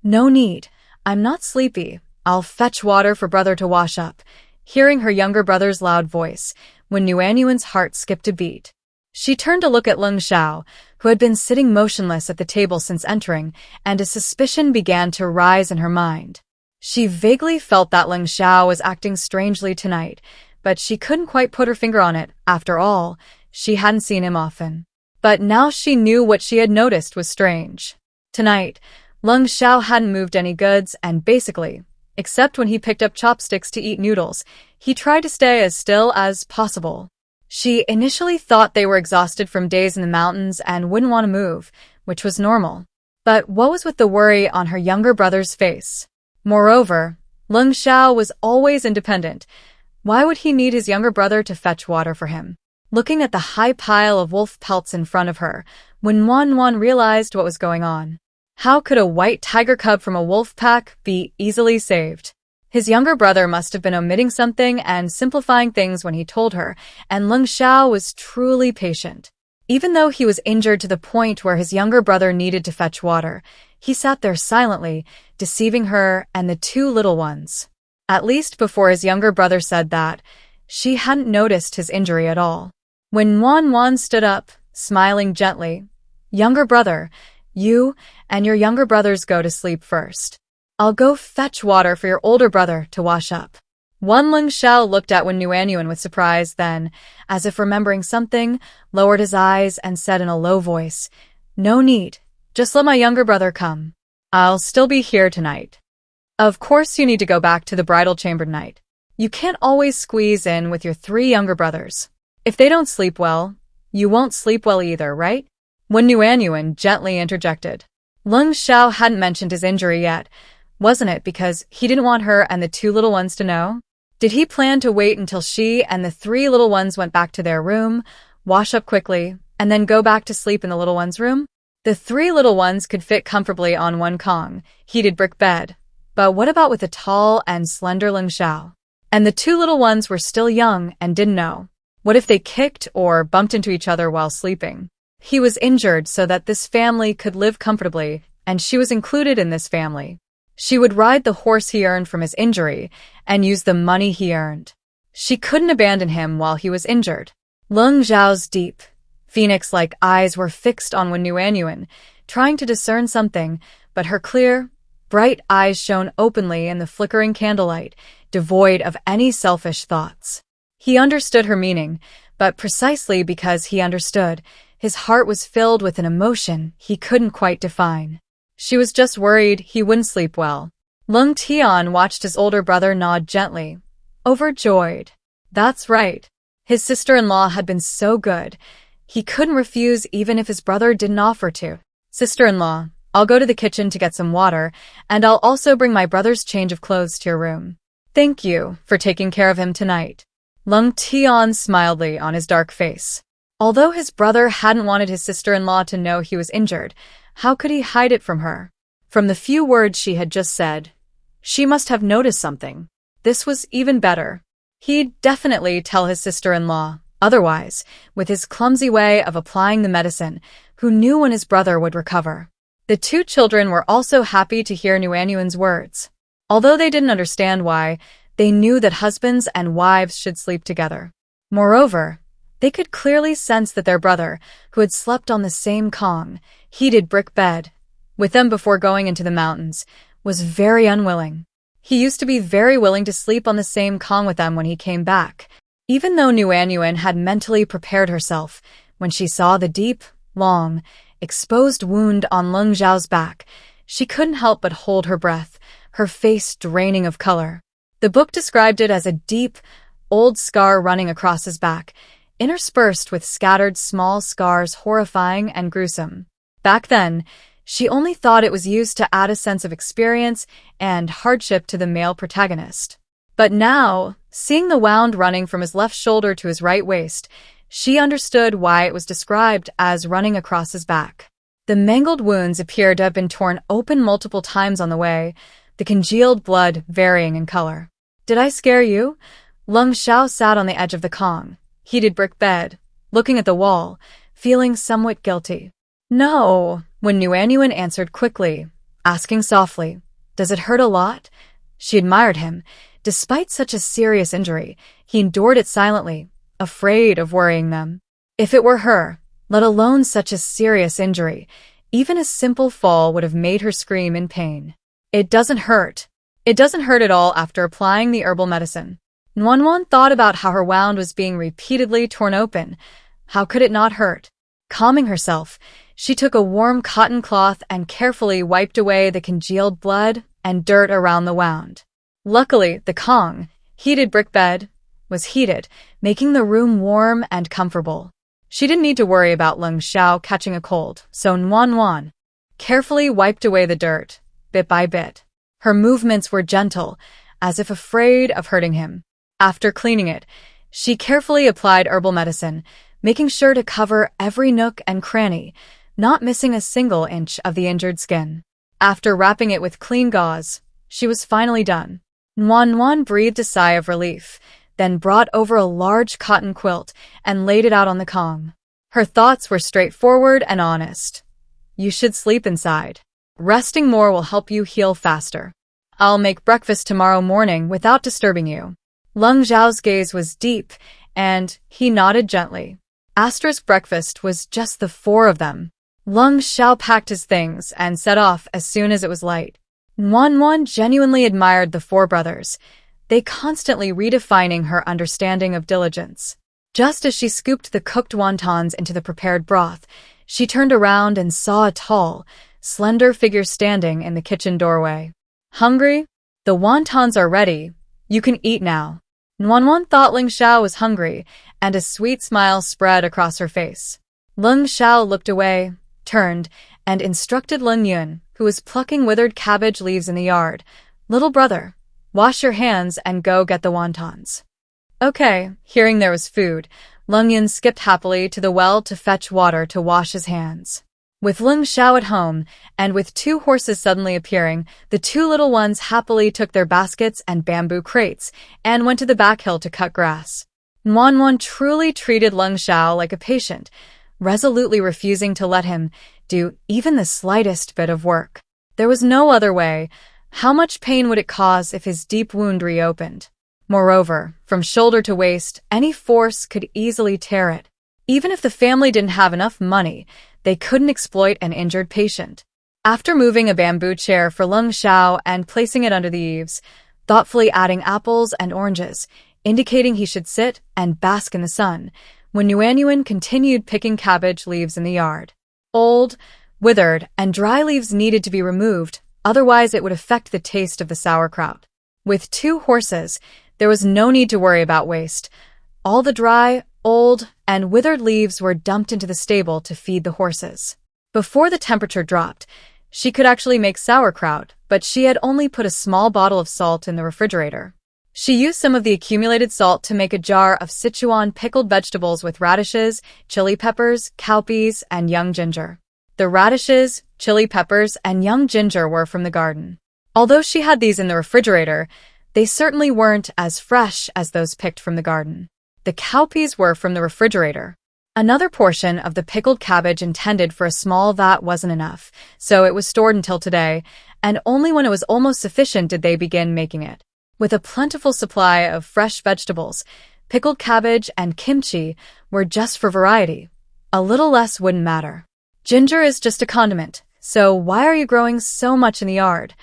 "No need. I'm not sleepy. I'll fetch water for brother to wash up." Hearing her younger brother's loud voice, when Nuanyuan's heart skipped a beat. She turned to look at Lung Xiao, who had been sitting motionless at the table since entering, and a suspicion began to rise in her mind. She vaguely felt that Lung Xiao was acting strangely tonight, but she couldn't quite put her finger on it. After all, she hadn't seen him often. But now she knew what she had noticed was strange. Tonight, Lung Xiao hadn't moved any goods, and basically, except when he picked up chopsticks to eat noodles, he tried to stay as still as possible. She initially thought they were exhausted from days in the mountains and wouldn't want to move, which was normal. But what was with the worry on her younger brother's face? Moreover, Lung Xiao was always independent. Why would he need his younger brother to fetch water for him? Looking at the high pile of wolf pelts in front of her, when Wan realized what was going on. How could a white tiger cub from a wolf pack be easily saved? His younger brother must have been omitting something and simplifying things when he told her, and Lung Xiao was truly patient. Even though he was injured to the point where his younger brother needed to fetch water, he sat there silently, deceiving her and the two little ones. At least before his younger brother said that, she hadn't noticed his injury at all. When Wan stood up, smiling gently, "Younger brother, you and your younger brothers go to sleep first. I'll go fetch water for your older brother to wash up." Lung Xiao looked at Wen Nuanyuan with surprise, then, as if remembering something, lowered his eyes and said in a low voice, "No need. Just let my younger brother come. I'll still be here tonight." Of course you need to go back to the bridal chamber tonight. You can't always squeeze in with your three younger brothers. If they don't sleep well, you won't sleep well either, right? Wen Nuanyuan gently interjected. Lung Xiao hadn't mentioned his injury yet. Wasn't it because he didn't want her and the two little ones to know? Did he plan to wait until she and the three little ones went back to their room, wash up quickly, and then go back to sleep in the little one's room? The three little ones could fit comfortably on one Kong, heated brick bed. But what about with the tall and slender Lung Xiao? And the two little ones were still young and didn't know. What if they kicked or bumped into each other while sleeping? He was injured so that this family could live comfortably, and she was included in this family. She would ride the horse he earned from his injury and use the money he earned. She couldn't abandon him while he was injured. Lung Xiao's deep, phoenix-like eyes were fixed on Wen Nuanyuan, trying to discern something, but her clear, bright eyes shone openly in the flickering candlelight, devoid of any selfish thoughts. He understood her meaning, but precisely because he understood, his heart was filled with an emotion he couldn't quite define. She was just worried he wouldn't sleep well. Lung Tian watched his older brother nod gently, overjoyed. That's right. His sister-in-law had been so good. He couldn't refuse even if his brother didn't offer to. "Sister-in-law, I'll go to the kitchen to get some water, and I'll also bring my brother's change of clothes to your room. Thank you for taking care of him tonight." Lung Tian smiled on his dark face. Although his brother hadn't wanted his sister-in-law to know he was injured, how could he hide it from her? From the few words she had just said, she must have noticed something. This was even better. He'd definitely tell his sister-in-law. Otherwise, with his clumsy way of applying the medicine, who knew when his brother would recover? The two children were also happy to hear Nuanyuan's words. Although they didn't understand why, they knew that husbands and wives should sleep together. Moreover, they could clearly sense that their brother, who had slept on the same Kong, heated brick bed, with them before going into the mountains, was very unwilling. He used to be very willing to sleep on the same Kong with them when he came back. Even though Nuanyuan had mentally prepared herself, when she saw the deep, long, exposed wound on Lung Xiao's back, she couldn't help but hold her breath, her face draining of color. The book described it as a deep, old scar running across his back, interspersed with scattered small scars horrifying and gruesome. Back then, she only thought it was used to add a sense of experience and hardship to the male protagonist. But now, seeing the wound running from his left shoulder to his right waist, she understood why it was described as running across his back. The mangled wounds appeared to have been torn open multiple times on the way, the congealed blood varying in color. "Did I scare you?" Lung Xiao sat on the edge of the Kong, heated brick bed, looking at the wall, feeling somewhat guilty. "No," Wen Nuanyuan answered quickly, asking softly, "Does it hurt a lot?" She admired him. Despite such a serious injury, he endured it silently, afraid of worrying them. If it were her, let alone such a serious injury, even a simple fall would have made her scream in pain. "It doesn't hurt. It doesn't hurt at all after applying the herbal medicine." Nuanyuan thought about how her wound was being repeatedly torn open. How could it not hurt? Calming herself, she took a warm cotton cloth and carefully wiped away the congealed blood and dirt around the wound. Luckily, the Kong, heated brick bed, was heated, making the room warm and comfortable. She didn't need to worry about Lung Xiao catching a cold, so carefully wiped away the dirt, bit by bit. Her movements were gentle, as if afraid of hurting him. After cleaning it, she carefully applied herbal medicine, making sure to cover every nook and cranny, not missing a single inch of the injured skin. After wrapping it with clean gauze, she was finally done. Nuan breathed a sigh of relief, then brought over a large cotton quilt and laid it out on the kong. Her thoughts were straightforward and honest. You should sleep inside. Resting more will help you heal faster. I'll make breakfast tomorrow morning without disturbing you. Leng Zhao's gaze was deep, and he nodded gently. Breakfast was just the four of them. Leng Zhao packed his things and set off as soon as it was light. Nuan genuinely admired the four brothers, they constantly redefining her understanding of diligence. Just as she scooped the cooked wontons into the prepared broth, she turned around and saw a tall, slender figure standing in the kitchen doorway. Hungry? The wontons are ready. You can eat now. Nuan thought Leng Zhao was hungry, and a sweet smile spread across her face. Leng Zhao looked away, turned, and instructed Leng Yun, who was plucking withered cabbage leaves in the yard. Little brother, wash your hands and go get the wontons. Okay, hearing there was food, Leng Yun skipped happily to the well to fetch water to wash his hands. With Leng Zhao at home, and with two horses suddenly appearing, the two little ones happily took their baskets and bamboo crates, and went to the back hill to cut grass. Nuan truly treated Leng Zhao like a patient, resolutely refusing to let him do even the slightest bit of work. There was no other way. How much pain would it cause if his deep wound reopened? Moreover, from shoulder to waist, any force could easily tear it. Even if the family didn't have enough money, they couldn't exploit an injured patient. After moving a bamboo chair for Leng Zhao and placing it under the eaves, thoughtfully adding apples and oranges, indicating he should sit and bask in the sun, when Nuan continued picking cabbage leaves in the yard. Old, withered, and dry leaves needed to be removed, otherwise it would affect the taste of the sauerkraut. With two horses, there was no need to worry about waste. All the dry, old, and withered leaves were dumped into the stable to feed the horses. Before the temperature dropped, she could actually make sauerkraut, but she had only put a small bottle of salt in the refrigerator. She used some of the accumulated salt to make a jar of Sichuan pickled vegetables with radishes, chili peppers, cowpeas, and young ginger. The radishes, chili peppers, and young ginger were from the garden. Although she had these in the refrigerator, they certainly weren't as fresh as those picked from the garden. The cowpeas were from the refrigerator. Another portion of the pickled cabbage intended for a small vat wasn't enough, so it was stored until today, and only when it was almost sufficient did they begin making it. With a plentiful supply of fresh vegetables, pickled cabbage and kimchi were just for variety. A little less wouldn't matter. Ginger is just a condiment, so why are you growing so much in the yard?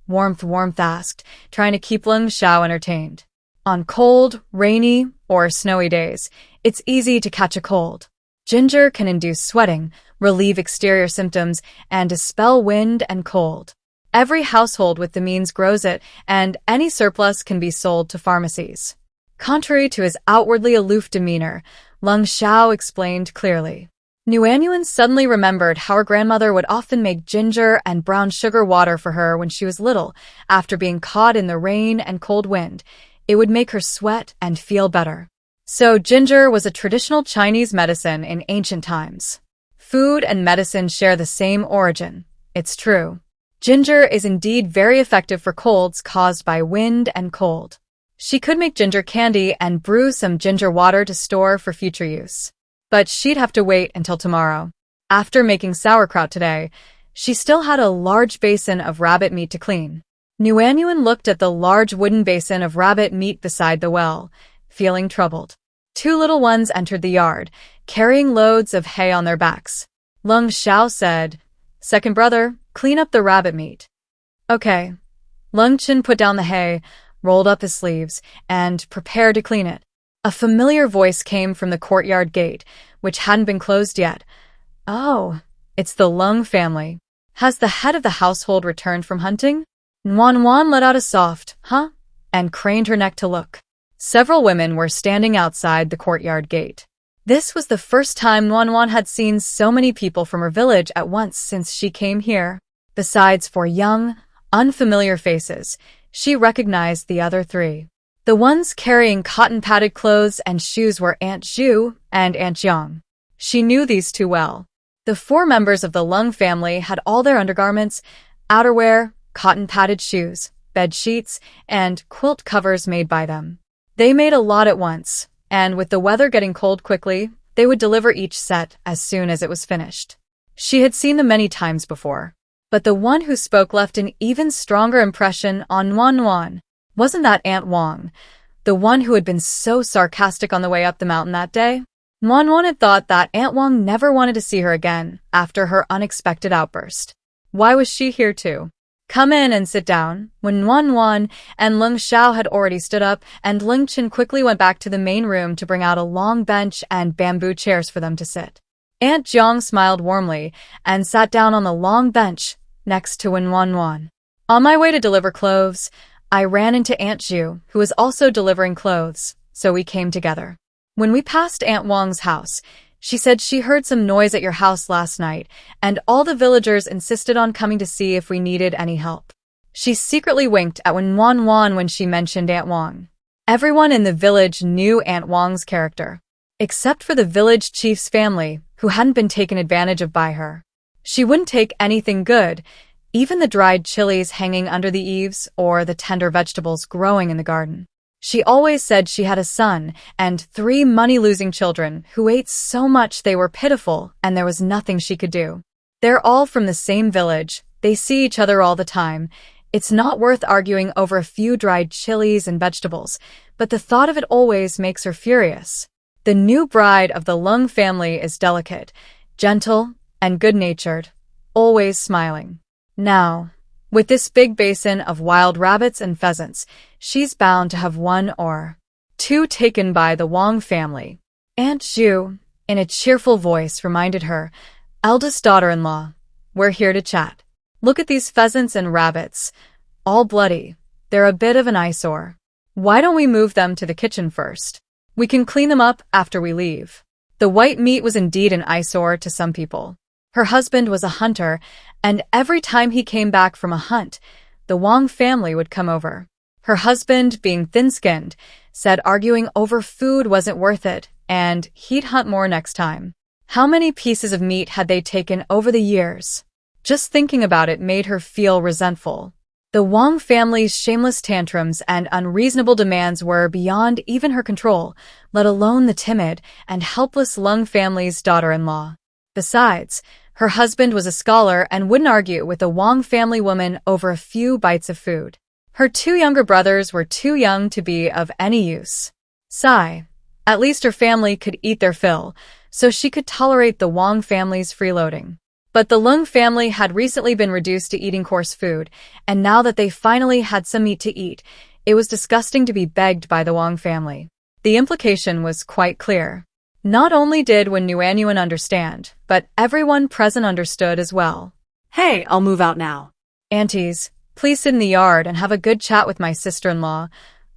Warmth asked, trying to keep Leng Zhao entertained. On cold, rainy, or snowy days, it's easy to catch a cold. Ginger can induce sweating, relieve exterior symptoms, and dispel wind and cold. Every household with the means grows it, and any surplus can be sold to pharmacies. Contrary to his outwardly aloof demeanor, Leng Zhao explained clearly. Nuan suddenly remembered how her grandmother would often make ginger and brown sugar water for her when she was little. After being caught in the rain and cold wind, it would make her sweat and feel better. So ginger was a traditional Chinese medicine in ancient times. Food and medicine share the same origin. It's true. Ginger is indeed very effective for colds caused by wind and cold. She could make ginger candy and brew some ginger water to store for future use. But she'd have to wait until tomorrow. After making sauerkraut today, she still had a large basin of rabbit meat to clean. Nuan looked at the large wooden basin of rabbit meat beside the well, feeling troubled. Two little ones entered the yard, carrying loads of hay on their backs. Leng Zhao said, "Second brother, clean up the rabbit meat." Okay. Leng Chen put down the hay, rolled up his sleeves, and prepared to clean it. A familiar voice came from the courtyard gate, which hadn't been closed yet. Oh, it's the Leng family. Has the head of the household returned from hunting? Nuan let out a soft, huh? And craned her neck to look. Several women were standing outside the courtyard gate. This was the first time Nuan had seen so many people from her village at once since she came here. Besides 4 young, unfamiliar faces, She recognized the other three. The ones carrying cotton-padded clothes and shoes were Aunt Zhu and Aunt Jiang. She knew these two well. The four members of the Lung family had all their undergarments, outerwear, cotton-padded shoes, bed sheets, and quilt covers made by them. They made a lot at once, and with the weather getting cold quickly, they would deliver each set as soon as it was finished. She had seen them many times before, but the one who spoke left an even stronger impression on Wan. Wasn't that Aunt Wang, the one who had been so sarcastic on the way up the mountain that day? Wan had thought that Aunt Wang never wanted to see her again after her unexpected outburst. Why was she here too? Come in and sit down. When Wan and Lung Xiao had already stood up, and Ling Chen quickly went back to the main room to bring out a long bench and bamboo chairs for them to sit. Aunt Jiang smiled warmly and sat down on the long bench next to Wan. On my way to deliver clothes, I ran into Aunt Zhu, who was also delivering clothes, so we came together. When we passed Aunt Wang's house, she said she heard some noise at your house last night, and all the villagers insisted on coming to see if we needed any help. She secretly winked at Wan when she mentioned Aunt Wang. Everyone in the village knew Aunt Wang's character, except for the village chief's family, who hadn't been taken advantage of by her. She wouldn't take anything good, even the dried chilies hanging under the eaves or the tender vegetables growing in the garden. She always said she had a son and 3 money-losing children who ate so much they were pitiful and there was nothing she could do. They're all from the same village. They see each other all the time. It's not worth arguing over a few dried chilies and vegetables, but the thought of it always makes her furious. The new bride of the Lung family is delicate, gentle, and good-natured, always smiling. Now, with this big basin of wild rabbits and pheasants, she's bound to have 1 or 2 taken by the Wang family. Aunt Zhu, in a cheerful voice, reminded her, "Eldest daughter-in-law, we're here to chat. Look at these pheasants and rabbits, all bloody. They're a bit of an eyesore. Why don't we move them to the kitchen first? We can clean them up after we leave." The white meat was indeed an eyesore to some people. Her husband was a hunter, and every time he came back from a hunt, the Wang family would come over. Her husband, being thin-skinned, said arguing over food wasn't worth it, and he'd hunt more next time. How many pieces of meat had they taken over the years? Just thinking about it made her feel resentful. The Wang family's shameless tantrums and unreasonable demands were beyond even her control, let alone the timid and helpless Lung family's daughter-in-law. Besides, her husband was a scholar and wouldn't argue with a Wang family woman over a few bites of food. Her 2 younger brothers were too young to be of any use. Sigh. At least her family could eat their fill, so she could tolerate the Wang family's freeloading. But the Lung family had recently been reduced to eating coarse food, and now that they finally had some meat to eat, it was disgusting to be begged by the Wang family. The implication was quite clear. Not only did Wan Nuanyuan understand, but everyone present understood as well. Hey, I'll move out now. Aunties, please sit in the yard and have a good chat with my sister-in-law,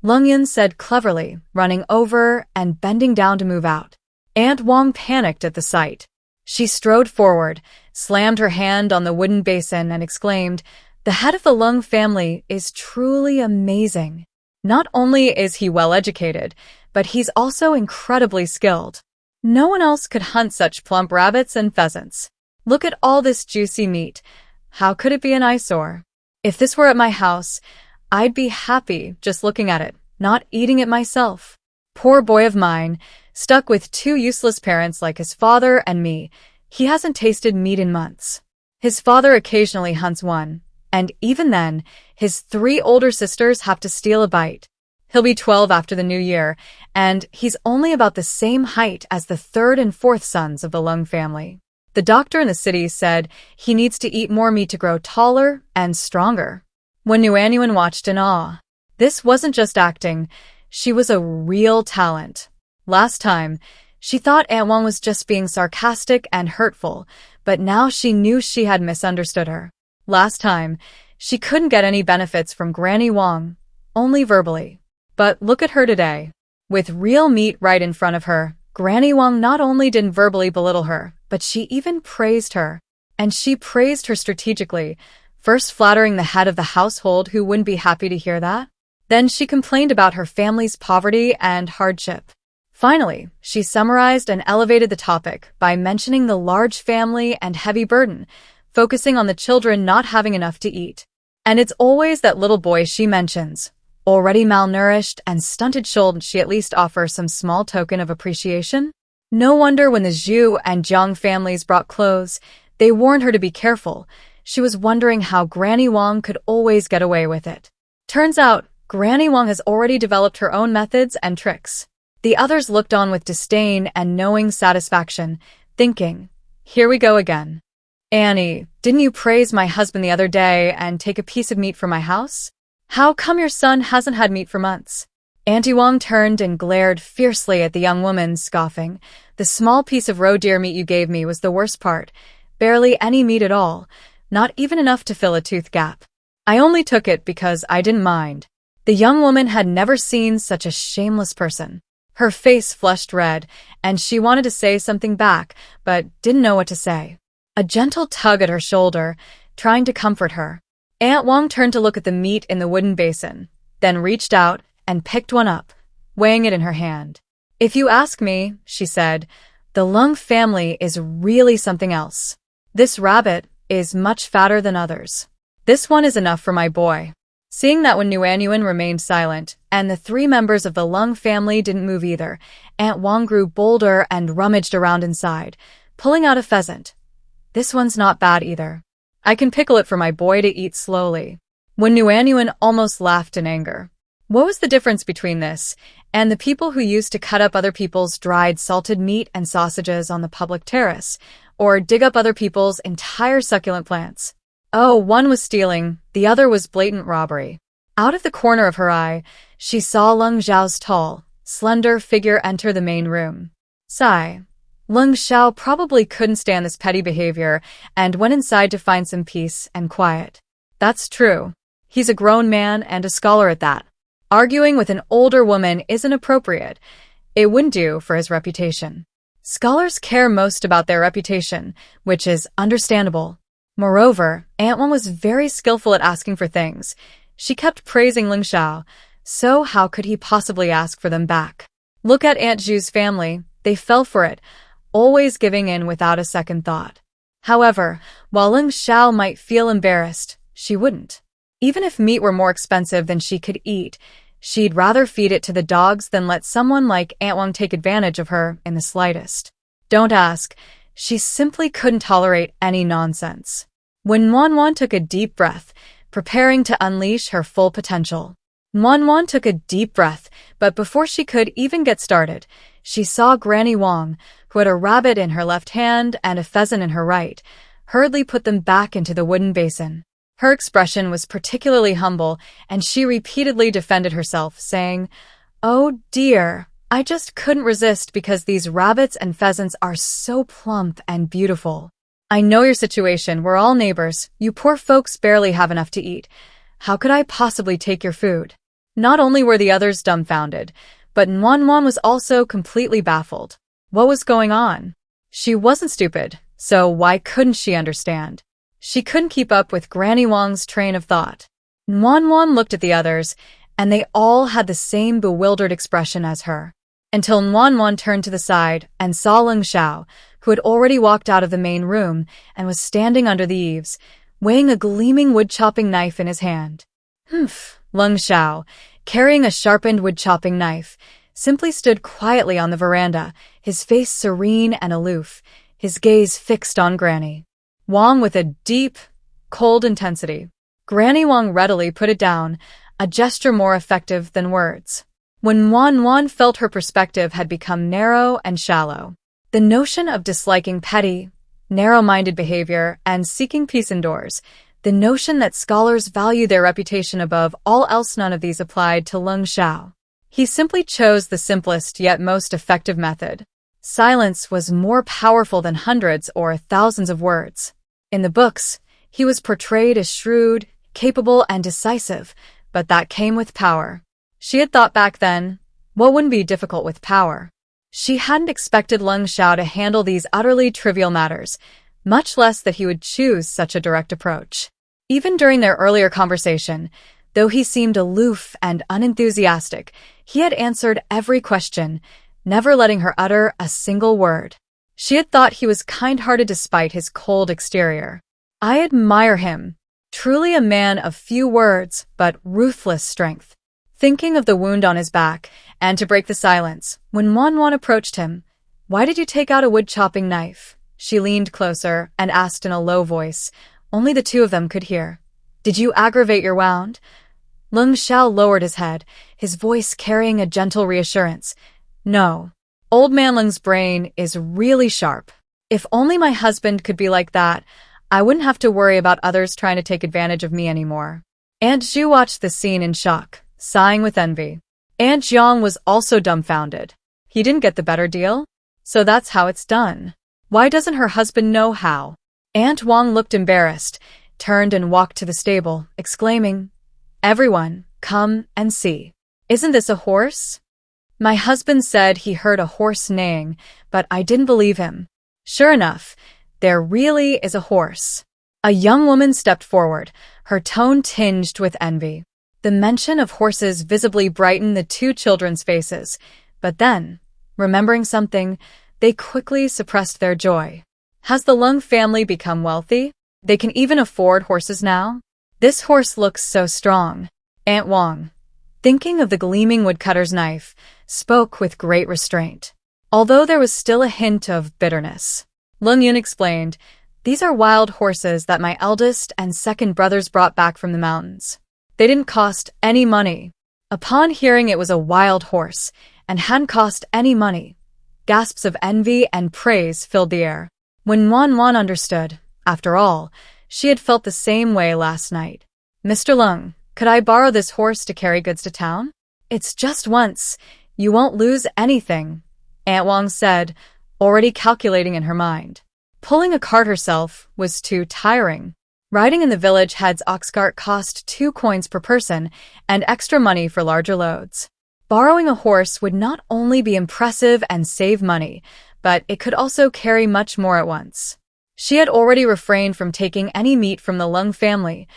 Lung Yun said cleverly, running over and bending down to move out. Aunt Wang panicked at the sight. She strode forward, slammed her hand on the wooden basin and exclaimed, "The head of the Lung family is truly amazing. Not only is he well-educated, but he's also incredibly skilled. No one else could hunt such plump rabbits and pheasants. Look at all this juicy meat. How could it be an eyesore? If this were at my house, I'd be happy just looking at it, not eating it myself. Poor boy of mine, stuck with 2 useless parents like his father and me. He hasn't tasted meat in months. His father occasionally hunts one, and even then, his 3 older sisters have to steal a bite. He'll be 12 after the new year, and he's only about the same height as the 3rd and 4th sons of the Lung family. The doctor in the city said he needs to eat more meat to grow taller and stronger." Wan Nuanyuan watched in awe. This wasn't just acting, she was a real talent. Last time, she thought Aunt Wang was just being sarcastic and hurtful, but now she knew she had misunderstood her. Last time, she couldn't get any benefits from Granny Wang, only verbally. But look at her today. With real meat right in front of her, Granny Wang not only didn't verbally belittle her, but she even praised her. And she praised her strategically, First flattering the head of the household, who wouldn't be happy to hear that. Then she complained about her family's poverty and hardship. Finally, she summarized and elevated the topic by mentioning the large family and heavy burden, focusing on the children not having enough to eat. And it's always that little boy she mentions. Already malnourished and stunted, should she at least offer some small token of appreciation? No wonder when the Zhu and Jiang families brought clothes, they warned her to be careful. She was wondering how Granny Wang could always get away with it. Turns out, Granny Wang has already developed her own methods and tricks. The others looked on with disdain and knowing satisfaction, thinking, here we go again. Annie, didn't you praise my husband the other day and take a piece of meat from my house? How come your son hasn't had meat for months? Auntie Wang turned and glared fiercely at the young woman, scoffing. The small piece of roe deer meat you gave me was the worst part. Barely any meat at all, not even enough to fill a tooth gap. I only took it because I didn't mind. The young woman had never seen such a shameless person. Her face flushed red, and she wanted to say something back, but didn't know what to say. A gentle tug at her shoulder, trying to comfort her. Aunt Wang turned to look at the meat in the wooden basin, then reached out and picked one up, weighing it in her hand. If you ask me, she said, the Lung family is really something else. This rabbit is much fatter than others. This one is enough for my boy. Seeing that when Nuanyuan remained silent, and the three members of the Lung family didn't move either, Aunt Wang grew bolder and rummaged around inside, pulling out a pheasant. This one's not bad either. I can pickle it for my boy to eat slowly. When Nuanyuan almost laughed in anger. What was the difference between this and the people who used to cut up other people's dried salted meat and sausages on the public terrace, or dig up other people's entire succulent plants? Oh, one was stealing, the other was blatant robbery. Out of the corner of her eye, she saw Lung Xiao's tall, slender figure enter the main room. Sigh. Lung Xiao probably couldn't stand this petty behavior and went inside to find some peace and quiet. That's true. He's a grown man and a scholar at that. Arguing with an older woman isn't appropriate. It wouldn't do for his reputation. Scholars care most about their reputation, which is understandable. Moreover, Aunt Wen was very skillful at asking for things. She kept praising Ling Xiao, so how could he possibly ask for them back? Look at Aunt Zhu's family, they fell for it, always giving in without a second thought. However, while Ling Xiao might feel embarrassed, she wouldn't. Even if meat were more expensive than she could eat, she'd rather feed it to the dogs than let someone like Aunt Wang take advantage of her in the slightest. Don't ask. She simply couldn't tolerate any nonsense. When Wan took a deep breath, preparing to unleash her full potential. Wan took a deep breath, but before she could even get started, she saw Granny Wang, who had a rabbit in her left hand and a pheasant in her right, hurriedly put them back into the wooden basin. Her expression was particularly humble, and she repeatedly defended herself, saying, "Oh dear, I just couldn't resist because these rabbits and pheasants are so plump and beautiful. I know your situation, we're all neighbors, you poor folks barely have enough to eat. How could I possibly take your food?" Not only were the others dumbfounded, but Wan was also completely baffled. What was going on? She wasn't stupid, so why couldn't she understand? She couldn't keep up with Granny Wang's train of thought. Wan looked at the others, and they all had the same bewildered expression as her. Until Wan turned to the side and saw Ling Xiao, who had already walked out of the main room and was standing under the eaves, weighing a gleaming wood-chopping knife in his hand. Ling Xiao, carrying a sharpened wood-chopping knife, simply stood quietly on the veranda, his face serene and aloof, his gaze fixed on Granny Wang with a deep, cold intensity. Granny Wang readily put it down, a gesture more effective than words. When Wan felt her perspective had become narrow and shallow. The notion of disliking petty, narrow-minded behavior and seeking peace indoors, the notion that scholars value their reputation above all else, none of these applied to Ling Xiao. He simply chose the simplest yet most effective method. Silence was more powerful than hundreds or thousands of words. In the books, he was portrayed as shrewd, capable, and decisive, but that came with power. She had thought back then, what wouldn't be difficult with power? She hadn't expected Ling Xiao to handle these utterly trivial matters, much less that he would choose such a direct approach. Even during their earlier conversation, though he seemed aloof and unenthusiastic, he had answered every question, never letting her utter a single word. She had thought he was kind-hearted despite his cold exterior. I admire him. Truly a man of few words, but ruthless strength. Thinking of the wound on his back, and to break the silence, when Wanwan approached him, "Why did you take out a wood-chopping knife?" She leaned closer and asked in a low voice. Only the two of them could hear. "Did you aggravate your wound?" Lung Xiao lowered his head, his voice carrying a gentle reassurance. "No. Old Man Lung's brain is really sharp. If only my husband could be like that, I wouldn't have to worry about others trying to take advantage of me anymore." Aunt Zhu watched the scene in shock, sighing with envy. Aunt Jiang was also dumbfounded. He didn't get the better deal? So that's how it's done. Why doesn't her husband know how? Aunt Wang looked embarrassed, turned and walked to the stable, exclaiming, "Everyone, come and see. Isn't this a horse?" My husband said he heard a horse neighing, but I didn't believe him. Sure enough, there really is a horse. A young woman stepped forward, her tone tinged with envy. The mention of horses visibly brightened the two children's faces, but then, remembering something, they quickly suppressed their joy. Has the Lung family become wealthy? They can even afford horses now? This horse looks so strong. Aunt Wang, thinking of the gleaming woodcutter's knife, spoke with great restraint, although there was still a hint of bitterness. Lung Yun explained, "These are wild horses that my eldest and second brothers brought back from the mountains. They didn't cost any money." Upon hearing it was a wild horse and hadn't cost any money, gasps of envy and praise filled the air. When Wan understood, after all, she had felt the same way last night. "Mr. Lung, could I borrow this horse to carry goods to town?" "It's just once. You won't lose anything," Aunt Wang said, already calculating in her mind. Pulling a cart herself was too tiring. Riding in the village head's ox cart cost 2 coins per person and extra money for larger loads. Borrowing a horse would not only be impressive and save money, but it could also carry much more at once. She had already refrained from taking any meat from the Lung family.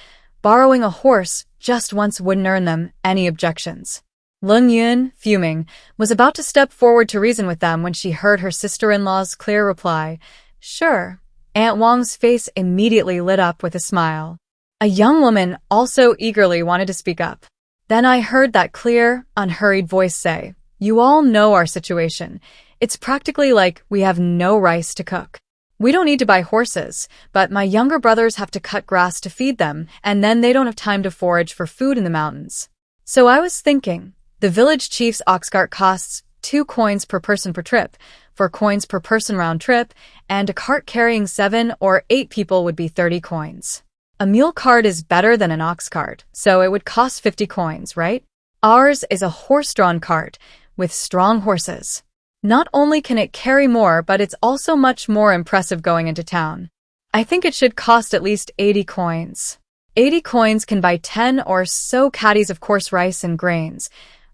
Borrowing a horse just once wouldn't earn them any objections. Lung Yun, fuming, was about to step forward to reason with them when she heard her sister-in-law's clear reply, "Sure." Aunt Wang's face immediately lit up with a smile. A young woman also eagerly wanted to speak up. Then I heard that clear, unhurried voice say, "You all know our situation. It's practically like we have no rice to cook. We don't need to buy horses, but my younger brothers have to cut grass to feed them, and then they don't have time to forage for food in the mountains. So I was thinking, the village chief's ox cart costs 2 coins per person per trip, 4 coins per person round trip, and a cart carrying 7 or 8 people would be 30 coins. A mule cart is better than an ox cart, so it would cost 50 coins, right? Ours is a horse-drawn cart with strong horses. Not only can it carry more, but it's also much more impressive going into town. I think it should cost at least 80 coins. 80 coins can buy 10 or so caddies of coarse rice and grains,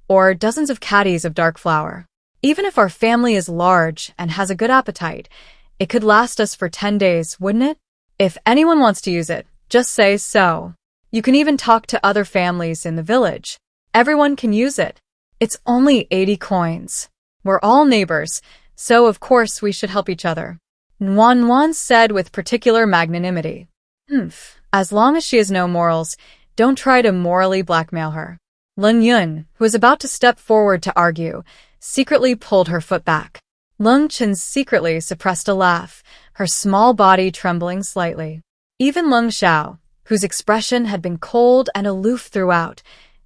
or dozens of caddies of dark flour. Even if our family is large and has a good appetite, it could last us for 10 days, wouldn't it? If anyone wants to use it, just say so. You can even talk to other families in the village. Everyone can use it. It's only 80 coins. We're all neighbors, so of course we should help each other," Nuan said with particular magnanimity. As long as she has no morals, don't try to morally blackmail her." Lung Yun, who was about to step forward to argue, secretly pulled her foot back. Lung Chen secretly suppressed a laugh, her small body trembling slightly. Even Lung Xiao, whose expression had been cold and aloof throughout,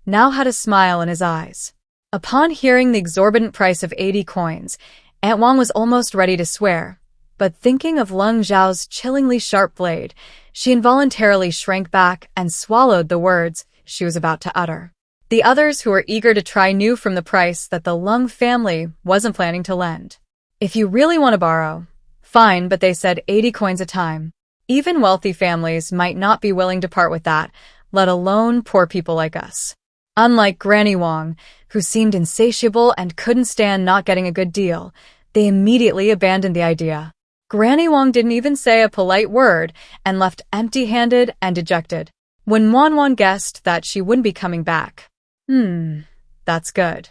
now had a smile in his eyes. Upon hearing the exorbitant price of 80 coins, Aunt Wang was almost ready to swear, but thinking of Lung Zhao's chillingly sharp blade, she involuntarily shrank back and swallowed the words she was about to utter. The others who were eager to try knew from the price that the Lung family wasn't planning to lend. "If you really want to borrow, fine, but they said 80 coins a time. Even wealthy families might not be willing to part with that, let alone poor people like us." Unlike Granny Wang, who seemed insatiable and couldn't stand not getting a good deal, they immediately abandoned the idea. Granny Wang didn't even say a polite word and left empty-handed and dejected. When Wan guessed that she wouldn't be coming back. That's good.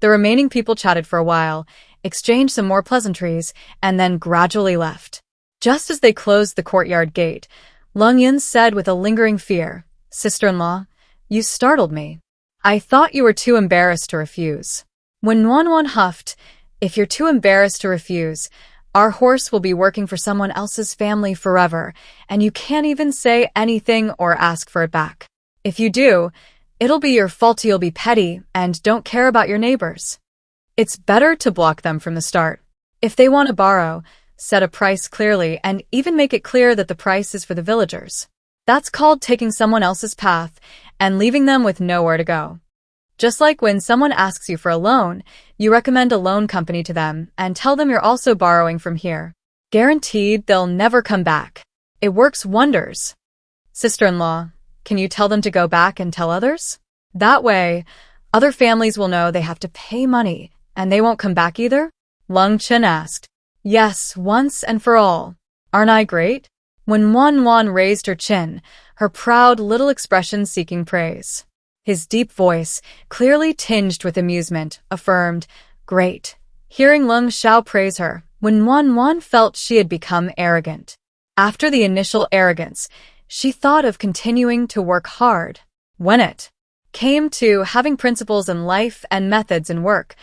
The remaining people chatted for a while, exchanged some more pleasantries, and then gradually left. Just as they closed the courtyard gate, Lung Yun said with a lingering fear, "Sister-in-law, you startled me. I thought you were too embarrassed to refuse." When Wan huffed, "If you're too embarrassed to refuse, our horse will be working for someone else's family forever, and you can't even say anything or ask for it back. If you do, it'll be your fault. You'll be petty and don't care about your neighbors. It's better to block them from the start. If they want to borrow, set a price clearly and even make it clear that the price is for the villagers. That's called taking someone else's path and leaving them with nowhere to go. Just like when someone asks you for a loan, you recommend a loan company to them and tell them you're also borrowing from here. Guaranteed they'll never come back. It works wonders. Sister-in-law, can you tell them to go back and tell others? That way, other families will know they have to pay money and they won't come back either?" Lung Chen asked. "Yes, once and for all. Aren't I great?" When Wan raised her chin, her proud little expression seeking praise. His deep voice, clearly tinged with amusement, affirmed, "Great." Hearing Lung Xiao praise her, when Wan felt she had become arrogant. After the initial arrogance, she thought of continuing to work hard. When it came to having principles in life and methods in work,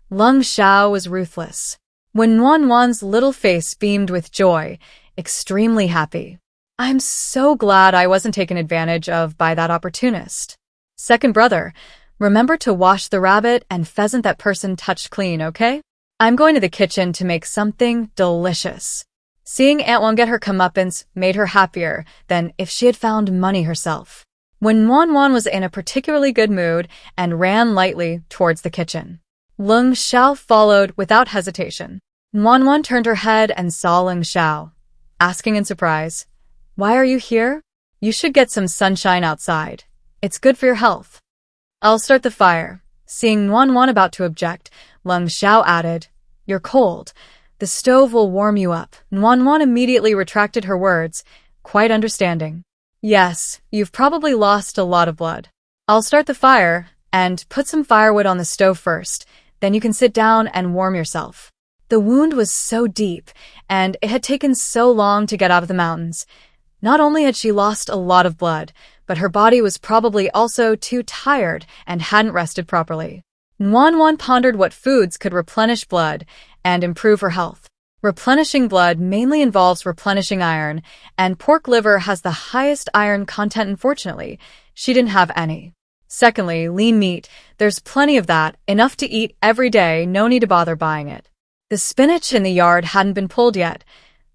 Lung Xiao was ruthless. When Wan's little face beamed with joy, extremely happy. "I'm so glad I wasn't taken advantage of by that opportunist. Second brother, remember to wash the rabbit and pheasant that person touched clean, okay? I'm going to the kitchen to make something delicious." Seeing Aunt Wan get her comeuppance made her happier than if she had found money herself. When Wan was in a particularly good mood and ran lightly towards the kitchen. Lung Xiao followed without hesitation. Wan turned her head and saw Lung Xiao, asking in surprise, "Why are you here? You should get some sunshine outside. It's good for your health." "I'll start the fire." Seeing Wan about to object, Lung Xiao added, "You're cold. The stove will warm you up." Wan immediately retracted her words, quite understanding. "Yes, you've probably lost a lot of blood. I'll start the fire and put some firewood on the stove first, then you can sit down and warm yourself." The wound was so deep, and it had taken so long to get out of the mountains. Not only had she lost a lot of blood, but her body was probably also too tired and hadn't rested properly. Wan pondered what foods could replenish blood and improve her health. Replenishing blood mainly involves replenishing iron, and pork liver has the highest iron content. Unfortunately, she didn't have any. Secondly, lean meat. There's plenty of that, enough to eat every day, no need to bother buying it. The spinach in the yard hadn't been pulled yet.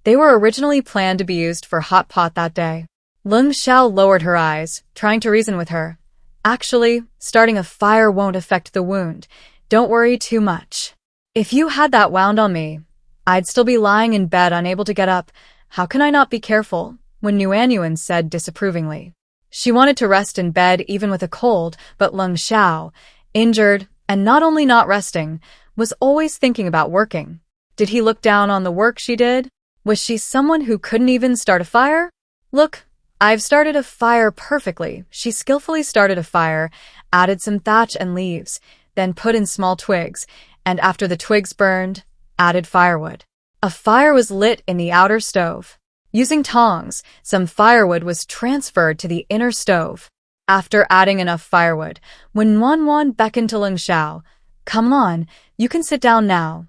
They were originally planned to be used for hot pot that day. Lung Xiao lowered her eyes, trying to reason with her. "Actually, starting a fire won't affect the wound. Don't worry too much. If you had that wound on me, I'd still be lying in bed unable to get up. How can I not be careful?" When Yuan said disapprovingly. She wanted to rest in bed even with a cold, but Lung Xiao, injured and not only not resting, was always thinking about working. Did he look down on the work she did? Was she someone who couldn't even start a fire? "Look, I've started a fire perfectly." She skillfully started a fire, added some thatch and leaves, then put in small twigs, and after the twigs burned, added firewood. A fire was lit in the outer stove. Using tongs, some firewood was transferred to the inner stove. After adding enough firewood, when Wan beckoned to Lung Xiao, "Come on, you can sit down now."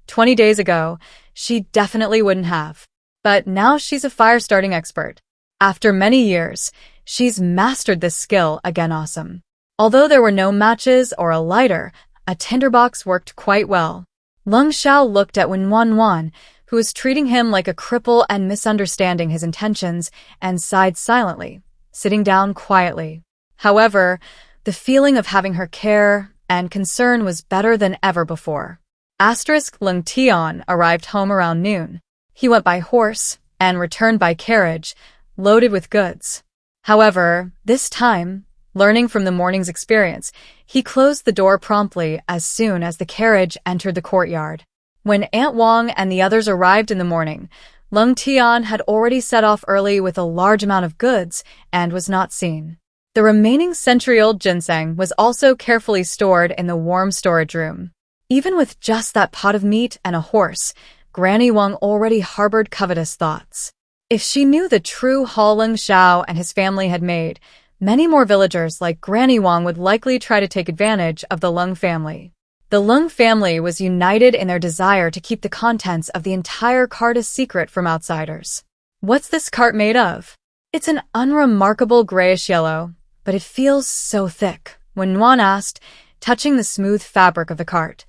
20 days ago, she definitely wouldn't have. But now she's a fire-starting expert. After many years, she's mastered this skill again. Awesome. Although there were no matches or a lighter, a tinderbox worked quite well. Lung Xiao looked at Wan, who was treating him like a cripple and misunderstanding his intentions, and sighed silently, sitting down quietly. However, the feeling of having her care and concern was better than ever before. Lung Tian arrived home around noon. He went by horse and returned by carriage, loaded with goods. However, this time, learning from the morning's experience, he closed the door promptly as soon as the carriage entered the courtyard. When Aunt Wang and the others arrived in the morning, Lung Tian had already set off early with a large amount of goods and was not seen. The remaining century-old ginseng was also carefully stored in the warm storage room. Even with just that pot of meat and a horse, Granny Wang already harbored covetous thoughts. If she knew the true haul Lung Xiao and his family had made, many more villagers like Granny Wang would likely try to take advantage of the Lung family. The Lung family was united in their desire to keep the contents of the entire cart a secret from outsiders. What's this cart made of? It's an unremarkable grayish-yellow, but it feels so thick, Wen Yuan asked, touching the smooth fabric of the cart.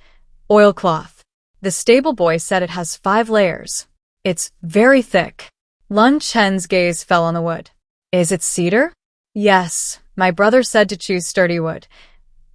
Oilcloth. The stable boy said it has 5 layers. It's very thick. Lun Chen's gaze fell on the wood. Is it cedar? Yes, my brother said to choose sturdy wood.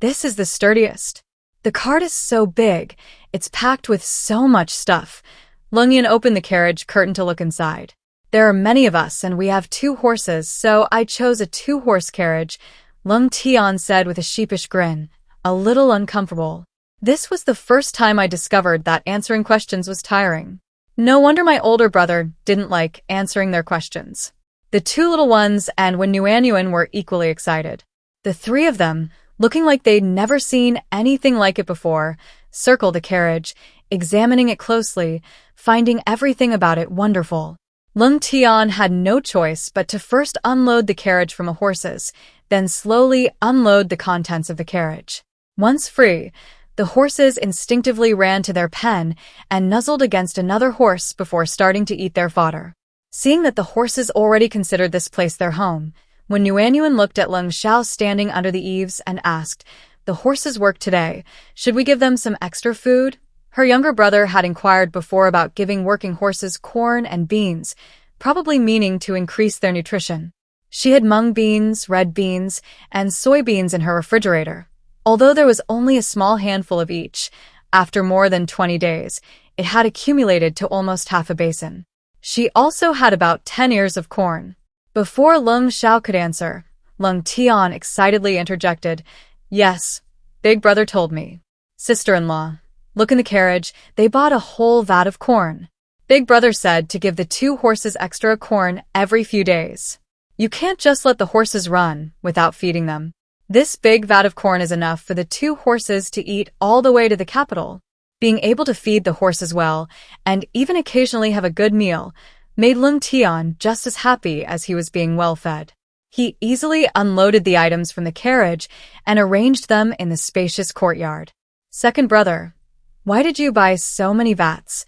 This is the sturdiest. The cart is so big, it's packed with so much stuff. Lung Yan opened the carriage curtain to look inside. There are many of us and we have 2 horses, so I chose a 2-horse carriage, Lung Tian said with a sheepish grin, a little uncomfortable. This was the first time I discovered that answering questions was tiring. No wonder my older brother didn't like answering their questions. The 2 little ones and Wen Yuanyuan were equally excited. The 3 of them, looking like they'd never seen anything like it before, circled the carriage, examining it closely, finding everything about it wonderful. Lung Tian had no choice but to first unload the carriage from the horses, then slowly unload the contents of the carriage. Once free, the horses instinctively ran to their pen and nuzzled against another horse before starting to eat their fodder. Seeing that the horses already considered this place their home, when Yuanyuan looked at Lung Xiao standing under the eaves and asked, "The horses work today. Should we give them some extra food?" Her younger brother had inquired before about giving working horses corn and beans, probably meaning to increase their nutrition. She had mung beans, red beans, and soybeans in her refrigerator. Although there was only a small handful of each, after more than 20 days, it had accumulated to almost half a basin. She also had about 10 ears of corn. Before Lung Xiao could answer, Lung Tian excitedly interjected, "Yes, Big Brother told me. Sister-in-law, look in the carriage, they bought a whole vat of corn." Big Brother said to give the 2 horses extra corn every few days. You can't just let the horses run without feeding them. This big vat of corn is enough for the 2 horses to eat all the way to the capital. Being able to feed the horses well, and even occasionally have a good meal, made Lung Tian just as happy as he was being well fed. He easily unloaded the items from the carriage and arranged them in the spacious courtyard. "Second brother, why did you buy so many vats?"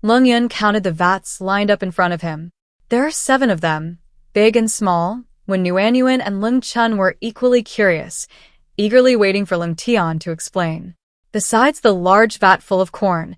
Lung Yun counted the vats lined up in front of him. There are 7 of them, big and small. When Yuanyuan and Lung Chun were equally curious, eagerly waiting for Lung Tian to explain. Besides the large vat full of corn,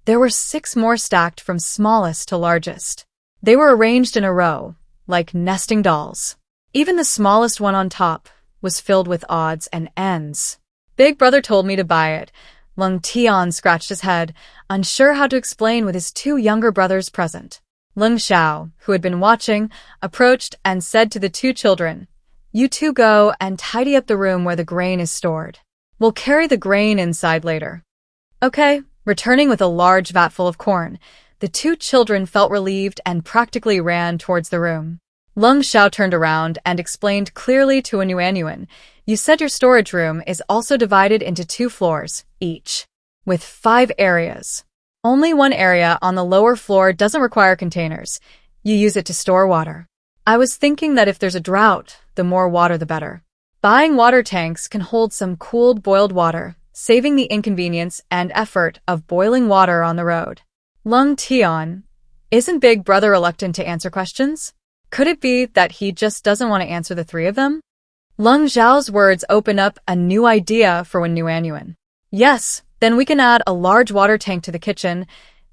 there were 6 more stacked from smallest to largest. They were arranged in a row, like nesting dolls. Even the smallest one on top was filled with odds and ends. "Big Brother told me to buy it." Lung Tian scratched his head, unsure how to explain with his 2 younger brothers present. Lung Xiao, who had been watching, approached and said to the 2 children, "You 2 go and tidy up the room where the grain is stored. We'll carry the grain inside later." "Okay." Returning with a large vat full of corn, the 2 children felt relieved and practically ran towards the room. Lung Xiao turned around and explained clearly to Yuanyuan, "You said your storage room is also divided into 2 floors, each, with 5 areas. Only one area on the lower floor doesn't require containers. You use it to store water. I was thinking that if there's a drought, the more water the better. Buying water tanks can hold some cooled boiled water, saving the inconvenience and effort of boiling water on the road." Lung Tian, isn't Big Brother reluctant to answer questions? Could it be that he just doesn't want to answer the 3 of them? Lung Zhao's words opened up a new idea for Wen Yuanyuan. "Yes, then we can add a large water tank to the kitchen,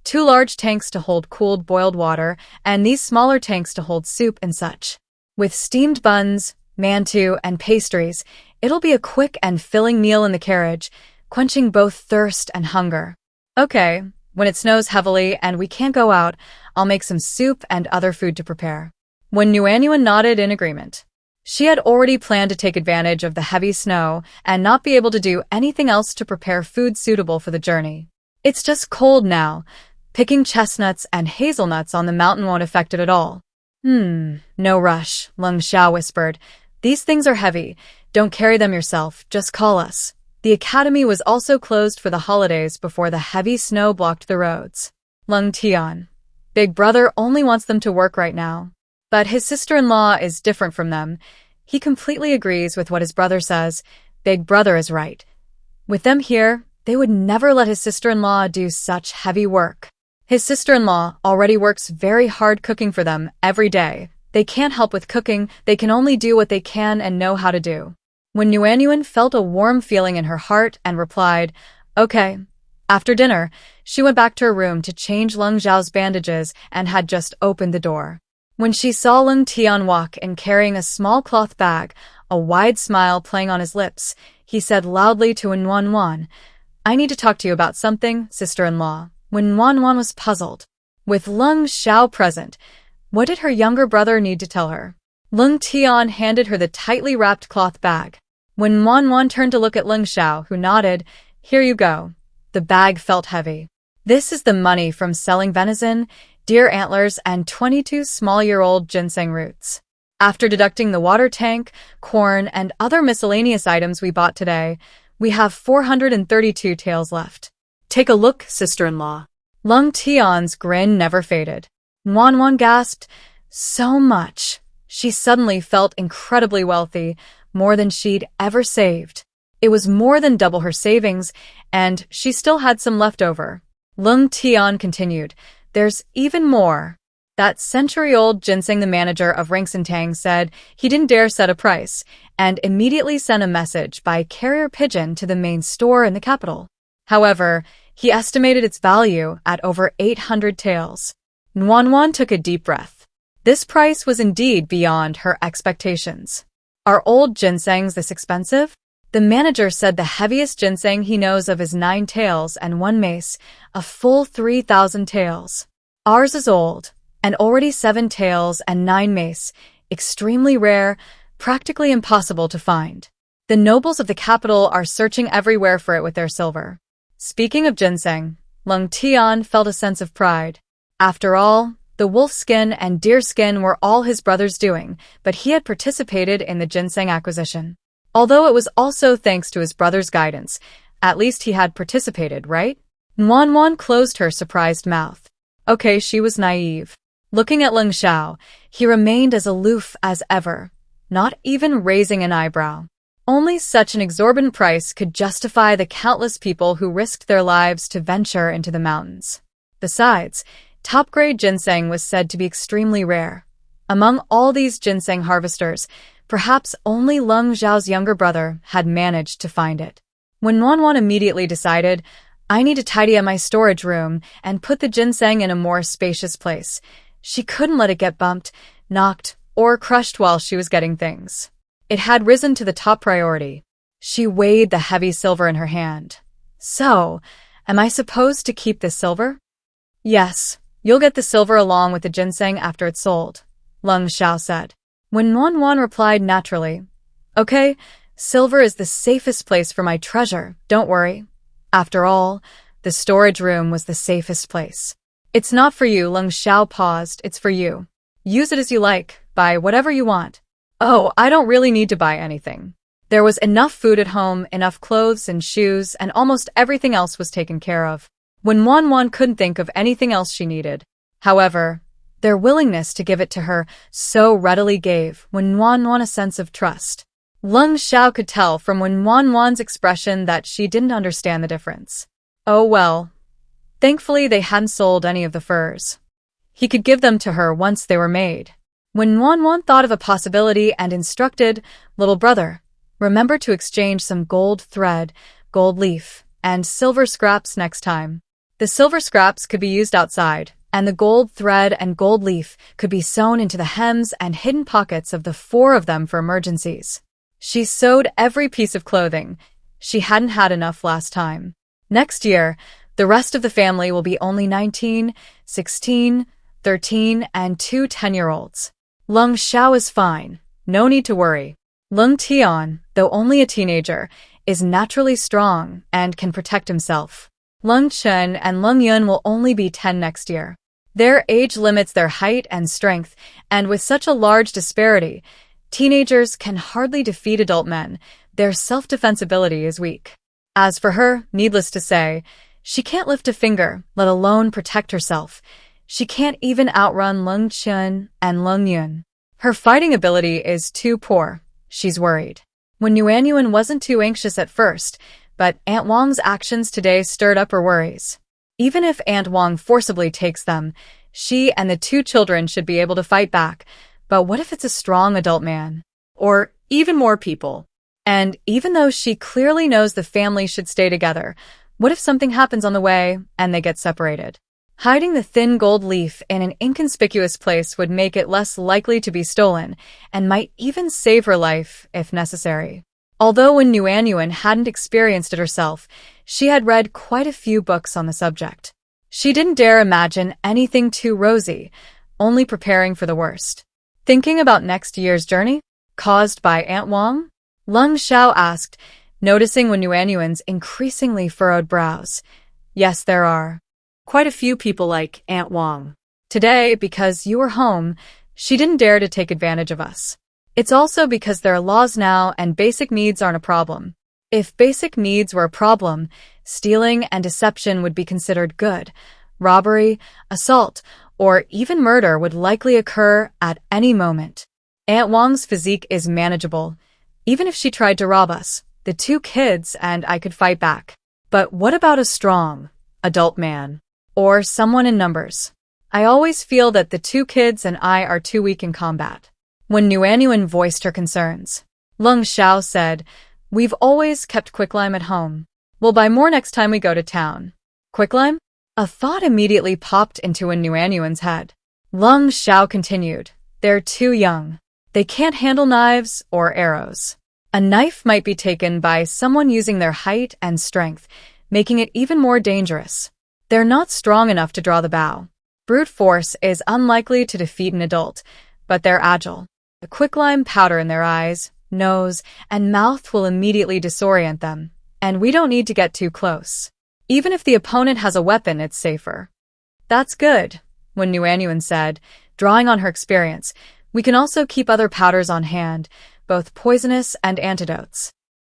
2 large tanks to hold cooled boiled water, and these smaller tanks to hold soup and such. With steamed buns, mantu, and pastries, it'll be a quick and filling meal in the carriage, quenching both thirst and hunger." "Okay, when it snows heavily and we can't go out, I'll make some soup and other food to prepare." When Yuanyuan nodded in agreement. She had already planned to take advantage of the heavy snow and not be able to do anything else to prepare food suitable for the journey. "It's just cold now. Picking chestnuts and hazelnuts on the mountain won't affect it at all. No rush, Leng Xiao whispered. These things are heavy. Don't carry them yourself, just call us. The academy was also closed for the holidays before the heavy snow blocked the roads. Leng Tian. Big brother only wants them to work right now. But his sister-in-law is different from them. He completely agrees with what his brother says. Big brother is right. With them here, they would never let his sister-in-law do such heavy work. His sister-in-law already works very hard cooking for them every day. They can't help with cooking, they can only do what they can and know how to do. When Nuanyuan felt a warm feeling in her heart and replied, okay. After dinner, she went back to her room to change Leng Zhao's bandages and had just opened the door. When she saw Leng Tian walk in carrying a small cloth bag, a wide smile playing on his lips, he said loudly to Nuanyuan, I need to talk to you about something, sister-in-law. When Nuanyuan was puzzled. With Leng Xiao present, what did her younger brother need to tell her? Leng Tian handed her the tightly wrapped cloth bag. When Nuanyuan turned to look at Leng Xiao, who nodded, here you go. The bag felt heavy. This is the money from selling venison, deer antlers, and 22 small-year-old ginseng roots. After deducting the water tank, corn, and other miscellaneous items we bought today, we have 432 taels left. Take a look, sister-in-law. Leng Tian's grin never faded. Nuanyuan gasped, so much. She suddenly felt incredibly wealthy, more than she'd ever saved. It was more than double her savings, and she still had some left over. Leng Tian continued, there's even more. That century-old ginseng, the manager of Ringsentang, said he didn't dare set a price, and immediately sent a message by carrier pigeon to the main store in the capital. However, he estimated its value at over 800 taels. Nuanyuan took a deep breath. This price was indeed beyond her expectations. Are old ginsengs this expensive? The manager said the heaviest ginseng he knows of is 9 taels and 1 mace, a full 3,000 taels. Ours is old, and already 7 taels and 9 mace, extremely rare, practically impossible to find. The nobles of the capital are searching everywhere for it with their silver. Speaking of ginseng, Leng Tian felt a sense of pride. After all, the wolf skin and deer skin were all his brother's doing, but he had participated in the ginseng acquisition. Although it was also thanks to his brother's guidance, at least he had participated, right? Nuanyuan closed her surprised mouth. Okay, she was naive. Looking at Leng Xiao, he remained as aloof as ever, not even raising an eyebrow. Only such an exorbitant price could justify the countless people who risked their lives to venture into the mountains. Besides, top-grade ginseng was said to be extremely rare. Among all these ginseng harvesters, perhaps only Leng Zhao's younger brother had managed to find it. When Nuanyuan immediately decided, I need to tidy up my storage room and put the ginseng in a more spacious place, she couldn't let it get bumped, knocked, or crushed while she was getting things. It had risen to the top priority. She weighed the heavy silver in her hand. So, am I supposed to keep this silver? Yes, you'll get the silver along with the ginseng after it's sold, Leng Xiao said. When Nuanyuan replied naturally, okay, silver is the safest place for my treasure, don't worry. After all, the storage room was the safest place. It's not for you, Leng Xiao paused, it's for you. Use it as you like, buy whatever you want. Oh, I don't really need to buy anything. There was enough food at home, enough clothes and shoes, and almost everything else was taken care of. When Nuanyuan couldn't think of anything else she needed. However, their willingness to give it to her so readily gave Nuanyuan a sense of trust. Leng Xiao could tell from Nuanyuan's expression that she didn't understand the difference. Oh well. Thankfully, they hadn't sold any of the furs. He could give them to her once they were made. When Nuanyuan thought of a possibility and instructed, little brother, remember to exchange some gold thread, gold leaf, and silver scraps next time. The silver scraps could be used outside, and the gold thread and gold leaf could be sewn into the hems and hidden pockets of the 4 of them for emergencies. She sewed every piece of clothing. She hadn't had enough last time. Next year, the rest of the family will be only 19, 16, 13, and 2 10-year-olds. Leng Xiao is fine. No need to worry. Leng Tian, though only a teenager, is naturally strong and can protect himself. Lung Chun and Lung Yun will only be 10 next year. Their age limits their height and strength, and with such a large disparity, teenagers can hardly defeat adult men. Their self-defense ability is weak. As for her, needless to say, she can't lift a finger, let alone protect herself. She can't even outrun Lung Chun and Lung Yun. Her fighting ability is too poor. She's worried. When Yuanyuan wasn't too anxious at first, but Aunt Wang's actions today stirred up her worries. Even if Aunt Wang forcibly takes them, she and the two children should be able to fight back. But what if it's a strong adult man? Or even more people? And even though she clearly knows the family should stay together, what if something happens on the way and they get separated? Hiding the thin gold leaf in an inconspicuous place would make it less likely to be stolen, and might even save her life if necessary. Although when Yuanyuan hadn't experienced it herself, she had read quite a few books on the subject. She didn't dare imagine anything too rosy, only preparing for the worst. Thinking about next year's journey? Caused by Aunt Wang? Lung Xiao asked, noticing when Yuanyuan's increasingly furrowed brows. Yes, there are. Quite a few people like Aunt Wang. Today, because you were home, she didn't dare to take advantage of us. It's also because there are laws now and basic needs aren't a problem. If basic needs were a problem, stealing and deception would be considered good. Robbery, assault, or even murder would likely occur at any moment. Aunt Wang's physique is manageable. Even if she tried to rob us, the two kids and I could fight back. But what about a strong, adult man? Or someone in numbers? I always feel that the two kids and I are too weak in combat. When Yuanyuan voiced her concerns, Lung Xiao said, "We've always kept quicklime at home. We'll buy more next time we go to town." Quicklime? A thought immediately popped into Yuanyuan's head. Lung Xiao continued, "They're too young. They can't handle knives or arrows. A knife might be taken by someone using their height and strength, making it even more dangerous. They're not strong enough to draw the bow. Brute force is unlikely to defeat an adult, but they're agile. The quicklime powder in their eyes, nose, and mouth will immediately disorient them, and we don't need to get too close. Even if the opponent has a weapon, it's safer." "That's good," when Yuanyuan said, drawing on her experience. "We can also keep other powders on hand, both poisonous and antidotes."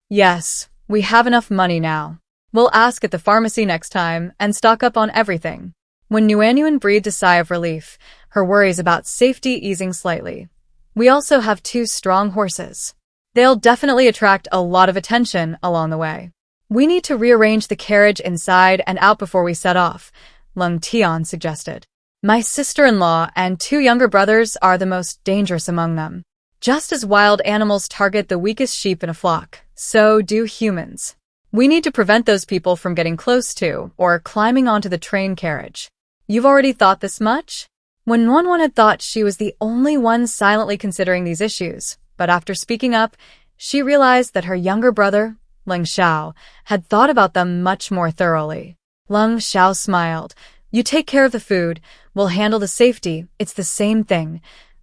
"Yes, we have enough money now. We'll ask at the pharmacy next time and stock up on everything." When Yuanyuan breathed a sigh of relief, her worries about safety easing slightly. "We also have two strong horses. They'll definitely attract a lot of attention along the way. We need to rearrange the carriage inside and out before we set off," Lung Tian suggested. "My sister-in-law and two younger brothers are the most dangerous among them. Just as wild animals target the weakest sheep in a flock, so do humans. We need to prevent those people from getting close to or climbing onto the train carriage." "You've already thought this much?" When Wanwan had thought she was the only one silently considering these issues, but after speaking up, she realized that her younger brother, Lung Xiao, had thought about them much more thoroughly. Lung Xiao smiled. "You take care of the food, we'll handle the safety, it's the same thing."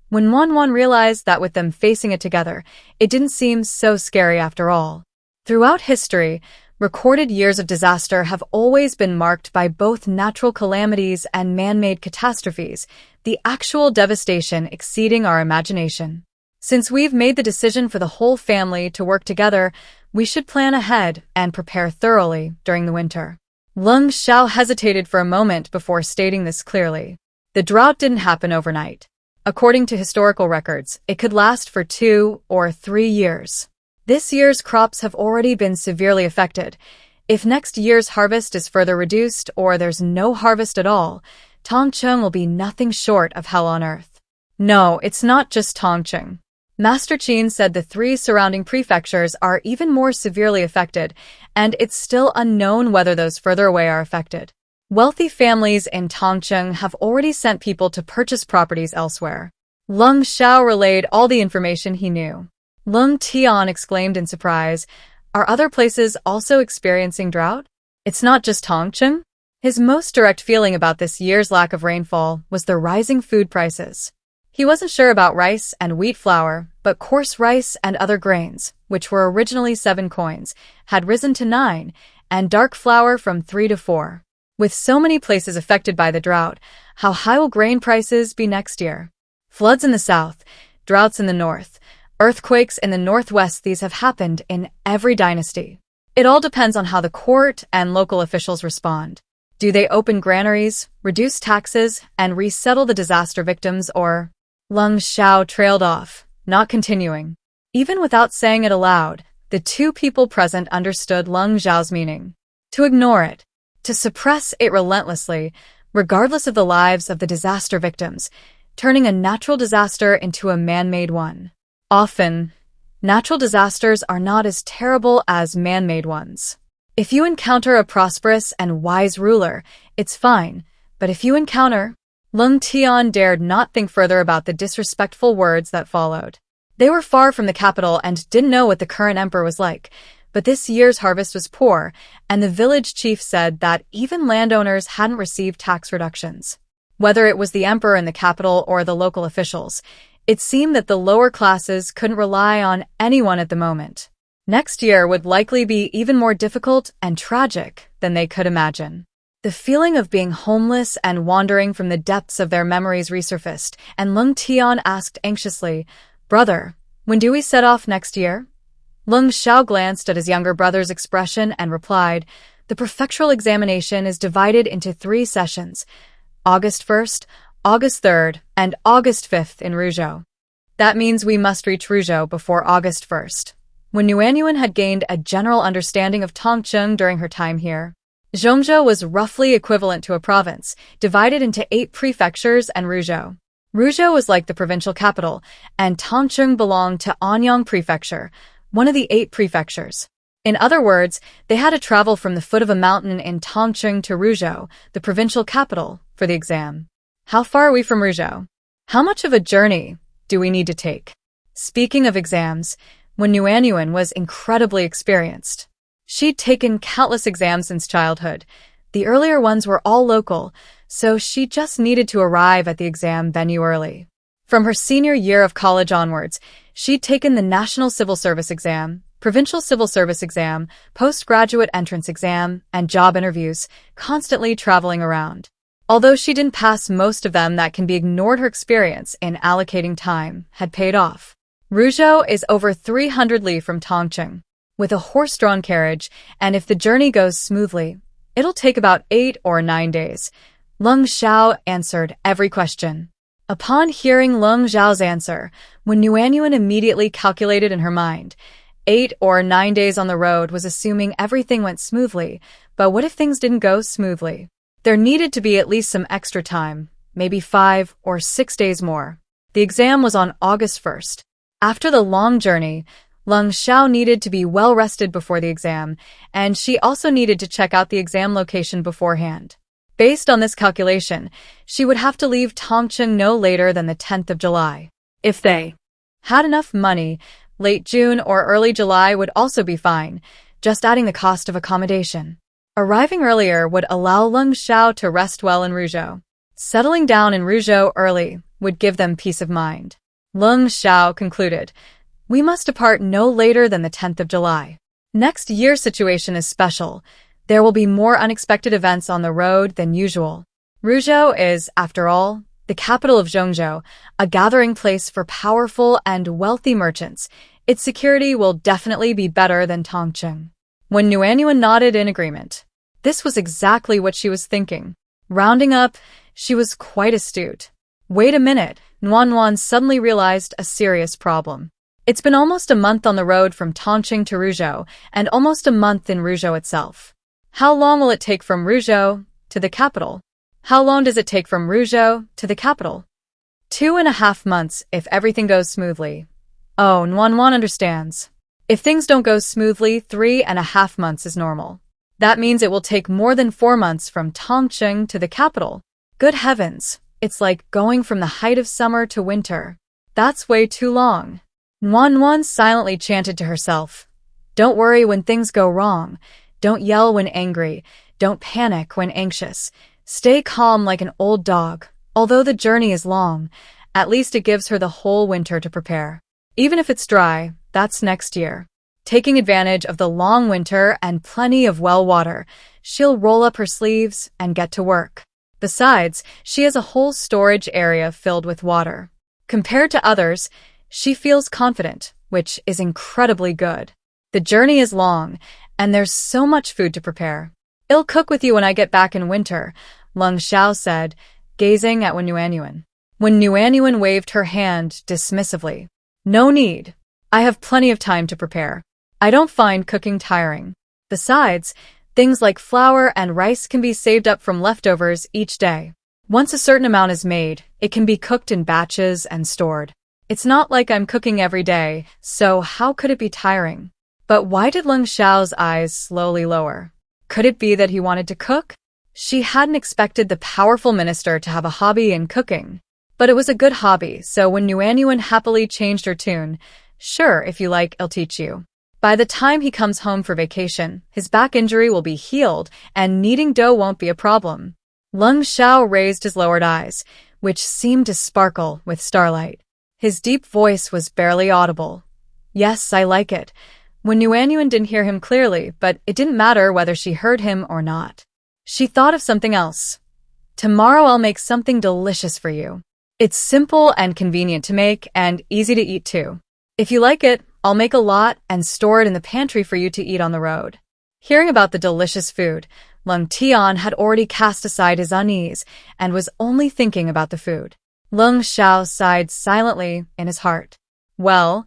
When Wanwan realized that with them facing it together, it didn't seem so scary after all. Throughout history, recorded years of disaster have always been marked by both natural calamities and man-made catastrophes, the actual devastation exceeding our imagination. Since we've made the decision for the whole family to work together, we should plan ahead and prepare thoroughly during the winter. Lung Xiao hesitated for a moment before stating this clearly. The drought didn't happen overnight. According to historical records, it could last for 2 or 3 years. This year's crops have already been severely affected. If next year's harvest is further reduced or there's no harvest at all, Tongcheng will be nothing short of hell on earth. No, it's not just Tongcheng. Master Qin said the 3 surrounding prefectures are even more severely affected, and it's still unknown whether those further away are affected. Wealthy families in Tongcheng have already sent people to purchase properties elsewhere. Lung Xiao relayed all the information he knew. Lung Tian exclaimed in surprise, "Are other places also experiencing drought? It's not just Tongcheng?" His most direct feeling about this year's lack of rainfall was the rising food prices. He wasn't sure about rice and wheat flour, but coarse rice and other grains, which were originally 7 coins, had risen to 9, and dark flour from 3 to 4. With so many places affected by the drought, how high will grain prices be next year? Floods in the south, droughts in the north, earthquakes in the northwest, these have happened in every dynasty. It all depends on how the court and local officials respond. Do they open granaries, reduce taxes, and resettle the disaster victims, or? Leng Xiao trailed off, not continuing. Even without saying it aloud, the two people present understood Leng Xiao's meaning. To ignore it, to suppress it relentlessly, regardless of the lives of the disaster victims, turning a natural disaster into a man-made one. Often, natural disasters are not as terrible as man-made ones. If you encounter a prosperous and wise ruler, it's fine, but if you encounter... Leng Tian dared not think further about the disrespectful words that followed. They were far from the capital and didn't know what the current emperor was like, but this year's harvest was poor, and the village chief said that even landowners hadn't received tax reductions. Whether it was the emperor in the capital or the local officials, it seemed that the lower classes couldn't rely on anyone at the moment. Next year would likely be even more difficult and tragic than they could imagine. The feeling of being homeless and wandering from the depths of their memories resurfaced, and Leng Tian asked anxiously, "Brother, when do we set off next year?" Leng Xiao glanced at his younger brother's expression and replied, "The prefectural examination is divided into 3 sessions, August 1st, August 3rd, and August 5th in Ruzhou. That means we must reach Ruzhou before August 1st. When Nuanyuan had gained a general understanding of Tongcheng during her time here, Zhongzhou was roughly equivalent to a province, divided into 8 prefectures and Ruzhou. Ruzhou was like the provincial capital, and Tongcheng belonged to Anyang Prefecture, one of the 8 prefectures. In other words, they had to travel from the foot of a mountain in Tongcheng to Ruzhou, the provincial capital, for the exam. How far are we from Ruzhou? How much of a journey do we need to take? Speaking of exams, when Nuanyuan was incredibly experienced. She'd taken countless exams since childhood. The earlier ones were all local, so she just needed to arrive at the exam venue early. From her senior year of college onwards, she'd taken the National Civil Service Exam, Provincial Civil Service Exam, Postgraduate Entrance Exam, and job interviews, constantly traveling around. Although she didn't pass most of them, that can be ignored, her experience in allocating time had paid off. Ruzhou is over 300 li from Tongcheng, with a horse-drawn carriage, and if the journey goes smoothly, it'll take about 8 or 9 days. Leng Xiao answered every question. Upon hearing Leng Xiao's answer, when Nuanyuan immediately calculated in her mind, 8 or 9 days on the road was assuming everything went smoothly, but what if things didn't go smoothly? There needed to be at least some extra time, maybe 5 or 6 days more. The exam was on August 1st. After the long journey, Leng Xiao needed to be well rested before the exam, and she also needed to check out the exam location beforehand. Based on this calculation, she would have to leave Tongcheng no later than the 10th of July. If they had enough money, late June or early July would also be fine, just adding the cost of accommodation. Arriving earlier would allow Leng Xiao to rest well in Ruzhou. Settling down in Ruzhou early would give them peace of mind. Leng Xiao concluded, "We must depart no later than the 10th of July. Next year's situation is special. There will be more unexpected events on the road than usual. Ruzhou is, after all, the capital of Zhongzhou, a gathering place for powerful and wealthy merchants. Its security will definitely be better than Tongcheng." When Nuanyuan nodded in agreement, this was exactly what she was thinking. Rounding up, she was quite astute. Wait a minute, Nuanyuan suddenly realized a serious problem. It's been almost a month on the road from Tongcheng to Ruzhou, and almost a month in Ruzhou itself. How long will it take from Ruzhou to the capital? How long does it take from Ruzhou to the capital? 2.5 months if everything goes smoothly. Oh, Nuanyuan understands. If things don't go smoothly, 3.5 months is normal. That means it will take more than 4 months from Tongcheng to the capital. Good heavens, it's like going from the height of summer to winter. That's way too long. Nuanyuan silently chanted to herself. Don't worry when things go wrong. Don't yell when angry. Don't panic when anxious. Stay calm like an old dog. Although the journey is long, at least it gives her the whole winter to prepare. Even if it's dry, that's next year. Taking advantage of the long winter and plenty of well water, she'll roll up her sleeves and get to work. Besides, she has a whole storage area filled with water. Compared to others, she feels confident, which is incredibly good. The journey is long, and there's so much food to prepare. I'll cook with you when I get back in winter, Lung Xiao said, gazing at Wen Yuanyuan. Wen Yuanyuan waved her hand dismissively. No need. I have plenty of time to prepare. I don't find cooking tiring. Besides, things like flour and rice can be saved up from leftovers each day. Once a certain amount is made, it can be cooked in batches and stored. It's not like I'm cooking every day, so how could it be tiring? But why did Lung Xiao's eyes slowly lower? Could it be that he wanted to cook? She hadn't expected the powerful minister to have a hobby in cooking. But it was a good hobby, so when Yuanyuan happily changed her tune, sure, if you like, I'll teach you. By the time he comes home for vacation, his back injury will be healed and kneading dough won't be a problem. Lung Xiao raised his lowered eyes, which seemed to sparkle with starlight. His deep voice was barely audible. Yes, I like it. When Yuanyuan didn't hear him clearly, but it didn't matter whether she heard him or not. She thought of something else. Tomorrow I'll make something delicious for you. It's simple and convenient to make and easy to eat too. If you like it, I'll make a lot and store it in the pantry for you to eat on the road. Hearing about the delicious food, Lung Tian had already cast aside his unease and was only thinking about the food. Lung Xiao sighed silently in his heart. Well,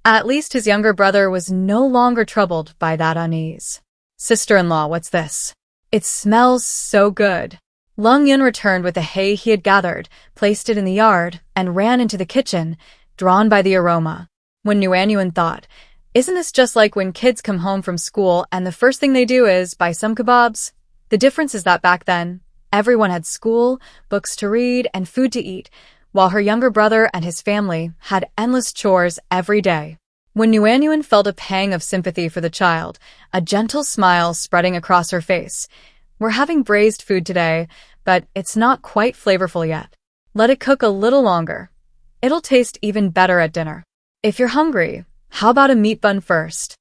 at least his younger brother was no longer troubled by that unease. Sister-in-law, what's this? It smells so good. Lung Yun returned with the hay he had gathered, placed it in the yard, and ran into the kitchen, drawn by the aroma. When Yuanyuan thought, isn't this just like when kids come home from school and the first thing they do is buy some kebabs? The difference is that back then, everyone had school, books to read, and food to eat, while her younger brother and his family had endless chores every day. When Yuanyuan felt a pang of sympathy for the child, a gentle smile spreading across her face. We're having braised food today, but it's not quite flavorful yet. Let it cook a little longer. It'll taste even better at dinner. If you're hungry, how about a meat bun first?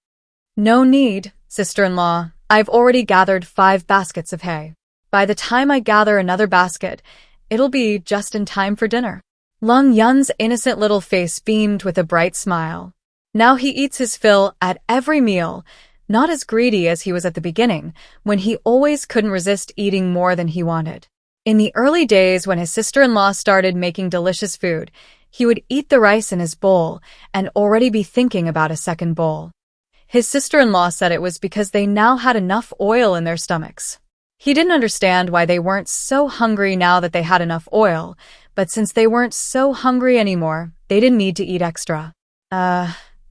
No need, sister-in-law. I've already gathered 5 baskets of hay. By the time I gather another basket, it'll be just in time for dinner. Lung Yun's innocent little face beamed with a bright smile. Now he eats his fill at every meal, not as greedy as he was at the beginning, when he always couldn't resist eating more than he wanted. In the early days when his sister-in-law started making delicious food, he would eat the rice in his bowl and already be thinking about a second bowl. His sister-in-law said it was because they now had enough oil in their stomachs. He didn't understand why they weren't so hungry now that they had enough oil, but since they weren't so hungry anymore, they didn't need to eat extra.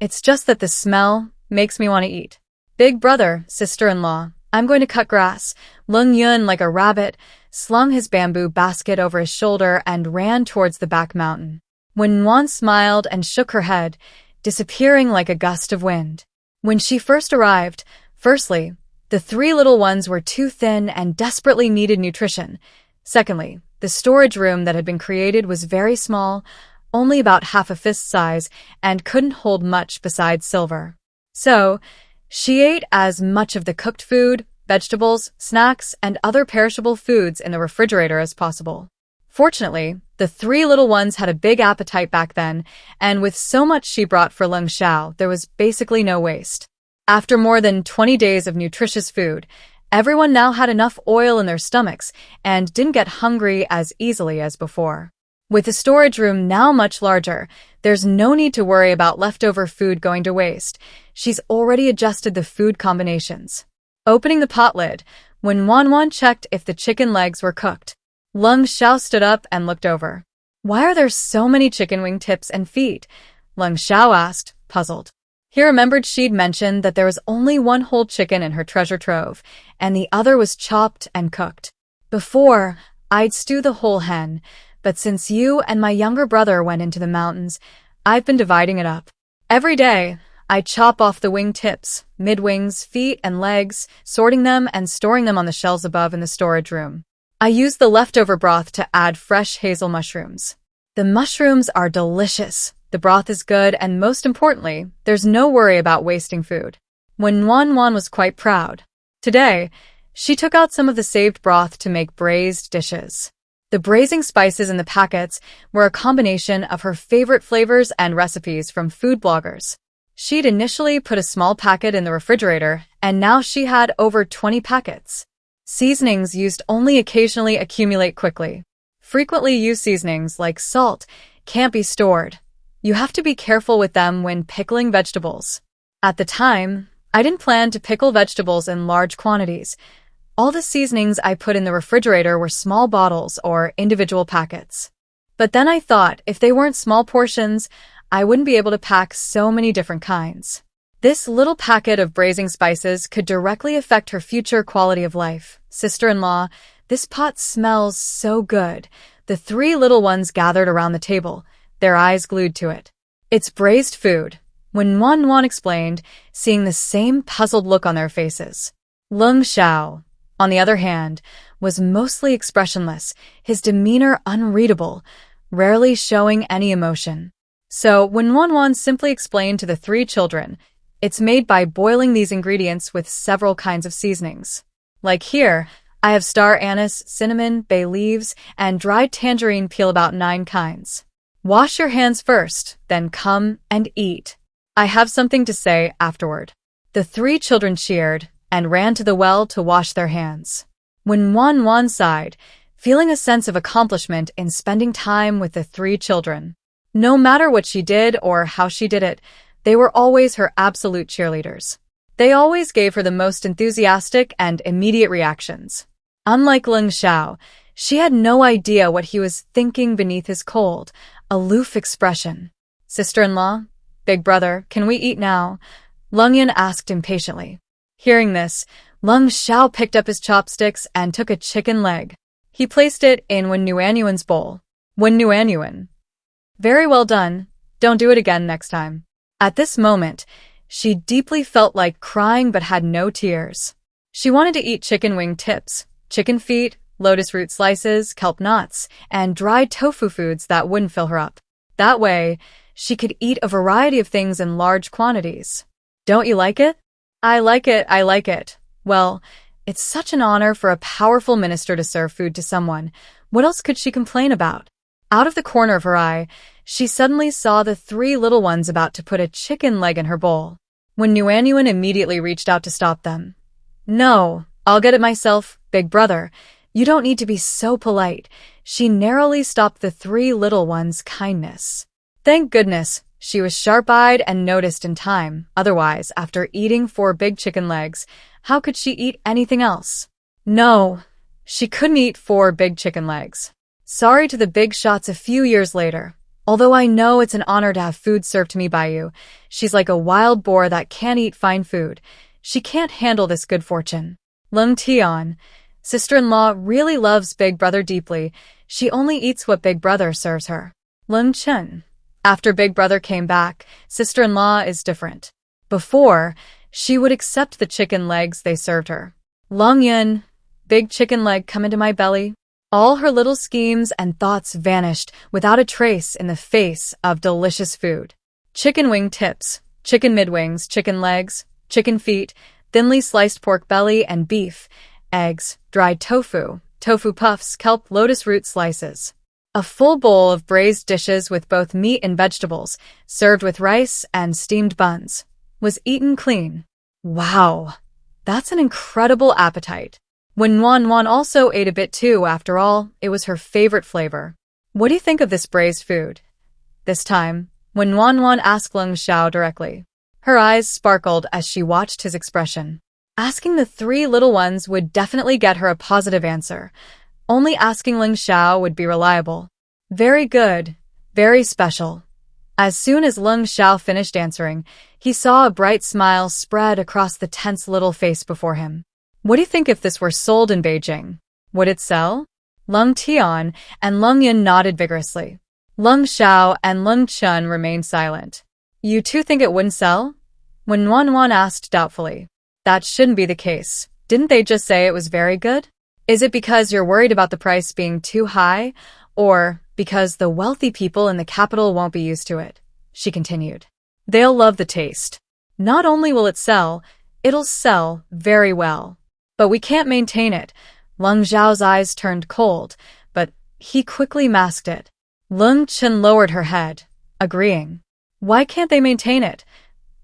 It's just that the smell makes me want to eat. Big brother, sister-in-law, I'm going to cut grass. Lung Yun, like a rabbit, slung his bamboo basket over his shoulder and ran towards the back mountain. When Nuan smiled and shook her head, disappearing like a gust of wind. When she first arrived, firstly, the 3 little ones were too thin and desperately needed nutrition. Secondly, the storage room that had been created was very small, only about half a fist size, and couldn't hold much besides silver. So, she ate as much of the cooked food, vegetables, snacks, and other perishable foods in the refrigerator as possible. Fortunately, the 3 little ones had a big appetite back then, and with so much she brought for Lung Xiao, there was basically no waste. After more than 20 days of nutritious food, everyone now had enough oil in their stomachs and didn't get hungry as easily as before. With the storage room now much larger, there's no need to worry about leftover food going to waste. She's already adjusted the food combinations. Opening the pot lid, when Wan checked if the chicken legs were cooked, Lung Xiao stood up and looked over. Why are there so many chicken wing tips and feet? Lung Xiao asked, puzzled. He remembered she'd mentioned that there was only 1 whole chicken in her treasure trove, and the other was chopped and cooked. Before, I'd stew the whole hen, but since you and my younger brother went into the mountains, I've been dividing it up. Every day, I chop off the wing tips, mid-wings, feet, and legs, sorting them and storing them on the shelves above in the storage room. I use the leftover broth to add fresh hazel mushrooms. The mushrooms are delicious, The broth is good, and most importantly, there's no worry about wasting food. When Wan was quite proud. Today, she took out some of the saved broth to make braised dishes. The braising spices in the packets were a combination of her favorite flavors and recipes from food bloggers. She'd initially put a small packet in the refrigerator, and now she had over 20 packets. Seasonings used only occasionally accumulate quickly. Frequently used seasonings, like salt, can't be stored. You have to be careful with them when pickling vegetables. At the time, I didn't plan to pickle vegetables in large quantities. All the seasonings I put in the refrigerator were small bottles or individual packets. But then I thought if they weren't small portions, I wouldn't be able to pack so many different kinds. This little packet of braising spices could directly affect her future quality of life. Sister-in-law, this pot smells so good. The three little ones gathered around the table, their eyes glued to it. It's braised food. When Wan explained, seeing the same puzzled look on their faces. Lung Xiao, on the other hand, was mostly expressionless, his demeanor unreadable, rarely showing any emotion. So when Wan simply explained to the three children, it's made by boiling these ingredients with several kinds of seasonings. Like here, I have star anise, cinnamon, bay leaves, and dried tangerine peel, about 9 kinds. Wash your hands first, then come and eat. I have something to say afterward. The three children cheered and ran to the well to wash their hands. When Wan sighed, feeling a sense of accomplishment in spending time with the three children. No matter what she did or how she did it, they were always her absolute cheerleaders. They always gave her the most enthusiastic and immediate reactions. Unlike Lung Xiao, she had no idea what he was thinking beneath his cold, aloof expression. Sister-in-law, big brother, can we eat now? Lung Yun asked impatiently. Hearing this, Lung Xiao picked up his chopsticks and took a chicken leg. He placed it in Wen Nuanyuan's bowl. Wen Nuanyuan. Very well done. Don't do it again next time. At this moment, she deeply felt like crying but had no tears. She wanted to eat chicken wing tips, chicken feet, lotus root slices, kelp knots, and dried tofu foods that wouldn't fill her up. That way, she could eat a variety of things in large quantities. Don't you like it? I like it. Well, it's such an honor for a powerful minister to serve food to someone. What else could she complain about? Out of the corner of her eye, she suddenly saw the three little ones about to put a chicken leg in her bowl. When Nuanyuan immediately reached out to stop them. No, I'll get it myself, big brother. You don't need to be so polite. She narrowly stopped the three little ones' kindness. Thank goodness, she was sharp-eyed and noticed in time. Otherwise, after eating 4 big chicken legs, how could she eat anything else? No, she couldn't eat 4 big chicken legs. Sorry to the big shots a few years later. Although I know it's an honor to have food served to me by you, she's like a wild boar that can't eat fine food. She can't handle this good fortune. Lung Tian, sister-in-law, really loves Big Brother deeply. She only eats what Big Brother serves her. Lung Chen. After Big Brother came back, sister-in-law is different. Before, she would accept the chicken legs they served her. Lung Yun, big chicken leg come into my belly. All her little schemes and thoughts vanished without a trace in the face of delicious food. Chicken wing tips, chicken mid-wings, chicken legs, chicken feet, thinly sliced pork belly and beef, eggs, dried tofu, tofu puffs, kelp, lotus root slices. A full bowl of braised dishes with both meat and vegetables, served with rice and steamed buns, was eaten clean. Wow, that's an incredible appetite. When Wan also ate a bit too, after all, it was her favorite flavor. What do you think of this braised food? This time, when Wan asked Lung Xiao directly, her eyes sparkled as she watched his expression. Asking the three little ones would definitely get her a positive answer. Only asking Lung Xiao would be reliable. Very good, very special. As soon as Lung Xiao finished answering, he saw a bright smile spread across the tense little face before him. What do you think if this were sold in Beijing? Would it sell? Lung Tian and Lung Yun nodded vigorously. Lung Xiao and Lung Chun remained silent. You two think it wouldn't sell? When Wan asked doubtfully. That shouldn't be the case. Didn't they just say it was very good? Is it because you're worried about the price being too high, or because the wealthy people in the capital won't be used to it? she continued. They'll love the taste. Not only will it sell, it'll sell very well. But we can't maintain it. Lung Zhao's eyes turned cold, but he quickly masked it. Lung Chen lowered her head, agreeing. Why can't they maintain it?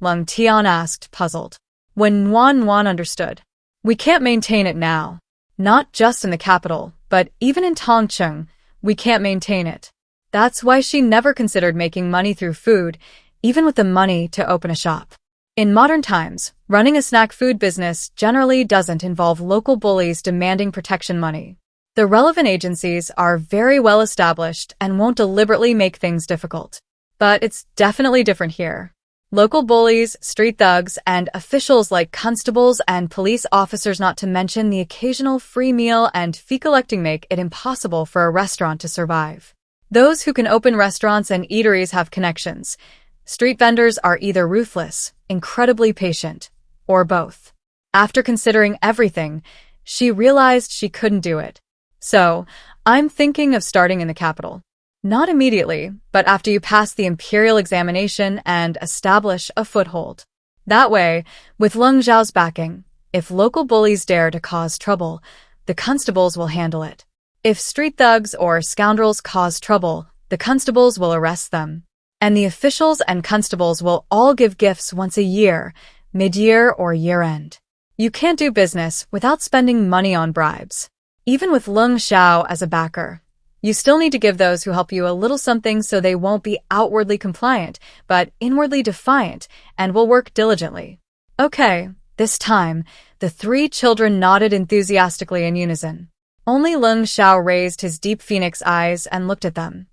Lung Tian asked, puzzled. When Wan understood. We can't maintain it now. Not just in the capital, but even in Tongcheng, we can't maintain it. That's why she never considered making money through food, even with the money to open a shop. In modern times, running a snack food business generally doesn't involve local bullies demanding protection money. The relevant agencies are very well established and won't deliberately make things difficult. But it's definitely different here. Local bullies, street thugs, and officials like constables and police officers, not to mention the occasional free meal and fee collecting, make it impossible for a restaurant to survive. Those who can open restaurants and eateries have connections. Street vendors are either ruthless, incredibly patient, or both. After considering everything, she realized she couldn't do it. So, I'm thinking of starting in the capital. Not immediately, but after you pass the imperial examination and establish a foothold. That way, with Lung Zhao's backing, if local bullies dare to cause trouble, the constables will handle it. If street thugs or scoundrels cause trouble, the constables will arrest them. And the officials and constables will all give gifts once a year, mid-year or year-end. You can't do business without spending money on bribes. Even with Lung Zhao as a backer, you still need to give those who help you a little something so they won't be outwardly compliant, but inwardly defiant, and will work diligently. Okay, this time, the three children nodded enthusiastically in unison. Only Lung Zhao raised his deep phoenix eyes and looked at them.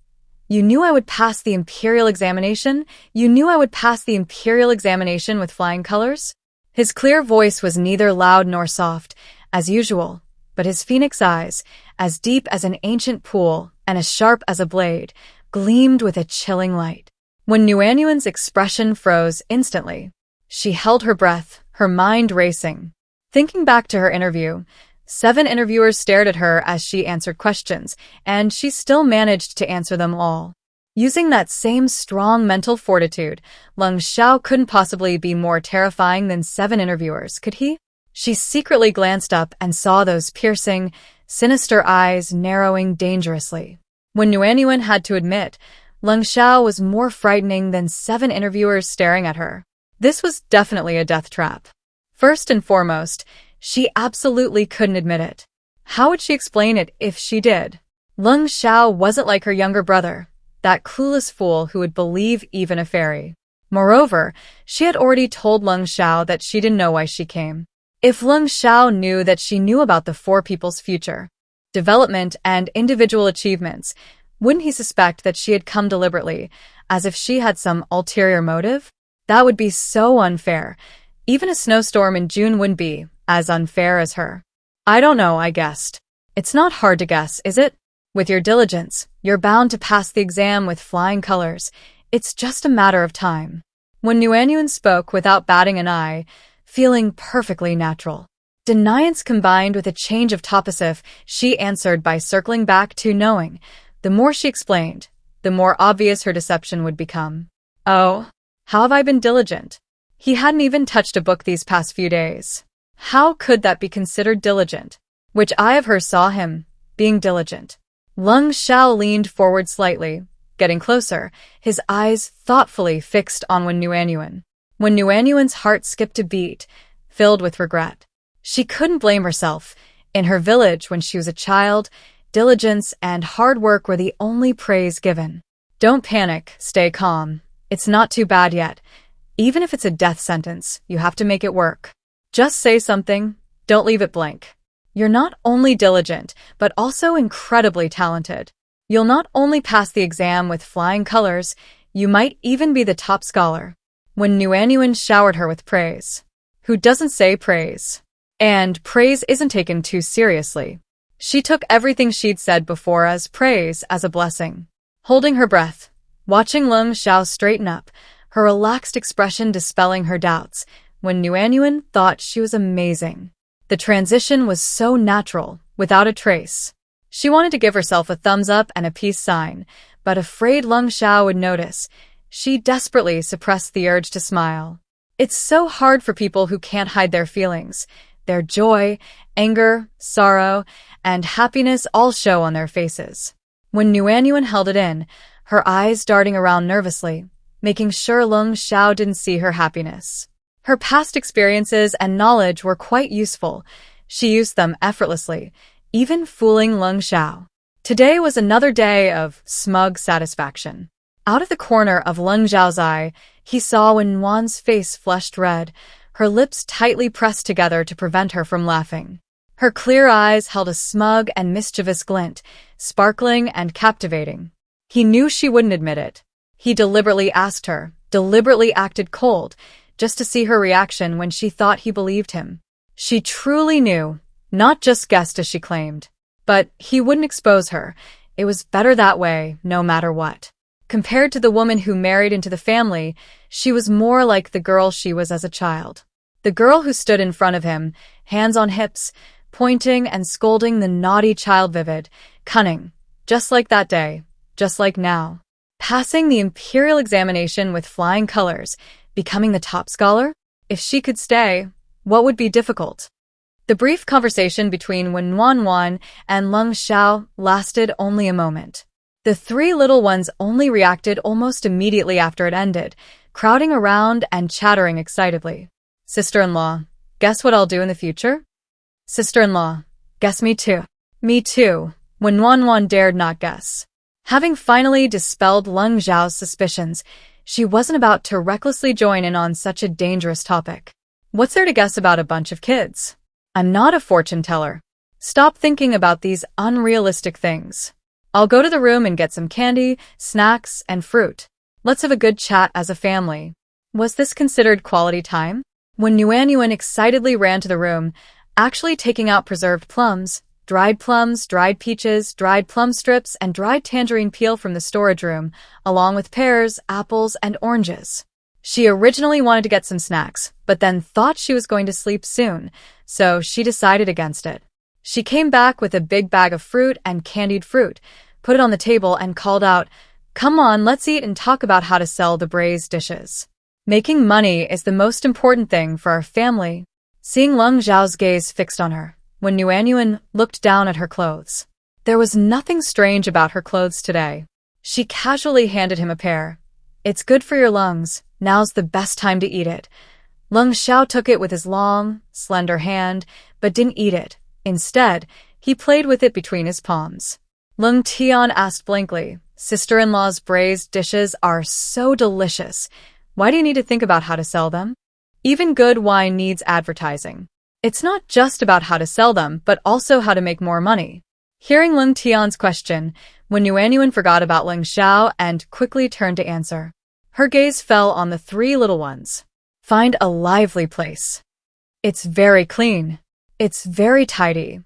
You knew I would pass the imperial examination? You knew I would pass the imperial examination with flying colors? His clear voice was neither loud nor soft, as usual, but his phoenix eyes, as deep as an ancient pool and as sharp as a blade, gleamed with a chilling light. When Nuanyuan's expression froze instantly, she held her breath, her mind racing. Thinking back to her interview, 7 interviewers stared at her as she answered questions, and she still managed to answer them all. Using that same strong mental fortitude, Lung Zhao couldn't possibly be more terrifying than 7 interviewers, could he? She secretly glanced up and saw those piercing, sinister eyes narrowing dangerously. When Nuanyuan had to admit, Lung Zhao was more frightening than 7 interviewers staring at her. This was definitely a death trap. First and foremost, she absolutely couldn't admit it. How would she explain it if she did? Lung Zhao wasn't like her younger brother, that clueless fool who would believe even a fairy. Moreover, she had already told Lung Zhao that she didn't know why she came. If Lung Zhao knew that she knew about the 4 people's future, development, and individual achievements, wouldn't he suspect that she had come deliberately, as if she had some ulterior motive? That would be so unfair. Even a snowstorm in June wouldn't be as unfair as her. I don't know, I guessed. It's not hard to guess, is it? With your diligence, you're bound to pass the exam with flying colors. It's just a matter of time. When Nuanyuan spoke without batting an eye, feeling perfectly natural. Deniance combined with a change of topicif, she answered by circling back to knowing. The more she explained, the more obvious her deception would become. Oh, how have I been diligent? He hadn't even touched a book these past few days. How could that be considered diligent? Which eye of hers saw him being diligent? Lung Zhao leaned forward slightly, getting closer, his eyes thoughtfully fixed on Nuanyuan. When Nuanyuan's heart skipped a beat, filled with regret. She couldn't blame herself. In her village when she was a child, diligence and hard work were the only praise given. Don't panic, stay calm. It's not too bad yet. Even if it's a death sentence, you have to make it work. Just say something, don't leave it blank. You're not only diligent, but also incredibly talented. You'll not only pass the exam with flying colors, you might even be the top scholar. When Nuanyuan showered her with praise. Who doesn't say praise? And praise isn't taken too seriously. She took everything she'd said before as praise, as a blessing. Holding her breath, watching Lung Zhao straighten up, her relaxed expression dispelling her doubts, when Nuanyuan thought she was amazing. The transition was so natural, without a trace. She wanted to give herself a thumbs up and a peace sign, but afraid Lung Zhao would notice, She desperately suppressed the urge to smile. It's so hard for people who can't hide their feelings. Their joy, anger, sorrow, and happiness all show on their faces. When Nuanyuan held it in, her eyes darting around nervously, making sure Lung Xiao didn't see her happiness. Her past experiences and knowledge were quite useful. She used them effortlessly, even fooling Lung Xiao. Today was another day of smug satisfaction. Out of the corner of Lung Xiao's eye, he saw when Wan's face flushed red, her lips tightly pressed together to prevent her from laughing. Her clear eyes held a smug and mischievous glint, sparkling and captivating. He knew she wouldn't admit it. He deliberately asked her, deliberately acted cold, just to see her reaction when she thought he believed him. She truly knew, not just guessed as she claimed. But he wouldn't expose her. It was better that way, no matter what. Compared to the woman who married into the family, she was more like the girl she was as a child. The girl who stood in front of him, hands on hips, pointing and scolding the naughty child, vivid, cunning, just like that day, just like now. Passing the imperial examination with flying colors, becoming the top scholar? If she could stay, what would be difficult? The brief conversation between Wan and Lung Xiao lasted only a moment. The three little ones only reacted almost immediately after it ended, crowding around and chattering excitedly. Sister-in-law, guess what I'll do in the future? Sister-in-law, guess me too. Me too, when Wan dared not guess. Having finally dispelled Lung Xiao's suspicions, she wasn't about to recklessly join in on such a dangerous topic. What's there to guess about a bunch of kids? I'm not a fortune teller. Stop thinking about these unrealistic things. I'll go to the room and get some candy, snacks, and fruit. Let's have a good chat as a family. Was this considered quality time? When Nuanyuan excitedly ran to the room, actually taking out preserved plums, dried peaches, dried plum strips, and dried tangerine peel from the storage room, along with pears, apples, and oranges. She originally wanted to get some snacks, but then thought she was going to sleep soon, so she decided against it. She came back with a big bag of fruit and candied fruit, put it on the table, and called out, "Come on, let's eat and talk about how to sell the braised dishes. Making money is the most important thing for our family." Seeing Lung Xiao's gaze fixed on her, when Nuanyuan looked down at her clothes. There was nothing strange about her clothes today. She casually handed him a pair. "It's good for your lungs. Now's the best time to eat it." Lung Xiao took it with his long, slender hand, but didn't eat it. Instead, he played with it between his palms. Lung Tian asked blankly, "Sister-in-law's braised dishes are so delicious. Why do you need to think about how to sell them? Even good wine needs advertising. It's not just about how to sell them, but also how to make more money." Hearing Lung Tian's question, when Nuanyuan forgot about Lung Xiao and quickly turned to answer. Her gaze fell on the three little ones. "Find a lively place. It's very clean. It's very tidy."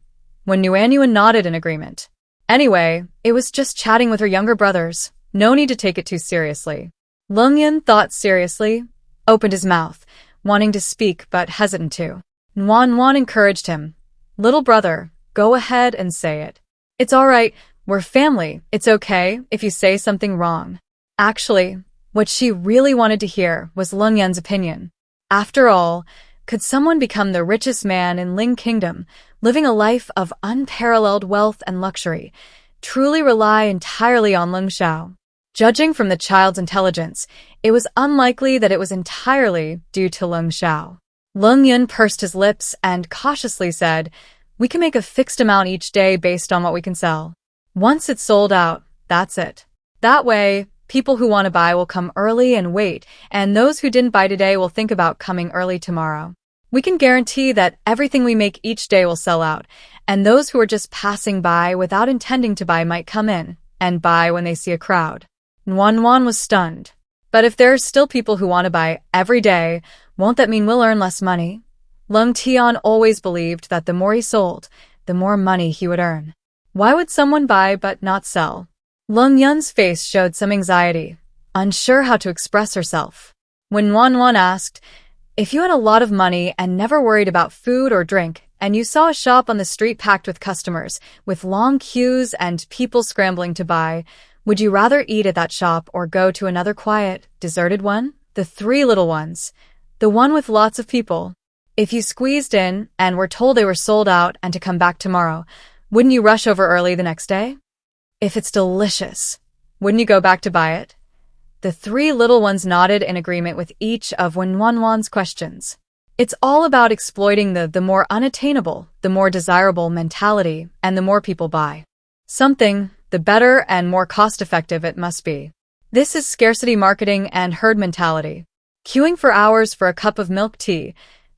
When Nuanyuan nodded in agreement. Anyway, it was just chatting with her younger brothers. No need to take it too seriously. Lung Yin thought seriously, opened his mouth, wanting to speak but hesitant to. Wan encouraged him. "Little brother, go ahead and say it. It's all right, we're family. It's okay if you say something wrong." Actually, what she really wanted to hear was Lung Yin's opinion. After all, could someone become the richest man in Ling Kingdom, living a life of unparalleled wealth and luxury, truly rely entirely on Lung Xiao? Judging from the child's intelligence, it was unlikely that it was entirely due to Lung Xiao. Lung Yin pursed his lips and cautiously said, "We can make a fixed amount each day based on what we can sell. Once it's sold out, that's it. That way, people who want to buy will come early and wait, and those who didn't buy today will think about coming early tomorrow. We can guarantee that everything we make each day will sell out, and those who are just passing by without intending to buy might come in and buy when they see a crowd." Wan was stunned. "But if there are still people who want to buy every day, won't that mean we'll earn less money?" Lung Tian always believed that the more he sold, the more money he would earn. Why would someone buy but not sell? Lung Yun's face showed some anxiety, unsure how to express herself. When Wan asked, "If you had a lot of money and never worried about food or drink, and you saw a shop on the street packed with customers, with long queues and people scrambling to buy, Would you rather eat at that shop or go to another quiet, deserted one? The three little ones. The one with lots of people. If you squeezed in and were told they were sold out and to come back tomorrow, wouldn't you rush over early the next day? If it's delicious, wouldn't you go back to buy it? The three little ones nodded in agreement with each of Wenwanwan's questions. It's all about exploiting the more unattainable, the more desirable mentality, and the more people buy something, the better and more cost-effective it must be. This is scarcity marketing and herd mentality. Queuing for hours for a cup of milk tea,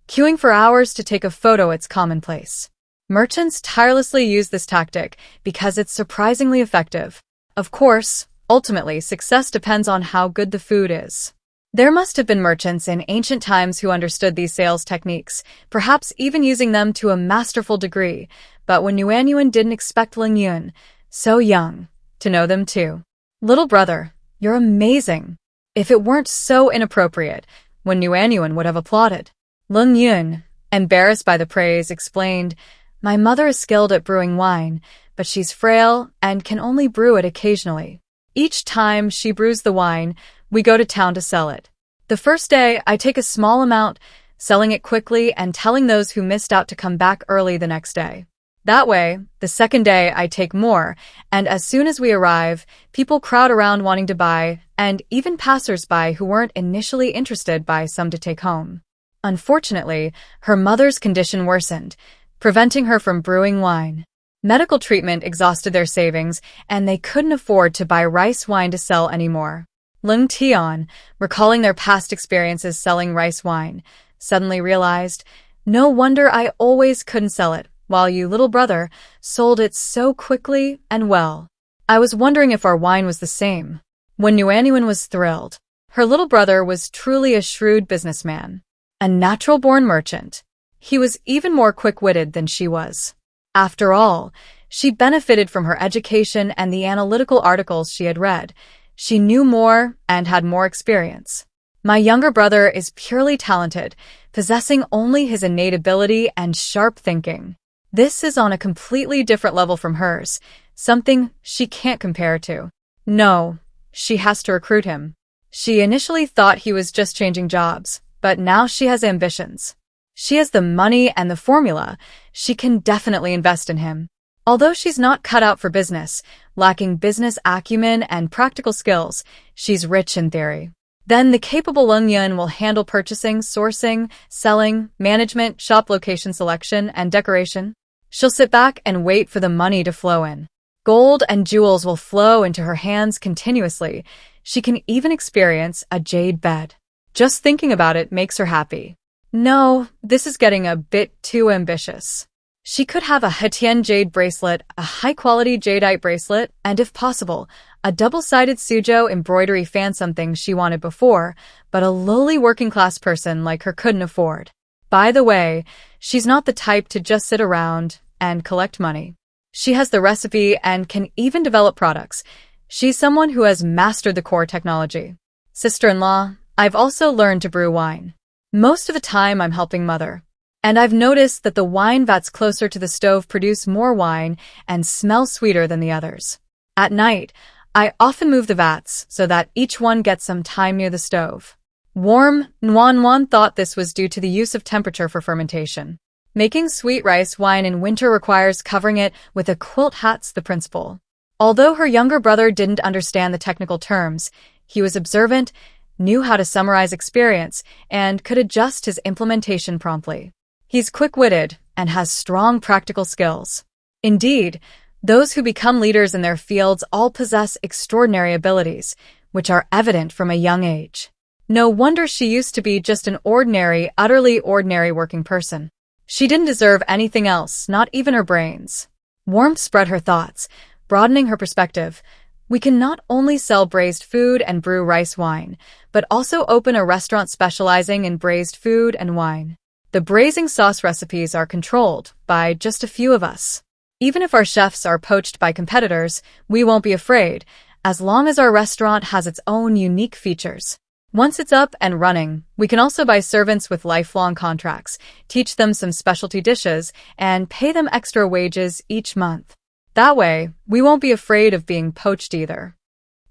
queuing for hours to take a photo, it's commonplace. Merchants tirelessly use this tactic because it's surprisingly effective. Of course, ultimately, success depends on how good the food is. There must have been merchants in ancient times who understood these sales techniques, perhaps even using them to a masterful degree, but when Yuanyuan didn't expect Ling Yun, so young, to know them too. Little brother, you're amazing. If it weren't so inappropriate, when Yuanyuan would have applauded. Ling Yun, embarrassed by the praise, explained, my mother is skilled at brewing wine, but she's frail and can only brew it occasionally. Each time she brews the wine, we go to town to sell it. The first day, I take a small amount, selling it quickly and telling those who missed out to come back early the next day. That way, the second day I take more, and as soon as we arrive, people crowd around wanting to buy, and even passers-by who weren't initially interested buy some to take home. Unfortunately, her mother's condition worsened, preventing her from brewing wine. Medical treatment exhausted their savings, and they couldn't afford to buy rice wine to sell anymore. Ling Tian, recalling their past experiences selling rice wine, suddenly realized, no wonder I always couldn't sell it, while you, little brother, sold it so quickly and well. I was wondering if our wine was the same. When Yuanyuan was thrilled. Her little brother was truly a shrewd businessman. A natural-born merchant. He was even more quick-witted than she was. After all, she benefited from her education and the analytical articles she had read. She knew more and had more experience. My younger brother is purely talented, possessing only his innate ability and sharp thinking. This is on a completely different level from hers, something she can't compare to. No, she has to recruit him. She initially thought he was just changing jobs, but now she has ambitions. She has the money and the formula. She can definitely invest in him. Although she's not cut out for business, lacking business acumen and practical skills, she's rich in theory. Then the capable Ling Yun will handle purchasing, sourcing, selling, management, shop location selection, and decoration. She'll sit back and wait for the money to flow in. Gold and jewels will flow into her hands continuously. She can even experience a jade bed. Just thinking about it makes her happy. No, this is getting a bit too ambitious. She could have a Hetian jade bracelet, a high-quality jadeite bracelet, and if possible, a double-sided Suzhou embroidery fan, something she wanted before, but a lowly working-class person like her couldn't afford. By the way, she's not the type to just sit around and collect money. She has the recipe and can even develop products. She's someone who has mastered the core technology. Sister-in-law, I've also learned to brew wine. Most of the time I'm helping mother. And I've noticed that the wine vats closer to the stove produce more wine and smell sweeter than the others. At night, I often move the vats so that each one gets some time near the stove. Warm Nuan thought this was due to the use of temperature for fermentation. Making sweet rice wine in winter requires covering it with a quilt hat's the principle. Although her younger brother didn't understand the technical terms, he was observant, knew how to summarize experience, and could adjust his implementation promptly. He's quick-witted and has strong practical skills. Indeed, those who become leaders in their fields all possess extraordinary abilities, which are evident from a young age. No wonder she used to be just an ordinary, utterly ordinary working person. She didn't deserve anything else, not even her brains. Warmth spread her thoughts, broadening her perspective. We can not only sell braised food and brew rice wine, but also open a restaurant specializing in braised food and wine. The braising sauce recipes are controlled by just a few of us. Even if our chefs are poached by competitors, we won't be afraid, as long as our restaurant has its own unique features. Once it's up and running, we can also buy servants with lifelong contracts, teach them some specialty dishes, and pay them extra wages each month. That way, we won't be afraid of being poached either.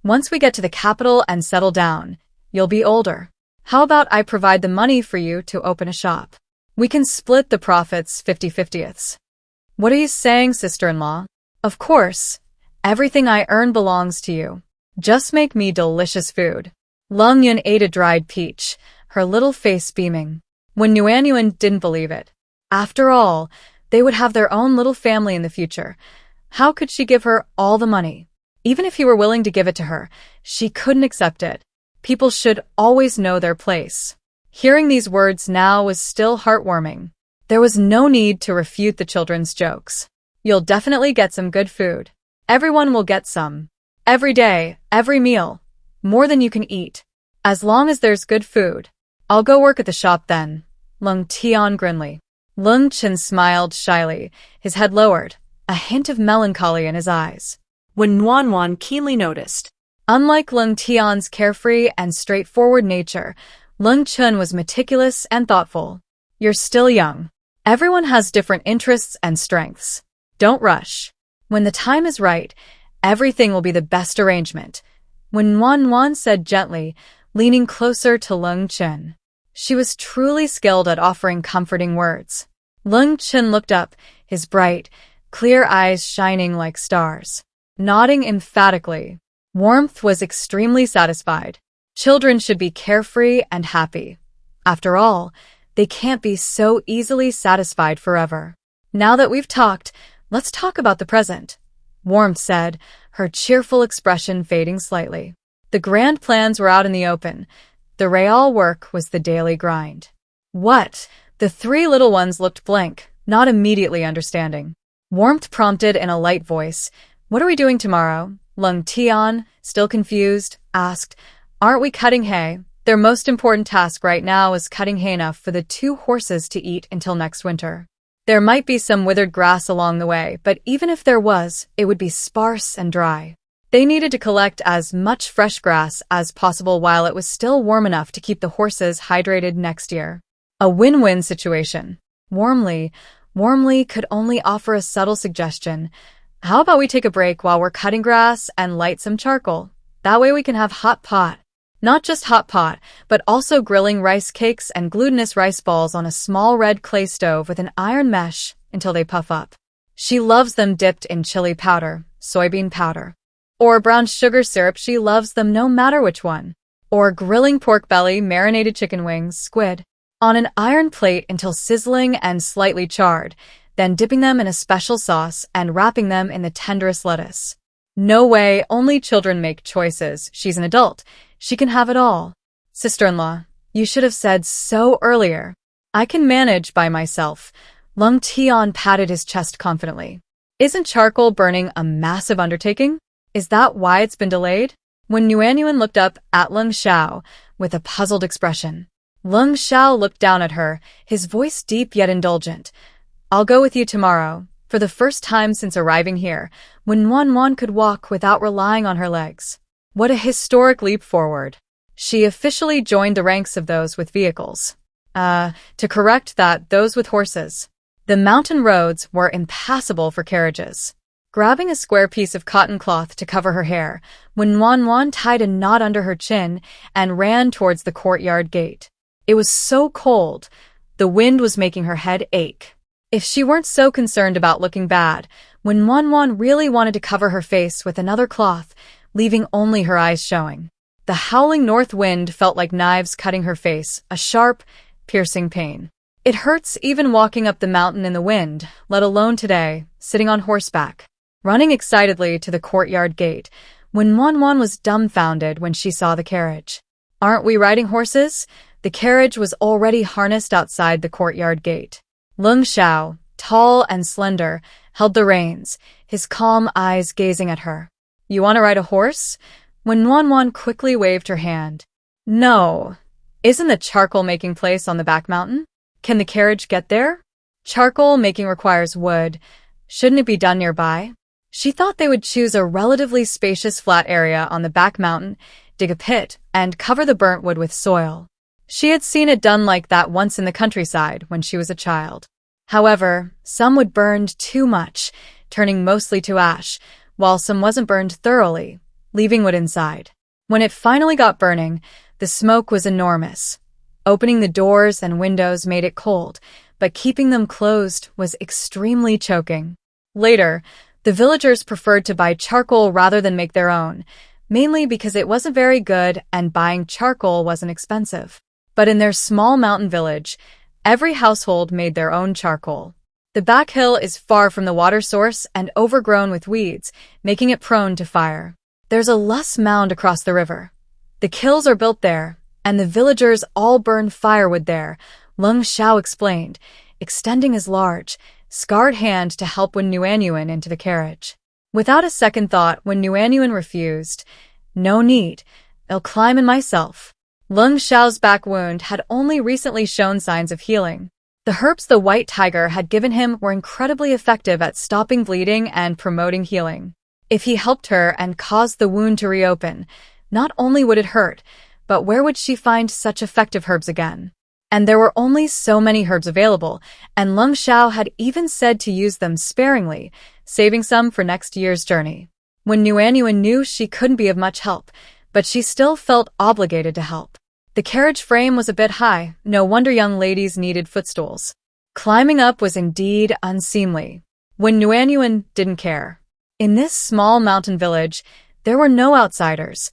Once we get to the capital and settle down, you'll be older. How about I provide the money for you to open a shop? We can split the profits 50-50ths. What are you saying, sister-in-law? Of course. Everything I earn belongs to you. Just make me delicious food. Lung Yun ate a dried peach, her little face beaming. When Nuanyuan didn't believe it. After all, they would have their own little family in the future. How could she give her all the money? Even if he were willing to give it to her, she couldn't accept it. People should always know their place. Hearing these words now was still heartwarming. There was no need to refute the children's jokes. You'll definitely get some good food. Everyone will get some. Every day, every meal. More than you can eat. As long as there's good food. I'll go work at the shop then. Lung Tian grimly. Lung Chen smiled shyly, his head lowered, a hint of melancholy in his eyes. When Nuan keenly noticed. Unlike Lung Tian's carefree and straightforward nature, Lung Chen was meticulous and thoughtful. You're still young. Everyone has different interests and strengths. Don't rush. When the time is right, everything will be the best arrangement. When Nuan said gently, leaning closer to Lung Chen. She was truly skilled at offering comforting words. Lung Chen looked up, his bright, clear eyes shining like stars. Nodding emphatically. Warmth was extremely satisfied. Children should be carefree and happy. After all, they can't be so easily satisfied forever. Now that we've talked, let's talk about the present. Warmth said, her cheerful expression fading slightly. The grand plans were out in the open. The real work was the daily grind. What? The three little ones looked blank, not immediately understanding. Warmth prompted in a light voice, What are we doing tomorrow? Lung Tian, still confused, asked, Aren't we cutting hay? Their most important task right now is cutting hay enough for the 2 horses to eat until next winter. There might be some withered grass along the way, but even if there was, it would be sparse and dry. They needed to collect as much fresh grass as possible while it was still warm enough to keep the horses hydrated next year. A win-win situation. Warmly could only offer a subtle suggestion. How about we take a break while we're cutting grass and light some charcoal? That way we can have hot pot. Not just hot pot, but also grilling rice cakes and glutinous rice balls on a small red clay stove with an iron mesh until they puff up. She loves them dipped in chili powder, soybean powder, or brown sugar syrup. She loves them no matter which one. Or grilling pork belly, marinated chicken wings, squid, on an iron plate until sizzling and slightly charred, then dipping them in a special sauce and wrapping them in the tenderest lettuce. No way, only children make choices. She's an adult. She can have it all. Sister-in-law, you should have said so earlier. I can manage by myself. Lung Tian patted his chest confidently. Isn't charcoal burning a massive undertaking? Is that why it's been delayed? When Nuanyuan looked up at Lung Xiao with a puzzled expression. Lung Xiao looked down at her, his voice deep yet indulgent. I'll go with you tomorrow. For the first time since arriving here, when Nuan could walk without relying on her legs. What a historic leap forward. She officially joined the ranks of those with vehicles. To correct that, those with horses. The mountain roads were impassable for carriages. Grabbing a square piece of cotton cloth to cover her hair, when Nuan tied a knot under her chin and ran towards the courtyard gate. It was so cold, the wind was making her head ache. If she weren't so concerned about looking bad, when Nuan really wanted to cover her face with another cloth, leaving only her eyes showing. The howling north wind felt like knives cutting her face, a sharp, piercing pain. It hurts even walking up the mountain in the wind, let alone today, sitting on horseback. Running excitedly to the courtyard gate, when Nuan was dumbfounded when she saw the carriage. Aren't we riding horses? The carriage was already harnessed outside the courtyard gate. Lung Xiao, tall and slender, held the reins, his calm eyes gazing at her. You want to ride a horse? When Nuan quickly waved her hand. No. Isn't the charcoal-making place on the back mountain? Can the carriage get there? Charcoal making requires wood. Shouldn't it be done nearby? She thought they would choose a relatively spacious flat area on the back mountain, dig a pit, and cover the burnt wood with soil. She had seen it done like that once in the countryside when she was a child. However, some would burned too much, turning mostly to ash, while some wasn't burned thoroughly, leaving wood inside. When it finally got burning, the smoke was enormous. Opening the doors and windows made it cold, but keeping them closed was extremely choking. Later, the villagers preferred to buy charcoal rather than make their own, mainly because it wasn't very good and buying charcoal wasn't expensive. But in their small mountain village, every household made their own charcoal. The back hill is far from the water source and overgrown with weeds, making it prone to fire. There's a lush mound across the river. The kilns are built there, and the villagers all burn firewood there, Lung Xiao explained, extending his large, scarred hand to help Wen Nuanyuan into the carriage. Without a second thought, when Nuanyuan refused, "No need, I'll climb in myself." Lung Xiao's back wound had only recently shown signs of healing. The herbs the white tiger had given him were incredibly effective at stopping bleeding and promoting healing. If he helped her and caused the wound to reopen, not only would it hurt, but where would she find such effective herbs again? And there were only so many herbs available, and Lung Xiao had even said to use them sparingly, saving some for next year's journey. When Nuanyuan knew she couldn't be of much help, but she still felt obligated to help. The carriage frame was a bit high, no wonder young ladies needed footstools. Climbing up was indeed unseemly. When Nuanyuan didn't care. In this small mountain village, there were no outsiders.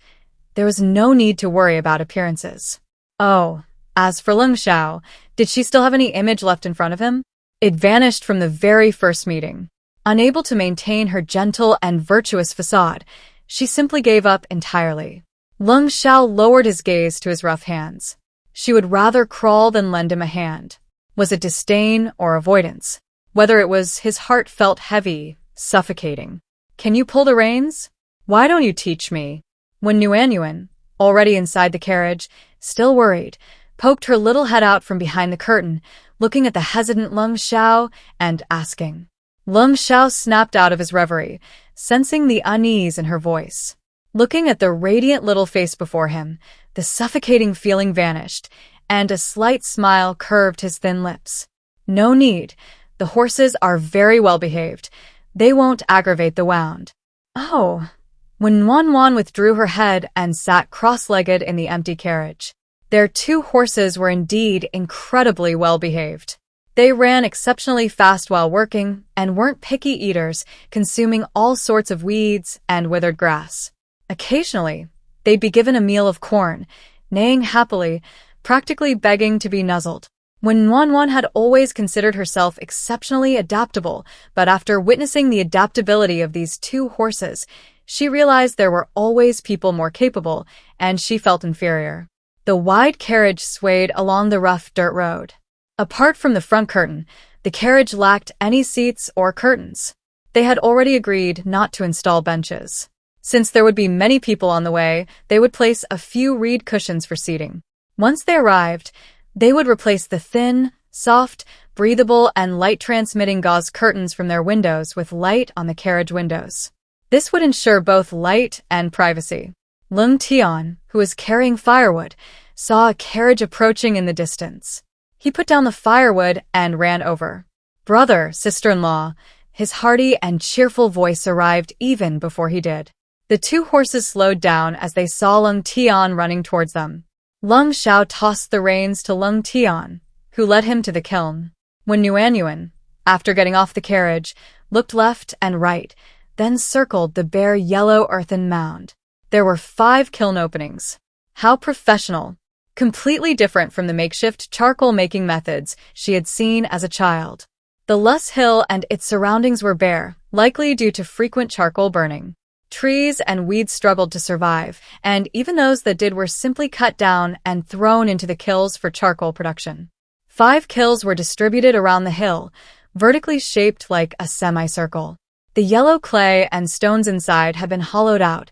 There was no need to worry about appearances. Oh, as for Lung Xiao, did she still have any image left in front of him? It vanished from the very first meeting. Unable to maintain her gentle and virtuous facade, she simply gave up entirely. Lung Xiao lowered his gaze to his rough hands. She would rather crawl than lend him a hand. Was it disdain or avoidance? Whether it was, his heart felt heavy, suffocating. "Can you pull the reins? Why don't you teach me?" When Nuanyuan, already inside the carriage, still worried, poked her little head out from behind the curtain, looking at the hesitant Lung Xiao and asking. Lung Xiao snapped out of his reverie, sensing the unease in her voice. Looking at the radiant little face before him, the suffocating feeling vanished, and a slight smile curved his thin lips. "No need. The horses are very well behaved. They won't aggravate the wound." "Oh." When Wan withdrew her head and sat cross-legged in the empty carriage. Their two horses were indeed incredibly well behaved. They ran exceptionally fast while working and weren't picky eaters, consuming all sorts of weeds and withered grass. Occasionally, they'd be given a meal of corn, neighing happily, practically begging to be nuzzled. When Wan had always considered herself exceptionally adaptable, but after witnessing the adaptability of these two horses, she realized there were always people more capable, and she felt inferior. The wide carriage swayed along the rough dirt road. Apart from the front curtain, the carriage lacked any seats or curtains. They had already agreed not to install benches. Since there would be many people on the way, they would place a few reed cushions for seating. Once they arrived, they would replace the thin, soft, breathable, and light-transmitting gauze curtains from their windows with light on the carriage windows. This would ensure both light and privacy. Lung Tian, who was carrying firewood, saw a carriage approaching in the distance. He put down the firewood and ran over. "Brother, sister-in-law," his hearty and cheerful voice arrived even before he did. The two horses slowed down as they saw Lung Tian running towards them. Lung Xiao tossed the reins to Lung Tian, who led him to the kiln. When Nuanyuan, after getting off the carriage, looked left and right, then circled the bare yellow earthen mound. There were 5 kiln openings. How professional! Completely different from the makeshift charcoal-making methods she had seen as a child. The Luss Hill and its surroundings were bare, likely due to frequent charcoal burning. Trees and weeds struggled to survive, and even those that did were simply cut down and thrown into the kilns for charcoal production. 5 kilns were distributed around the hill, vertically shaped like a semicircle. The yellow clay and stones inside had been hollowed out,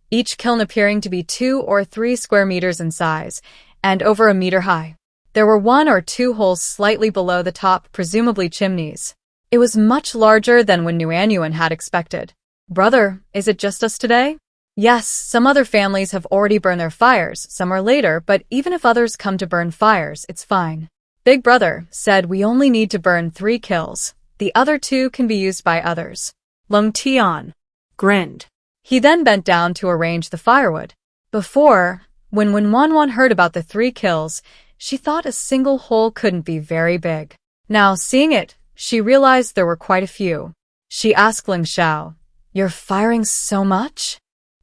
each kiln appearing to be 2 or 3 square meters in size, and over a meter high. There were 1 or 2 holes slightly below the top, presumably chimneys. It was much larger than when Nuanyuan had expected. "Brother, is it just us today?" "Yes, some other families have already burned their fires, some are later, but even if others come to burn fires, it's fine. Big brother said we only need to burn 3 kilns. The other 2 can be used by others." Lung Tian grinned. He then bent down to arrange the firewood. Before, when Wanwan heard about the 3 kills, she thought a single hole couldn't be very big. Now, seeing it, she realized there were quite a few. She asked Ling Xiao, "You're firing so much?"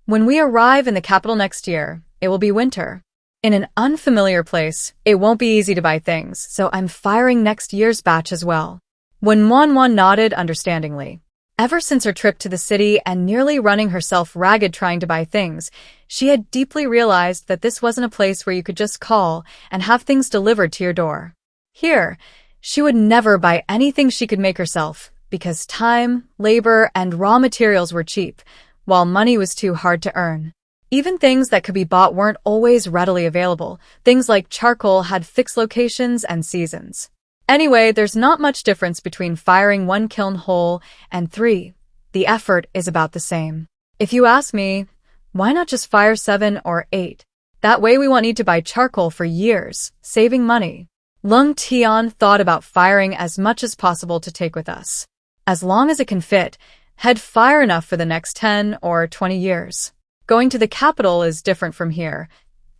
"When we arrive in the capital next year, it will be winter. In an unfamiliar place, it won't be easy to buy things, so I'm firing next year's batch as well." When Wanwan nodded understandingly. Ever since her trip to the city and nearly running herself ragged trying to buy things, she had deeply realized that this wasn't a place where you could just call and have things delivered to your door. Here, she would never buy anything she could make herself, because time, labor, and raw materials were cheap, while money was too hard to earn. Even things that could be bought weren't always readily available. Things like charcoal had fixed locations and seasons. Anyway, there's not much difference between firing 1 kiln whole and 3. The effort is about the same. If you ask me, why not just fire 7 or 8? That way we won't need to buy charcoal for years, saving money. Lung Tian thought about firing as much as possible to take with us. As long as it can fit, he'd fire enough for the next 10 or 20 years. Going to the capital is different from here.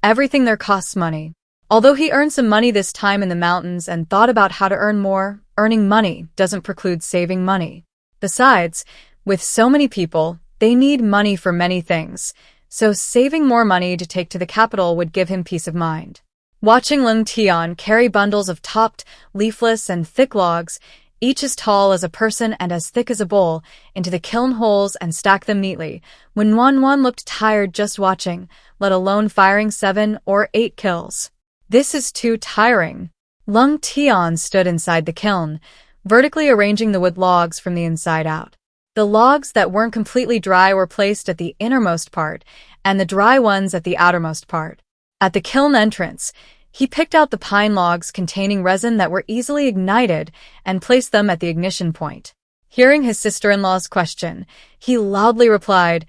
Everything there costs money. Although he earned some money this time in the mountains and thought about how to earn more, earning money doesn't preclude saving money. Besides, with so many people, they need money for many things, so saving more money to take to the capital would give him peace of mind. Watching Lung Tian carry bundles of topped, leafless, and thick logs, each as tall as a person and as thick as a bowl, into the kiln holes and stack them neatly, when Wanwan looked tired just watching, let alone firing 7 or 8 kills. "This is too tiring." Lung Tian stood inside the kiln, vertically arranging the wood logs from the inside out. The logs that weren't completely dry were placed at the innermost part, and the dry ones at the outermost part. At the kiln entrance, he picked out the pine logs containing resin that were easily ignited and placed them at the ignition point. Hearing his sister-in-law's question, he loudly replied,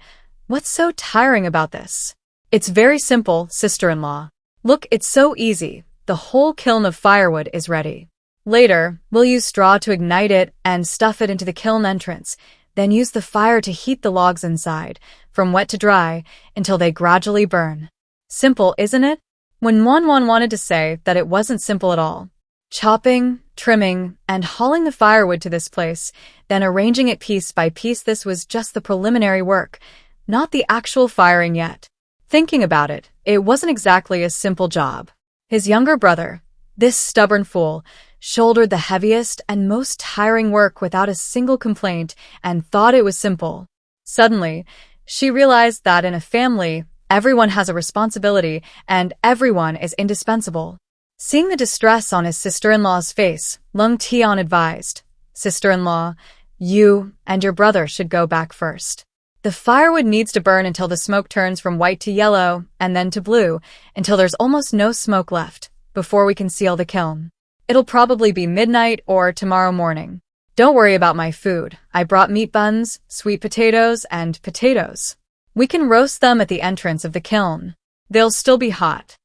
"What's so tiring about this?" "It's very simple, sister-in-law. Look, it's so easy. The whole kiln of firewood is ready. Later, we'll use straw to ignite it and stuff it into the kiln entrance, then use the fire to heat the logs inside, from wet to dry, until they gradually burn." Simple, isn't it? When Wanwan wanted to say that it wasn't simple at all. Chopping, trimming, and hauling the firewood to this place, then arranging it piece by piece, this was just the preliminary work, not the actual firing yet. Thinking about it, it wasn't exactly a simple job. His younger brother, this stubborn fool, shouldered the heaviest and most tiring work without a single complaint and thought it was simple. Suddenly, she realized that in a family, everyone has a responsibility and everyone is indispensable. Seeing the distress on his sister-in-law's face, Lung Tian advised, "Sister-in-law, you and your brother should go back first. The firewood needs to burn until the smoke turns from white to yellow and then to blue, until there's almost no smoke left, before we can seal the kiln. It'll probably be midnight or tomorrow morning. Don't worry about my food. I brought meat buns, sweet potatoes, and potatoes. We can roast them at the entrance of the kiln. They'll still be hot."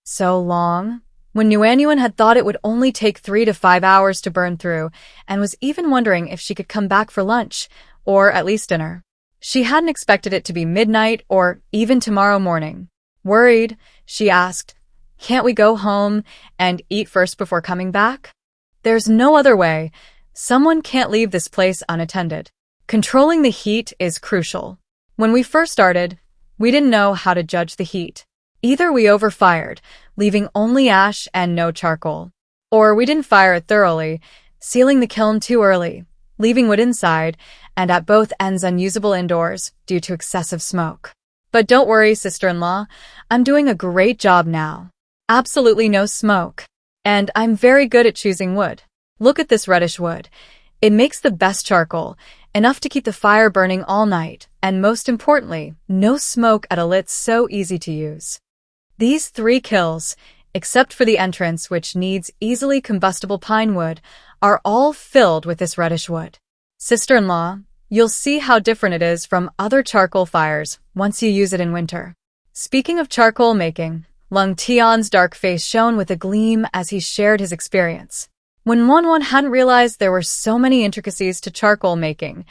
So long? When Nuanyuan had thought it would only take 3 to 5 hours to burn through, and was even wondering if she could come back for lunch, or at least dinner. She hadn't expected it to be midnight or even tomorrow morning. Worried, she asked, "Can't we go home and eat first before coming back?" "There's no other way. Someone can't leave this place unattended. Controlling the heat is crucial. When we first started, we didn't know how to judge the heat. Either we overfired, leaving only ash and no charcoal, or we didn't fire it thoroughly, sealing the kiln too early, leaving wood inside, and at both ends unusable indoors due to excessive smoke. But don't worry, sister-in-law, I'm doing a great job now. Absolutely no smoke. And I'm very good at choosing wood. Look at this reddish wood. It makes the best charcoal, enough to keep the fire burning all night, and most importantly, no smoke at all. It's so easy to use. These 3 kills, except for the entrance which needs easily combustible pine wood, are all filled with this reddish wood. Sister-in-law, you'll see how different it is from other charcoal fires once you use it in winter." Speaking of charcoal making, Lung Tian's dark face shone with a gleam as he shared his experience. When Wanwan hadn't realized there were so many intricacies to charcoal making,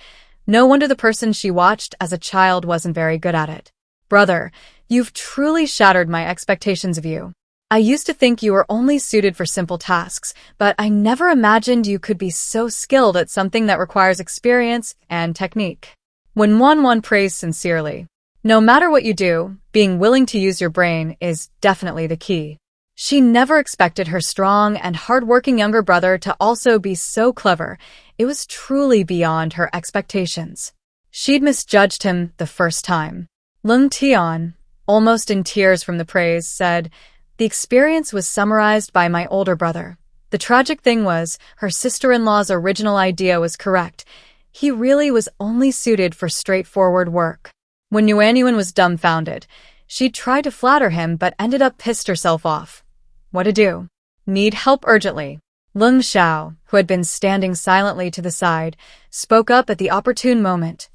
No wonder the person she watched as a child wasn't very good at it. Brother, you've truly shattered my expectations of you. I used to think you were only suited for simple tasks, but I never imagined you could be so skilled at something that requires experience and technique. When Wanwan praised sincerely, no matter what you do, being willing to use your brain is definitely the key. She never expected her strong and hardworking younger brother to also be so clever. It was truly beyond her expectations. She'd misjudged him the first time. Lung Tian, almost in tears from the praise, said, "The experience was summarized by my older brother. The tragic thing was, her sister-in-law's original idea was correct. He really was only suited for straightforward work." When Yuanyuan was dumbfounded, she tried to flatter him but ended up pissed herself off. What to do? Need help urgently. Lung Xiao, who had been standing silently to the side, spoke up at the opportune moment.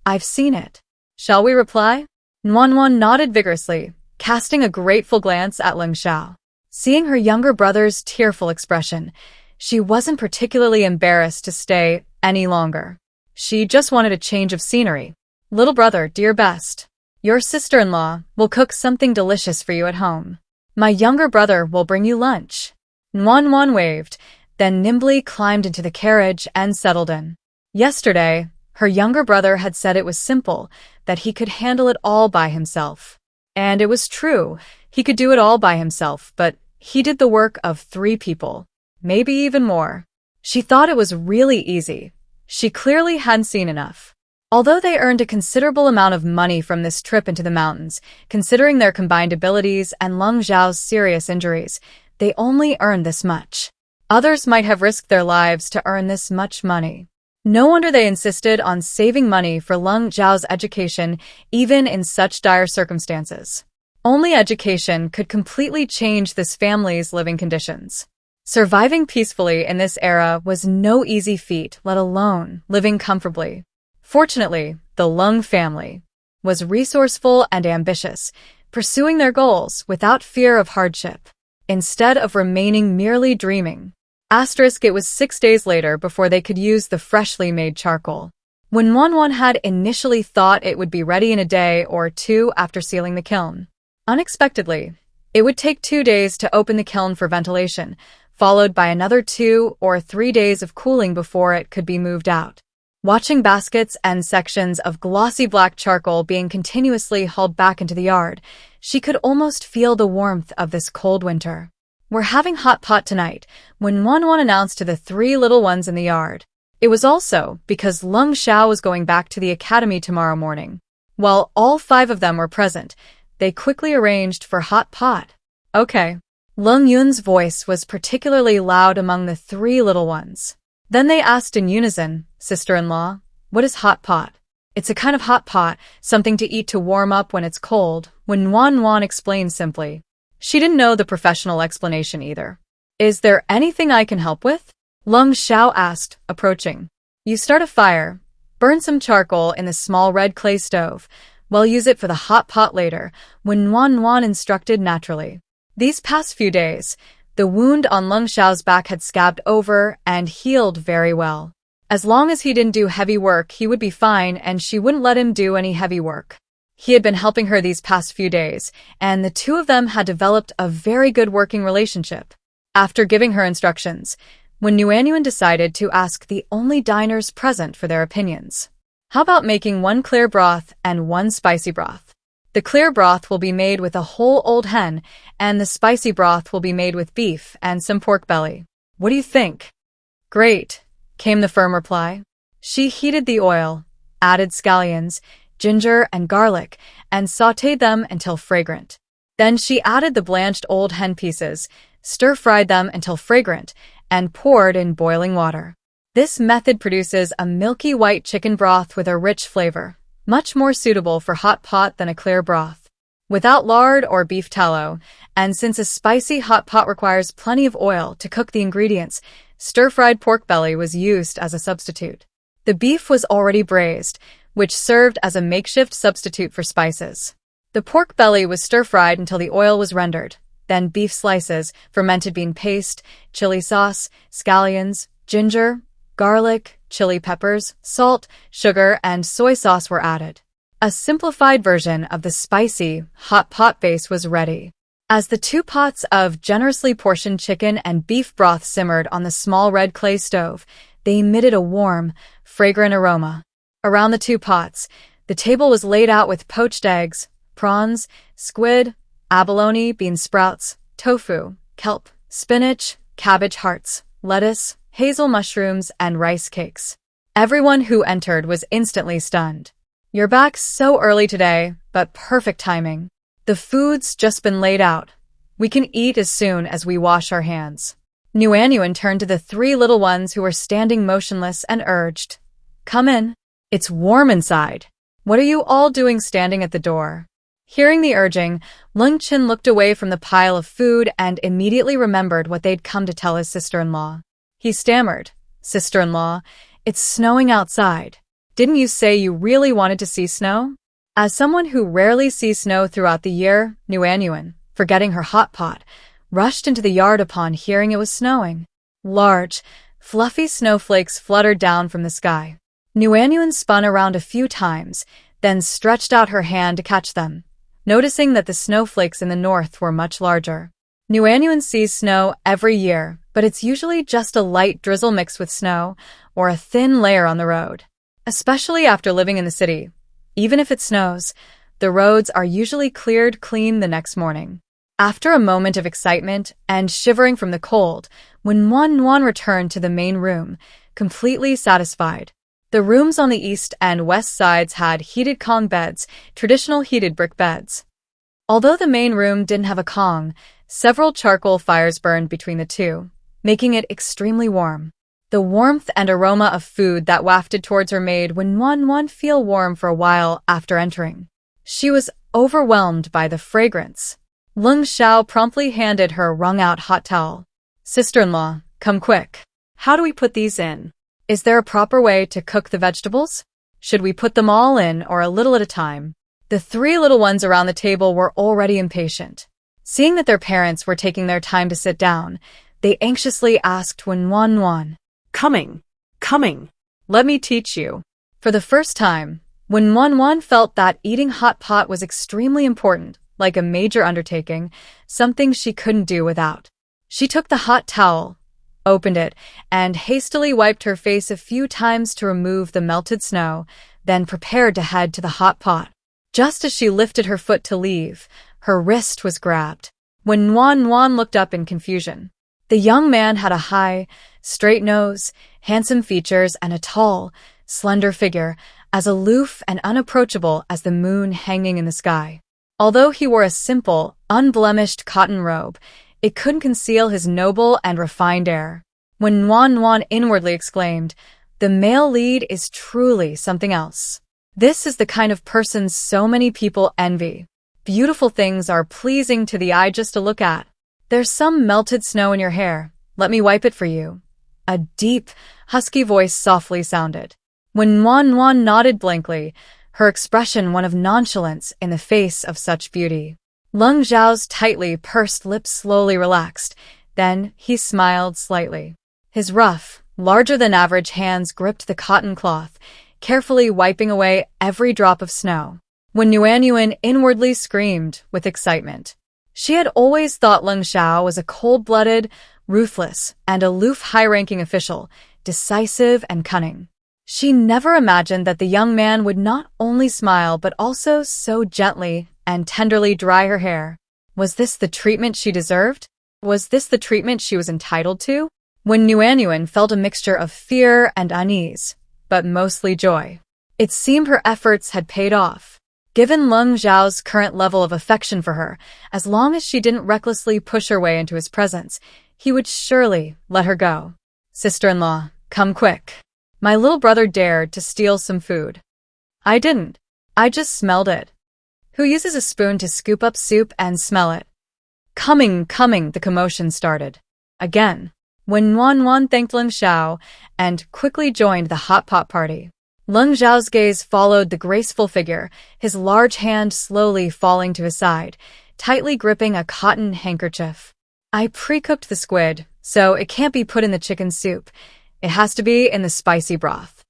"I've seen it. Shall we reply?" Nuanwan nodded vigorously, casting a grateful glance at Lung Xiao. Seeing her younger brother's tearful expression, she wasn't particularly embarrassed to stay any longer. She just wanted a change of scenery. "Little brother, do your best. Your sister-in-law will cook something delicious for you at home. My younger brother will bring you lunch." Nuanwan waved, then nimbly climbed into the carriage and settled in. Yesterday, her younger brother had said it was simple, that he could handle it all by himself. And it was true, he could do it all by himself, but he did the work of 3 people, maybe even more. She thought it was really easy. She clearly hadn't seen enough. Although they earned a considerable amount of money from this trip into the mountains, considering their combined abilities and Lung Zhao's serious injuries, they only earned this much. Others might have risked their lives to earn this much money. No wonder they insisted on saving money for Lung Zhao's education, even in such dire circumstances. Only education could completely change this family's living conditions. Surviving peacefully in this era was no easy feat, let alone living comfortably. Fortunately, the Lung family was resourceful and ambitious, pursuing their goals without fear of hardship, instead of remaining merely dreaming. It was 6 days later before they could use the freshly made charcoal. When Wanwan had initially thought it would be ready in a day or 2 after sealing the kiln. Unexpectedly, it would take 2 days to open the kiln for ventilation, followed by another 2 or 3 days of cooling before it could be moved out. Watching baskets and sections of glossy black charcoal being continuously hauled back into the yard, she could almost feel the warmth of this cold winter. "We're having hot pot tonight," when Wanwan announced to the 3 little ones in the yard. It was also because Lung Xiao was going back to the academy tomorrow morning. While all 5 of them were present, they quickly arranged for hot pot. "Okay." Lung Yun's voice was particularly loud among the 3 little ones. Then they asked in unison, "Sister-in-law, what is hot pot?" "It's a kind of hot pot, something to eat to warm up when it's cold," when Wanwan explained simply. She didn't know the professional explanation either. "Is there anything I can help with?" Lung Xiao asked, approaching. "You start a fire, burn some charcoal in the small red clay stove. We'll use it for the hot pot later," when Wanwan instructed naturally. These past few days, the wound on Lung Xiao's back had scabbed over and healed very well. As long as he didn't do heavy work, he would be fine, and she wouldn't let him do any heavy work. He had been helping her these past few days, and the 2 of them had developed a very good working relationship. After giving her instructions, when Yuanyuan decided to ask the only diners present for their opinions. "How about making 1 clear broth and 1 spicy broth? The clear broth will be made with a whole old hen, and the spicy broth will be made with beef and some pork belly. What do you think?" "Great," came the firm reply. She heated the oil, added scallions, ginger, and garlic, and sautéed them until fragrant. Then she added the blanched old hen pieces, stir-fried them until fragrant, and poured in boiling water. This method produces a milky white chicken broth with a rich flavor, much more suitable for hot pot than a clear broth. Without lard or beef tallow, and since a spicy hot pot requires plenty of oil to cook the ingredients, stir-fried pork belly was used as a substitute. The beef was already braised, which served as a makeshift substitute for spices. The pork belly was stir-fried until the oil was rendered, then beef slices, fermented bean paste, chili sauce, scallions, ginger, Garlic, chili peppers, salt, sugar, and soy sauce were added. A simplified version of the spicy, hot pot base was ready. As the 2 pots of generously portioned chicken and beef broth simmered on the small red clay stove, they emitted a warm, fragrant aroma. Around the 2 pots, the table was laid out with poached eggs, prawns, squid, abalone, bean sprouts, tofu, kelp, spinach, cabbage hearts, lettuce, hazel mushrooms, and rice cakes. Everyone who entered was instantly stunned. "You're back so early today, but perfect timing. The food's just been laid out. We can eat as soon as we wash our hands." Nuanyuan turned to the 3 little ones who were standing motionless and urged, "Come in. It's warm inside. What are you all doing standing at the door?" Hearing the urging, Lung Chin looked away from the pile of food and immediately remembered what they'd come to tell his sister-in-law. He stammered, "Sister-in-law, it's snowing outside. Didn't you say you really wanted to see snow?" As someone who rarely sees snow throughout the year, Nuanyuan, forgetting her hot pot, rushed into the yard upon hearing it was snowing. Large, fluffy snowflakes fluttered down from the sky. Nuanyuan spun around a few times, then stretched out her hand to catch them, noticing that the snowflakes in the north were much larger. Nuanyuan sees snow every year, but it's usually just a light drizzle mixed with snow or a thin layer on the road. Especially after living in the city, even if it snows, the roads are usually cleared clean the next morning. After a moment of excitement and shivering from the cold, when Nuan returned to the main room, completely satisfied. The rooms on the east and west sides had heated Kong beds, traditional heated brick beds. Although the main room didn't have a Kong, several charcoal fires burned between the two, making it extremely warm. The warmth and aroma of food that wafted towards her made Nuan feel warm for a while after entering. She was overwhelmed by the fragrance. Lung Xiao promptly handed her wrung-out hot towel. "Sister-in-law, come quick. How do we put these in? Is there a proper way to cook the vegetables? Should we put them all in or a little at a time?" The 3 little ones around the table were already impatient. Seeing that their parents were taking their time to sit down, they anxiously asked Nuan, Coming. "Let me teach you." For the first time, Nuan felt that eating hot pot was extremely important, like a major undertaking, something she couldn't do without. She took the hot towel, opened it, and hastily wiped her face a few times to remove the melted snow, then prepared to head to the hot pot. Just as she lifted her foot to leave, her wrist was grabbed. When Nuan looked up in confusion, the young man had a high, straight nose, handsome features, and a tall, slender figure, as aloof and unapproachable as the moon hanging in the sky. Although he wore a simple, unblemished cotton robe, it couldn't conceal his noble and refined air. When Nuan inwardly exclaimed, "The male lead is truly something else. This is the kind of person so many people envy. Beautiful things are pleasing to the eye just to look at. There's some melted snow in your hair. Let me wipe it for you." A deep, husky voice softly sounded. When Nuan nodded blankly, her expression one of nonchalance in the face of such beauty. Lung Zhao's tightly pursed lips slowly relaxed, then he smiled slightly. His rough, larger-than-average hands gripped the cotton cloth, carefully wiping away every drop of snow. When Nuanyuan inwardly screamed with excitement. She had always thought Lung Xiao was a cold-blooded, ruthless, and aloof high-ranking official, decisive and cunning. She never imagined that the young man would not only smile but also so gently and tenderly dry her hair. Was this the treatment she deserved? Was this the treatment she was entitled to? When Nuanyuan felt a mixture of fear and unease, but mostly joy. It seemed her efforts had paid off. Given Lung Zhao's current level of affection for her, as long as she didn't recklessly push her way into his presence, he would surely let her go. "Sister-in-law, come quick. My little brother dared to steal some food." "I didn't. I just smelled it." "Who uses a spoon to scoop up soup and smell it?" Coming, the commotion started. Again, when Nuan thanked Lung Xiao and quickly joined the hot pot party. Lung Zhao's gaze followed the graceful figure, his large hand slowly falling to his side, tightly gripping a cotton handkerchief. "I pre-cooked the squid, so it can't be put in the chicken soup. It has to be in the spicy broth.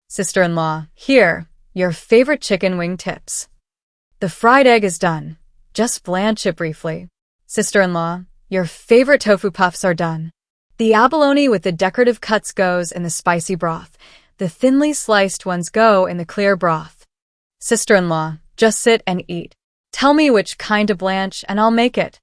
Sister-in-law, here, your favorite chicken wing tips. The fried egg is done. Just blanch it briefly. Sister-in-law, your favorite tofu puffs are done. The abalone with the decorative cuts goes in the spicy broth. The thinly sliced ones go in the clear broth. Sister-in-law, just sit and eat. Tell me which kind to blanch and I'll make it.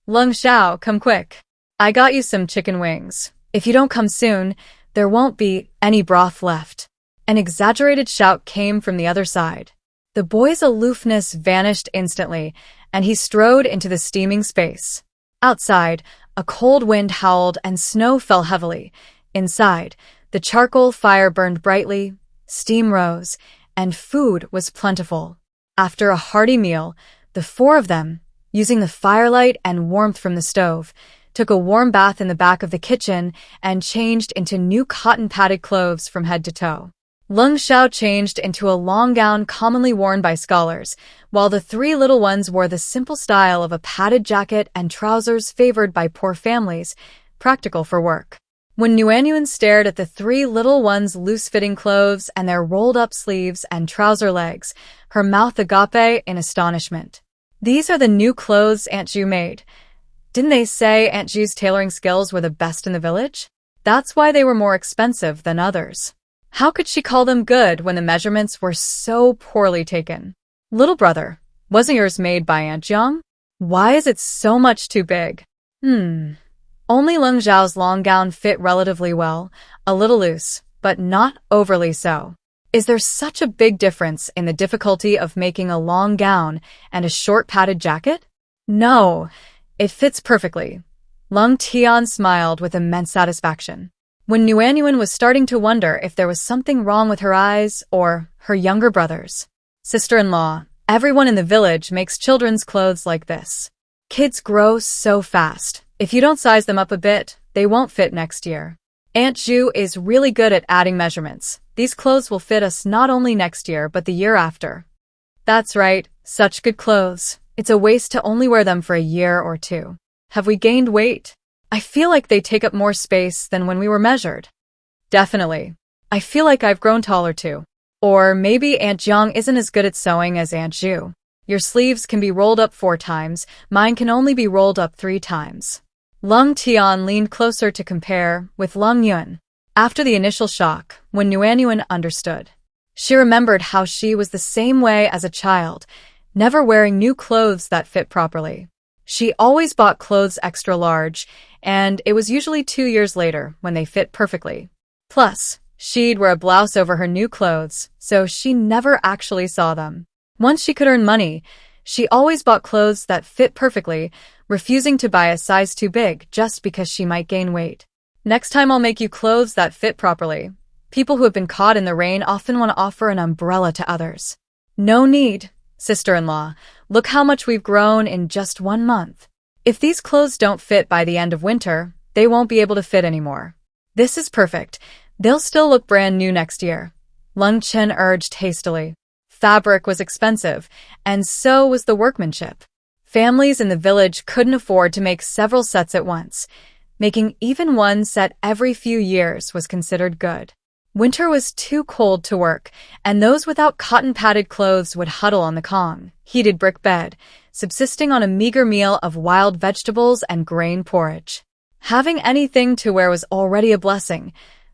Lung Xiao, come quick. I got you some chicken wings. If you don't come soon, there won't be any broth left. An exaggerated shout came from the other side. The boy's aloofness vanished instantly, and he strode into the steaming space. Outside, a cold wind howled and snow fell heavily. Inside, the charcoal fire burned brightly, steam rose, and food was plentiful. After a hearty meal, the four of them, using the firelight and warmth from the stove, took a warm bath in the back of the kitchen and changed into new cotton-padded clothes from head to toe. Lung Xiao changed into a long gown commonly worn by scholars, while the three little ones wore the simple style of a padded jacket and trousers favored by poor families, practical for work. When Nuanyuan stared at the three little ones' loose-fitting clothes and their rolled-up sleeves and trouser legs, her mouth agape in astonishment. These are the new clothes Aunt Ju made. Didn't they say Aunt Ju's tailoring skills were the best in the village? That's why they were more expensive than others. How could she call them good when the measurements were so poorly taken? Little brother, wasn't yours made by Aunt Jiang? Why is it so much too big? Only Lung Zhao's long gown fit relatively well, a little loose, but not overly so. Is there such a big difference in the difficulty of making a long gown and a short padded jacket? No, it fits perfectly. Lung Tian smiled with immense satisfaction. When Nuanyuan was starting to wonder if there was something wrong with her eyes or her younger brothers. Sister-in-law, everyone in the village makes children's clothes like this. Kids grow so fast. If you don't size them up a bit, they won't fit next year. Aunt Ju is really good at adding measurements. These clothes will fit us not only next year but the year after. That's right, such good clothes. It's a waste to only wear them for a year or two. Have we gained weight? I feel like they take up more space than when we were measured. Definitely. I feel like I've grown taller too. Or maybe Aunt Jiang isn't as good at sewing as Aunt Ju. Your sleeves can be rolled up 4 times, mine can only be rolled up 3 times. Lung Tian leaned closer to compare with Lung Yun. After the initial shock, when Nuanyuan understood, she remembered how she was the same way as a child, never wearing new clothes that fit properly. She always bought clothes extra large, and it was usually 2 years later when they fit perfectly. Plus, she'd wear a blouse over her new clothes, so she never actually saw them. Once she could earn money, she always bought clothes that fit perfectly, refusing to buy a size too big just because she might gain weight. Next time I'll make you clothes that fit properly. People who have been caught in the rain often want to offer an umbrella to others. No need, sister-in-law. Look how much we've grown in just 1 month. If these clothes don't fit by the end of winter, they won't be able to fit anymore. This is perfect. They'll still look brand new next year. Lung Chen urged hastily. Fabric was expensive, and so was the workmanship. Families in the village couldn't afford to make several sets at once. Making even one set every few years was considered good. Winter was too cold to work, and those without cotton-padded clothes would huddle on the Kong, heated brick bed, subsisting on a meager meal of wild vegetables and grain porridge. Having anything to wear was already a blessing.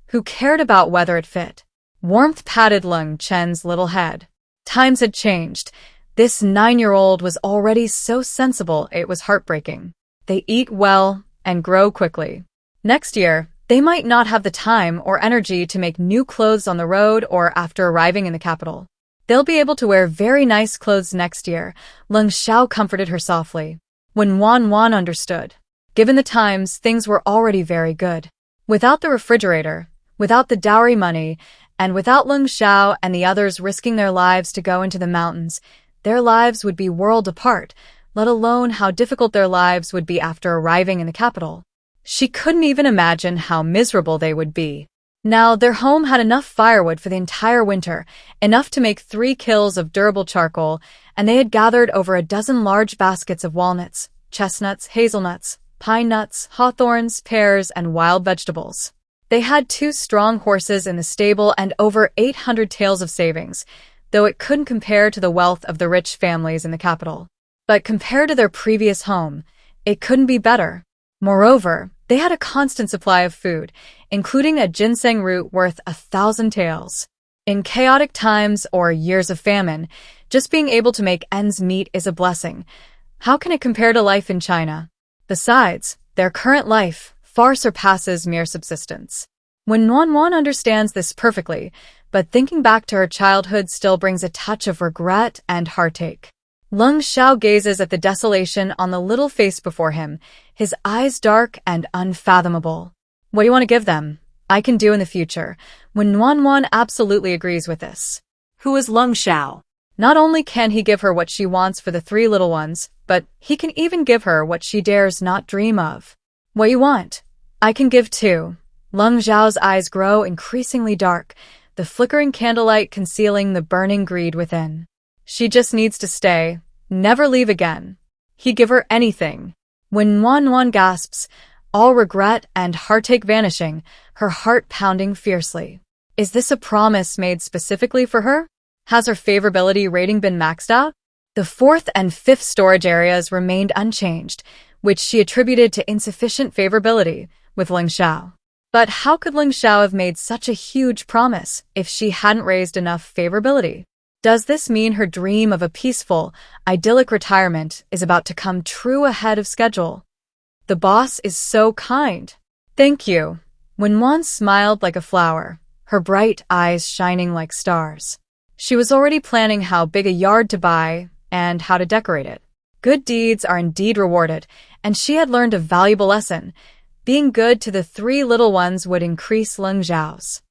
Who cared about whether it fit? Warmth patted Lung Chen's little head. Times had changed. This 9-year-old was already so sensible it was heartbreaking. They eat well and grow quickly. Next year, they might not have the time or energy to make new clothes on the road or after arriving in the capital. They'll be able to wear very nice clothes next year, Lung Xiao comforted her softly. When Wan Wan understood. Given the times, things were already very good. Without the refrigerator, without the dowry money, and without Lung Xiao and the others risking their lives to go into the mountains, their lives would be worlds apart, let alone how difficult their lives would be after arriving in the capital. She couldn't even imagine how miserable they would be. Now, their home had enough firewood for the entire winter, enough to make 3 kills of durable charcoal, and they had gathered over a dozen large baskets of walnuts, chestnuts, hazelnuts, pine nuts, hawthorns, pears, and wild vegetables. They had 2 strong horses in the stable and over 800 taels of savings, though it couldn't compare to the wealth of the rich families in the capital. But compared to their previous home, it couldn't be better. Moreover, they had a constant supply of food, including a ginseng root worth 1,000 taels. In chaotic times or years of famine, just being able to make ends meet is a blessing. How can it compare to life in China? Besides, their current life far surpasses mere subsistence. When Nuan understands this perfectly, but thinking back to her childhood still brings a touch of regret and heartache. Leng Xiao gazes at the desolation on the little face before him, his eyes dark and unfathomable. What do you want to give them? I can do in the future. When Nuan absolutely agrees with this. Who is Leng Xiao? Not only can he give her what she wants for the 3 little ones, but he can even give her what she dares not dream of. What you want? I can give too. Leng Xiao's eyes grow increasingly dark, the flickering candlelight concealing the burning greed within. She just needs to stay, never leave again. He'd give her anything. When Nuan gasps, all regret and heartache vanishing, her heart pounding fiercely. Is this a promise made specifically for her? Has her favorability rating been maxed out? The 4th and 5th storage areas remained unchanged, which she attributed to insufficient favorability with Leng Xiao. But how could Leng Xiao have made such a huge promise if she hadn't raised enough favorability? Does this mean her dream of a peaceful, idyllic retirement is about to come true ahead of schedule? The boss is so kind. Thank you. When Wan smiled like a flower, her bright eyes shining like stars. She was already planning how big a yard to buy and how to decorate it. Good deeds are indeed rewarded, and she had learned a valuable lesson. Being good to the 3 little ones would increase Leng Xiao's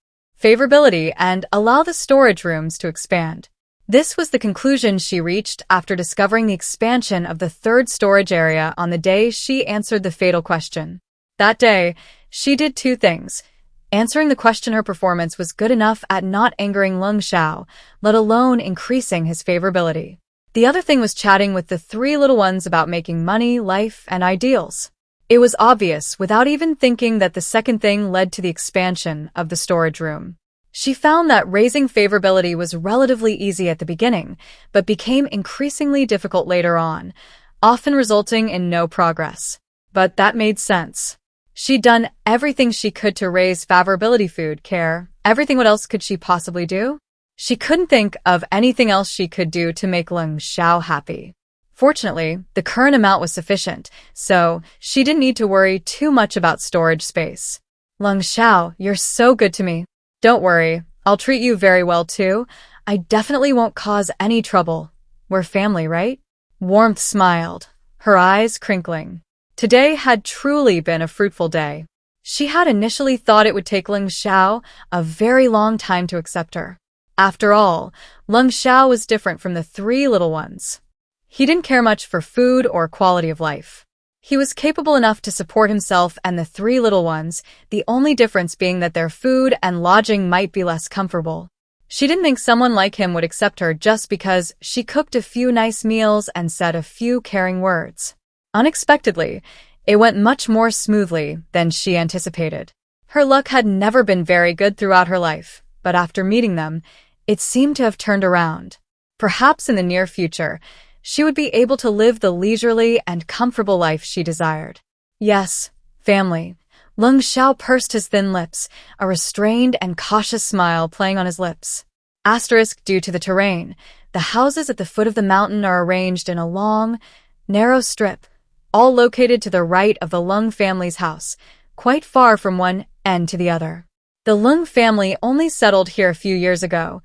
favorability and allow the storage rooms to expand. This was the conclusion she reached after discovering the expansion of the 3rd storage area on the day she answered the fatal question. That day, she did 2 things. Answering the question, her performance was good enough at not angering Leng Xiao, let alone increasing his favorability. The other thing was chatting with the 3 little ones about making money, life, and ideals. It was obvious, without even thinking, that the second thing led to the expansion of the storage room. She found that raising favorability was relatively easy at the beginning, but became increasingly difficult later on, often resulting in no progress. But that made sense. She'd done everything she could to raise favorability, food, care, everything. What else could she possibly do? She couldn't think of anything else she could do to make Leng Xiao happy. Fortunately, the current amount was sufficient, so she didn't need to worry too much about storage space. Leng Xiao, you're so good to me. Don't worry, I'll treat you very well too. I definitely won't cause any trouble. We're family, right? Warmth smiled, her eyes crinkling. Today had truly been a fruitful day. She had initially thought it would take Leng Xiao a very long time to accept her. After all, Leng Xiao was different from the 3 little ones. He didn't care much for food or quality of life. He was capable enough to support himself and the 3 little ones, the only difference being that their food and lodging might be less comfortable. She didn't think someone like him would accept her just because she cooked a few nice meals and said a few caring words. Unexpectedly, it went much more smoothly than she anticipated. Her luck had never been very good throughout her life, but after meeting them, it seemed to have turned around. Perhaps in the near future, she would be able to live the leisurely and comfortable life she desired. Yes, family. Leng Xiao pursed his thin lips, a restrained and cautious smile playing on his lips. Asterisk, due to the terrain, the houses at the foot of the mountain are arranged in a long, narrow strip, all located to the right of the Leng family's house, quite far from one end to the other. The Leng family only settled here a few years ago.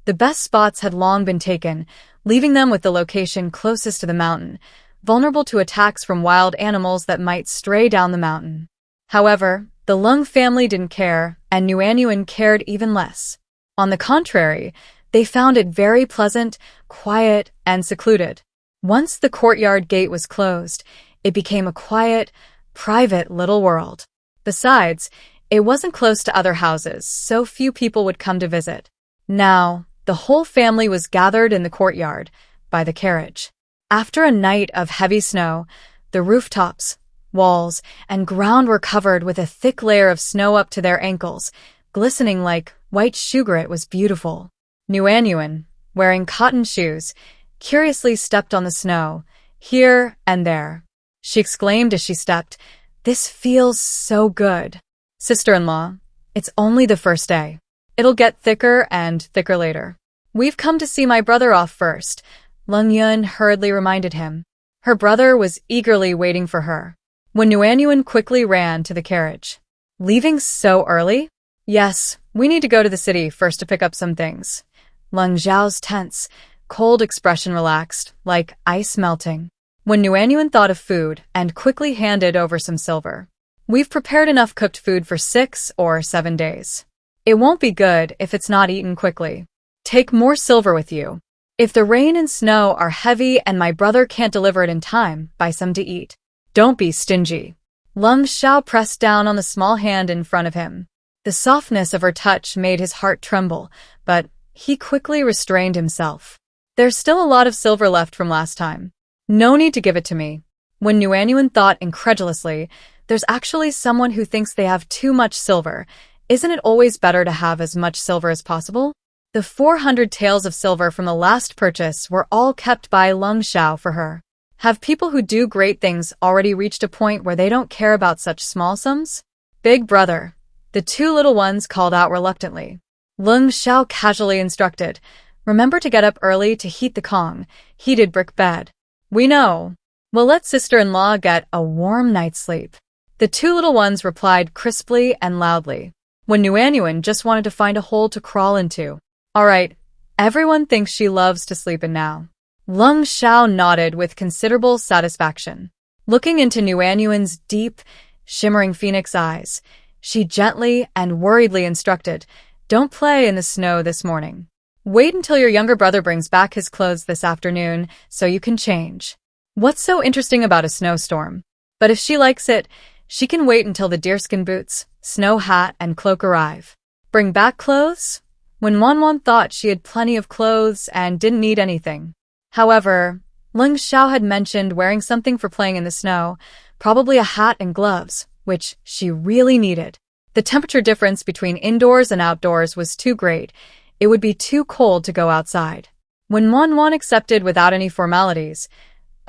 The best spots had long been taken, leaving them with the location closest to the mountain, vulnerable to attacks from wild animals that might stray down the mountain. However, the Leng family didn't care, and Nuan cared even less. On the contrary, they found it very pleasant, quiet, and secluded. Once the courtyard gate was closed, it became a quiet, private little world. Besides, it wasn't close to other houses, so few people would come to visit. Now, the whole family was gathered in the courtyard, by the carriage. After a night of heavy snow, the rooftops, walls, and ground were covered with a thick layer of snow up to their ankles, glistening like white sugar. It was beautiful. Nuanyuan, wearing cotton shoes, curiously stepped on the snow, here and there. She exclaimed as she stepped, "This feels so good." Sister-in-law, it's only the first day. It'll get thicker and thicker later. We've come to see my brother off first, Lung Yun hurriedly reminded him. Her brother was eagerly waiting for her. When Nuanyuan quickly ran to the carriage. Leaving so early? Yes, we need to go to the city first to pick up some things. Lung Zhao's tense, cold expression relaxed, like ice melting. When Nuanyuan thought of food and quickly handed over some silver. We've prepared enough cooked food for 6 or 7 days. It won't be good if it's not eaten quickly. Take more silver with you. If the rain and snow are heavy and my brother can't deliver it in time, buy some to eat. Don't be stingy. Lung Xiao pressed down on the small hand in front of him. The softness of her touch made his heart tremble, but he quickly restrained himself. There's still a lot of silver left from last time. No need to give it to me. When Nuanyuan thought incredulously, there's actually someone who thinks they have too much silver. Isn't it always better to have as much silver as possible? The 400 taels of silver from the last purchase were all kept by Lung Xiao for her. Have people who do great things already reached a point where they don't care about such small sums? Big brother. The 2 little ones called out reluctantly. Lung Xiao casually instructed, remember to get up early to heat the Kong, heated brick bed. We know. We'll let sister-in-law get a warm night's sleep. The 2 little ones replied crisply and loudly. When Nuanyuan just wanted to find a hole to crawl into. All right, everyone thinks she loves to sleep in now. Lung Xiao nodded with considerable satisfaction. Looking into Nuanyuan's deep, shimmering phoenix eyes, she gently and worriedly instructed, don't play in the snow this morning. Wait until your younger brother brings back his clothes this afternoon so you can change. What's so interesting about a snowstorm? But if she likes it, she can wait until the deerskin boots, snow hat, and cloak arrive. Bring back clothes? When Wanwan thought she had plenty of clothes and didn't need anything. However, Lung Xiao had mentioned wearing something for playing in the snow, probably a hat and gloves, which she really needed. The temperature difference between indoors and outdoors was too great. It would be too cold to go outside. When Wanwan accepted without any formalities,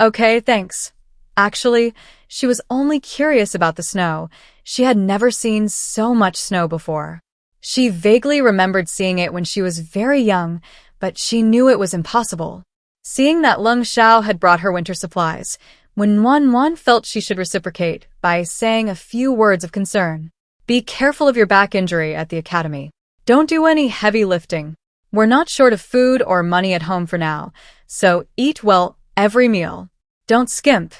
okay, thanks. Actually, she was only curious about the snow. She had never seen so much snow before. She vaguely remembered seeing it when she was very young, but she knew it was impossible. Seeing that Lung Xiao had brought her winter supplies, when Wanwan felt she should reciprocate by saying a few words of concern. Be careful of your back injury at the academy. Don't do any heavy lifting. We're not short of food or money at home for now, so eat well every meal. Don't skimp.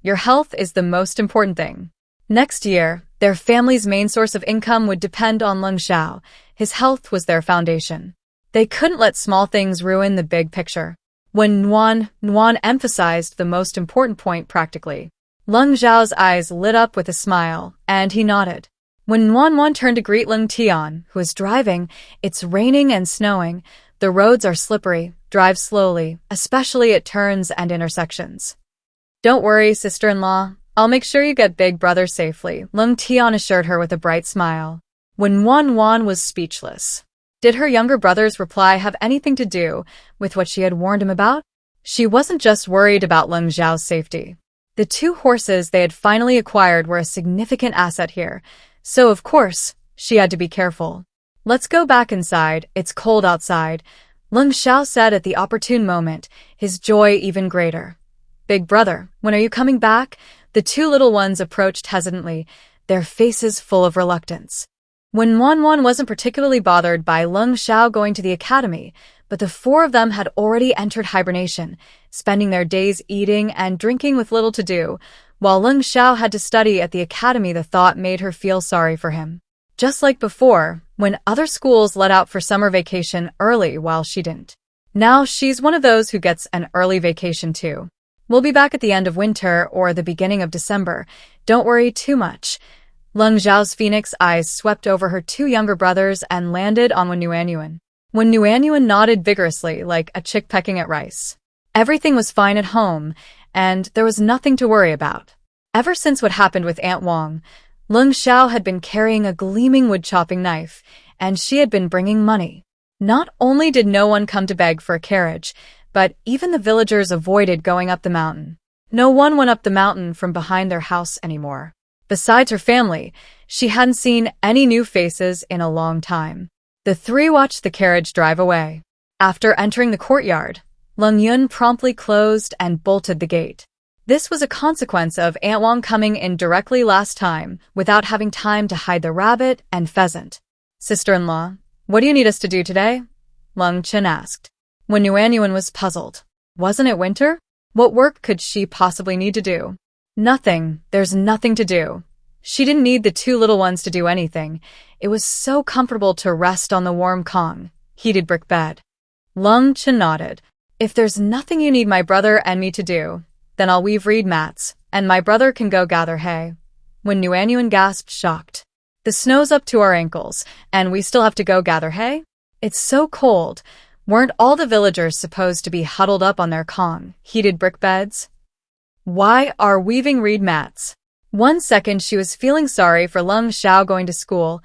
Your health is the most important thing. Next year, their family's main source of income would depend on Lung Xiao. His health was their foundation. They couldn't let small things ruin the big picture. When Nuan emphasized the most important point practically. Lung Xiao's eyes lit up with a smile, and he nodded. When Nuan turned to greet Lung Tian, who was driving, it's raining and snowing. The roads are slippery. Drive slowly, especially at turns and intersections. Don't worry, sister-in-law. I'll make sure you get big brother safely, Lung Tian assured her with a bright smile. When Wanwan was speechless. Did her younger brother's reply have anything to do with what she had warned him about? She wasn't just worried about Lung Zhao's safety. The 2 horses they had finally acquired were a significant asset here, so of course, she had to be careful. Let's go back inside, it's cold outside, Lung Xiao said at the opportune moment, his joy even greater. Big brother, when are you coming back? The 2 little ones approached hesitantly, their faces full of reluctance. When Wanwan wasn't particularly bothered by Lung Xiao going to the academy, but the 4 of them had already entered hibernation, spending their days eating and drinking with little to do. While Lung Xiao had to study at the academy, the thought made her feel sorry for him. Just like before, when other schools let out for summer vacation early while she didn't. Now she's one of those who gets an early vacation too. We'll be back at the end of winter or the beginning of December. Don't worry too much. Lung Zhao's phoenix eyes swept over her 2 younger brothers and landed on Nuanyuan. When Nuanyuan nodded vigorously like a chick pecking at rice. Everything was fine at home, and there was nothing to worry about. Ever since what happened with Aunt Wong, Lung Xiao had been carrying a gleaming wood-chopping knife, and she had been bringing money. Not only did no one come to beg for a carriage, but even the villagers avoided going up the mountain. No one went up the mountain from behind their house anymore. Besides her family, she hadn't seen any new faces in a long time. The three watched the carriage drive away. After entering the courtyard, Lung Yun promptly closed and bolted the gate. This was a consequence of Aunt Wong coming in directly last time without having time to hide the rabbit and pheasant. "Sister-in-law, what do you need us to do today?" Lung Chen asked. When Nuanyuan was puzzled. Wasn't it winter? What work could she possibly need to do? Nothing. There's nothing to do. She didn't need the two little ones to do anything. It was so comfortable to rest on the warm Kong, heated brick bed. Lung Chen nodded. "If there's nothing you need my brother and me to do, then I'll weave reed mats, and my brother can go gather hay." When Nuanyuan gasped, shocked. "The snow's up to our ankles, and we still have to go gather hay? It's so cold. Weren't all the villagers supposed to be huddled up on their Kong, heated brick beds? Why are weaving reed mats?" 1 second she was feeling sorry for Lung Xiao going to school,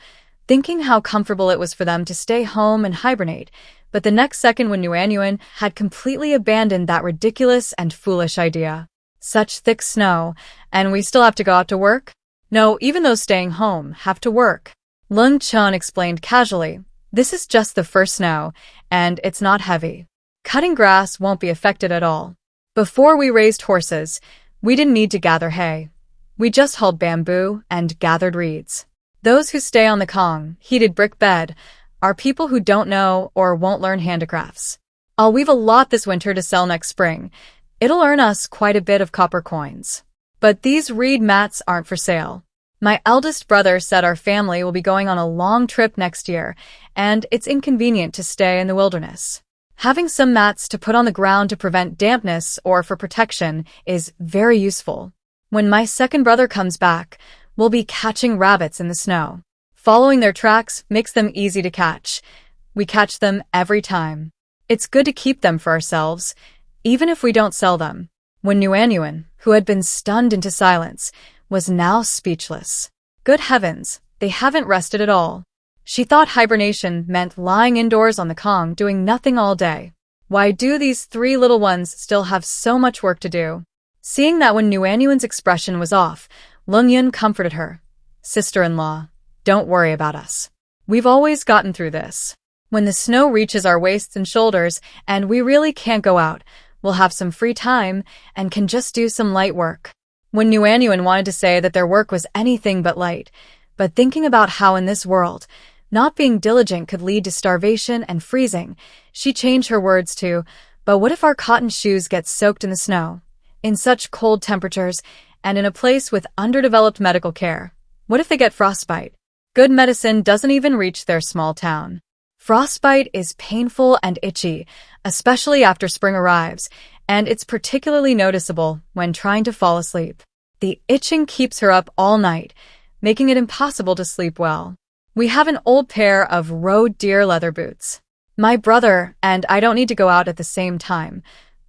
thinking how comfortable it was for them to stay home and hibernate, but the next second when Nuanyuan had completely abandoned that ridiculous and foolish idea. Such thick snow, and we still have to go out to work? No, even those staying home have to work. Lung Chen explained casually, "This is just the first snow, and it's not heavy. Cutting grass won't be affected at all. Before we raised horses, we didn't need to gather hay. We just hauled bamboo and gathered reeds. Those who stay on the Kong, heated brick bed, are people who don't know or won't learn handicrafts. I'll weave a lot this winter to sell next spring. It'll earn us quite a bit of copper coins. But these reed mats aren't for sale. My eldest brother said our family will be going on a long trip next year, and it's inconvenient to stay in the wilderness. Having some mats to put on the ground to prevent dampness or for protection is very useful. When my second brother comes back, we'll be catching rabbits in the snow. Following their tracks makes them easy to catch. We catch them every time. It's good to keep them for ourselves, even if we don't sell them." When Nuanyuan, who had been stunned into silence, was now speechless. Good heavens, they haven't rested at all. She thought hibernation meant lying indoors on the Kong doing nothing all day. Why do these three little ones still have so much work to do? Seeing that when Nuanyuan's expression was off, Lung Yun comforted her. "Sister-in-law, don't worry about us. We've always gotten through this. When the snow reaches our waists and shoulders and we really can't go out, we'll have some free time and can just do some light work." When Nuanyuan wanted to say that their work was anything but light, but thinking about how in this world, not being diligent could lead to starvation and freezing, she changed her words to, "But what if our cotton shoes get soaked in the snow? In such cold temperatures and in a place with underdeveloped medical care, what if they get frostbite? Good medicine doesn't even reach their small town." Frostbite is painful and itchy, especially after spring arrives, and it's particularly noticeable when trying to fall asleep. The itching keeps her up all night, making it impossible to sleep well. "We have an old pair of road deer leather boots. My brother and I don't need to go out at the same time.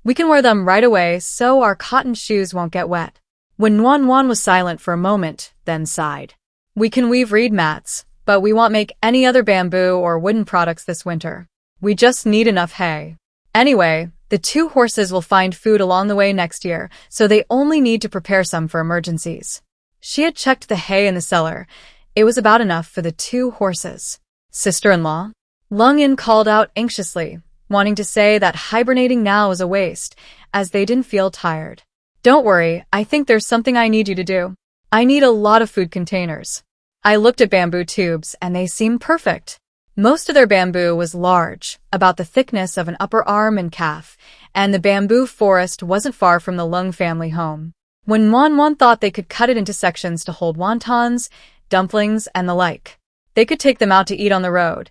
We can wear them right away so our cotton shoes won't get wet." When Nuan was silent for a moment, then sighed. "We can weave reed mats, but we won't make any other bamboo or wooden products this winter. We just need enough hay. Anyway, the two horses will find food along the way next year, so they only need to prepare some for emergencies." She had checked the hay in the cellar. It was about enough for the two horses. "Sister-in-law?" Lung Yin called out anxiously, wanting to say that hibernating now was a waste, as they didn't feel tired. "Don't worry, I think there's something I need you to do. I need a lot of food containers." I looked at bamboo tubes, and they seemed perfect. Most of their bamboo was large, about the thickness of an upper arm and calf, and the bamboo forest wasn't far from the Lung family home. When Wan thought they could cut it into sections to hold wontons, dumplings, and the like. They could take them out to eat on the road.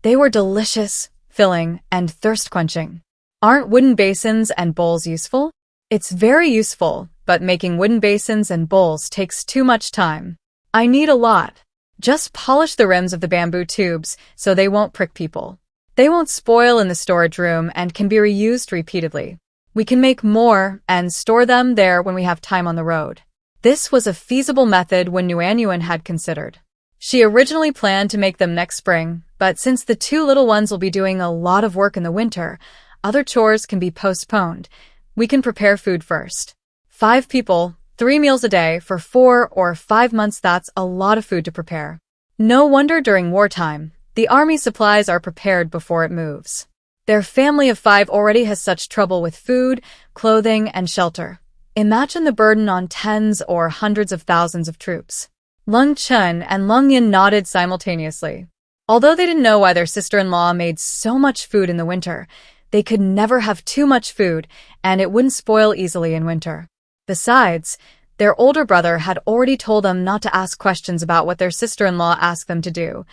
They were delicious, filling, and thirst-quenching. Aren't wooden basins and bowls useful? It's very useful, but making wooden basins and bowls takes too much time. I need a lot. Just polish the rims of the bamboo tubes so they won't prick people. They won't spoil in the storage room and can be reused repeatedly. We can make more and store them there when we have time on the road. This was a feasible method Wen Nuanyuan had considered. She originally planned to make them next spring, but since the two little ones will be doing a lot of work in the winter, other chores can be postponed. We can prepare food first. 5 people, 3 meals a day for 4 or 5 months, that's a lot of food to prepare. No wonder during wartime, the army supplies are prepared before it moves. Their family of 5 already has such trouble with food, clothing, and shelter. Imagine the burden on tens or hundreds of thousands of troops. Lung Chun and Lung Yin nodded simultaneously. Although they didn't know why their sister-in-law made so much food in the winter, they could never have too much food, and it wouldn't spoil easily in winter. Besides, their older brother had already told them not to ask questions about what their sister-in-law asked them to do.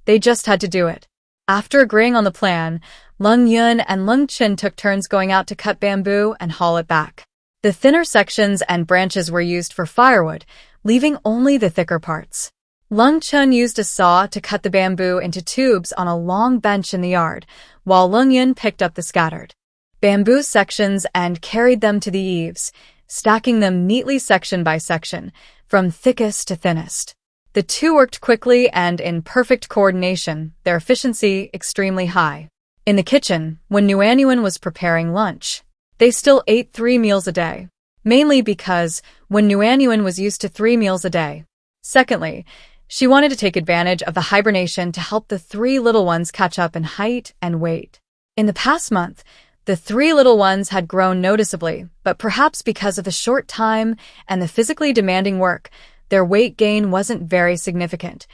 They just had to do it. After agreeing on the plan, Lung Yun and Lung Chin took turns going out to cut bamboo and haul it back. The thinner sections and branches were used for firewood, leaving only the thicker parts. Lung Chun used a saw to cut the bamboo into tubes on a long bench in the yard, while Lung Yun picked up the scattered bamboo sections and carried them to the eaves, stacking them neatly section by section, from thickest to thinnest. The two worked quickly and in perfect coordination, their efficiency extremely high. In the kitchen, when Nuanyuan was preparing lunch, they still ate 3 meals a day, mainly because when Nuanyuan was used to 3 meals a day. Secondly, she wanted to take advantage of the hibernation to help the 3 little ones catch up in height and weight. In the past month, the 3 little ones had grown noticeably, but perhaps because of the short time and the physically demanding work, their weight gain wasn't very significant.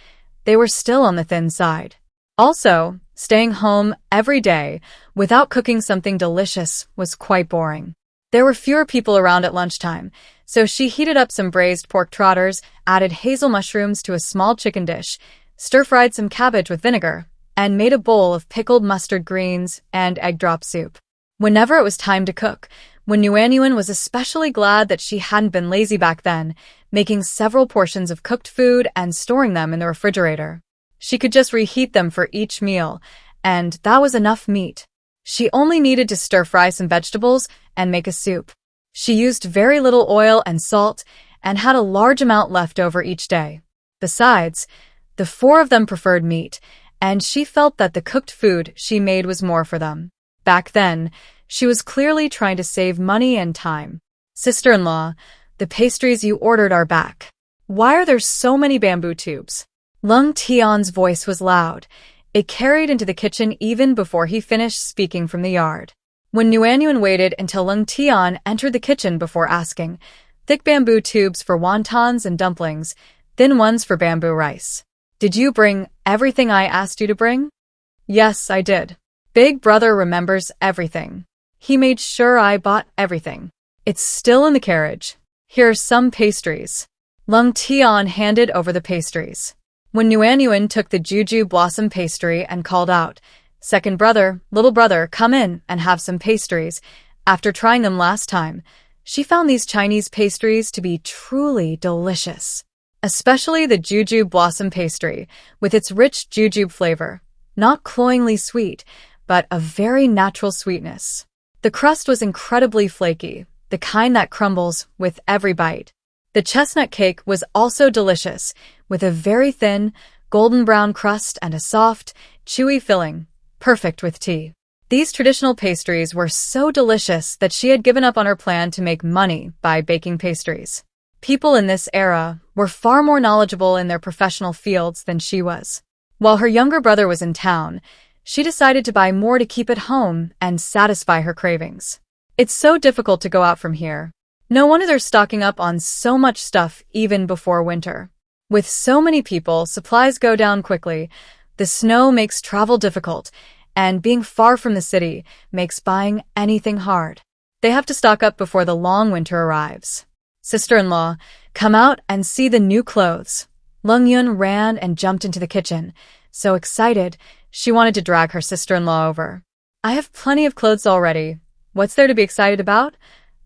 They were still on the thin side. Also, staying home every day without cooking something delicious was quite boring. There were fewer people around at lunchtime, so she heated up some braised pork trotters, added hazel mushrooms to a small chicken dish, stir-fried some cabbage with vinegar, and made a bowl of pickled mustard greens and egg drop soup. Whenever it was time to cook, when Nuanyuan was especially glad that she hadn't been lazy back then, making several portions of cooked food and storing them in the refrigerator. She could just reheat them for each meal, and that was enough meat. She only needed to stir-fry some vegetables and make a soup. She used very little oil and salt and had a large amount left over each day. Besides, the 4 of them preferred meat, and she felt that the cooked food she made was more for them. Back then, she was clearly trying to save money and time. Sister-in-law, the pastries you ordered are back. Why are there so many bamboo tubes? Lung Tian's voice was loud. It carried into the kitchen even before he finished speaking from the yard. When Nuanyuan waited until Lung Tian entered the kitchen before asking, thick bamboo tubes for wontons and dumplings, thin ones for bamboo rice. Did you bring everything I asked you to bring? Yes, I did. Big brother remembers everything. He made sure I bought everything. It's still in the carriage. Here's some pastries. Lung Tian handed over the pastries. When Nuanyuan took the juju blossom pastry and called out, "Second brother, little brother, come in and have some pastries," after trying them last time, she found these Chinese pastries to be truly delicious. Especially the juju blossom pastry, with its rich jujube flavor, not cloyingly sweet, but a very natural sweetness. The crust was incredibly flaky, the kind that crumbles with every bite. The chestnut cake was also delicious, with a very thin, golden brown crust and a soft, chewy filling, perfect with tea. These traditional pastries were so delicious that she had given up on her plan to make money by baking pastries. People in this era were far more knowledgeable in their professional fields than she was. While her younger brother was in town, she decided to buy more to keep at home and satisfy her cravings. It's so difficult to go out from here. No wonder they're stocking up on so much stuff even before winter. With so many people, supplies go down quickly. The snow makes travel difficult, and being far from the city makes buying anything hard. They have to stock up before the long winter arrives. Sister-in-law, come out and see the new clothes. Lung Yun ran and jumped into the kitchen, so excited she wanted to drag her sister-in-law over. I have plenty of clothes already. What's there to be excited about?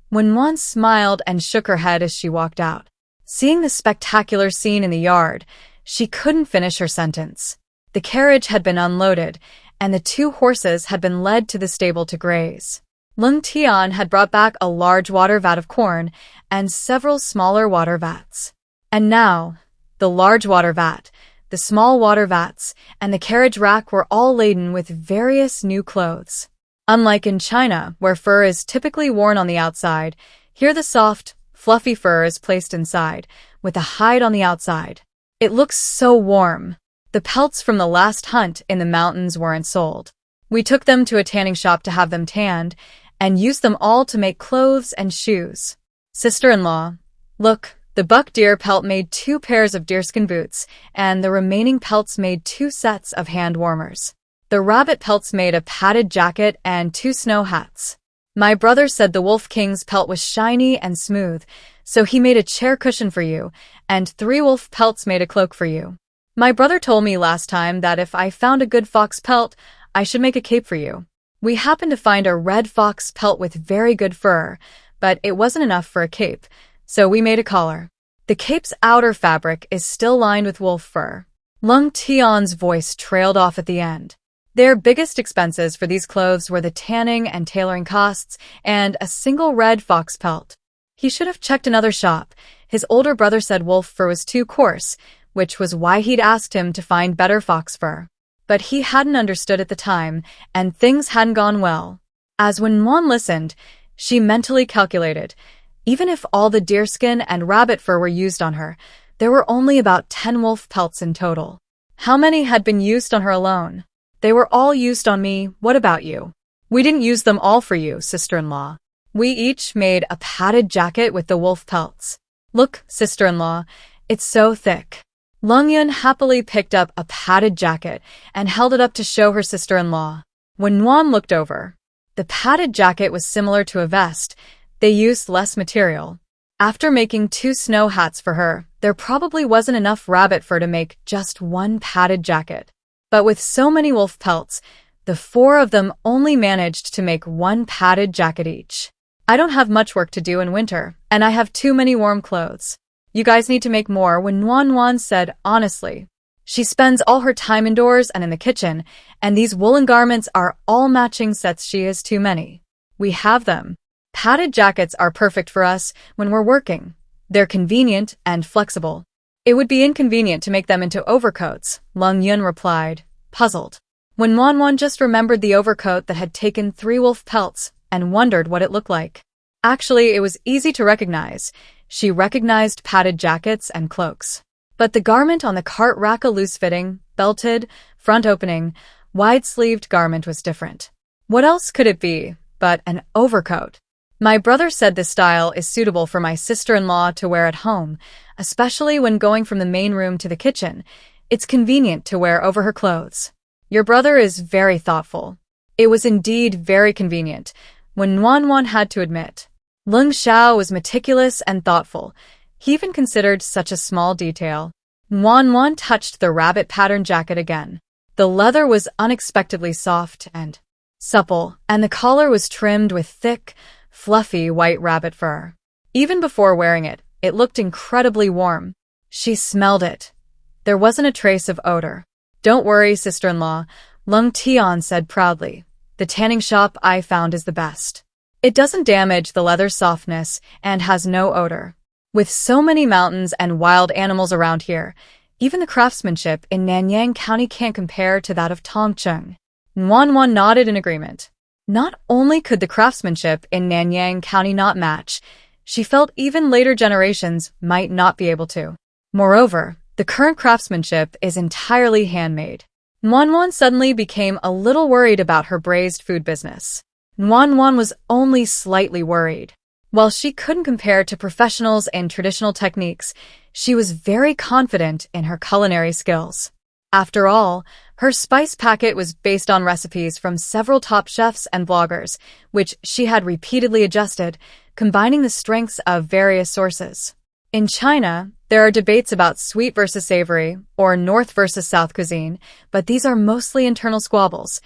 When Wan smiled and shook her head as she walked out. Seeing the spectacular scene in the yard, she couldn't finish her sentence. The carriage had been unloaded, and the 2 horses had been led to the stable to graze. Lung Tian had brought back a large water vat of corn and several smaller water vats. And now, the large water vat, the small water vats, and the carriage rack were all laden with various new clothes. Unlike in China, where fur is typically worn on the outside, here the soft, fluffy fur is placed inside, with the hide on the outside. It looks so warm. The pelts from the last hunt in the mountains weren't sold. We took them to a tanning shop to have them tanned, and used them all to make clothes and shoes. Sister-in-law, look, the buck deer pelt made 2 pairs of deerskin boots, and the remaining pelts made 2 sets of hand warmers. The rabbit pelts made a padded jacket and 2 snow hats. My brother said the wolf king's pelt was shiny and smooth, so he made a chair cushion for you, and 3 wolf pelts made a cloak for you. My brother told me last time that if I found a good fox pelt, I should make a cape for you. We happened to find a red fox pelt with very good fur, but it wasn't enough for a cape, so we made a collar. The cape's outer fabric is still lined with wolf fur. Lung Tian's voice trailed off at the end. Their biggest expenses for these clothes were the tanning and tailoring costs and a single red fox pelt. He should have checked another shop. His older brother said wolf fur was too coarse, which was why he'd asked him to find better fox fur. But he hadn't understood at the time, and things hadn't gone well. As when Mon listened, she mentally calculated, even if all the deerskin and rabbit fur were used on her, there were only about 10 wolf pelts in total. How many had been used on her alone? They were all used on me. What about you? We didn't use them all for you, sister-in-law. We each made a padded jacket with the wolf pelts. Look, sister-in-law, it's so thick. Lung Yun happily picked up a padded jacket and held it up to show her sister-in-law. When Nuan looked over, the padded jacket was similar to a vest. They used less material. After making 2 snow hats for her, there probably wasn't enough rabbit fur to make just 1 padded jacket. But with so many wolf pelts, the 4 of them only managed to make 1 padded jacket each. I don't have much work to do in winter, and I have too many warm clothes. You guys need to make more, when Nuan said honestly. She spends all her time indoors and in the kitchen, and these woolen garments are all matching sets. She has too many. We have them. Padded jackets are perfect for us when we're working. They're convenient and flexible. It would be inconvenient to make them into overcoats, Lung Yun replied, puzzled. When Nuan just remembered the overcoat that had taken 3 wolf pelts and wondered what it looked like. Actually, it was easy to recognize. She recognized padded jackets and cloaks. But the garment on the cart rack, a loose-fitting, belted, front-opening, wide-sleeved garment, was different. What else could it be but an overcoat? My brother said this style is suitable for my sister-in-law to wear at home, especially when going from the main room to the kitchen. It's convenient to wear over her clothes. Your brother is very thoughtful. It was indeed very convenient, when Nuan had to admit. Lung Xiao was meticulous and thoughtful. He even considered such a small detail. Nuan touched the rabbit pattern jacket again. The leather was unexpectedly soft and supple, and the collar was trimmed with thick, fluffy white rabbit fur. Even before wearing it, it looked incredibly warm. She smelled it. There wasn't a trace of odor. Don't worry, sister-in-law, Lung Tian said proudly. The tanning shop I found is the best. It doesn't damage the leather's softness and has no odor. With so many mountains and wild animals around here, even the craftsmanship in Nanyang County can't compare to that of Tongcheng. Nuan nodded in agreement. Not only could the craftsmanship in Nanyang County not match, she felt even later generations might not be able to. Moreover, the current craftsmanship is entirely handmade. Nuan suddenly became a little worried about her braised food business. Nuan was only slightly worried. While she couldn't compare to professionals in traditional techniques, she was very confident in her culinary skills. After all, her spice packet was based on recipes from several top chefs and bloggers, which she had repeatedly adjusted, combining the strengths of various sources. In China, there are debates about sweet versus savory, or North versus South cuisine, but these are mostly internal squabbles.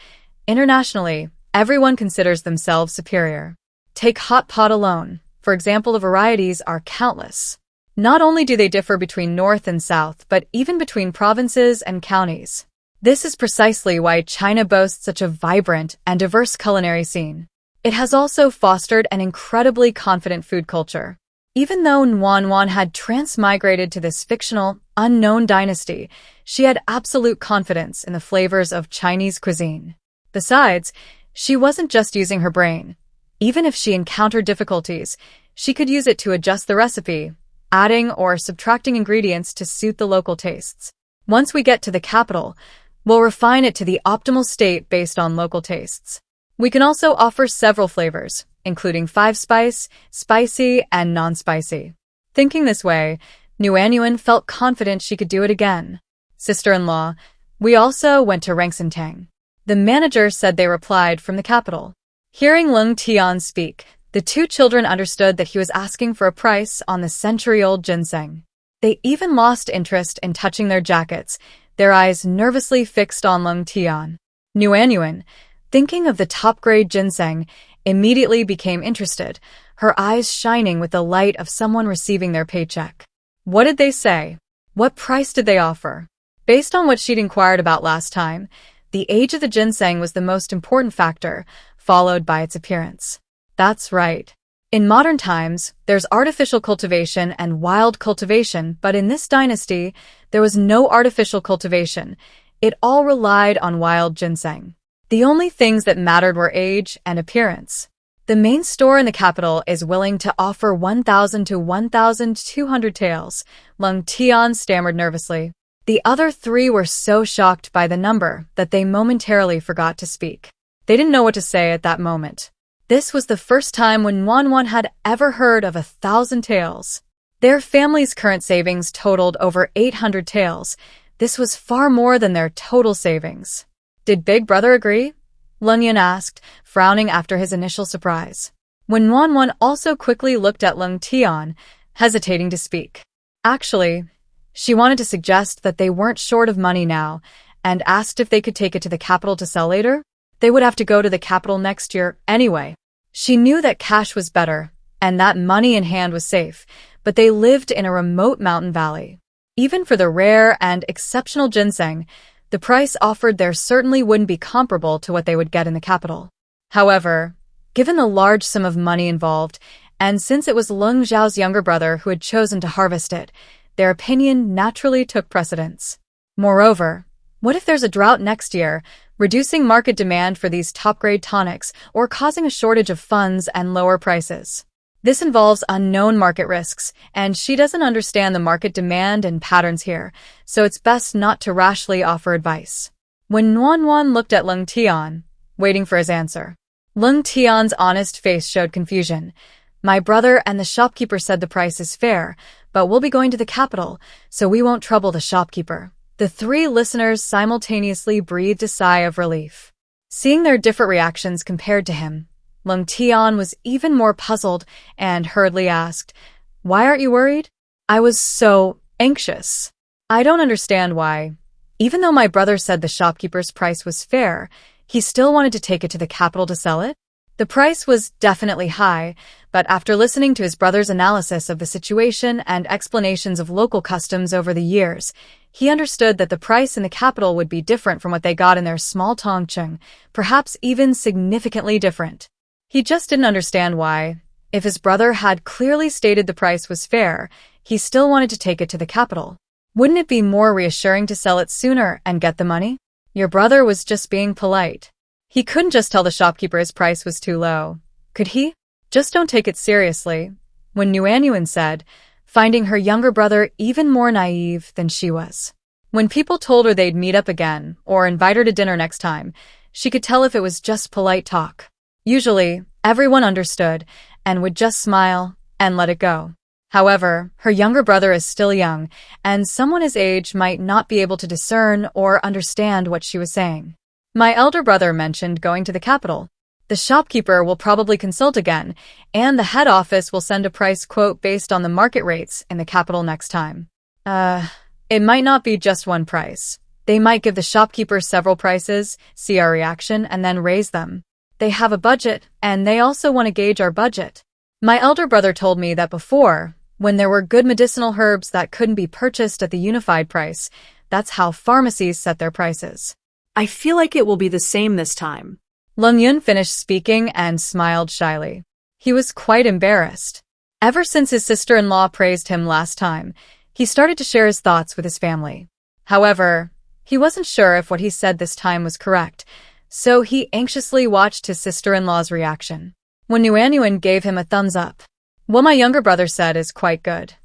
Internationally, everyone considers themselves superior. Take hot pot alone. For example, the varieties are countless. Not only do they differ between North and South, but even between provinces and counties. This is precisely why China boasts such a vibrant and diverse culinary scene. It has also fostered an incredibly confident food culture. Even though Nuan had transmigrated to this fictional, unknown dynasty, she had absolute confidence in the flavors of Chinese cuisine. Besides, she wasn't just using her brain. Even if she encountered difficulties, she could use it to adjust the recipe, adding or subtracting ingredients to suit the local tastes. Once we get to the capital, we'll refine it to the optimal state based on local tastes. We can also offer several flavors, including 5-spice, spicy, and non-spicy. Thinking this way, Nuan felt confident she could do it again. Sister-in-law, we also went to Rangsintang. The manager said they replied from the capital. Hearing Lung Tian speak, the two children understood that he was asking for a price on the century-old ginseng. They even lost interest in touching their jackets, their eyes nervously fixed on Lung Tian. Nuan, thinking of the top-grade ginseng, immediately became interested, her eyes shining with the light of someone receiving their paycheck. What did they say? What price did they offer? Based on what she'd inquired about last time, the age of the ginseng was the most important factor, followed by its appearance. That's right. In modern times, there's artificial cultivation and wild cultivation, but in this dynasty, there was no artificial cultivation. It all relied on wild ginseng. The only things that mattered were age and appearance. The main store in the capital is willing to offer 1,000 to 1,200 taels, Lung Tian stammered nervously. The other three were so shocked by the number that they momentarily forgot to speak. They didn't know what to say at that moment. This was the first time when Nuan had ever heard of 1,000 taels. Their family's current savings totaled over 800 taels. This was far more than their total savings. Did Big Brother agree? Lung Yun asked, frowning after his initial surprise. When Nuan also quickly looked at Lung Tian, hesitating to speak. Actually, she wanted to suggest that they weren't short of money now, and asked if they could take it to the capital to sell later. They would have to go to the capital next year anyway. She knew that cash was better, and that money in hand was safe, but they lived in a remote mountain valley. Even for the rare and exceptional ginseng, the price offered there certainly wouldn't be comparable to what they would get in the capital. However, given the large sum of money involved, and since it was Lung Zhao's younger brother who had chosen to harvest it, their opinion naturally took precedence. Moreover, what if there's a drought next year, reducing market demand for these top-grade tonics or causing a shortage of funds and lower prices? This involves unknown market risks, and she doesn't understand the market demand and patterns here, so it's best not to rashly offer advice. When Nuan looked at Lung Tian, waiting for his answer, Lung Tian's honest face showed confusion. My brother and the shopkeeper said the price is fair, but we'll be going to the capital, so we won't trouble the shopkeeper. The three listeners simultaneously breathed a sigh of relief. Seeing their different reactions compared to him, Lung Tian was even more puzzled and hurriedly asked, "Why aren't you worried?" "I was so anxious. I don't understand why. Even though my brother said the shopkeeper's price was fair, he still wanted to take it to the capital to sell it. The price was definitely high, but after listening to his brother's analysis of the situation and explanations of local customs over the years, he understood that the price in the capital would be different from what they got in their small Tongcheng, perhaps even significantly different. He just didn't understand why, if his brother had clearly stated the price was fair, he still wanted to take it to the capital. Wouldn't it be more reassuring to sell it sooner and get the money? Your brother was just being polite. He couldn't just tell the shopkeeper his price was too low, could he? Just don't take it seriously, when Nuan said, finding her younger brother even more naive than she was. When people told her they'd meet up again or invite her to dinner next time, she could tell if it was just polite talk. Usually, everyone understood and would just smile and let it go. However, her younger brother is still young, and someone his age might not be able to discern or understand what she was saying. My elder brother mentioned going to the capital. The shopkeeper will probably consult again, and the head office will send a price quote based on the market rates in the capital next time. It might not be just one price. They might give the shopkeeper several prices, see our reaction, and then raise them. They have a budget, and they also want to gauge our budget. My elder brother told me that before, when there were good medicinal herbs that couldn't be purchased at the unified price, that's how pharmacies set their prices. I feel like it will be the same this time. Lung Yun finished speaking and smiled shyly. He was quite embarrassed. Ever since his sister-in-law praised him last time, he started to share his thoughts with his family. However, he wasn't sure if what he said this time was correct, so he anxiously watched his sister-in-law's reaction. When Nuanyuan gave him a thumbs up, what my younger brother said is quite good.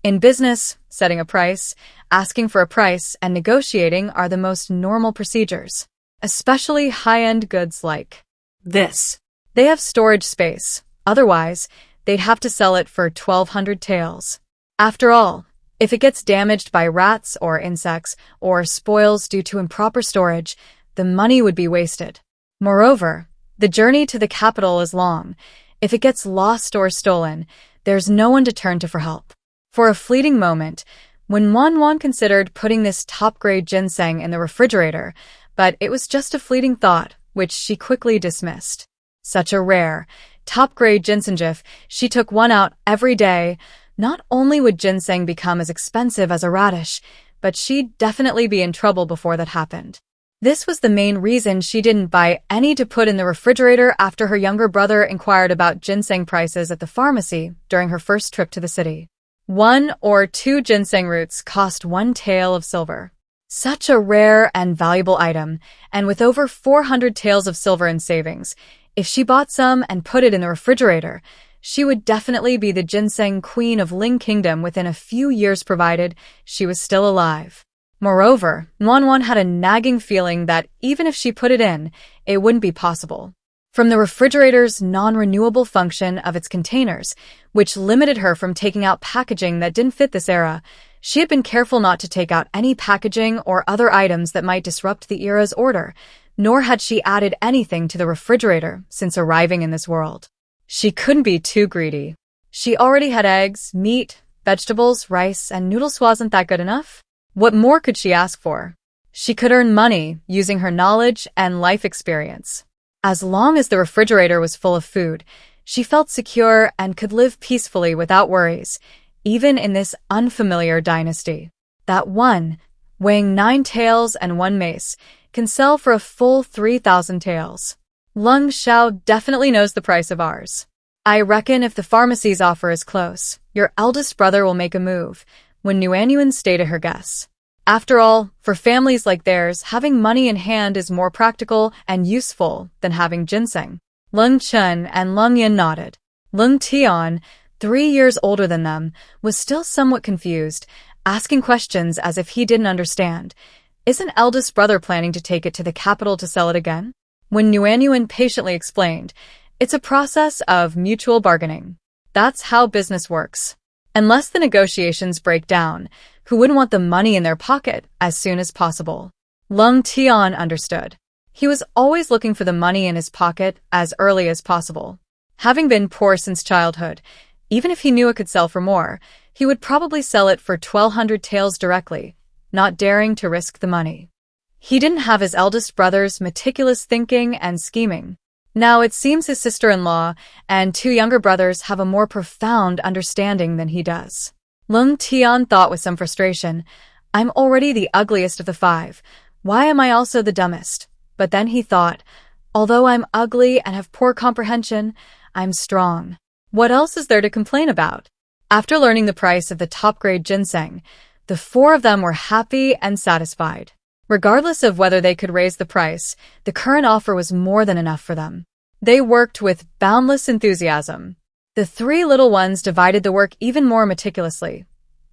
In business, setting a price, asking for a price, and negotiating are the most normal procedures, especially high-end goods like this. They have storage space, otherwise, they'd have to sell it for 1,200 taels. After all, if it gets damaged by rats or insects or spoils due to improper storage, the money would be wasted. Moreover, the journey to the capital is long. If it gets lost or stolen, there's no one to turn to for help. For a fleeting moment, when Wan considered putting this top-grade ginseng in the refrigerator, but it was just a fleeting thought, which she quickly dismissed. Such a rare, top-grade ginseng, she took one out every day. Not only would ginseng become as expensive as a radish, but she'd definitely be in trouble before that happened. This was the main reason she didn't buy any to put in the refrigerator after her younger brother inquired about ginseng prices at the pharmacy during her first trip to the city. 1 or 2 ginseng roots cost 1 tael of silver. Such a rare and valuable item, and with over 400 taels of silver in savings, if she bought some and put it in the refrigerator, she would definitely be the ginseng queen of Ling Kingdom within a few years provided she was still alive. Moreover, Wan had a nagging feeling that even if she put it in, it wouldn't be possible. From the refrigerator's non-renewable function of its containers, which limited her from taking out packaging that didn't fit this era, she had been careful not to take out any packaging or other items that might disrupt the era's order, nor had she added anything to the refrigerator since arriving in this world. She couldn't be too greedy. She already had eggs, meat, vegetables, rice, and noodles. Wasn't that good enough? What more could she ask for? She could earn money using her knowledge and life experience. As long as the refrigerator was full of food, she felt secure and could live peacefully without worries, even in this unfamiliar dynasty. That one, weighing 9 taels and 1 mace, can sell for a full 3,000 taels. Lung Xiao definitely knows the price of ours. I reckon if the pharmacy's offer is close, your eldest brother will make a move, when Nuanyuan stated her guess. After all, for families like theirs, having money in hand is more practical and useful than having ginseng. Lung Chun and Lung Yin nodded. Lung Tian, 3 years older than them, was still somewhat confused, asking questions as if he didn't understand. Isn't eldest brother planning to take it to the capital to sell it again? When Nuanyuan patiently explained, it's a process of mutual bargaining. That's how business works. Unless the negotiations break down, who wouldn't want the money in their pocket as soon as possible? Lung Tian understood. He was always looking for the money in his pocket as early as possible. Having been poor since childhood, even if he knew it could sell for more, he would probably sell it for 1,200 taels directly, not daring to risk the money. He didn't have his eldest brother's meticulous thinking and scheming. Now it seems his sister-in-law and 2 younger brothers have a more profound understanding than he does. Lung Tian thought with some frustration, I'm already the ugliest of the 5. Why am I also the dumbest? But then he thought, although I'm ugly and have poor comprehension, I'm strong. What else is there to complain about? After learning the price of the top-grade ginseng, the 4 of them were happy and satisfied. Regardless of whether they could raise the price, the current offer was more than enough for them. They worked with boundless enthusiasm. The 3 little ones divided the work even more meticulously.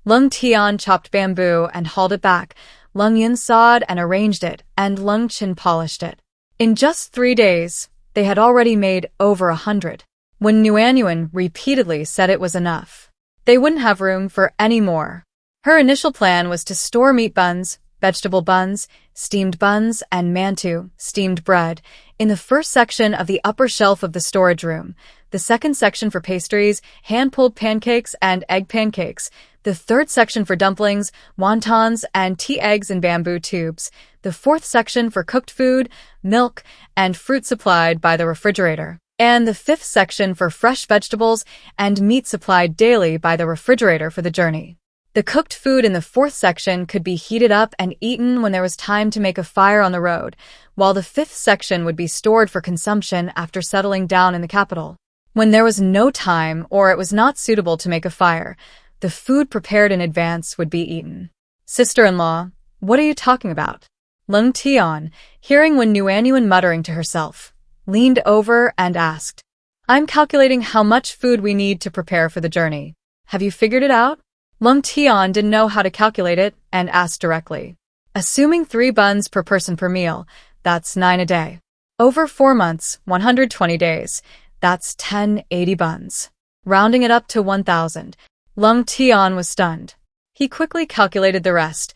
Lung Tian chopped bamboo and hauled it back, Lung Yin sawed and arranged it, and Lung Qin polished it. In just 3 days, they had already made over 100. When Nuanyuan repeatedly said it was enough, they wouldn't have room for any more. Her initial plan was to store meat buns, vegetable buns, steamed buns, and mantu, steamed bread, in the first section of the upper shelf of the storage room, the second section for pastries, hand-pulled pancakes and egg pancakes, the third section for dumplings, wontons, and tea eggs in bamboo tubes, the fourth section for cooked food, milk, and fruit supplied by the refrigerator, and the fifth section for fresh vegetables and meat supplied daily by the refrigerator for the journey. The cooked food in the fourth section could be heated up and eaten when there was time to make a fire on the road, while the fifth section would be stored for consumption after settling down in the capital. When there was no time or it was not suitable to make a fire, the food prepared in advance would be eaten. Sister-in-law, what are you talking about? Lung Tian, hearing Wen Nuanyuan muttering to herself, leaned over and asked, I'm calculating how much food we need to prepare for the journey. Have you figured it out? Lung Tian didn't know how to calculate it and asked directly. Assuming 3 buns per person per meal, that's 9 a day. Over 4 months, 120 days, that's 1080 buns. Rounding it up to 1,000, Lung Tian was stunned. He quickly calculated the rest.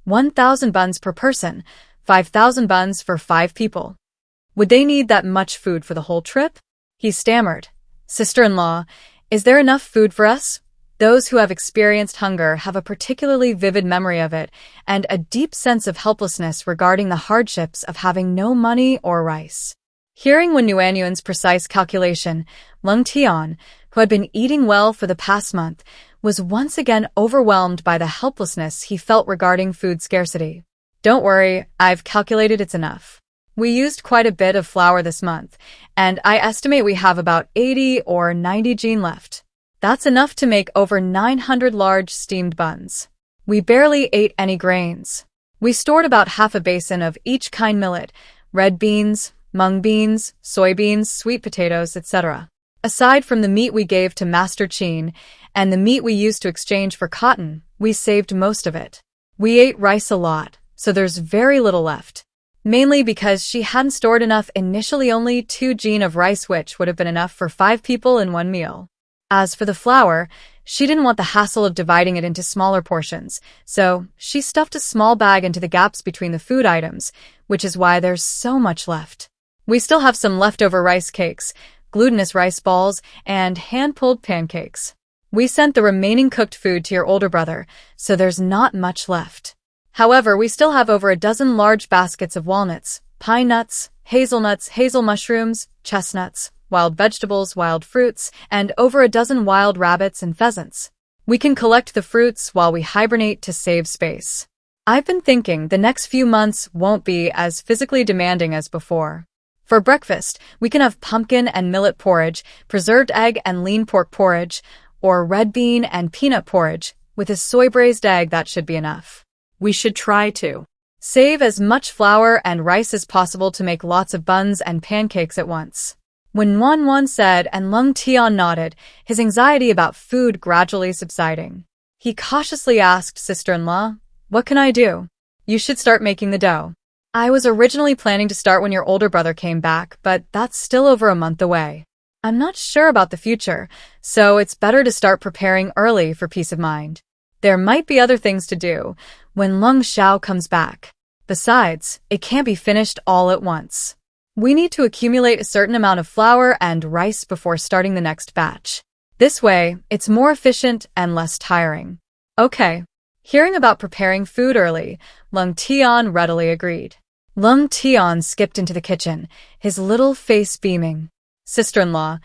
1,000 buns per person, 5,000 buns for 5 people. Would they need that much food for the whole trip? He stammered. Sister-in-law, is there enough food for us? Those who have experienced hunger have a particularly vivid memory of it and a deep sense of helplessness regarding the hardships of having no money or rice. Hearing Wen Nuanyuan's precise calculation, Lung Tian, who had been eating well for the past month, was once again overwhelmed by the helplessness he felt regarding food scarcity. Don't worry, I've calculated it's enough. We used quite a bit of flour this month, and I estimate we have about 80 or 90 jin left. That's enough to make over 900 large steamed buns. We barely ate any grains. We stored about half a basin of each kind millet, red beans, mung beans, soybeans, sweet potatoes, etc. Aside from the meat we gave to Master Qin and the meat we used to exchange for cotton, we saved most of it. We ate rice a lot, so there's very little left. Mainly because she hadn't stored enough initially, only 2 jin of rice, which would have been enough for 5 people in one meal. As for the flour, she didn't want the hassle of dividing it into smaller portions, so she stuffed a small bag into the gaps between the food items, which is why there's so much left. We still have some leftover rice cakes, glutinous rice balls, and hand-pulled pancakes. We sent the remaining cooked food to your older brother, so there's not much left. However, we still have over a dozen large baskets of walnuts, pine nuts, hazelnuts, hazel mushrooms, chestnuts, wild vegetables, wild fruits, and over a dozen wild rabbits and pheasants. We can collect the fruits while we hibernate to save space. I've been thinking the next few months won't be as physically demanding as before. For breakfast, we can have pumpkin and millet porridge, preserved egg and lean pork porridge, or red bean and peanut porridge. With a soy braised egg, that should be enough. We should try to save as much flour and rice as possible to make lots of buns and pancakes at once. When Nuanyuan said and Lung Tian nodded, his anxiety about food gradually subsiding. He cautiously asked sister-in-law, what can I do? You should start making the dough. I was originally planning to start when your older brother came back, but that's still over a month away. I'm not sure about the future, so it's better to start preparing early for peace of mind. There might be other things to do when Lung Xiao comes back. Besides, it can't be finished all at once. We need to accumulate a certain amount of flour and rice before starting the next batch. This way, it's more efficient and less tiring. Okay. Hearing about preparing food early, Lung Tian readily agreed. Lung Tian skipped into the kitchen, his little face beaming. Sister-in-law,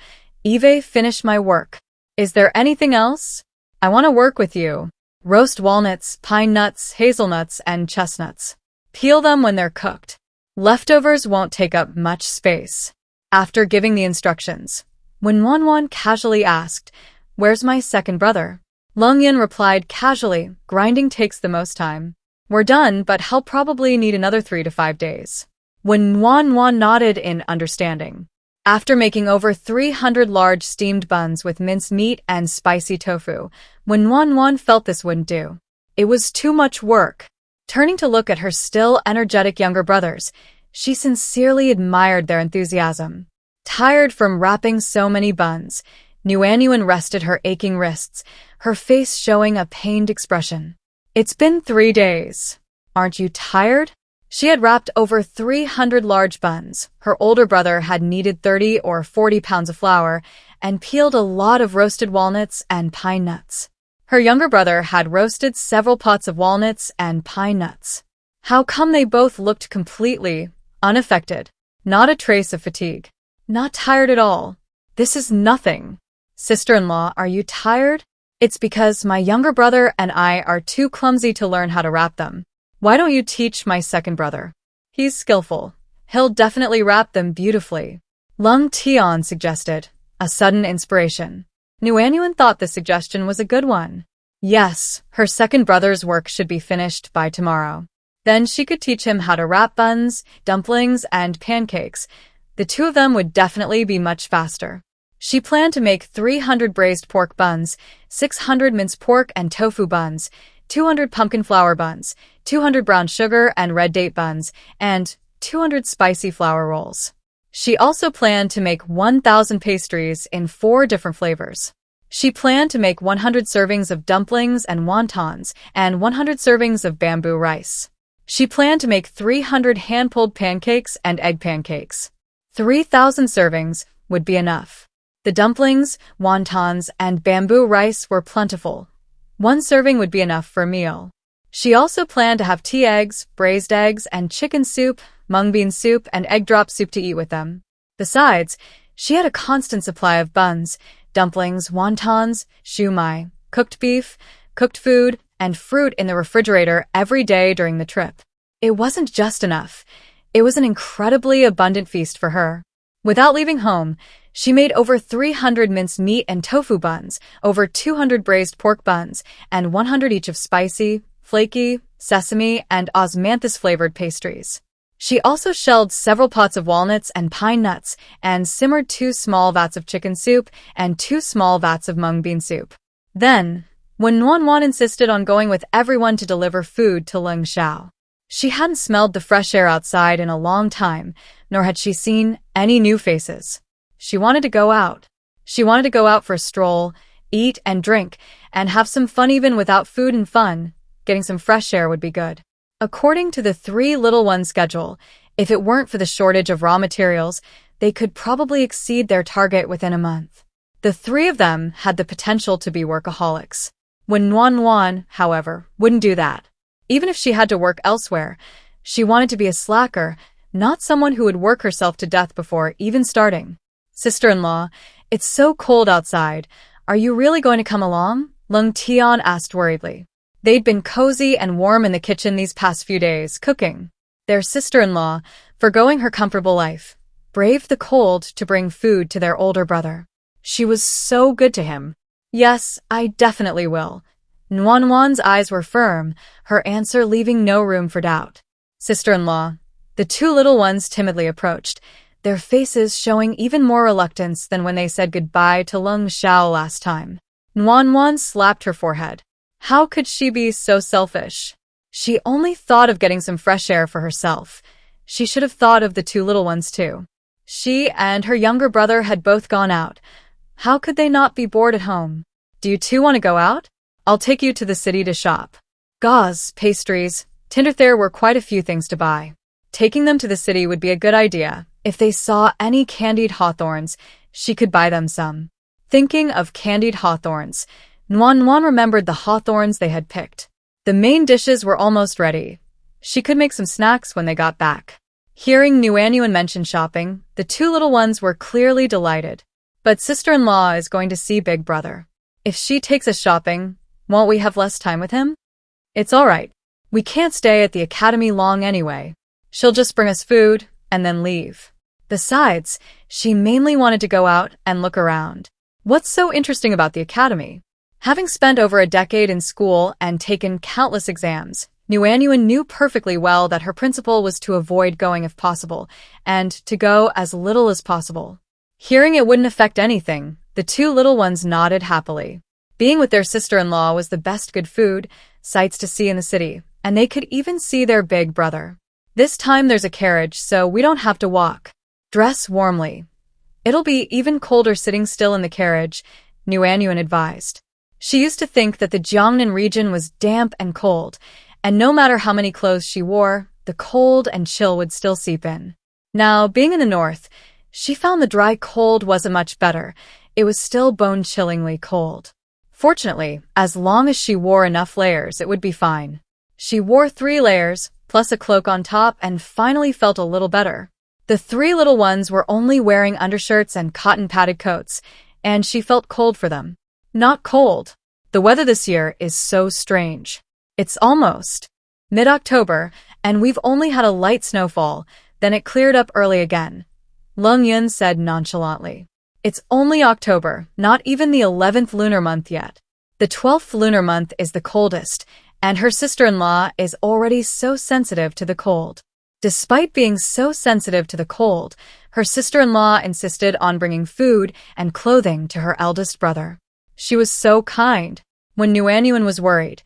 Eve finished my work. Is there anything else? I want to work with you. Roast walnuts, pine nuts, hazelnuts, and chestnuts. Peel them when they're cooked. Leftovers won't take up much space. After giving the instructions, when Nuanyuan casually asked, where's my second brother? Lung Yin replied casually, grinding takes the most time. We're done, but he'll probably need another 3 to 5 days. When Nuanyuan nodded in understanding. After making over 300 large steamed buns with minced meat and spicy tofu, when Nuanyuan felt this wouldn't do. It was too much work. Turning to look at her still energetic younger brothers, she sincerely admired their enthusiasm. Tired from wrapping so many buns, Nuanyuan rested her aching wrists, her face showing a pained expression. It's been 3 days. Aren't you tired? She had wrapped over 300 large buns. Her older brother had kneaded 30 or 40 pounds of flour and peeled a lot of roasted walnuts and pine nuts. Her younger brother had roasted several pots of walnuts and pine nuts. How come they both looked completely unaffected? Not a trace of fatigue. Not tired at all. This is nothing. Sister-in-law, are you tired? It's because my younger brother and I are too clumsy to learn how to wrap them. Why don't you teach my second brother? He's skillful. He'll definitely wrap them beautifully. Lung Tian suggested, a sudden inspiration. Nuanyuan thought the suggestion was a good one. Yes, her second brother's work should be finished by tomorrow. Then she could teach him how to wrap buns, dumplings, and pancakes. The two of them would definitely be much faster. She planned to make 300 braised pork buns, 600 minced pork and tofu buns, 200 pumpkin flour buns, 200 brown sugar and red date buns, and 200 spicy flour rolls. She also planned to make 1,000 pastries in 4 different flavors. She planned to make 100 servings of dumplings and wontons and 100 servings of bamboo rice. She planned to make 300 hand-pulled pancakes and egg pancakes. 3,000 servings would be enough. The dumplings, wontons, and bamboo rice were plentiful. 1 serving would be enough for a meal. She also planned to have tea eggs, braised eggs, and chicken soup, mung bean soup, and egg drop soup to eat with them. Besides, she had a constant supply of buns, dumplings, wontons, shumai, cooked beef, cooked food, and fruit in the refrigerator every day during the trip. It wasn't just enough. It was an incredibly abundant feast for her. Without leaving home, she made over 300 minced meat and tofu buns, over 200 braised pork buns, and 100 each of spicy, flaky, sesame, and osmanthus-flavored pastries. She also shelled several pots of walnuts and pine nuts and simmered 2 small vats of chicken soup and 2 small vats of mung bean soup. Then, when Nuan insisted on going with everyone to deliver food to Lung Xiao, she hadn't smelled the fresh air outside in a long time, nor had she seen any new faces. She wanted to go out. She wanted to go out for a stroll, eat and drink, and have some fun even without food and fun. Getting some fresh air would be good. According to the 3 little ones' schedule, if it weren't for the shortage of raw materials, they could probably exceed their target within a month. The 3 of them had the potential to be workaholics. When Nuan, however, wouldn't do that. Even if she had to work elsewhere, she wanted to be a slacker, not someone who would work herself to death before even starting. Sister-in-law, it's so cold outside. Are you really going to come along? Lung Tian asked worriedly. They'd been cozy and warm in the kitchen these past few days, cooking. Their sister-in-law, forgoing her comfortable life, braved the cold to bring food to their older brother. She was so good to him. Yes, I definitely will. Nuan's eyes were firm, her answer leaving no room for doubt. Sister-in-law, the 2 little ones timidly approached, their faces showing even more reluctance than when they said goodbye to Lung Xiao last time. Nuan slapped her forehead. How could she be so selfish? She only thought of getting some fresh air for herself. She should have thought of the 2 little ones too. She and her younger brother had both gone out. How could they not be bored at home? Do you 2 want to go out? I'll take you to the city to shop. Gauze, pastries, tinder. There were quite a few things to buy. Taking them to the city would be a good idea. If they saw any candied hawthorns, she could buy them some. Thinking of candied hawthorns, Nuan remembered the hawthorns they had picked. The main dishes were almost ready. She could make some snacks when they got back. Hearing Nuanyuan mention shopping, the 2 little ones were clearly delighted. But sister-in-law is going to see big brother. If she takes us shopping, won't we have less time with him? It's all right. We can't stay at the academy long anyway. She'll just bring us food and then leave. Besides, she mainly wanted to go out and look around. What's so interesting about the academy? Having spent over a decade in school and taken countless exams, Nuanyuan knew perfectly well that her principle was to avoid going if possible, and to go as little as possible. Hearing it wouldn't affect anything, the 2 little ones nodded happily. Being with their sister-in-law was the best good food, sights to see in the city, and they could even see their big brother. This time there's a carriage, so we don't have to walk. Dress warmly. It'll be even colder sitting still in the carriage, Nuanyuan advised. She used to think that the Jiangnan region was damp and cold, and no matter how many clothes she wore, the cold and chill would still seep in. Now, being in the north, she found the dry cold wasn't much better. It was still bone-chillingly cold. Fortunately, as long as she wore enough layers, it would be fine. She wore 3 layers, plus a cloak on top, and finally felt a little better. The 3 little ones were only wearing undershirts and cotton padded coats, and she felt cold for them. Not cold. The weather this year is so strange. It's almost mid-October, and we've only had a light snowfall, then it cleared up early again. Lung Yun said nonchalantly. It's only October, not even the 11th lunar month yet. The 12th lunar month is the coldest, and her sister-in-law is already so sensitive to the cold. Despite being so sensitive to the cold, her sister-in-law insisted on bringing food and clothing to her eldest brother. She was so kind. When Nuanyuan was worried,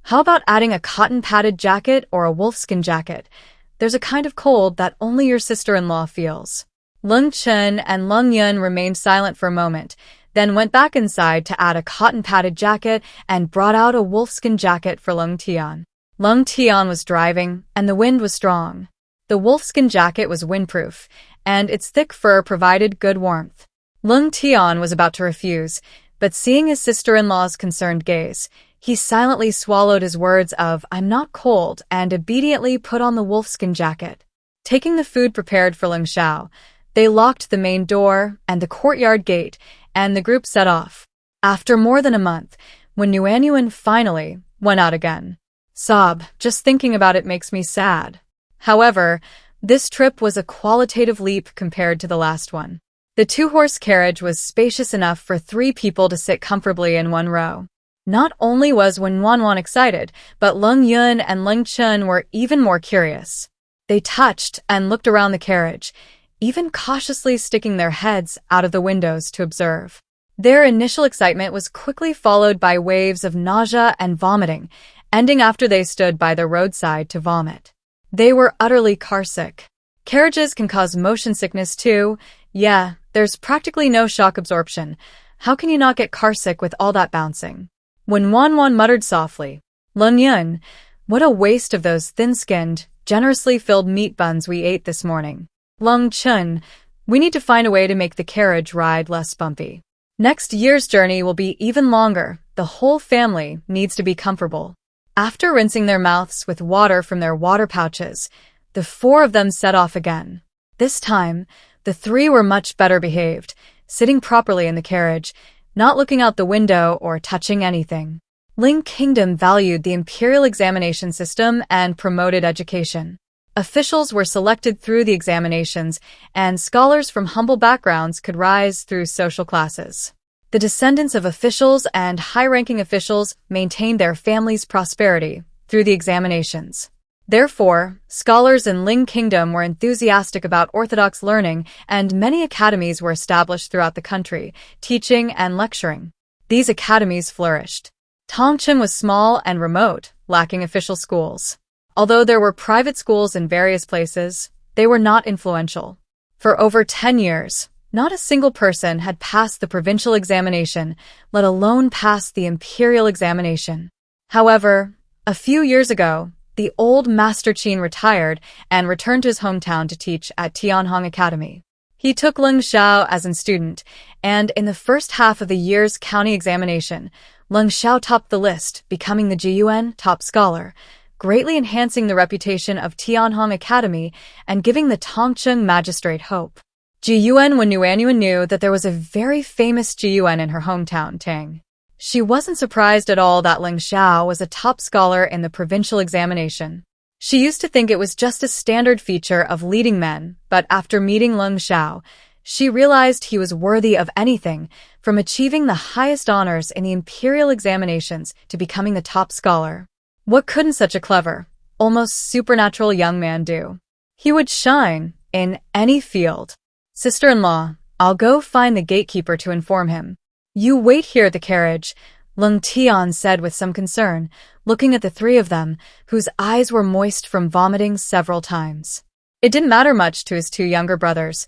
how about adding a cotton-padded jacket or a wolfskin jacket? There's a kind of cold that only your sister-in-law feels. Lung Chen and Lung Yun remained silent for a moment, then went back inside to add a cotton-padded jacket and brought out a wolfskin jacket for Lung Tian. Lung Tian was driving, and the wind was strong. The wolfskin jacket was windproof, and its thick fur provided good warmth. Lung Tian was about to refuse, but seeing his sister-in-law's concerned gaze, he silently swallowed his words of, "I'm not cold," and obediently put on the wolfskin jacket. Taking the food prepared for Lung Xiao, they locked the main door and the courtyard gate, and the group set off. After more than a month, when Nuanyuan finally went out again. Sob, just thinking about it makes me sad. However, this trip was a qualitative leap compared to the last one. The two-horse carriage was spacious enough for 3 people to sit comfortably in one row. Not only was Wenwanwan excited, but Lung Yun and Lung Chen were even more curious. They touched and looked around the carriage, even cautiously sticking their heads out of the windows to observe. Their initial excitement was quickly followed by waves of nausea and vomiting, ending after they stood by the roadside to vomit. They were utterly carsick. Carriages can cause motion sickness too. Yeah, there's practically no shock absorption. How can you not get carsick with all that bouncing? When Wanwan muttered softly, "Lung Yun, what a waste of those thin-skinned, generously filled meat buns we ate this morning. Lung Chen, we need to find a way to make the carriage ride less bumpy. Next year's journey will be even longer. The whole family needs to be comfortable." After rinsing their mouths with water from their water pouches, the 4 of them set off again. This time, the 3 were much better behaved, sitting properly in the carriage, not looking out the window or touching anything. Ling Kingdom valued the imperial examination system and promoted education. Officials were selected through the examinations, and scholars from humble backgrounds could rise through social classes. The descendants of officials and high-ranking officials maintained their families' prosperity through the examinations. Therefore, scholars in Ling Kingdom were enthusiastic about orthodox learning, and many academies were established throughout the country, teaching and lecturing. These academies flourished. Tongcheng was small and remote, lacking official schools. Although there were private schools in various places, they were not influential. For over 10 years, not a single person had passed the provincial examination, let alone passed the imperial examination. However, a few years ago, the old Master Qin retired and returned to his hometown to teach at Tianhong Academy. He took Lung Xiao as a student, and in the first half of the year's county examination, Lung Xiao topped the list, becoming the Jiyuan top scholar, greatly enhancing the reputation of Tianhong Academy and giving the Tongcheng magistrate hope. Jiyuan when Nuanyuan knew that there was a very famous Jiyuan in her hometown, Tang. She wasn't surprised at all that Lung Xiao was a top scholar in the provincial examination. She used to think it was just a standard feature of leading men, but after meeting Lung Xiao, she realized he was worthy of anything, from achieving the highest honors in the imperial examinations to becoming the top scholar. What couldn't such a clever, almost supernatural young man do? He would shine in any field. "Sister-in-law, I'll go find the gatekeeper to inform him." "You wait here at the carriage," Lung Tian said with some concern, looking at the 3 of them, whose eyes were moist from vomiting several times. It didn't matter much to his 2 younger brothers.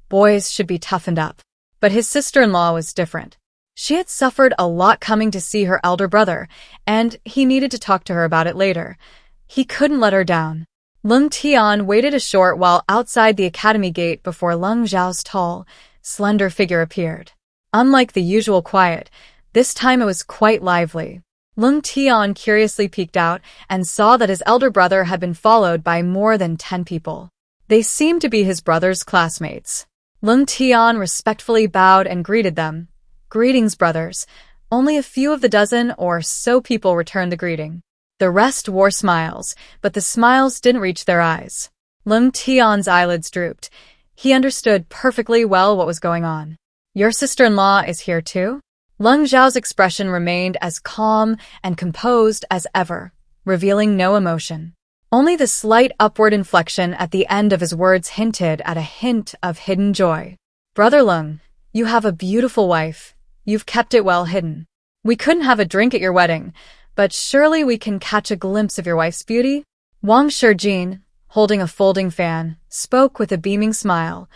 Boys should be toughened up. But his sister-in-law was different. She had suffered a lot coming to see her elder brother, and he needed to talk to her about it later. He couldn't let her down. Lung Tian waited a short while outside the academy gate before Lung Zhao's tall, slender figure appeared. Unlike the usual quiet, this time it was quite lively. Lung Tian curiously peeked out and saw that his elder brother had been followed by more than 10 people. They seemed to be his brother's classmates. Lung Tian respectfully bowed and greeted them. "Greetings, brothers. Only a few of the dozen or so people returned the greeting. The rest wore smiles, but the smiles didn't reach their eyes. Lung Tian's eyelids drooped. He understood perfectly well what was going on. Your sister-in-law is here too? Lung Zhao's expression remained as calm and composed as ever, revealing no emotion. Only the slight upward inflection at the end of his words hinted at a hint of hidden joy. Brother Lung, you have a beautiful wife. You've kept it well hidden. We couldn't have a drink at your wedding, but surely we can catch a glimpse of your wife's beauty? Wang Shijin, holding a folding fan, spoke with a beaming smile.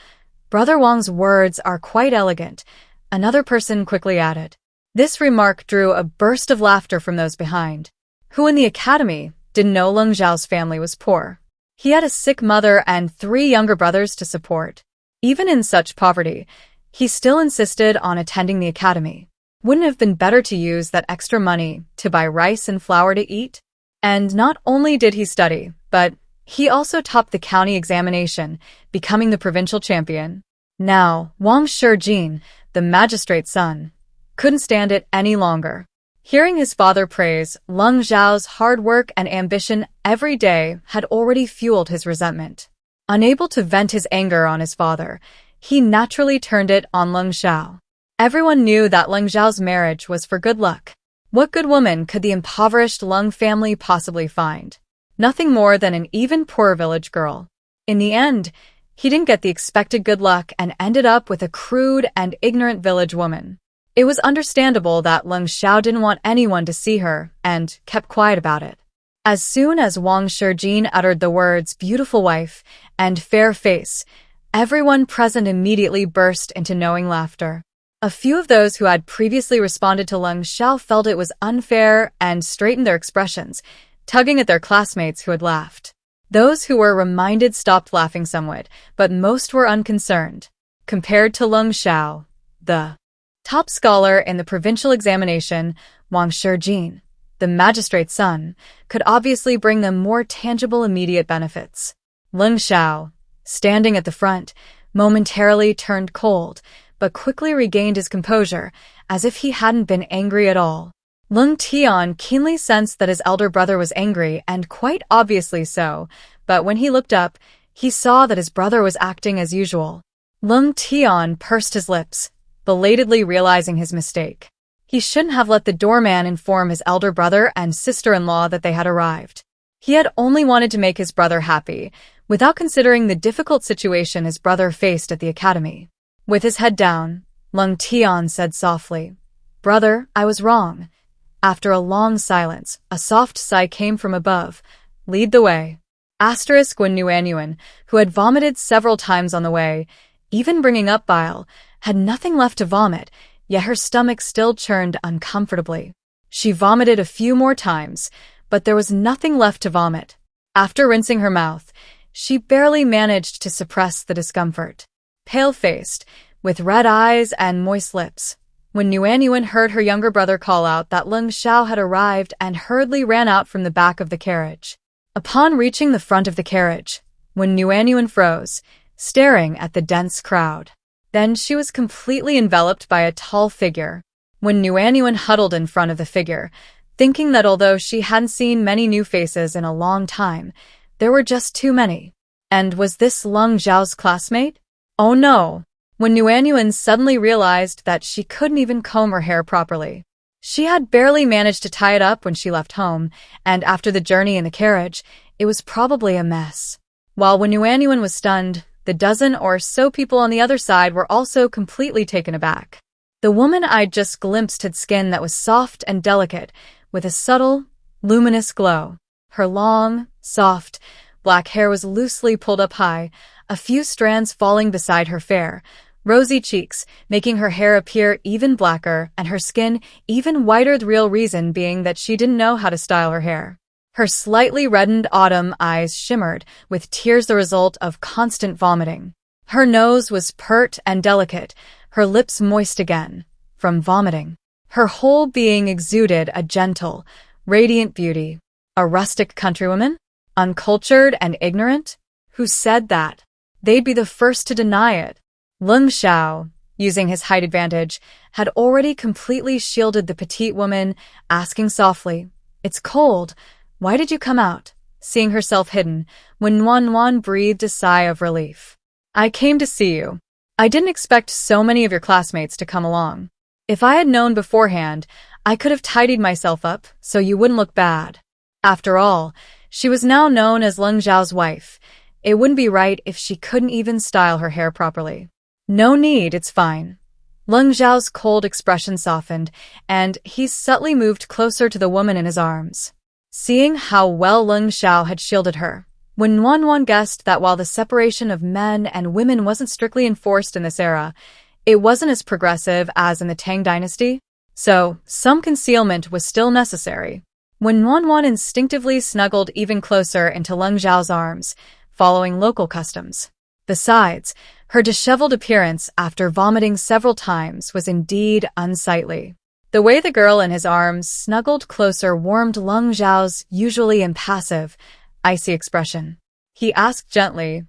Brother Wang's words are quite elegant, another person quickly added. This remark drew a burst of laughter from those behind. Who in the academy didn't know Lung Zhao's family was poor? He had a sick mother and 3 younger brothers to support. Even in such poverty, he still insisted on attending the academy. Wouldn't it have been better to use that extra money to buy rice and flour to eat? And not only did he study, but he also topped the county examination, becoming the provincial champion. Now, Wang Shijin, the magistrate's son, couldn't stand it any longer. Hearing his father praise Lung Zhao's hard work and ambition every day had already fueled his resentment. Unable to vent his anger on his father, he naturally turned it on Lung Zhao. Everyone knew that Lung Zhao's marriage was for good luck. What good woman could the impoverished Lung family possibly find? Nothing more than an even poorer village girl. In the end, he didn't get the expected good luck and ended up with a crude and ignorant village woman. It was understandable that Lung Zhao didn't want anyone to see her and kept quiet about it. As soon as Wang Shijin uttered the words beautiful wife and fair face, everyone present immediately burst into knowing laughter. A few of those who had previously responded to Lung Zhao felt it was unfair and straightened their expressions, tugging at their classmates who had laughed. Those who were reminded stopped laughing somewhat, but most were unconcerned. Compared to Lung Zhao, the top scholar in the provincial examination, Wang Shijin, the magistrate's son, could obviously bring them more tangible immediate benefits. Lung Zhao, standing at the front, momentarily turned cold, but quickly regained his composure, as if he hadn't been angry at all. Lung Tian keenly sensed that his elder brother was angry, and quite obviously so, but when he looked up, he saw that his brother was acting as usual. Lung Tian pursed his lips, belatedly realizing his mistake. He shouldn't have let the doorman inform his elder brother and sister-in-law that they had arrived. He had only wanted to make his brother happy, without considering the difficult situation his brother faced at the academy. With his head down, Lung Tian said softly, Brother, I was wrong. After a long silence, a soft sigh came from above. Lead the way. When Nuanyuan, who had vomited several times on the way, even bringing up bile, had nothing left to vomit, yet her stomach still churned uncomfortably. She vomited a few more times, but there was nothing left to vomit. After rinsing her mouth, she barely managed to suppress the discomfort. Pale-faced, with red eyes and moist lips, when Nuanyuan heard her younger brother call out that Lung Zhao had arrived and hurriedly ran out from the back of the carriage. Upon reaching the front of the carriage, when Nuanyuan froze, staring at the dense crowd. Then she was completely enveloped by a tall figure. When Nuanyuan huddled in front of the figure, thinking that although she hadn't seen many new faces in a long time, there were just too many. And was this Lung Zhao's classmate? Oh no! When Nuanyuan suddenly realized that she couldn't even comb her hair properly. She had barely managed to tie it up when she left home, and after the journey in the carriage, it was probably a mess. While when Nuanyuan was stunned, the dozen or so people on the other side were also completely taken aback. The woman I'd just glimpsed had skin that was soft and delicate, with a subtle, luminous glow. Her long, soft, black hair was loosely pulled up high, a few strands falling beside her fair, rosy cheeks, making her hair appear even blacker and her skin even whiter, the real reason being that she didn't know how to style her hair. Her slightly reddened autumn eyes shimmered, with tears the result of constant vomiting. Her nose was pert and delicate, her lips moist again, from vomiting. Her whole being exuded a gentle, radiant beauty. A rustic countrywoman? Uncultured and ignorant? Who said that? They'd be the first to deny it. Lung Zhao, using his height advantage, had already completely shielded the petite woman, asking softly, "It's cold. Why did you come out?" Seeing herself hidden, when Wan breathed a sigh of relief. "I came to see you. I didn't expect so many of your classmates to come along. If I had known beforehand, I could have tidied myself up so you wouldn't look bad." After all, she was now known as Leng Zhao's wife. It wouldn't be right if she couldn't even style her hair properly. "No need, it's fine." Leng Zhao's cold expression softened, and he subtly moved closer to the woman in his arms. Seeing how well Leng Zhao had shielded her, when Wan guessed that while the separation of men and women wasn't strictly enforced in this era, it wasn't as progressive as in the Tang dynasty, so some concealment was still necessary. When Wan instinctively snuggled even closer into Leng Zhao's arms, following local customs. Besides, her disheveled appearance after vomiting several times was indeed unsightly. The way the girl in his arms snuggled closer warmed Leng Zhao's usually impassive, icy expression. He asked gently,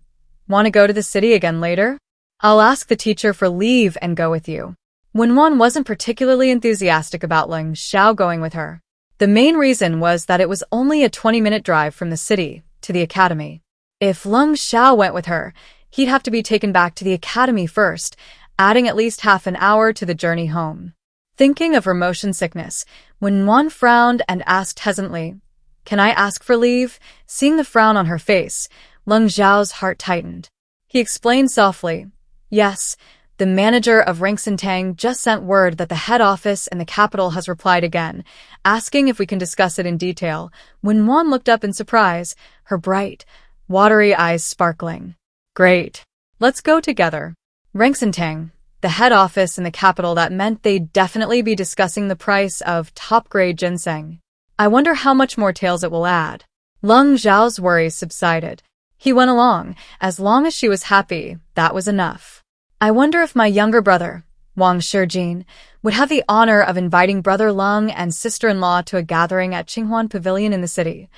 "Want to go to the city again later? I'll ask the teacher for leave and go with you." When Wan wasn't particularly enthusiastic about Leng Zhao going with her. The main reason was that it was only a 20-minute drive from the city to the academy. If Leng Zhao went with her, he'd have to be taken back to the academy first, adding at least half an hour to the journey home. Thinking of her motion sickness, when Wan frowned and asked hesitantly, "Can I ask for leave?" Seeing the frown on her face, Leng Zhao's heart tightened. He explained softly, "Yes, the manager of Rengsentang just sent word that the head office in the capital has replied again, asking if we can discuss it in detail." When Wan looked up in surprise, her bright, watery eyes sparkling. "Great. Let's go together." Rengsentang, the head office in the capital, that meant they'd definitely be discussing the price of top-grade ginseng. I wonder how much more tails it will add. Leng Zhao's worries subsided. He went along. As long as she was happy, that was enough. "I wonder if my younger brother, Wang Shijin, would have the honor of inviting brother Leng and sister-in-law to a gathering at Qinghuan Pavilion in the city."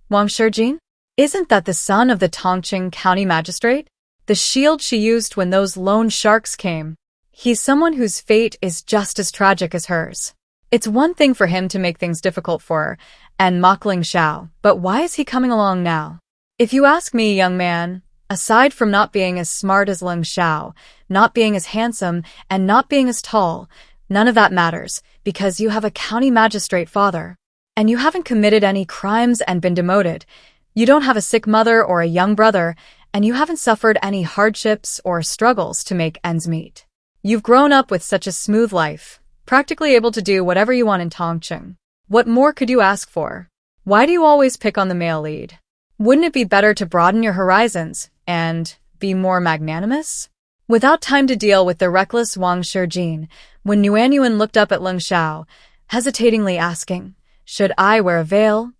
"Wang Shijin? Isn't that the son of the Tongqing County Magistrate? The shield she used when those lone sharks came. He's someone whose fate is just as tragic as hers. It's one thing for him to make things difficult for her and mock Leng Zhao, but why is he coming along now? If you ask me, young man, aside from not being as smart as Leng Zhao, not being as handsome, and not being as tall, none of that matters, because you have a county magistrate father. And you haven't committed any crimes and been demoted. You don't have a sick mother or a young brother, and you haven't suffered any hardships or struggles to make ends meet. You've grown up with such a smooth life, practically able to do whatever you want in Tongqing. What more could you ask for? Why do you always pick on the male lead? Wouldn't it be better to broaden your horizons and be more magnanimous?" Without time to deal with the reckless Wang Shijin, when Yuanyuan looked up at Leng Zhao, hesitatingly asking, "Should I wear a veil?"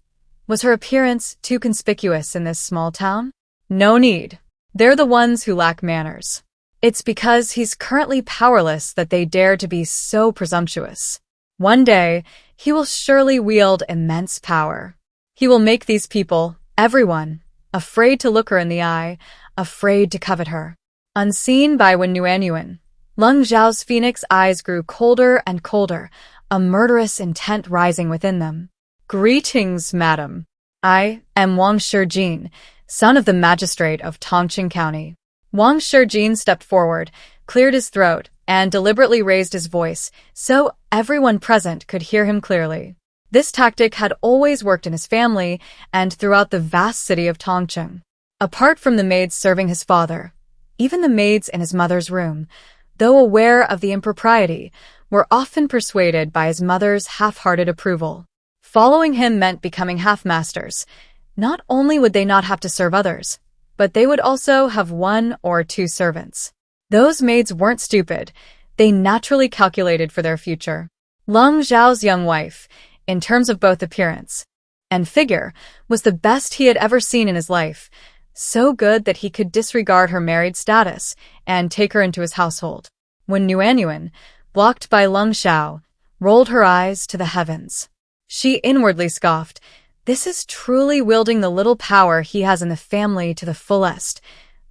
Was her appearance too conspicuous in this small town? No need. They're the ones who lack manners. It's because he's currently powerless that they dare to be so presumptuous. One day, he will surely wield immense power. He will make these people, everyone, afraid to look her in the eye, afraid to covet her. Unseen by Wen Yuanyuan, Leng Zhao's phoenix eyes grew colder and colder, a murderous intent rising within them. "Greetings, madam. I am Wang Shijin, son of the magistrate of Tongqing County." Wang Shijin stepped forward, cleared his throat, and deliberately raised his voice so everyone present could hear him clearly. This tactic had always worked in his family and throughout the vast city of Tongqing. Apart from the maids serving his father, even the maids in his mother's room, though aware of the impropriety, were often persuaded by his mother's half-hearted approval. Following him meant becoming half-masters. Not only would they not have to serve others, but they would also have 1 or 2 servants. Those maids weren't stupid. They naturally calculated for their future. Leng Zhao's young wife, in terms of both appearance and figure, was the best he had ever seen in his life, so good that he could disregard her married status and take her into his household. When Yuanyuan, blocked by Leng Zhao, rolled her eyes to the heavens, she inwardly scoffed. This is truly wielding the little power he has in the family to the fullest.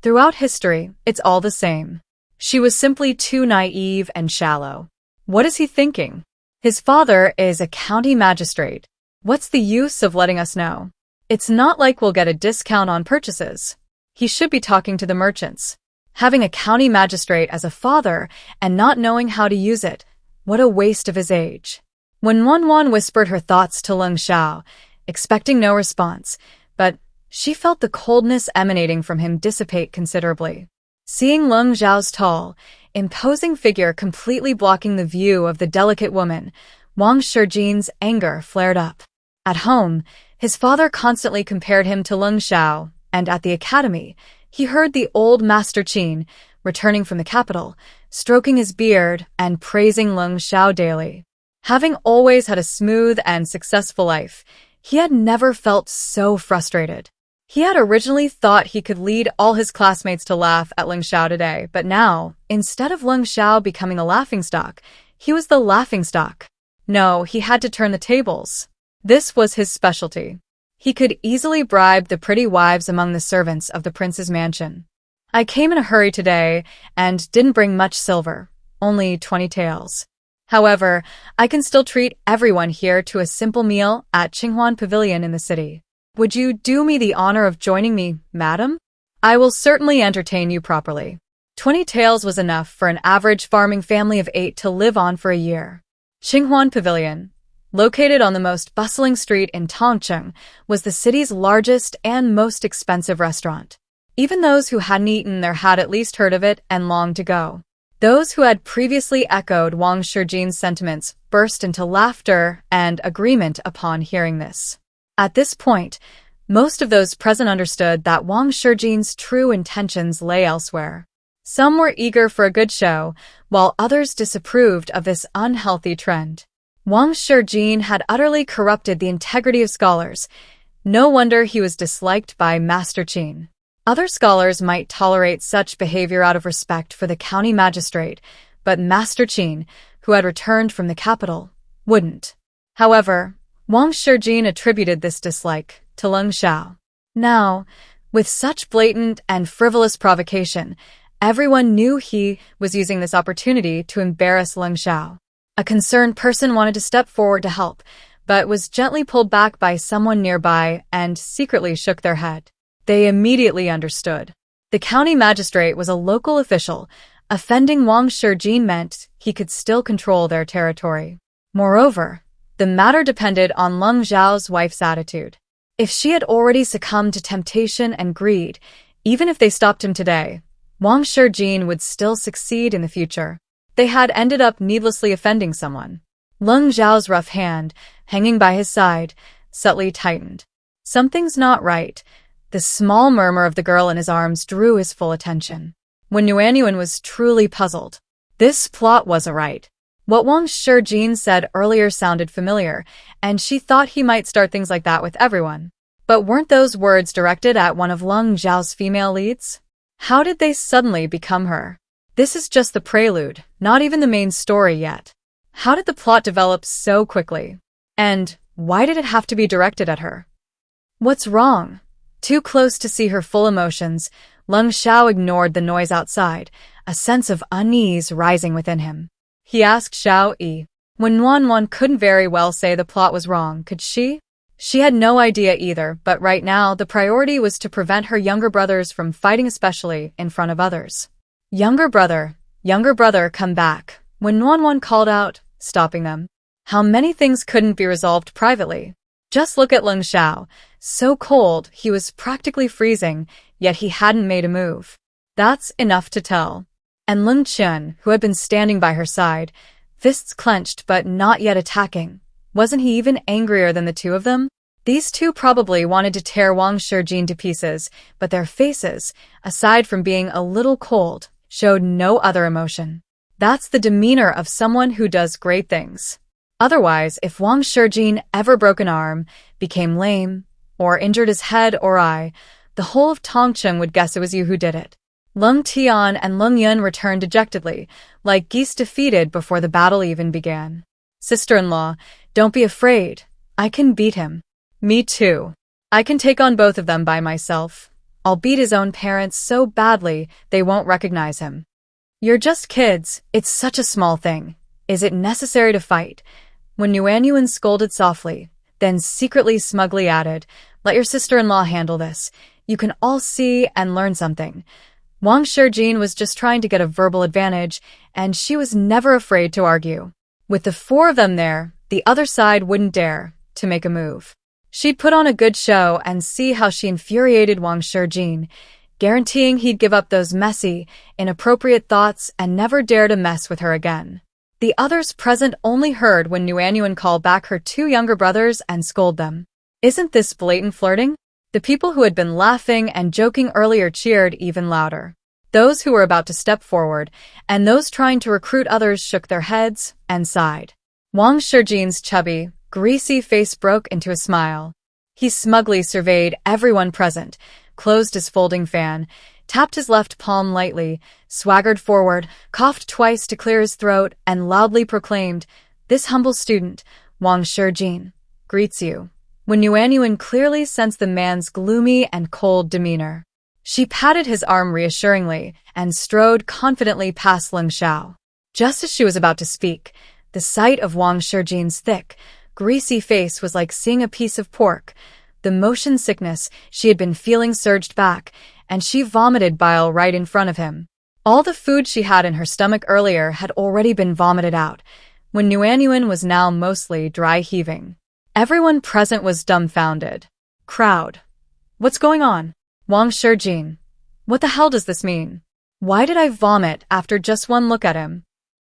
Throughout history, it's all the same. She was simply too naive and shallow. What is he thinking? His father is a county magistrate. What's the use of letting us know? It's not like we'll get a discount on purchases. He should be talking to the merchants. Having a county magistrate as a father and not knowing how to use it, what a waste of his age. When Wanwan whispered her thoughts to Leng Xiao, expecting no response, but she felt the coldness emanating from him dissipate considerably. Seeing Leng Xiao's tall, imposing figure completely blocking the view of the delicate woman, Wang Shijin's anger flared up. At home, his father constantly compared him to Leng Xiao, and at the academy, he heard the old Master Qin, returning from the capital, stroking his beard and praising Leng Xiao daily. Having always had a smooth and successful life, he had never felt so frustrated. He had originally thought he could lead all his classmates to laugh at Leng Xiao today, but now, instead of Leng Xiao becoming a laughingstock, he was the laughingstock. No, he had to turn the tables. This was his specialty. He could easily bribe the pretty wives among the servants of the prince's mansion. I came in a hurry today and didn't bring much silver, only 20 taels. However, I can still treat everyone here to a simple meal at Qinghuan Pavilion in the city. Would you do me the honor of joining me, madam? I will certainly entertain you properly. 20 taels was enough for an average farming family of 8 to live on for a year. Qinghuan Pavilion, located on the most bustling street in Tongcheng, was the city's largest and most expensive restaurant. Even those who hadn't eaten there had at least heard of it and longed to go. Those who had previously echoed Wang Shijin's sentiments burst into laughter and agreement upon hearing this. At this point, most of those present understood that Wang Shijin's true intentions lay elsewhere. Some were eager for a good show, while others disapproved of this unhealthy trend. Wang Shijin had utterly corrupted the integrity of scholars. No wonder he was disliked by Master Qin. Other scholars might tolerate such behavior out of respect for the county magistrate, but Master Qin, who had returned from the capital, wouldn't. However, Wang Shijin attributed this dislike to Leng Xiao. Now, with such blatant and frivolous provocation, everyone knew he was using this opportunity to embarrass Leng Xiao. A concerned person wanted to step forward to help, but was gently pulled back by someone nearby and secretly shook their head. They immediately understood. The county magistrate was a local official. Offending Wang Shijin meant he could still control their territory. Moreover, the matter depended on Leng Xiao's wife's attitude. If she had already succumbed to temptation and greed, even if they stopped him today, Wang Shijin would still succeed in the future. They had ended up needlessly offending someone. Leng Xiao's rough hand, hanging by his side, subtly tightened. Something's not right. The small murmur of the girl in his arms drew his full attention. When Nuanyuan was truly puzzled. This plot wasn't right. What Wang Shijin said earlier sounded familiar, and she thought he might start things like that with everyone. But weren't those words directed at one of Leng Xiao's female leads? How did they suddenly become her? This is just the prelude, not even the main story yet. How did the plot develop so quickly? And why did it have to be directed at her? What's wrong? Too close to see her full emotions, Leng Xiao ignored the noise outside, a sense of unease rising within him. He asked Xiao Yi. When Wanwan couldn't very well say the plot was wrong, could she? She had no idea either, but right now the priority was to prevent her younger brothers from fighting, especially in front of others. Younger brother, come back. When Wanwan called out, stopping them. How many things couldn't be resolved privately? Just look at Leng Xiao. So cold, he was practically freezing, yet he hadn't made a move. That's enough to tell. And Leng Qian, who had been standing by her side, fists clenched but not yet attacking. Wasn't he even angrier than the two of them? These two probably wanted to tear Wang Shijin to pieces, but their faces, aside from being a little cold, showed no other emotion. That's the demeanor of someone who does great things. Otherwise, if Wang Shijin ever broke an arm, became lame, or injured his head or eye, the whole of Tongcheng would guess it was you who did it. Leng Tian and Leng Yun returned dejectedly, like geese defeated before the battle even began. Sister-in-law, don't be afraid. I can beat him. Me too. I can take on both of them by myself. I'll beat his own parents so badly they won't recognize him. You're just kids. It's such a small thing. Is it necessary to fight? When Nuanyuan scolded softly, then secretly smugly added, let your sister-in-law handle this. You can all see and learn something. Wang Shijin was just trying to get a verbal advantage, and she was never afraid to argue. With the four of them there, the other side wouldn't dare to make a move. She'd put on a good show and see how she infuriated Wang Shijin, guaranteeing he'd give up those messy, inappropriate thoughts and never dare to mess with her again. The others present only heard when Nuanyuan called back her two younger brothers and scold them. Isn't this blatant flirting? The people who had been laughing and joking earlier cheered even louder. Those who were about to step forward, and those trying to recruit others shook their heads and sighed. Wang Shijin's chubby, greasy face broke into a smile. He smugly surveyed everyone present, closed his folding fan, tapped his left palm lightly, swaggered forward, coughed twice to clear his throat, and loudly proclaimed, "This humble student, Wang Shijin, greets you." When Nuanyuan clearly sensed the man's gloomy and cold demeanor, she patted his arm reassuringly and strode confidently past Leng Xiao. Just as she was about to speak, the sight of Wang Shijin's thick, greasy face was like seeing a piece of pork. The motion sickness she had been feeling surged back, and she vomited bile right in front of him. All the food she had in her stomach earlier had already been vomited out, when Nuanyuan was now mostly dry heaving. Everyone present was dumbfounded. Crowd. What's going on? Wang Shijin. What the hell does this mean? Why did I vomit after just one look at him?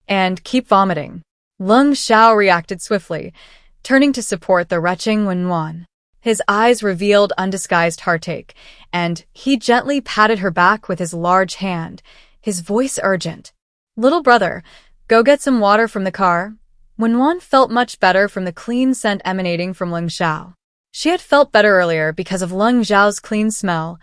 And keep vomiting. Leng Xiao reacted swiftly, turning to support the retching Wenwan. His eyes revealed undisguised heartache, and he gently patted her back with his large hand, his voice urgent. Little brother, go get some water from the car. Wenwan felt much better from the clean scent emanating from Leng Xiao. She had felt better earlier because of Leng Xiao's clean smell.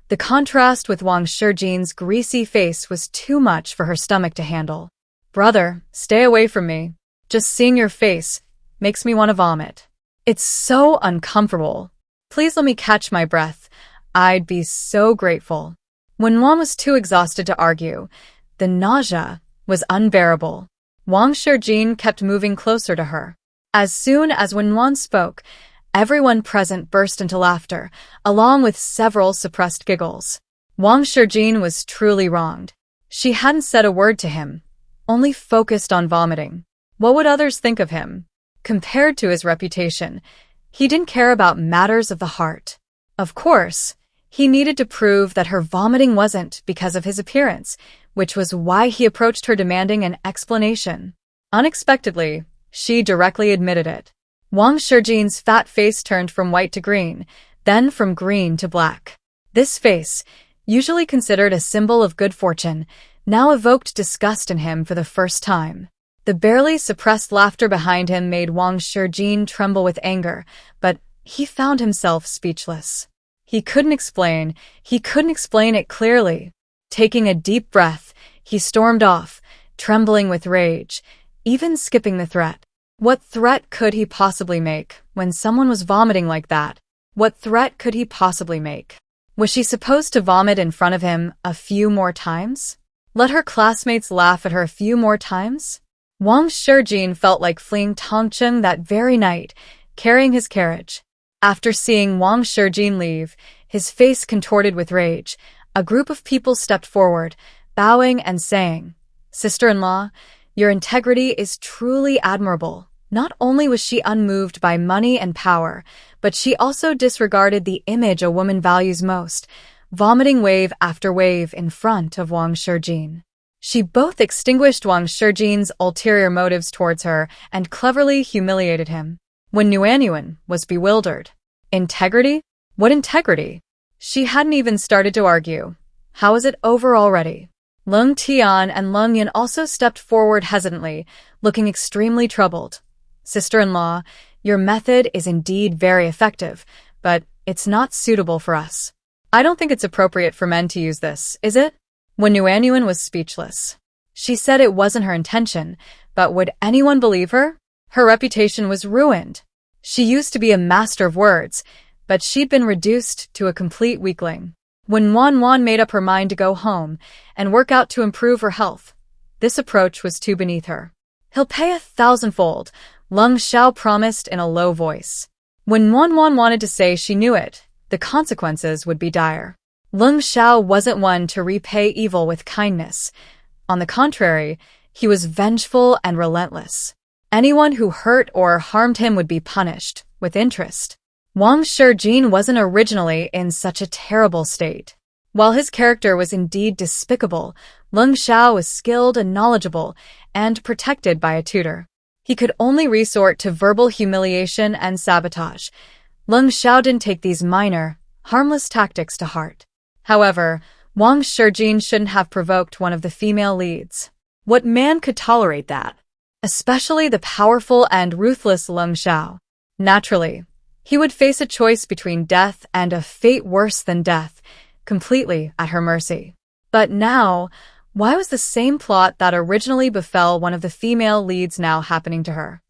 The contrast with Wang Shijin's greasy face was too much for her stomach to handle. Brother, stay away from me. Just seeing your face makes me want to vomit. It's so uncomfortable. Please let me catch my breath. I'd be so grateful. Wenwan was too exhausted to argue. The nausea was unbearable. Wang Shijin kept moving closer to her. As soon as Wenwan spoke, everyone present burst into laughter, along with several suppressed giggles. Wang Shijin was truly wronged. She hadn't said a word to him, only focused on vomiting. What would others think of him? Compared to his reputation, he didn't care about matters of the heart. Of course, he needed to prove that her vomiting wasn't because of his appearance, which was why he approached her demanding an explanation. Unexpectedly, she directly admitted it. Wang Shijin's fat face turned from white to green, then from green to black. This face, usually considered a symbol of good fortune, now evoked disgust in him for the first time. The barely suppressed laughter behind him made Wang Shijin tremble with anger, but he found himself speechless. He couldn't explain it clearly. Taking a deep breath, he stormed off, trembling with rage, even skipping the threat. What threat could he possibly make when someone was vomiting like that? What threat could he possibly make? Was she supposed to vomit in front of him a few more times? Let her classmates laugh at her a few more times? Wang Shijin felt like fleeing Tongcheng that very night, carrying his carriage. After seeing Wang Shijin leave, his face contorted with rage, a group of people stepped forward, bowing and saying, "Sister-in-law, your integrity is truly admirable." Not only was she unmoved by money and power, but she also disregarded the image a woman values most, vomiting wave after wave in front of Wang Shijin. She both extinguished Wang Shijin's ulterior motives towards her and cleverly humiliated him. When Nuanyuan was bewildered. Integrity? What integrity? She hadn't even started to argue. How is it over already? Leng Tian and Leng Yin also stepped forward hesitantly, looking extremely troubled. Sister-in-law, your method is indeed very effective, but it's not suitable for us. I don't think it's appropriate for men to use this, is it? When Nuanyuan was speechless. She said it wasn't her intention, but would anyone believe her? Her reputation was ruined. She used to be a master of words, but she'd been reduced to a complete weakling. When Wan made up her mind to go home and work out to improve her health, this approach was too beneath her. "He'll pay 1,000-fold," Lung Xiao promised in a low voice. When Wan wanted to say she knew it, the consequences would be dire. Lung Xiao wasn't one to repay evil with kindness. On the contrary, he was vengeful and relentless. Anyone who hurt or harmed him would be punished, with interest. Wang Shijin wasn't originally in such a terrible state. While his character was indeed despicable, Lung Xiao was skilled and knowledgeable, and protected by a tutor. He could only resort to verbal humiliation and sabotage. Lung Xiao didn't take these minor, harmless tactics to heart. However, Wang Shijin shouldn't have provoked one of the female leads. What man could tolerate that? Especially the powerful and ruthless Lung Xiao. Naturally, he would face a choice between death and a fate worse than death, completely at her mercy. But now, why was the same plot that originally befell one of the female leads now happening to her?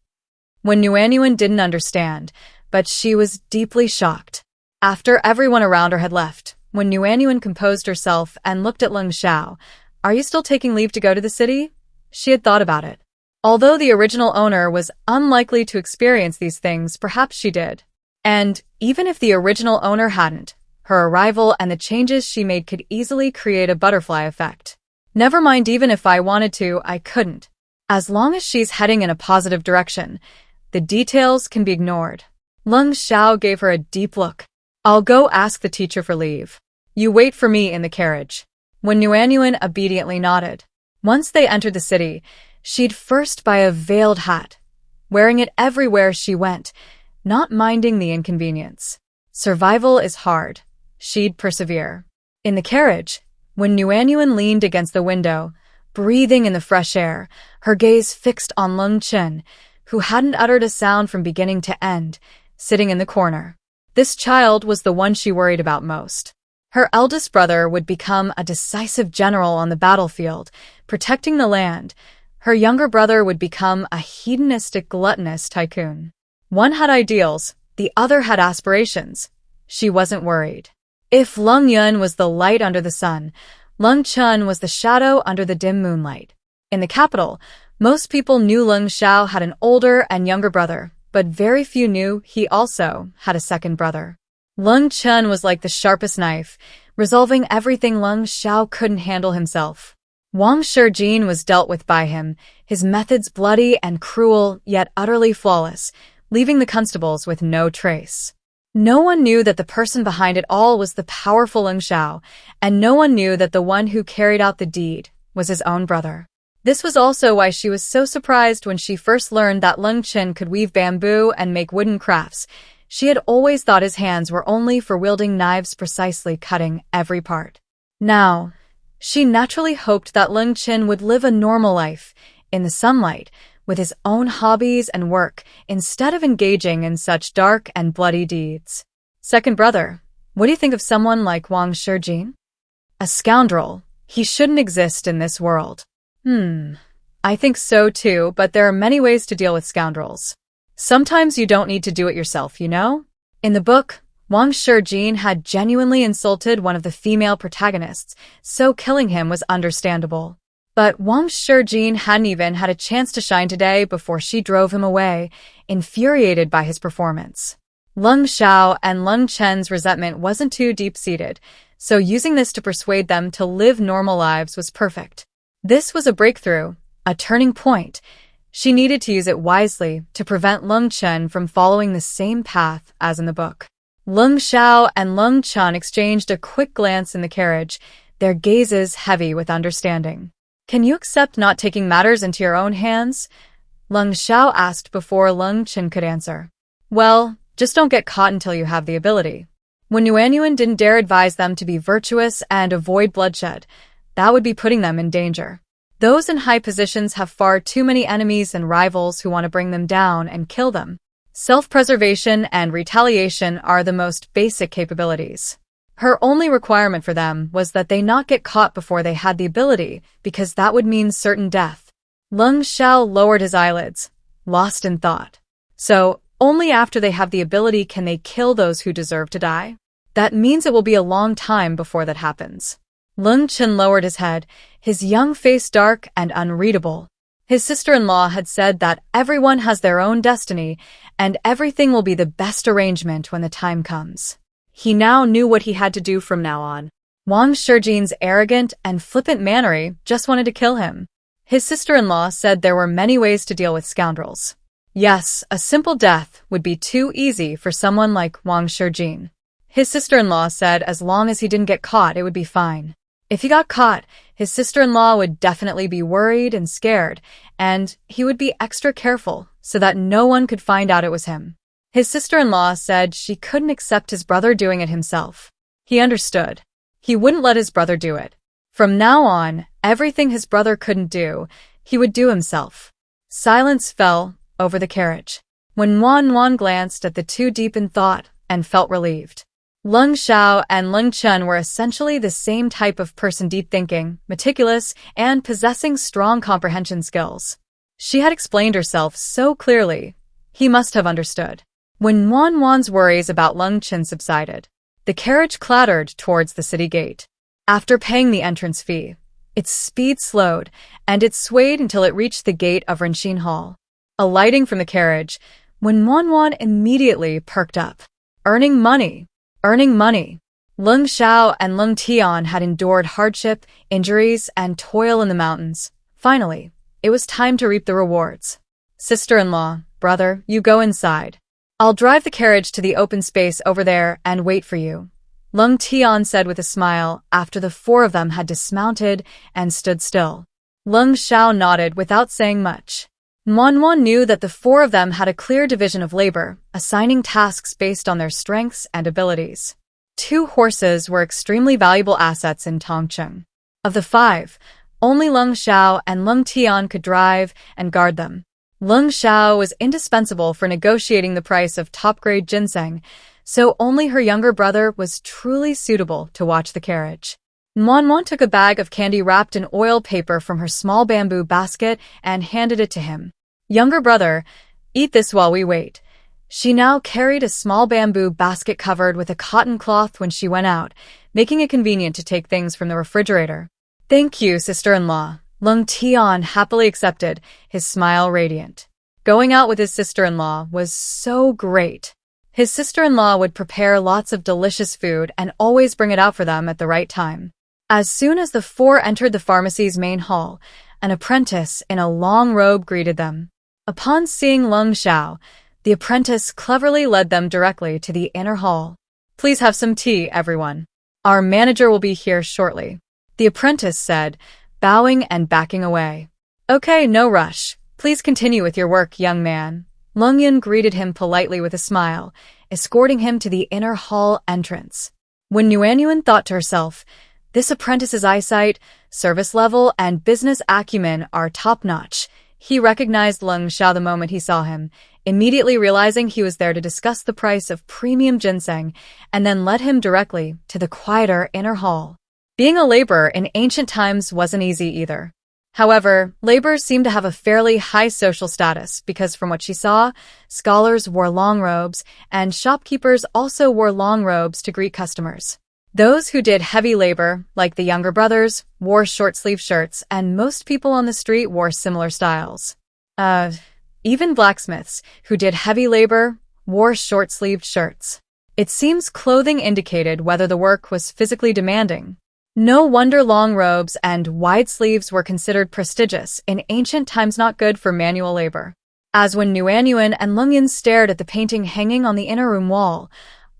When Nuanyuan didn't understand, but she was deeply shocked. After everyone around her had left, when Nuanyuan composed herself and looked at Lung Xiao, "Are you still taking leave to go to the city?" She had thought about it. Although the original owner was unlikely to experience these things, perhaps she did. And even if the original owner hadn't, her arrival and the changes she made could easily create a butterfly effect. Never mind, even if I wanted to, I couldn't. As long as she's heading in a positive direction, the details can be ignored. Lung Xiao gave her a deep look. "I'll go ask the teacher for leave. You wait for me in the carriage." When Nuanyuan obediently nodded. Once they entered the city, she'd first buy a veiled hat, wearing it everywhere she went, not minding the inconvenience. Survival is hard. She'd persevere. In the carriage, when Nuanyuan leaned against the window, breathing in the fresh air, her gaze fixed on Lung Chen, who hadn't uttered a sound from beginning to end, sitting in the corner. This child was the one she worried about most. Her eldest brother would become a decisive general on the battlefield, protecting the land. Her younger brother would become a hedonistic, gluttonous tycoon. One had ideals, the other had aspirations. She wasn't worried. If Lung Yun was the light under the sun, Lung Chun was the shadow under the dim moonlight. In the capital, most people knew Lung Xiao had an older and younger brother, but very few knew he also had a second brother. Lung Chun was like the sharpest knife, resolving everything Lung Xiao couldn't handle himself. Wang Shijin was dealt with by him, his methods bloody and cruel, yet utterly flawless, leaving the constables with no trace. No one knew that the person behind it all was the powerful Lung Xiao, and no one knew that the one who carried out the deed was his own brother. This was also why she was so surprised when she first learned that Lung Chen could weave bamboo and make wooden crafts. She had always thought his hands were only for wielding knives, precisely cutting every part. Now, she naturally hoped that Lung Chen would live a normal life, in the sunlight, with his own hobbies and work, instead of engaging in such dark and bloody deeds. Second brother, what do you think of someone like Wang Shijin? A scoundrel. He shouldn't exist in this world. I think so too, but there are many ways to deal with scoundrels. Sometimes you don't need to do it yourself, you know? In the book, Wang Shijin had genuinely insulted one of the female protagonists, so killing him was understandable. But Wang Shijin hadn't even had a chance to shine today before she drove him away, infuriated by his performance. Lung Xiao and Lung Chen's resentment wasn't too deep-seated, so using this to persuade them to live normal lives was perfect. This was a breakthrough, a turning point. She needed to use it wisely to prevent Lung Chen from following the same path as in the book. Lung Xiao and Lung Chen exchanged a quick glance in the carriage, their gazes heavy with understanding. "Can you accept not taking matters into your own hands?" Lung Xiao asked before Lung Chen could answer. "Well, just don't get caught until you have the ability." When Nuanyuan didn't dare advise them to be virtuous and avoid bloodshed, that would be putting them in danger. Those in high positions have far too many enemies and rivals who want to bring them down and kill them. Self-preservation and retaliation are the most basic capabilities. Her only requirement for them was that they not get caught before they had the ability, because that would mean certain death. Lung Xiao lowered his eyelids, lost in thought. So, only after they have the ability can they kill those who deserve to die? That means it will be a long time before that happens. Lung Chen lowered his head, his young face dark and unreadable. His sister-in-law had said that everyone has their own destiny, and everything will be the best arrangement when the time comes. He now knew what he had to do from now on. Wang Shijin's arrogant and flippant mannery just wanted to kill him. His sister-in-law said there were many ways to deal with scoundrels. Yes, a simple death would be too easy for someone like Wang Shijin. His sister-in-law said as long as he didn't get caught, it would be fine. If he got caught, his sister-in-law would definitely be worried and scared, and he would be extra careful so that no one could find out it was him. His sister-in-law said she couldn't accept his brother doing it himself. He understood. He wouldn't let his brother do it. From now on, everything his brother couldn't do, he would do himself. Silence fell over the carriage. When Wan glanced at the two deep in thought and felt relieved. Lung Xiao and Lung Chen were essentially the same type of person, deep thinking, meticulous, and possessing strong comprehension skills. She had explained herself so clearly, he must have understood. When Wan's worries about Lung Chen subsided, the carriage clattered towards the city gate. After paying the entrance fee, its speed slowed, and it swayed until it reached the gate of Renxin Hall. Alighting from the carriage, when Wan immediately perked up. Earning money. Lung Xiao and Lung Tian had endured hardship, injuries, and toil in the mountains. Finally, it was time to reap the rewards. Sister-in-law, brother, you go inside. I'll drive the carriage to the open space over there and wait for you, Lung Tian said with a smile after the four of them had dismounted and stood still. Lung Xiao nodded without saying much. Wan knew that the four of them had a clear division of labor, assigning tasks based on their strengths and abilities. 2 horses were extremely valuable assets in Tongcheng. Of the 5, only Lung Xiao and Lung Tian could drive and guard them. Lung Xiao was indispensable for negotiating the price of top-grade ginseng, so only her younger brother was truly suitable to watch the carriage. Wan took a bag of candy wrapped in oil paper from her small bamboo basket and handed it to him. Younger brother, eat this while we wait. She now carried a small bamboo basket covered with a cotton cloth when she went out, making it convenient to take things from the refrigerator. Thank you, sister-in-law. Lung Tian happily accepted, his smile radiant. Going out with his sister-in-law was so great. His sister-in-law would prepare lots of delicious food and always bring it out for them at the right time. As soon as the 4 entered the pharmacy's main hall, an apprentice in a long robe greeted them. Upon seeing Lung Xiao, the apprentice cleverly led them directly to the inner hall. Please have some tea, everyone. Our manager will be here shortly, the apprentice said, bowing and backing away. Okay, no rush. Please continue with your work, young man. Lung Yin greeted him politely with a smile, escorting him to the inner hall entrance. When Yuanyuan thought to herself, this apprentice's eyesight, service level, and business acumen are top-notch, he recognized Lung Xiao the moment he saw him, immediately realizing he was there to discuss the price of premium ginseng, and then led him directly to the quieter inner hall. Being a laborer in ancient times wasn't easy either. However, laborers seemed to have a fairly high social status because from what she saw, scholars wore long robes, and shopkeepers also wore long robes to greet customers. Those who did heavy labor, like the younger brothers, wore short-sleeved shirts, and most people on the street wore similar styles. Even blacksmiths, who did heavy labor, wore short-sleeved shirts. It seems clothing indicated whether the work was physically demanding. No wonder long robes and wide sleeves were considered prestigious in ancient times, not good for manual labor. As when Yuanyuan and Lung Yin stared at the painting hanging on the inner room wall,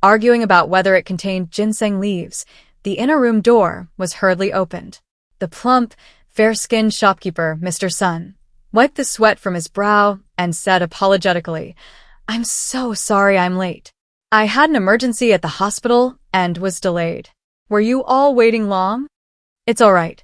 arguing about whether it contained ginseng leaves, the inner room door was hurriedly opened. The plump, fair-skinned shopkeeper, Mr. Sun, wiped the sweat from his brow and said apologetically, I'm so sorry I'm late. I had an emergency at the hospital and was delayed. Were you all waiting long? It's all right.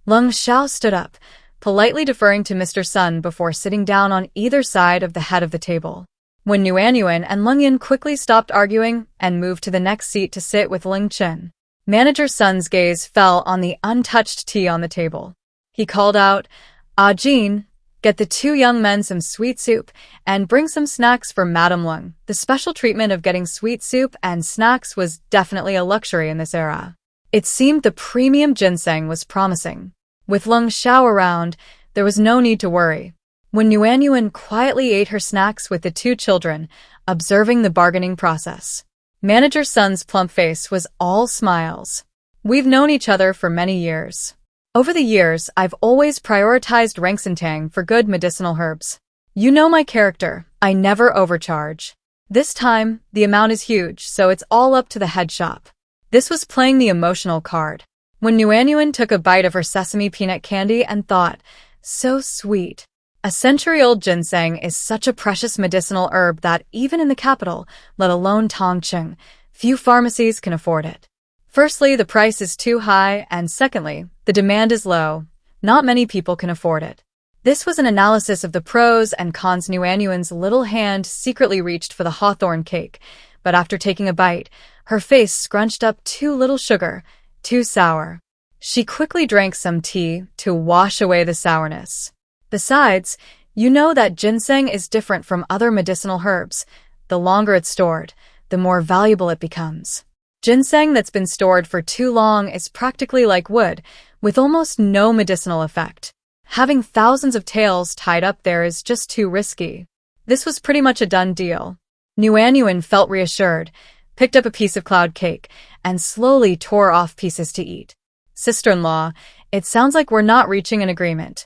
Lung Xiao stood up, politely deferring to Mr. Sun before sitting down on either side of the head of the table. When Yuanyuan and Lung Yin quickly stopped arguing and moved to the next seat to sit with Ling Chen, Manager Sun's gaze fell on the untouched tea on the table. He called out, Ah Jean, Get the two young men some sweet soup, and bring some snacks for Madame Lung. The special treatment of getting sweet soup and snacks was definitely a luxury in this era. It seemed the premium ginseng was promising. With Lung Xiao around, there was no need to worry. When Yuan quietly ate her snacks with the two children, observing the bargaining process, Manager Sun's plump face was all smiles. We've known each other for many years. Over the years, I've always prioritized Rengsentang for good medicinal herbs. You know my character, I never overcharge. This time, the amount is huge, so it's all up to the head shop. This was playing the emotional card. When Yuan took a bite of her sesame peanut candy and thought, so sweet. A century-old ginseng is such a precious medicinal herb that even in the capital, let alone Tongcheng, few pharmacies can afford it. Firstly, the price is too high, and secondly, the demand is low. Not many people can afford it. This was an analysis of the pros and cons. Yuan's little hand secretly reached for the hawthorn cake, but after taking a bite, her face scrunched up. Too little sugar, too sour. She quickly drank some tea to wash away the sourness. Besides, you know that ginseng is different from other medicinal herbs. The longer it's stored, the more valuable it becomes. Ginseng that's been stored for too long is practically like wood, with almost no medicinal effect. Having thousands of tails tied up there is just too risky. This was pretty much a done deal. Yuan felt reassured, picked up a piece of cloud cake, and slowly tore off pieces to eat. Sister-in-law, it sounds like we're not reaching an agreement.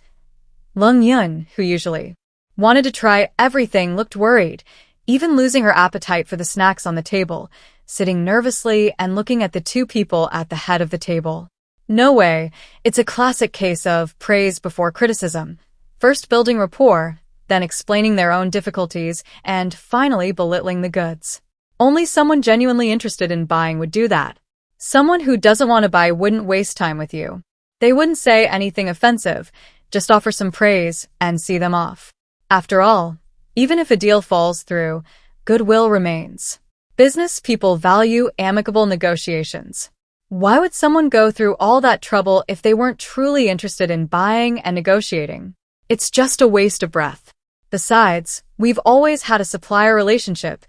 Lung Yun, who usually wanted to try everything, looked worried, even losing her appetite for the snacks on the table, sitting nervously and looking at the two people at the head of the table. No way, it's a classic case of praise before criticism. First building rapport, then explaining their own difficulties, and finally belittling the goods. Only someone genuinely interested in buying would do that. Someone who doesn't want to buy wouldn't waste time with you. They wouldn't say anything offensive, just offer some praise and see them off. After all, even if a deal falls through, goodwill remains. Business people value amicable negotiations. Why would someone go through all that trouble if they weren't truly interested in buying and negotiating? It's just a waste of breath. Besides, we've always had a supplier relationship.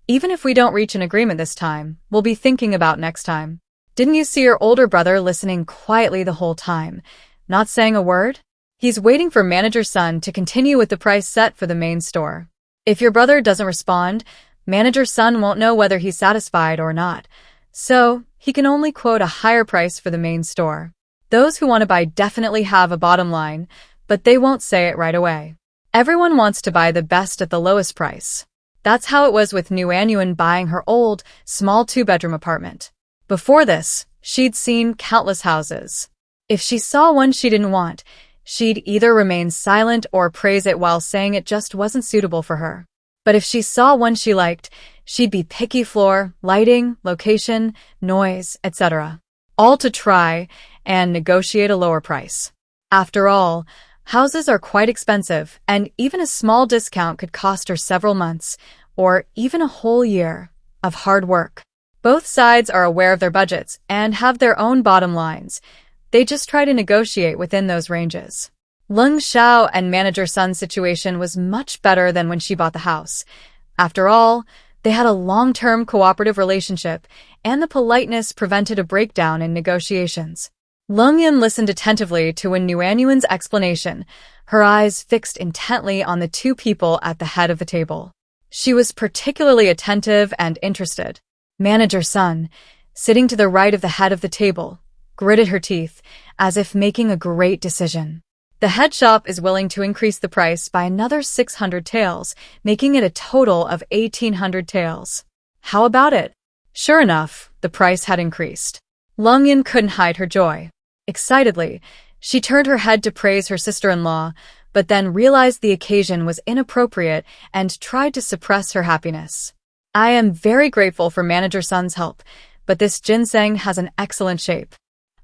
Even if we don't reach an agreement this time, we'll be thinking about next time. Didn't you see your older brother listening quietly the whole time, not saying a word? He's waiting for Manager Sun to continue with the price set for the main store. If your brother doesn't respond, Manager Sun won't know whether he's satisfied or not, so he can only quote a higher price for the main store. Those who want to buy definitely have a bottom line, but they won't say it right away. Everyone wants to buy the best at the lowest price. That's how it was with Yuan buying her old, small two-bedroom apartment. Before this, she'd seen countless houses. If she saw one she didn't want, she'd either remain silent or praise it while saying it just wasn't suitable for her. But if she saw one she liked, she'd be picky: floor, lighting, location, noise, etc. All to try and negotiate a lower price. After all, houses are quite expensive, and even a small discount could cost her several months, or even a whole year, of hard work. Both sides are aware of their budgets and have their own bottom lines. They just try to negotiate within those ranges. Lung Xiao and Manager Sun's situation was much better than when she bought the house. After all, they had a long-term cooperative relationship, and the politeness prevented a breakdown in negotiations. Lung Yun listened attentively to Yuan's explanation, her eyes fixed intently on the two people at the head of the table. She was particularly attentive and interested. Manager Sun, sitting to the right of the head of the table, gritted her teeth, as if making a great decision. The head shop is willing to increase the price by another 600 taels, making it a total of 1,800 taels. How about it? Sure enough, the price had increased. Lung Yun couldn't hide her joy. Excitedly, she turned her head to praise her sister-in-law, but then realized the occasion was inappropriate and tried to suppress her happiness. I am very grateful for Manager Sun's help, but this ginseng has an excellent shape.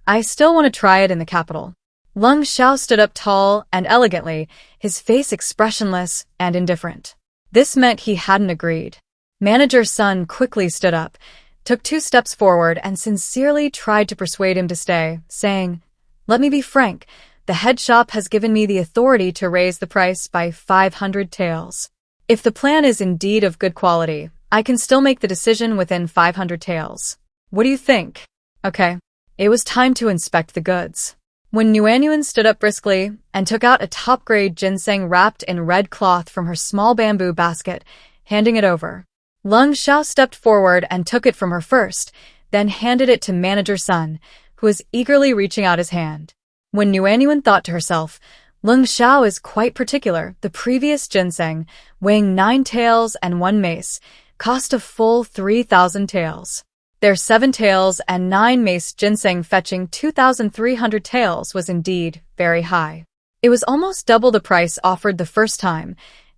I still want to try it in the capital. Lung Xiao stood up tall and elegantly, his face expressionless and indifferent. This meant he hadn't agreed. Manager Sun quickly stood up, took 2 steps forward and sincerely tried to persuade him to stay, saying, "Let me be frank, The head shop has given me the authority to raise the price by 500 taels. If the plan is indeed of good quality, I can still make the decision within 500 taels. What do you think? Okay. It was time to inspect the goods. When Nuanyuan stood up briskly and took out a top-grade ginseng wrapped in red cloth from her small bamboo basket, handing it over, Lung Xiao stepped forward and took it from her first, then handed it to Manager Sun, who was eagerly reaching out his hand. When Nuanyuan thought to herself, Lung Xiao is quite particular. The previous ginseng, weighing 9 taels and 1 mace, cost a full 3,000 taels. Their 7 taels and 9 mace ginseng fetching 2,300 taels was indeed very high. It was almost double the price offered the first time.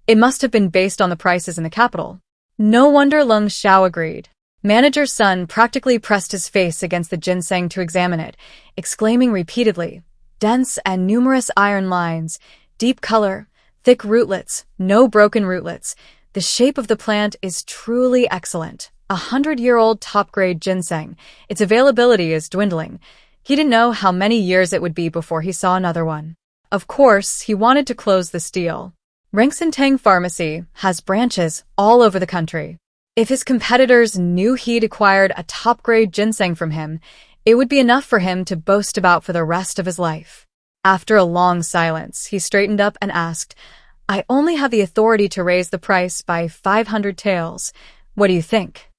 It must have been based on the prices in the capital. No wonder Lung Xiao agreed. Manager Sun practically pressed his face against the ginseng to examine it, exclaiming repeatedly, dense and numerous iron lines, deep color, thick rootlets, no broken rootlets. The shape of the plant is truly excellent. 100-year-old top-grade ginseng. Its availability is dwindling. He didn't know how many years it would be before he saw another one. Of course, he wanted to close this deal. Rengsintang Pharmacy has branches all over the country. If his competitors knew he'd acquired a top-grade ginseng from him, it would be enough for him to boast about for the rest of his life. After a long silence, he straightened up and asked, I only have the authority to raise the price by 500 taels. What do you think?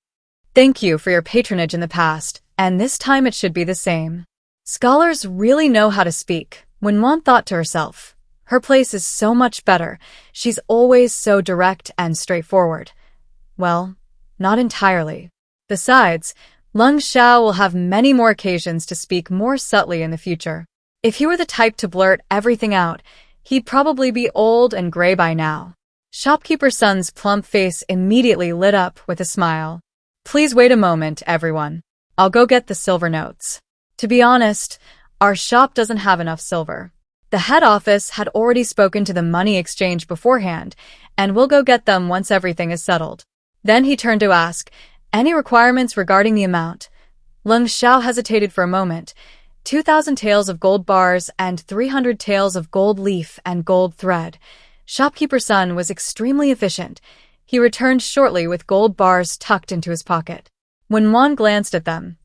Thank you for your patronage in the past, and this time it should be the same. Scholars really know how to speak. When Wan thought to herself, her place is so much better. She's always so direct and straightforward. Well, not entirely. Besides, Lung Xiao will have many more occasions to speak more subtly in the future. If he were the type to blurt everything out, he'd probably be old and gray by now. Shopkeeper Sun's plump face immediately lit up with a smile. Please wait a moment, everyone. I'll go get the silver notes. To be honest, our shop doesn't have enough silver. The head office had already spoken to the money exchange beforehand, and we'll go get them once everything is settled. Then he turned to ask, any requirements regarding the amount? Lung Xiao hesitated for a moment. 2,000 taels of gold bars and 300 taels of gold leaf and gold thread. Shopkeeper Sun was extremely efficient. He returned shortly with gold bars tucked into his pocket. When Wan glanced at them,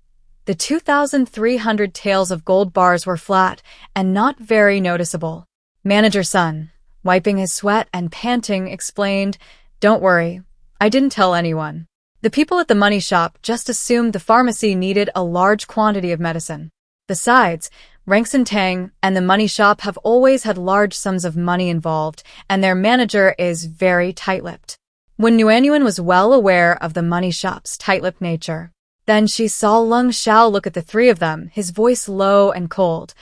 the 2,300 taels of gold bars were flat and not very noticeable. Manager Sun, wiping his sweat and panting, explained, Don't worry, I didn't tell anyone. The people at the money shop just assumed the pharmacy needed a large quantity of medicine. Besides, Rengsintang and the money shop have always had large sums of money involved, and their manager is very tight-lipped. When Nuanyuan was well aware of the money shop's tight-lipped nature, then she saw Lung Xiao look at the three of them, his voice low and cold.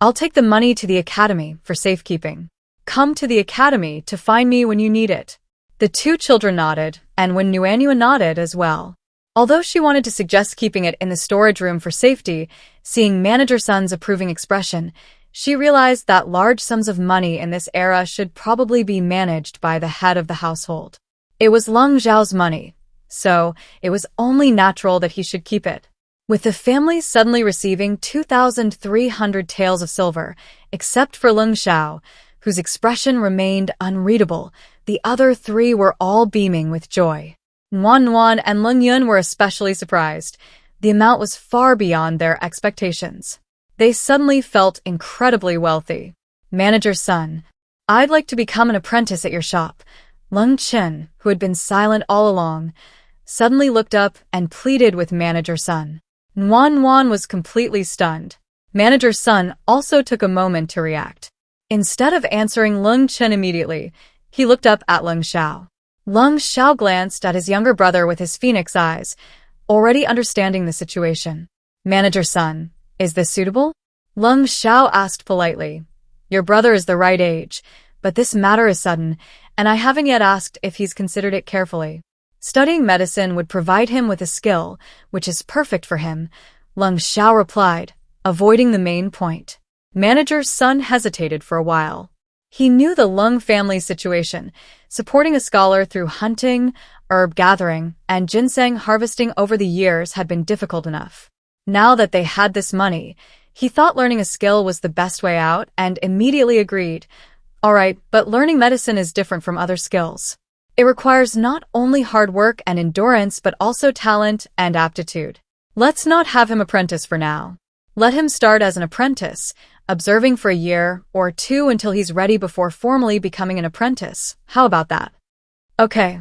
I'll take the money to the academy for safekeeping. Come to the academy to find me when you need it. The two children nodded, and when Nuanyuan nodded as well. Although she wanted to suggest keeping it in the storage room for safety, seeing Manager Sun's approving expression, she realized that large sums of money in this era should probably be managed by the head of the household. It was Lung Xiao's money, so it was only natural that he should keep it. With the family suddenly receiving 2,300 taels of silver, except for Lung Xiao, whose expression remained unreadable, the other three were all beaming with joy. Nuan and Lung Yun were especially surprised. The amount was far beyond their expectations. They suddenly felt incredibly wealthy. Manager Sun, I'd like to become an apprentice at your shop. Lung Chen, who had been silent all along, suddenly looked up and pleaded with Manager Sun. Nuan was completely stunned. Manager Sun also took a moment to react. Instead of answering Lung Chen immediately, he looked up at Lung Xiao. Lung Xiao glanced at his younger brother with his phoenix eyes, already understanding the situation. Manager Sun, is this suitable? Lung Xiao asked politely. Your brother is the right age, but this matter is sudden, and I haven't yet asked if he's considered it carefully. Studying medicine would provide him with a skill, which is perfect for him, Lung Xiao replied, avoiding the main point. Manager Sun hesitated for a while. He knew the Lung family situation. Supporting a scholar through hunting, herb gathering, and ginseng harvesting over the years had been difficult enough. Now that they had this money, He thought learning a skill was the best way out and immediately agreed. All right, but learning medicine is different from other skills. It requires not only hard work and endurance but also talent and aptitude. Let's not have him apprentice for now. Let him start as an apprentice, observing for a year or two until he's ready before formally becoming an apprentice. How about that? Okay.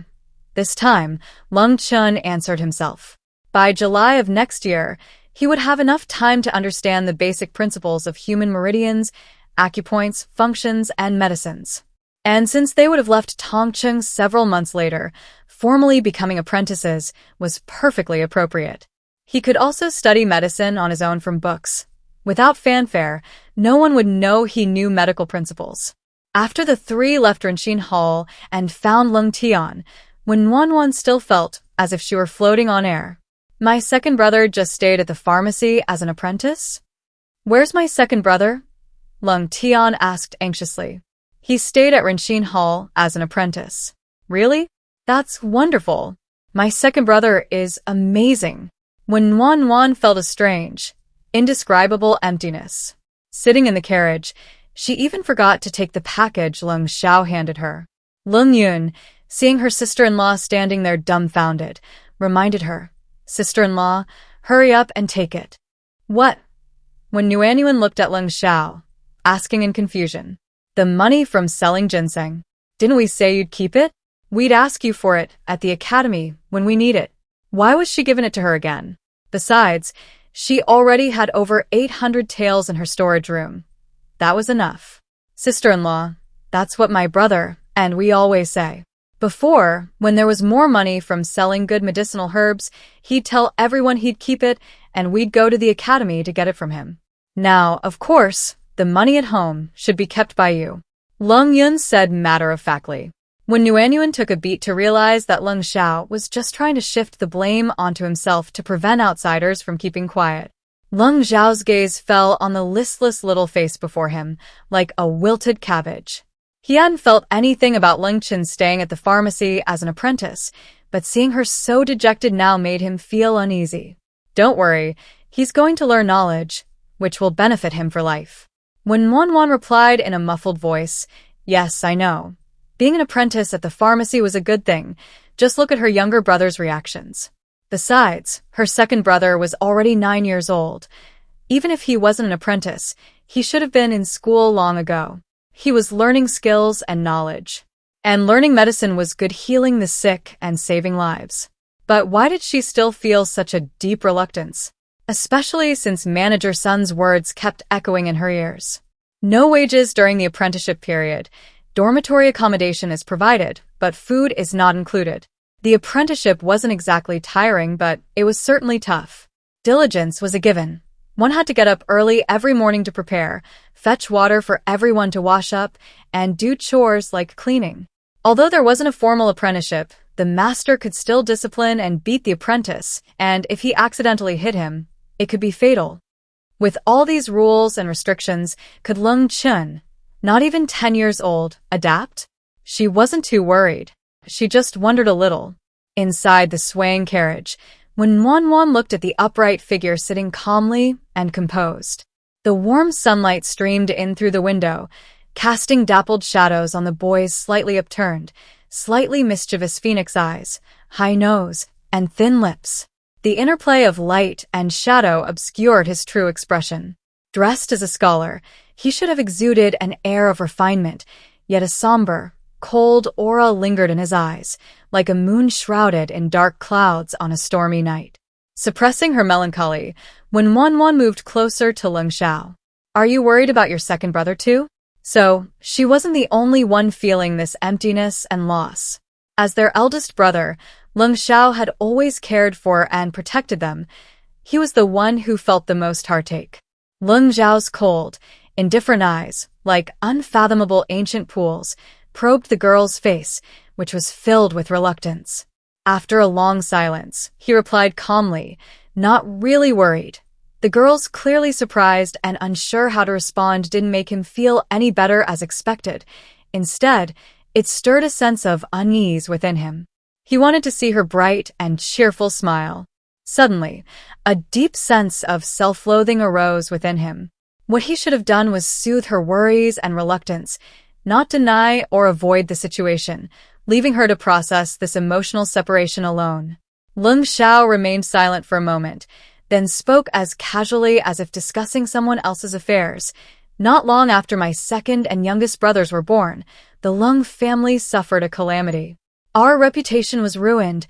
This time, Lung Chun answered himself. By July of next year, he would have enough time to understand the basic principles of human meridians, acupoints, functions, and medicines. And since they would have left Tongcheng several months later, formally becoming apprentices was perfectly appropriate. He could also study medicine on his own from books. Without fanfare, no one would know he knew medical principles. After the three left Renxin Hall and found Lung Tian, when Wanwan still felt as if she were floating on air. My second brother just stayed at the pharmacy as an apprentice? Where's my second brother? Lung Tian asked anxiously. He stayed at Renxin Hall as an apprentice. Really? That's wonderful. My second brother is amazing. When Wanwan felt a strange, indescribable emptiness. Sitting in the carriage, she even forgot to take the package Lung Xiao handed her. Lung Yun, seeing her sister-in-law standing there dumbfounded, reminded her, "Sister-in-law, hurry up and take it." What? When Nuanyuan looked at Lung Xiao, asking in confusion, "The money from selling ginseng. Didn't we say you'd keep it? We'd ask you for it at the academy when we need it. Why was she giving it to her again? Besides, she already had over 800 taels in her storage room. That was enough." "Sister-in-law, that's what my brother and we always say. Before, when there was more money from selling good medicinal herbs, he'd tell everyone he'd keep it, and we'd go to the academy to get it from him. Now, of course, the money at home should be kept by you," Lung Yun said matter-of-factly. When Nuanyuan took a beat to realize that Lung Xiao was just trying to shift the blame onto himself to prevent outsiders from keeping quiet, Lung Xiao's gaze fell on the listless little face before him, like a wilted cabbage. He hadn't felt anything about Lung Chen staying at the pharmacy as an apprentice, but seeing her so dejected now made him feel uneasy. Don't worry, he's going to learn knowledge, which will benefit him for life. When Wanwan replied in a muffled voice, "Yes, I know. Being an apprentice at the pharmacy was a good thing. Just look at her younger brother's reactions. Besides, her second brother was already 9 years old. Even if he wasn't an apprentice, he should have been in school long ago. He was learning skills and knowledge. And learning medicine was good, healing the sick and saving lives." But why did she still feel such a deep reluctance? Especially since Manager Sun's words kept echoing in her ears. No wages during the apprenticeship period. Dormitory accommodation is provided, but food is not included. The apprenticeship wasn't exactly tiring, but it was certainly tough. Diligence was a given. One had to get up early every morning to prepare, fetch water for everyone to wash up, and do chores like cleaning. Although there wasn't a formal apprenticeship, the master could still discipline and beat the apprentice, and if he accidentally hit him, it could be fatal. With all these rules and restrictions, could Lung Chun, not even 10 years old, adapt? She wasn't too worried. She just wondered a little. Inside the swaying carriage, when Wanwan looked at the upright figure sitting calmly and composed, the warm sunlight streamed in through the window, casting dappled shadows on the boy's slightly upturned, slightly mischievous phoenix eyes, high nose, and thin lips. The interplay of light and shadow obscured his true expression. Dressed as a scholar, he should have exuded an air of refinement, yet a somber, cold aura lingered in his eyes, like a moon shrouded in dark clouds on a stormy night. Suppressing her melancholy, when Wanwan moved closer to Lung Xiao. "Are you worried about your second brother too?" So, she wasn't the only one feeling this emptiness and loss. As their eldest brother, Lung Xiao had always cared for and protected them. He was the one who felt the most heartache. Lung Xiao's cold, indifferent eyes, like unfathomable ancient pools, probed the girl's face, which was filled with reluctance. After a long silence, he replied calmly, not really worried. The girl's clearly surprised and unsure how to respond didn't make him feel any better as expected. Instead, it stirred a sense of unease within him. He wanted to see her bright and cheerful smile. Suddenly, a deep sense of self-loathing arose within him. What he should have done was soothe her worries and reluctance, not deny or avoid the situation, leaving her to process this emotional separation alone. Lung Xiao remained silent for a moment, then spoke as casually as if discussing someone else's affairs. Not long after my second and youngest brothers were born, the Lung family suffered a calamity. Our reputation was ruined,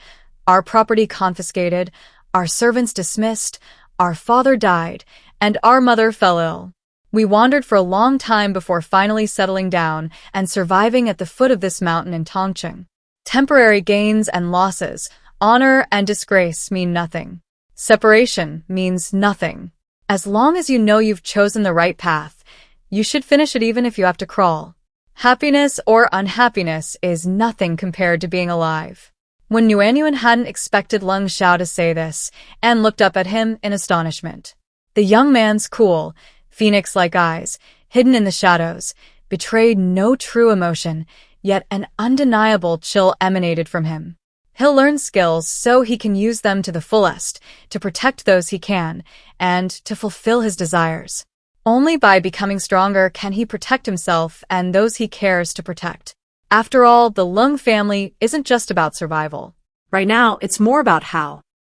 our property confiscated, our servants dismissed, our father died, and our mother fell ill. We wandered for a long time before finally settling down and surviving at the foot of this mountain in Tongcheng. Temporary gains and losses, honor and disgrace mean nothing. Separation means nothing. As long as you know you've chosen the right path, you should finish it even if you have to crawl. Happiness or unhappiness is nothing compared to being alive. When Nuanyuan hadn't expected Lung Xiao to say this, and looked up at him in astonishment. The young man's cool, phoenix-like eyes, hidden in the shadows, betrayed no true emotion, yet an undeniable chill emanated from him. He'll learn skills so he can use them to the fullest, to protect those he can, and to fulfill his desires. Only by becoming stronger can he protect himself and those he cares to protect. After all, the Lung family isn't just about survival. Right now, it's more about how.